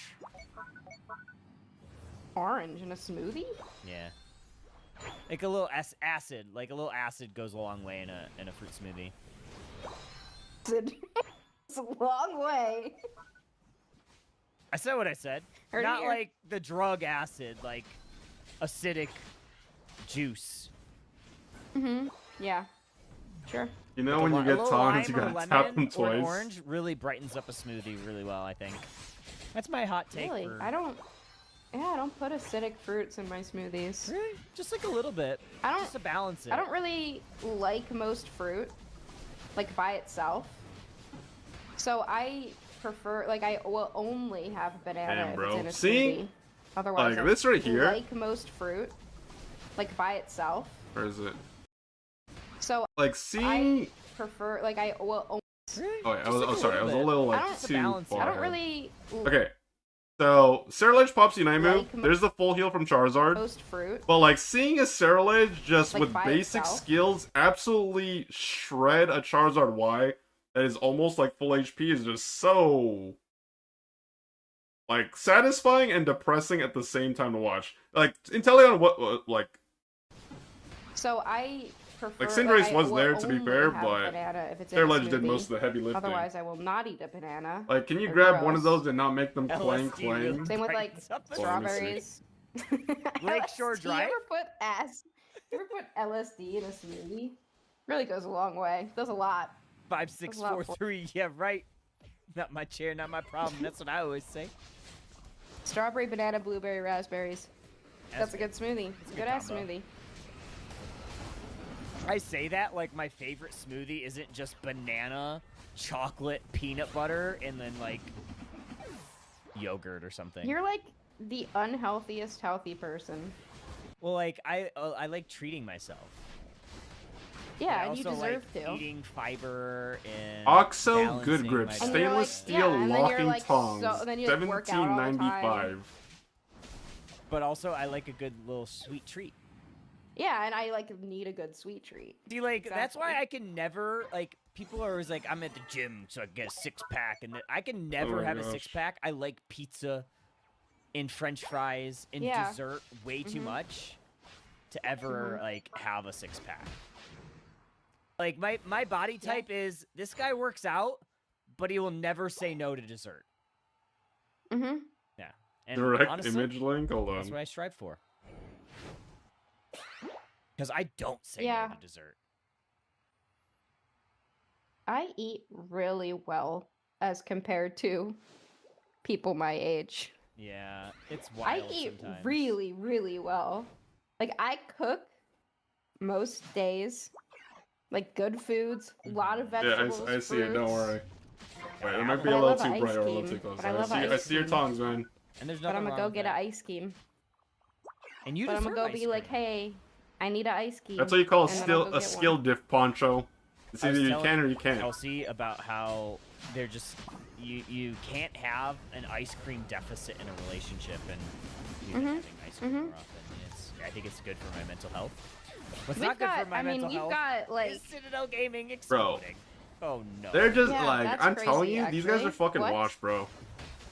Orange in a smoothie? Yeah. Like a little acid. Like a little acid goes a long way in a fruit smoothie. It's a long way. I said what I said. Heard it Not here. like the drug acid, like acidic juice. Mm-hmm. Yeah. Sure. You know With when a you a get little tongs, you lime or gotta tap them lemon or an twice. orange really brightens up a smoothie really well, I think. That's my hot take. Really? For... I don't put acidic fruits in my smoothies. Really? Just like a little bit. I don't- Just to balance it. I don't really like most fruit, like by itself. So I prefer, like, I will only have banana Damn, if bro. it's in a See? smoothie. Otherwise, Like, I this right here? like most fruit, like by itself. Where is it? So Like, seeing... I prefer, like, I will only. Really? Oh, wait, Just like sorry, I was a bit. little, I like, don't- too balance it. far I don't ahead. really Okay, so, Cerulege pops Unite move. Like There's the full heal from Charizard. most fruit. But, like, seeing a Cerulege just Like, with by basic itself? skills absolutely shred a Charizard Y that is almost like full HP is just so... like, satisfying and depressing at the same time to watch. Like, Inteleon, like... So I prefer. Like, Cinderace I was will there, to be only fair, have but banana if it's in a Cerulege did smoothie. most of the heavy lifting. Otherwise, I will not eat a banana. Like, can you They're grab one of gross. those and not make them clang LSD really clang? Same with like brightens up a Well, let me see. strawberries. Lakeshore LSD, Drive? You ever put LSD in a smoothie? Really goes a long way. Does a lot. 5, 6, 4, 3. Yeah, right. Not my chair, not my problem. That's what I always say. Strawberry, banana, blueberry, raspberries. That's a good smoothie. It's a good ass combo. smoothie. I say that like my favorite smoothie isn't just banana, chocolate, peanut butter, and then like yogurt or something. You're like the unhealthiest healthy person. Well, like I like treating myself. Yeah, I and you also deserve like to. eating fiber and Oxo Good balancing Grip my And you're diet. like- Stainless Steel yeah, and then you're Locking like Tongs, so- then you, like, work out all the time. $17.95. But also I like a good little sweet treat. Yeah, and I like need a good sweet treat. See, like that's why Exactly. I can never like. People are always like, I'm at the gym, so I get a 6-pack, and I can never my have a gosh. 6-pack. I like pizza, and French fries, and Yeah. dessert way too Mhm. much to ever Mhm. like have a 6-pack. Like my body Yeah. type is this guy works out, but he will never say no to dessert. Mm-hmm. Yeah, and Direct honestly, image link, hold that's on. what I strive for. Because I don't say Yeah. no to dessert. I eat really well as compared to people my age. Yeah, it's I wild eat sometimes. really, really well. Like I cook most days. Like good foods, a lot of Yeah, vegetables. I see it, don't fruits. worry. Wait, it might be But a I little love too ice bright or a little cream. too close. But I I love see, I ice see your cream. tongs, man. And there's But nothing I'm gonna wrong go with get that. an ice cream. And you But I'm deserve gonna go ice be like, cream. hey, I need an ice cream. That's what you call and then I'll go a get skill one. diff poncho. It's I was either you telling can or you can't. Kelsey about how they're just you can't have an ice cream deficit in a relationship and you've been Mhm. having ice cream Mhm. more often. I think it's good for my mental health. What's We've not good got, for my I mean, mental we've health got like is Citadel Gaming exploding. Oh no. They're just Yeah, like, that's I'm telling crazy, you, these guys are actually. fucking What? washed, bro.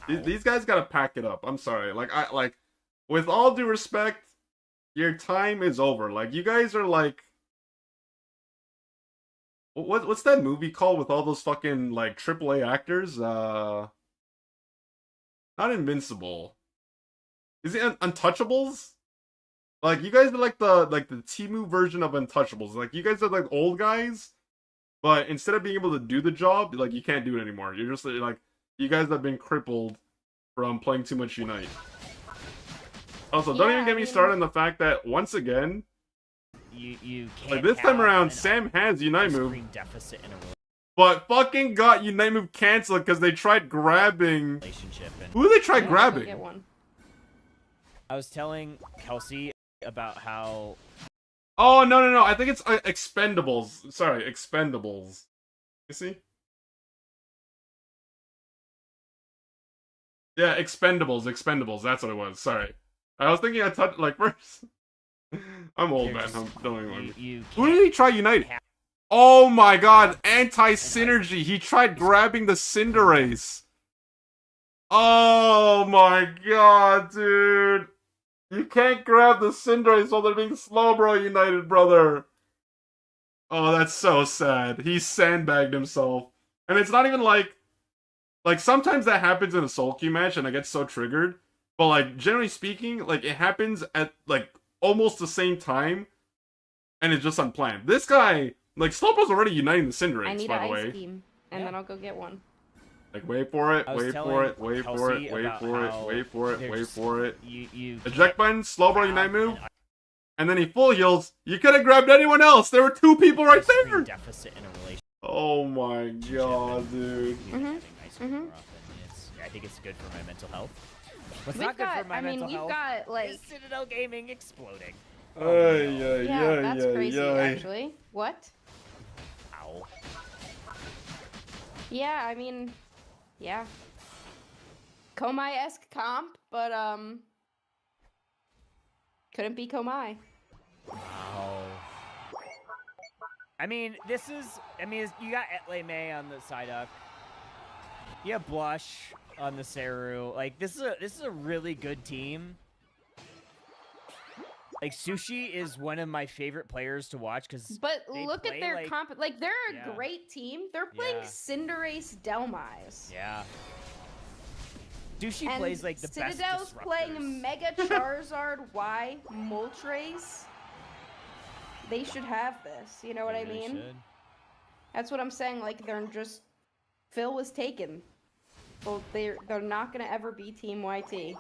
Ow. These guys gotta pack it up. I'm sorry. Like, with all due respect, your time is over. Like, you guys are like, what's that movie called with all those fucking like AAA actors? Not Invincible. Is it Untouchables? Like, you guys are like the Timu version of Untouchables. Like, you guys are like old guys, but instead of being able to do the job, like, you can't do it anymore. You're just like, you guys have been crippled from playing too much Unite. Also, don't Yeah, even get I me mean- started on the fact that, once again, You can't like, this time have around, an Sam has Unite ice move, cream deficit in a but fucking got Unite move canceled because they tried grabbing... relationship. And Who did they try Yeah, I'll go grabbing? get one. I was telling Kelsey about how Oh, no. I think it's Expendables. Sorry, Expendables. You see? Yeah, Expendables. That's what it was. Sorry. I was thinking I touched, like, first. I'm old, They're man. just- Don't even mind me. you Who can't did he try Unite? have- Oh my god, anti-synergy. He tried grabbing the Cinderace. Oh my god, dude. You can't grab the Cinderace while they're being slow, bro, United, brother. Oh, that's so sad. He sandbagged himself. And it's not even like sometimes that happens in a solo queue match and I get so triggered. But like generally speaking, like it happens at like almost the same time and it's just unplanned. This guy Like, Slowpoke's already uniting the I Cinderace, need by an the ice way. beam, and then I'll go get one. Like, wait for it, I was wait for telling it, wait for Kelsey it, wait about for it, how wait for it, they're wait just- for it. You Eject button, Slowbro grab Unite move, an and then he full heals. You could have grabbed anyone else. There were 2 people right ice cream there. deficit in a relationship. Oh my god, dude. Having ice cream more often. I think it's good for my mental health. What's not good for my mental health got like is Citadel Gaming exploding. yeah, that's crazy actually. What? Ow. Yeah, I mean, yeah. Komai-esque comp, but couldn't be Komai. Wow. I mean, you got Etley May on the Psyduck. You have Blush on the Seru. Like, this is a really good team. Like, Sushi is one of my favorite players to watch because. But look at their comp. Like, they're a Yeah. great team. They're playing Cinderace Delmise. Yeah. Sushi And plays like the best Citadel's disruptors. playing Mega Charizard Y Moltres. They should have this. You know what I They really mean? should. That's what I'm saying. Like, they're just Phil was taken. Well, they're not gonna ever be Team YT.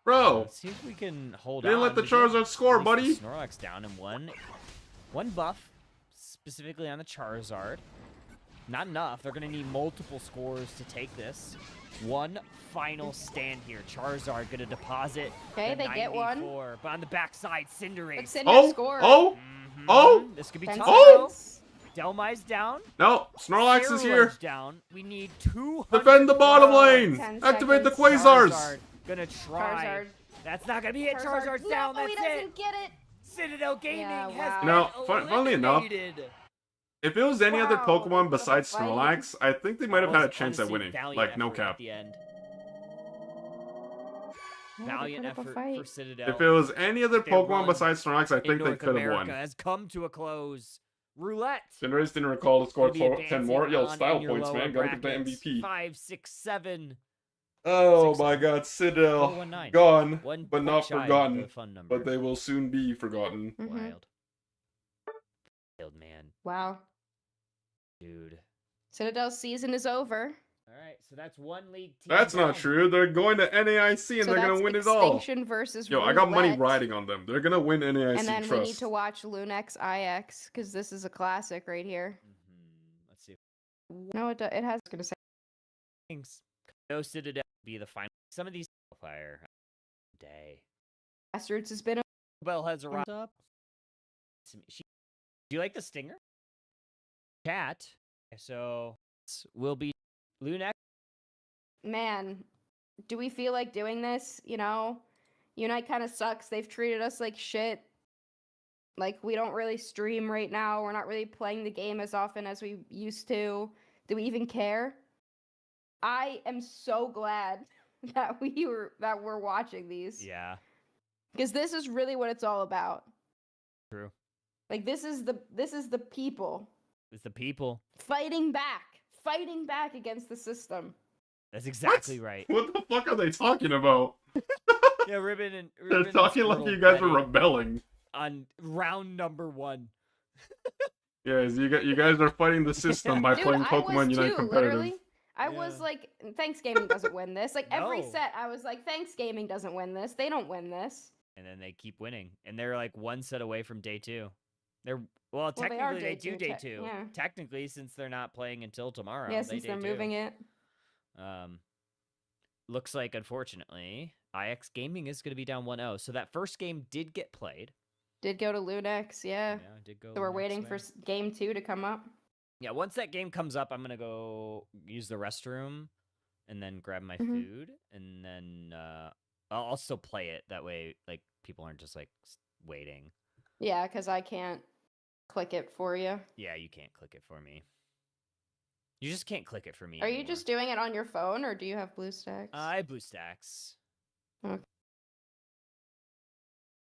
Bro, Let's see if we can hold you didn't on. let the We do have Charizard score, at least buddy. the Snorlax down in one buff, specifically on the Charizard. Not enough. They're going to need multiple scores to take this. One final stand here. Charizard going to deposit. Okay, the they get one. 94, but on the backside, But Cinderace. Cinder Oh, scored. oh, Mhm. oh. This could be 10 tough. Oh! seconds. Delmi's down. No, Snorlax is here. Cerulege down. We need 200. Defend the bottom lane. 10 Activate the seconds. Quasars. Charizard gonna try. Charizard. That's not gonna be it. Charizard's down. No, That's he doesn't it. get it. Citadel Gaming Yeah, has wow. been You know, funnily enough, eliminated. If it was any other Wow, Pokemon that's besides so funny. Snorlax, I think they might have had a chance at Honestly, winning. valiant Like, no effort at cap. the end. Yeah, Valiant they put up a effort fight. for Citadel. If it was any other Their Pokemon run besides Snorlax, I in think they North could have America won. has come to a close. Roulette. Cinderace didn't recall to score Gonna be 10 more. Yo, advancing style on in your points, lower man. Gotta get the brackets. MVP. 5, 6, 7. Oh 6, my 7. god, Citadel. 419. Gone, One but point not shy of forgotten. the fun number. But they will soon be forgotten. Mhm. Wild. Wild, man. Wow. Dude. Citadel's season is over. All right, so that's one league team. That's not down. true. They're going to NAIC and So they're gonna that's win it all. Extinction versus Yo, I got money Roulette. riding on them. They're gonna win NAIC. And then trust. we need to watch Lunex IX because this is a classic right here. Let's see. No, it has gonna say. Things. No Citadel be the final. Some of these fire day. Grassroots has been. Bell has arrived up. Do you like the stinger? Chat. So will be Lunex. Man, do we feel like doing this? You know, Unite kind of sucks. They've treated us like shit. Like, we don't really stream right now. We're not really playing the game as often as we used to. Do we even care? I am so glad that we're watching these. Yeah. Because this is really what it's all about. True. Like, this is the people It's the people. fighting back against the system. That's exactly right. What the fuck are they talking about? Yeah, Ribbon and They're Ribbon talking like you guys are rebelling. on round number 1. Yes, you guys are fighting the system by Dude, playing I Pokemon was Unite too, competitive. literally. I was Yeah. like, Thanks Gaming doesn't win this. Like, every No. set, I was like, Thanks Gaming doesn't win this. They don't win this. And then they keep winning, and they're like one set away from day 2. They're Well, they are technically they day do two, day te- 2. yeah. Technically, since they're not playing until tomorrow. Yeah, they since day they're 2. moving it. Looks like, unfortunately, IX Gaming is going to be down 1-0. So that first game did get played. Did go to Lunex, yeah. it did go. So we're Lunex waiting way. for game 2 to come up. Yeah, once that game comes up, I'm going to go use the restroom and then grab my Mhm. food. And then I'll also play it. That way, like, people aren't just, like, waiting. Yeah, because I can't click it for you. Yeah, you can't click it for me. You just can't click it for me Are you anymore. just doing it on your phone, or do you have BlueStacks? I have BlueStacks. Okay.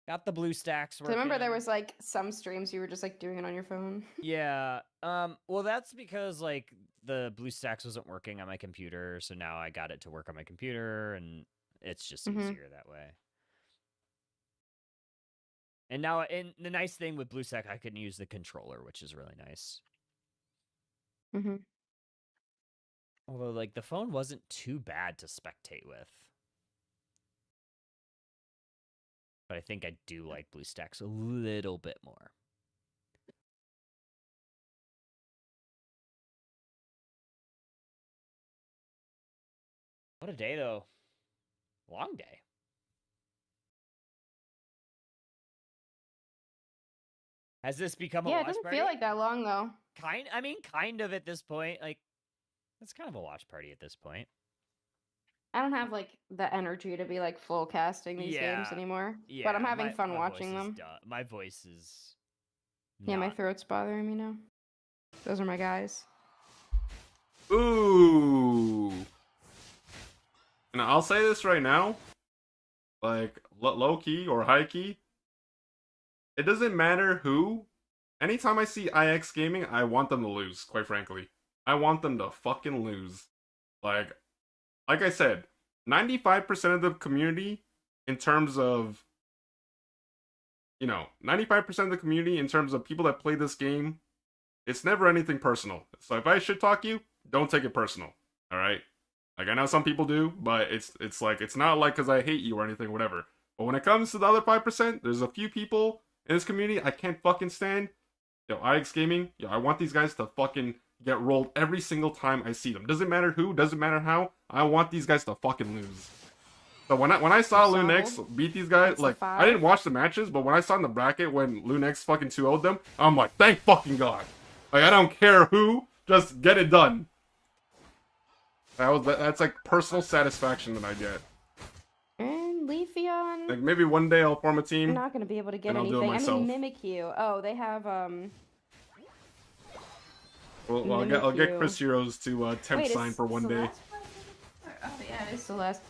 Got the BlueStacks 'Cause I remember there working. was like some streams you were just like doing it on your phone. Yeah. Well, that's because like the BlueStacks wasn't working on my computer, so now I got it to work on my computer, and it's just Mhm. easier that way. And now, and the nice thing with Lcq, I can use the controller, which is really nice. Mm-hmm. Although, like, the phone wasn't too bad to spectate with. But I think I do like BlueStacks a little bit more. What a day, though. Long day. Has this become a watch Yeah, it doesn't party? feel like that long though. I mean, kind of at this point. Like, it's kind of a watch party at this point. I don't have like the energy to be like full casting these games anymore. Yeah, but I'm having fun watching them. My voice is. Yeah, my throat's bothering me now. Those are my guys. Ooh. And I'll say this right now, like low key or high key, it doesn't matter who. Anytime I see IX gaming, I want them to lose, quite frankly. I want them to fucking lose. Like I said, 95% of the community in terms of 95% of the community in terms of people that play this game, it's never anything personal. So if I shit talk you, don't take it personal. Alright? Like I know some people do, but it's like it's not like because I hate you or anything, whatever. But when it comes to the other 5%, there's a few people in this community I can't fucking stand. IX Gaming, I want these guys to fucking get rolled every single time I see them. Doesn't matter who, doesn't matter how. I want these guys to fucking lose. So when I saw Lcq beat these guys, like I didn't watch the matches, but when I saw in the bracket when Lcq fucking 2-0'd them, I'm like, thank fucking God. Like I don't care who, just get it done. That's like personal satisfaction that I get. And Leafeon. Like maybe one day I'll form a team. I'm not gonna be able to get and I'll do it anything. I myself. mean, Mimikyu. Oh, they have Well, I'll get Chris Heroes to temp sign for one day. Oh yeah, it is Celeste.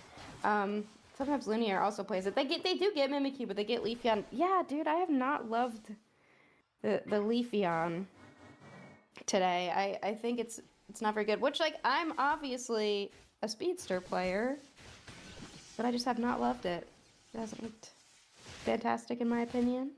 Sometimes Lumiere also plays it. They do get Mimikyu, but they get Leafeon. Yeah, dude, I have not loved the Leafeon today. I think it's not very good. Which, like, I'm obviously a speedster player, but I just have not loved it. It hasn't looked fantastic in my opinion.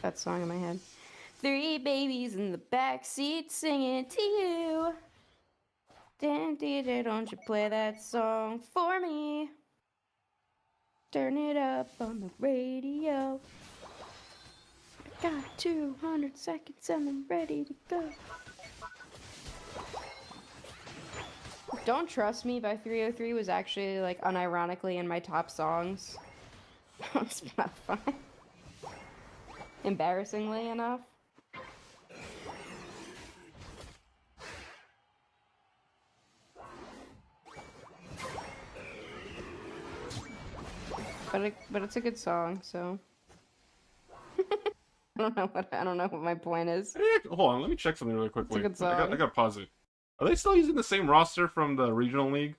That song in my head. 3 babies in the backseat singing to you. Dan DJ, don't you play that song for me? Turn it up on the radio. I got 200 seconds and I'm ready to go. Don't Trust Me by 303 was actually, like, unironically in my top songs on Spotify. Embarrassingly enough. But it's a good song, so I don't know what my point is. Hold on, let me check something really quickly. It's a good song. I gotta pause it. Are they still using the same roster from the regional league?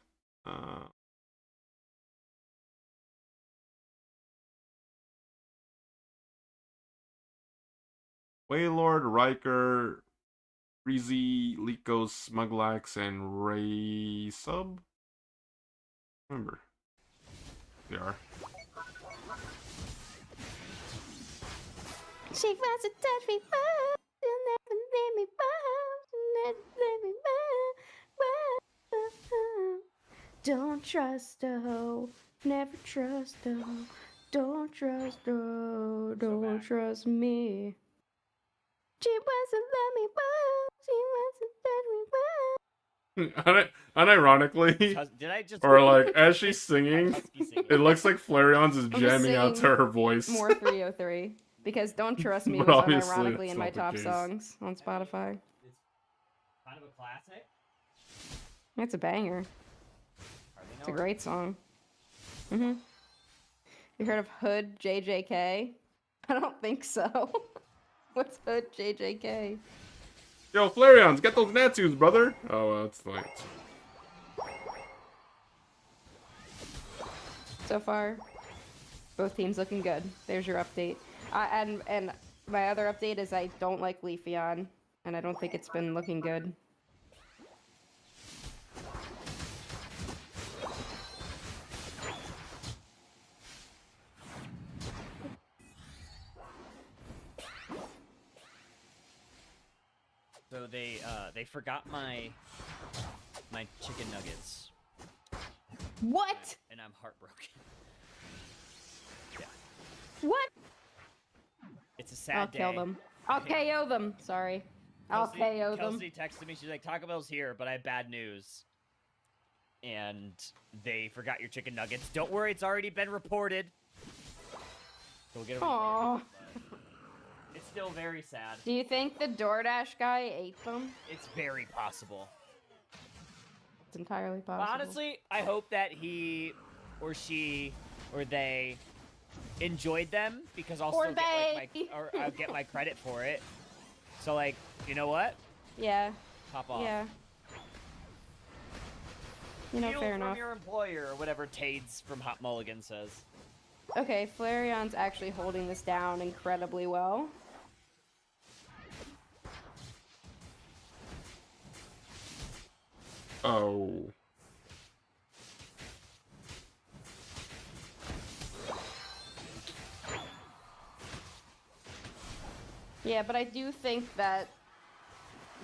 Waylord, Riker, Breezy, Liko, Smuglax, and Ray Sub? Remember. They are. She wants to touch me, oh, she'll never let me go, she'll never let me go. Don't trust a hoe, never trust a hoe. Don't trust a hoe, don't trust me. She wants to let me go, she wants to touch me, Unironically, Did I just? or like as she's singing, singing. it looks like Flareon's is I'm jamming out to singing her voice. more 303. Because Don't Trust Me But was obviously unironically it's in my not the top case. songs on Spotify. It's kind of a classic. It's a banger. It's a great song. You heard of Hood JJK? I don't think so. What's Hood JJK? Yo, Flareons, get those Natsus, brother! Oh, well, it's like... So far, both teams looking good. There's your update. And my other update is I don't like Leafeon, and I don't think it's been looking good. So they forgot my chicken nuggets, What? and I'm heartbroken. Yeah, What? it's a sad I'll day. kill them. I'll KO them. Sorry. I'll KO them. Kelsey texted me. She's like, Taco Bell's here, but I have bad news. And they forgot your chicken nuggets. Don't worry, it's already been reported. So we'll get a report, Aww. but it's still very sad. Do you think the DoorDash guy ate them? It's very possible. It's entirely possible. But honestly, I hope that he or she or they enjoyed them because I'll Or still I'll get my credit for it. So like, you know what? Yeah. Pop off. Yeah. You know, Steal fair from enough. your employer or whatever Tades from Hot Mulligan says. Okay, Flareon's actually holding this down incredibly well. Oh. Yeah, but I do think that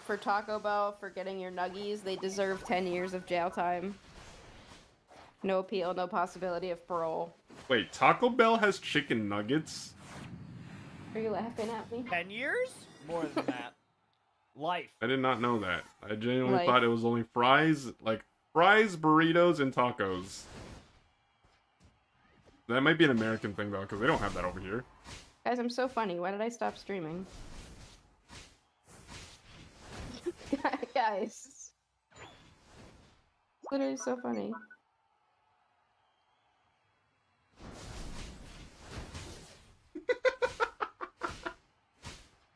for Taco Bell, for getting your nuggies, they deserve 10 years of jail time. No appeal, no possibility of parole. Wait, Taco Bell has chicken nuggets? Are you laughing at me? 10 years? More than that. Life. I did not know that. I genuinely Like- thought it was only fries, fries, burritos, and tacos. That might be an American thing, though, because they don't have that over here. Guys, I'm so funny. Why did I stop streaming? Guys. It's literally so funny.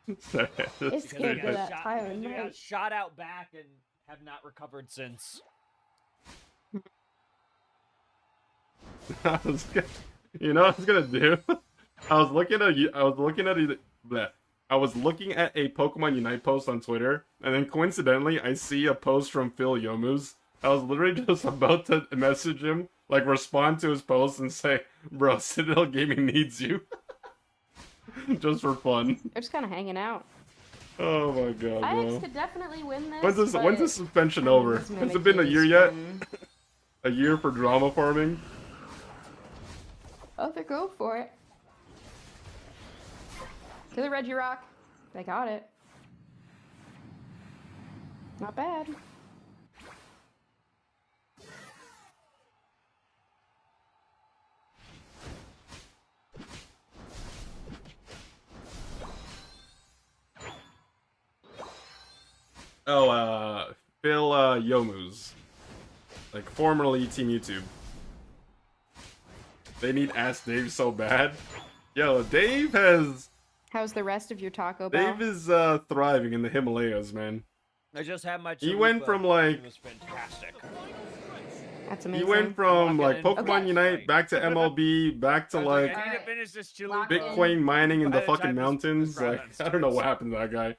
It's Because good you for got that shot, Tyler because you got Knight. shot out back and have not recovered since. You know what I was gonna do? I was looking at a Pokemon Unite post on Twitter, and then coincidentally, I see a post from Phil Yomu's. I was literally just about to message him, respond to his post and say, "Bro, Citadel Gaming needs you," just for fun. They're just kind of hanging out. Oh my god, IX bro. could definitely win this. When's the but- suspension I mean, over? this Has it been a Mimikyu year is yet? fun. A year for drama farming? Oh, they go for it. To the Regirock. They got it. Not bad. Oh, Phil Yomu's. Formerly Team YouTube. They need Ask Dave so bad. Yo, Dave has... How's the rest of your Taco Bell? Dave is thriving in the Himalayas, man. I just had my He went from, It was fantastic. That's He amazing. went from, Walking in. Pokemon Okay. Unite back to MLB, back to, I was I need Alright. to finish this Lock chalupa. in. Bitcoin mining in By the the time fucking this mountains. round I don't know what starts. happened to that guy.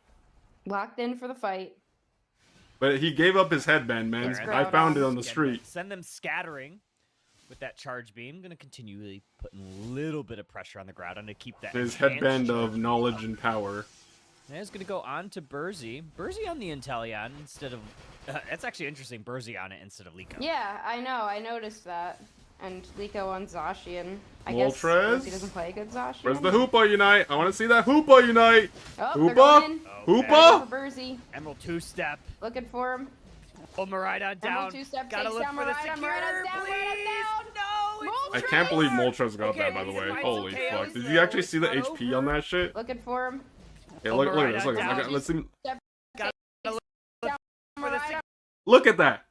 Locked in for the fight. But he gave up his headband, man. Alright. I found it on the Send street. them- Send them scattering with that charge beam. I'm going to continually put a little bit of pressure on the ground. I'm going to keep that. His enhanced headband charge of knowledge and power. And it's going to go on to Burzy. Burzy on the Inteleon instead of... that's actually interesting. Burzy on it instead of Liko. Yeah, I know. I noticed that. And Liko on Zacian. I Moltres? guess he doesn't play a good Zacian. Where's the Hoopa Unite? I want to see that Hoopa Unite! Oh, they're Hoopa? going in. Okay. Hoopa? For Burzy. Emerald 2-step. Looking for him. Oh, Miraidon down. Emerald 2-step Gotta takes look down for the Miraidon. secure, Miraidon's down. please. Miraidon's down. No, it's I can't believe Moltres! Moltres got Okay, that, by the he's way. fine. Holy Okay, fuck. it's Did you actually see the not HP on that shit? Looking for him. Hey, look at this. Look at Miraidon this. down. Let's see. For the Miraidon. Look at that.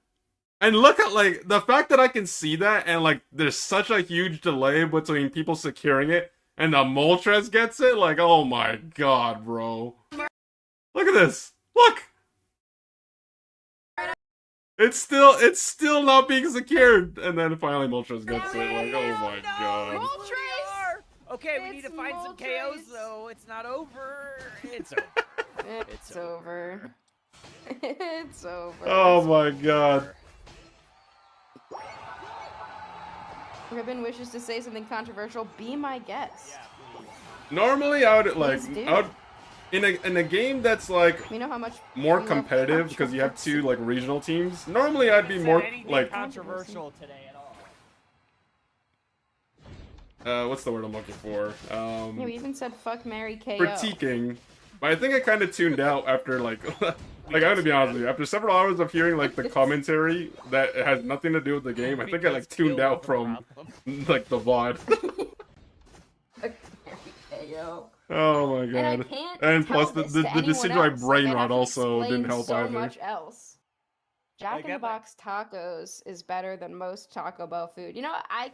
And look at, the fact that I can see that and, there's such a huge delay between people securing it and the Moltres gets it. Oh my god, bro. Look at this. Look! It's still not being secured. And then finally Moltres gets it. Oh my god. Moltres! Okay, we need to It's find some KOs Moltres. though. It's not over. It's over. It's over. It's over. Oh my god. Ribbon wishes to say something controversial. Be my guest. Yeah, please. Normally, I would like, Please do. I would, in a game that's like We know how much more we love competitive because you have two controversy. like regional teams. Normally, I'd be Haven't more said anything like, controversial today at all. what's the word I'm looking for? Yeah, we even said fuck, marry, KO. Critiquing. But I think I kind of tuned out after like, like I'm gonna be honest with you. After several hours of hearing like the commentary that has nothing to do with the game, I think I like tuned out from like the VOD. Fuck, marry, KO. Oh my And I god. can't And tell plus this the to anyone Decidueye else. brain Like, I'd rot have to also explain didn't help so either. much else. Jack Like, in the I'm like- Box tacos is better than most Taco Bell food. You know, I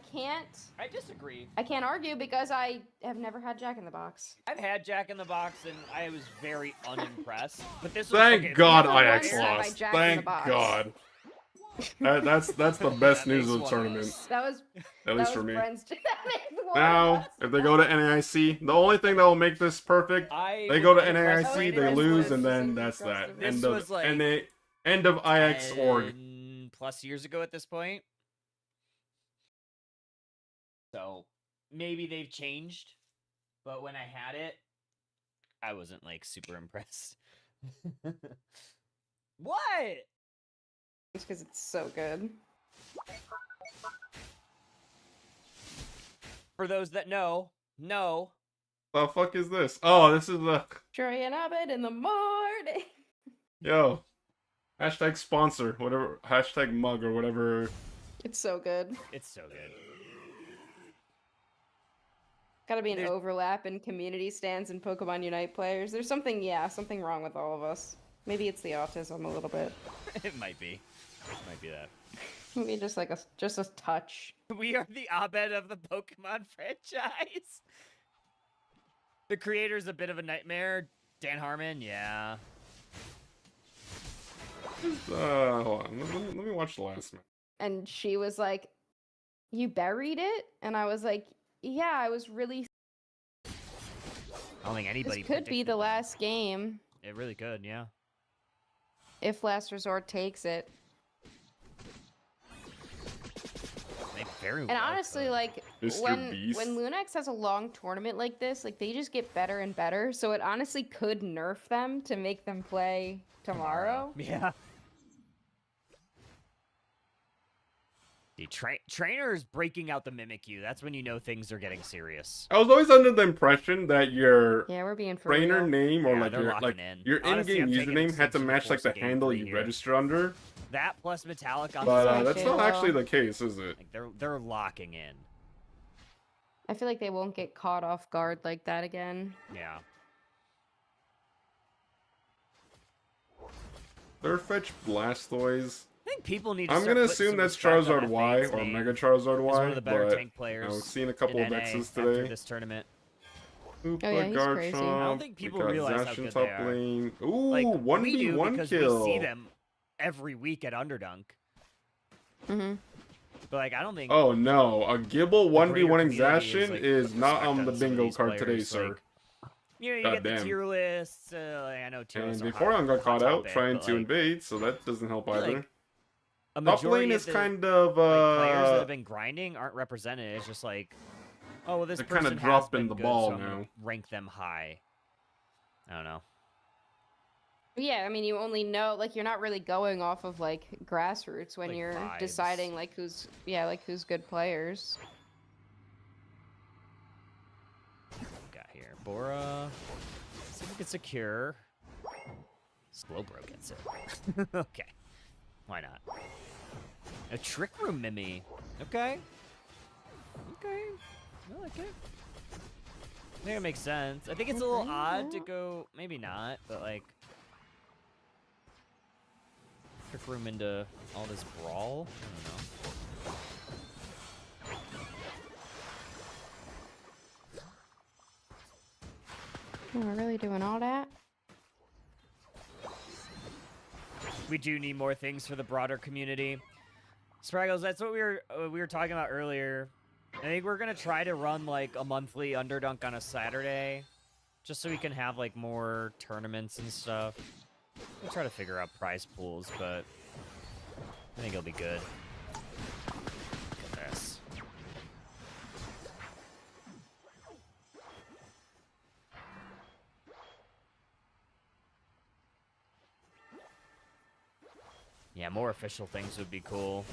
disagree. can't argue because I have never had Jack in the Box. I've had Jack in the Box and I was very unimpressed. But this was Thank okay, God Never Ajax once had I lost. Jack in the Thank Box. God. That's the best That news makes of the one tournament, less. That was at least for me. friends. That makes one Now, less. if they go to NAIC, the only thing that will make this perfect, they go to NAIC, they lose, and then that's that. This End of was like end of IX org. 10+ years ago at this point. So maybe they've changed, but when I had it, I wasn't like super impressed. What? It's because it's so good. For those that know, no. The fuck is this? Oh, this is the Troy and Abed in the morning. yo. Hashtag sponsor, whatever. Hashtag mug or whatever. It's so good. It's so good. Gotta be an There's- overlap in community stands and Pokemon Unite players. There's something, yeah, something wrong with all of us. Maybe it's the autism a little bit. It might be. It might be that. Maybe just like just a touch. We are the Abed of the Pokemon franchise. The creator's a bit of a nightmare. Dan Harmon, yeah. Hold on. Let me watch the last one. And she was like, "You buried it?" And I was like, "Yeah, I was really. I don't think anybody. This could be predicted the that. last game It really could, yeah. if Last Resort takes it." They very And well honestly, could. like Mr. when Beast. Lunax has a long tournament like this, like they just get better and better. So it honestly could nerf them to make them play tomorrow. Yeah. The trainers breaking out the Mimikyu. That's when you know things are getting serious. I was always under the impression that your Yeah, we're being for trainer real. name or Yeah, like they're your locking in. your Honestly, I'm in-game taking username had to Extinction match like Force the game handle 3 you here. register under. That plus Metallic on But the that's not Well. actually the case, is it? like they're locking in. I feel like they won't get caught off guard like that again. Yeah. Surfetch Blastoise. I think people need to I'm start gonna putting assume some that's respect on Charizard that Y Fade's or name. Mega Charizard He's Y, one of the better but tank players. I've seen a couple in of NA X's after today. this tournament. Koopa, Oh, yeah, he's crazy. Garchomp. I don't think people we got realize how Zacian good top they are. lane. Ooh, Like, 1v1 we do because kill. we see them every week at Underdunk. Mm-hmm. But like, I don't think. Oh no, a Gibble the greater 1v1 community Zacian like, is put not respect on the some of bingo these card today, players, sir. like, you know, you God get the damn. tier lists. Like, I know tier And lists are before I got caught out topic, trying but, to like, invade, so that doesn't help I feel either. like a Top majority lane of is the, kind of like, players that have been grinding aren't represented. It's just like, oh, well, this they're person kinda has dropping been the good, ball so I'm gonna now. rank them high. I don't know. Yeah, I mean, you only know, like, you're not really going off of like grassroots when Like, you're vibes. deciding like who's who's good players. What we got here? Bora. See if we can secure. Slowbro gets it. Okay. Why not? A Trick Room Mimi. Okay. Okay. I like it. I think it makes sense. I think it's a little Okay, odd to yeah. go. Maybe not, but like. Trick Room into all this brawl. I don't know. We're really doing all that. We do need more things for the broader community. Spraggles, that's what we were talking about earlier. I think we're gonna try to run like a monthly Underdunk on a Saturday, just so we can have like more tournaments and stuff. We'll try to figure out prize pools, but I think it'll be good. Look at this. Yeah, more official things would be cool.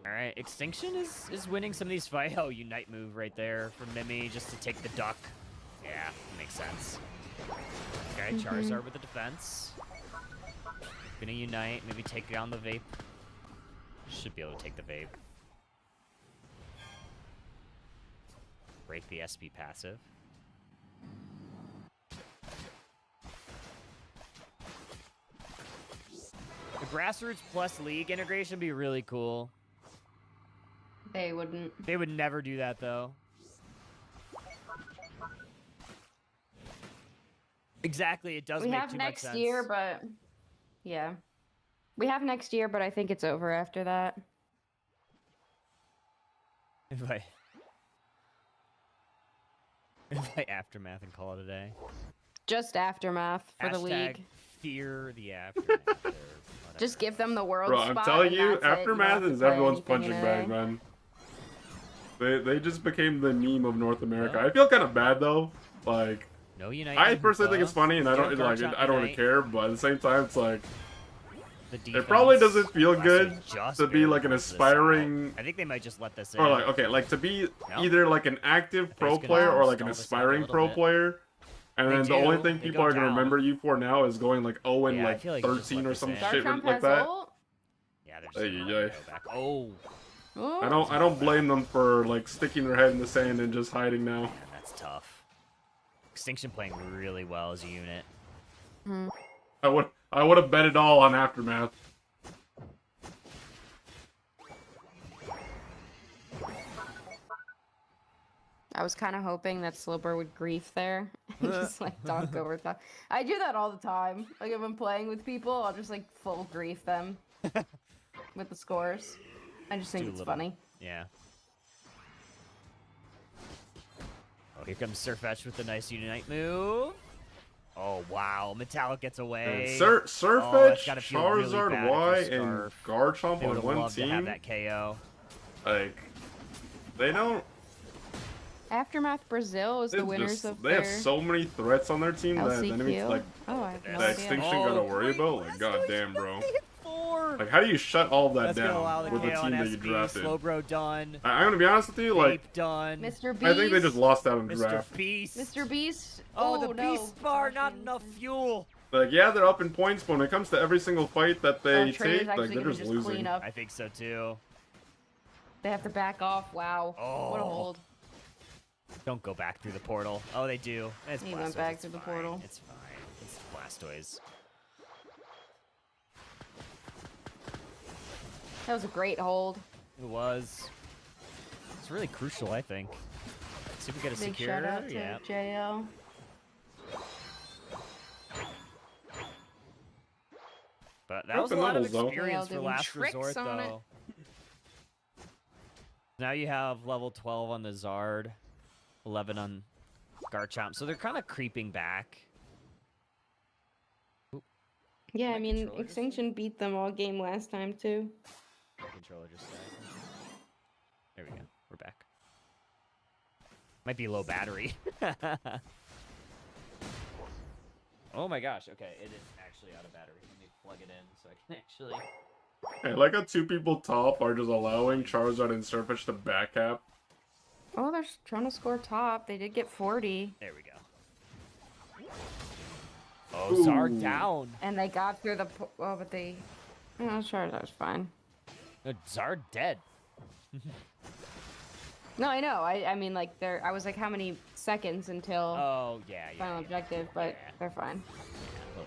Alright, Extinction is winning some of these fights. Oh, Unite move right there from Mimi just to take the duck. Yeah, makes sense. Okay, Charizard with the defense. Gonna Unite, maybe take down the Vape. Should be able to take the Vape. Break the SP passive. The Grassroots plus League integration would be really cool. They wouldn't. They would never do that, though. Exactly, it does We make have too much next sense. year, but yeah, we have next year, but I think it's over after that. Invite Aftermath and call it a day. Just aftermath for the Hashtag league. fear the Aftermath. or whatever. Just give them the world Bro, I'm spot, telling and you, that's it. You don't Aftermath have to is play everyone's anything punching in bag, A. man. They just became the meme of North America. I feel kind of bad though. Like, No Unite. I on personally think Hoopa. it's funny, and I don't Joe like it. Garchomp I don't really Unite. care, but at the same time, it's like The it probably defense. doesn't feel Last good week just to be barely like an pulled this aspiring, out. I think they might just let this in. or like okay, like to be No. either like an active pro gonna player or like an stall this out a aspiring little pro bit. player. And They then the do. only thing They people go are gonna down. remember you for now is going like 0 and Yeah, I like feel like you just 13 let or this some in. shit Garchomp like has that. ult. Yeah, they're just Ay, gonna ay, let it go back. Oh, Oh. I don't blame them for like sticking their head in the sand and just hiding now. man, that's tough. Extinction playing really well as a unit. I would have bet it all on Aftermath. I was kind of hoping that Slipper would grief there. Just like talk over top. I do that all the time. Like if I'm playing with people, I'll just like full grief them with the scores. I just think Do a it's little. funny. Yeah. Oh, here comes Surfetch with the nice Unite move. Oh, wow. Metallic gets away. Surfetch, Oh, that's gotta feel really Charizard bad Y, if you're and Scarf. Garchomp They on would have one loved to have team. that KO. Like, they don't. Aftermath Brazil is the winners of They their have so many threats on their team that LCQ. enemies like Oh, I have no that idea. Extinction Oh, gotta worry great about. Like, Blastoise goddamn, bro. hit 4. Like, how do you shut all of that That's gonna allow down the with the KO team on that you SB. drafted? Slowbro done. I'm gonna be honest with you, like, Vape done. Mr. Beast. I think they just lost out in the Mr. draft. Beast. Mr. Beast. Oh, the no. Beast bar, not enough fuel. Like, yeah, they're up in points, but when it comes to every single fight that they Trader's take, like, actually they're gonna just just losing. clean up. I think so too. They have to back off. Wow. What a Oh. hold. Don't go back through the portal. Oh, they do. It's He went Blastoise, back it's through the fine. portal. It's fine. It's Blastoise. That was a great hold. It was. It's really crucial, I think. See if we get a Big secure. shout out to Yeah. JL. But that was a Broken lot of levels, though. experience Yeah, for doing last tricks resort, on it. though. Now you have level 12 on the Zard, 11 on Garchomp, so they're kind of creeping back. Yeah, My I mean, controller just Extinction beat them all game last time too. My controller just died. There we go. We're back. Might be low battery. Oh my gosh. Okay, it is actually out of battery. Let me plug it in so I can actually. Hey, like how two people top are just allowing Charizard and Surfetch to back cap. Oh, they're trying to score top. They did get 40. There we go. Oh, Zard Ooh. down. And they got through the... Oh, but they... Oh, Charizard was fine. No, Zard dead. No, I know. I mean, like, they're... I was like, how many seconds until Oh, yeah, yeah. final yeah. objective, but Yeah. they're fine. Yeah,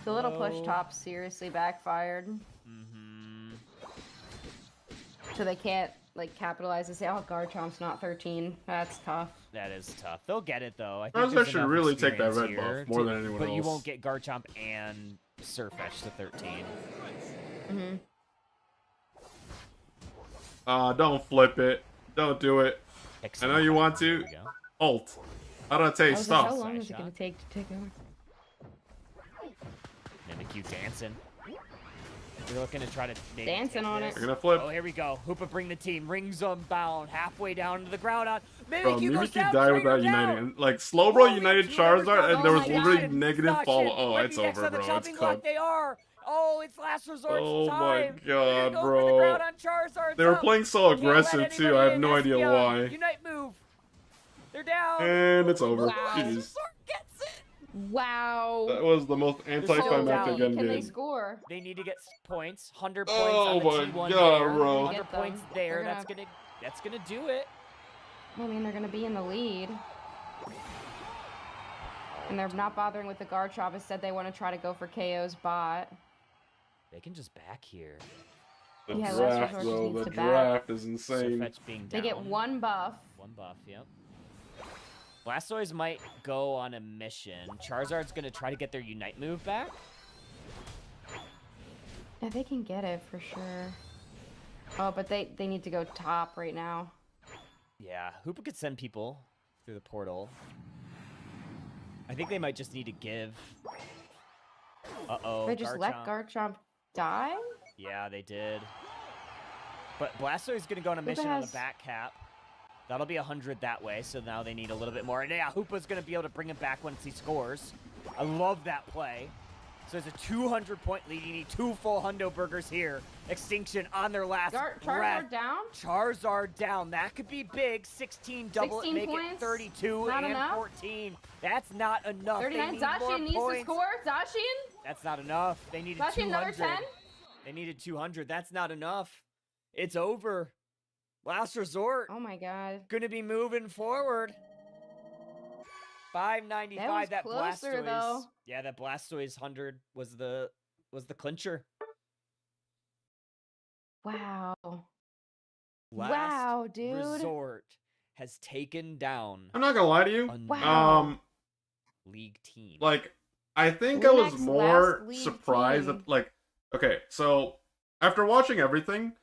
The little push Oh. top seriously backfired. mm-hmm. So they can't, like, capitalize and say, oh, Garchomp's not 13. That's tough. That is tough. They'll get it though. I think Charizard there's should enough really take that experience red buff here more than anyone But you else. won't get Garchomp and Surfetch to 13. Don't flip it. Don't do it. Picks I know him you up. want There to. we go. Alt. How do I tell you How stop? long is it Side going shot. to take to take over? Mimikyu dancing. We're looking to try to maybe Dancing take on this. it. They're gonna flip. Oh, here we go. Hoopa bring the team. Rings unbound. Halfway down to the ground on. Bro, Mimikyu goes Mimikyu down. died Trainer without down. uniting. And, like, Slowbro Holy, united two members Charizard, down. and there was Oh my literally God. negative Sashin follow. Oh, might it's be next over, on the bro. It's chopping block. cooked. They are. Oh, it's last resort's Oh time. my They're god, gonna go for the ground bro. on Charizard's They were up. playing so Can't let aggressive, too. anybody I have in. no idea Espeon. why. Unite move. They're down. And it's over. Wow. GG's. Resort gets it. Wow. That was the most So anticlimactic down. Can they endgame. score? They need to get points. 100 points Oh on the my T1 God, there. bro. 100 Get them. points there. They're That's gonna do it. I mean, they're going to be in the lead. And they're not bothering with the Garchomp. Instead, they want to try to go for KO's bot. They can just back here. The Yeah, Last draft, Resort though. needs The to back. draft is insane. Surfetch being down. They get one buff. One buff, yep. Blastoise might go on a mission. Charizard's gonna try to get their Unite move back. Yeah, they can get it for sure. Oh, but they need to go top right now. Yeah, Hoopa could send people through the portal. I think they might just need to give. Uh-oh, They just let Garchomp die? Yeah, they did. But Blastoise is going to go on a mission on the has- back cap. That'll be 100 that way, so now they need a little bit more. And yeah, Hoopa's going to be able to bring him back once he scores. I love that play. So it's a 200-point lead. You need 2 full hundo burgers here. Extinction on their last breath. Charizard down? Charizard down. That could be big. 16 double 16 it, make points? it 32 Not and enough? 14. That's not enough. They 39. need more Zacian needs to points. score. Zacian? That's not enough. They needed Zacian, 200. another 10? They needed 200. That's not enough. It's over. Last resort. Oh my god. Gonna be moving forward. 595. That was closer, Blastoise. though. Yeah, that Blastoise 100 was the clincher. Wow. Last Wow, dude. resort has taken down I'm not gonna lie to you. a Wow. league team. Like, I think I was Lunak's more last league surprised team. at, like, okay, so after watching everything,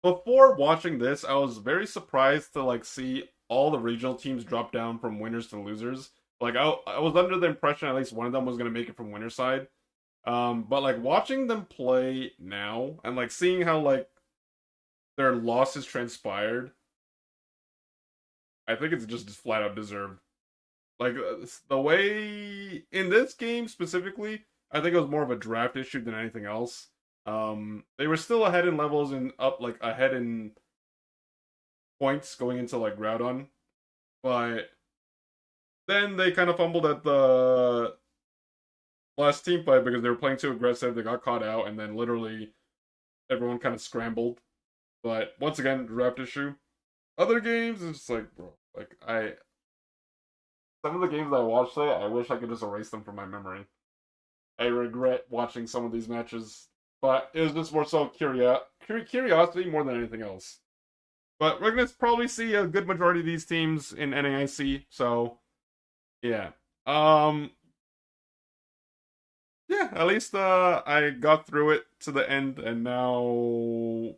before watching this, I was very surprised to, like, see all the regional teams drop down from winners to losers. Like, I was under the impression at least one of them was gonna make it from winner's side. But, like, watching them play now, and, like, seeing how, like, their losses transpired, I think it's just flat out deserved. Like, the way, in this game specifically, I think it was more of a draft issue than anything else. They were still ahead in levels and up, like, ahead in points going into, like, Groudon. But then they kind of fumbled at the last team fight because they were playing too aggressive, they got caught out, and then literally everyone kind of scrambled. But once again, draft issue. Other games, it's just like, bro, like, some of the games I watched today, I wish I could just erase them from my memory. I regret watching some of these matches, but it was just more so curiosity more than anything else. But we're gonna probably see a good majority of these teams in NAIC, so yeah. Yeah, at least I got through it to the end, and now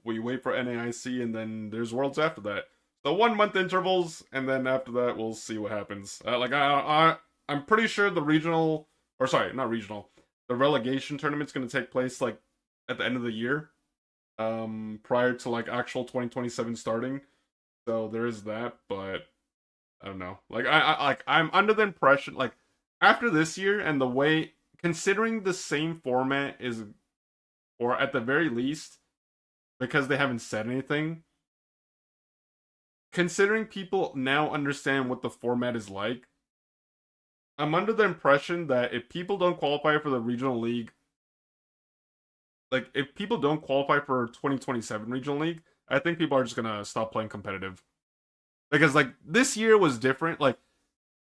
we wait for NAIC, and then there's Worlds after that. So 1 month intervals, and then after that we'll see what happens. I'm pretty sure the regional, or sorry, not regional, the relegation tournament's gonna take place like at the end of the year, prior to like actual 2027 starting. So there is that, but I don't know. Like I'm under the impression like after this year and the way, considering the same format is, or at the very least, because they haven't said anything, considering people now understand what the format is like, I'm under the impression that if people don't qualify for the regional league, like if people don't qualify for 2027 regional league, I think people are just gonna stop playing competitive. Because like this year was different, like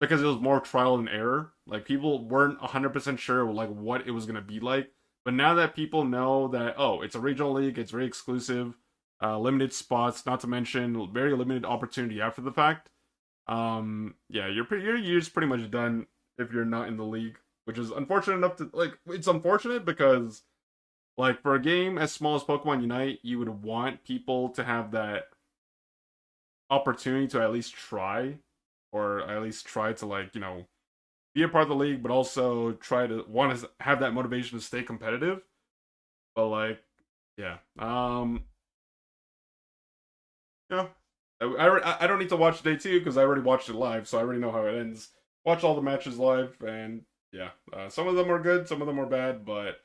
because it was more trial and error. Like people weren't 100% sure like what it was gonna be like. But now that people know that, oh, it's a regional league, it's very exclusive, limited spots, not to mention very limited opportunity after the fact. Yeah, your year's pretty much done if you're not in the league which is unfortunate enough to like. It's unfortunate because like for a game as small as Pokemon Unite, you would want people to have that opportunity to at least try, or at least try to like be a part of the league, but also try to want to have that motivation to stay competitive. But like, yeah, you know, I don't need to watch day two because I already watched it live, so I already know how it ends. Watch all the matches live, and yeah, some of them are good, some of them are bad, but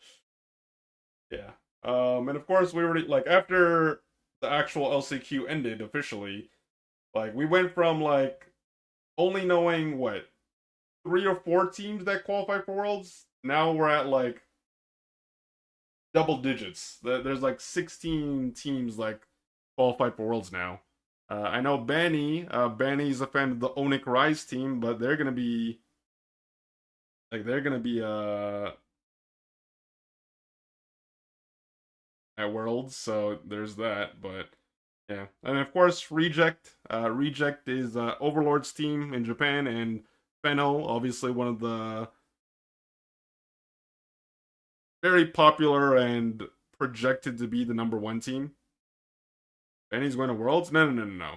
yeah. And of course we already like after the actual LCQ ended officially, like we went from like only knowing what 3 or 4 teams that qualify for Worlds. Now we're at like double digits. There's like 16 teams like qualified for Worlds now. I know Banny's a fan of the Onyx Rise team, but they're gonna be at Worlds, so there's that. But yeah, and of course Reject. Reject is Overlord's team in Japan, and Fennel, obviously one of the very popular and projected to be the number 1 team. Benny's going to Worlds? No, no, no, no, no.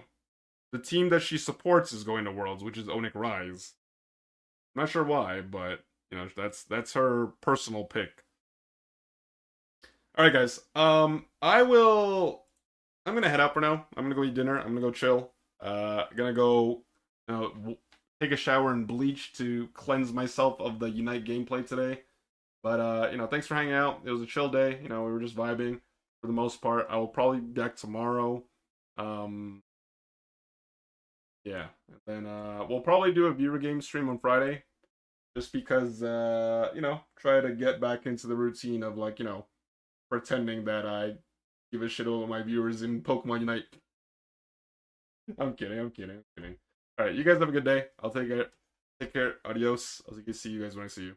The team that she supports is going to Worlds, which is Onyx Rise. I'm not sure why, but that's her personal pick. All right, guys. I'm gonna head out for now. I'm gonna go eat dinner. I'm gonna go chill. Gonna go, take a shower and bleach to cleanse myself of the Unite gameplay today. But thanks for hanging out. It was a chill day. We were just vibing for the most part. I will probably be back tomorrow. Yeah, and then we'll probably do a viewer game stream on Friday, just because try to get back into the routine of like pretending that I give a shit about my viewers in Pokemon Unite. I'm kidding. I'm kidding. I'm kidding. All right, you guys have a good day. I'll take care. Take care. Adios. I'll see you guys when I see you.